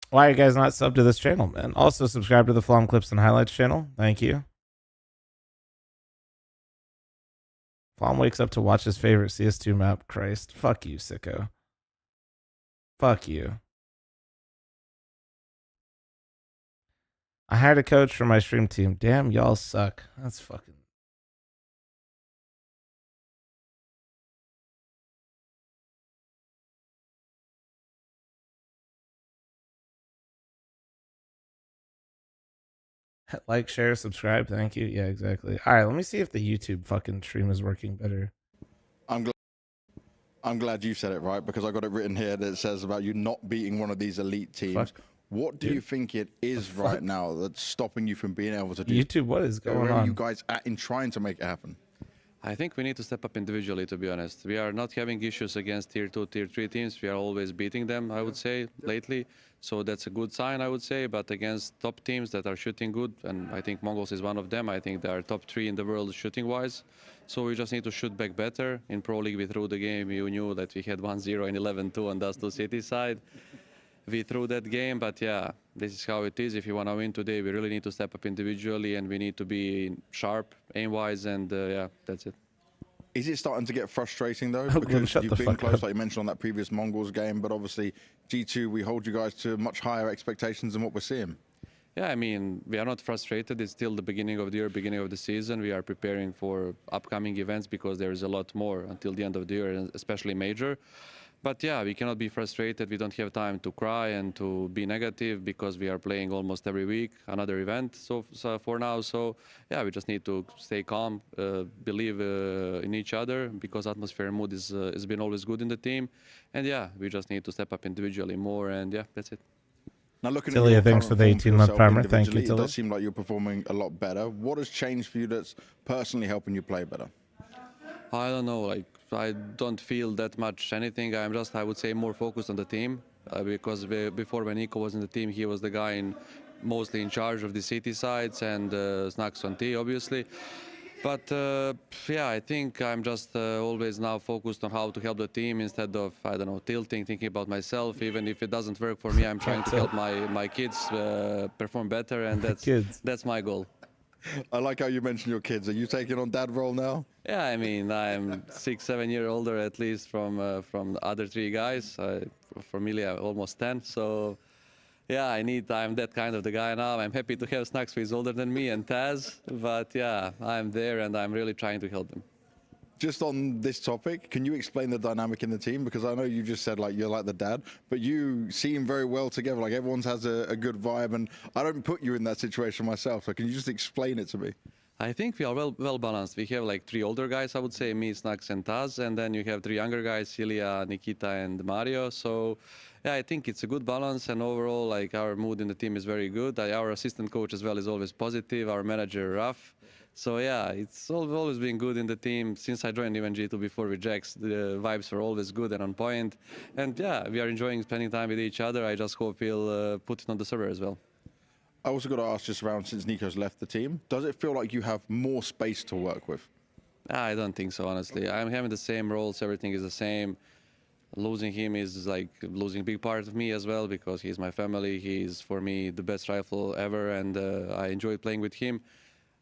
Why are you guys not subbed to this channel, man? Also subscribe to the Flom Clips and Highlights channel. Thank you. Flom wakes up to watch his favorite CS2 map. Christ. Fuck you, sicko. Fuck you. I hired a coach for my stream team. Damn, y'all suck. That's fucking... Like, share, subscribe. Thank you. Yeah, exactly. All right, let me see if the YouTube fucking stream is working better. I'm glad you said it, right? Because I got it written here that it says about you not beating one of these elite teams. Fuck. What do you think it is right now that's stopping you from being able to do YouTube? What is going where on? are you guys at in trying to make it happen? I think we need to step up individually, to be honest. We are not having issues against tier 2, tier 3 teams. We are always beating them, I would say, lately. So that's a good sign, I would say. But against top teams that are shooting good, and I think Mongols is one of them, I think they are top 3 in the world shooting-wise. So we just need to shoot back better. In Pro League, we threw the game. You knew that we had 1-0 and 11-2 on Dust 2 City side. We threw that game, but yeah, this is how it is. If you want to win today, we really need to step up individually, and we need to be sharp, aim-wise, and yeah, that's it. Is it starting to get frustrating though? Oh, Because shut you've the been fuck close, up. like you mentioned on that previous Mongols game, but obviously G2, we hold you guys to much higher expectations than what we're seeing. Yeah, I mean, we are not frustrated. It's still the beginning of the year, beginning of the season. We are preparing for upcoming events because there is a lot more until the end of the year, and especially major. But yeah, we cannot be frustrated. We don't have time to cry and to be negative because we are playing almost every week another event so for now. So yeah, we just need to stay calm, believe in each other because atmosphere and mood has been always good in the team. And yeah, we just need to step up individually more. And yeah, that's it. Now looking Tilia, at your thanks for current the form 18-month yourself primer. Thank you, individually, It Tilia. does seem like you're performing a lot better. What has changed for you that's personally helping you play better? I don't know, like I don't feel that much anything. I'm just, I would say, more focused on the team because before when Nico was in the team, he was the guy mostly in charge of the city sides and Snacks on T, obviously. But yeah, I think I'm just always now focused on how to help the team instead of, I don't know, tilting, thinking about myself. Even if it doesn't work for me, I'm trying to help my kids perform better, and that's my goal. I like how you mentioned your kids. Are you taking on dad role now? Yeah, I mean, I'm 6-7 years older at least from the other 3 guys. For Millie, I'm almost 10. So yeah, I'm that kind of the guy now. I'm happy to have Snacks, who is older than me, and Taz. But yeah, I'm there and I'm really trying to help them. Just on this topic, can you explain the dynamic in the team? Because I know you just said like you're like the dad, but you seem very well together. Like everyone has a good vibe, and I don't put you in that situation myself. So can you just explain it to me? I think we are well balanced. We have like 3 older guys, I would say, me, Snacks, and Taz, and then you have 3 younger guys, Ilya, Nikita, and Mario. So yeah, I think it's a good balance, and overall, like, our mood in the team is very good. Our assistant coach as well is always positive. Our manager, Raf. So yeah, it's always been good in the team. Since I joined even G2 before with Jax, the vibes were always good and on point. And yeah, we are enjoying spending time with each other. I just hope we'll put it on the server as well. I also got to ask, just around, since Nico's left the team, does it feel like you have more space to work with? I don't think so, honestly. I'm having the same roles. Everything is the same. Losing him is like losing a big part of me as well, because he's my family. He's, for me, the best rifle ever, and I enjoyed playing with him.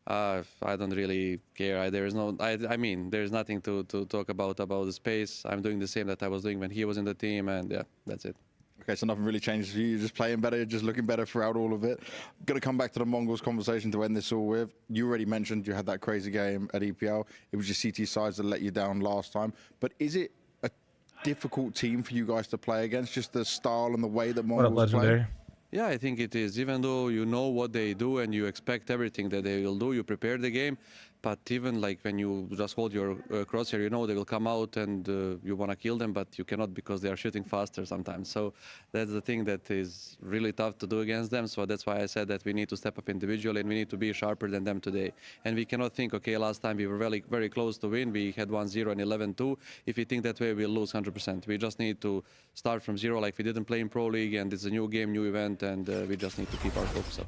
I don't really care. There's nothing to talk about the space. I'm doing the same that I was doing when he was in the team, and yeah, that's it. Okay, so nothing really changes for you. You're just playing better, you're just looking better throughout all of it. Got to come back to the Mongols conversation to end this all with. You already mentioned you had that crazy game at EPL. It was your CT size that let you down last time. But is it a difficult team for you guys to play against, just the style and the way that Mongols play? Yeah, I think it is. Even though you know what they do and you expect everything that they will do, you prepare the game. But even like when you just hold your crosshair, you know they will come out and you want to kill them, but you cannot because they are shooting faster sometimes. So that's the thing that is really tough to do against them. So that's why I said that we need to step up individually and we need to be sharper than them today. And we cannot think, okay, last time we were very, very close to win. We had 1-0 and 11-2. If we think that way, we'll lose 100%. We just need to start from zero like we didn't play in Pro League, and it's a new game, new event, and we just need to keep our focus up.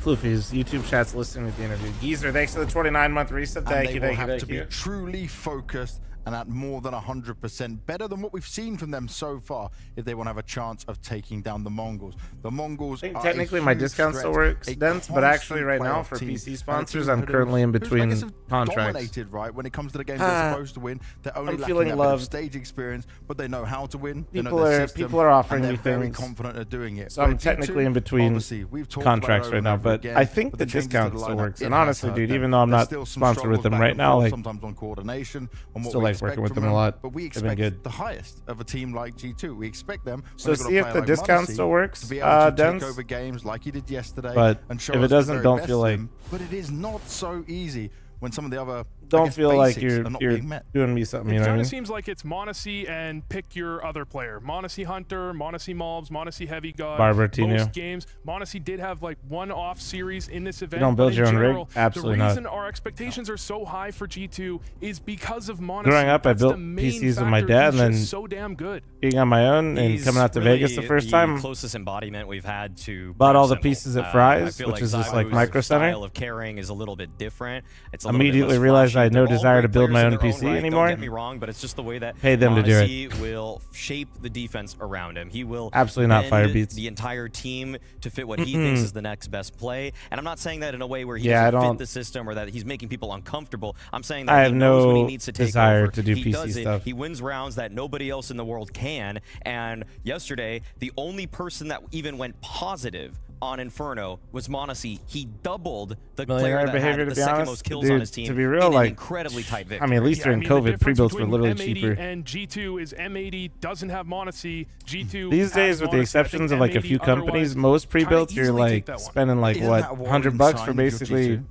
Floofy's YouTube chat's listening to the interview. Geezer, thanks for the 29-month reset. Thank you. They will have to be truly focused and at more than 100%, better than what we've seen from them so far, if they want to have a chance of taking down the Mongols. The Mongols, I think technically my discount still works, Dents, but actually right now for PC sponsors, I'm currently in between contracts. Dominated, right? When it comes to the games they're supposed to win, they're only lacking that bit of stage experience, but they know how to win. People are offering me things. Very confident at doing it. So I'm technically in between contracts right now, but I think the discount still works. And honestly, dude, even though I'm not sponsored with them right now, like, sometimes on coordination, on what still like working with them a lot. But we expect the highest of a team like G2. We expect them. So see if the discount still works, to be able to take over games like you did yesterday. But and show if it doesn't, don't feel like. But it is not so easy when some of the other. Don't feel like you're doing me something. You know what I mean? It kind of seems like it's Monacy and pick your other player. Monacy Hunter, Monacy Mobs, Monacy Heavy God. Barber, most games. Monacy did have like one off series in this event. You don't build your own rig? Absolutely not. The reason our expectations are so high for G2 is because of Monacy. Growing up, I built PCs with my dad, and then so damn good. Being on my own and coming out to Vegas the first time. Closest embodiment we've had to. Bought all the pieces at Fry's, which is just like Micro Center. Style of carrying is a little bit different. It's immediately realized I had no desire to build my own PC anymore. Don't get me wrong, but it's just the way that pay them to do it. He will shape the defense around him. He will absolutely not fire beats the entire team to fit what he thinks is the next best play. And I'm not saying that in a way where he doesn't fit the system or that he's making people uncomfortable. I'm saying that he knows when he needs to take over. To do he PC does stuff. it. He wins rounds that nobody else in the world can. And yesterday, the only person that even went positive on Inferno was Monacy. He doubled the player that had the second most kills on his team. To be real, in like, an incredibly tight victory. I mean, at least during COVID, pre-builds were literally M80 cheaper. And G2 is M80 doesn't have Monacy. G2 these days, with the exceptions of like a few companies, most pre-builds you're like spending like what $100 for basically.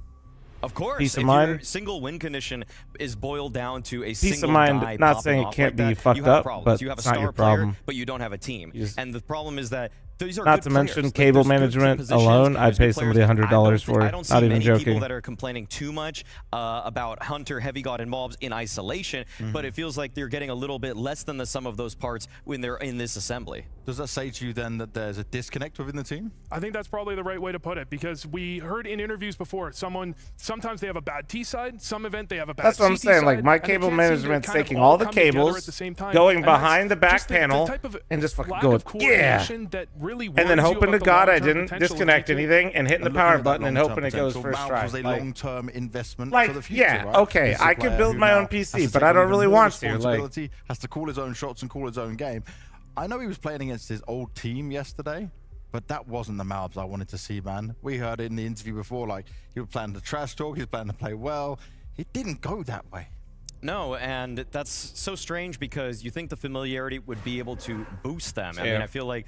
Of course, peace of if mind. your single win condition is boiled down to a Peace single of mind. guy Not saying it popping can't off be like that, fucked you have up, problems. but You have a it's not star your player, problem. but you don't have a team. And the problem is that these are not good to mention players. cable Like, there's management good positions, alone, I'd there's pay good somebody players. $100 for. I don't see Not even many joking. people that are complaining too much about Hunter, Heavy God, and Mobs in isolation, but it feels like they're getting a little bit less than the sum of those parts when they're in this assembly. Does that say to you then that there's a disconnect within the team? I think that's probably the right way to put it, because we heard in interviews before, sometimes they have a bad T side, some event they have a bad That's what I'm CT saying. side, Like, my and they cable can't seem to management's kind of taking all all the come together cables, at the same time. going And that's behind the back just the panel, type of and just fucking lack going, of coordination that really and then worries you hoping to about the God I long-term didn't potential of disconnect G2. anything and hitting the power button and hoping it goes first try. Was a Like, long-term investment like, for the future, yeah, right? okay, This is a I could player build who my now own has PC, to but take I don't on really more want to. Like, responsibility, has to call his own shots and call his own game. I know he was playing against his old team yesterday, but that wasn't the Malbs I wanted to see, man. We heard it in the interview before, like, he was planning to trash talk, he was planning to play well. It didn't go that way. No, and that's so strange because you think the familiarity would be able to boost them. I mean, I feel like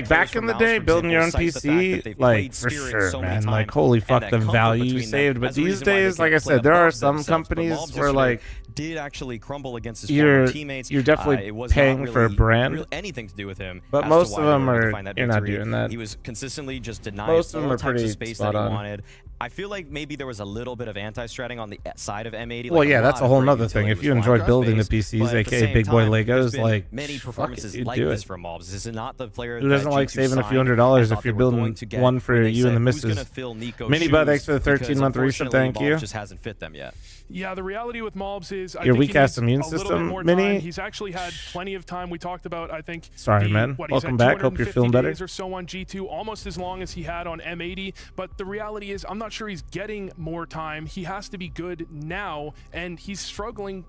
back in the day, building your own PC, like for sure, man. Like holy fuck, the value you saved. But these days, like I said, there are some companies where like did actually crumble against his former teammates. You're definitely paying for a brand. Anything to do with him. But most of them are. You're not doing that. He was consistently just denying most of them all are types pretty of space that he wanted. I feel like maybe there was a little bit of anti-stratting on the side of M80. Well, yeah, that's a whole nother thing. If you enjoy building the PCs, aka big boy Legos, like many performances like this from Mobs. This is not the player who doesn't like saving a few $100s if you're building one for you and the missus. Minibud, thanks for the 13-month resub. Thank you. Just hasn't fit them yet. Yeah, the reality with Mobs is your weak ass immune system, Mini. He's actually had plenty of time. We talked about, I think. Sorry, man. Welcome back. Hope you're feeling better. Or so on G2, almost as long as he had on M80. But the reality is, I'm not sure he's getting more time. He has to be good now, and he's struggling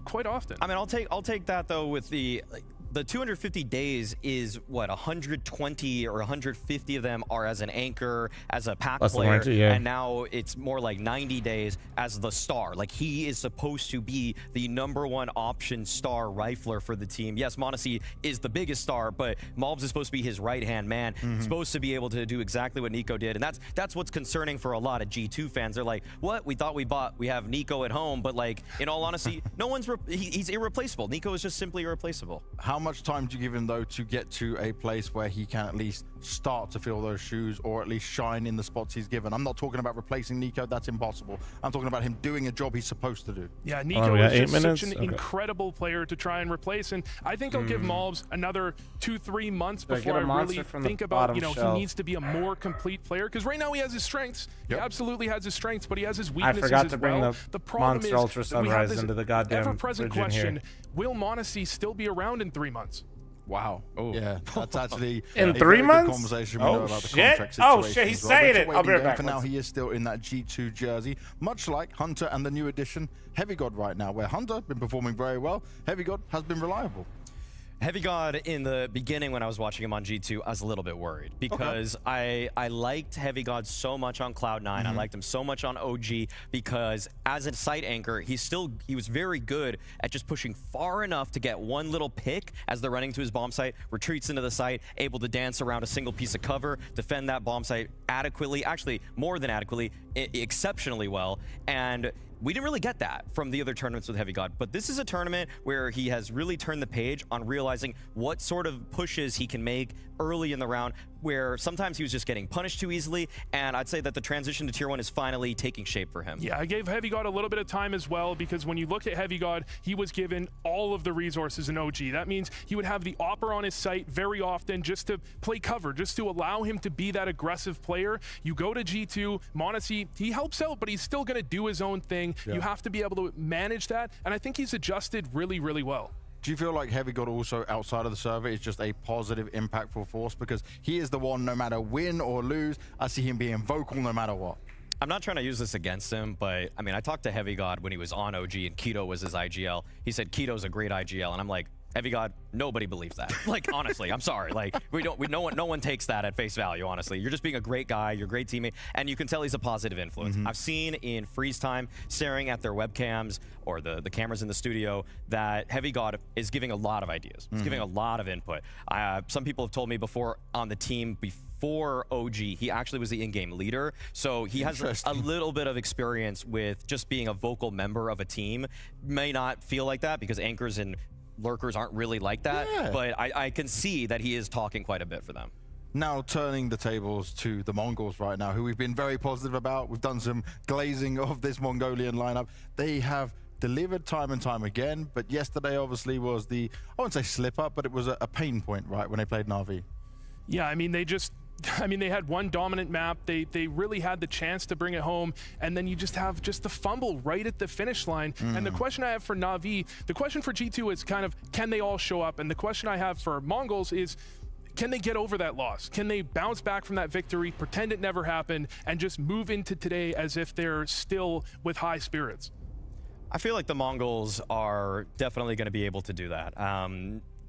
quite often. I mean, I'll take that though with the. The 250 days is what 120 or 150 of them are as an anchor, as a pack player, and now it's more like 90 days as the star. Like he is supposed to be the #1 option star rifler for the team. Yes, m0NESY is the biggest star, but Mobs is supposed to be his right-hand man. Supposed to be able to do exactly what Nico did, and that's what's concerning for a lot of G2 fans. They're like, what? We thought we have Nico at home, but like in all honesty, no one's he's irreplaceable. Nico is just simply irreplaceable. How much time do you give him though to get to a place where he can at least start to fill those shoes or at least shine in the spots he's given? I'm not talking about replacing Nico, that's impossible. I'm talking about him doing a job he's supposed to do. Yeah, Nico is just such an incredible player to try and replace, and I think I'll give Mobs another 2-3 months before I really think about, he needs to be a more complete player, because right now he has his strengths. He absolutely has his strengths, but he has his weaknesses as well. I forgot to bring the Monster Ultra Sunrise into the goddamn ever-present fridge in question, here. Will m0NESY still be around in 3 months? Wow. Oh. Yeah, that's actually in 3 months. Conversation we know about the contract situation. Oh shit, he's saying it. I'll be right back. For now, he is still in that G2 jersey, much like Hunter and the new addition Heavy God right now, where Hunter been performing very well. Heavy God has been reliable. Heavy God, in the beginning when I was watching him on G2, I was a little bit worried because I liked Heavy God so much on Cloud9. I liked him so much on OG because as a site anchor, he was very good at just pushing far enough to get one little pick as they're running to his bomb site, retreats into the site, able to dance around a single piece of cover, defend that bomb site adequately, actually more than adequately, exceptionally well, and we didn't really get that from the other tournaments with Heavy God, but this is a tournament where he has really turned the page on realizing what sort of pushes he can make early in the round, where sometimes he was just getting punished too easily, and I'd say that the transition to Tier 1 is finally taking shape for him. Yeah, I gave Heavy God a little bit of time as well, because when you look at Heavy God, he was given all of the resources in OG. That means he would have the Opera on his site very often just to play cover, just to allow him to be that aggressive player. You go to G2, m0NESY, he helps out, but he's still going to do his own thing. Yeah. You have to be able to manage that, and I think he's adjusted really, really well. Do you feel like Heavy God also outside of the server is just a positive, impactful force? Because he is the one, no matter win or lose, I see him being vocal no matter what. I'm not trying to use this against him, but I mean, I talked to Heavy God when he was on OG and Keto was his IGL. He said Keto's a great IGL, and I'm like, Heavy God, nobody believes that. Like, honestly, I'm sorry. Like, no one takes that at face value, honestly. You're just being a great guy, you're a great teammate, and you can tell he's a positive influence. I've seen in freeze time, staring at their webcams or the cameras in the studio, that Heavy God is giving a lot of ideas. He's giving a lot of input. Some people have told me before on the team, before OG, he actually was the in-game leader, so he has a little bit of experience with just being a vocal member of a team. May not feel like that because anchors and lurkers aren't really like that, but I can see that he is talking quite a bit for them. Now turning the tables to the Mongols right now, who we've been very positive about. We've done some glazing of this Mongolian lineup. They have delivered time and time again, but yesterday obviously was the, I wouldn't say slip up, but it was a pain point, right, when they played Na'Vi. Yeah, I mean, they had one dominant map. They really had the chance to bring it home, and then you just have the fumble right at the finish line. And the question I have for Na'Vi, the question for G2 is kind of, can they all show up? And the question I have for Mongols is, can they get over that loss? Can they bounce back from that victory, pretend it never happened, and just move into today as if they're still with high spirits? I feel like the Mongols are definitely going to be able to do that,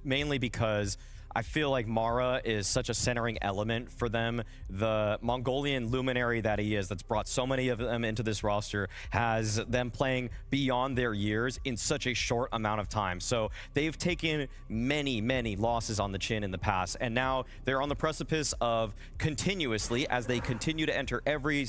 mainly because I feel like Mara is such a centering element for them. The Mongolian luminary that he is, that's brought so many of them into this roster, has them playing beyond their years in such a short amount of time. So they've taken many, many losses on the chin in the past, and now they're on the precipice of continuously, as they continue to enter every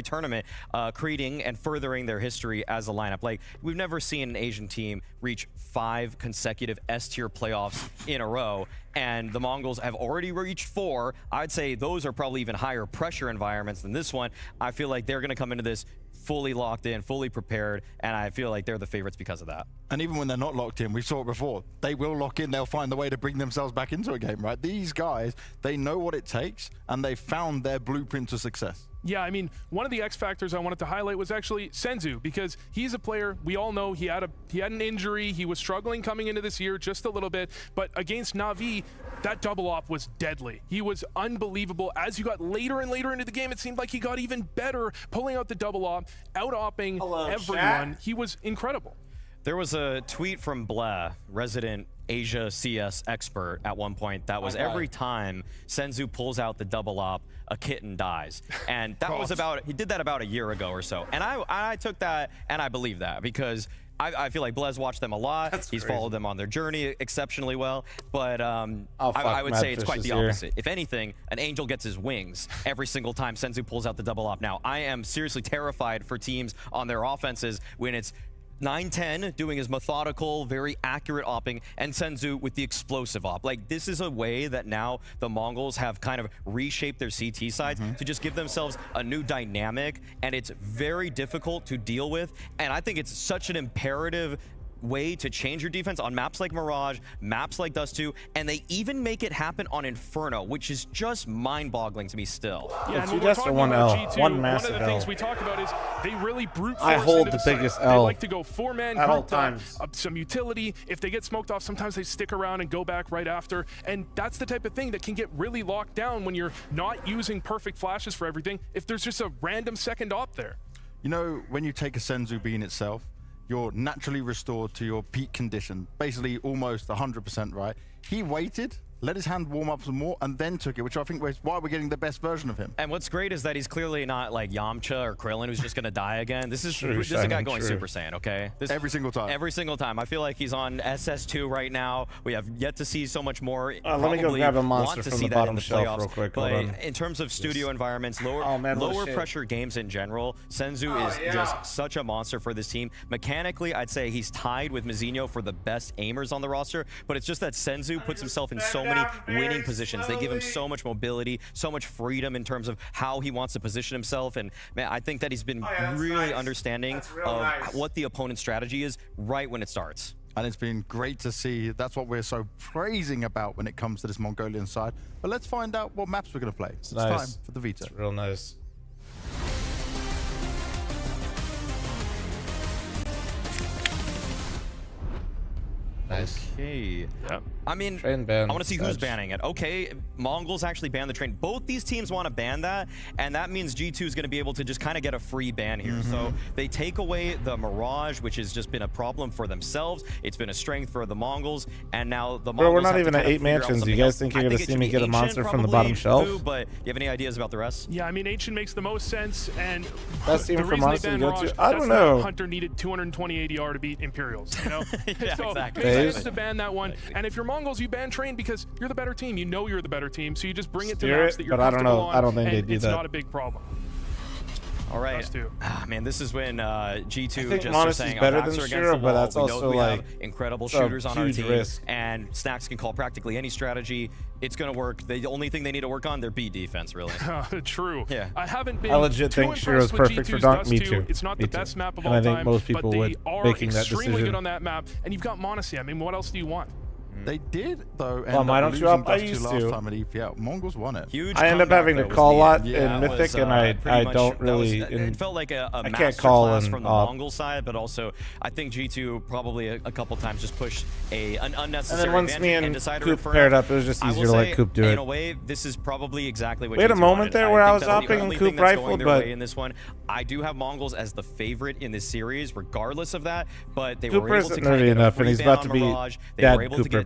tournament, creating and furthering their history as a lineup. Like, we've never seen an Asian team reach 5 consecutive S-tier playoffs in a row, and the Mongols have already reached 4. I'd say those are probably even higher pressure environments than this one. I feel like they're going to come into this fully locked in, fully prepared, and I feel like they're the favorites because of that. And even when they're not locked in, we saw it before, they will lock in, they'll find the way to bring themselves back into a game, right? These guys, they know what it takes, and they found their blueprint to success. Yeah, I mean, one of the X factors I wanted to highlight was actually Senzu, because he's a player, we all know he had an injury, he was struggling coming into this year just a little bit, but against Na'Vi, that double op was deadly. He was unbelievable. As you got later and later into the game, it seemed like he got even better, pulling out the double op, out-opping everyone. Chat. He was incredible. There was a tweet from Blah, resident Asia CS expert, at one point that was every time Senzu pulls out the double op, a kitten dies. And that was he did that about a year ago or so. And I took that and I believe that, because I feel like Blez watched them a lot. He's followed them on their journey exceptionally well. But I would say it's quite the opposite. If anything, an angel gets his wings every single time Senzu pulls out the double op. Now, I am seriously terrified for teams on their offenses when it's 9-10 doing his methodical, very accurate opping, and Senzu with the explosive op. Like, this is a way that now the Mongols have kind of reshaped their CT sides to just give themselves a new dynamic, and it's very difficult to deal with. And I think it's such an imperative way to change your defense on maps like Mirage, maps like Dust 2, and they even make it happen on Inferno, which is just mind-boggling to me still. Yeah, and when we're talking about G2, one of the things we talk about is they really brute force. I hold the biggest L. They like to go 4-man at all group times. Some utility. If they get smoked off, sometimes they stick around and go back right after, and that's the type of thing that can get really locked down when you're not using perfect flashes for everything, if there's just a random second op there. You know, when you take a Senzu bean itself, you're naturally restored to your peak condition, basically almost 100%, right? He waited, let his hand warm up some more, and then took it, which I think is why we're getting the best version of him. And what's great is that he's clearly not like Yamcha or Krillin, who's just going to die again. This is a guy going Super Saiyan, okay? Every single time. Every single time. I feel like he's on SS2 right now. We have yet to see so much more. Let me go grab a monster from the bottom shelf real quick. But in terms of studio environments, lower pressure games in general, Senzu is just such a monster for this team. Mechanically, I'd say he's tied with Mizinho for the best aimers on the roster, but it's just that Senzu puts himself in so many winning positions. They give him so much mobility, so much freedom in terms of how he wants to position himself. And man, I think that he's been really understanding of what the opponent's strategy is right when it starts. And it's been great to see. That's what we're so praising about when it comes to this Mongolian side. But let's find out what maps we're going to play. It's time for the veto. It's real nice. Nice. Okay. Yep. I mean, train ban. I want to see who's banning it. Okay, Mongols actually banned the train. Both these teams want to ban that, and that means G2 is going to be able to just kind of get a free ban here. So they take away the Mirage, which has just been a problem for themselves. It's been a strength for the Mongols, and now the Mongols. Bro, we're not even at 8 mansions. You guys think you're going to see me get a monster from the bottom shelf? But do you have any ideas about the rest? Yeah, I mean, Ancient makes the most sense, and best team the for reason monster they to banned go Mirage, to. I don't know. Hunter needed 220 ADR to beat Imperials, you know? Yeah, so exactly. makes sense to ban that one. And if you're Mongols, you ban Train because you're the better team. You know you're the better team, so you just bring it to maps that you're comfortable on. I don't think they do it's that. not a big problem. All right. Man, this is when G2 think just Monus are is saying better our backs than are against Shiro, the but wall. that's We know also we like have incredible it's a shooters on our huge team, risk. and Snacks can call practically any strategy. It's going to work. The only thing they need to work on, their B defense, really. True. Yeah. I haven't been I legit too think Shiro's impressed with perfect for G2's Dunk. Dust Me 2. too. It's not Me the too. best map of And all I think time, most people but they would are making that extremely decision. good on that map. And you've got Monacy. I mean, what else do you want? They did, though, Well, end why up don't you losing up? I Dust 2 used last to. time at EPL. Mongols won it. Huge I end up comeback, having to though, was call a the lot end. in Yeah, it Mythic, was, and I pretty don't much- really. it felt like a I can't call masterclass in from the Mongol side, but also I think G2 probably a couple times just pushed an unnecessary And then once me advantage and decided Coop for paired up, it was just I will easier to let say, Coop do in it. a way, this is probably exactly what We had a G2 moment wanted. there where I was think that the hopping and only Coop thing that's going rifled, their but way in this one, I do have Mongols as the favorite in this series, regardless of that. But they Cooper were able to isn't kind of nerdy get a enough, and free he's ban about on to be Mirage. They Dad were able to Cooper get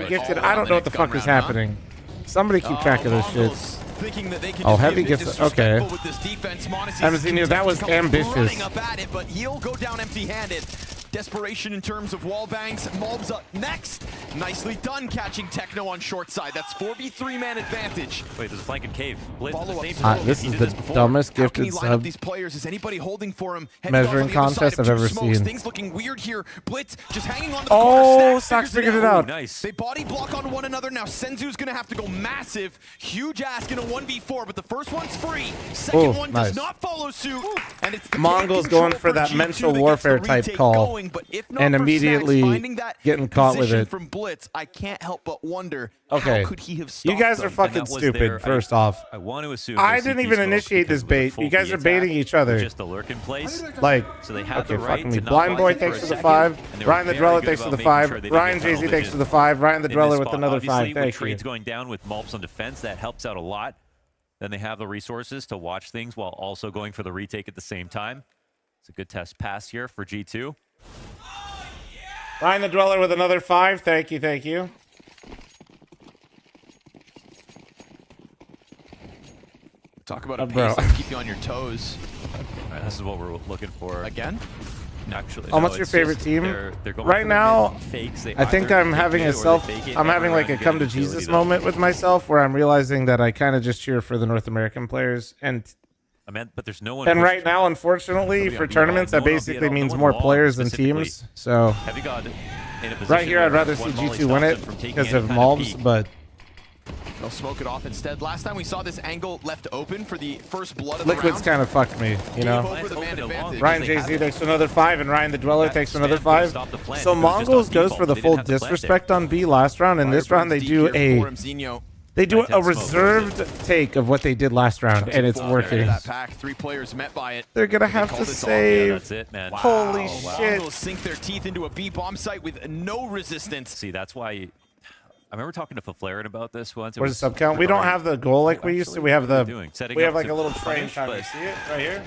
got gifted. I don't know what the fuck is happening. Somebody keep track of this shit. Oh, heavy gifts. Okay. Haven't seen you. That was ambitious. Up at it, but he'll go down empty-handed. Desperation in terms of wall bangs. Mulb's up next. Nicely done catching Techno on short side. That's 4v3 man advantage. Wait, there's a flanking cave. This is the dumbest gifted sub these players. Is anybody holding for him? measuring contest I've ever seen. Things looking weird here. Blitz just hanging on to the corner. Oh, Sox figured it out. Nice. They body block on one another. Now Senzu's gonna have to go massive. Huge ask in a 1v4, but the first one's free. Second one does not follow suit. And it's the Mongols going for that mental warfare type call. going, but if not and for immediately Snacks finding that getting caught with position it. from Blitz, I can't help but wonder Okay, how could he have you stopped guys them? are fucking stupid. First off, I want to assume I their didn't CT even smoke initiate this because it was a bait. full You guys B are attack baiting each other. with just a lurk in place. Like, so they have okay, the right fucking me. to not Blind Boy, buy it thanks a for the second, 5. and they were Ryan the very Dreller, good thanks for about the making 5. sure they didn't Ryan get Jay-Z, penalties thanks for the 5. Ryan the in this Dreller with spot. another Obviously, 5. Thank with you. trades going down with Malps on defense, that helps out a lot. Then they have the resources to watch things while also going for the retake at the same time. It's a good test pass here for G2. Ryan the Dweller with another 5. Thank you, thank you. Talk about a bro. pace that keep you on your toes. All right, this is what we're looking for. Again? Actually, What's your favorite team? Right now, I think I'm having I'm having like a come to Jesus moment with myself where I'm realizing that I kind of just cheer for the North American players. And but there's no one. And right now, unfortunately, for tournaments, that basically means more players than teams. So right here, I'd rather see G2 win it because of mobs, but they'll smoke it off instead. Last time we saw this angle left open for the first blood of the Liquid's round. kind of fucked me, you know. Over the man advantage. Ryan Jay-Z takes another 5, and Ryan the Dweller takes another 5. So Mongols goes for the full disrespect on B last round, and this round they do a reserved take of what they did last round, and it's working. That pack, 3 players met by it. They're gonna have to save. Yeah, that's it, man. Holy shit! Mongols sink their teeth into a B bomb site with no resistance. See, that's why. I remember talking to Faflaren about this once. Where's the sub count? We don't have the goal like we used to. We have the. Setting We have up like to a little train punish, time. You but see it right here?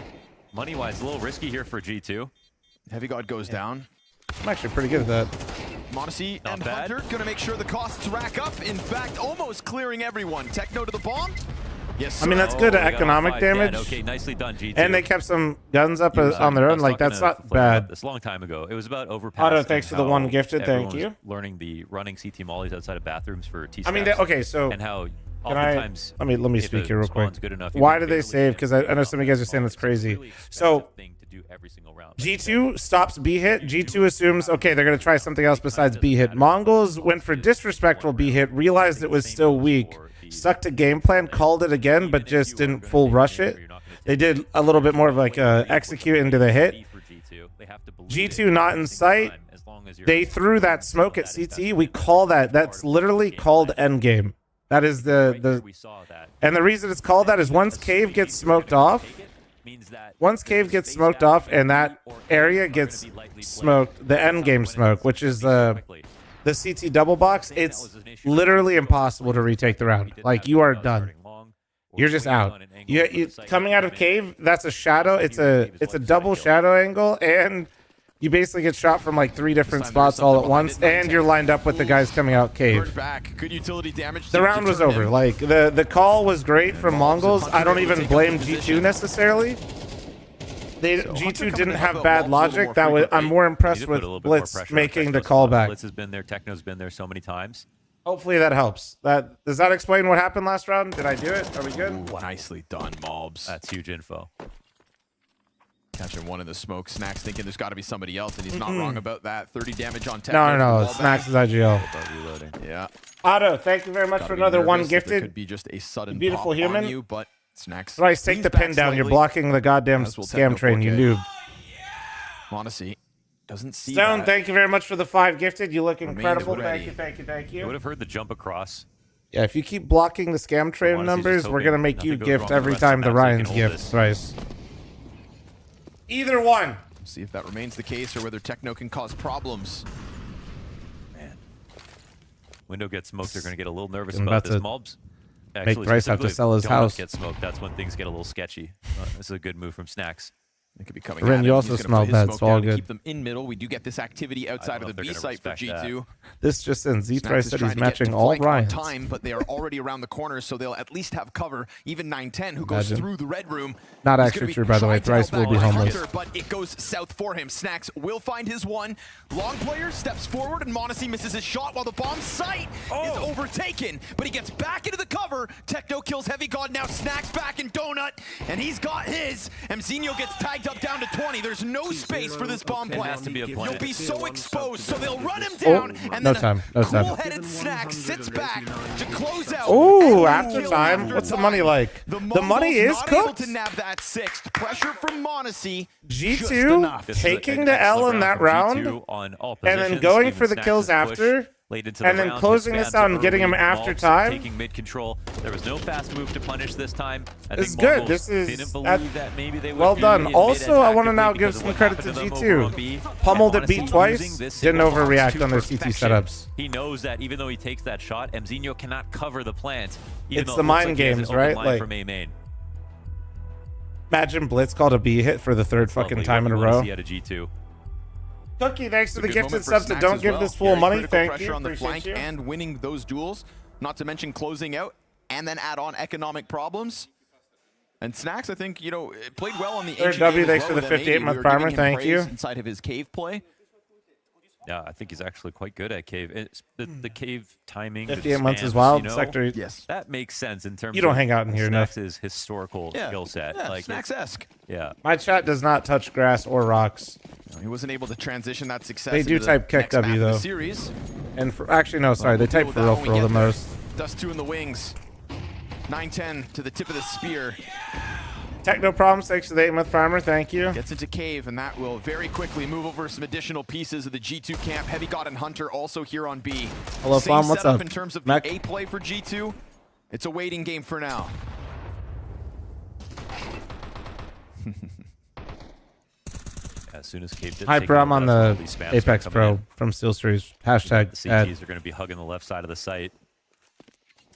Money-wise, a little risky here for G2. Heavy God goes down. I'm actually pretty good at that. Monacy and Hunter gonna make sure the costs rack up. In fact, almost clearing everyone. Techno to the bomb. Yes, sir. I mean, that's good economic damage. Okay, nicely done, G2. And they kept some guns up on their own. Like, that's not bad. This a long time ago. It was about overpass. Otto, thanks for the 1 gifted. Thank you. Learning the running CT mollies outside of bathrooms for T. I mean, okay, so and how can I, oftentimes let me speak here real quick. Enough, why do they save? Because I know some of you guys are saying that's crazy. So G2 stops B hit. G2 assumes, okay, they're going to try something else besides B hit. Mongols went for disrespectful B hit, realized it was still weak, stuck to game plan, called it again, but just didn't full rush it. They did a little bit more of like execute into the hit. G2 not in sight. They threw that smoke at CT. We call that. That's literally called endgame. That is the and the reason it's called that is once cave gets smoked off. Once cave gets smoked off and that area gets smoked, the end game smoke, which is the CT double box, it's literally impossible to retake the round. Like, you are done. You're just out. You coming out of cave, that's a shadow. It's a double shadow angle, and you basically get shot from like 3 different spots all at once, and you're lined up with the guys coming out cave. Good utility damage. The round was over. Like, the call was great from Mongols. I don't even blame G2 necessarily. G2 didn't have bad logic. I'm more impressed with Blitz making the callback. Blitz has been there. Techno's been there so many times. Hopefully that helps. Does that explain what happened last round? Did I do it? Are we good? Ooh, nicely done, Mobs. That's huge info. Catching one in the smoke. Snacks thinking there's got to be somebody else, and he's not wrong about that. 30 damage on Techno. No. Snacks is IGL. Yeah. Otto, thank you very much for another 1 gifted. Could be just a sudden beautiful pop human. on you, but Snacks. Thrice, take the pin down. You're blocking the goddamn scam train, you noob. Monacy doesn't see Stone, that. thank you very much for the 5 gifted. You look incredible. Thank you. I would have heard the jump across. Yeah, if you keep blocking the scam train numbers, we're going to make you gift every time the Ryan's gift, Thrice. Either one. See if that remains the case or whether Techno can cause problems. Man. Window gets smoked. They're going to get a little nervous about this. Mobs. Make Thrice have to sell his house. Get smoked. That's when things get a little sketchy. This is a good move from Snacks. It could be coming. Ren, you also smelled that. It's all good. Keep them in middle. We do get this activity outside of the B site for G2. This just in. Z-Thrice said he's matching all Ryans. Time, but they are already around the corner, so they'll at least have cover. Even 910, who goes through the red room. Not actually true, by the way. Thrice will be homeless. Hunter, but it goes south for him. Snacks will find his one. Long player steps forward, and Monacy misses his shot while the bomb site is overtaken. But he gets back into the cover. Techno kills Heavy God. Now Snacks back in Donut, and he's got his. Mzinho gets tagged dragged up down to 20. There's no space for this bomb plant. has to be a plant. He'll be so exposed, so they'll run him down, and no then time. No time. cool-headed Snack sits back to close out. Oh, after time. What's the money like? The money is not cooked. able to nab that sixth. Pressure from Monacy. G2 taking the L in that round, and then going for the kills after. And then closing this out and getting him after time. Taking mid control. There was no fast move to punish this time. It's good. This is didn't believe that maybe they would well be done. in Also, I want to mid now actively give because of some what credit to happened them over on B. G2. Pummeled at B Honestly, twice. using this Didn't single box overreact to on their CT perfection. setups. He knows that even though he takes that shot, Mzinho cannot cover the plant. Even It's though the it looks mind like he has an games, open right? line Like, from A main. imagine Blitz called a B hit for the third fucking time in a row. Out of G2. Cookie, thanks for the Good gifted moment for subs that Snacks don't as give well. this fool Very money. critical Thank pressure you. on the Appreciate flank you. and winning those duels, not to mention closing out and then add on economic problems. And Snacks, I think, you know, played well on the Third HE W, game thanks as for well the with M80. 58-month We were primer. giving him Thank praise you. inside of his cave play. Yeah, I think he's actually quite good at cave. It's the cave timing. the 58 months spams, is wild. you know, Sector. Yes. That makes sense in terms You don't of hang out in here enough. Snacks' historical skill set. Yeah, like Snacks-esque. Yeah. My chat does not touch grass or rocks. He wasn't able to transition that success. They do into the type kick next map W of the though. Series. And for, actually no, sorry, they We'll type deal for with real that for when we the get there. most. Dust 2 in the wings. 9-10 to the tip of the spear. Techno Problems, thanks for the 8-month primer. Thank you. Gets into cave, and that will very quickly move over some additional pieces of the G2 camp. Heavy God and Hunter also here on B. Hello, Same Flam, what's setup up? in terms of Mac? the A play for G2. It's a waiting game for now. As soon as cave did Hi, take bro. over, I'm on that's the when all these spams Apex start Pro coming in. from Steel Series. The Hashtag ad. CTs are going to be hugging the left side of the site.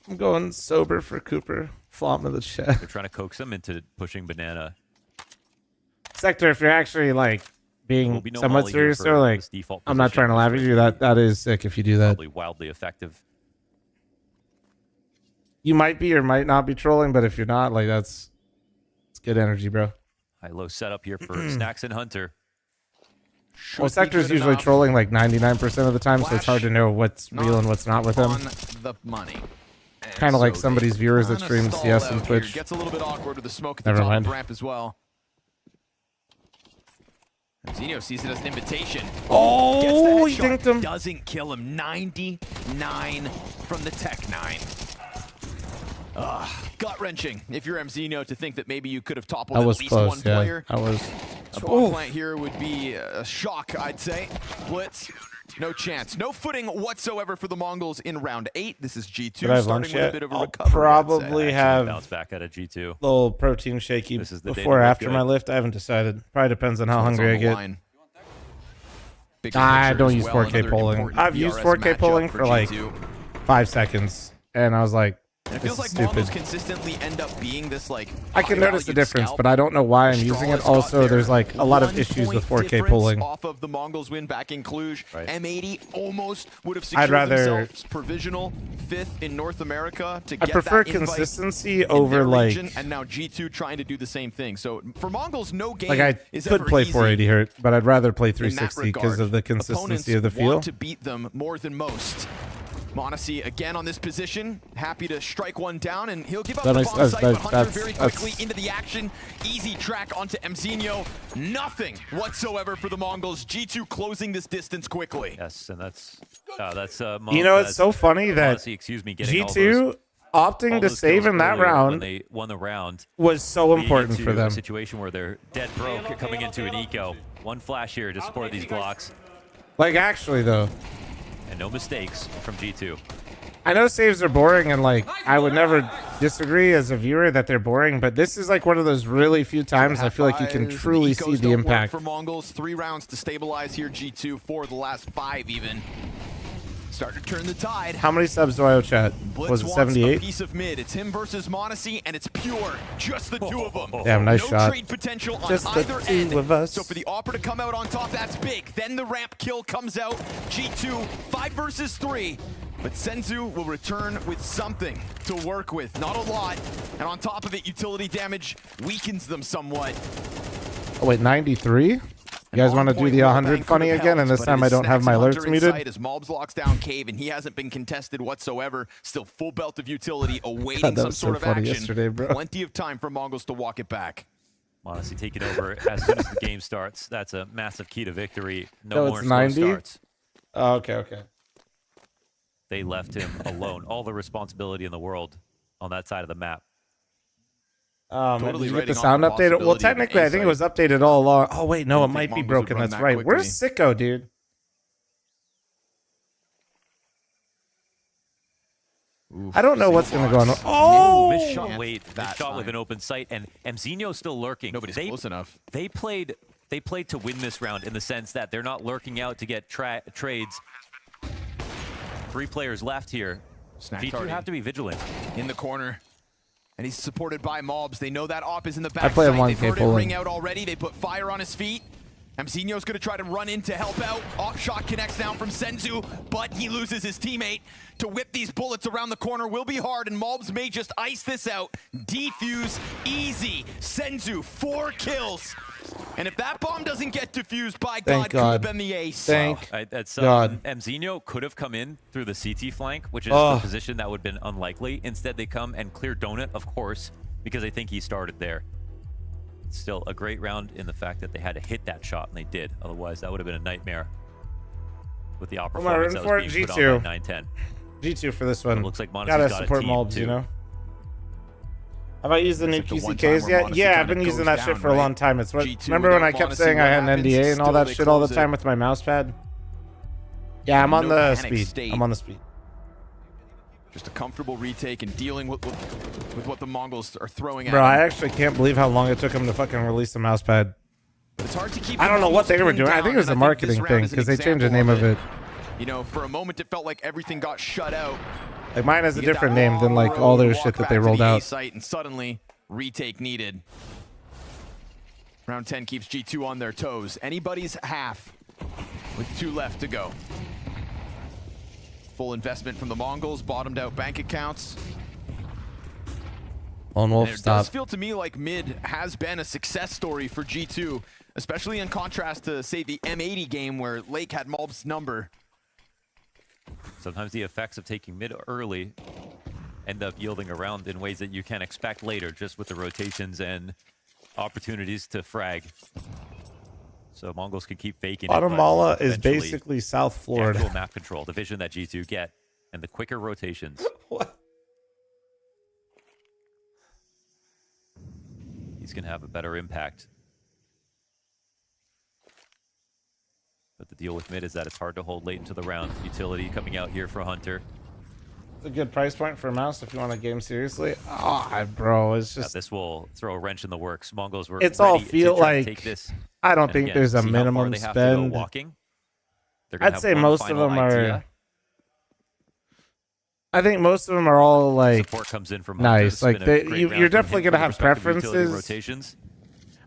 I'm going sober for Cooper. Flop in the chat. They're trying to coax him into pushing banana. Sector, if you're actually like being Will be no somewhat molly here serious, for though, like this default I'm not position. trying to laugh at you. That is sick if you do that. Probably wildly effective. You might be or might not be trolling, but if you're not, like it's good energy, bro. High-low setup here for Snacks and Hunter. Well, Sector's usually trolling like 99% of the time, so it's hard to know what's real and what's not with him. On the money. Kind of like somebody's viewers that stream CS and Twitch. Gets a little bit awkward with the smoke at the Never top mind. of ramp as well. Zeno sees it as an invitation. Oh, he Gets the headshot. dinked him. Doesn't kill him. 99 from the Tech 9. Gut-wrenching if you're Mzinho to think that maybe you could have toppled That was at least close, one yeah. player. That was. A bomb plant here would be a shock, I'd say. Blitz, no chance. No footing whatsoever for the Mongols in round 8. This is G2 Did I have starting lunch with a yet? bit of a I'll recovery. probably have Bounce back out of G2. little protein shaky This is the day before or to look after good. my lift. I haven't decided. Probably depends on how So it's hungry on I the get. line. Bigger I picture don't as use well, 4K another polling. important I've used PRS 4K matchup polling for like G2. 5 seconds, and I was like, And it this feels is like Mongols stupid. consistently end up being this like I can notice the high-valued difference, scalp. but I don't know why I'm using it. Strongest got Also, their there's like a lot of 1 issues with point 4K difference polling. off of the Mongols win back in Cluj. Right. M80 almost would have I'd secured rather- themselves provisional 5th in North America to I get prefer that invite consistency in over their like region, and now G2 trying to do the same thing. So for Mongols, no game like I is could ever play easy 480 hertz, but I'd rather play in that 360 because regard. of the consistency of the Opponents feel. want to beat them more than most. Monacy again on this position, happy to strike one down, and he'll give up That the makes- bomb site, but that's- Hunter very that's- quickly into the action. Easy track onto Mzinho. Nothing whatsoever for the Mongols. G2 closing this distance quickly. Yes, and that's You know, it's so funny that Monacy, excuse me, getting all G2 those- opting all to those save kills in that earlier when round they won the round was so leading important for into them. A situation where they're dead broke coming into an eco. One flash here to support these Glocks, Like actually though, and no mistakes from G2. I know saves are boring, and like I would never disagree as a viewer that they're boring, but this is like one of those really few times I feel like you can Fives, truly the see ecos the don't work impact. for Mongols. 3 rounds to stabilize here. G2 for the last 5 even. Starting to turn the tide. How many subs do I owe chat? Blitz Was it wants 78? a piece of mid. It's him versus Monacy, and it's pure. Just the two of them. Damn, nice no shot. trade potential on Just the either two end. of us. So for the Opera to come out on top, that's big. Then the ramp kill comes out. G2, 5 versus 3. But Senzu will return with something to work with. Not a lot. And on top of it, utility damage weakens them somewhat. Oh wait, 93? You guys want to do the 100 funny again, and this time I don't have my alerts muted? As Mobs locks down Cave, and he hasn't been contested whatsoever. Still full belt of utility, awaiting God, that some was sort so of funny action. yesterday, bro. Plenty of time for Mongols to walk it back. Honestly, taking over as soon as the game starts. That's a massive key to victory. No So more it's slow 90? starts. Oh, okay. They left him alone. All the responsibility in the world on that side of the map. Did you get the sound updated? Well, technically, I think it was updated all along. Oh, wait, no, it might be broken. That's right. Where's Sicko, dude? I don't know what's going to go on. Oh! Missed shot late. Missed shot with an open sight, and Mzinho still lurking. Nobody's close enough. They played to win this round in the sense that they're not lurking out to get trades. 3 players left here. G2 have to be vigilant. In the corner. And he's supported by mobs. They know that op is in the back. I play They've 1K heard it pulling. ring out already. They put fire on his feet. Mzinho's going to try to run in to help out. Op shot connects down from Senzu, but he loses his teammate. To whip these bullets around the corner will be hard, and mobs may just ice this out. Defuse, easy. Senzu, 4 kills. And if that bomb doesn't get defused, by Thank God, could have God. been the ace. Thank That's God. Mzinho could have come in through the CT flank, which is Oh. the position that would have been unlikely. Instead, they come and clear Donut, of course, because they think he started there. It's still a great round in the fact that they had to hit that shot, and they did. Otherwise, that would have been a nightmare with the opera What am I performance that rooting was for? being put on by G2. 9-10. G2 for this one. It looks like Monacy's Gotta got a support team, mobs, too. you know? Have I used the new It's like the one QCKs time yet? where Yeah, Monacy I've been kinda using goes that shit down, for a right? long time. It's what. G2 Remember when I without kept Monacy, saying I what had an happens? NDA and all Still that they shit all the close it. time with my mouse pad? Yeah, I'm on No the panic speed. state. I'm on the speed. Just a comfortable retake and dealing with what the Mongols are throwing at Bro, him. I actually can't believe how long it took them to fucking release the mouse pad. But it's hard to keep I don't the know what they were Mongols doing. I pinned think it was down, a and I think this marketing round thing is an because they changed the example name of it. You know, for a moment it felt like everything got shut out. Like mine has a You get different that name than like long all road, their walk shit that back they to rolled the A out. site, and suddenly retake needed. Round 10 keeps G2 on their toes. Anybody's half with 2 left to go. Full investment from the Mongols, bottomed out bank accounts. Lone Wolf, And it stop. does feel to me like mid has been a success story for G2, especially in contrast to, say, the M80 game where Lake had Mob's number. Sometimes the effects of taking mid early end up yielding around in ways that you can't expect later, just with the rotations and opportunities to frag. So Mongols can keep faking it, but Guatemala is eventually basically South the Florida. actual map control, the vision that G2 get, and the quicker rotations. What? He's going to have a better impact. But the deal with mid is that it's hard to hold late into the round. Utility coming out here for Hunter. It's a good price point for a mouse if you want a game seriously. Ah, bro, it's Yeah, just. this will throw a wrench in the works. Mongols were It's all ready feel to try to like. take this. I don't And think again, there's a see how far minimum they have to go spend. walking. They're gonna I'd have say one most of final them idea. are. I think most of them are all like Support comes in from Hunter. nice. It's Like been a great you're round for definitely him gonna from the have perspective of utility preferences. rotations.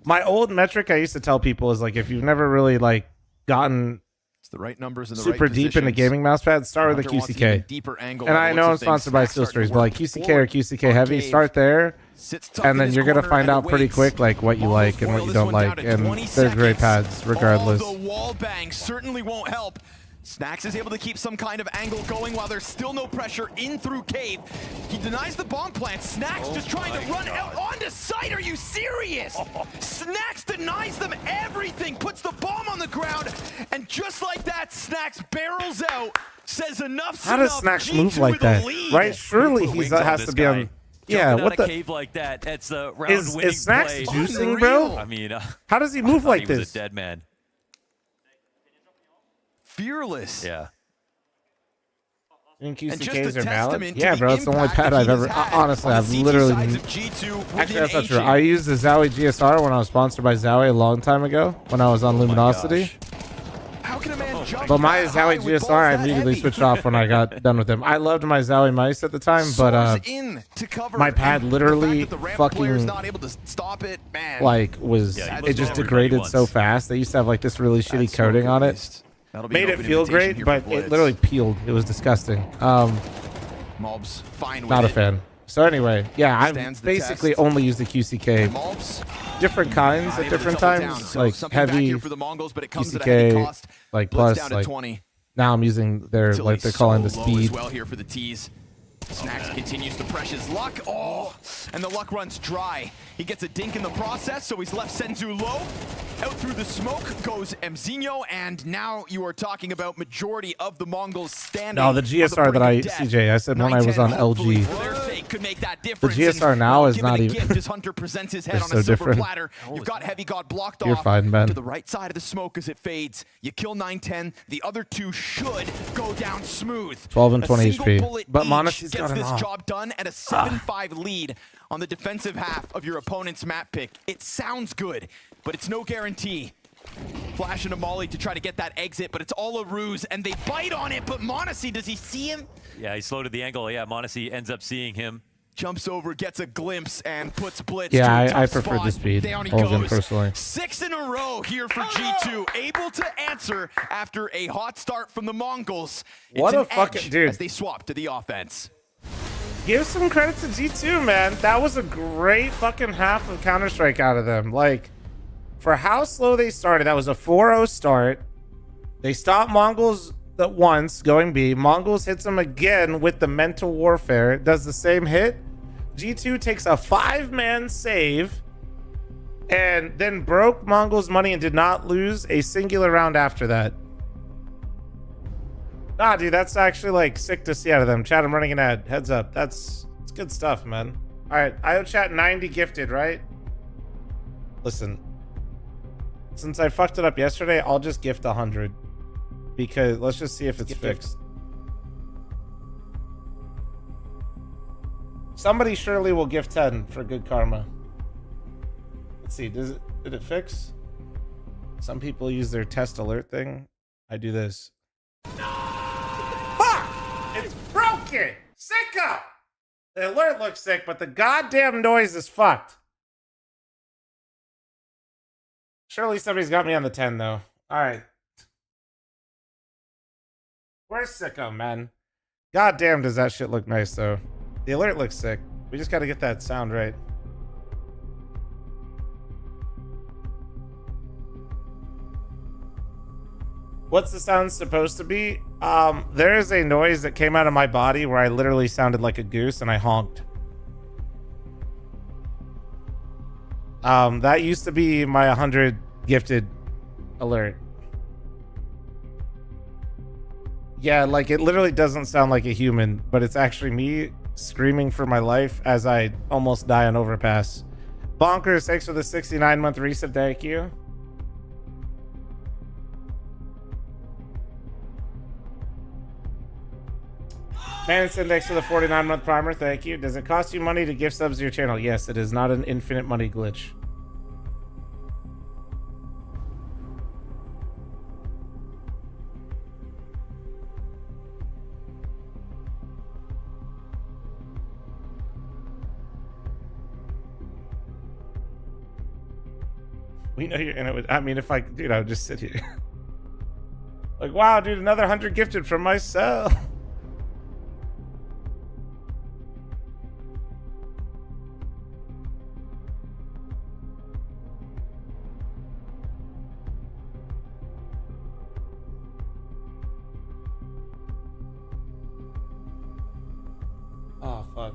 My old metric I used to tell people is like if you've never really like gotten It's the right numbers and the super right deep into positions. gaming mouse pads, start with a Hunter wants an even QCK. deeper angle And by I the know I'm looks of things. sponsored by Snacks Steel starting Stories, to but like work QCK or forward. QCK heavy, Cave start there, sits tough and in then his you're gonna corner find and out pretty waits. quick like what you like and what you don't like, and they're great pads regardless. Oh, the wall bang certainly won't help. Snacks is able to keep some kind of angle going while there's still no pressure in through Cave. He denies the bomb plant. Snacks just trying to run out onto site. Are you serious? Snacks denies them everything, puts the bomb on the ground, and just like that, Snacks barrels out, says enough's How does enough. Snacks G2 move like with a that? lead. Right? Surely he Wings on has this to be guy. on. Yeah, Jumping what out the? of cave like that? That's the round Is winning Snacks play. juicing, bro? I mean, How does he I move thought like he was this? a dead man. Fearless. Yeah. You think And just QCKs a are valid? testament to Yeah, the bro, it's the only impact pad that I've he ever. has had Honestly, on I've the CT literally. sides of G2 Actually, that's within not true. Asian. I used the Zowie GSR when I was sponsored by Zowie a long time ago when I was on Luminosity. How can a man jump But my that high Zowie with GSR, balls I that immediately heavy? switched off when I got done with him. I loved my Zowie mice at the time, but Soars in to cover, my pad and literally the fact that the ramp player's fucking not able to stop it, man. like was Yeah, it just degraded so fast. They used to have like this really shitty coating on it. That'll be an Made it open feel invitation great, here but for it Blitz. literally peeled. It was disgusting. Mobs fine with Not a it. fan. So anyway, yeah, I've Stands the basically test. only used the QCK. Mobs Different kinds not at able to different double down. times, So like something back heavy here for the Mongols, but it comes at a heavy QCK, cost. like Blitz plus down to like 20. now I'm using their like they're calling the So low as speed. well here for the T's. Snacks continues to press his luck. Oh, and the luck runs dry. He gets a dink in the process, so he's left Senzu low. Out through the smoke goes Mzinho, and now you are talking about majority of the Mongols standing. No, the GSR that CJ, I said when I was on LG. The GSR now is not even. Hunter presents his head It's on so a silver different. platter. You've got Heavy God blocked You're off fine, man. to the right side of the smoke as it fades. You kill 910. The other two should go down smooth. 12 and 20 A single HP. bullet But each Monesi's gets got an this off. job done at a 7-5 lead on the defensive half of your opponent's map pick. It sounds good, but it's no guarantee. Flash into Molly to try to get that exit, but it's all a ruse, and they bite on it, but Monesi, does he see him? Yeah, he slowed at the angle. Yeah, Monesi ends up seeing him. Jumps over, gets a glimpse, and puts Blitz Yeah, to a tough I prefer spot. the speed. Down he Olsen goes. personally. 6 in a row here for G2, able to answer after a hot start from the Mongols. It's What a an fucking edge dude. as they swap to the offense. Give some credit to G2, man. That was a great fucking half of Counter-Strike out of them. Like, for how slow they started, that was a 4-0 start. They stopped Mongols at once, going B. Mongols hits them again with the mental warfare. Does the same hit. G2 takes a 5-man save and then broke Mongols' money and did not lose a singular round after that. Nah, dude, that's actually like sick to see out of them. Chat, I'm running an ad. Heads up. It's good stuff, man. All right, IO chat 90 gifted, right? Listen, since I fucked it up yesterday, I'll just gift 100 because let's just see if it's fixed. Somebody surely will gift 10 for good karma. Let's see, did it fix? Some people use their test alert thing. I do this. Fuck! It's broken! Sicko! The alert looks sick, but the goddamn noise is fucked. Surely somebody's got me on the 10 though. Alright. Where's Sicko, man? Goddamn does that shit look nice though. The alert looks sick. We just gotta get that sound right. What's the sound supposed to be? There is a noise that came out of my body where I literally sounded like a goose and I honked. That used to be my 100 gifted alert. Yeah, like it literally doesn't sound like a human, but it's actually me screaming for my life as I almost die on overpass. Bonkers, thanks for the 69-month resub, thank you. Manus Index for the 49-month primer, thank you. Does it cost you money to gift subs to your channel? Yes, it is not an infinite money glitch. We know you're in it with, I mean, if I, dude, I would just sit here. Like, wow, dude, another 100 gifted from myself. Oh, fuck.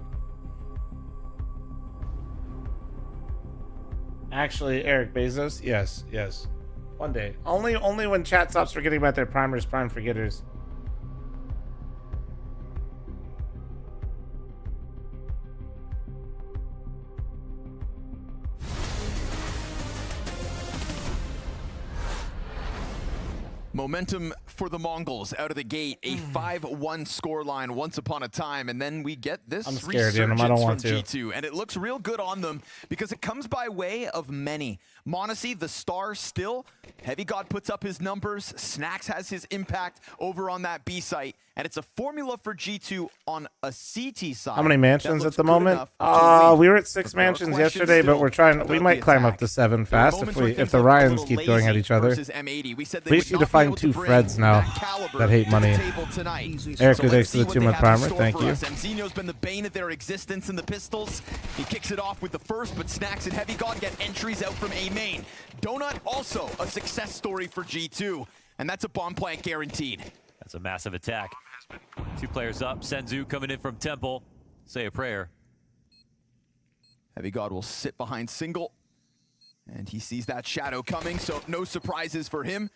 Actually, Eric Bezos, yes, yes. One day. Only when chat stops forgetting about their primers, prime forgetters. Momentum for the Mongols out of the gate, a 5-1 scoreline once upon a time, and then we get this I'm scared, Yanum. I don't want from to. G2, and it looks real good on them because it comes by way of many. Monesi, the star still. Heavy God puts up his numbers. Snacks has his impact over on that B site, and it's a formula for G2 on a CT side. How many mansions at the moment? We were at 6 mansions yesterday, but we're trying. We might climb up to 7 fast if the Ryans keep going at each other. We just need to find 2 Freds now that hate money. Eric, thanks for the 2-month primer. Thank you. Mzinho's been the bane of their existence in the pistols. He kicks it off with the first, but Snacks and Heavy God get entries out from A main. Donut also a success story for G2, and that's a bomb plant guaranteed. That's a massive attack. Two players up. Senzu coming in from Temple. Say a prayer. Heavy God will sit behind single. And he sees that shadow coming, so no surprises for him.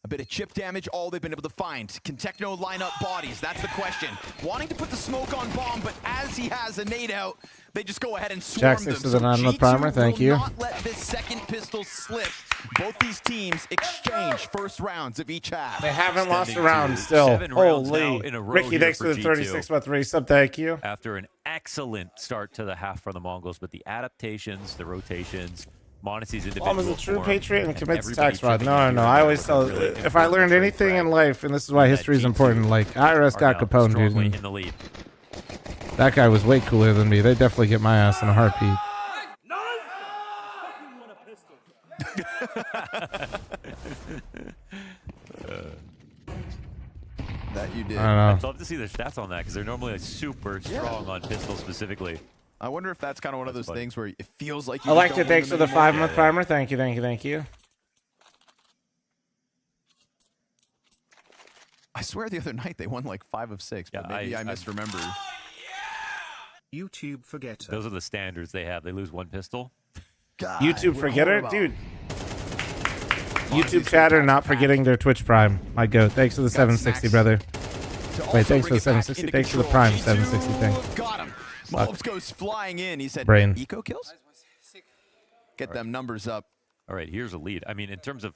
A bit of chip damage, all they've been able to find. Can Techno line up bodies? That's the question. Wanting to put the smoke on bomb, but as he has a nade out, they just go ahead and swarm Jack them. 6 to the 9 with primer, thank you. Not let this second pistol slip. Both these teams exchange first rounds of each half. They haven't lost a round still. 7 rounds now Holy. in a row Ricky, here thanks for for the G2. 36 month resub, thank you. After an excellent start to the half for the Mongols, but the adaptations, the rotations, Monacy's individual Mom is a true form, patriot and commits everybody tax fraud. chipping No, in no, here I and always there tell. with a really If I learned important anything trade in life, and this is why history is important, like IRS are got now Capone, dude. strongly and in the lead. That guy was way cooler than me. They definitely get my ass in a heartbeat. That you did. I don't know. I'd love to see the stats on that because they're normally like, super strong on pistol specifically. I wonder if that's kind of one of those things where it feels like I like it. Thanks for the 5 month primer. Thank you, thank you, thank you. I swear the other night they won like 5 of 6, but maybe I misremember. YouTube forgetter. Those are the standards they have. They lose one pistol. God, YouTube forgetter, dude. YouTube chatter not forgetting their Twitch Prime. My goat. Thanks for the 760, brother. Wait, thanks for the 760. Thanks for the Prime 760 thing. Got him. Mobs goes flying in. He said, Brain. eco kills? Get them numbers up. All right, here's a lead. I mean, in terms of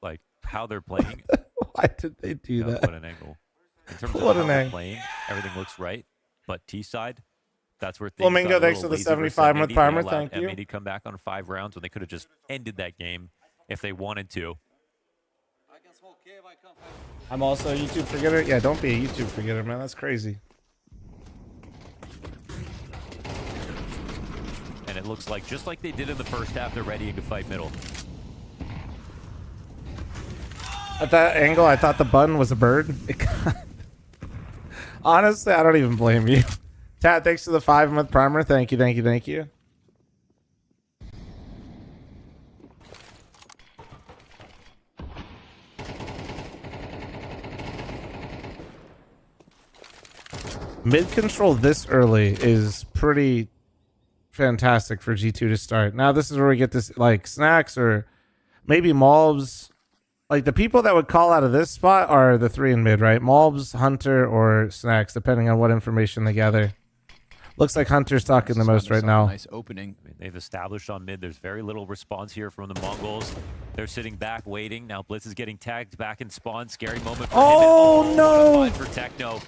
like how they're playing. Why did they do that? What an angle. In terms of What how an they're angle. playing, everything looks right. But T side, that's where things Flamingo, got a thanks little for the lazy versus 75 month MAD. They primer. allowed Thank you. MAD to come back on 5 rounds when they could have just ended that game if they wanted to. I'm also a YouTube forgetter. Yeah, don't be a YouTube forgetter, man. That's crazy. And it looks like, just like they did in the first half, they're ready to fight middle. At that angle, I thought the button was a bird. Honestly, I don't even blame you. Tat, thanks for the 5 month primer. Thank you, thank you, thank you. Mid control this early is pretty fantastic for G2 to start. Now this is where we get this like snacks or maybe Malbs. Like the people that would call out of this spot are the 3 in mid, right? Malbs, Hunter, or Snacks, depending on what information they gather. Looks like Hunter's talking the most right now. Nice opening. I mean, they've established on mid. There's very little response here from the Mongols. They're sitting back waiting. Now Blitz is getting tagged back in spawn. Scary moment for him. Oh no! For Techno.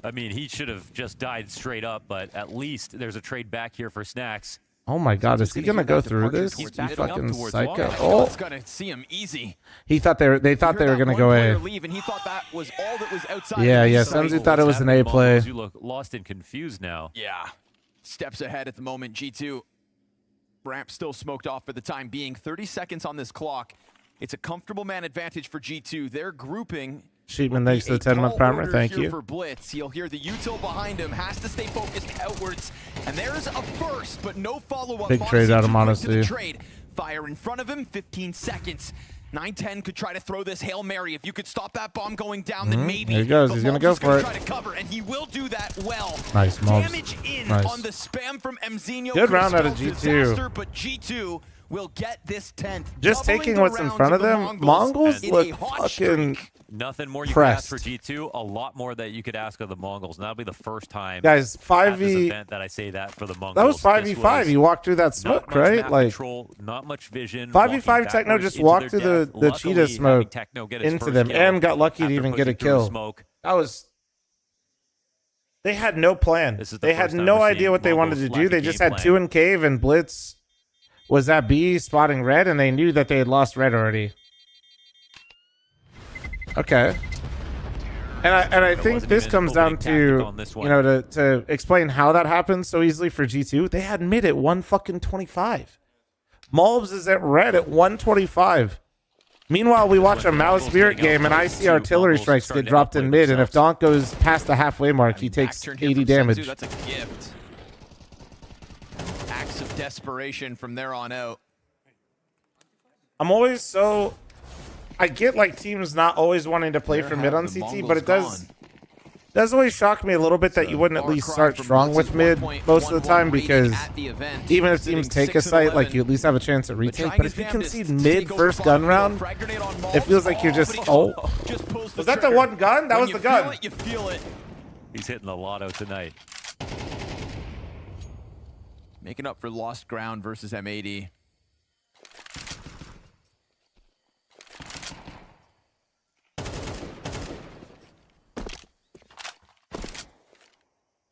I mean, he should have just died straight up, but at least there's a trade back here for Snacks. Oh my god, is he gonna go through this? You fucking psycho. Oh, It's gonna see him easy. he thought they thought they were gonna go A. Leave, and he thought that was all that was outside. Yeah, yeah. Senzu thought it was an A play. You look lost and confused now. Yeah. Steps ahead at the moment. G2 ramp still smoked off for the time being. 30 seconds on this clock. It's a comfortable man advantage for G2. They're grouping. Sheepman, thanks for the 10 month primer. Thank you. For Blitz, he'll hear the util behind him. Has to stay focused outwards, and there's a burst, but no follow-up. Big trade out of Monacy. Trade. Fire in front of him. 15 seconds. 9-10 could try to throw this Hail Mary. If you could stop that bomb going down, then maybe. There he goes. He's gonna go for it. Try to cover, and he will do that well. Nice, Mobs. Damage in Nice. on the spam from Mzinho. Good round out of Spelled G2. disaster, but G2 will get this 10th. Just Doubling taking the what's in rounds front of the them. Mongols in look a hot fucking streak. Nothing more you pressed. can ask for G2. A lot more that you could ask of the Mongols. And that'll be the first time Guys, at 5v this event that I say that for the Mongols. That was This 5v5. You walked through that not smoke, much right? map Like control, not much vision. 5v5 walking Techno backwards just into walked their through death. the Luckily, cheetah having smoke Techno get his into first them kill and got lucky to after even get a pushing through the kill. smoke. That was. They had no plan. This is the They first had time no we're idea seeing what they wanted Mongols to do. lack They a just game had plan. 2 in cave and Blitz was at B spotting red, and they knew that they had lost red already. Okay. And I think this comes down to, you know, to explain how that happened so easily for G2. They had mid at 125. Malbs is at red at 125. Meanwhile, we watch a Mao Spirit game, and I see artillery strikes get dropped in mid, and if Donk goes past the halfway mark, he takes 80 damage. That's a gift. Acts of desperation from there on out. I'm always so... I get like teams not always wanting to play for mid on CT, but it does Does always shock me a little bit that you wouldn't at least start strong with mid most of the time, because even if teams take a site, like you at least have a chance at retake. But if you concede mid first gun round, it feels like you're just was that the one gun? That was the gun. You feel it. He's hitting the lotto tonight. Making up for lost ground versus M80.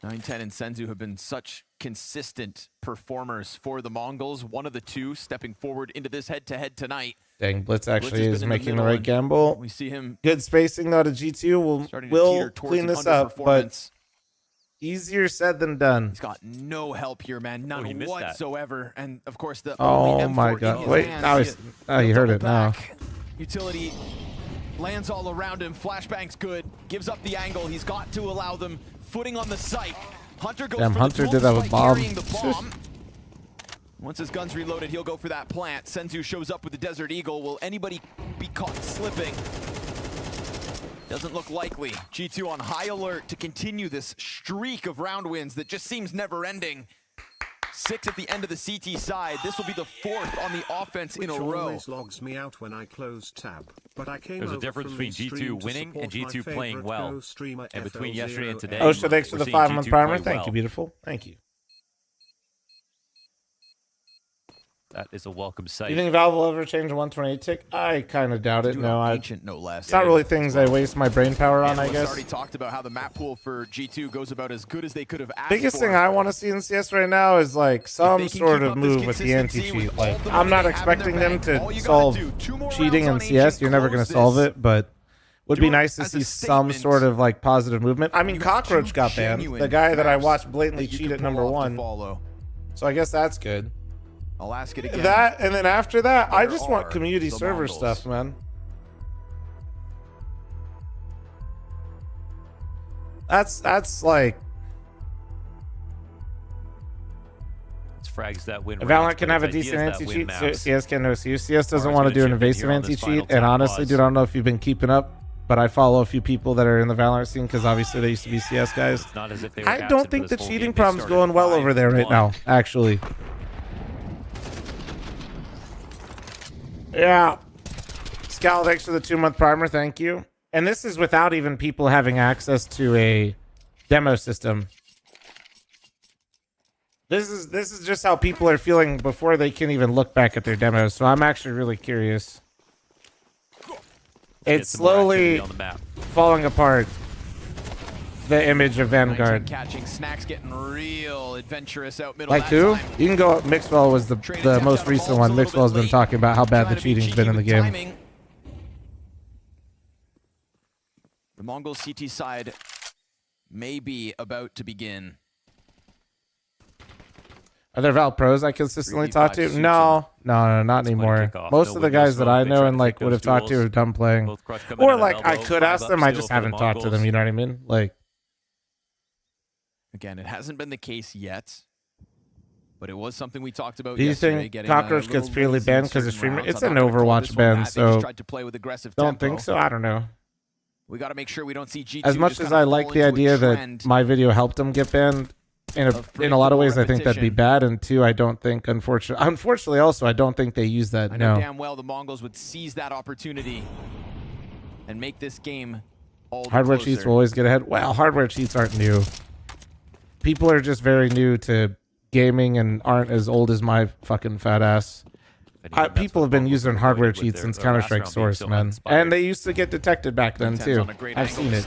Nine10 and Senzu have been such consistent performers for the Mongols. One of the two stepping forward into this head-to-head tonight. Dang, Blitz actually is making the right gamble. We see him good spacing though to G2. Will clean this up, but easier said than done. He's got no help here, man. None whatsoever. And of course the oh my god. Wait, now he's you heard it now. Utility lands all around him. Flashbang's good. Gives up the angle. He's got to allow them footing on the site. Hunter goes for Hunter the did that with bomb. Once his gun's reloaded, he'll go for that plant. Senzu shows up with the Desert Eagle. Will anybody be caught slipping? Doesn't look likely. G2 on high alert to continue this streak of round wins that just seems never ending. 6 at the end of the CT side. This will be the 4th on the offense in a row. Always logs me out when I close tab, but I came There's a over difference from between G2 winning and G2 playing well. And between yesterday and today, oh, so thanks for the 5-month primer. Thank well. you, beautiful. Thank you. That is a welcome sight. You think Valve will ever change a 128 tick? I kind of doubt it. No, ancient, no less. It's not really things I waste my brain power on, I guess. Already talked about how the map pool for G2 goes about as good as they could have asked Biggest for. thing I want to see in CS right now is like some sort of move with the anti-cheat. Like, I'm not expecting them to solve cheating in CS. You're never going to solve it, but would be nice to see some sort of like positive movement. I mean, Cockroach got banned. The guy that I watched blatantly cheat at #1. So I guess that's good. I'll ask it again. That, and then after that, I just want community server stuff, man. That's like it's frags that win. Valorant can have a decent anti-cheat. CS can no CS. CS doesn't want to do an invasive anti-cheat. And honestly, dude, I don't know if you've been keeping up, but I follow a few people that are in the Valorant scene because obviously they used to be CS guys. I don't think the cheating problem's going well over there right now, actually. Yeah. Scal, thanks for the 2-month primer. Thank you. And this is without even people having access to a demo system. This is just how people are feeling before they can even look back at their demos. So I'm actually really curious. It's slowly falling apart. The image of Vanguard. Catching Snacks getting real adventurous out middle. Like who? You can go up. Mixwell was the most recent one. Mixwell's been talking about how bad the cheating's been in the game. The Mongol CT side may be about to begin. Are there Val pros I consistently talk to? No, not anymore. Most of the guys that I know and like would have talked to are done playing. Or like I could ask them, I just haven't talked to them. You know what I mean? Like. Again, it hasn't been the case yet, but it was something we talked about. Do you think Cockroach gets purely banned because of streamer? It's an Overwatch ban, so don't think so. I don't know. We got to make sure we don't see G2 as much as I like the idea that my video helped them get banned. In a lot of ways, I think that'd be bad, and two, I don't think, unfortunately, also, I don't think they use that. I know damn well the Mongols would seize that opportunity and make this game all hardware cheats will always get ahead. Well, hardware cheats aren't new. People are just very new to gaming and aren't as old as my fucking fat ass. People have been using hardware cheats since Counter-Strike Source, man. And they used to get detected back then, too. I've seen it.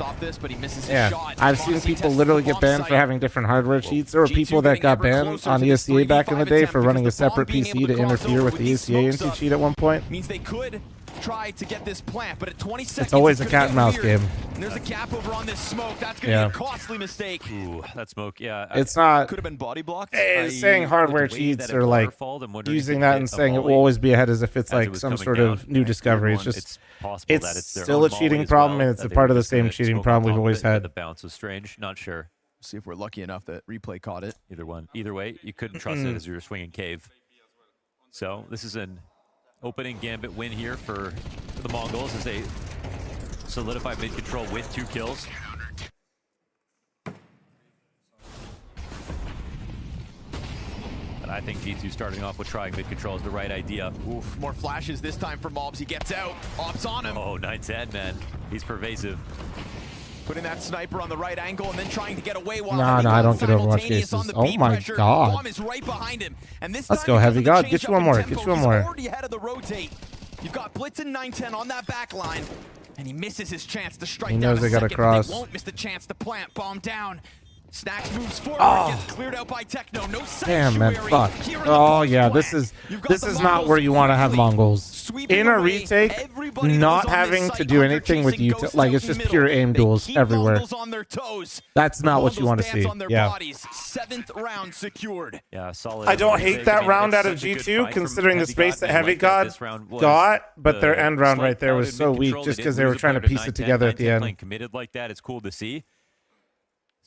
Yeah, I've seen people literally get banned for having different hardware cheats. There were people that got banned on ESCA back in the day for running a separate PC to interfere with the ESCA anti-cheat at one point. Means they could try to get this plant, but at 20 seconds it's always a cat and mouse game. And there's a gap over on this smoke. That's going to be a costly mistake. Ooh, that smoke, yeah. It's not. Could have been body blocked. Saying hardware cheats or like using that and saying it will always be ahead as if it's like some sort of new discovery. It's just it's still a cheating problem, and it's a part of the same cheating problem we've always had. The bounce was strange. Not sure. See if we're lucky enough that replay caught it. Either one. Either way, you couldn't trust it as you were swinging cave. So this is an opening gambit win here for the Mongols as they solidify mid control with 2 kills. But I think G2 starting off with trying mid control is the right idea. Oof, more flashes this time for Mobs. He gets out. Ops on him. Oh, 910, man. He's pervasive. Putting that sniper on the right angle and then trying to get away while No, I don't get Overwatch cases. Oh my god. Bomb is right behind him. And this Let's time, go, Heavy because of God. the Get change you one up more. in tempo, Get you one he's more. already ahead of the rotate. You've got Blitz and 910 on that back line. And he misses his chance to strike He down knows a they gotta second, cross. but they won't miss the chance to plant. Bomb down. Snacks moves forward, gets cleared out by Techno. No Damn, man, sanctuary fuck. here in the Oh post yeah, flank. this is not where you want to have Mongols. In a retake, not having to do anything with you, like it's just pure aim duels everywhere. That's not what you want to see. Yeah. 7th round secured. Yeah, solid. I don't hate that round out of G2, considering the space that Heavy God got, but their end round right there was so weak just because they were trying to piece it together at the end. Playing committed like that, it's cool to see.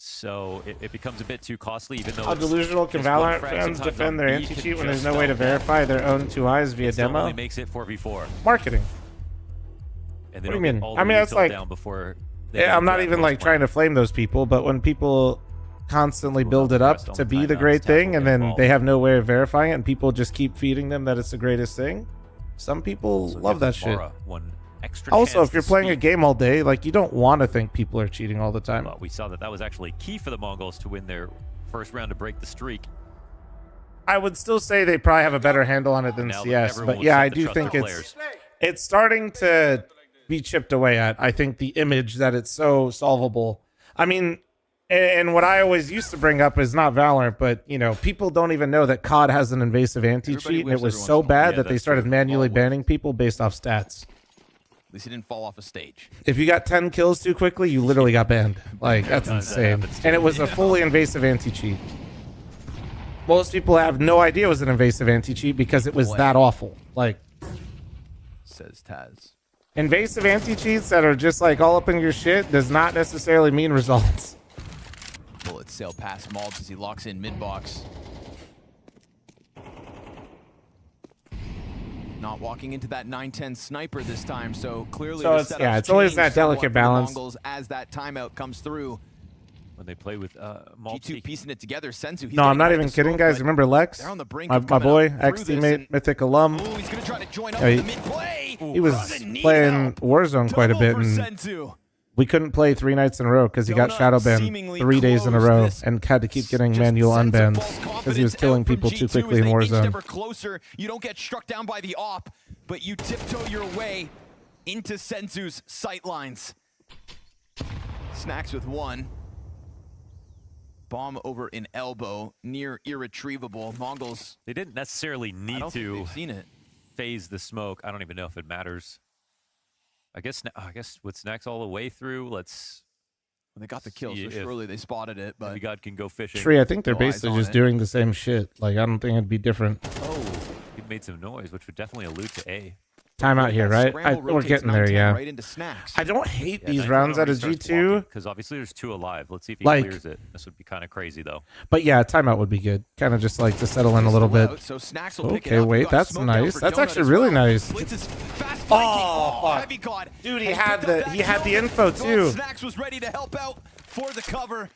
So it becomes a bit too costly, even though How delusional can Valorant fans defend their anti-cheat when there's no way to verify their own 2 eyes via demo? Only makes it 4v4. Marketing. And they What do you mean? All I mean, the that's util like, down before yeah, I'm not even like trying to flame those people, but when people constantly build it up to be the great thing and then they have no way of verifying it and people just keep feeding them that it's the greatest thing, some people love that shit. Also, if you're playing a game all day, like you don't want to think people are cheating all the time. But we saw that was actually key for the Mongols to win their first round to break the streak. I would still say they probably have a better handle on it than Now CS, everyone but will yeah, set I the do trust think of it's starting to be chipped away at. I think the image that it's so solvable. I mean, and what I always used to bring up is not Valorant, but you know, people don't even know that COD has an invasive anti-cheat, and it was so bad that they started manually banning people based off stats. At least he didn't fall off a stage. If you got 10 kills too quickly, you literally got banned. Like, that's insane. And it was a fully invasive anti-cheat. Most people have no idea it was an invasive anti-cheat because it was that awful. Like, says Taz. Invasive anti-cheats that are just like all up in your shit does not necessarily mean results. Bullets sail past Maltz as he locks in mid-box. Not walking into that 9-10 sniper this time, so clearly So it's always that delicate balance. Mongols as that timeout comes through. When they play with G2 piecing it together. Senzu. No, I'm not even kidding, guys. Remember Lex? My boy, ex-teammate, Mythic alum. Ooh, he's gonna try to join up Yeah, with the mid-play. he was playing Warzone quite a bit, and we couldn't play 3 nights in a row because he got shadow banned 3 days in a row and had to keep getting manual unbans because he was killing people too quickly in Warzone. Closer, you don't get struck down by the op, but you tiptoe your way into Senzu's sightlines. Snacks with 1. Bomb over in elbow, near irretrievable. Mongols. They didn't necessarily need to seen it. phase the smoke. I don't even know if it matters. I guess with Snacks all the way through, let's. They got the kill, so surely they spotted it. But God can go fishing. Tree, I think they're basically just doing the same shit. Like, I don't think it'd be different. Oh, he made some noise, which would definitely allude to A. Timeout here, right? We're getting there, yeah. I don't hate these rounds out of G2. Because obviously there's 2 alive. Let's see if he Like- clears it. This would be kind of crazy, though. But yeah, timeout would be good. Kind of just like to settle in a little bit. Okay, wait, that's nice. That's actually really nice. Oh, fuck. Dude, he had the info too. Snacks was ready to help out for the cover.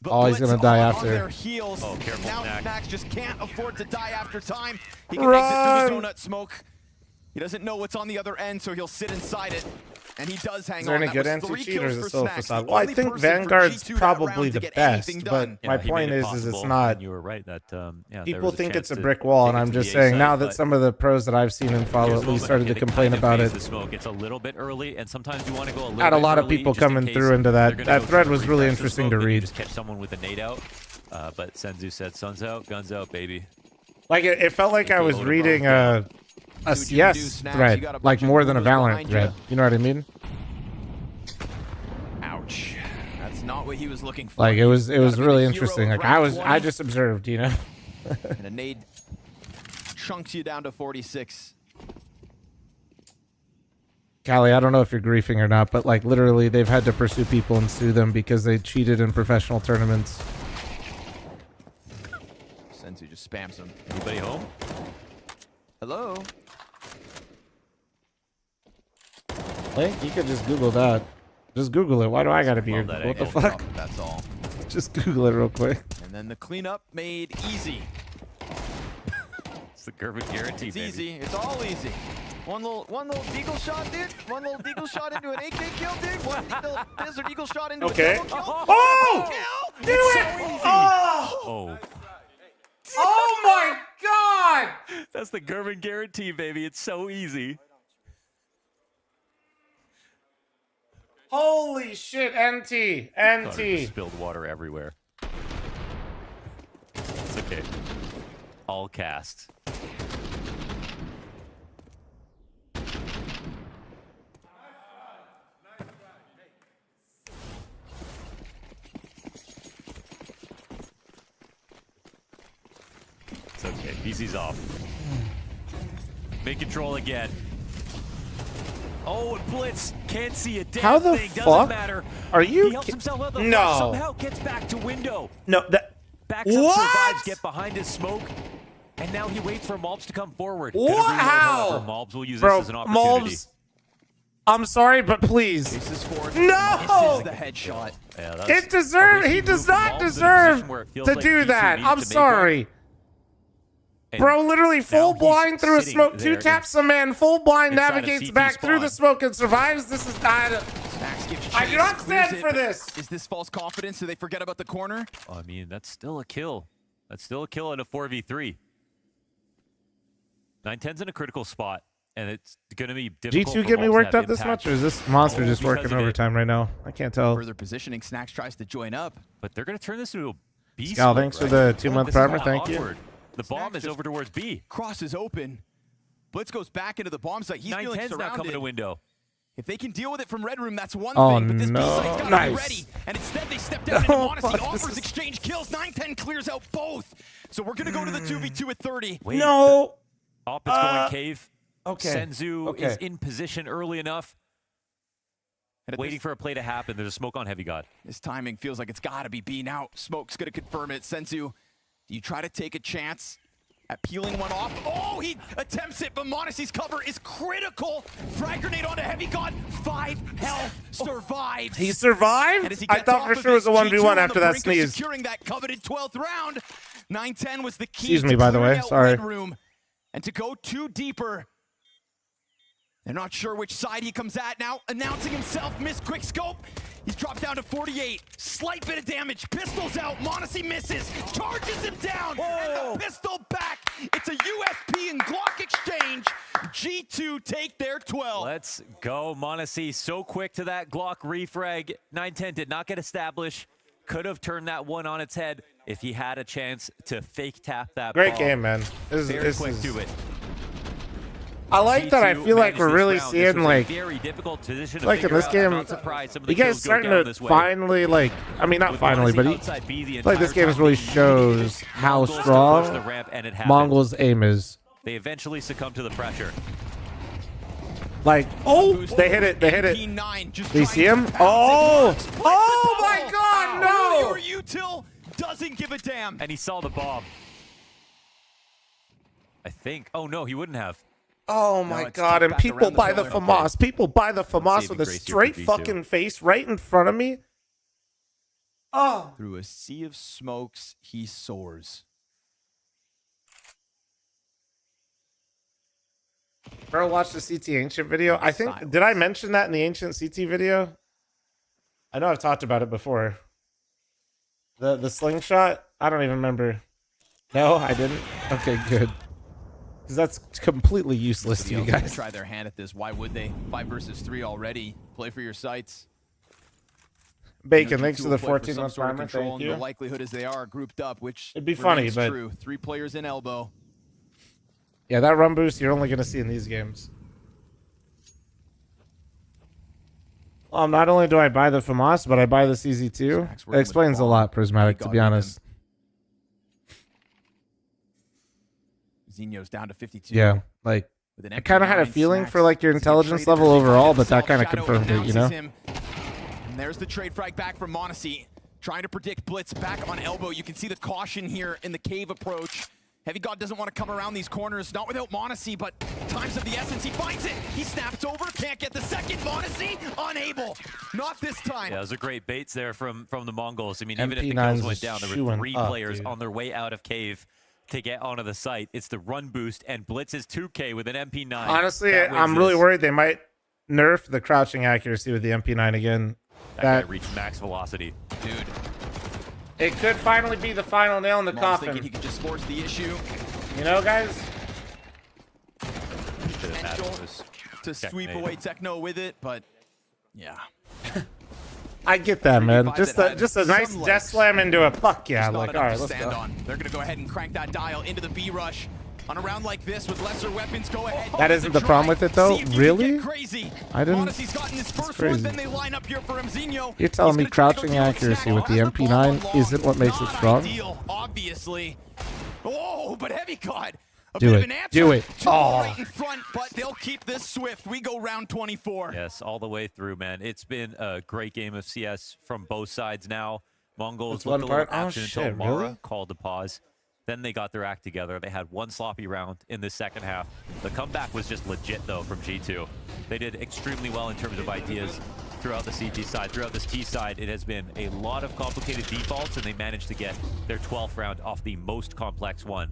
Oh, he's gonna die after. Their heels. Oh, careful, now Snacks. just can't afford to die after time. He can exit through the donut smoke. He doesn't know what's on the other end, so he'll sit inside it. And he does hang on. Is there any That good was 3 anti-cheat or is kills it for still a Snacks. facade? The Well, I only think person for Vanguard's G2 that probably round the to get best, anything but done. my point is it's not. You were right that yeah, there People was a think chance it's a to brick wall, take and it I'm to just the A saying side, now that but some of the pros that I've seen and follow here's at the least moment started where to they complain kind of about phase it. the smoke. It's a little bit early, and sometimes you want to go a little Had a bit lot of early people just in coming case through into they're that. gonna That go thread try was to really refresh the interesting smoke to and read. Just catch someone with a nade out, but Senzu said, "Sun's out, guns out, baby." Like it felt like I was reading a CS thread, like more than a Valorant thread. You know what I mean? Ouch. That's not what he was looking for. Like it was Gotta be really the hero interesting. of Like round 20. I just observed, you know. And a nade chunks you down to 46. Callie, I don't know if you're griefing or not, but like literally they've had to pursue people and sue them because they cheated in professional tournaments. Senzu just spams him. Anybody home? Hello? Link, you could just Google that. Just Google it. Why do I gotta be here? Love that What the angle. fuck? That's all. Just Google it real quick. And then the cleanup made easy. Gervin guarantee, It's baby. easy. It's all easy. One little deagle shot, dude. One little deagle shot into an AK kill, dude. One little desert eagle shot into a double kill. Oh! Kill. Do it! Oh! Oh my God! That's the Gervin guarantee, baby. It's so easy. Holy shit, NT. Thought it NT. just spilled water everywhere. It's okay. All cast. It's okay. PC's off. Mid control again. Oh, and Blitz can't see a damn How the thing. fuck Doesn't matter. are you? He helps himself out the No. flash, somehow gets back to window. No, that. Backs up, What? survives, get behind his smoke, and now he waits for Mobs to come forward. What? Gonna reload, How? however. Mobs will use Bro, this as an opportunity. Mobs, I'm sorry, but please. This is forward. No! This is the headshot. Yeah, that's It deserves. He does not deserve to do that. I'm sorry. Bro, literally full blind through a smoke, two taps a man, full blind inside of navigates CT back through the spawn. smoke and survives. This is not. Max gives I do chase, not clears stand it, for but this. Is this false confidence? Do they forget about the corner? I mean, that's still a kill. That's still a kill in a 4v3. 910's in a critical spot, and it's going to be difficult. G2 for get me Mobs to worked have up this impact. much, or is this monster just because working of it. overtime right now? I can't tell. Further positioning, Snacks tries to join up. But they're going to turn this into a B Scal, smoke, thanks for right? the 2-month This is farmer. not Thank you. awkward. The bomb Snacks is just over towards B. Crosses open. Blitz goes back into the bomb site. He's feeling 910's now coming surrounded. to window. If they can deal with it from Red Room, that's one Oh, thing, but this no. B-site's gotta Nice. be ready. And instead they step down into Oh, Modesty, fuck, this offers is- exchange kills. 910 clears out both. So we're gonna go to the 2v2 at 30. Wait, No. Op is going cave. Okay. Senzu Okay. is in position early enough. And at Waiting this- for a play to happen. There's a smoke on Heavy God. This timing feels like it's gotta be B now. Smoke's gonna confirm it. Senzu, do you try to take a chance at peeling one off? Oh, he attempts it, but Modesty's cover is critical. Frag grenade onto Heavy God. 5 health, survives. He survived? And as he I gets thought off for of sure it was a this, 1v1 G2 on after the that brink of sneeze. Securing that coveted 12th round. 910 was the key. Excuse me, to by the clearing way. out Sorry. Red Room. And to go 2 deeper. They're not sure which side he comes at now. Announcing himself, missed quick scope. He's dropped down to 48. Slight bit of damage. Pistols out. Modesty misses. Charges him down. And the pistol back. It's a USP and Glock exchange. G2 take their 12. Let's go, Monacy. So quick to that Glock refrag. 910 did not get established. Could have turned that one on its head if he had a chance to fake tap that Great ball. game, man. Very quick to it. I like that. I G2 feel like managed we're this really round. This seeing was a like, very difficult position to like in figure this out. game, I'm not surprised some of the you guys kills go starting down to this way. finally like. I mean, not With finally, but Monacy outside B the I feel like this entire game time, really the shows how Mongols to strong push the ramp, and it happened. Mongols' aim is. They eventually succumb to the pressure. Like, oh, they hit it. They hit it. Do you see him? Oh, oh my God, no! Your util doesn't give a damn. And he saw the bomb. I think. Oh no, he wouldn't have. Oh my God! And people buy the FAMAS. People buy the FAMAS with a straight fucking face right in front of me. Oh. Through a sea of smokes, he soars. Bro, watch the CT Ancient video. I think, did I mention that in the Ancient CT video? I know I've talked about it before. The slingshot? I don't even remember. No, I didn't? Okay, good. Because that's completely useless to you guys. Try their hand at this. Why would they? 5 versus 3 already. Play for your sights. Bacon, G2 thanks for will the play for 14 some month sort of timer. control, Thank and you. the likelihood is they are grouped up, which It'd be funny, remains but true. 3 players in elbow. yeah, that run boost you're only going to see in these games. Not only do I buy the FAMAS, but I buy the CZ2. It explains a lot, Prismatic, to be honest. Zinho's down to 52. Yeah, like, With an I kind of had a MP9 feeling Snacks. for like your intelligence level overall, but that kind of confirmed it, you know? And there's the trade frag back from Monacy. Trying to predict Blitz back on elbow. You can see the caution here in the cave approach. Heavy God doesn't want to come around these corners, not without Monacy, but time's of the essence. He finds it. He snaps over, can't get the second. Monacy, unable. Not this time. Yeah, those are great baits there from the Mongols. I mean, even if the MP9s kills went is down, there were chewing 3 up, players dude. on their way out of cave to get onto the site. It's the run boost, and Blitz is 2K with an MP9. Honestly, I'm really worried they might nerf the crouching accuracy with the MP9 again. That guy reached max velocity. Dude. It could finally be the final nail in the Mom's coffin. thinking he could just force the issue. You know, guys? To sweep away Techno with it, but yeah. I get that, man. Just a nice death slam into a fuck yeah. Like, all right, let's go. They're going to go ahead and crank that dial into the B rush. On a round like this with lesser weapons, go ahead. That isn't the problem with it, though. Really? I didn't. He's gotten his first crazy. one, then they line up here for Mzinho. You're telling me crouching accuracy with the MP9 isn't what makes it strong? Obviously. Oh, but Heavy God. Do it. Do it. Oh. Right in front, but they'll keep this swift. We go round 24. Yes, all the way through, man. It's been a great game of CS from both sides now. Mongols looked a little absent until Mara called a pause. Then they got their act together. They had one sloppy round in the second half. The comeback was just legit, though, from G2. They did extremely well in terms of ideas throughout the CT side. Throughout this T side, it has been a lot of complicated defaults, and they managed to get their 12th round off the most complex one.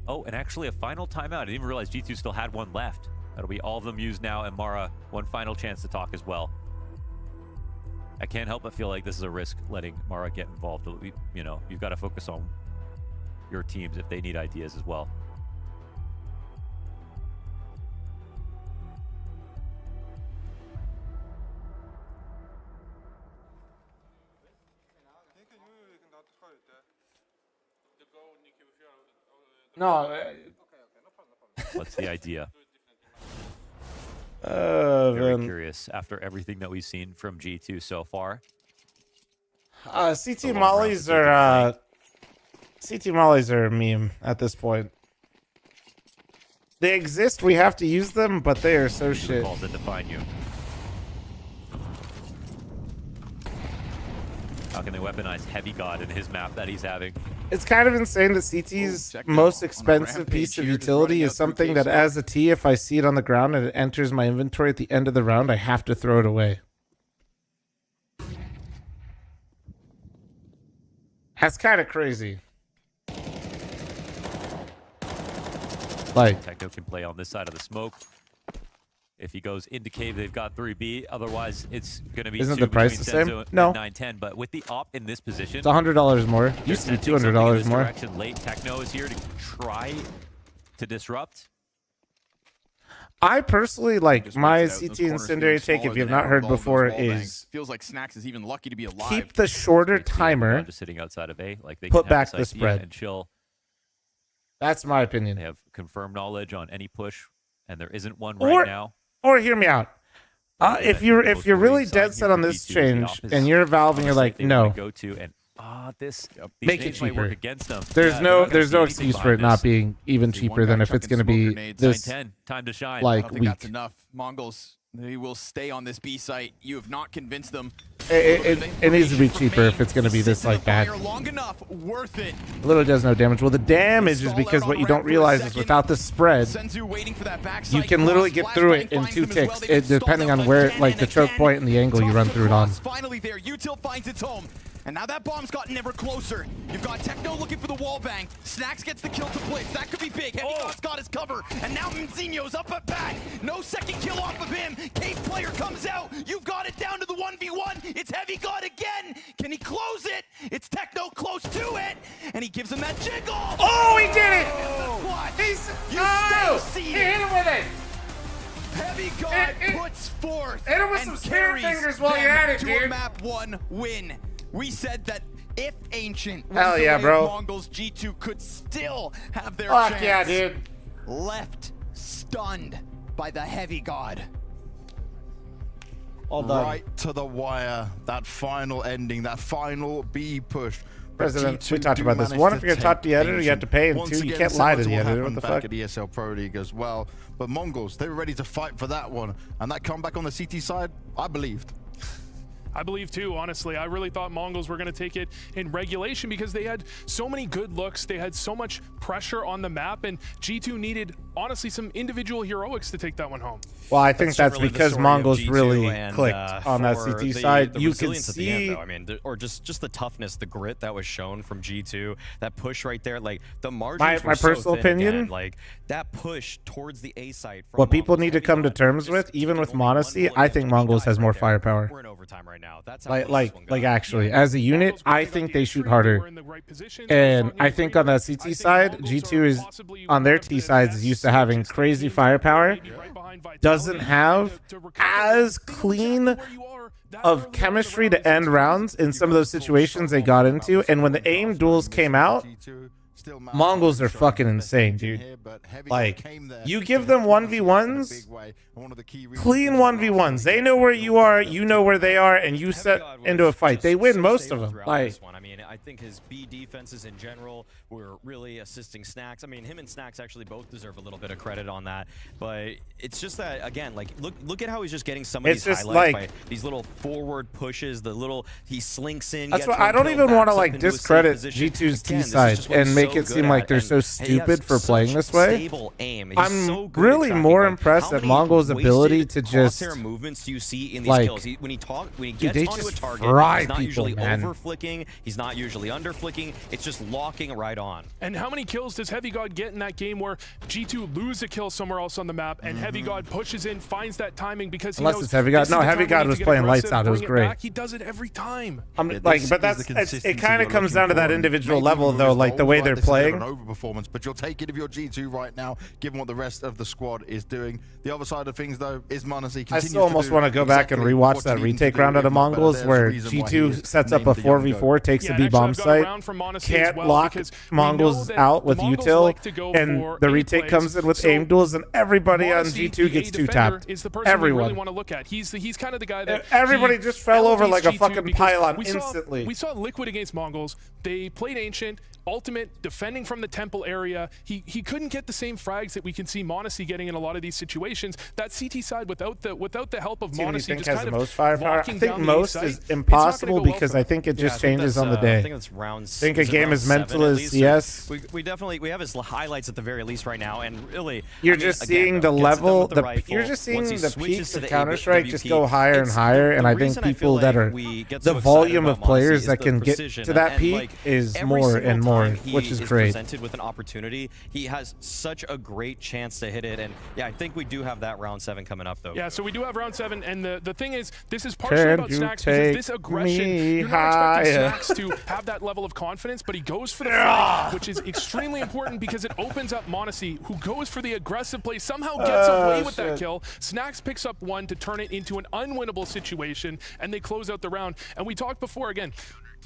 Oh, and actually a final timeout. I didn't even realize G2 still had one left. That'll be all of them used now, and Mara, one final chance to talk as well. I can't help but feel like this is a risk letting Mara get involved. You know, you've got to focus on your teams if they need ideas as well. No. What's the idea? Very curious after everything that we've seen from G2 so far. CT mollies are a meme at this point. They exist, we have to use them, but they are so shit. Calls that define you. How can they weaponize Heavy God in his map that he's having? It's kind of insane that CT's most expensive piece of utility is something that as a T, if I see it on the ground and it enters my inventory at the end of the round, I have to throw it away. That's kind of crazy. Like, Techno can play on this side of the smoke. If he goes into cave, they've got 3B. Otherwise, it's going to be isn't the price the same? No. 9-10. But with the op in this position, it's $100 more. Used to be $200 more. Direction. Late Techno is here to try to disrupt. I personally like my CT Incendiary take. If you have not heard before, is feels like Snacks is even lucky to be alive. Keep the shorter timer. Just sitting outside of A, like they put can back have the spread and chill. That's my opinion. They have confirmed knowledge on any push, and there isn't one right now. Or hear me out. If you're really dead set on this change and you're Valve and you're like, no, go to and this make it cheaper. Work against them. There's no excuse for it not being even cheaper than if it's going to be this 9-10, time to shine. Like I don't think week. That's enough. Mongols, they will stay on this B site. You have not convinced them. It needs to be cheaper if it's going to be this like bad. Long enough, worth it. Literally does no damage. Well, the damage is because what you don't realize is without the spread, you can literally get through it in 2 ticks, depending on where, like the choke point and the angle you run through it on. Finally there, Util finds its home. And now that bomb's gotten ever closer. You've got Techno looking for the wall bang. Snacks gets the kill to Blitz. That could be big. Heavy God's got his cover. And now Mzinho's up at bat. No second kill off of him. Cave player comes out. You've got it down to the 1v1. It's Heavy God again. Can he close it? It's Techno close to it. And he gives him that jiggle. Oh, he did it! What? He hit him with it. Heavy God puts forth hit him with some spirit fingers while you're at it, dude. A map 1 win. We said that if Ancient hell was yeah, the bro. Mongols, G2 could still have their Fuck chance. yeah, dude. Left stunned by the Heavy God. All done. Right to the wire. That final ending, that final B push. President, we talked about this. One, if you're going to talk to the editor, you have to pay, and two, you can't lie to the editor. What the fuck? At ESL Pro League as well. But Mongols, they were ready to fight for that one. And that comeback on the CT side, I believed. I believe too, honestly. I really thought Mongols were going to take it in regulation because they had so many good looks. They had so much pressure on the map, and G2 needed, honestly, some individual heroics to take that one home. Well, I think that's because Mongols really clicked on that CT side. The you can resilience see, at the end, though, I mean, or just the toughness, the grit that was shown from G2, that push right there, like the margins my so personal thin opinion, again, like that push towards the A site. What people need to come to terms with, even with Monacy, I think Mongols has more firepower. We're in overtime right now. That's Like actually, as a unit, I think they shoot harder. And I think on the CT side, G2 is on their T sides is used to having crazy firepower. Doesn't have as clean of chemistry to end rounds in some of those situations they got into. And when the AIM duels came out, Mongols are fucking insane, dude. Like, you give them 1v1s, clean 1v1s. They know where you are, you know where they are, and you set into a fight. They win most of them. Like, I mean, I think his B defenses in general were really assisting Snacks. I mean, him and Snacks actually both deserve a little bit of credit on that. But it's just that, again, like, look at how he's just getting some of these highlights by these little forward pushes, the little, he slinks in. That's why I don't even want to, like, discredit G2's T side and make it seem like they're so stupid for playing this way. I'm really more impressed at Mongols' ability to just movements you see in these like kills. When he gets onto a target, he's not usually over flicking, he's not usually under flicking, it's just locking right on. And how many kills does Heavy God get in that game where G2 lose a kill somewhere else on the map and Heavy God pushes in, finds that timing because he knows it's Heavy God. No, Heavy God was playing lights out. It was great. He does it every time. Like, but it kind of comes down to that individual level, though, like the way they're playing. Overperformance, but you'll take it if you're G2 right now, given what the rest of the squad is doing. The other side of things, though, is Monacy. I still almost want to go back and rewatch that retake round out of Mongols where G2 sets up a 4v4, takes a B bomb site, can't lock Mongols out with util, and the retake comes in with aim duels, and everybody on G2 gets two tapped. Everyone. Really want to look at. He's kind of the guy that everybody just fell over like a fucking pylon instantly. We saw Liquid against Mongols. They played Ancient, Ultimate, defending from the temple area. He couldn't get the same frags that we can see Monacy getting in a lot of these situations. That CT side without the help of Monacy just has kind the of most firepower. I think most is impossible because I think it just changes on the day. I think it's rounds. I think a game as mental as CS. We have his highlights at the very least right now, and really you're just seeing the level. You're just seeing the peaks of Counter-Strike just go higher and higher, and I think people that are the volume of players that can get to that peak is more and more, which is great. Presented with an opportunity, he has such a great chance to hit it, and yeah, I think we do have that round 7 coming up though. Yeah, so we do have round 7, and the thing is, this is partially about Snacks because this aggression, you're not expecting Snacks to have that level of confidence, but he goes for the fight, which is extremely important because it opens up Monacy, who goes for the aggressive play, somehow gets away with that kill. Snacks picks up 1 to turn it into an unwinnable situation, and they close out the round. And we talked before, again,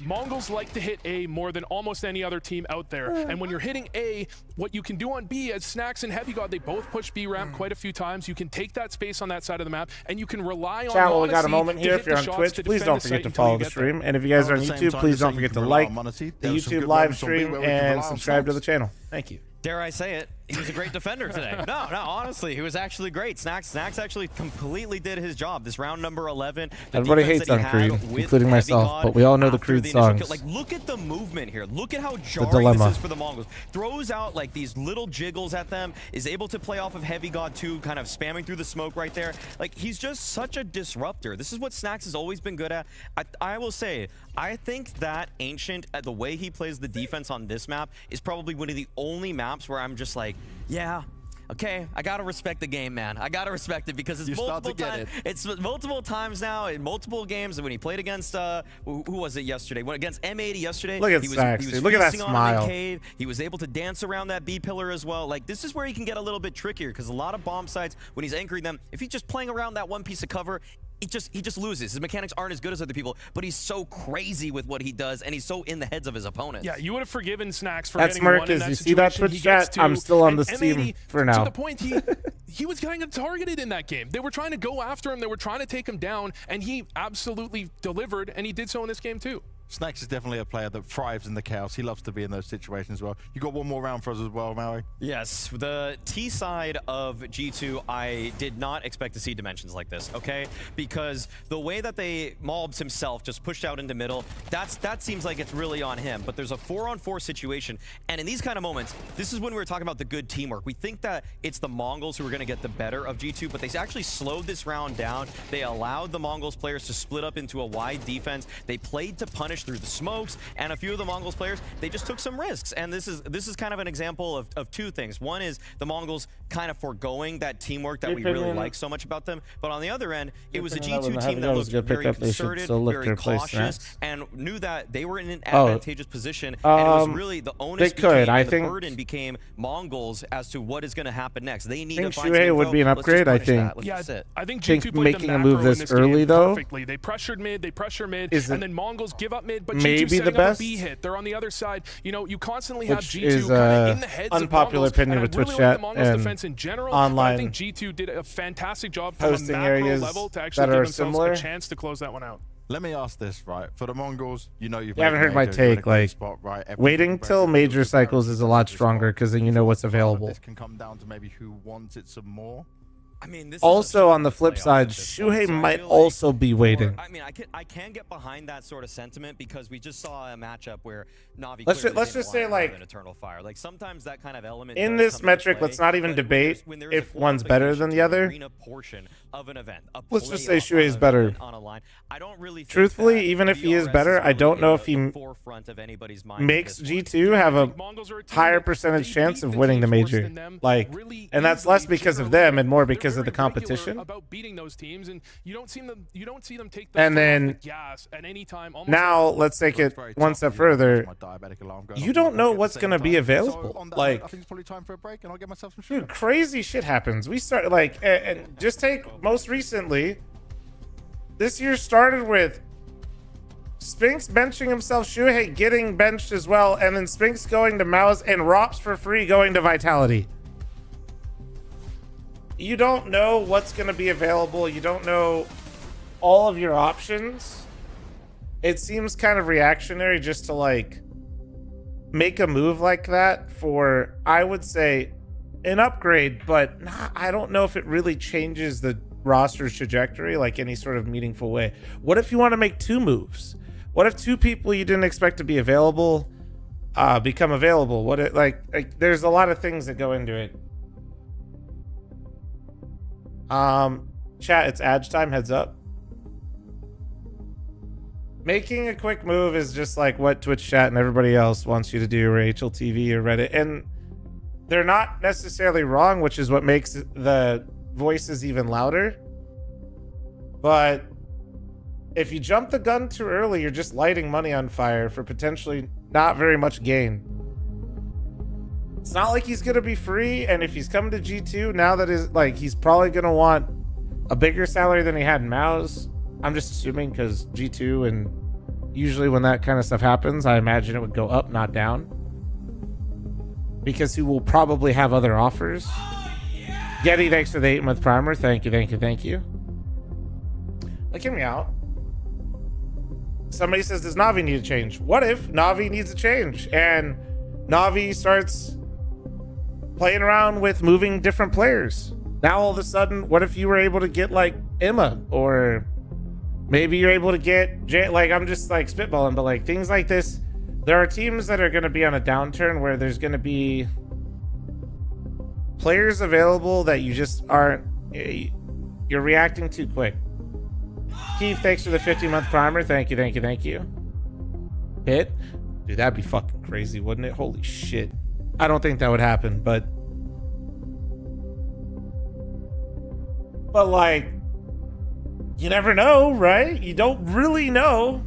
Mongols like to hit A more than almost any other team out there. And when you're hitting A, what you can do on B, as Snacks and Heavy God, they both push B ramp quite a few times. You can take that space on that side of the map, and you can rely on Chat, we got a moment here. If you're on Twitch, please don't forget to follow the stream. And if you guys are on YouTube, please don't forget to like the YouTube live stream and subscribe to the channel. Thank you. Dare I say it, he was a great defender today. No, honestly, he was actually great. Snacks actually completely did his job. This round number 11. Everybody hates on Creed, including myself, but we all know the Creed songs. Like, look at the movement here. Look at how jarring this is for the Mongols. Throws out like these little jiggles at them, is able to play off of Heavy God too, kind of spamming through the smoke right there. Like, he's just such a disruptor. This is what Snacks has always been good at. I will say, I think that Ancient, the way he plays the defense on this map, is probably one of the only maps where I'm just like, yeah, okay, I gotta respect the game, man. I gotta respect it because it's multiple times. It's multiple times now in multiple games. When he played against who was it yesterday? Against M80 yesterday. Look at Snacks. Look at that smile. He was able to dance around that B pillar as well. Like, this is where he can get a little bit trickier because a lot of bomb sites, when he's anchoring them, if he's just playing around that one piece of cover, he just loses. His mechanics aren't as good as other people, but he's so crazy with what he does, and he's so in the heads of his opponents. Yeah, you would have forgiven Snacks for getting one in that you see that Twitch chat? I'm still on this team for now. To the point, he was getting targeted in that game. They were trying to go after him. They were trying to take him down, and he absolutely delivered, and he did so in this game too. Snacks is definitely a player that thrives in the chaos. He loves to be in those situations as well. You got one more round for us as well, Maui? Yes, the T side of G2, I did not expect to see dimensions like this, okay? Because the way that they Mobs himself just pushed out into middle, that seems like it's really on him. But there's a 4-on-4 situation, and in these kind of moments, this is when we were talking about the good teamwork. We think that it's the Mongols who are going to get the better of G2, but they actually slowed this round down. They allowed the Mongols players to split up into a wide defense. They played to punish through the smokes, and a few of the Mongols players, they just took some risks. And this is kind of an example of two things. One is the Mongols kind of foregoing that teamwork that we really like so much about them. But on the other end, it was a G2 team that looked very concerted, very cautious, and knew that they were in an advantageous position. And it was really the onus became, and the burden became Mongols as to what is going to happen next. They need to find Shuhei would be an upgrade, I think. Yeah, I think G2 played making a move this early though perfectly. They pressured mid, and then Mongols give up mid, but maybe G2 the best B hit. They're on the other side. You know, you constantly have which G2 is in the heads unpopular of Mongols, opinion and with I really Twitch like chat the Mongols and defense in general. online. I think G2 did a fantastic job from Posting a macro areas level to actually give themselves a chance to close that one out. Let me ask this, right? For the Mongols, you know you haven't heard my take. Like, waiting till major cycles is a lot stronger because then you know what's available. This can come down to maybe who wants it some more. I mean, this also, on the flip side, Shuhei might also be waiting. I mean, I can get behind that sort of sentiment because we just saw a matchup where Navi. Let's just say, like, an Eternal Fire. Like sometimes that kind of element in this metric, let's not even debate if one's better than the other. Of an event, let's just say Shuhei is better. I don't really. Truthfully, even if he is better, I don't know if he makes G2 have a higher percentage chance of winning the major. Like, and that's less because of them and more because of the competition. About beating those teams, and you don't see them take the and then gas at any time. Now let's take it one step further. You don't know what's going to be available. Like, I think it's probably time for a break, and I'll get myself some dude, crazy shit happens. We start like, and just take most recently. This year started with Spinks benching himself, Shuhei getting benched as well, and then Spinks going to Mouse and Rops for free going to Vitality. You don't know what's going to be available. You don't know all of your options. It seems kind of reactionary just to like make a move like that for, I would say, an upgrade, but I don't know if it really changes the roster's trajectory like any sort of meaningful way. What if you want to make two moves? What if two people you didn't expect to be available become available? What it like there's a lot of things that go into it. Chat, it's Adge time, heads up. Making a quick move is just like what Twitch chat and everybody else wants you to do, or HLTV or Reddit, and they're not necessarily wrong, which is what makes the voices even louder. But if you jump the gun too early, you're just lighting money on fire for potentially not very much gain. It's not like he's gonna be free, and if he's coming to G2 now, that is like he's probably gonna want a bigger salary than he had in MOUZ. I'm just assuming because G2, and usually when that kind of stuff happens, I imagine it would go up, not down, because he will probably have other offers. Getty, thanks for the 8-month primer. Thank you. Like, hear me out. Somebody says, does Navi need a change? What if Navi needs a change and Navi starts playing around with moving different players? Now all of a sudden, what if you were able to get like Emma, or maybe you're able to get like, I'm just like spitballing, but like things like this. There are teams that are going to be on a downturn where there's going to be players available that you just aren't, you're reacting too quick. Keith, thanks for the 50-month primer. Thank you. Hit? Dude, that'd be fucking crazy, wouldn't it? Holy shit. I don't think that would happen, but like, you never know, right? You don't really know.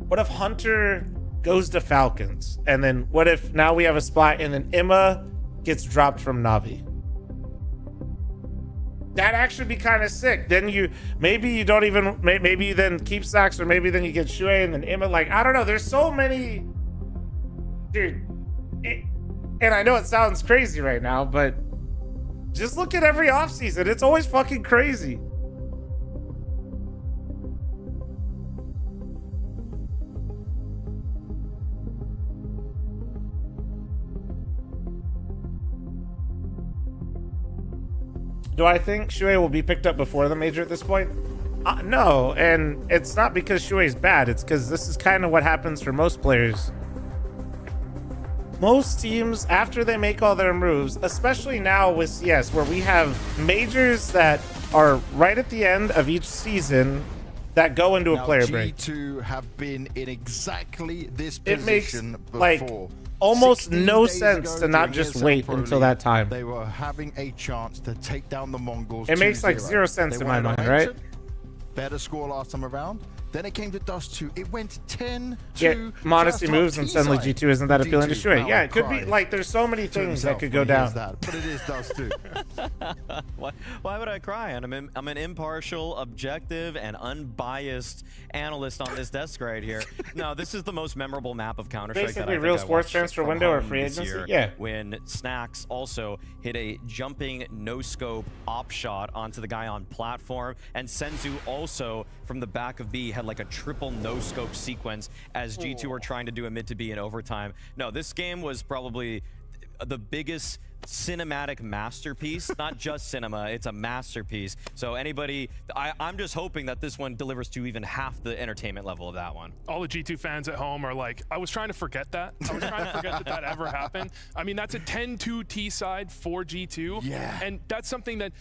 What if Hunter goes to Falcons? And then what if now we have a spot and then Emma gets dropped from Navi? That'd actually be kind of sick. Then maybe you don't even, maybe you then keep Sacks, or maybe then you get Shuhei and then Emma. Like, I don't know. There's so many, dude. And I know it sounds crazy right now, but Just look at every offseason. It's always fucking crazy. Do I think Shui will be picked up before the major at this point? No, and it's not because Shui's bad. It's because this is kind of what happens for most players. Most teams, after they make all their moves, especially now with CS, where we have majors that are right at the end of each season that go into a player break. G2 have been in exactly this It position makes, before. like, almost no days sense ago to not during just ESL wait Pro until League, that time. They were having a chance to take down the Mongols. It makes like 0 sense in my mind, right? Better score last time around. Then it came to Dust 2. It went 10-2. Yeah, Modesty moves and suddenly G2 isn't that appealing to Shui. Yeah, it could be cried like there's so many things that could go when he hears down. that, but it is Dust 2. Why would I cry? I'm an impartial, objective, and unbiased analyst on this desk right here. No, this is the most memorable map of Counter-Strike that Basically, I real think I sports watched transfer from window or home free this agency? year, Yeah. when Snacks also hit a jumping no-scope op shot onto the guy on platform, and Senzu also from the back of B had like a triple no-scope sequence as G2 were trying to do a mid to B in overtime. No, this game was probably the biggest cinematic masterpiece. Not just cinema, it's a masterpiece. So anybody, I'm just hoping that this one delivers to even half the entertainment level of that one. All the G2 fans at home are like, I was trying to forget that. I was trying to forget that that ever happened. I mean, that's a 10-2 T side for G2. Yeah. And that's something that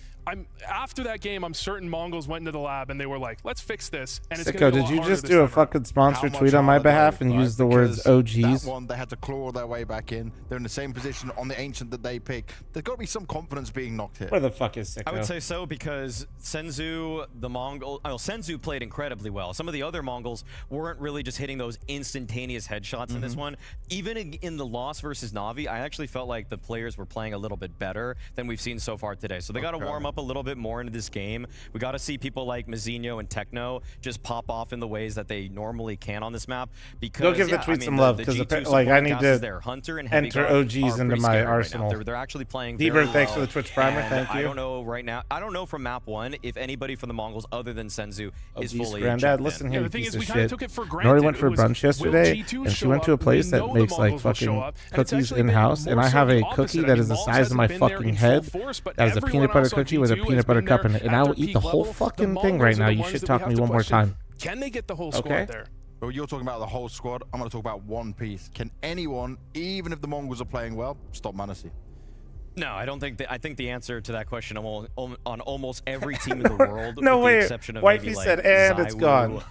after that game, I'm certain Mongols went into the lab and they were like, let's fix this. And it's Sicko, did you just do a fucking sponsor tweet on my behalf and use the words OGs? That one, they had to claw their way back in. They're in the same position on the Ancient that they pick. There's got to be some confidence being knocked here. Where the fuck is Sicko? I would say so, because Senzu, the Mongol, Senzu played incredibly well. Some of the other Mongols weren't really just hitting those instantaneous headshots in this one. Even in the loss versus Na'Vi, I actually felt like the players were playing a little bit better than we've seen so far today. So they got to warm up a little bit more into this game. We got to see people like Mazinho and Techno just pop off in the ways that they normally can on this map. Because Go give the tweet some love, because like I need to enter OGs into my arsenal. They're actually playing Deeper, very well. thanks for the Twitch primer. And thank you. I don't know right now. I don't know from map 1 if anybody from the Mongols other than Senzu is fully Granddad, listen here, the you thing piece is, of we kind of shit. took it for granted. Nori went for brunch yesterday, and she went to a place that makes like fucking cookies in-house, and I have a cookie that is the size of my fucking head that is a peanut butter cookie with a peanut butter cup in it, and I will eat the whole fucking thing right now. You should talk me one more time. Can they get the whole squad there? Well, you're talking about the whole squad. I'm going to talk about one piece. Can anyone, even if the Mongols are playing well, stop Manassi? No, I don't think I think the answer to that question on almost every team in the world, No with way. the exception of Wifey maybe like said, and Zywoo, it's gone.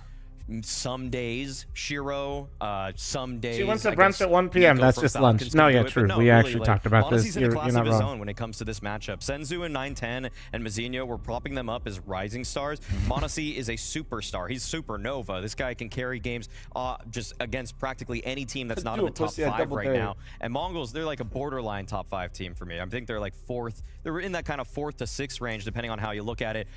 Some days Shiro, some days She went to I brunch guess at 1 p.m. Nico That's from just Falcons lunch. can No, do yeah, it, but true. no, We really, actually like, talked about this. Monasi's in a class You're not of his wrong. own when it comes to this matchup. Senzu and 910 and Mazinho, we're propping them up as rising stars. Monasi is a superstar. He's supernova. This guy can carry games just against practically any team that's not in the top 5 right now. And Mongols, they're like a borderline top 5 team for me. I think they're like 4th. They're in that kind of 4th to 6th range, depending on how you look at it.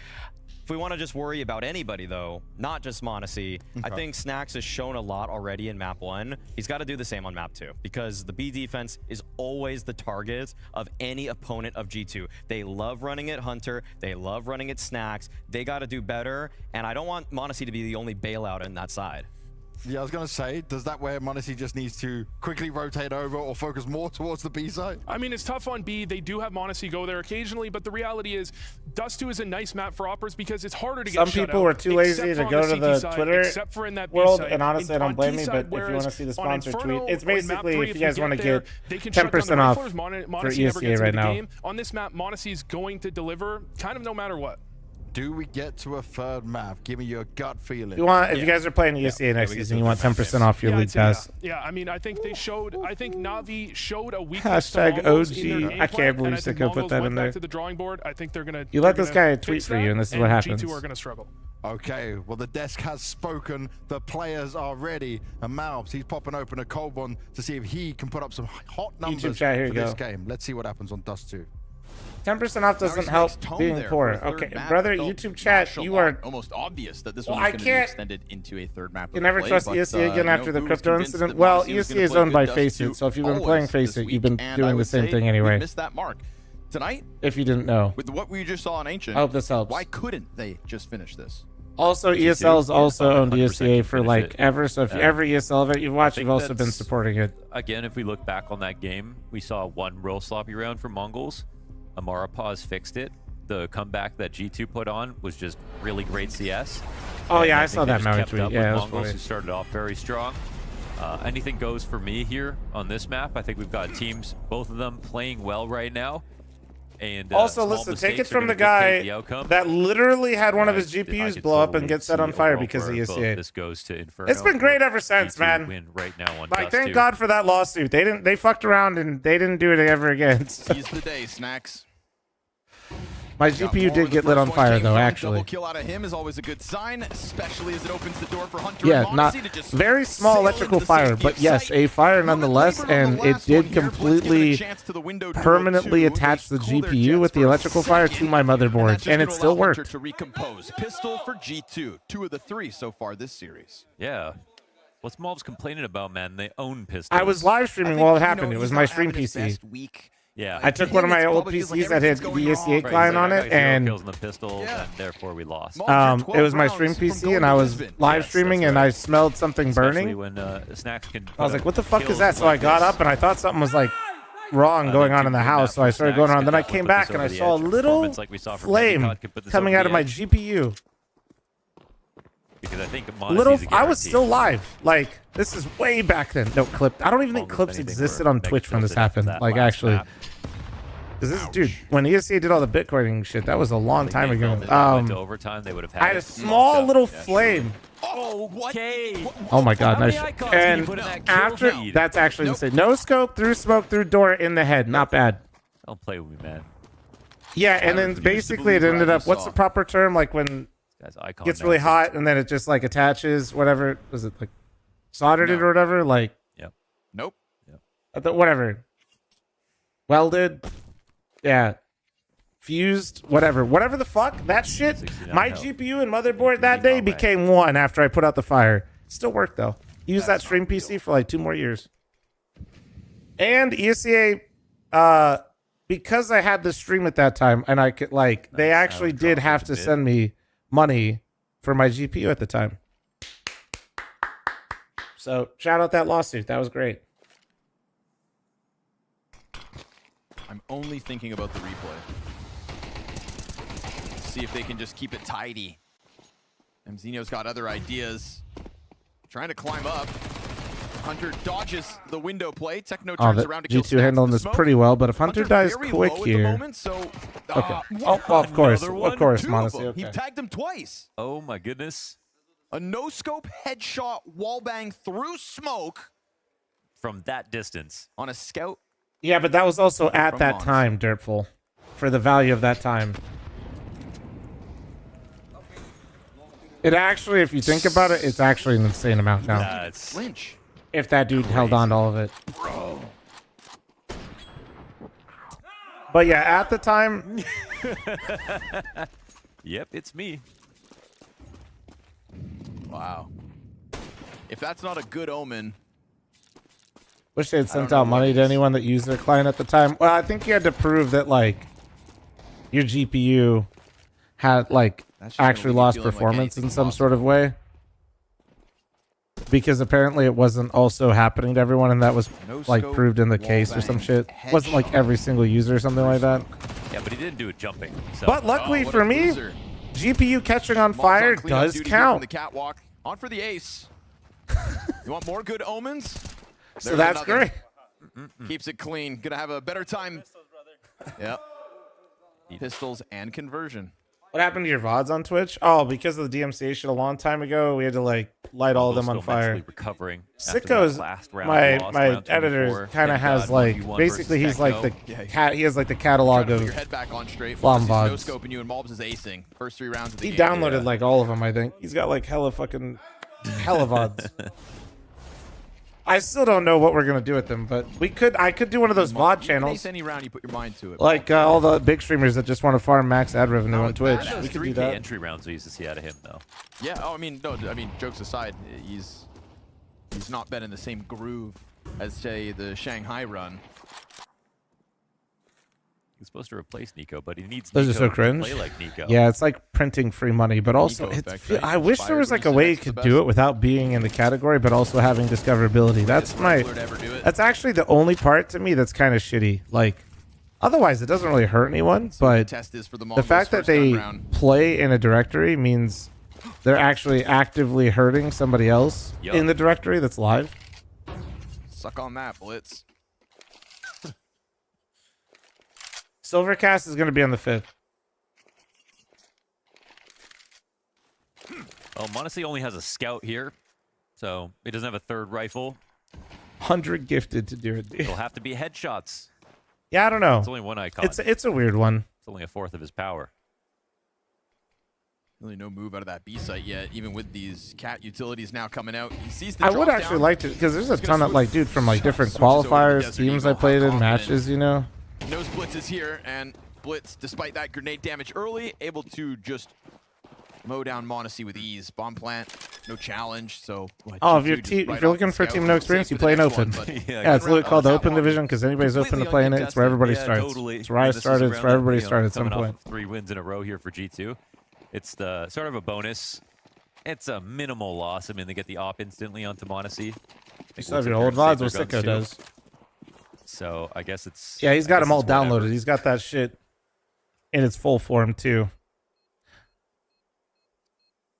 If we want to just worry about anybody, though, not just Monasi, I think Snacks has shown a lot already in map 1. He's got to do the same on map 2, because the B defense is always the target of any opponent of G2. They love running at Hunter. They love running at Snacks. They got to do better, and I don't want Monasi to be the only bailout on that side. Yeah, I was going to say, does that where Monassi just needs to quickly rotate over or focus more towards the B side? I mean, it's tough on B. They do have Monassi go there occasionally, but the reality is Dust 2 is a nice map for Oppers because it's harder to get Some people were too lazy to go to the Twitter world, and honestly, I don't blame me, but if you want to see the sponsor tweet, it's basically if you guys want to get 10% off for ESCA right now. On this map, Monassi is going to deliver kind of no matter what. Do we get to a 3rd map? Give me your gut feeling. If you guys are playing ESCA next season, you want 10% off your league pass. Yeah, I mean, I think Na'Vi showed a weakness Hashtag to Mongols in their OG. game I plan, can't believe and I think Sicko put Mongols that went in back there. to the drawing board. I think they're gonna. You let this guy tweet for you, and this is what happens. G2 are gonna struggle. Okay, well, the desk has spoken. The players are ready. And Malbs, he's popping open a cold one to see if he can put up some hot numbers YouTube chat, here for you this go. game. Let's see what happens on Dust 2. 10% off doesn't help being poor. Okay, brother, YouTube chat, you are almost obvious that this well, one was I going to be can't extended into a 3rd map. You never trust ESCA again after the crypto incident. Well, ESCA is owned by Faceit, so if you've been playing Faceit, you've been doing the same thing anyway. Missed that mark. tonight. If you didn't know. With what we just saw on Ancient. I hope this helps. Why couldn't they just finish this? Also, ESL's also owned ESCA for like ever. So if every ESL event you've watched, you've also been supporting it. Again, if we look back on that game, we saw one real sloppy round from Mongols. Amara Paz fixed it. The comeback that G2 put on was just really great CS. Oh yeah, I think saw they that just Maui kept tweet. up Yeah, it with was Mongols, funny. who started off very strong. Anything goes for me here on this map. I think we've got teams, both of them playing well right now. And also, small listen, take it mistakes are from the gonna dictate guy the outcome. that literally had one of his I GPUs could blow up totally and get set on see a fire world because of where both ESCA. This goes to Inferno. It's been great ever since, G2 man. Win right now on Like, Dust thank 2. God for that lawsuit. They fucked around and they didn't do it ever again. Seize the day, Snacks. My GPU did get lit on fire though, actually. Double kill out of him is always a good sign, especially as it opens the door for Hunter Yeah, and not Moxie to just very small sail electrical into the fire, safety but of yes, sight. a fire nonetheless, and it did completely permanently attach the GPU with the electrical fire to my motherboard, and it still worked. To recompose. Pistol for G2, 2 of the 3 so far this series. Yeah. What's Mobs complaining about, man? They own pistols. I was live streaming while it happened. It was my stream PC. Yeah. I took one of my old PCs that had the ESCA client on it, and kills in the pistol, and therefore we lost. it was my stream PC, and I was live streaming, and I smelled something Especially burning. when Snacks can I was like, "What the fuck is kills that?" So I like got this. up, and I thought something was like wrong going on in the house. So I started going around. Then I came back, and I saw a little flame coming out of my GPU. Because I think I was still live. Like, this is way back then. No, clip. I don't even think clips existed on Twitch when this happened. Like, actually. Because this, dude, when ESCA did all the Bitcoining shit, that was a long time ago. To overtime, they would have had I had a small little flame. Okay. Oh my god, How many nice. icons did And you put in that kill after, feed? that's actually insane. No scope, through smoke, through door, in the head. Not bad. Don't play with me, man. Yeah, and then basically it ended up, what's the proper term? Like when it gets really hot and then it just like attaches, whatever. Was it like soldered it or whatever? Like, yep. Nope. Whatever. Welded. Yeah. Fused. Whatever. Whatever the fuck. That shit. My GPU and motherboard that day became one after I put out the fire. Still worked though. Used that stream PC for like 2 more years. And ESCA, because I had the stream at that time and I could like, they actually did have to send me money for my GPU at the time. So shout out that lawsuit. That was great. I'm only thinking about the replay. See if they can just keep it tidy. Mzino's got other ideas. Trying to climb up. Hunter dodges the window play. Techno turns around to kill G2 handling this pretty well, but if Hunter dies quick here... Okay. Oh, well, of course, Monacy. Okay. He tagged him twice. Oh my goodness. A no-scope headshot wallbang through smoke. From that distance. On a scout. Yeah, but that was also at that time, Dirtful. For the value of that time. It actually, if you think about it, it's actually an insane amount now. That's Lynch. If that dude held on to all of it. Bro. But yeah, at the time... Yep, it's me. Wow. If that's not a good omen... Wish they had sent out money to anyone that used their client at the time. Well, I think you had to prove that, like, your GPU had, like, actually lost performance in some sort of way. Because apparently it wasn't also happening to everyone, and that was, like, proved in the case or some shit. Wasn't, like, every single user or something like that. Yeah, but he didn't do it jumping. So. But luckily for me, GPU catching on fire does count. The catwalk. On for the ace. You want more good omens? So that's great. Keeps it clean. Gonna have a better time. Yep. Pistols and conversion. What happened to your VODs on Twitch? Oh, because of the DMCA shit a long time ago, we had to like light all of them on fire. Recovering Sicko's my editor kind of has like basically he's like the cat. He has like the catalog of Flom VODs. First 3 rounds. He downloaded like all of them. I think he's got like hella VODs. I still don't know what we're gonna do with them, but I could do one of those VOD channels. Any round you put your mind to it. Like all the big streamers that just want to farm max ad revenue on Twitch. We could do that. Entry rounds we used to see out of him though. Yeah. Oh, I mean, no. I mean, jokes aside, he's not been in the same groove as say the Shanghai run. He's supposed to replace Nico, but he needs Those Nico are so to cringe. play like Nico. Yeah, it's like printing free money, but also Nico it's, effect, right? I wish there was like a way you could do it without being in the category, but also having discoverability. That's my. That's actually the only part to me that's kind of shitty. Like, otherwise it doesn't really hurt anyone, but the fact that they play in a directory means they're actually actively hurting somebody else in the directory that's live. Suck on that, Blitz. Silvercast is going to be on the 5th. Oh, Monacy only has a scout here, so he doesn't have a third rifle. 100 gifted to do it. It'll have to be headshots. Yeah, I don't know. It's only one icon. It's a weird one. It's only a fourth of his power. Really no move out of that B site yet, even with these cat utilities now coming out. He sees the I would drop actually down. like to, because there's a ton of, like, dude, from, like, different qualifiers, teams I played in, matches, you know? Knows Blitz is here, and Blitz, despite that grenade damage early, able to just mow down Monacy with ease. Bomb plant, no challenge, so... Oh, if you're looking for team no experience, you play an open. Yeah, it's literally called the open division because anybody's open to play in it. It's where everybody starts. Totally. It's where I started. It's where everybody started at some coming point. off 3 wins in a row here for G2. It's the sort of a bonus. It's a minimal loss. I mean, they get the op instantly onto Monacy. You still have your old VODs, what Sicko does. So I guess it's... Yeah, he's got them all downloaded. He's got that shit in its full form, too.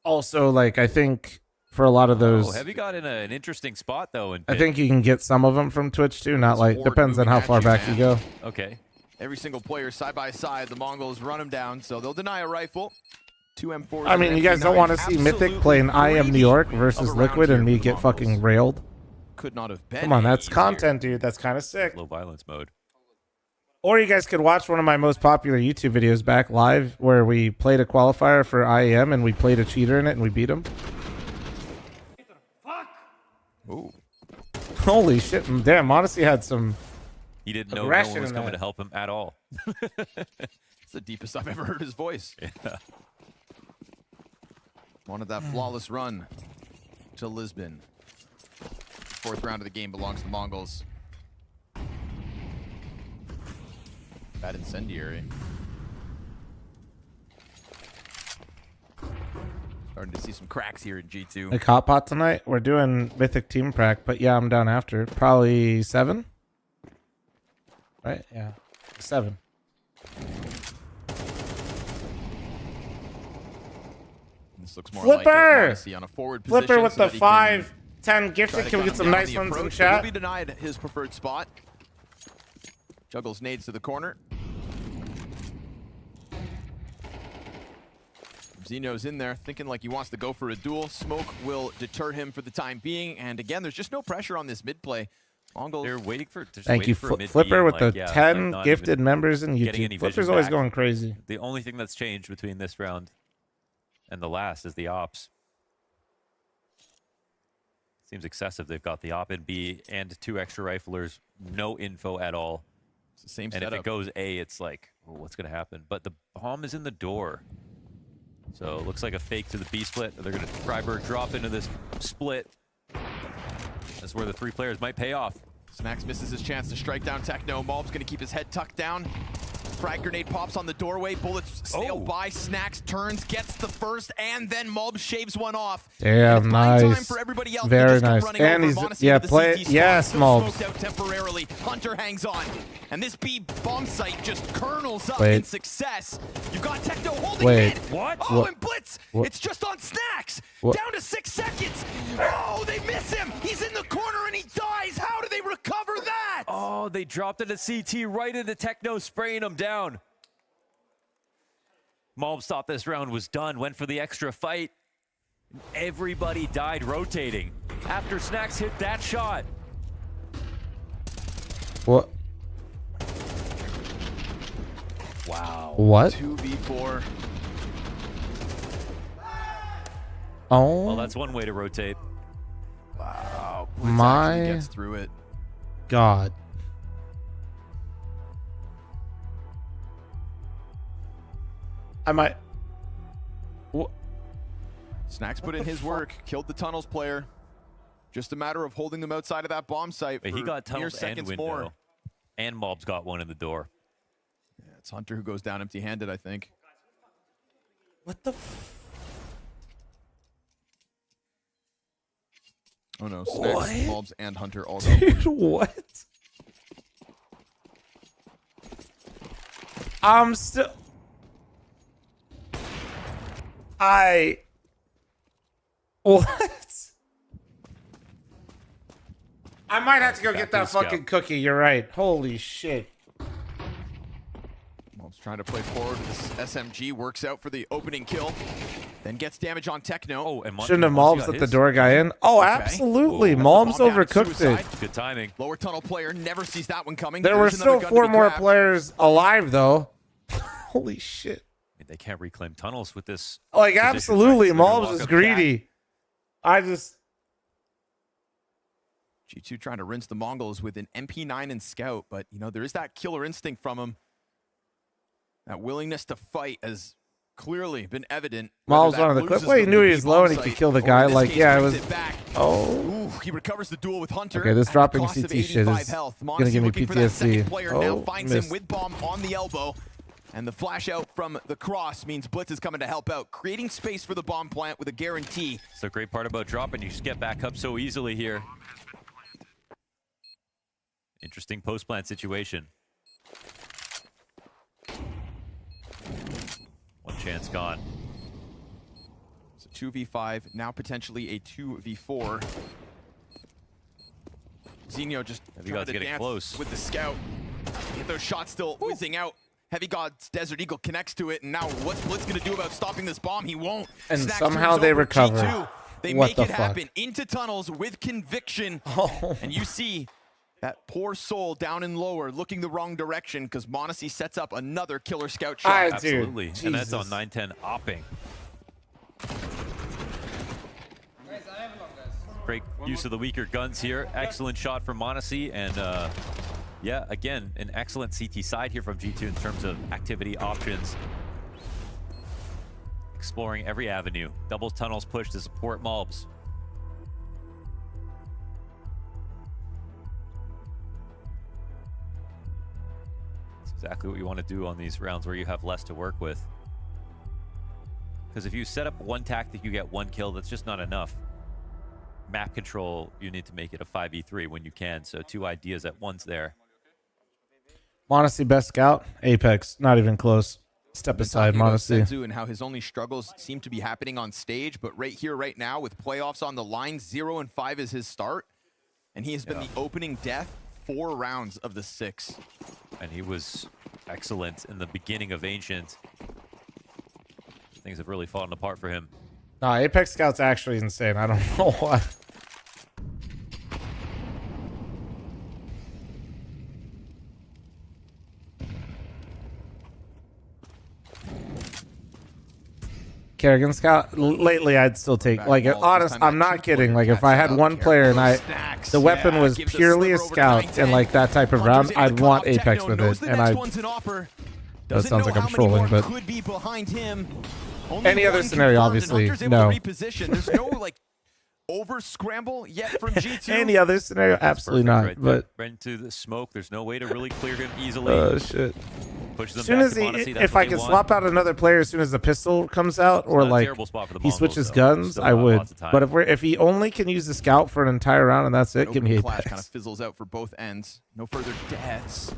Also, like, I think for a lot of those... Oh, Heavy got in an interesting spot, though. I think you can get some of them from Twitch, too. Not like... Depends on how far back you go. Okay. Every single player side by side, the Mongols run him down, so they'll deny a rifle. 2 M4s. I mean, you guys don't want to see Mythic playing I Am New York versus Liquid and me get fucking railed? Could not have been. Come on, that's content, dude. That's kind of sick. Low violence mode. Or you guys could watch one of my most popular YouTube videos back live where we played a qualifier for IEM and we played a cheater in it and we beat him. Ooh. Holy shit. Damn, Monacy had some He didn't know no one was coming to help him at all. It's the deepest I've ever heard his voice. Yeah. Wanted that flawless run to Lisbon. 4th round of the game belongs to the Mongols. Bad incendiary. Starting to see some cracks here in G2. Like hot pot tonight? We're doing Mythic Team Prac, but yeah, I'm down after. Probably 7? Right? Yeah. 7. This looks more Flipper! like it, on a forward position. Flipper with so the 5-10 gifted. Can we get some nice ones in chat? He'll be denied his preferred spot. Juggles nades to the corner. Zeno's in there thinking like he wants to go for a duel. Smoke will deter him for the time being. And again, there's just no pressure on this mid play. Mongols. They're waiting for... Thank you, Flipper, with the 10 gifted members in YouTube. Flipper's always going crazy. The only thing that's changed between this round and the last is the ops. Seems excessive. They've got the op in B and 2 extra riflers. No info at all. It's the same and setup. if it goes A, it's like, oh, what's going to happen? But the bomb is in the door. So it looks like a fake to the B split. They're going to Freiburg drop into this split. That's where the 3 players might pay off. Snacks misses his chance to strike down Techno. Malb's going to keep his head tucked down. Frag grenade pops on the doorway. Bullets sail by. Snacks turns, gets the first, and then Malb shaves one off. Damn, nice. Very nice. And he's, yeah, play it. Yes, Malb. Out temporarily. Hunter hangs on. And this B bomb site just kernels up in success. You've got Techno holding it. What? Oh, and Blitz. It's just on Snacks. Down to 6 seconds. Oh, they miss him. He's in the corner and he dies. How do they recover that? Oh, they dropped it at CT right into Techno, spraying him down. Malb thought this round was done, went for the extra fight. Everybody died rotating after Snacks hit that shot. What? Wow. What? 2v4. Oh. Well, that's one way to rotate. Wow. My gets through it. God. I might. Snacks put in his work, killed the tunnels player. Just a matter of holding them outside of that bomb site. He got mere tunnels and seconds window. more. And Malb's got one in the door. Yeah, It's Hunter who goes down empty-handed, I think. What the? Oh no, Snacks, Bulbs, and Hunter all Dude, what? I'm still... What? I might have to go get that fucking cookie. You're right. Holy shit. Bulbs trying to play forward. This SMG works out for the opening kill. Then gets damage on Techno. Oh, and Shouldn't have Malbs let the door guy in. Oh, absolutely. Malbs overcooked it. Good timing. Lower tunnel player never sees that one coming. There were still 4 more players alive, though. Holy shit. They can't reclaim tunnels with this. Like, absolutely. Malbs is greedy. I just... G2 trying to rinse the Mongols with an MP9 and Scout, but, you know, there is that killer instinct from him. That willingness to fight has clearly been evident. Malbs on the clip. Well, he knew he was low and he could kill the guy. Like, yeah, it was... Oh. Ooh, he recovers the duel with Hunter. Okay, this dropping CT shit is going to give me PTSD. Now finds him with bomb on the elbow. And the flash out from the cross means Blitz is coming to help out, creating space for the bomb plant with a guarantee. It's the great part about dropping. You just get back up so easily here. Interesting post-plant situation. One chance gone. It's a 2v5, now potentially a 2v4. Xenio just trying to dance close with the Scout. Get those shots still whizzing out. Heavy God's Desert Eagle connects to it, and now what's Blitz going to do about stopping this bomb? He won't. And Snacks somehow they recover. G2. They what make the it fuck? happen into tunnels with conviction. Oh. And you see that poor soul down and lower looking the wrong direction because Monacy sets up another killer Scout shot. Absolutely. Dude, and that's on 9-10 opping. Great use of the weaker guns here. Excellent shot from Monacy, and yeah, again, an excellent CT side here from G2 in terms of activity options. Exploring every avenue. Double tunnels push to support Malbs. It's exactly what you want to do on these rounds where you have less to work with. Because if you set up one tactic, you get one kill, that's just not enough. Map control, you need to make it a 5v3 when you can, so 2 ideas at once there. Monacy best scout, Apex, not even close. Step aside, Monacy. And how his only struggles seem to be happening on stage, but right here, right now, with playoffs on the line, 0-5 is his start, and he has been the opening death 4 rounds of the 6. And he was excellent in the beginning of Ancient. Things have really fallen apart for him. Nah, Apex Scout's actually insane. I don't know why. Kerrigan Scout, lately I'd still take, like, honest, I'm not kidding, like, if I had one player and the weapon was purely a Scout and, like, that type of round, I'd want Apex with it, and that sounds like I'm trolling, but any other scenario, obviously, no. There's no, like, over scramble yet from G2. Any other scenario, absolutely not, right but... Right into the smoke, there's no way to really clear him easily. Oh, shit. Pushes As soon as if I can swap out another player as soon as the pistol comes out, or like he switches guns, I would. But if he only can use the Scout for an entire round and that's it, give me Apex. Kind of fizzles out for both ends. No further deaths.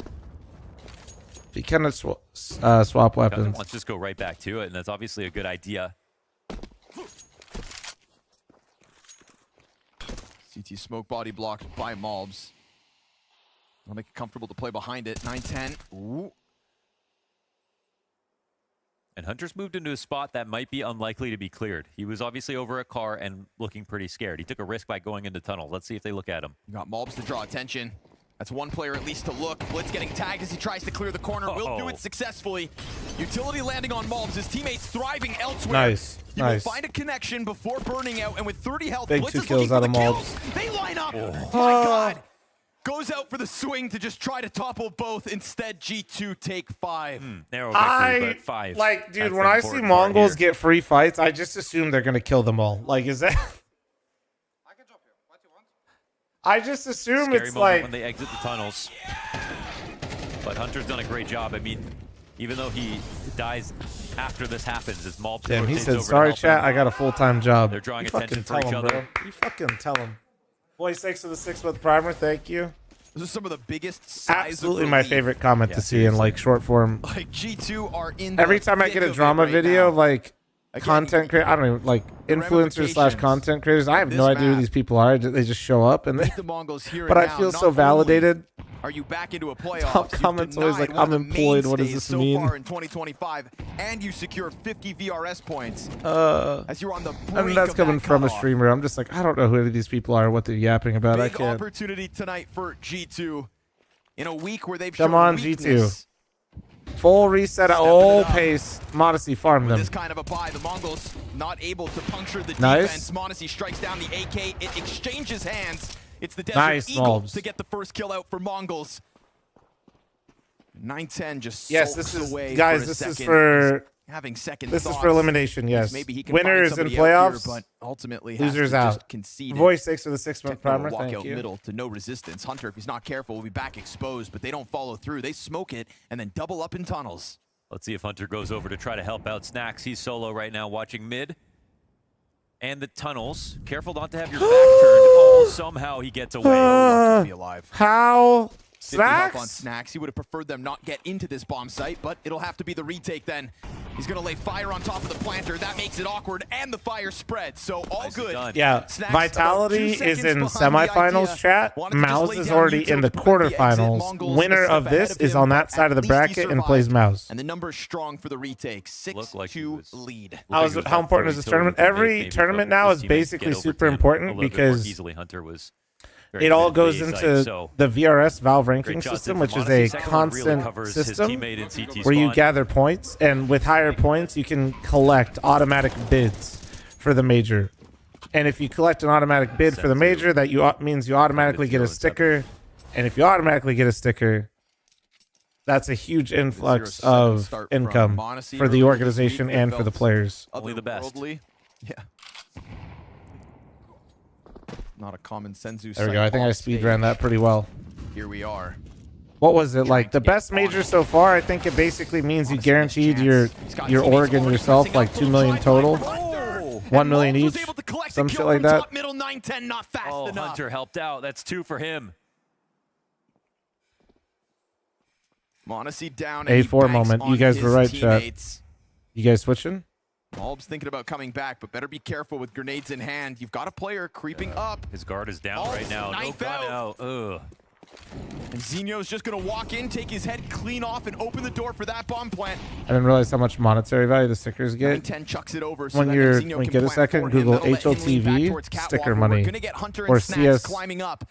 If he kind of swap weapons. Let's just go right back to it, and that's obviously a good idea. CT smoke body blocked by Malbs. I'll make it comfortable to play behind it. 9-10. Ooh. And Hunter's moved into a spot that might be unlikely to be cleared. He was obviously over a car and looking pretty scared. He took a risk by going into tunnel. Let's see if they look at him. You got Malbs to draw attention. That's one player at least to look. Blitz getting tagged as he tries to clear the corner. Will do it successfully. Utility landing on Malbs. His teammates thriving elsewhere. Nice. You will find a connection before burning out, and with 30 health, Big Blitz 2 is kills looking out for of the Malbs. kills. They line up. My God. Goes out for the swing to just try to topple both. Instead, G2 take 5. Narrow victory, but 5. Like, dude, when I see Mongols get free fights, I just assume they're going to kill them all. Like, is that... I just assume Scary it's like... when they exit the tunnels. But Hunter's done a great job. I mean, even though he dies after this happens, as Malb Damn, he rotates said, over to sorry, help chat, him. I got a full-time job. They're drawing You attention fucking for each tell him, other. bro. You fucking tell him. Boy, thanks for the 6-month primer. Thank you. This is some of the biggest size Absolutely of my relief. favorite comment to see in like short form. Like G2 are in Every the time I thick get a of it drama right video, now. like Again, content creator, I don't even like influencers slash content creators. I have no idea who these people are. They just show up and Beat the Mongols here but and I now. feel Not so only validated. Are you back into a playoff? Top comments always like, I'm employed. What does this mean? So far in 2025, and you secure 50 VRS points. As you're on the brink I mean, that's of coming that from a cutoff. streamer. I'm just like, I don't know who any of these people are, what they're yapping about. I Big can't. opportunity tonight for G2 in a week where they've Come shown on, weakness. G2. Full reset at all pace. Modesty farm them. This kind of a buy, the Mongols not able to puncture the Nice. defense. Modesty strikes down the AK. It exchanges hands. It's the Desert Nice, Eagle Malbs. to get the first kill out for Mongols. 9-10 just Yes, sulks this is away guys. for a This is second. for having second This is thoughts. for elimination. Yes. Maybe he can Winners find and somebody out playoffs. here, but ultimately has Losers to out. just concede. Voice 6 for the 6-month Techno will primer. walk Thank out you. middle to no resistance. Hunter, if he's not careful, will be back exposed, but they don't follow through. They smoke it and then double up in tunnels. Let's see if Hunter goes over to try to help out Snacks. He's solo right now watching mid. And the tunnels. Careful not to have your back turned. Oh, somehow he gets away. To be alive. How? 50 health on Snacks? Snacks. He would have preferred them not get into this bomb site, but it'll have to be the retake then. He's going to lay fire on top of the planter. That makes it awkward, and the fire spreads. So all good. Yeah, Snacks Vitality about 2 is seconds in behind the semifinals idea. chat. Wanted to just Mouse lay is down already util in the to prevent the exit. quarterfinals. Mongols Winner a step of ahead this of is him, on that but side of the at least he bracket and plays survived. Mouse. And the number is strong for the retake. 6-2 lead. How important is this tournament? Every tournament now is basically super important because easily Hunter was very it all mid goes phase, into so the VRS Valve ranking great shots system, in which from is Modesty. a Second one really constant covers his system teammate in CT where you spawn. gather points, and with higher points, you can collect automatic bids for the major. And if you collect an automatic bid for the major, that means you automatically get a sticker. And if you automatically get a sticker, that's a huge influx of income for the organization and for the players. Only the best. Yeah. Not a common sensu. There we go. I think I speed ran that pretty well. Here we are. What was it like? The best major so far, I think it basically means you guaranteed your org and yourself like 2 million total. 1 million each. Some shit like that. Middle 9-10, not fast Oh, enough. Hunter helped out. That's 2 for him. Monacy down. and he A4 banks moment. on You guys were his right, chat. teammates. You guys switching? Malb's thinking about coming back, but better be careful with grenades in hand. You've got a player creeping up. His guard is down right now. No knife gun out. Ugh. And Xeno's just going to walk in, take his head clean off, and open the door for that bomb plant. I didn't realize how much monetary value the stickers get. 9-10 chucks it over. So When that you're Xeno when you can get a plant second, for him. Google That'll let him lean back HLTV towards Catwalk. sticker We're money gonna get Hunter or and Snacks CS climbing up.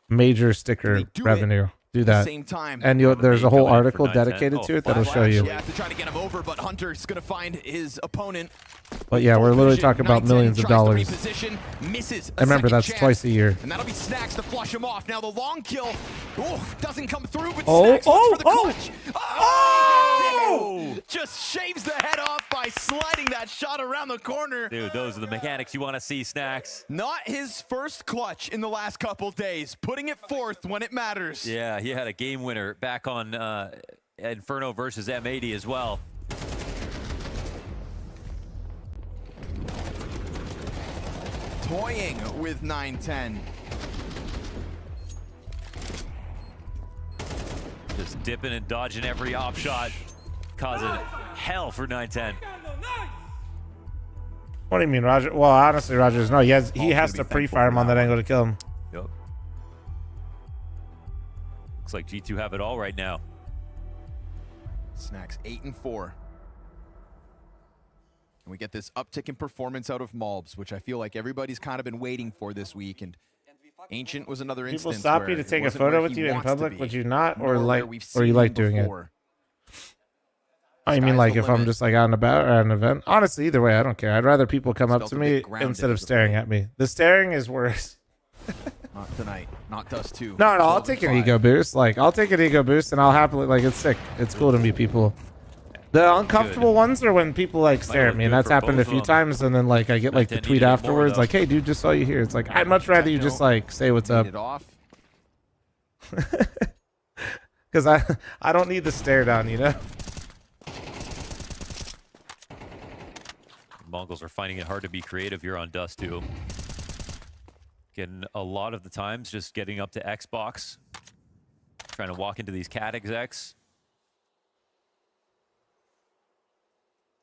major sticker revenue. Do at the that. same time. And there's a whole article coming in for 9-10. dedicated to Oh, it that'll show you. Yeah, they're trying to get him over, but Hunter's going to find his opponent. But yeah, we're literally talking about 9-10 millions of tries to dollars. reposition, misses a And remember, second that's chance, twice a year. And that'll be Snacks to flush him off. Now the long kill doesn't come through, but Oh, Snacks looks for the oh, clutch. Oh! Just shaves the head off by sliding that shot around the corner. Dude, those are the mechanics you want to see, Snacks. Not his first clutch in the last couple days. Putting it forth when it matters. Yeah, he had a game winner back on Inferno versus M80 as well. Toying with 9-10. Just dipping and dodging every op shot, causing hell for 9-10. What do you mean, Roger? Well, honestly, Rogers, no, he has to pre-fire him on that angle to kill him. Yep. Looks like G2 have it all right now. Snacks 8-4. And we get this uptick in performance out of Malbs, which I feel like everybody's kind of been waiting for this week. And Ancient was another People instance stop where you to it take a wasn't photo where with he you in wants to public, be, would you not, or nor where we've you seen like him doing it? before. I mean, Sky's like the if I'm limit. just like out and about or at an event. Honestly, either way, I don't care. I'd rather people come up Felt to a me bit grounded instead of as a staring at me. The staring is worse. Not tonight. Not Dust 2. No, I'll take an ego boost. Like, I'll take an ego boost, and I'll happily, like, it's sick. It's cool to meet people. The uncomfortable ones are when people, like, stare at me, and that's happened a few times, and then, like, I get, like, the tweet afterwards, like, hey, dude, just saw you here. It's like, I'd much rather you just, like, say what's up. Because I don't need the stare down, you know? Mongols are finding it hard to be creative here on Dust 2. Getting a lot of the times just getting up to Xbox. Trying to walk into these cat execs.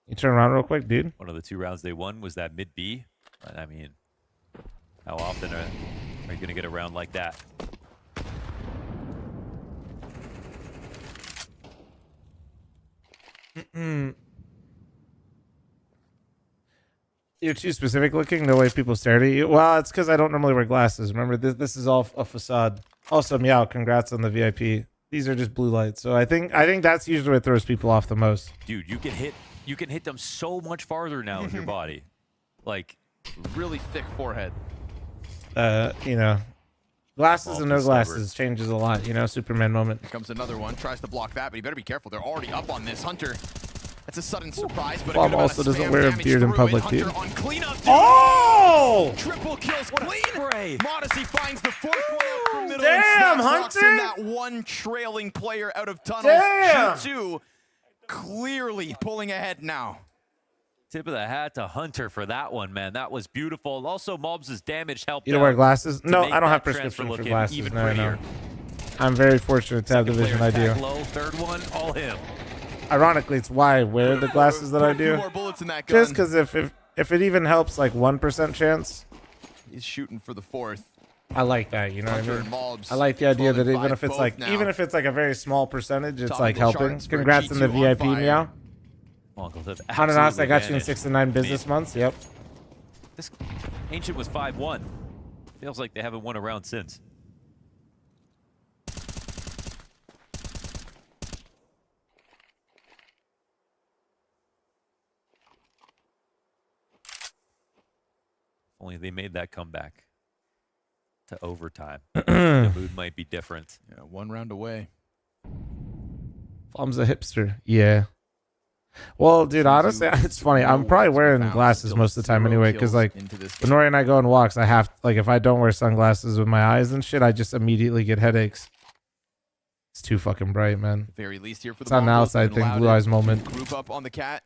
You turn around real quick, dude. One of the 2 rounds they won was that mid B. But, I mean, how often are you going to get a round like that? You're too specific looking, the way people stare at you. Well, it's because I don't normally wear glasses. Remember, this is all a facade. Also, Meow, congrats on the VIP. These are just blue lights. So I think that's usually what throws people off the most. Dude, you can hit them so much farther now with your body. Like, really thick forehead. You know, glasses and no glasses changes a lot, you know, Superman moment. Here comes another one, tries to block that, but he better be careful. They're already up on this. Hunter, that's a sudden surprise, but Bob also doesn't wear a beard in public, dude. Oh! Triple kills clean. Modesty finds the fourth one out from middle. Damn, and Hunter! in that one trailing player out of tunnels. Damn! G2 clearly pulling ahead now. Tip of the hat to Hunter for that one, man. That was beautiful. Also, Mobs' damage helped. You don't wear glasses? No, make I don't have that transfer prescription for look glasses. even No, prettier. I'm very fortunate to have the vision I do. Low, third one, all him. Ironically, it's why I wear the glasses that I do. More bullets in that gun. Just because if it even helps, like 1% chance. He's shooting for the fourth. I like that, you know what I mean? Mobs I like the idea that even rolling if it's five like both now. even if it's like a very small percentage, it's Top like of the helping. charts for Congrats on the G2 on VIP, fire. Meow. Mongols have Ananas, absolutely I got you in vanished. 6 to 9 business months. Yep. This Ancient was 5-1. Feels like they haven't won a round since. Only they made that comeback to overtime. The mood might be different. Yeah, 1 round away. Flom's a hipster. Yeah. Well, dude, honestly, it's funny. I'm probably wearing glasses most of the time anyway, because like when Nori and I go on walks, I have like if I don't wear sunglasses with my eyes and shit, I just immediately get headaches. It's too fucking bright, man. Very least here for the It's on the Mongols, outside been thing, allowed blue in. eyes moment. Group up on the cat.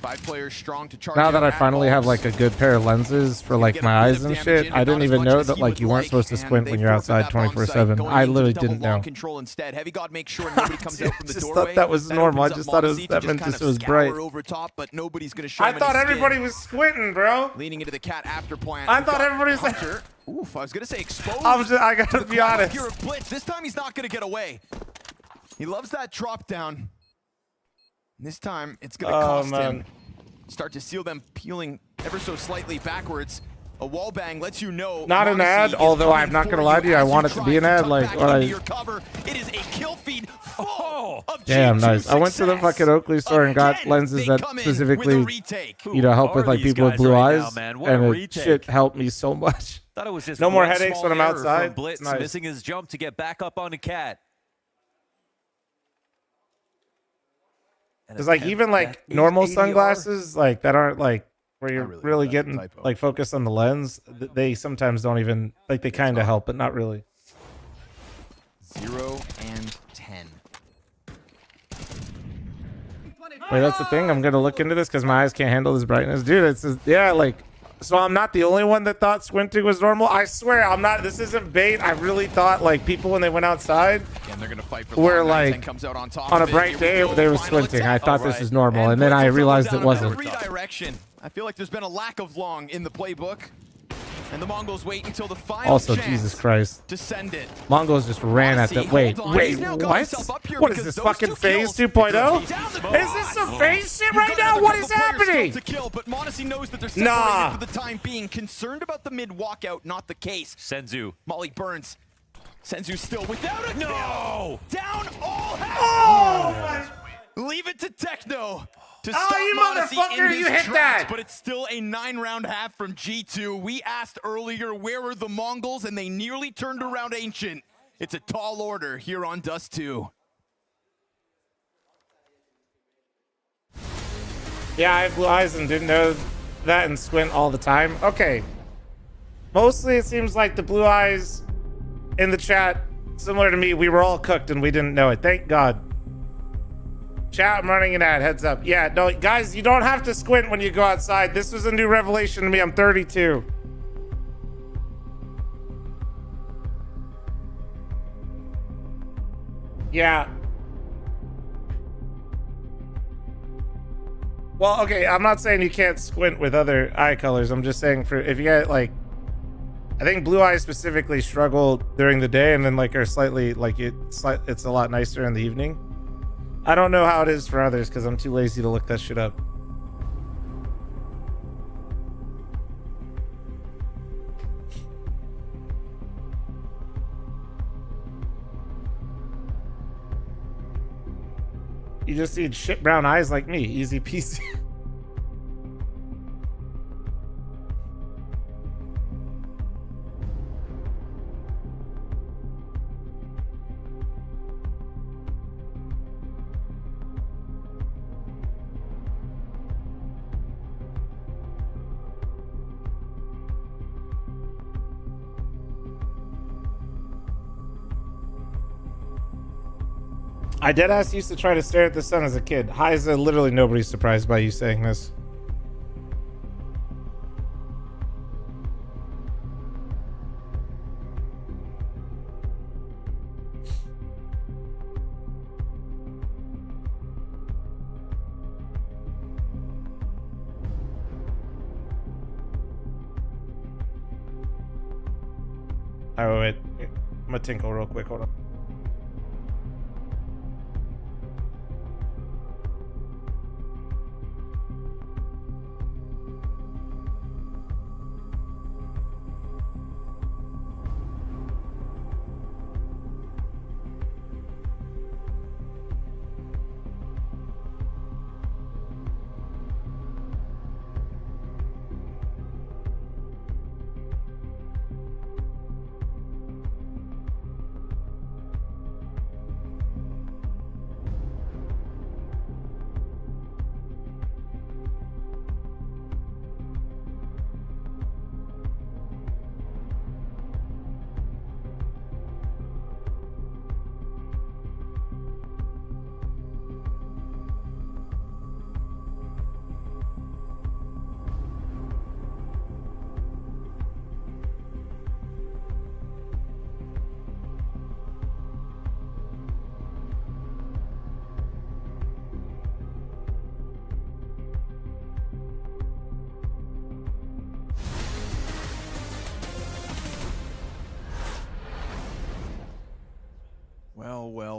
5 players strong to charge. Now that in I at finally have Mobs. like a good pair of lenses for like my eyes and shit, I didn't even know that like you weren't supposed to squint when you're outside 24/7. I literally didn't know. Control instead. Heavy God makes sure nobody comes out from the Just doorway. thought that was normal. I just thought that meant just this was bright. over top, but nobody's gonna show I him thought any everybody skin. was squinting, bro. Leaning into the cat after plant. I We've thought got everybody was Hunter. Oof, I was gonna say exposed. I gotta to the be honest. Here of Blitz. This time he's not gonna get away. He loves that drop down. This time it's gonna cost him. Start to seal them peeling ever so slightly backwards. A wall bang lets you know. Not an ad, although I'm not gonna lie to you, I want it to be an ad. Like, it is a kill feed full of damn G2 nice. I went to the fucking Oakley store and got lenses that specifically, you know, help with like people with blue eyes, and it shit helped me so much. Thought it was just no more one headaches small when I'm error outside. from Blitz It's nice. missing his jump to get back up on the cat. Because like even like normal sunglasses like that aren't like where you're really getting like focused on the lens, they sometimes don't even like they kind of help, but not really. 0 and 10. Wait, that's the thing. I'm gonna look into this because my eyes can't handle this brightness, dude. It's just, yeah, like. So I'm not the only one that thought squinting was normal. I swear I'm not. This isn't bait. I really thought like people when they went outside And they're gonna fight for were long. like 9-10 comes out on top on a of it. bright Here we day go. they were Final squinting. attack. I thought this was normal, and then I realized it wasn't. Redirection. I feel like there's been a lack of long in the playbook. And the Mongols wait until the final Also, chance Jesus Christ. to send it. Mongols just ran at that. Wait, He's now got himself up here what is because this those fucking two phase kills 2.0? Is this some phase shit right now? What is happening? To kill, but Modesty knows that they're Nah. separated for the time being. Concerned about the mid walkout, not the case. Senzu. Molly burns. Senzu still without a kill. Down all half. Oh Leave it to Techno to Oh, stop you Modesty motherfucker, in his you hit tracks, that. but it's still a 9-round half from G2. We asked earlier where were the Mongols, and they nearly turned around Ancient. It's a tall order here on Dust 2. Yeah, I have blue eyes and didn't know that and squint all the time. Okay. Mostly it seems like the blue eyes in the chat, similar to me, we were all cooked and we didn't know it. Thank God. Chat, I'm running an ad. Heads up. Yeah, no, guys, you don't have to squint when you go outside. This was a new revelation to me. I'm 32. Yeah. Well, okay, I'm not saying you can't squint with other eye colors. I'm just saying for if you get like, I think blue eyes specifically struggle during the day and then like are slightly like it's a lot nicer in the evening. I don't know how it is for others because I'm too lazy to look that shit up. You just need shit brown eyes like me. Easy peasy. I deadass used to try to stare at the sun as a kid. Heiza, literally nobody's surprised by you saying this. Oh, wait. I'm gonna tinkle real quick. Hold on.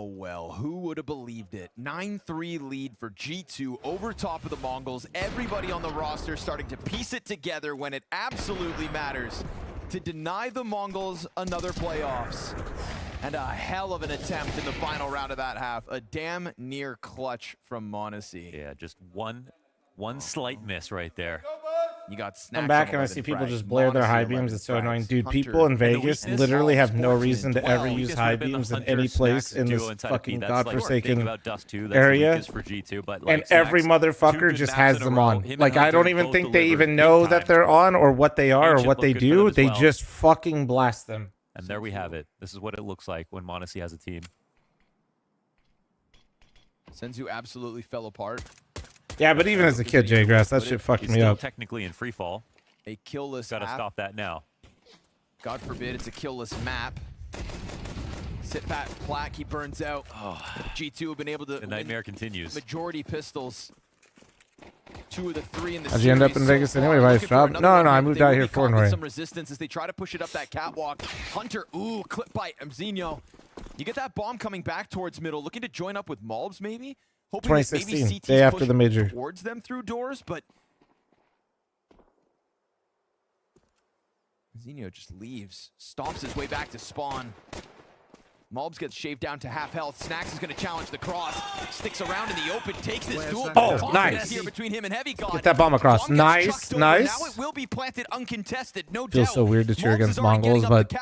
Well, who would have believed it? 9-3 lead for G2 over top of the Mongols. Everybody on the roster starting to piece it together when it absolutely matters to deny the Mongols another playoffs. And a hell of an attempt in the final round of that half. A damn near clutch from m0NESY. Yeah, just one slight miss right there. You got snacks. I'm back and I see people just blare their high beams. It's so annoying. Dude, people in Vegas literally have no reason to ever use high beams in any place in this fucking godforsaken area. And every motherfucker just has them on. Like, I don't even think they even know that they're on or what they are or what they do. They just fucking blast them. And there we have it. This is what it looks like when m0NESY has a team. Senzu absolutely fell apart. Yeah, but even as a kid, J-Grass, that shit fucked me up. Technically in free fall. A killless Gotta stop that now. God forbid it's a killless map. Sit back, Plaque, he burns out. Oh. G2 have been able to. The nightmare continues. Majority pistols. 2 of the 3 in the How'd you end up in Vegas anyway, Vice Job? No, I moved out here for Norway. Some resistance as they try to push it up that catwalk. Hunter, ooh, clip by Mzinho. You get that bomb coming back towards middle, looking to join up with Malbs maybe. Hoping 2016, maybe day after the major. Towards them through doors, but Mzinho just leaves, stomps his way back to spawn. Malbs gets shaved down to half health. Snacks is going to challenge the cross. Sticks around in the open, takes this duel. Oh, nice. Here between him and Heavy God. Get that bomb across. Nice, nice. Now it will be planted uncontested, no doubt. Feels so weird to cheer against Mongols, but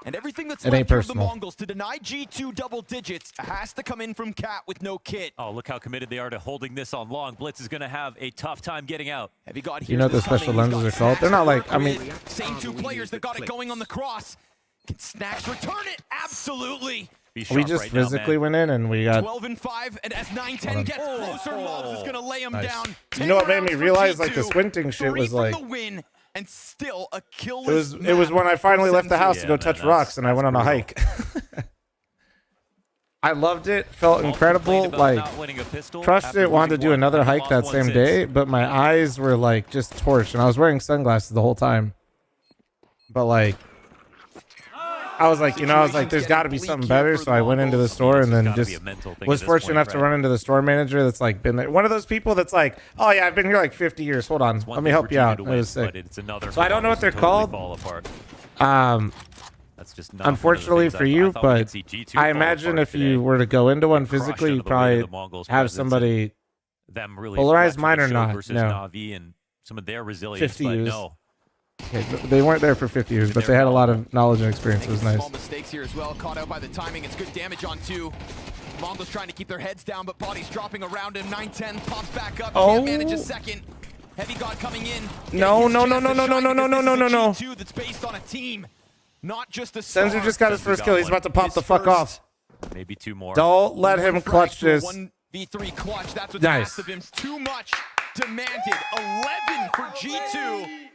and everything that's it left ain't here of the personal. Mongols to deny G2 double digits has to come in from Cat with no kit. Oh, look how committed they are to holding this on long. Blitz is going to have a tough time getting out. Heavy God, you know what the special lenses are called? They're not like, I mean... Same 2 players that got it going on the cross. Can Snacks return it? Absolutely. We just physically went in and we got 12 and 5, and as 9-10 gets closer, Mobs is gonna lay him down. You know what made me realize like the squinting shit was like the win, and still a it was when I finally left the house to go touch rocks and I went on a hike. I loved it, felt incredible, like crushed it, wanted to do another hike that same day, but my eyes were like just torched and I was wearing sunglasses the whole time. But like I was like, there's got to be something better. So I went into the store and then just was fortunate enough to run into the store manager that's like been there. One of those people that's like, oh yeah, I've been here like 50 years. Hold on, let me help you out. It was sick. So I don't know what they're called. That's just unfortunately for you, but I imagine if you were to go into one physically, you probably have somebody polarize. Mine or not. No. And some of their resilience, 50 but years. no. Okay, they weren't there for 50 years, but they had a lot of knowledge and experience. It was nice. Small mistakes here as well. Caught out by the timing. It's good damage on 2. Mongols trying to keep their heads down, but bodies dropping around him. 9-10 pops back up. Can't manage a second. Heavy God coming in. No. That's based on a team, not just a Senzu just got his first kill. He's about to pop the fuck off. Maybe 2 more. Don't let him clutch this. 1v3 clutch. That's what's nice. asked of him. Too much demanded. 11 for G2.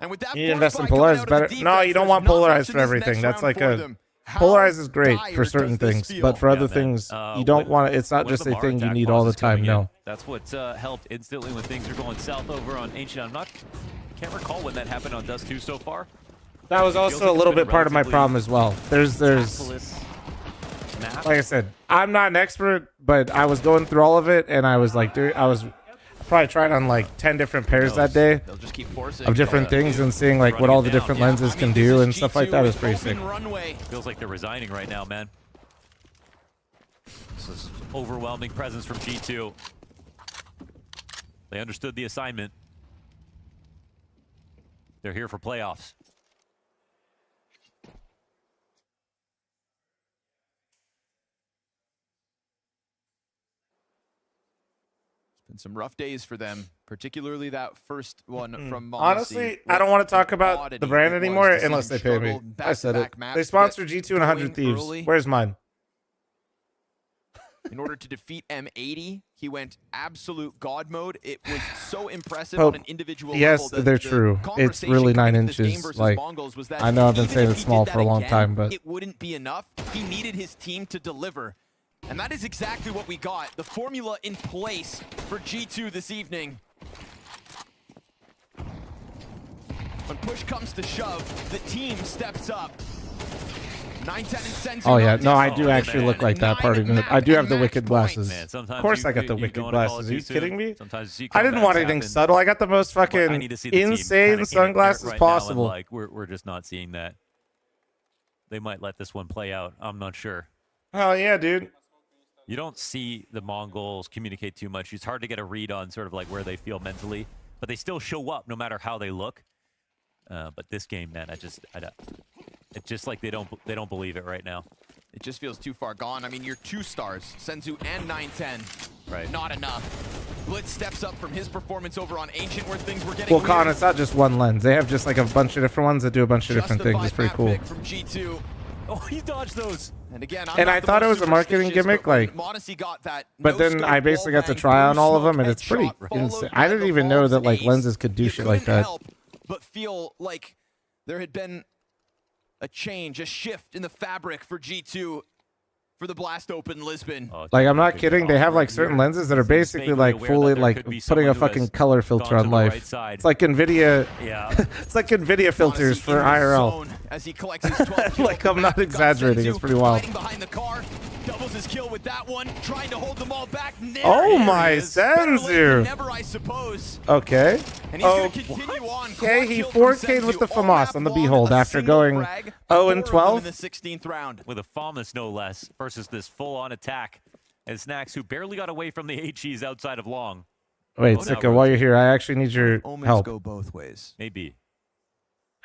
And with that, you need to invest in Polarize better. No, you don't want Polarize for everything. That's like a Polarize is great for certain things, but for other things, you don't want it. It's not just a thing you need all the time. No. That's what helped instantly when things are going south over on Ancient. Can't recall when that happened on Dust 2 so far. That was also a little bit part of my problem as well. There's like I said, I'm not an expert, but I was going through all of it, and I was like, dude, I was probably tried on like 10 different pairs that day of different things and seeing like what all the different lenses can do and stuff like that is pretty sick. Feels like they're resigning right now, man. This is overwhelming presence from G2. They understood the assignment. They're here for playoffs. Been some rough days for them, particularly that first one from Monacy. Honestly, I don't want to talk about the brand anymore unless they pay me. I said it. They sponsor G2 and 100 Thieves. Where's mine? In order to defeat M80, he went absolute god mode. It was so impressive on an individual level. Yes, they're true. It's really 9 inches. Like, I know I've been saying it's small for a long time, but it wouldn't be enough. He needed his team to deliver. And that is exactly what we got. The formula in place for G2 this evening. When push comes to shove, the team steps up. 9-10 and Senzu. oh yeah, no, I do actually look like that part of it. I do have the wicked glasses. Of course I got the wicked glasses. Are you kidding me? I didn't want anything subtle. I got the most fucking insane sunglasses possible. Like we're just not seeing that. They might let this one play out. I'm not sure. Oh yeah, dude. You don't see the Mongols communicate too much. It's hard to get a read on sort of like where they feel mentally, but they still show up no matter how they look. But this game, man, it's just like they don't believe it right now. It just feels too far gone. I mean, you're 2 stars, Senzu and 9-10. Right. Not enough. Blitz steps up from his performance over on Ancient, where things were getting well, Con, it's not just one lens. They have just like a bunch of different ones that do a bunch of different things. It's pretty cool. From G2. Oh, he dodged those. And again, I thought it was a marketing gimmick, like, but then I basically got to try on all of them, and it's pretty insane. I didn't even know that like lenses could do shit like that. But feel like there had been a change, a shift in the fabric for G2 for the Blast Open Lisbon. Like, I'm not kidding. They have like certain lenses that are basically like fully like putting a fucking color filter on life. It's like NVIDIA. Yeah. It's like NVIDIA filters for IRL. As he collects his 12 like, I'm not exaggerating. It's pretty wild. Behind the car, doubles his kill with that one, trying to hold them all back. Oh my Senzu. Never, I suppose. Okay. And he's gonna continue on. Okay, he 4K'd with the FAMAS on the Behold after going 0-12 in the 16th round with a FAMAS no less versus this full-on attack. And Snacks, who barely got away from the HEs outside of long. Wait, Sika, while you're here, I actually need your help. Go both ways. Maybe.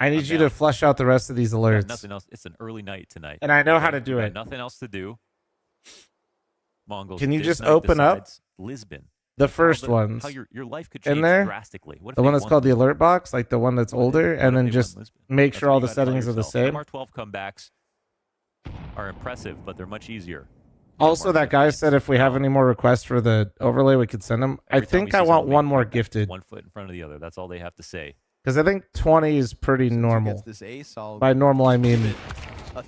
I need you to flush out the rest of these alerts. Nothing else. It's an early night tonight. And I know how to do it. Nothing else to do. Mongols. Can you just open up Lisbon? the first ones how your life could change in there? Drastically. What if the one that's called the alert box, like the one that's older, and then just make sure all the settings are the same. MR12 comebacks. are impressive, but they're much easier. Also, that guy said if we have any more requests for the overlay, we could send them. I think I want one more gifted. 1 foot in front of the other. That's all they have to say. Because I think 20 is pretty normal. This ace, I'll By normal, I mean...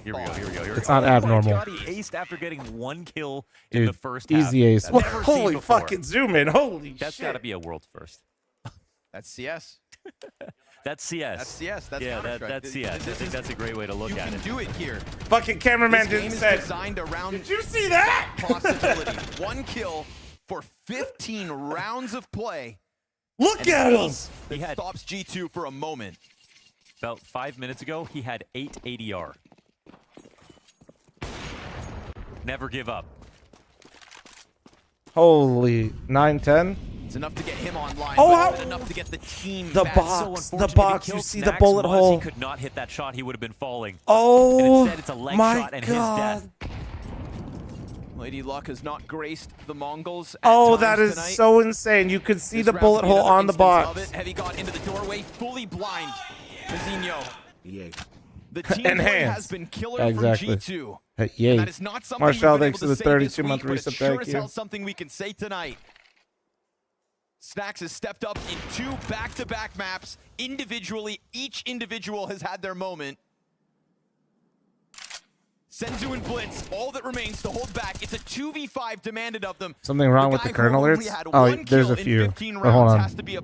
Here we go. It's not abnormal. Oh my God, he aced after getting 1 kill Dude, in the first half. easy ace. That's never seen Holy before. fucking zoom in. Holy That's shit. got to be a world first. That's CS. That's CS. That's CS. That's yeah, Counter-Strike. that's CS. I think that's a great way to look at it. You can do it here. Fucking cameraman This didn't game say. is designed around Did you see that? possibility. 1 kill for 15 rounds of play. Look at him. He stops G2 for a moment. About 5 minutes ago, he had 8 ADR. Never give up. Holy 9-10. It's enough to get him online. Oh, but how- is it enough to get the team The back? box, So the unfortunate, box. he You killed see the Snacks bullet Muzz, hole. He could not hit that shot. He would have been falling. Oh, and instead, it's a leg my shot and God. his death. Lady Luck has not graced the Mongols. At Oh, times that is tonight. so insane. You could see This the round bullet could be hole another on the instance of box. it. Heavy got into the doorway, fully blind. Mazinho. Yeah. The team play has been killer Exactly. from G2. Hey, yay. And that is not something Marshall, we've been thanks able for to the say this 32-month week, but resub. it's sure Thank as you. hell something we can say tonight. Snacks has stepped up in 2 back-to-back maps. Individually, each individual has had their moment. Senzu and Blitz, all that remains to hold back. It's a 2v5 demanded of them. Something wrong with the kernel alerts? Oh, there's a few. But hold on.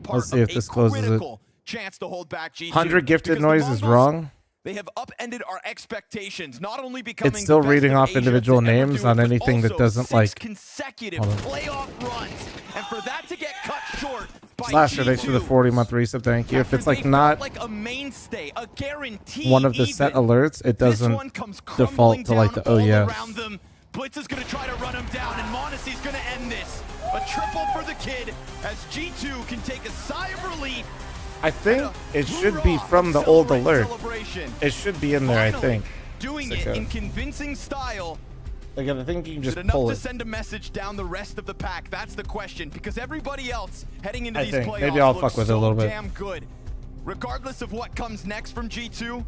Let's see if this closes it. Chance to hold back G2. 100 gifted Because the noise is Mongols, wrong. They have upended our expectations, not only becoming It's still the best reading of off Asia individual to ever names do it, on but anything that also doesn't 6 like. consecutive Hold on. playoff runs, and for that to get cut short by Slasher, thanks for the G2, 40-month resub. Thank you. If it's like not like a mainstay, a guarantee one of the even. set alerts, it This doesn't one comes default to like the all oh yeah. around them. Blitz is going to try to run him down, and Monacy's going to end this. A triple for the kid as G2 can take a sigh of relief. I think it should be from the old alert. It should be in there, I think. Doing it in convincing style. Like, I think you can Is just it enough pull to it. send a message down the rest of the pack? That's the question, because everybody else heading into these think. playoffs Maybe I'll looks fuck with it a so little bit. damn good. Regardless of what comes next from G2,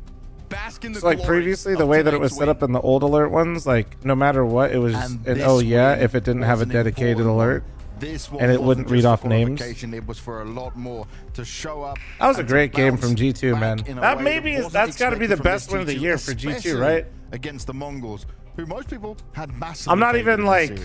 bask in the So like glory previously, the of way that it was tonight's set up in the old alert ones, like no matter what, it was And an this oh yeah win if it didn't have a was an dedicated important one. alert. This one and it wasn't wouldn't read just off for names. qualification, It was for a lot more to show up. That was a and to great game bounce from G2, man. back in a That way maybe is wasn't that's got to be the expected from best this win of the G2, year for G2, especially right? Against the Mongols, who most people had massive. I'm not even like.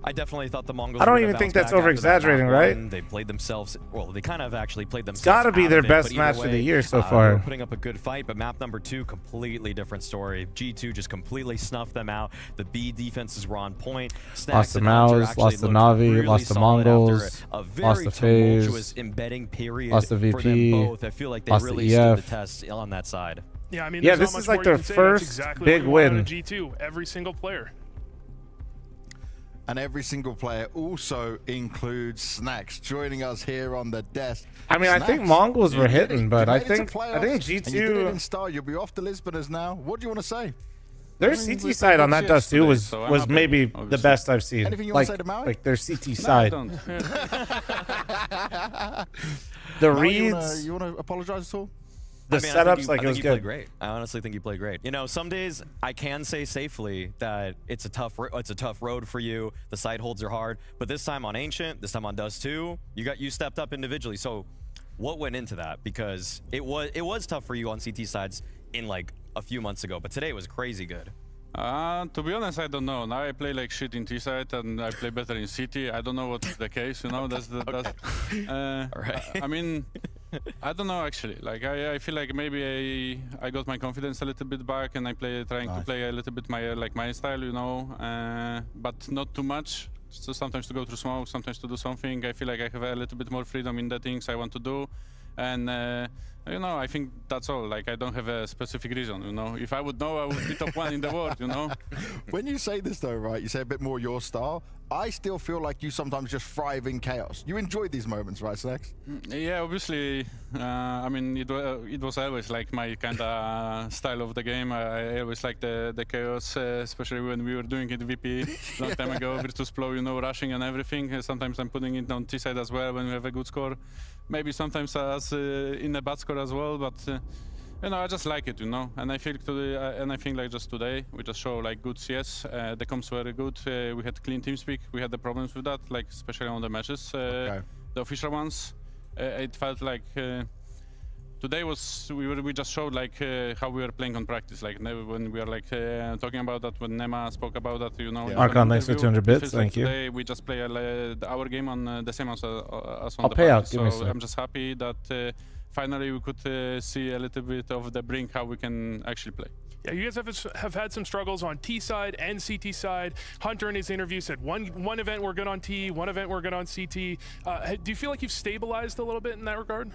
I definitely thought the Mongols. I don't were gonna even think bounce that's back over after that exaggerating, map right? run. They played themselves. Well, they kind of actually played themselves. Gotta be out their of it, best but either match of the way, year so they far. were putting up a good fight, but map number 2, completely different story. G2 just completely snuffed them out. The B defenses were on point. Lost Snacks to and Hunter Maus, actually lost to looked Na'Vi, really lost to solid after Mongols, a very lost to FaZe, tumultuous embedding period lost to for them VP, both. I feel like they lost to really stood the EF. test on that side. Yeah, I mean, Yeah, there's this not is like much more their you can say. That's first exactly big what we want win. out of G2, every single player. And every single player also includes Snacks joining us here on the desk. I mean, I think Snacks, Mongols you were did it. hitting, You but I made it to think playoffs, G2. and you did it in style. You'll be off to Lisbon now. What do you want to say? Their CT side on that Dust 2 was maybe the best I've seen. Anything you like, want to say to Maui? like their CT side. The Maui, reads. You want to apologize at all? The I mean, setups, like, it was you good. played great. I honestly think you played great. You know, some days I can say safely that it's a tough road for you. The side holds are hard, but this time on Ancient, this time on Dust 2, you stepped up individually. So, what went into that? Because it was tough for you on CT sides in like a few months ago, but today it was crazy good. To be honest, I don't know. Now I play like shit in T-side and I play better in CT. I don't know what's the case, you know. That's All right. I mean, I don't know actually. Like I feel like maybe I got my confidence a little bit back and I trying to play a little bit my style, you know, but not too much. So sometimes to go through smoke, sometimes to do something. I feel like I have a little bit more freedom in the things I want to do, and you know, I think that's all. Like I don't have a specific reason, you know. If I would know, I would be top 1 in the world, you know. When you say this though, right, you say a bit more your style. I still feel like you sometimes just thrive in chaos. You enjoy these moments, right, Snacks? Yeah, obviously. I mean, it was always like my kind of style of the game. I always liked the chaos, especially when we were doing it VP long time ago, Virtus Pro, you know, rushing and everything. Sometimes I'm putting it on T side as well when we have a good score. Maybe sometimes as in a bad score as well, but You know, I just like it, you know, and I feel today, and I think like just today we just show like good CS. The comps very good. We had clean TeamSpeak. We had the problems with that, like especially on the matches, the official ones. It felt like today was we just showed like how we were playing on practice. Like when we were like talking about that, when Nema spoke about that, you know. Yeah. Archon, thanks for 200 bits. Thank you. Today we just play our game on the same as on I'll the pay out. practice. Give me a So sec. I'm just happy that. Finally, we could see a little bit of the brink how we can actually play. Yeah, you guys have had some struggles on T side and CT side. Hunter in his interview said one event we're good on T, one event we're good on CT. Do you feel like you've stabilized a little bit in that regard?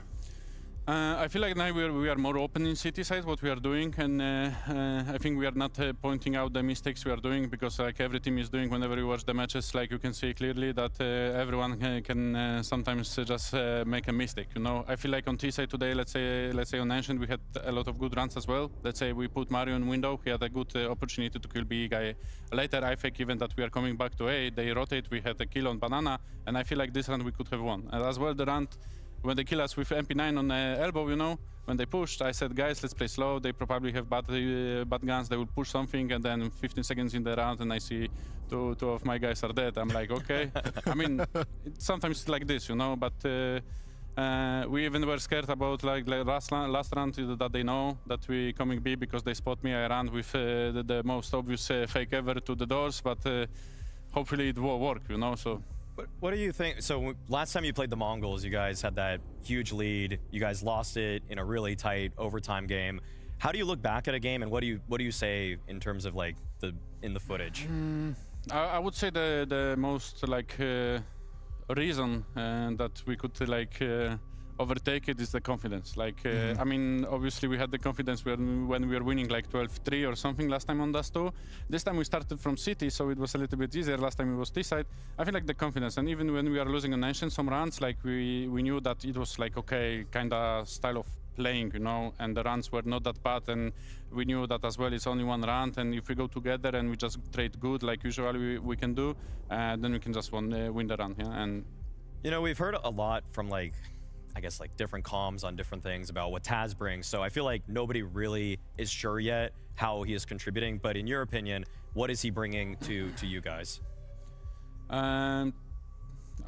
I feel like now we are more open in city side what we are doing, and I think we are not pointing out the mistakes we are doing, because like every team is doing whenever you watch the matches, like you can see clearly that everyone can sometimes just make a mistake, you know. I feel like on T side today, let's say on Ancient we had a lot of good runs as well. Let's say we put Mario in window, he had a good opportunity to kill B guy. Later I think even that we are coming back to A, they rotate, we had a kill on Banana, and I feel like this round we could have won. And as well the round when they kill us with MP9 on the elbow, you know, when they pushed, I said, guys, let's play slow. They probably have bad guns. They will push something, and then 15 seconds in the round, and I see two of my guys are dead. I'm like, okay. I mean, sometimes it's like this, you know, but we even were scared about like last round that they know that we coming B because they spot me. I ran with the most obvious fake ever to the doors, but hopefully it will work, you know, so. What do you think? So last time you played the Mongols, you guys had that huge lead. You guys lost it in a really tight overtime game. How do you look back at a game, and what do you say in terms of like in the footage? I would say the most like reason that we could like overtake it is the confidence. Like I mean, obviously we had the confidence when we were winning like 12-3 or something last time on Dust 2. This time we started from City, so it was a little bit easier. Last time it was T-side. I feel like the confidence, and even when we are losing on Ancient some runs, like we knew that it was like okay, kind of style of playing, you know, and the runs were not that bad, and we knew that as well it's only one round, and if we go together and we just trade good like usually we can do, then we can just win the run. Yeah, and you know, we've heard a lot from like I guess like different comms on different things about what Taz brings. So I feel like nobody really is sure yet how he is contributing. But in your opinion, what is he bringing to you guys? I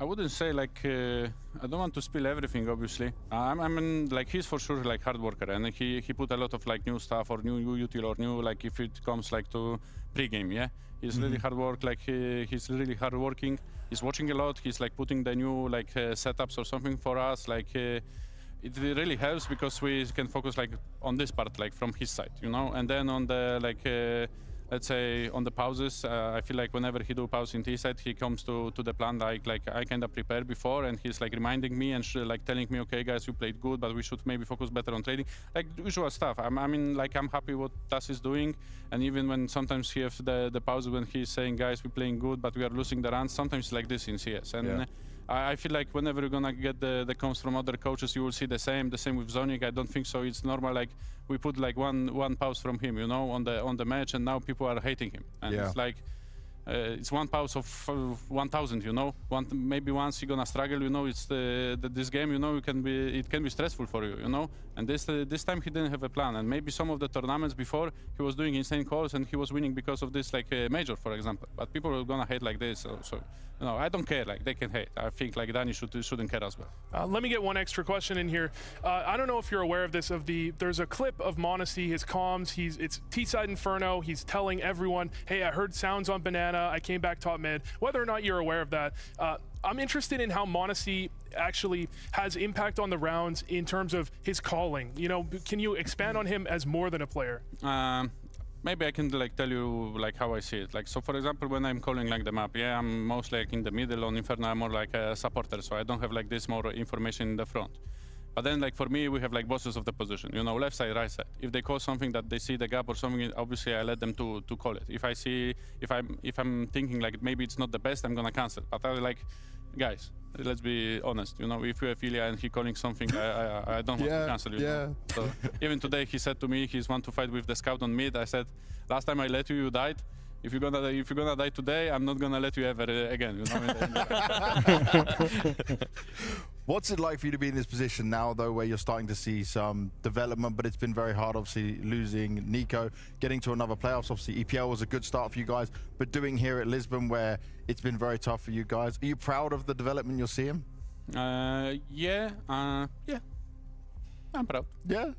wouldn't say like I don't want to spill everything. Obviously, I mean like he's for sure like hard worker, and he put a lot of like new stuff or new util or new like if it comes like to pre-game. Yeah, he's really hard work. Like he's really hard working. He's watching a lot. He's like putting the new like setups or something for us. Like it really helps because we can focus like on this part like from his side, you know. And then on the like let's say on the pauses, I feel like whenever he do pause in T side, he comes to the plan like I kind of prepared before, and he's like reminding me and like telling me, okay guys, you played good, but we should maybe focus better on trading, like usual stuff. I mean like I'm happy what Tas is doing, and even when sometimes he have the pause when he's saying guys we're playing good but we are losing the runs, sometimes it's like this in CS. And I feel like whenever you're gonna get the comms from other coaches, you will see the same with Zonic. I don't think so. It's normal. Like we put like one pause from him, you know, on the match, and now people are hating him. And it's like it's one pause of 1,000, you know. Maybe once you're gonna struggle, you know. It's this game, you know. It can be stressful for you, you know. And this time he didn't have a plan. And maybe some of the tournaments before he was doing insane calls and he was winning because of this, like major, for example. But people are gonna hate like this, so you know, I don't care. Like they can hate. I think like Danny shouldn't care as well. Let me get one extra question in here. I don't know if you're aware of this. There's a clip of Monacy, his comms. It's T-side Inferno. He's telling everyone, "Hey, I heard sounds on Banana. I came back top mid." Whether or not you're aware of that, I'm interested in how Monacy actually has impact on the rounds in terms of his calling. You know, can you expand on him as more than a player? Maybe I can like tell you like how I see it. Like so, for example, when I'm calling like the map, yeah, I'm mostly like in the middle. On Inferno, I'm more like a supporter, so I don't have like this more information in the front. But then, like for me, we have like bosses of the position. You know, left side, right side. If they call something that they see the gap or something, obviously I let them to call it. If I see, if I'm thinking like maybe it's not the best, I'm gonna cancel. But I like, guys, let's be honest. You know, if you have Ilya and he calling something, I don't want to cancel. You know? So even today he said to me he's want to fight with the scout on mid. I said, last time I let you, you died. If you're gonna die today, I'm not gonna let you ever again. You know. What's it like for you to be in this position now, though, where you're starting to see some development, but it's been very hard, obviously, losing Nico, getting to another playoffs. Obviously, EPL was a good start for you guys, but doing here at Lisbon, where it's been very tough for you guys. Are you proud of the development you're seeing? Yeah, I'm proud. Yeah,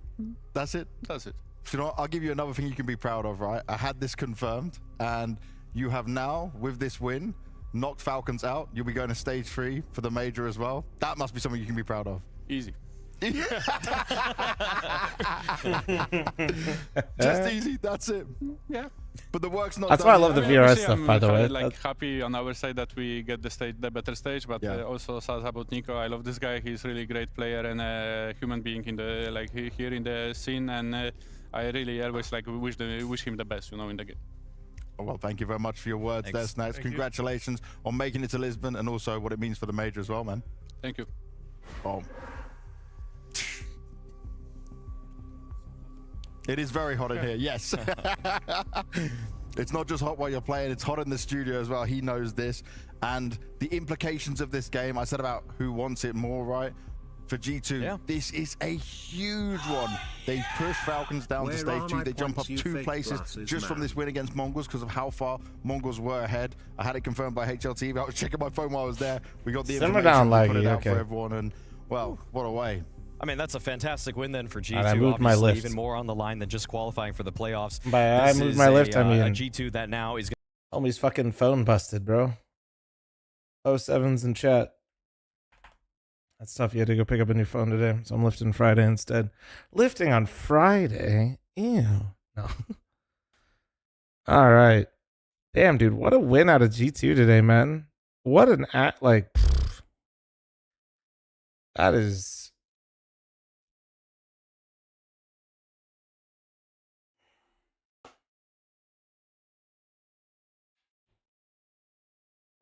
that's it. That's it. You know what? I'll give you another thing you can be proud of, right? I had this confirmed, and you have now, with this win, knocked Falcons out. You'll be going to stage 3 for the major as well. That must be something you can be proud of. Easy. Just easy, that's it. Yeah. But the work's not That's done why I love the VRS stuff, by the way. Like happy on our side that we get the better stage, but also sad about Nico. I love this guy. He's really great player and a human being in the here in the scene, and I really always wish him the best, in the game. Well, thank you very much for your words there, Snacks. Thank Congratulations on making it to Lisbon and also what it means for the major as well, man. Thank you. Oh. It is very hot in here, yes. It's not just hot while you're playing, it's hot in the studio as well. He knows this. And the implications of this game, I said about who wants it more, right? For G2, this is a huge one. They push Falcons down to stage 2. They jump up 2 places just from this win against Mongols because of how far Mongols were ahead. I had it confirmed by HLTV. I was checking my phone while I was there. We got the Simmer information, down, we put it Laggy, out okay. for everyone, and well, what a way. I mean, that's a fantastic win then for G2. And I moved my Obviously, lift. even more on the line than just qualifying for the playoffs. By I This moved is my lift, a I mean a G2 that now is. Homie's fucking phone busted, bro. 07's in chat. That's tough. You had to go pick up a new phone today, so I'm lifting Friday instead. Lifting on Friday? Ew. No. All right. Damn, dude. What a win out of G2 today, man. What an act. Like, pfft. That is.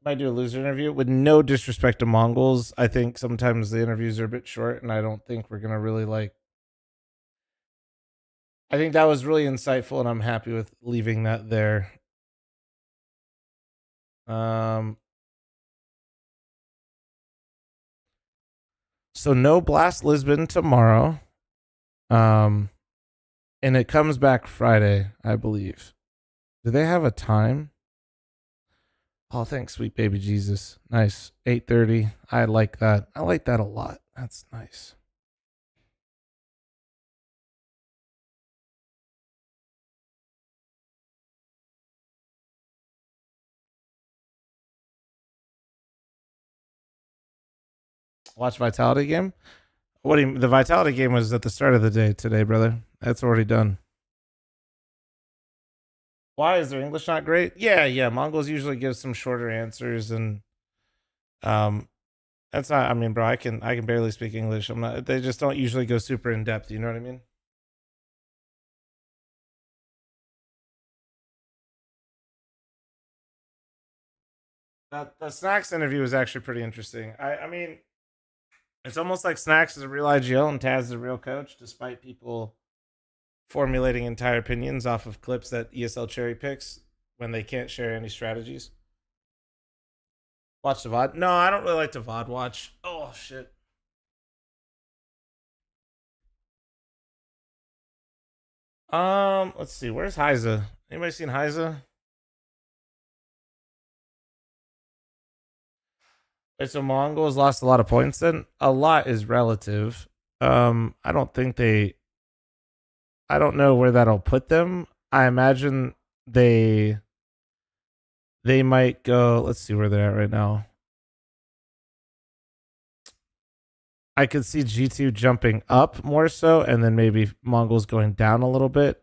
Might do a loser interview with no disrespect to Mongols. I think sometimes the interviews are a bit short, and I don't think we're gonna really I think that was really insightful, and I'm happy with leaving that there. So no Blast Lisbon tomorrow. And it comes back Friday, I believe. Do they have a time? Oh, thanks, sweet baby Jesus. Nice. 8:30. I like that. I like that a lot. That's nice. Watch Vitality game? What do you, the Vitality game was at the start of the day today, brother. That's already done. Why is their English not great? Yeah. Mongols usually give some shorter answers, and that's not. I mean, bro, I can barely speak English. I'm not. They just don't usually go super in depth. You know what I mean? The Snacks interview was actually pretty interesting. I mean, it's almost like Snacks is a real IGL and Taz is a real coach, despite people formulating entire opinions off of clips that ESL cherry picks when they can't share any strategies. Watch the VOD? No, I don't really like to VOD watch. Oh, shit. Let's see. Where's Heiza? Anybody seen Heiza? Wait, so Mongols lost a lot of points then? A lot is relative. I don't know where that'll put them. I imagine they might go, let's see where they're at right now. I could see G2 jumping up more so, and then maybe Mongols going down a little bit,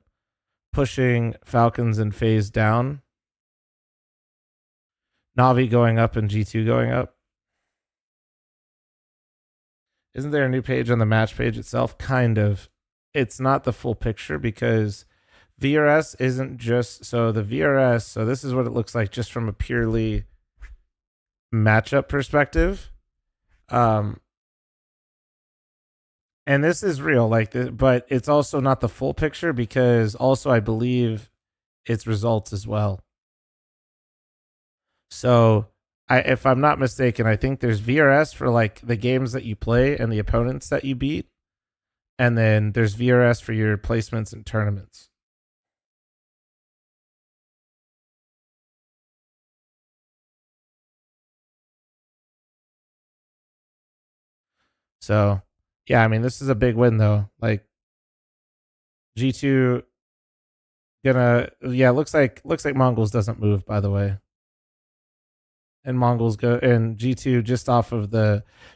pushing Falcons and FaZe down. Na'Vi going up and G2 going up. Isn't there a new page on the match page itself? Kind of. It's not the full picture because VRS isn't just... So the VRS... So this is what it looks like just from a purely matchup perspective. And this is real, but it's also not the full picture because also I believe it's results as well. So if I'm not mistaken, I think there's VRS for like the games that you play and the opponents that you beat, and then there's VRS for your placements in tournaments. So, yeah, I mean, this is a big win though. Like G2 gonna, yeah, looks like Mongols doesn't move, by the way. And Mongols go, and G2 just off of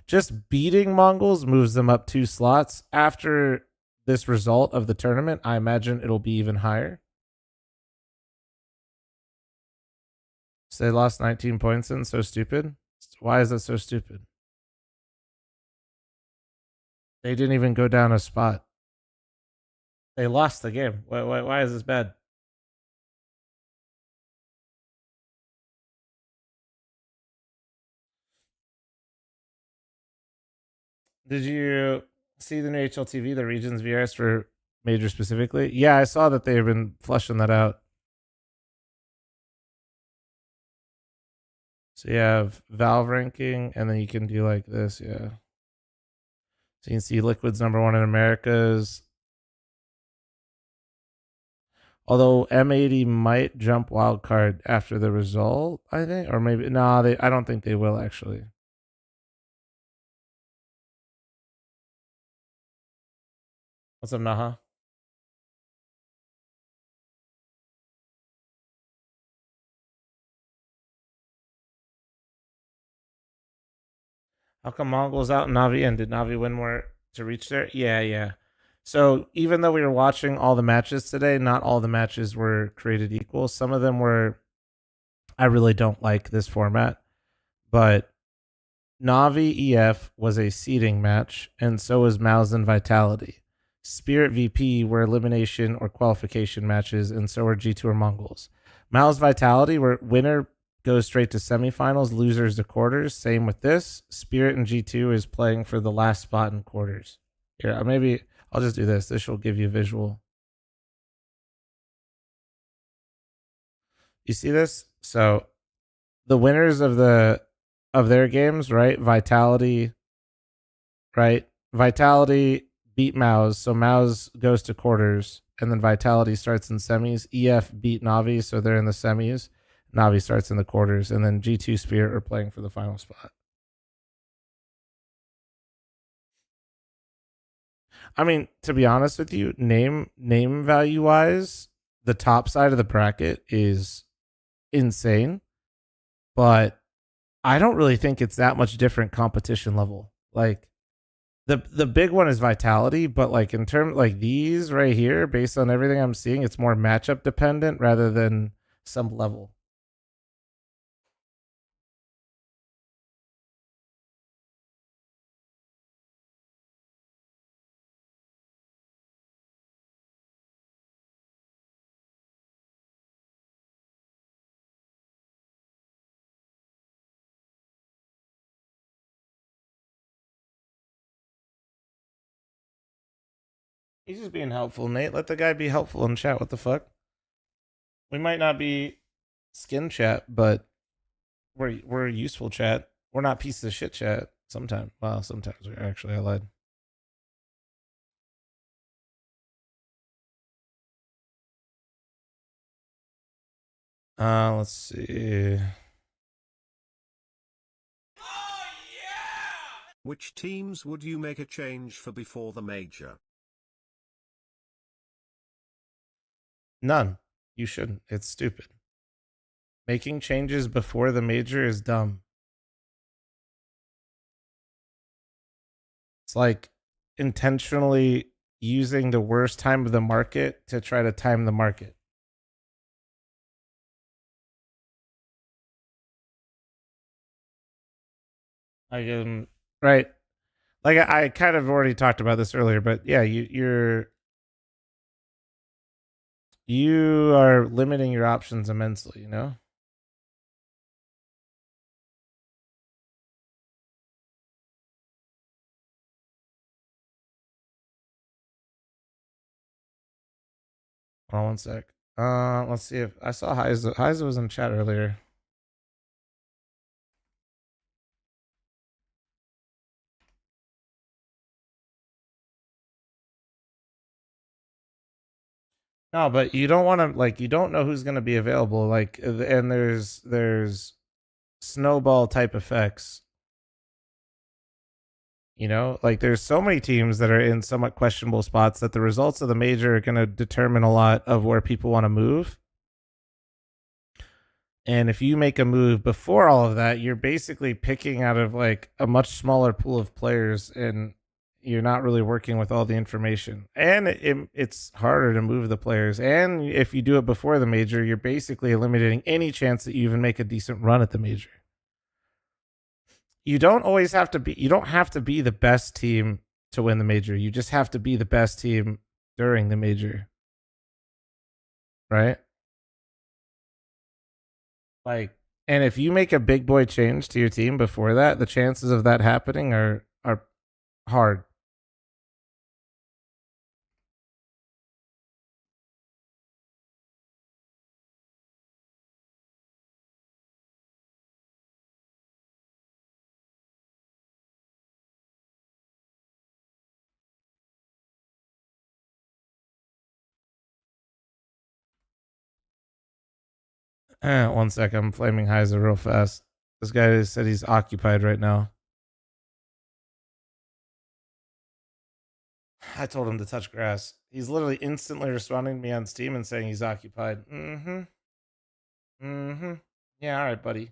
just beating Mongols moves them up 2 slots. After this result of the tournament, I imagine it'll be even higher. So they lost 19 points in, so stupid. Why is that so stupid? They didn't even go down a spot. They lost the game. Why is this bad? Did you see the new HLTV, the regions VRS for Major specifically? Yeah, I saw that they've been flushing that out. So you have Valve ranking, and then you can do like this, yeah. So you can see Liquid's #1 in Americas. Although M80 might jump wildcard after the result, I think, or maybe I don't think they will actually. What's up, Naha? How come Mongols out in Navi, and did Navi win more to reach there? Yeah. So even though we were watching all the matches today, not all the matches were created equal. Some of them were. I really don't like this format, but Navi EF was a seeding match, and so was Mouse and Vitality. Spirit VP were elimination or qualification matches, and so were G2 or Mongols. Mouse Vitality were winner goes straight to semifinals, losers to quarters. Same with this. Spirit and G2 is playing for the last spot in quarters. Here, maybe I'll just do this. This will give you a visual. You see this? So the winners of their games, right? Vitality, right? Vitality beat Mouse, so Mouse goes to quarters, and then Vitality starts in semis. EF beat Navi, so they're in the semis. Navi starts in the quarters, and then G2 Spirit are playing for the final spot. I mean, to be honest with you, name value wise, the top side of the bracket is insane, but I don't really think it's that much different competition level. Like the big one is Vitality, but like in terms like these right here, based on everything I'm seeing, it's more matchup dependent rather than some level. He's just being helpful, Nate. Let the guy be helpful in chat. What the fuck? We might not be skin chat, but we're useful chat. We're not pieces of shit chat. Sometimes, well, sometimes we're actually. I lied. Let's see. Which teams would you make a change for before the major? None. You shouldn't. It's stupid. Making changes before the major is dumb. It's like intentionally using the worst time of the market to try to time the market. Right. Like I kind of already talked about this earlier, but yeah, you are limiting your options immensely, you know? Hold on one sec. Let's see if I saw Heiza. Heiza was in chat earlier. No, but you don't want to, like, you don't know who's going to be available. Like, and there's snowball type effects. You know, like there's so many teams that are in somewhat questionable spots that the results of the major are going to determine a lot of where people want to move. And if you make a move before all of that, you're basically picking out of like a much smaller pool of players, and you're not really working with all the information. And it's harder to move the players. And if you do it before the major, you're basically eliminating any chance that you even make a decent run at the major. You don't have to be the best team to win the major. You just have to be the best team during the major. Right? Like, and if you make a big boy change to your team before that, the chances of that happening are hard. One sec, I'm flaming Heiser real fast. This guy said he's occupied right now. I told him to touch grass. He's literally instantly responding to me on Steam and saying he's occupied. Mm-hmm. Mm-hmm. Yeah, all right, buddy.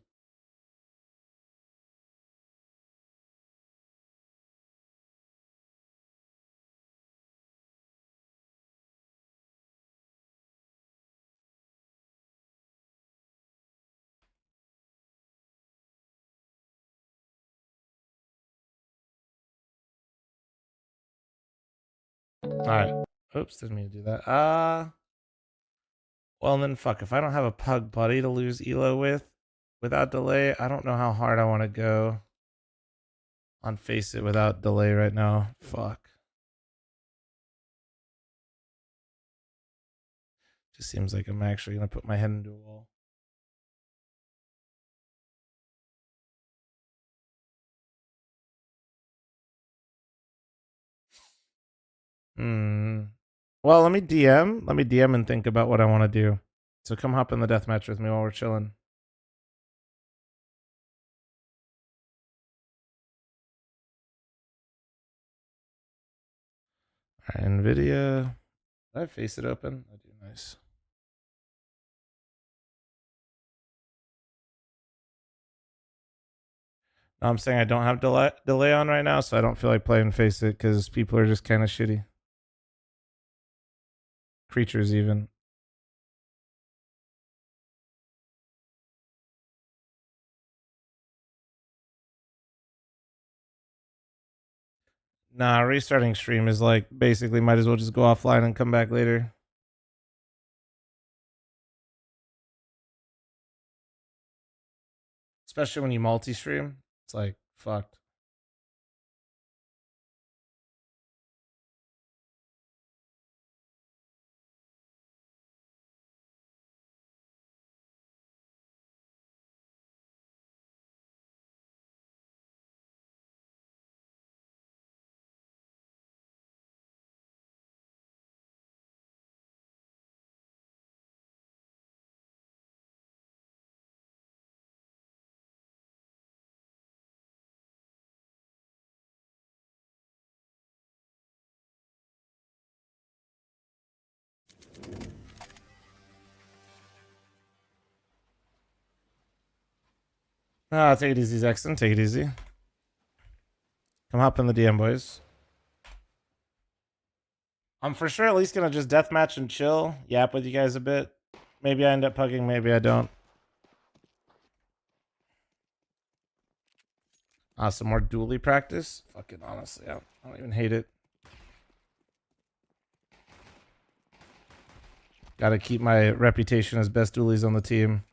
All right. Oops, didn't mean to do that. Well, then fuck. If I don't have a pug buddy to lose elo with without delay, I don't know how hard I want to go on face it without delay right now. Fuck. Just seems like I'm actually gonna put my head into a wall. Well, let me DM. Let me DM and think about what I want to do. So come hop in the deathmatch with me while we're chilling. All right, NVIDIA. Did I face it open? I do. Nice. No, I'm saying I don't have delay on right now, so I don't feel like playing face it because people are just kind of shitty. Creatures even. Nah, restarting stream is like basically might as well just go offline and come back later. Especially when you multi-stream. It's like fucked. Take it easy, Zexton. Take it easy. Come hop in the DM, boys. I'm for sure at least gonna just deathmatch and chill, yap with you guys a bit. Maybe I end up pugging, maybe I don't. Some more dually practice. Fucking honestly, I don't even hate it. Gotta keep my reputation as best dualies on the team.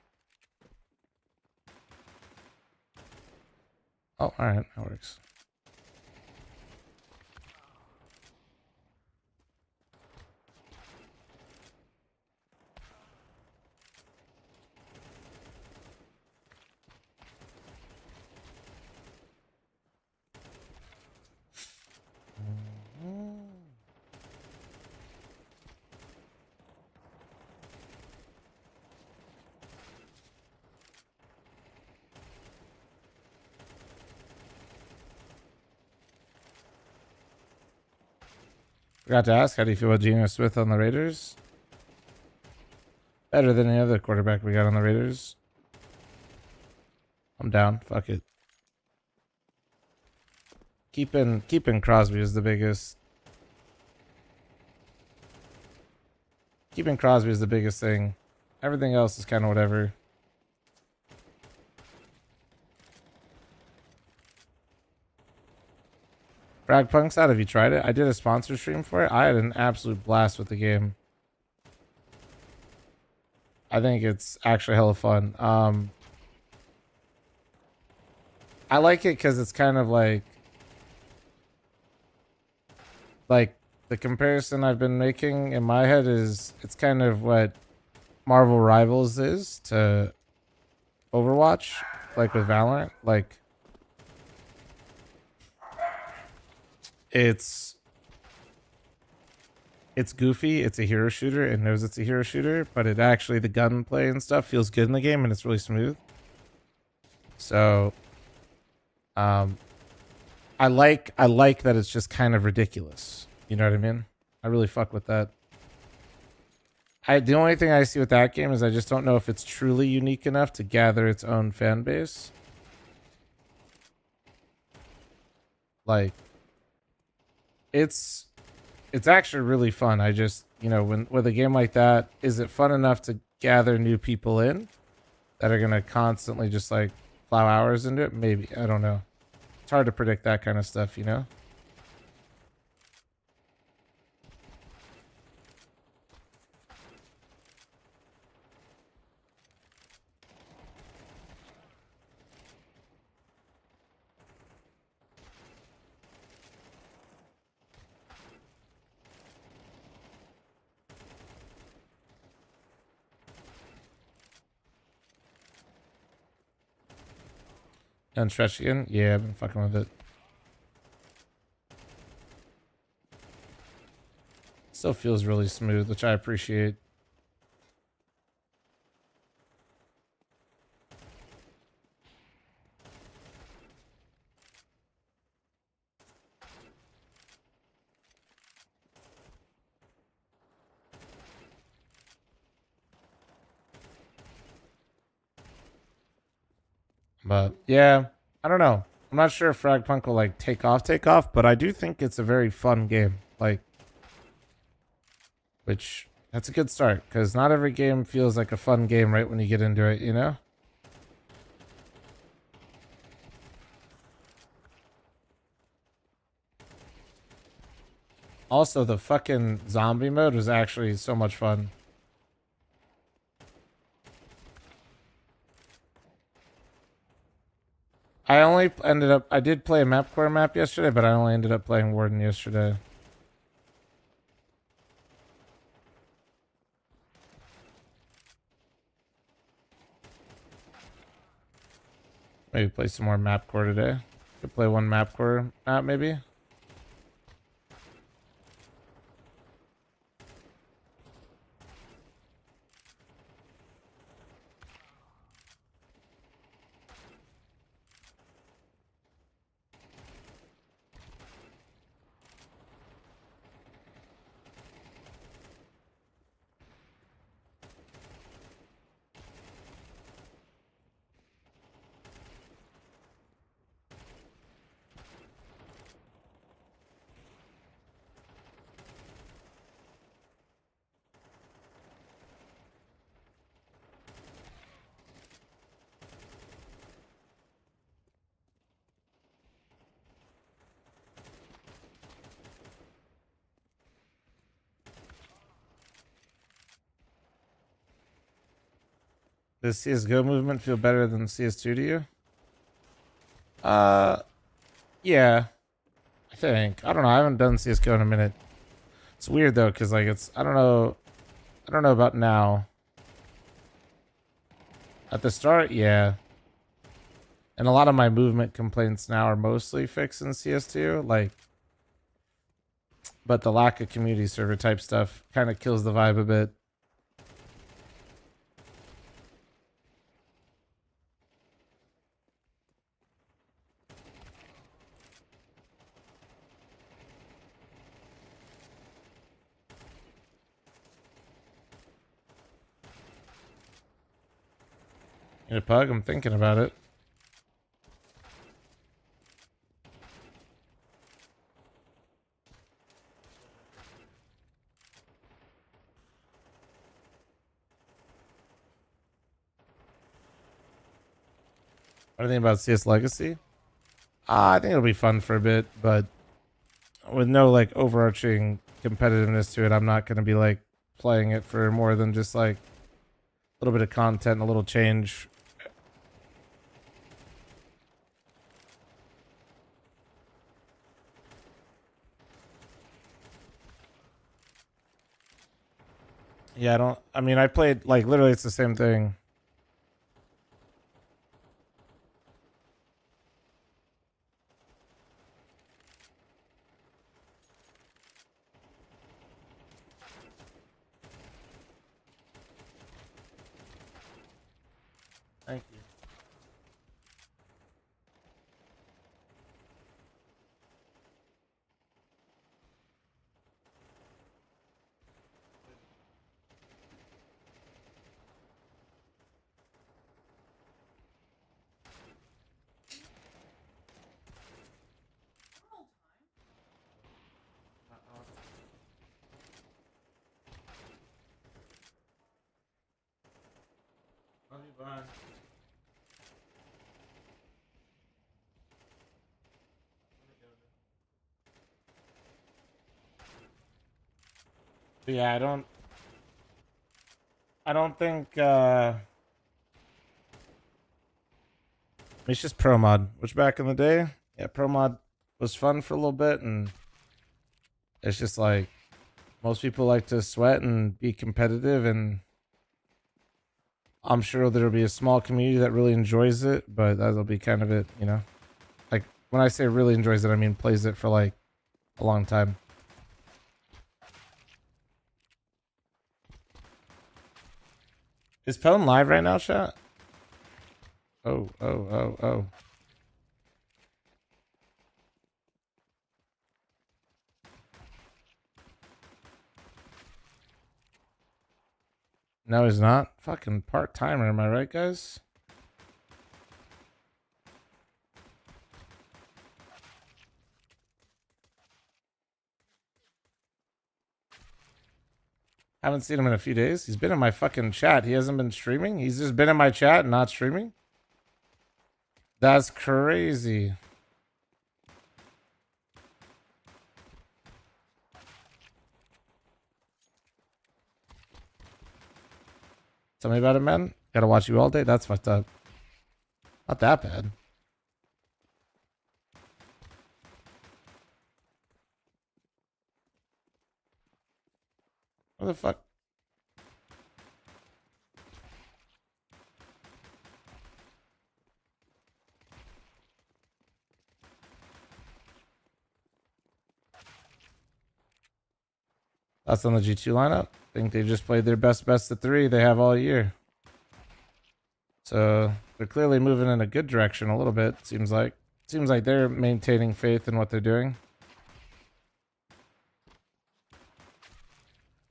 Oh, alright, that works. Forgot to ask, how do you feel about Geno Smith on the Raiders? Better than any other quarterback we got on the Raiders. I'm down. Fuck it. Keeping Crosby is the biggest. Keeping Crosby is the biggest thing. Everything else is kind of whatever. Frag Punks out. Have you tried it? I did a sponsor stream for it. I had an absolute blast with the game. I think it's actually hella fun. I like it because it's kind of like the comparison I've been making in my head is it's kind of what Marvel Rivals is to Overwatch, like with Valorant. Like it's goofy, it's a hero shooter, it knows it's a hero shooter, but it actually, the gunplay and stuff feels good in the game and it's really smooth. So I like that it's just kind of ridiculous. You know what I mean? I really fuck with that. The only thing I see with that game is I just don't know if it's truly unique enough to gather its own fan base. Like, it's actually really fun. I just, you know, with a game like that, is it fun enough to gather new people in that are gonna constantly just like plow hours into it? Maybe. I don't know. It's hard to predict that kind of stuff, you know? And stretch again? Yeah, I've been fucking with it. Still feels really smooth, which I appreciate. But yeah, I don't know. I'm not sure if Fragpunk will like take off, but I do think it's a very fun game. Like, which that's a good start because not every game feels like a fun game right when you get into it, you know? Also, the fucking zombie mode was actually so much fun. I did play a map core map yesterday, but I only ended up playing Warden yesterday. Maybe play some more map core today. Could play one map core map maybe. Does CSGO movement feel better than CS2 to you? Yeah. I think. I don't know. I haven't done CSGO in a minute. It's weird though, because like I don't know about now. At the start, yeah. And a lot of my movement complaints now are mostly fixed in CS2, like, but the lack of community server type stuff kind of kills the vibe a bit. Need a pug? I'm thinking about it. What do you think about CS Legacy? I think it'll be fun for a bit, but with no like overarching competitiveness to it, I'm not going to be like playing it for more than just like a little bit of content, a little change. Yeah, I mean, I played like literally it's the same thing. Thank you. Yeah, I don't think it's just pro mod, which back in the day, yeah, pro mod was fun for a little bit, and it's just like most people like to sweat and be competitive, and I'm sure there'll be a small community that really enjoys it, but that'll be kind of it, you know? Like when I say really enjoys it, I mean plays it for like a long time. Is Pwn live right now, chat? Oh. No, he's not. Fucking part-timer, am I right, guys? Haven't seen him in a few days. He's been in my fucking chat. He hasn't been streaming. He's just been in my chat and not streaming. That's crazy. Tell me about it, man. Gotta watch you all day. That's fucked up. Not that bad. What the fuck? That's on the G2 lineup. I think they just played their best of 3 they have all year. So they're clearly moving in a good direction a little bit, seems like. Seems like they're maintaining faith in what they're doing.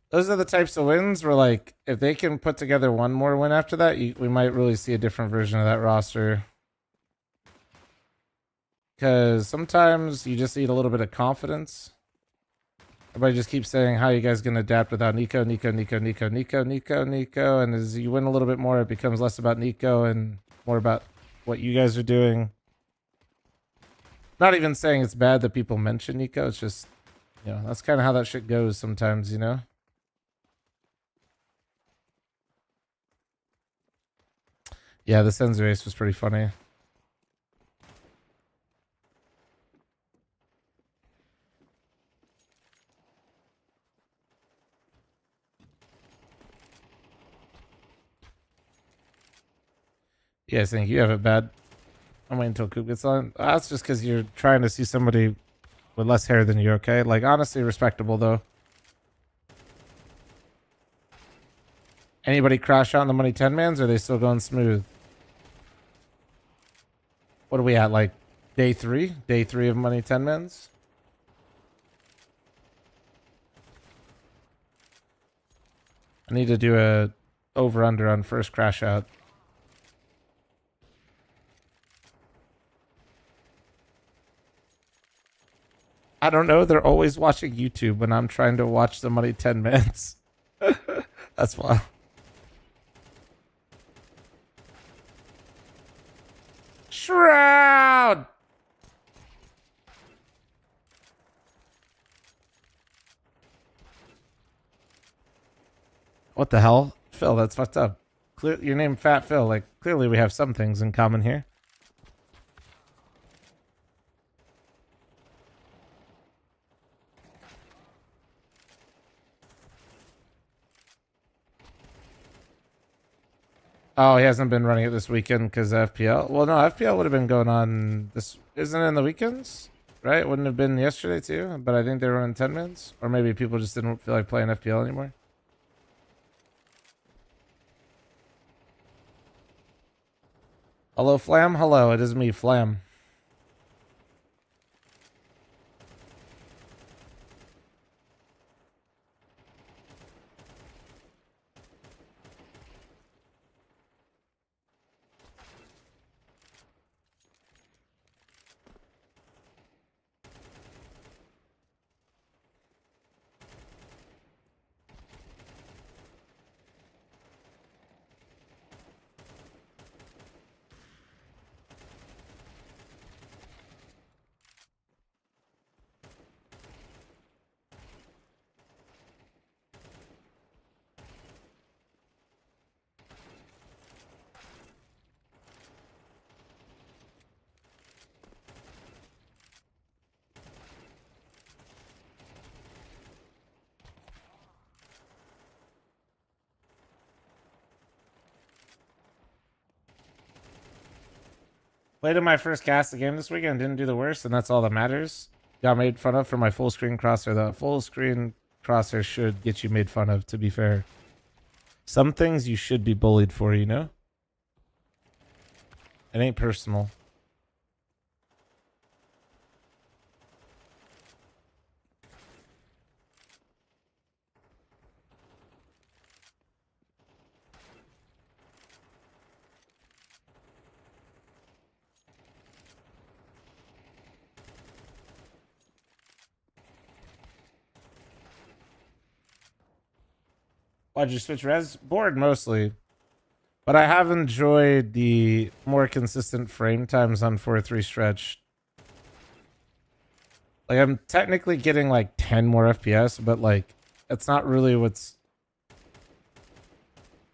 Those are the types of wins where, like, if they can put together one more win after that, we might really see a different version of that roster. Because sometimes you just need a little bit of confidence. Everybody just keeps saying, how are you guys going to adapt without Nico? And as you win a little bit more, it becomes less about Nico and more about what you guys are doing. Not even saying it's bad that people mention Nico. It's just, you know, that's kind of how that shit goes sometimes, you know? Yeah, the Senzu race was pretty funny. You guys think you have it bad? I'm waiting until Coop gets on. That's just because you're trying to see somebody with less hair than you, okay? Like, honestly, respectable, though. Anybody crash out in the Money 10 mans, or are they still going smooth? What are we at, like, day 3? Day 3 of Money 10 mans? I need to do a over-under on first crash out. I don't know. They're always watching YouTube when I'm trying to watch somebody 10 minutes. That's wild. Shroud! What the hell? Phil, that's fucked up. Your name Fat Phil. Like, clearly we have some things in common here. Oh, he hasn't been running it this weekend because FPL. Well, no, FPL would have been going on this. Isn't it in the weekends? Right? Wouldn't have been yesterday too. But I think they were running 10 minutes. Or maybe people just didn't feel like playing FPL anymore. Hello, Flam. Hello, it is me, Flam. Played in my first cast of the game this weekend, didn't do the worst, and that's all that matters. Got made fun of for my full screen crosshair. The full screen crosshair should get you made fun of, to be fair. Some things you should be bullied for, you know? It ain't personal. Why'd you switch res? Board mostly. But I have enjoyed the more consistent frame times on 4-3 stretch. Like, I'm technically getting like 10 more FPS, but like, it's not really what's...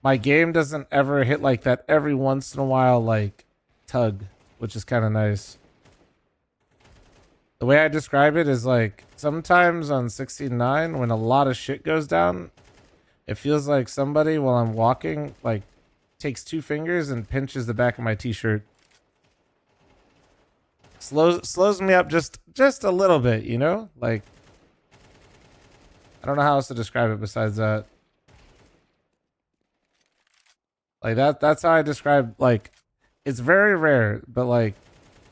My game doesn't ever hit like that every once in a while, like, tug, which is kind of nice. The way I describe it is like, sometimes on 16.9, when a lot of shit goes down, it feels like somebody, while I'm walking, like, takes 2 fingers and pinches the back of my t-shirt. Slows me up just a little bit, you know? Like, I don't know how else to describe it besides that. Like, that's how I describe, like, it's very rare, but, like,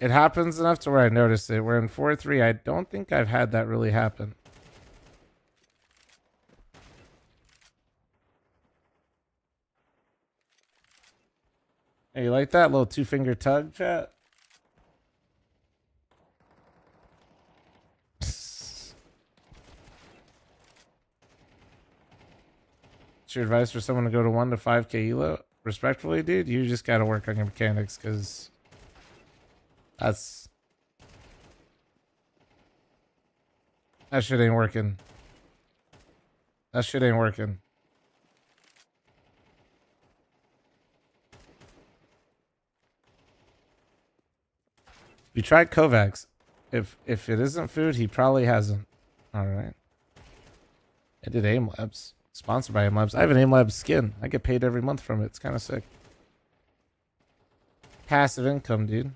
it happens enough to where I notice it. Where in 4-3, I don't think I've had that really happen. Hey, you like that little 2-finger tug, chat? What's your advice for someone to go to 1 to 5k elo? Respectfully, dude, you just gotta work on your mechanics, because that shit ain't working. That shit ain't working. You tried Kovacs. If it isn't food, he probably hasn't. All right. I did Aim Labs. Sponsored by Aim Labs. I have an Aim Labs skin. I get paid every month from it. It's kind of sick. Passive income, dude.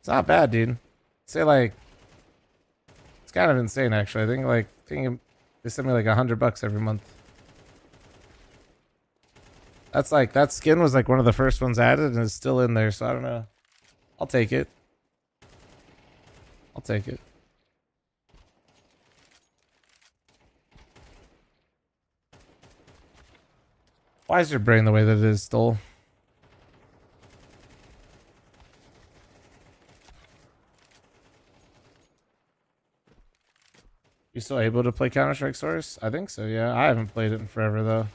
It's not bad, dude. Say like, it's kind of insane actually. I think they send me like $100 every month. That's like, that skin was like one of the first ones added and it's still in there, so I don't know. I'll take it. I'll take it. Why is your brain the way that it is, Stole? You still able to play Counter-Strike Source? I think so, yeah. I haven't played it in forever, though.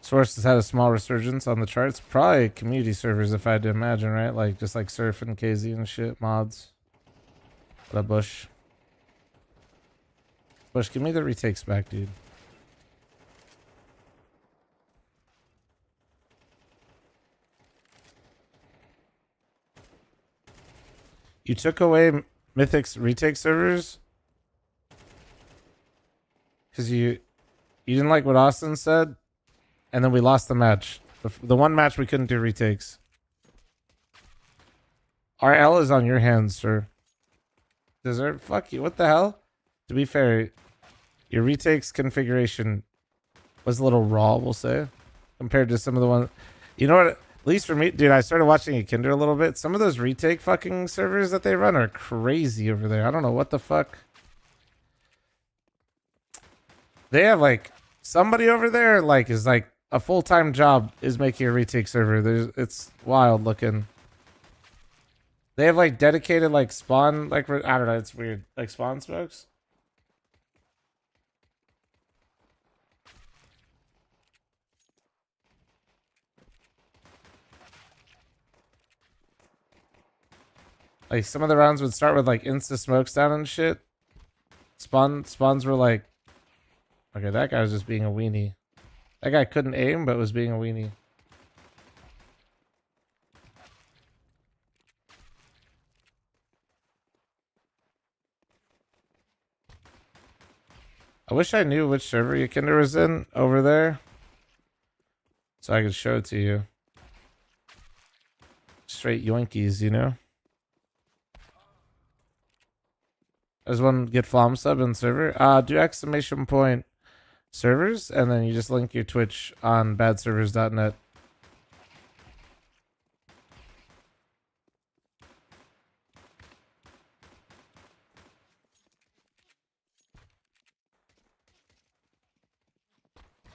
Source has had a small resurgence on the charts. Probably community servers, if I had to imagine, right? Like just like Surf and KZ and shit, mods. What up, Bush? Bush, give me the retakes back, dude. You took away Mythic's retake servers because you didn't like what Austin said, and then we lost the match. The one match we couldn't do retakes. RL is on your hands, sir. Dessert, fuck you. What the hell? To be fair, your retakes configuration was a little raw, we'll say, compared to some of the ones. You know what? At least for me, dude, I started watching Akinder a little bit. Some of those retake fucking servers that they run are crazy over there. I don't know what the fuck. They have like somebody over there like is like a full-time job is making a retake server. It's wild looking. They have like dedicated like spawn, like I don't know, it's weird. Like spawn smokes. Like some of the rounds would start with like insta smokes down and shit. Spawns were like, okay, that guy was just being a weenie. That guy couldn't aim, but was being a weenie. I wish I knew which server Yakinder was in over there, so I could show it to you. Straight yoinkies, you know? There's one get Flom sub in server. Do exclamation point servers, and then you just link your Twitch on badservers.net.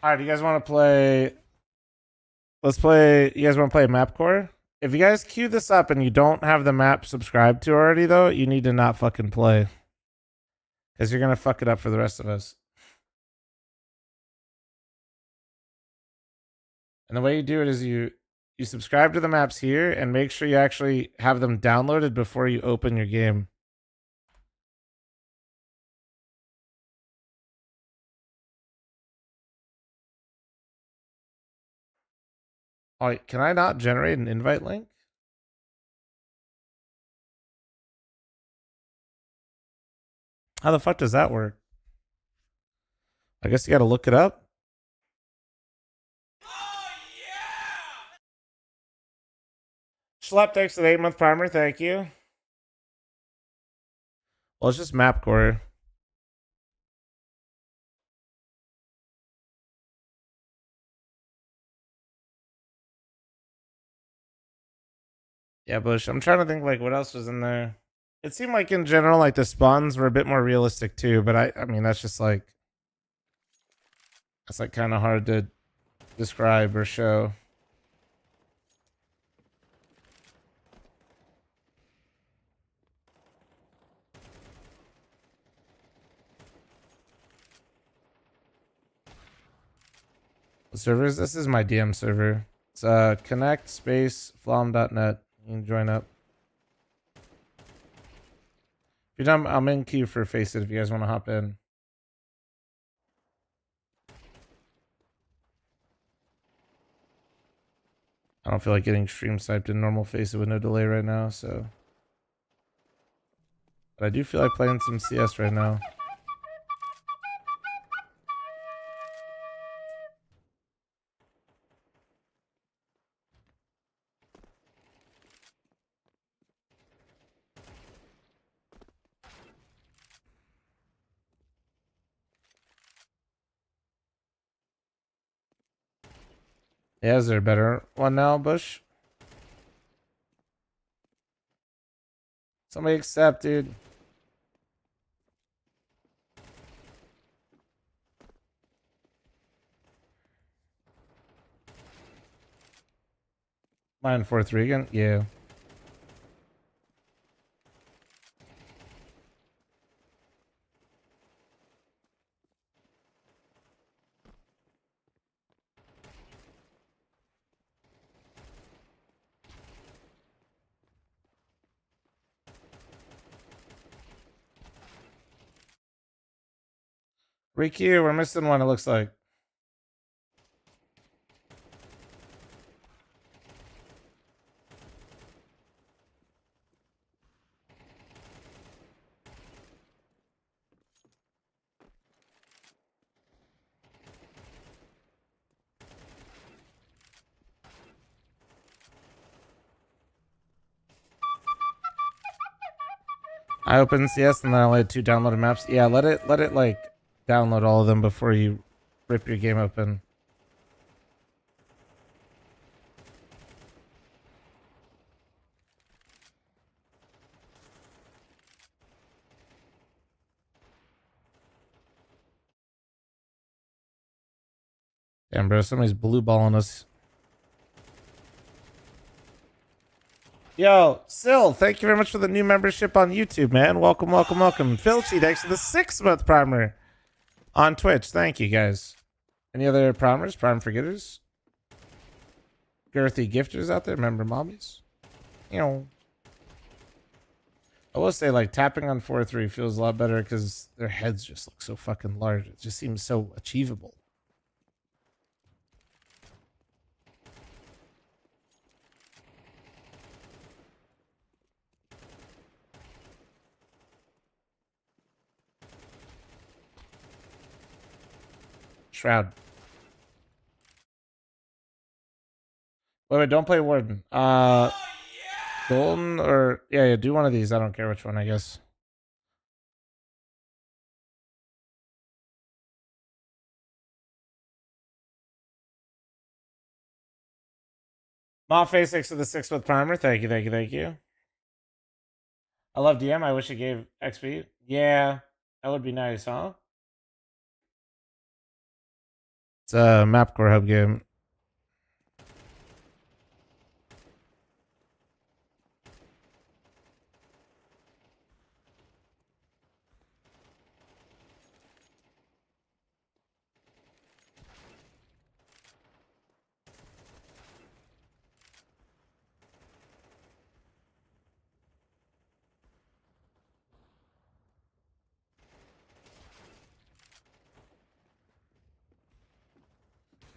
All right, do you guys want to play? Let's play. You guys want to play map core? If you guys queue this up and you don't have the map subscribed to already, though, you need to not fucking play. Because you're going to fuck it up for the rest of us. And the way you do it is you subscribe to the maps here and make sure you actually have them downloaded before you open your game. Oh, can I not generate an invite link? How the fuck does that work? I guess you got to look it up. Schlep, thanks for the 8-month primer. Thank you. Well, it's just map core. Yeah, Bush. I'm trying to think like what else was in there. It seemed like in general, like the spawns were a bit more realistic too, but I mean that's just like it's like kind of hard to describe or show. What server is this? Is my DM server. It's connect space flom.net. You can join up. If you're done, I'm in queue for Face It if you guys want to hop in. I don't feel like getting stream sniped in normal face with no delay right now, so. But I do feel like playing some CS right now. Yeah, is there a better one now, Bush? Somebody accept, dude. Mine 4-3 again? Yeah. Ricky, we're missing one, it looks like. I opened CS and then I only had 2 downloaded maps. Yeah, let it like download all of them before you rip your game open. Damn, bro, somebody's blue balling us. Yo, Sil, thank you very much for the new membership on YouTube, man. Welcome, welcome, welcome. Filchy, thanks for the 6-month primer on Twitch. Thank you, guys. Any other primers, prime forgetters? Girthy gifters out there, member mommies? You know. I will say, like, tapping on 4-3 feels a lot better because their heads just look so fucking large. It just seems so achievable. Shroud. Wait, don't play Warden. Golden or... Yeah, do one of these. I don't care which one, I guess. Maffe 6 to the 6-month primer. Thank you, thank you, thank you. I love DM. I wish it gave XP. Yeah, that would be nice, huh? It's a Mapcore Hub game.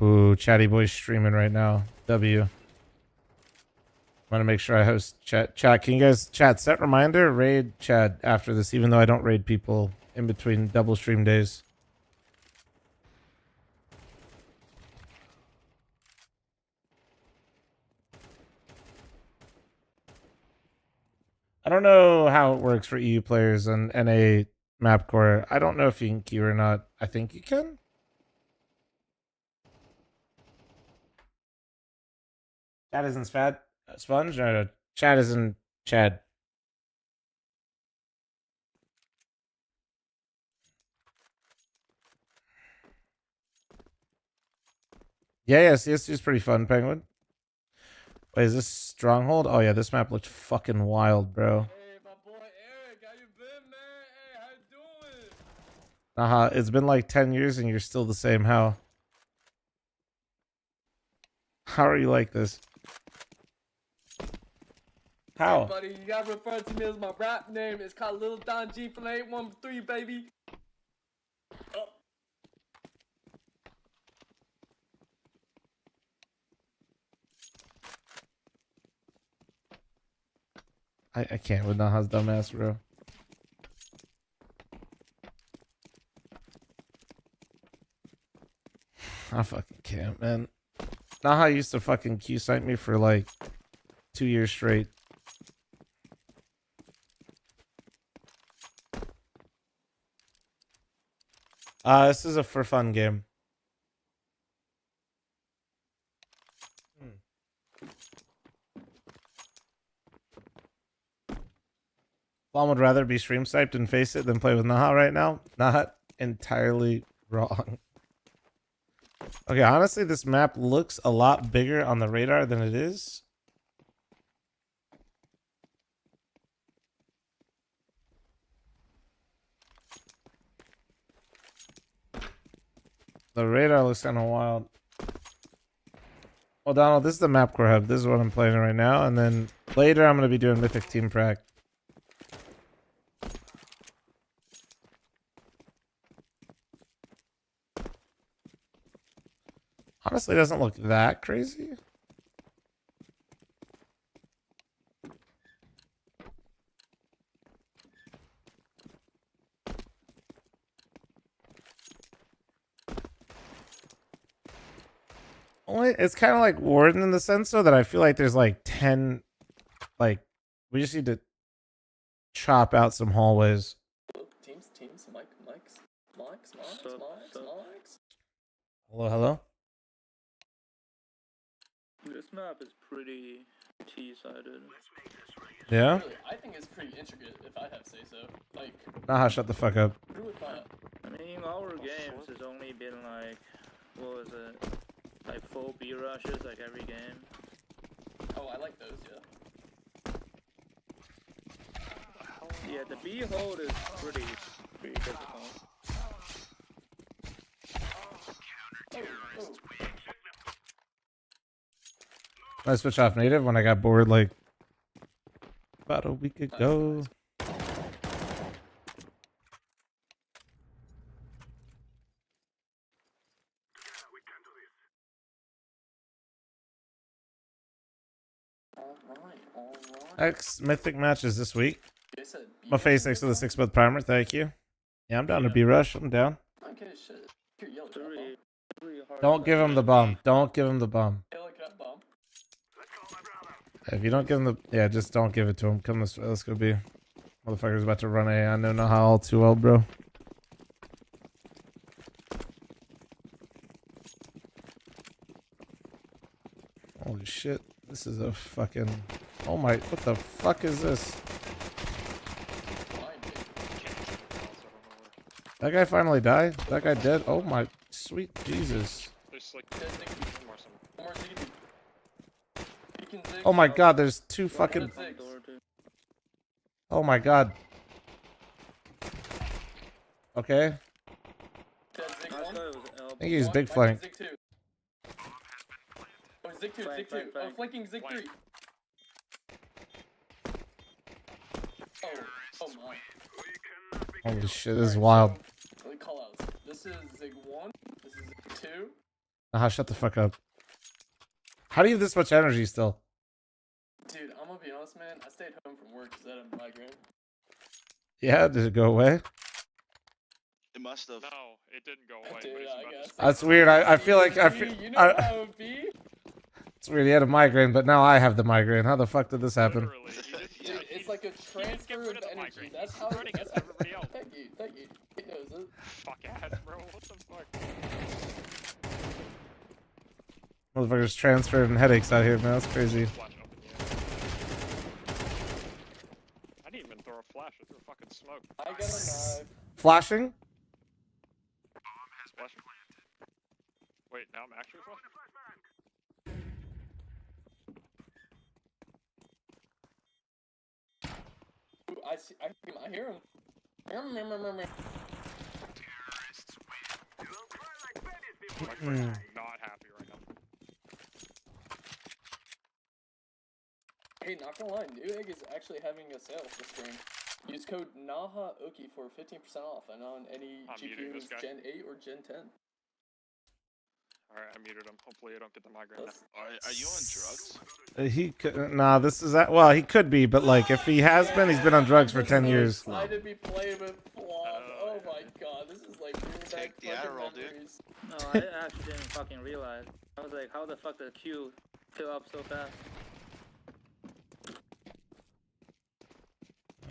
Ooh, Chatty Boy's streaming right now. W. I'm gonna make sure I host chat. Chat, can you guys set reminder? Raid chat after this, even though I don't raid people in between double stream days. I don't know how it works for EU players on NA Mapcore. I don't know if you can queue or not. I think you can. Chat isn't Sponge? No, chat isn't Chad. Yeah, CS2 is pretty fun, Penguin. Wait, is this Stronghold? Oh yeah, this map looked fucking wild, bro. Hey, my boy Eric, how you been, man? Hey, how you doing? It's been like 10 years and you're still the same. How are you like this? How? Hey, buddy, you gotta refer to me as my rap name. It's called Lil Don G from 813, baby. Oh. I can't with Naha's dumbass, bro. I fucking can't, man. Naha used to fucking Q-snipe me for like 2 years straight. This is a for fun game. Flom would rather be stream sniped and face it than play with Naha right now. Not entirely wrong. Okay, honestly, this map looks a lot bigger on the radar than it is. The radar looks kind of wild. Well, Donald, this is the map core hub. This is what I'm playing right now. And then later I'm going to be doing Mythic Team Prac. Honestly, it doesn't look that crazy. Only it's kind of like Warden in the sense though that I feel like there's like 10, like we just need to chop out some hallways. Teams, mics. Hello. This map is pretty T-sided. Yeah? Really, I think it's pretty intricate, if I have to say so. Like, Nah, shut the fuck up. I mean, our games has only been like, what was it? Like 4 B rushes like every game. Oh, I like those, yeah. Yeah, the B hold is pretty difficult. I switched off native when I got bored like about a week ago. X Mythic matches this week. My face next to the 6-month primer, thank you. Yeah, I'm down to B-Rush. I'm down. Okay, shit. Don't give him the bomb. Don't give him the bomb. If you don't give him the... Yeah, just don't give it to him. Come this way. Let's go B. Motherfucker's about to run A. I know Naha all too well, bro. Holy shit. This is a fucking... Oh my... What the fuck is this? That guy finally died? That guy dead? Oh my sweet Jesus. Oh my god, there's 2 fucking... Oh my god. Okay. I think he's big flank. Oh, Zig 2. Oh, flanking Zig 3. Oh my. Holy shit, this is wild. Call outs. This is Zig 1. This is Zig 2. Aha, shut the fuck up. How do you have this much energy still? Dude, I'm gonna be honest, man. I stayed home from work because I had a migraine. Yeah, did it go away? It must have. No, it didn't go away. Dude, I guess. That's weird. I feel like You know how it would be? It's weird. He had a migraine, but now I have the migraine. How the fuck did this happen? Dude, it's like a transfer of energy. That's how it is. Everybody else. Thank you. He knows it. Fuck ass, bro. What the fuck? Motherfuckers transferring headaches out here, man. That's crazy. I didn't even throw a flash. I threw a fucking smoke. I got a knife. Flashing? Flashing? Wait, now I'm actually flashing? Ooh, I hear him. Not happy right now. Hey, not gonna lie, Newegg is actually having a sale this stream. Use code NAHAOKI for 15% off and on any GPUs Gen 8 or Gen 10. Alright, I muted him. Hopefully I don't get the migraine. Are you on drugs? He could, nah, this is that. Well, he could be, but like if he has been, he's been on drugs for 10 years. I did be playing with Flop. Oh my god, this is like Take the Adderall, dude. No, I actually didn't fucking realize. I was like, how the fuck did the queue fill up so fast?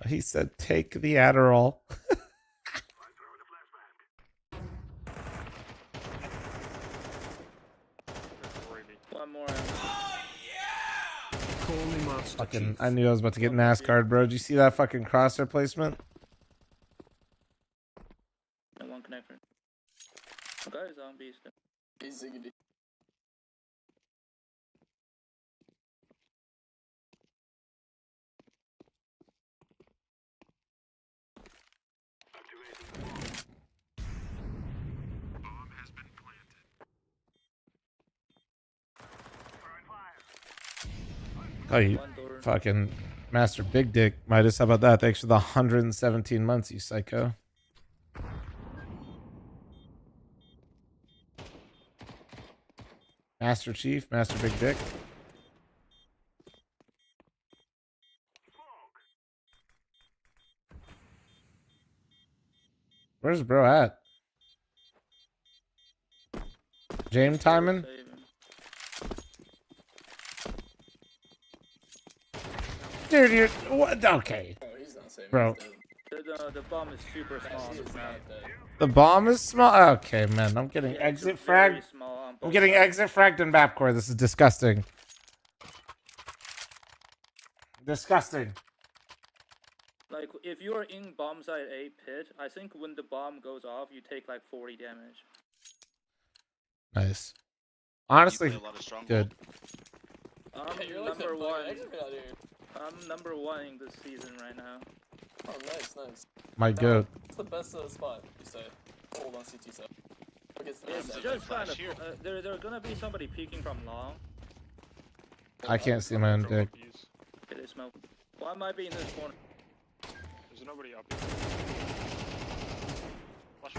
He said, take the Adderall. One more. Fucking, I knew I was about to get NASCAR, bro. Did you see that fucking crosshair placement? And one connector. Okay, zombies. He's ziggity. Oh, you fucking Master Big Dick. Midas, how about that? Thanks for the 117 months, you psycho. Master Chief, Master Big Dick. Where's bro at? James Timon? Dude, what? Okay. Bro. The bomb is super small. The bomb is small? Okay, man. I'm getting exit fragged. I'm getting exit fragged in Bapcore. This is disgusting. Disgusting. Like, if you're in bomb site A pit, I think when the bomb goes off, you take like 40 damage. Nice. Honestly, good. I'm number one. I'm number one in this season right now. Oh, nice, nice. My goat. What's the best spot, you say? Hold on CT set. It's just kind of, there's gonna be somebody peeking from long. I can't see my own dick. Okay, they smoke. One might be in this corner. There's nobody up here. Flash.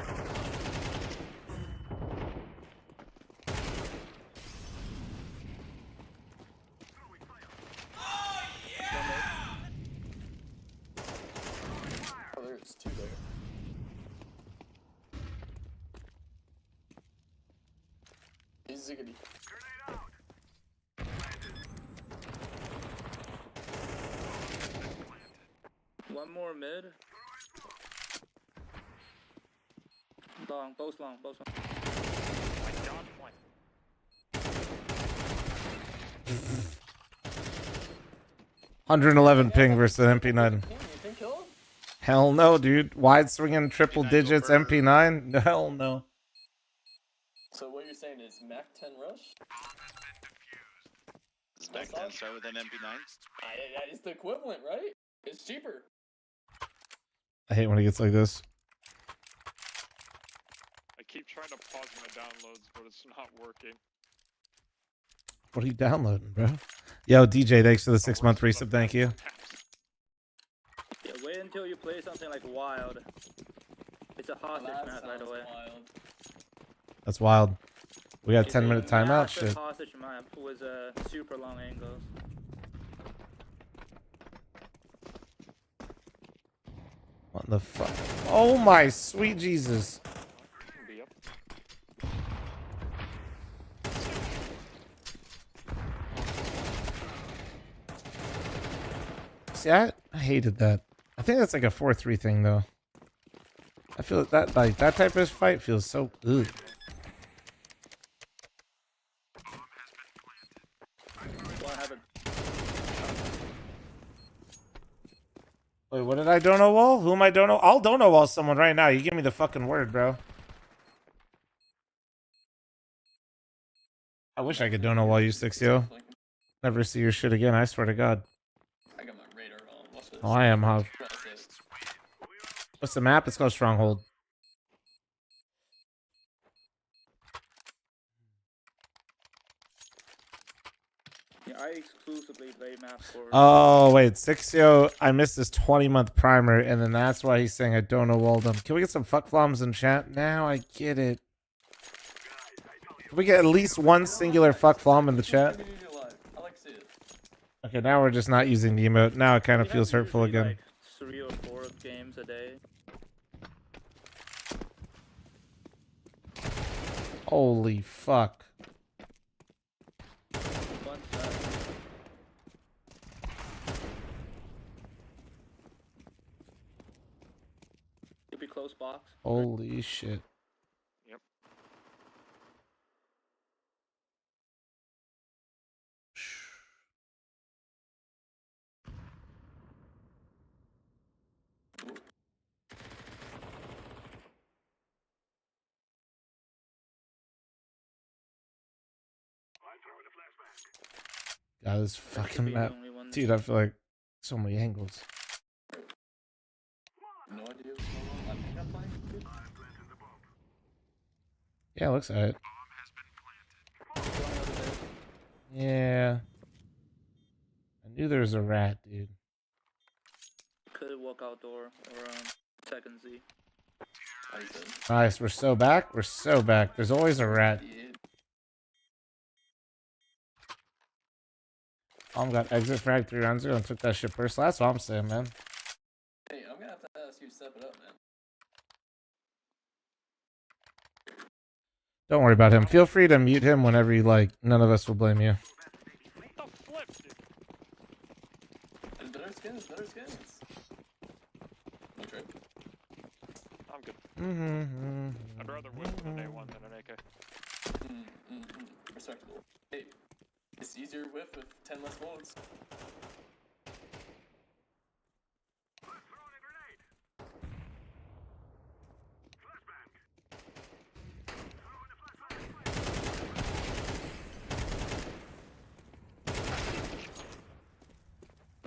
Oh, there's two there. He's ziggity. One more mid. Long, both long, both long. 111 ping versus an MP9. Hell no, dude. Wide swinging triple digits MP9? Hell no. So what you're saying is Mac 10 rush? Does Mac 10 start with an MP9? It's the equivalent, right? It's cheaper. I hate when it gets like this. I keep trying to pause my downloads, but it's not working. What are you downloading, bro? Yo, DJ, thanks for the 6-month resub. Thank you. Yeah, wait until you play something like Wild. It's a hostage map, by the way. That's wild. We got 10-minute timeout. Shit. Hostage map with super long angles. What the fuck? Oh my sweet Jesus. See, I hated that. I think that's like a 4-3 thing, though. I feel that like that type of fight feels so. Ugh. Wait, what did I dono wall? Who am I dono? I'll dono wall someone right now. You give me the fucking word, bro. I wish I could dono wall you, 6-yo. Never see your shit again. I swear to God. I got my radar on. Watch this. Oh, I am, Hav. What's the map? It's called Stronghold. Yeah, I exclusively play maps for. Oh, wait. 6-yo, I missed this 20-month primer, and then that's why he's saying I don't know Waldem. Can we get some fuck floms in chat? Now I get it. Can we get at least one singular fuck flom in the chat? I like to see it. Okay, now we're just not using the emote. Now it kind of We feels have hurtful usually, again. Like 3 or 4 games a day. Holy fuck. One side. Could be close box. Holy shit. Yep. God, this fucking map. Dude, I feel like so many angles. No idea what's going on. I think I'm playing. Yeah, looks alright. Yeah. I knew there was a rat, dude. Could walk outdoor or second Z. Nice, we're so back. We're so back. There's always a rat. Got exit frag 3 rounds ago and took that shit personally. That's what I'm saying, man. Hey, I'm gonna have to ask you to step it up, man. Don't worry about him. Feel free to mute him whenever you like. None of us will blame you. There's better skins, better skins. No trip. I'm good. Mm-hmm. I'd rather win with an A1 than an AK. Respectable. Hey, it's easier with 10 less bullets.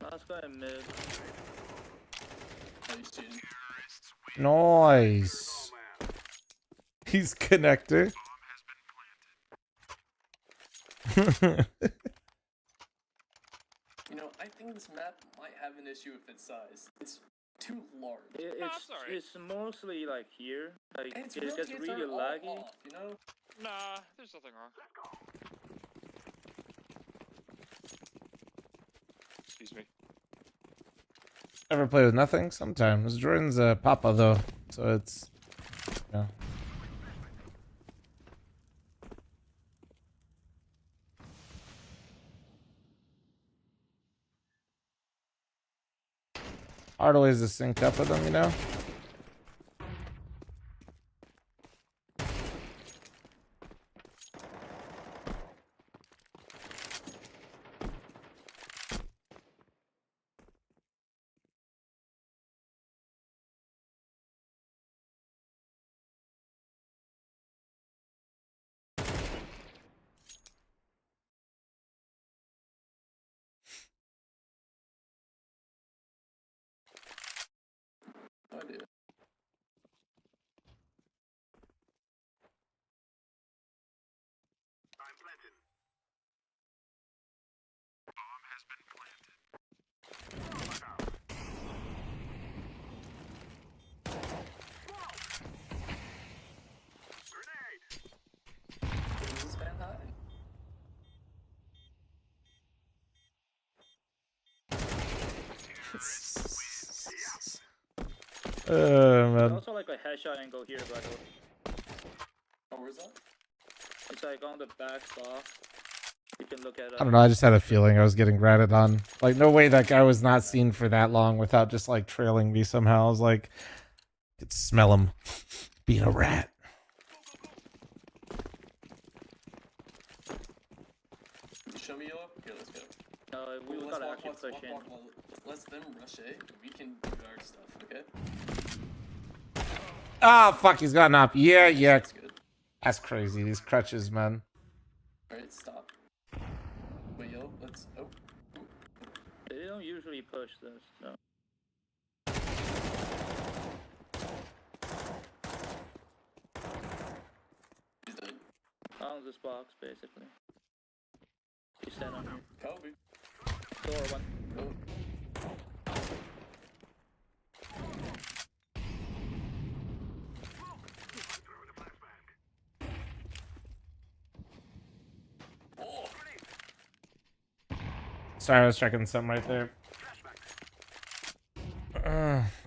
Last guy mid. Nice, cheating. Nice. He's connector. You know, I think this map might have an issue with its size. It's too large. It's mostly like here. Like And it's it gets rotates really all laggy. off, you know? Nah, there's nothing wrong. Excuse me. Ever play with nothing? Sometimes. Jordan's a papa though, so it's yeah. Hard ways to sync up with them, you know? No idea. Is this fan high? There's Man. also like a headshot angle here, by the way. Oh, where's that? It's like on the back box. You can look at it. I don't know, I just had a feeling I was getting ratted on. Like, no way that guy was not seen for that long without just, like, trailing me somehow. I was like, I could smell him being a rat. Show me yellow? Okay, let's go. We Let's gotta walk, actually let's push walk, in. walk, walk. Let's them rush A. We can do our stuff, okay? Ah, fuck, he's got an op. Yeah, yeah. That's good. That's crazy. These crutches, man. Alright, stop. Wait, yellow, let's... Oh. They don't usually push this, so. He's dead. On this box, basically. You stand on here. Kobe. Door one. Oh. Sorry, I was checking something right there.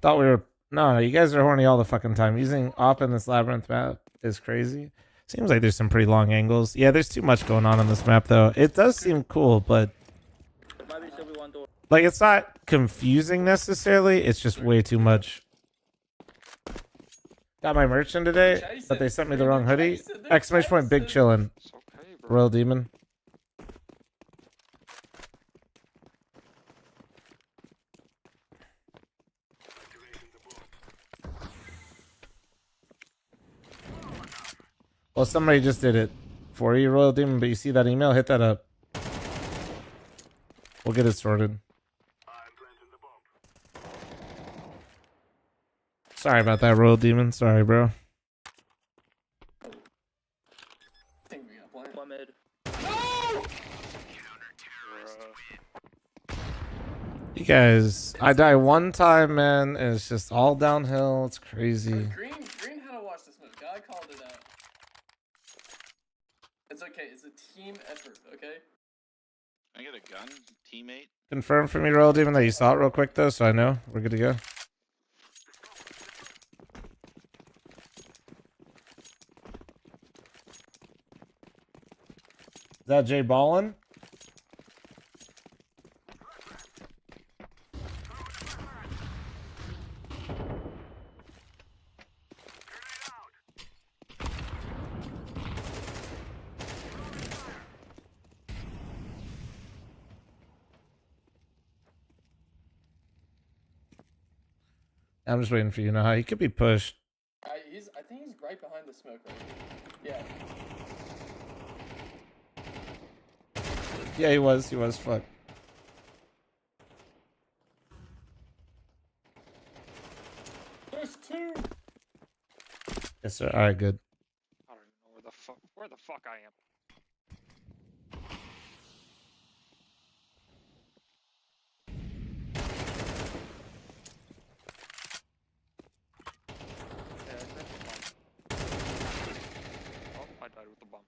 Thought we were... No, you guys are horny all the fucking time. Using op in this labyrinth map is crazy. Seems like there's some pretty long angles. Yeah, there's too much going on this map, though. It does seem cool, but... Like, it's not confusing necessarily. It's just way too much. Got my merch in today, but they sent me the wrong hoodie. Exclamation point, big chillin'. Royal Demon. Well, somebody just did it for you, Royal Demon, but you see that email? Hit that up. We'll get it sorted. Sorry about that, Royal Demon. Sorry, bro. You guys, I die one time, man, and it's just all downhill. It's crazy. Green had to watch this move. I called it out. It's okay. It's a team effort, okay? Can I get a gun, teammate? Confirm for me, Royal Demon, that you saw it real quick, though, so I know. We're good to go. Is that Jay Ballin? I'm just waiting for you now. He could be pushed. I think he's right behind the smoke right here. Yeah. Yeah, he was. He was. Fuck. There's two. Yes, sir. All right, good. I don't even know where the fuck I am. Oh, I died with the bomb.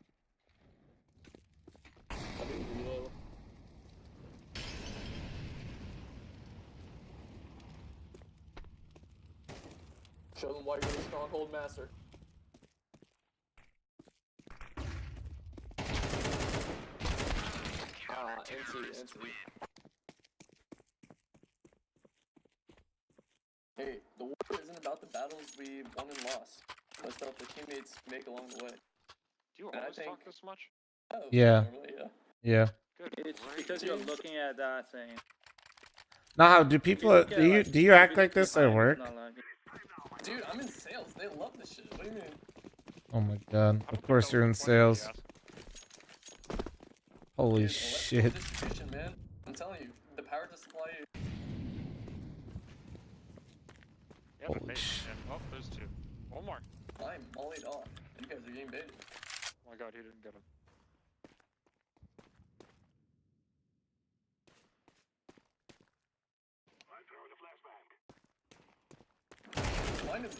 Show them why you're the stronghold master. NT. Hey, the war isn't about the battles we won and lost. It's about the teammates make along the way. Do you always talk this much? Oh, Yeah. normally, yeah. Yeah. It's because you're looking at that thing. Now, how do people? Do you act like this at work? Dude, I'm in sales. They love this shit. What do you mean? Oh my god! Of course you're in sales. Holy shit! Distribution, man. I'm telling you, the power to supply you. Yeah, Holy but oh, there's two. One more. I'm mollied off. You guys are getting baited. Oh my god, he didn't get him. Blinded me.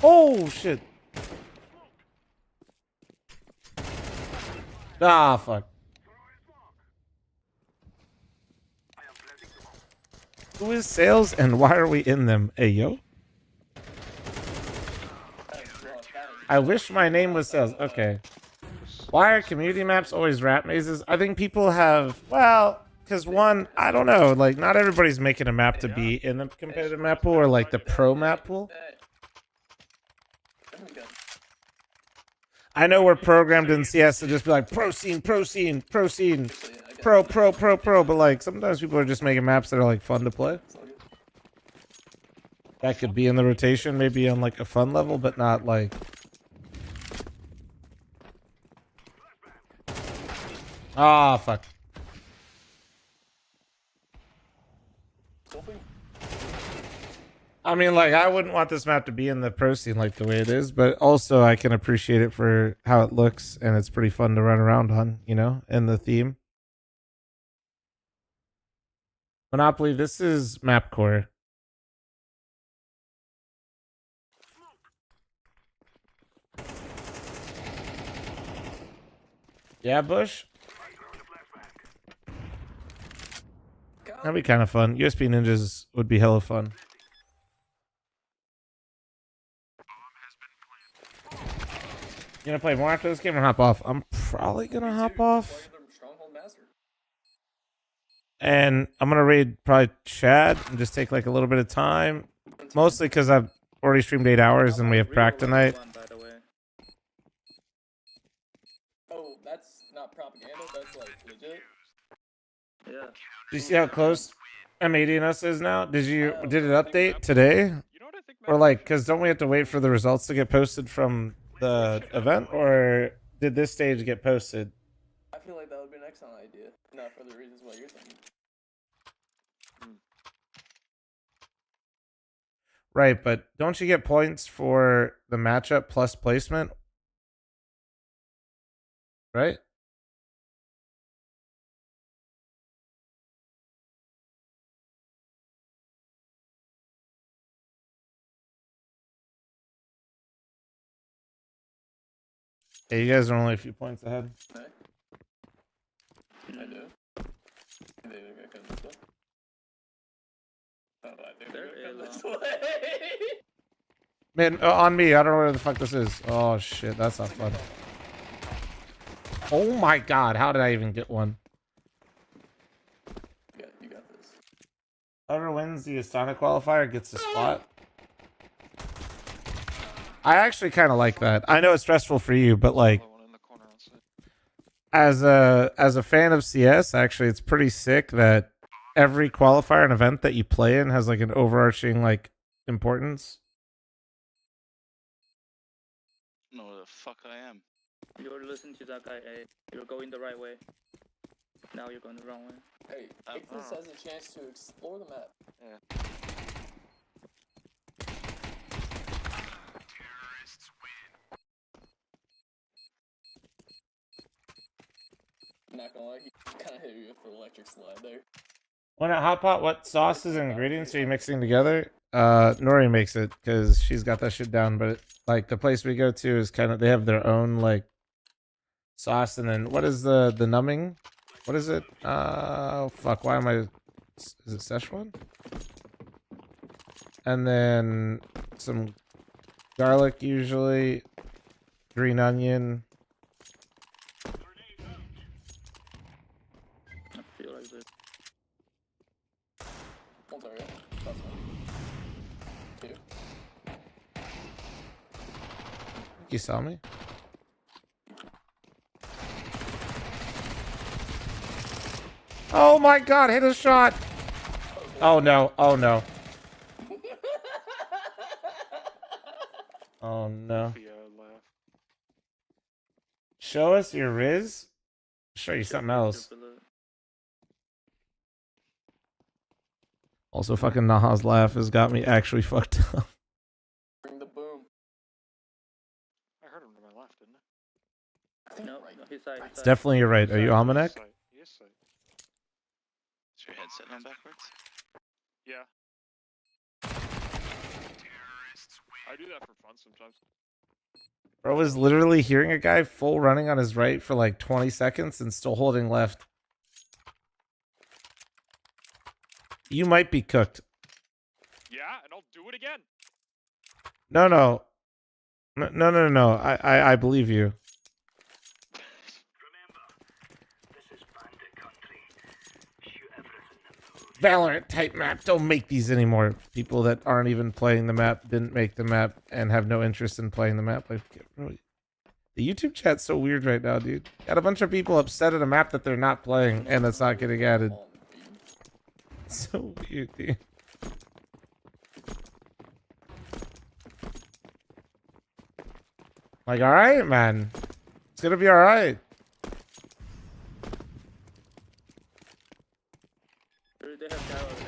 Oh shit! Ah fuck! Who is sales and why are we in them? Hey yo! I wish my name was sales. Okay. Why are community maps always rat mazes? I think people have, well, because one, I don't know, like not everybody's making a map to be in the competitive map pool or like the pro map pool. I know we're programmed in CS to just be like pro scene, pro scene, pro scene, pro, but like sometimes people are just making maps that are like fun to play. That could be in the rotation, maybe on like a fun level, but not like. Ah, fuck. I mean, like, I wouldn't want this map to be in the pro scene like the way it is, but also I can appreciate it for how it looks, and it's pretty fun to run around on, you know, in the theme. Monopoly, this is map core. Yeah, Bush? That'd be kind of fun. USP Ninjas would be hella fun. You gonna play more after this game or hop off? I'm probably gonna hop off. And I'm gonna raid probably Chad and just take like a little bit of time. Mostly because I've already streamed 8 hours and we have prac tonight. Oh, that's not propaganda. That's like legit. Yeah. Do you see how close M80 and us is now? Did it update today? Or like, because don't we have to wait for the results to get posted from the event, or did this stage get posted? I feel like that would be an excellent idea. Not for the reasons why you're thinking. Right, but don't you get points for the matchup plus placement? Right? Yeah, you guys are only a few points ahead. I do. They think I come this way? Oh, I think I come this way. Man, on me. I don't know where the fuck this is. Oh shit, that's not fun. Oh my god, how did I even get one? Yeah, you got this. Whoever wins the Astana qualifier gets the spot. I actually kind of like that. I know it's stressful for you, but like, as a fan of CS, actually, it's pretty sick that every qualifier and event that you play in has like an overarching like importance. I don't know where the fuck I am. You're listening to that guy, A. You're going the right way. Now you're going the wrong way. Hey, take this as a chance to explore the map. Yeah. Not gonna lie, he kind of hit you with the electric slide there. When at Hot Pot, what sauces and ingredients are you mixing together? Nori makes it because she's got that shit down. But like the place we go to is kind of, they have their own like sauce, and then what is the numbing? What is it? Oh fuck! Why am I? Is it Szechuan? And then some garlic, usually green onion. I feel like this. One target. That's one. Two. You saw me? Oh my god, hit a shot! Oh no, oh no. Oh no. Show us your Riz? Show you something else. Also, fucking Naha's laugh has got me actually fucked up. Bring the boom. I heard him to my left, didn't I? No, his side. It's definitely your right. Are you Almanac? Yes, sir. Is your head sitting on backwards? Yeah. I do that for fun sometimes. Bro was literally hearing a guy full running on his right for like 20 seconds and still holding left. You might be cooked. Yeah, and I'll do it again. No. I believe you. Valorant type map. Don't make these anymore. People that aren't even playing the map didn't make the map and have no interest in playing the map. Like, bro, the YouTube chat's so weird right now, dude. Got a bunch of people upset at a map that they're not playing and that's not getting added. So weird, dude. Like, alright, man. It's gonna be alright.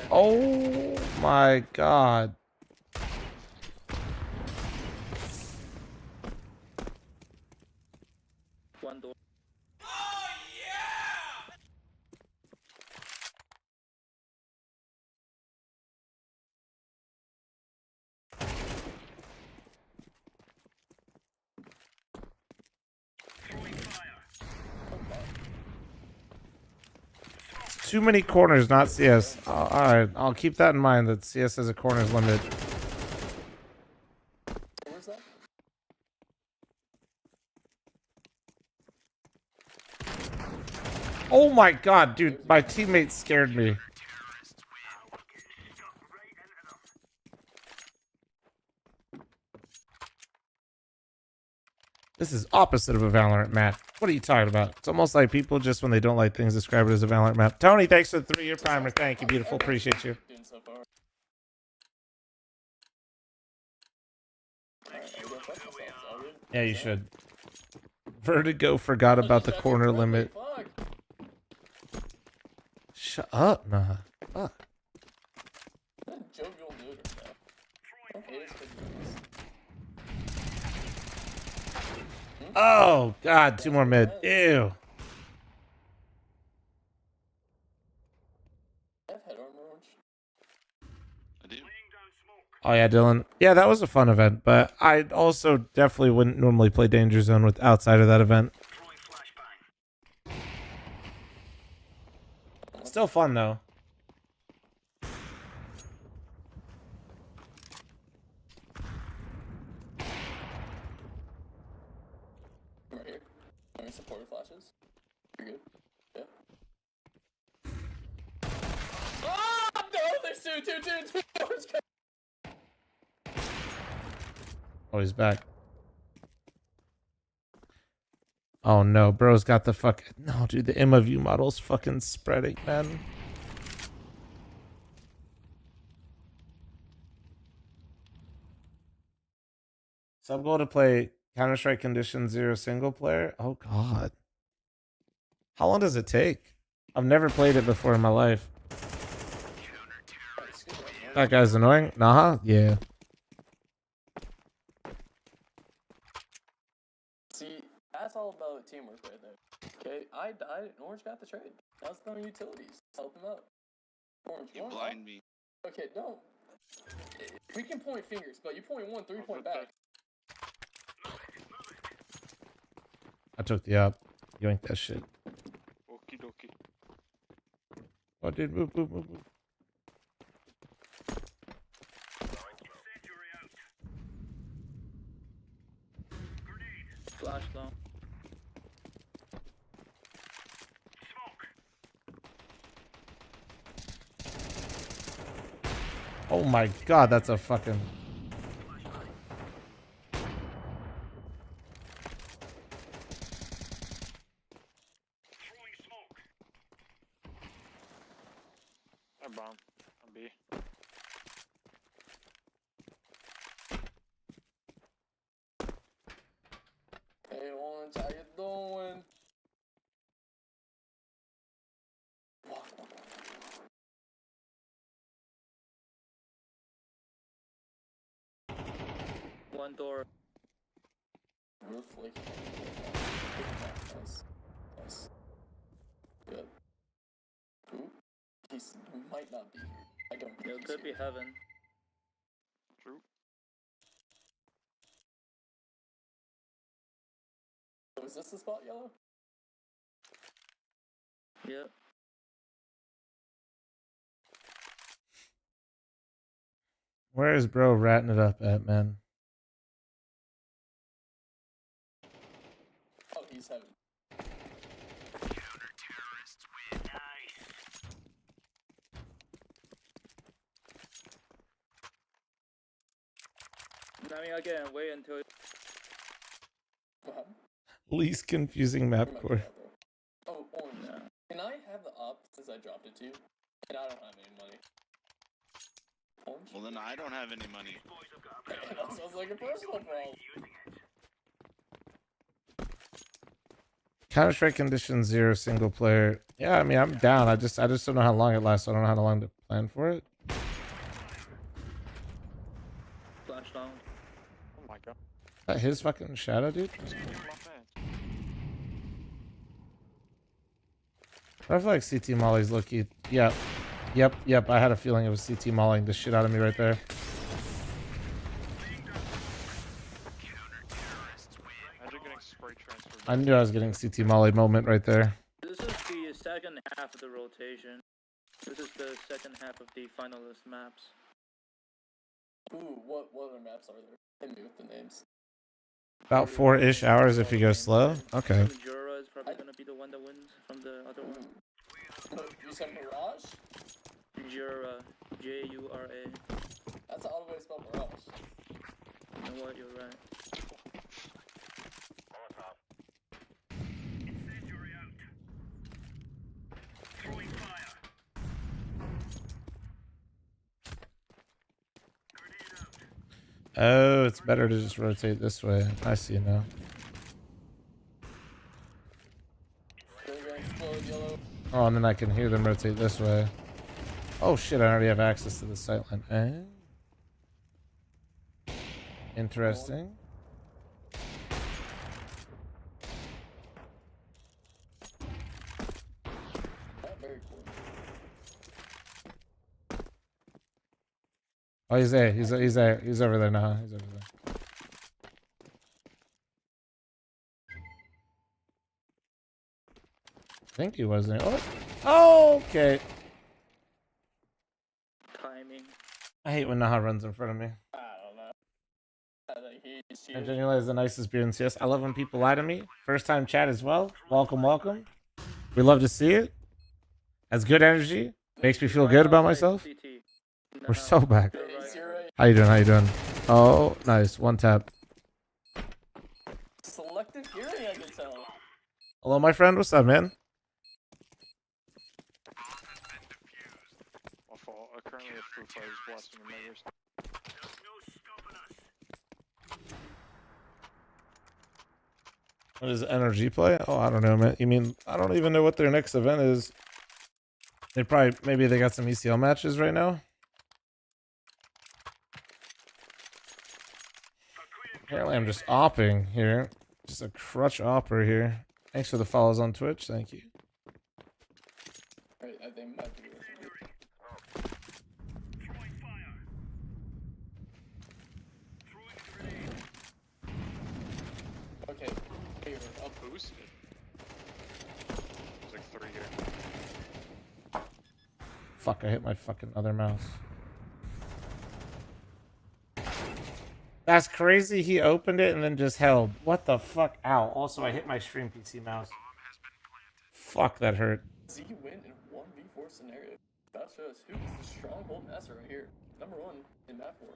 Oh my god. One door. Too many corners, not CS. All right, I'll keep that in mind that CS has a corners limit. Where's that? Oh my god, dude, my teammate scared me. This is opposite of a Valorant map. What are you talking about? It's almost like people just when they don't like things describe it as a Valorant map. Tony, thanks for the 3-year primer. Thank you, beautiful. Appreciate you. Yeah, you should. Vertigo forgot about the corner limit. Shut up, nah. Fuck. Oh god, 2 more mid. Ew. Oh yeah, Dylan. Yeah, that was a fun event, but I also definitely wouldn't normally play Danger Zone with outside of that event. Still fun though. Right here. Any supported flashes? You're good. Yeah. Oh no! There's two. Oh, he's back. Oh no, bro's got the fuck. No, dude, the Emma view model's fucking spreading, man. Sub goal to play Counter-Strike Condition 0 single player. Oh god. How long does it take? I've never played it before in my life. That guy's annoying. Nah, yeah. See, that's all about teamwork right there. Okay, I died and Orange got the trade. That's no utilities. Help him out. Orange, You blind me. Okay, no. We can point fingers, but you point 1, 3 point back. I took the up. Yoink that shit. Okie dokie. Oh, dude, move. Flash down. Oh my god, that's a fucking... I'm bomb. I'm B. Hey, Orange, how you doing? One door. Roof flaking. Nice. Good. Ooh, he might not be here. I don't think It could be heaven. True. So is this the spot, Yellow? Yep. Where is bro ratting it up at, man? Oh, he's heaven. Counter-terrorists win. Nice. I mean, again, wait until. What happened? Least confusing map core. Oh, Orange. Yeah. Can I have the up since I dropped it to you? And I don't have any money. Orange? Well, then I don't have any money. That sounds like a personal problem. Counter-Strike Condition 0 single player. Yeah, I mean, I'm down. I just don't know how long it lasts. So I don't know how long to plan for it. Flash down. Oh my god. Is that his fucking shadow, dude? I feel like CT Molly's lucky. Yep. I had a feeling it was CT Mollying the shit out of me right there. Imagine getting spray transferred. I knew I was getting CT Molly moment right there. This is the second half of the rotation. This is the second half of the finalist maps. Ooh, what other maps are there? Hit me with the names. About 4-ish hours if you go slow. Okay. Jura is probably gonna be the one that wins from the other one. You said Mirage? Jura, Jura. That's the other way to spell Mirage. You know what? You're right. Oh, it's better to just rotate this way. I see now. Oh, and then I can hear them rotate this way. Oh shit, I already have access to the sightline. Interesting. Oh, he's there. He's there. He's over there now. He's over there. I think he was there. Oh, okay. Timing. I hate when Naha runs in front of me. I don't know. I think he's I genuinely is the nicest beer in CS. I love when people lie to me. First time chat as well. Welcome, welcome. We love to see it. Has good energy. Makes me feel good about myself. We're so back. How you doing? How you doing? Oh, nice. One tap. Selective hearing, I can tell. Hello, my friend. What's up, man? I currently have Foo Fighters blasting in my ears. What is NRG play? Oh, I don't know, man. You mean, I don't even know what their next event is. They probably, maybe they got some ECL matches right now. Apparently I'm just opping here. Just a crutch opper here. Thanks for the follows on Twitch. Thank you. I think might be okay, here, up boost. There's like 3 here. Fuck, I hit my fucking other mouse. That's crazy. He opened it and then just held. What the fuck? Ow. Also, I hit my stream PC mouse. Fuck, that hurt. Z win in 1v4 scenario. That shows who is the stronghold master right here. Number 1 in map 4.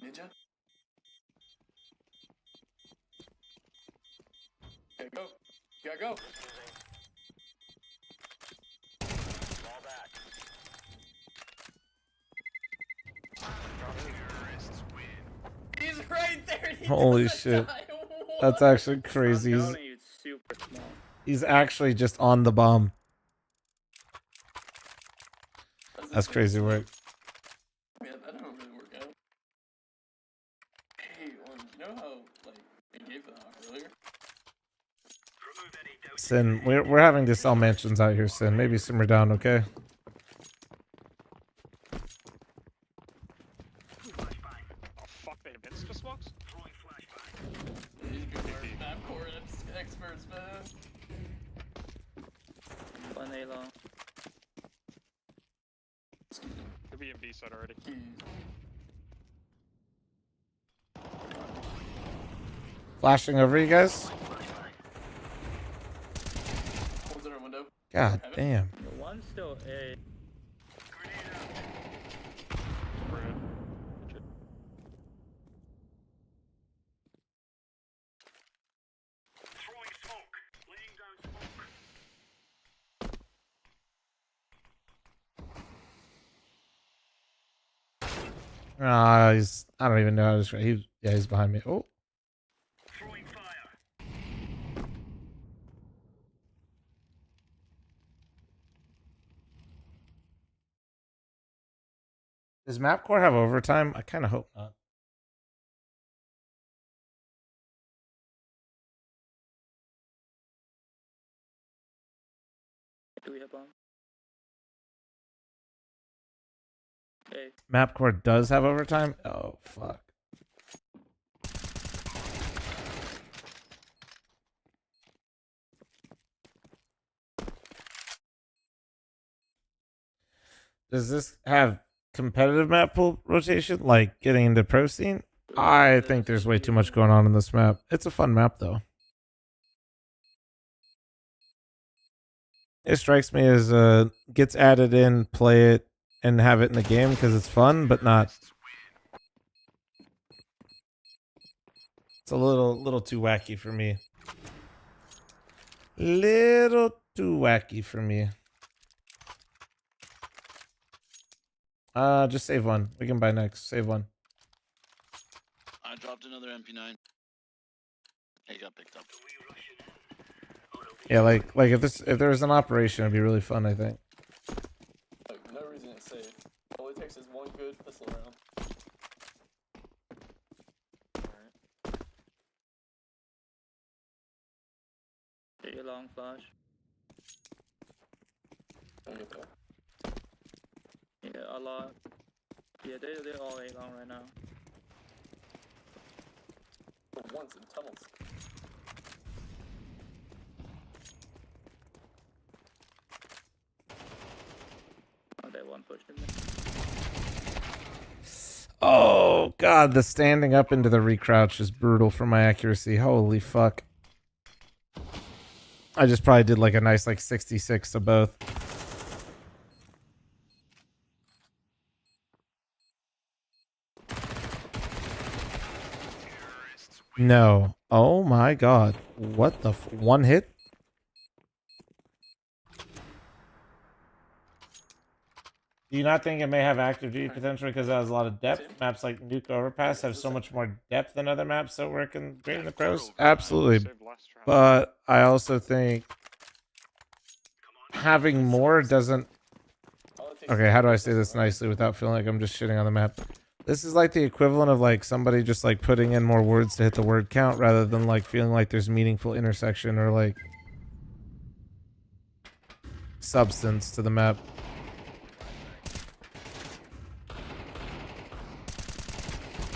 Ninja? Okay, go. You gotta go. Fall back. He's right there. He Holy doesn't shit. die. That's actually crazy. He's actually just on the bomb. That's crazy work. Yeah, that don't really work out. Hey, you know how, like, we gave the knock earlier? Sin, we're having to sell mansions out here, Sin. Maybe simmer down, okay? Oh fuck, they have insta smokes? These people are map core experts, man. One A long. Could be in B side already. Flashing over you guys. One's in our window. God damn. The one's still A. He's, I don't even know how to describe. Yeah, he's behind me. Oh. Does Mapcore have overtime? I kind of hope not. Do we have bomb? Hey. Map core does have overtime? Oh, fuck. Does this have competitive map pool rotation, like getting into pro scene? I think there's way too much going on in this map. It's a fun map, though. It strikes me as gets added in, play it, and have it in the game because it's fun, but not. It's a little too wacky for me. Little too wacky for me. Just save one. We can buy next. Save one. I dropped another MP9. He got picked up. Yeah, like if there was an operation, it'd be really fun, I think. Like, no reason it's safe. All it takes is one good pistol round. Get your long flash. Yeah, a lot. Yeah, they're all A long right now. One's in tunnels. Oh, that one pushed him. Oh god, the standing up into the recrouch is brutal for my accuracy. Holy fuck. I just probably did like a nice like 66 to both. No. Oh my god. What the one hit? Do you not think it may have active duty potential because it has a lot of depth? Maps like Nuke Overpass have so much more depth than other maps that work in great in the pros? Absolutely. But I also think having more doesn't... Okay, how do I say this nicely without feeling like I'm just shitting on the map? This is like the equivalent of like somebody just like putting in more words to hit the word count rather than like feeling like there's meaningful intersection or like substance to the map.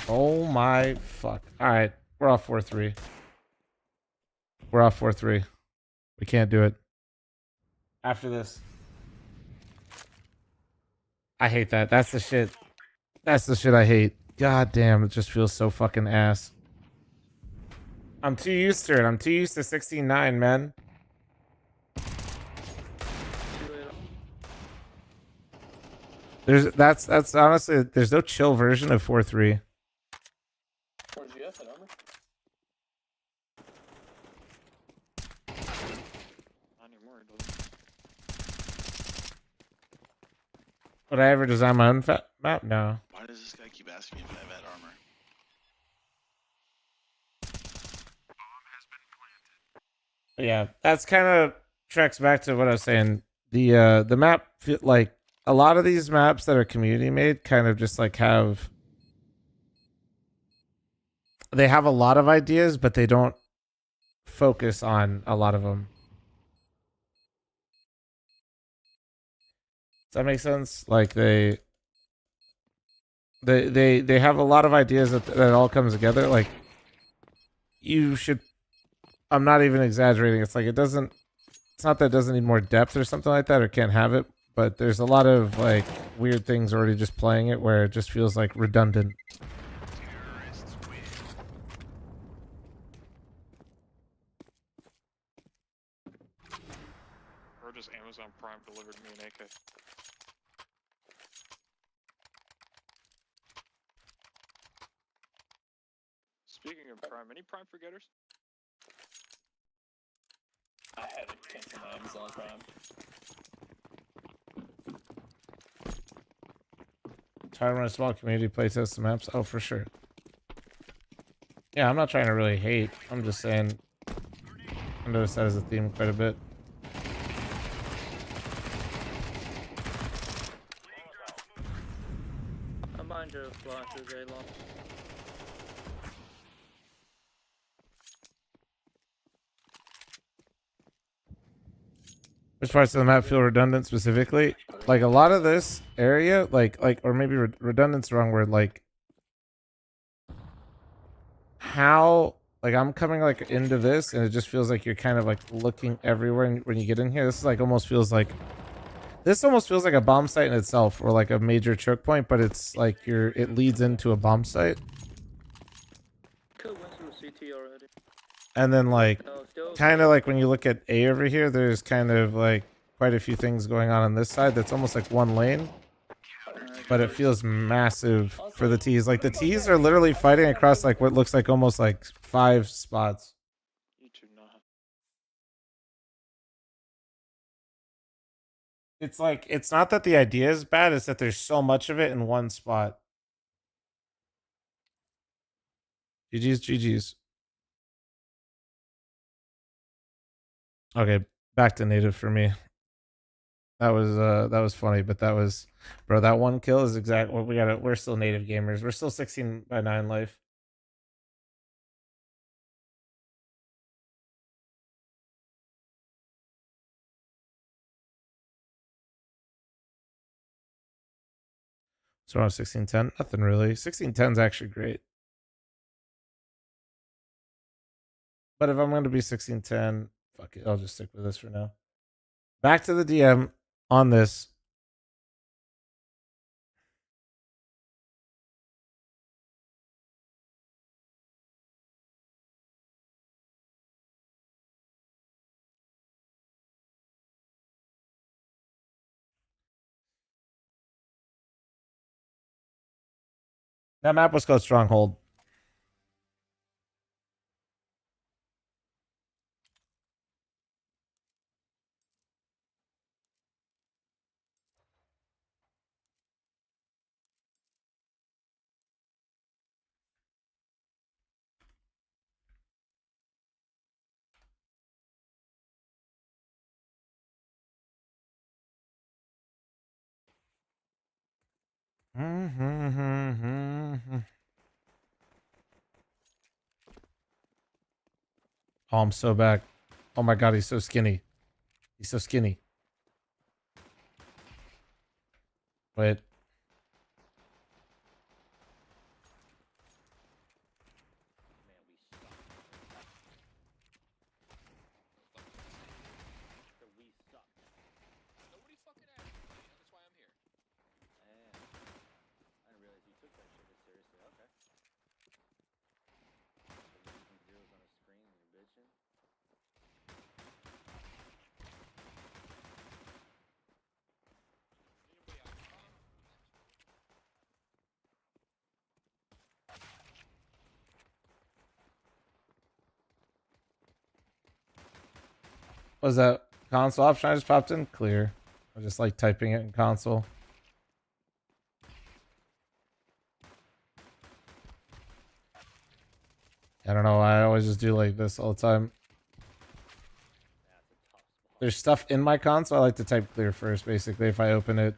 Oh my fuck. Alright, we're off 4-3. We're off 4-3. We can't do it. After this. I hate that. That's the shit. That's the shit I hate. God damn, it just feels so fucking ass. I'm too used to it. I'm too used to 16-9, man. That's honestly, there's no chill version of 4-3. Where'd you F it, armor? Not anymore, it doesn't. Would I ever design my own map? No. Why does this guy keep asking me if I have armor? Yeah, that's kind of tracks back to what I was saying. The map, like a lot of these maps that are community made, kind of just like have. They have a lot of ideas, but they don't focus on a lot of them. Does that make sense? Like they have a lot of ideas that all comes together. Like you should. I'm not even exaggerating. It's like it's not that it doesn't need more depth or something like that or can't have it, but there's a lot of like weird things already just playing it where it just feels like redundant. Or just Amazon Prime delivered me an AK. Speaking of Prime, any Prime forgetters? I had to cancel my Amazon Prime. Try to run a small community, play test some maps. Oh, for sure. Yeah, I'm not trying to really hate. I'm just saying I noticed that as a theme quite a bit. I mind your flashes A long. Which parts of the map feel redundant specifically? Like a lot of this area, or maybe redundant's the wrong word. Like how, like I'm coming like into this, and it just feels like you're kind of like looking everywhere when you get in here. This is like almost feels like a bomb site in itself, or like a major choke point, but it's like it leads into a bomb site. Went through CT already. And then like still kind of like when you look at A over here, there's kind of like quite a few things going on this side that's almost like one lane, but it feels massive for the T's. Like the T's are literally fighting across like what looks like almost like 5 spots. It's like, it's not that the idea is bad, it's that there's so much of it in one spot. GG's. Okay, back to native for me. That was funny, but that was, bro, that one kill is exactly what we're still native gamers. We're still 16/9 life. So around 1610, nothing really. 1610 is actually great. But if I'm going to be 1610, fuck it, I'll just stick with this for now. Back to the DM on this. That map was called Stronghold. Oh, I'm so back. Oh my god, he's so skinny. He's so skinny. Wait. Was that console option I just popped in? Clear. I just like typing it in console. I don't know why I always just do like this all the time. There's stuff in my console. I like to type clear first, basically, if I open it.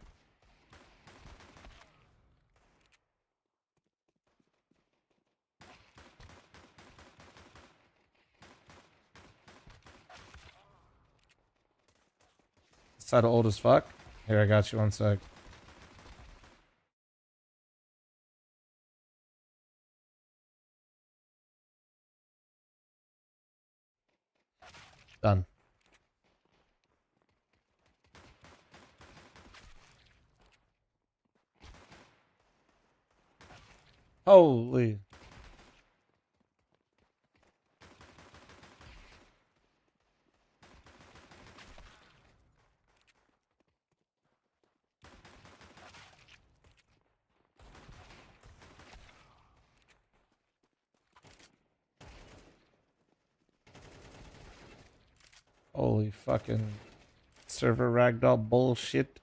It's title old as fuck. Here, I got you 1 sec. Done. Holy. Holy fucking server ragdoll bullshit.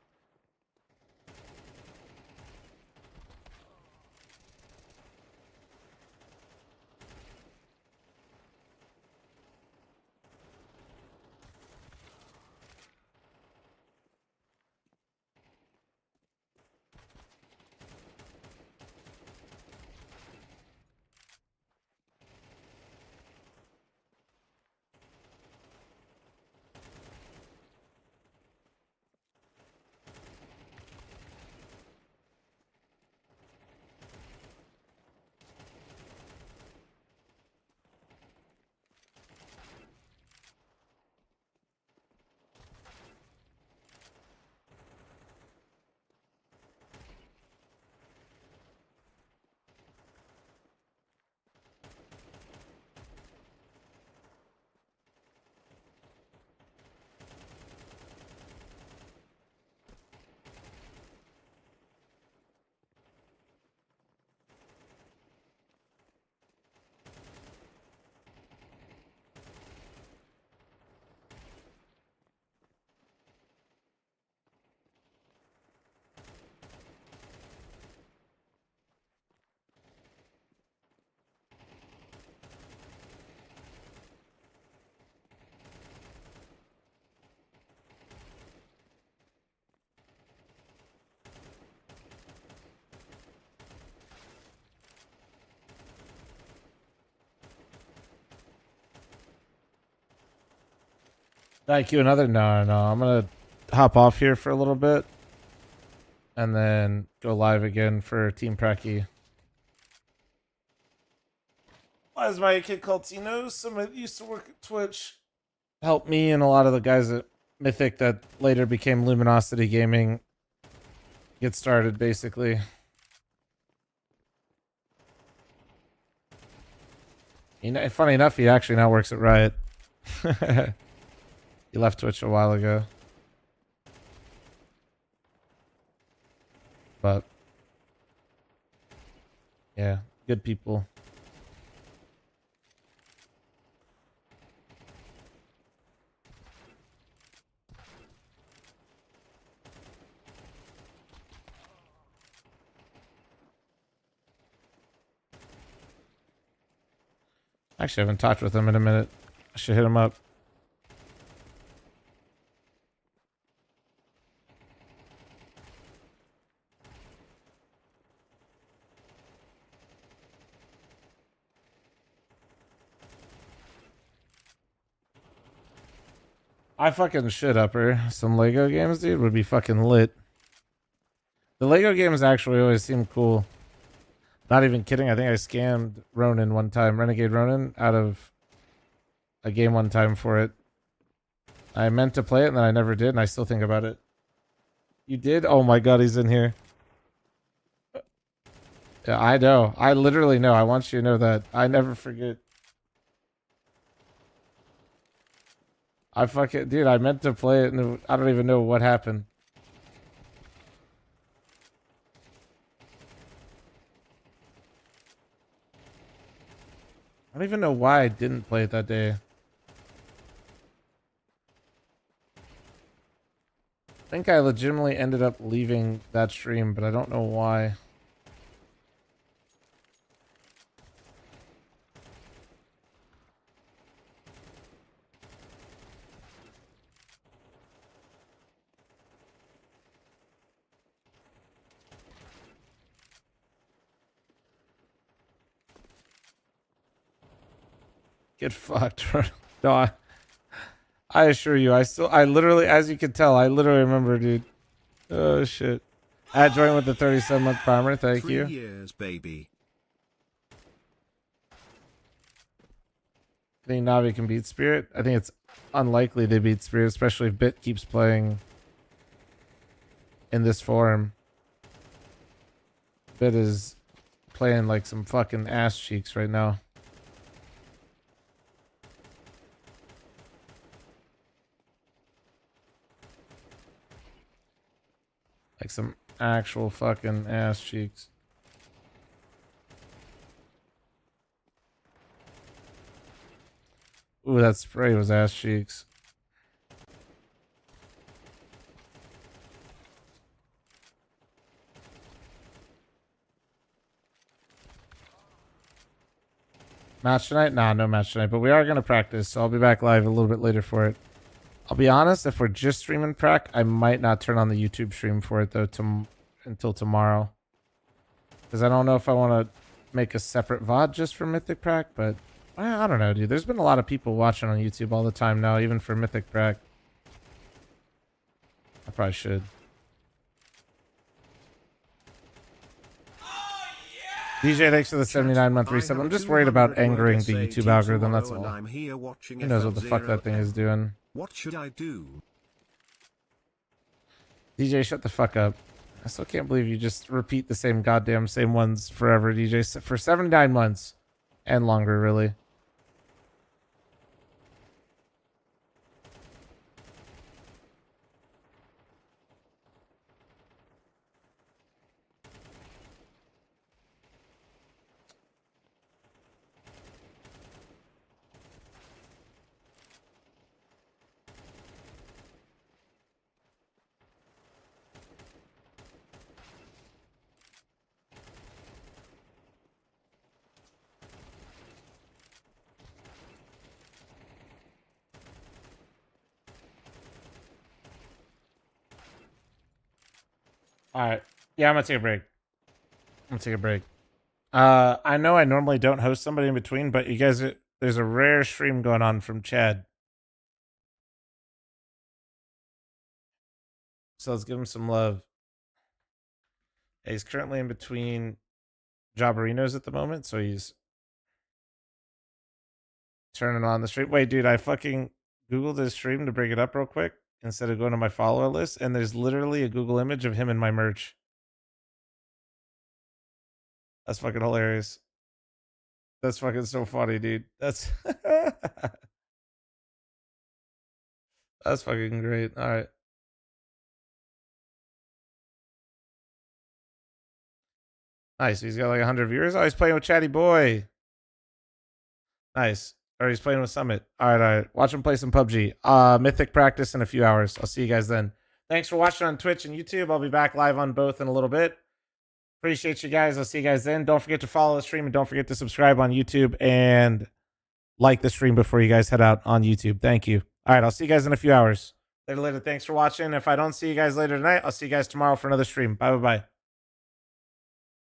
IQ another? No. I'm gonna hop off here for a little bit, and then go live again for Team Preki. Why is my kid called Tino? Someone that used to work at Twitch. Helped me and a lot of the guys at Mythic that later became Luminosity Gaming get started, basically. You know, funny enough, he actually now works at Riot. He left Twitch a while ago. But yeah, good people. Actually, I haven't talked with him in a minute. I should hit him up. I fucking should upper some Lego games, dude. Would be fucking lit. The Lego games actually always seem cool. Not even kidding. I think I scammed Ronin one time, Renegade Ronin, out of a game one time for it. I meant to play it and then I never did, and I still think about it. You did? Oh my god, he's in here. Yeah, I know. I literally know. I want you to know that. I never forget. I fucking... Dude, I meant to play it and I don't even know what happened. I don't even know why I didn't play it that day. I think I legitimately ended up leaving that stream, but I don't know why. Get fucked. No, I assure you, I literally, as you can tell, I literally remember, dude. Oh, shit. At join with the 37-month primer, thank you. 3 years, baby. I think Navi can beat Spirit. I think it's unlikely they beat Spirit, especially if Bit keeps playing in this form. Bit is playing like some fucking ass cheeks right now. Like some actual fucking ass cheeks. Ooh, that spray was ass cheeks. Match tonight? Nah, no match tonight, but we are going to practice, so I'll be back live a little bit later for it. I'll be honest, if we're just streaming prac, I might not turn on the YouTube stream for it, though, until tomorrow. Because I don't know if I want to make a separate VOD just for Mythic prac, but I don't know, dude. There's been a lot of people watching on YouTube all the time now, even for Mythic prac. I probably should. DJ, thanks for the 79-month resub. I'm just worried about angering the YouTube algorithm, that's all. Who knows what the fuck that thing is doing. What should I do? DJ, shut the fuck up. I still can't believe you just repeat the same ones forever, DJ. For 79 months. And longer, really. Alright. Yeah, I'm gonna take a break. I know I normally don't host somebody in between, but you guys, there's a rare stream going on from Chad. So let's give him some love. Yeah, he's currently in between Jobberinos at the moment, so he's turning on the stream. Wait, dude, I fucking Googled his stream to bring it up real quick instead of going to my follower list, and there's literally a Google image of him in my merch. That's fucking hilarious. That's fucking so funny, dude. That's that's fucking great. All right. Nice. He's got like 100 viewers. Oh, he's playing with Chatty Boy. Nice. Or he's playing with Summit. All right. Watch him play some PUBG. Mythic practice in a few hours. I'll see you guys then. Thanks for watching on Twitch and YouTube. I'll be back live on both in a little bit. Appreciate you guys. I'll see you guys then. Don't forget to follow the stream and don't forget to subscribe on YouTube and like the stream before you guys head out on YouTube. Thank you. All right. I'll see you guys in a few hours. Later. Thanks for watching. If I don't see you guys later tonight, I'll see you guys tomorrow for another stream. Bye.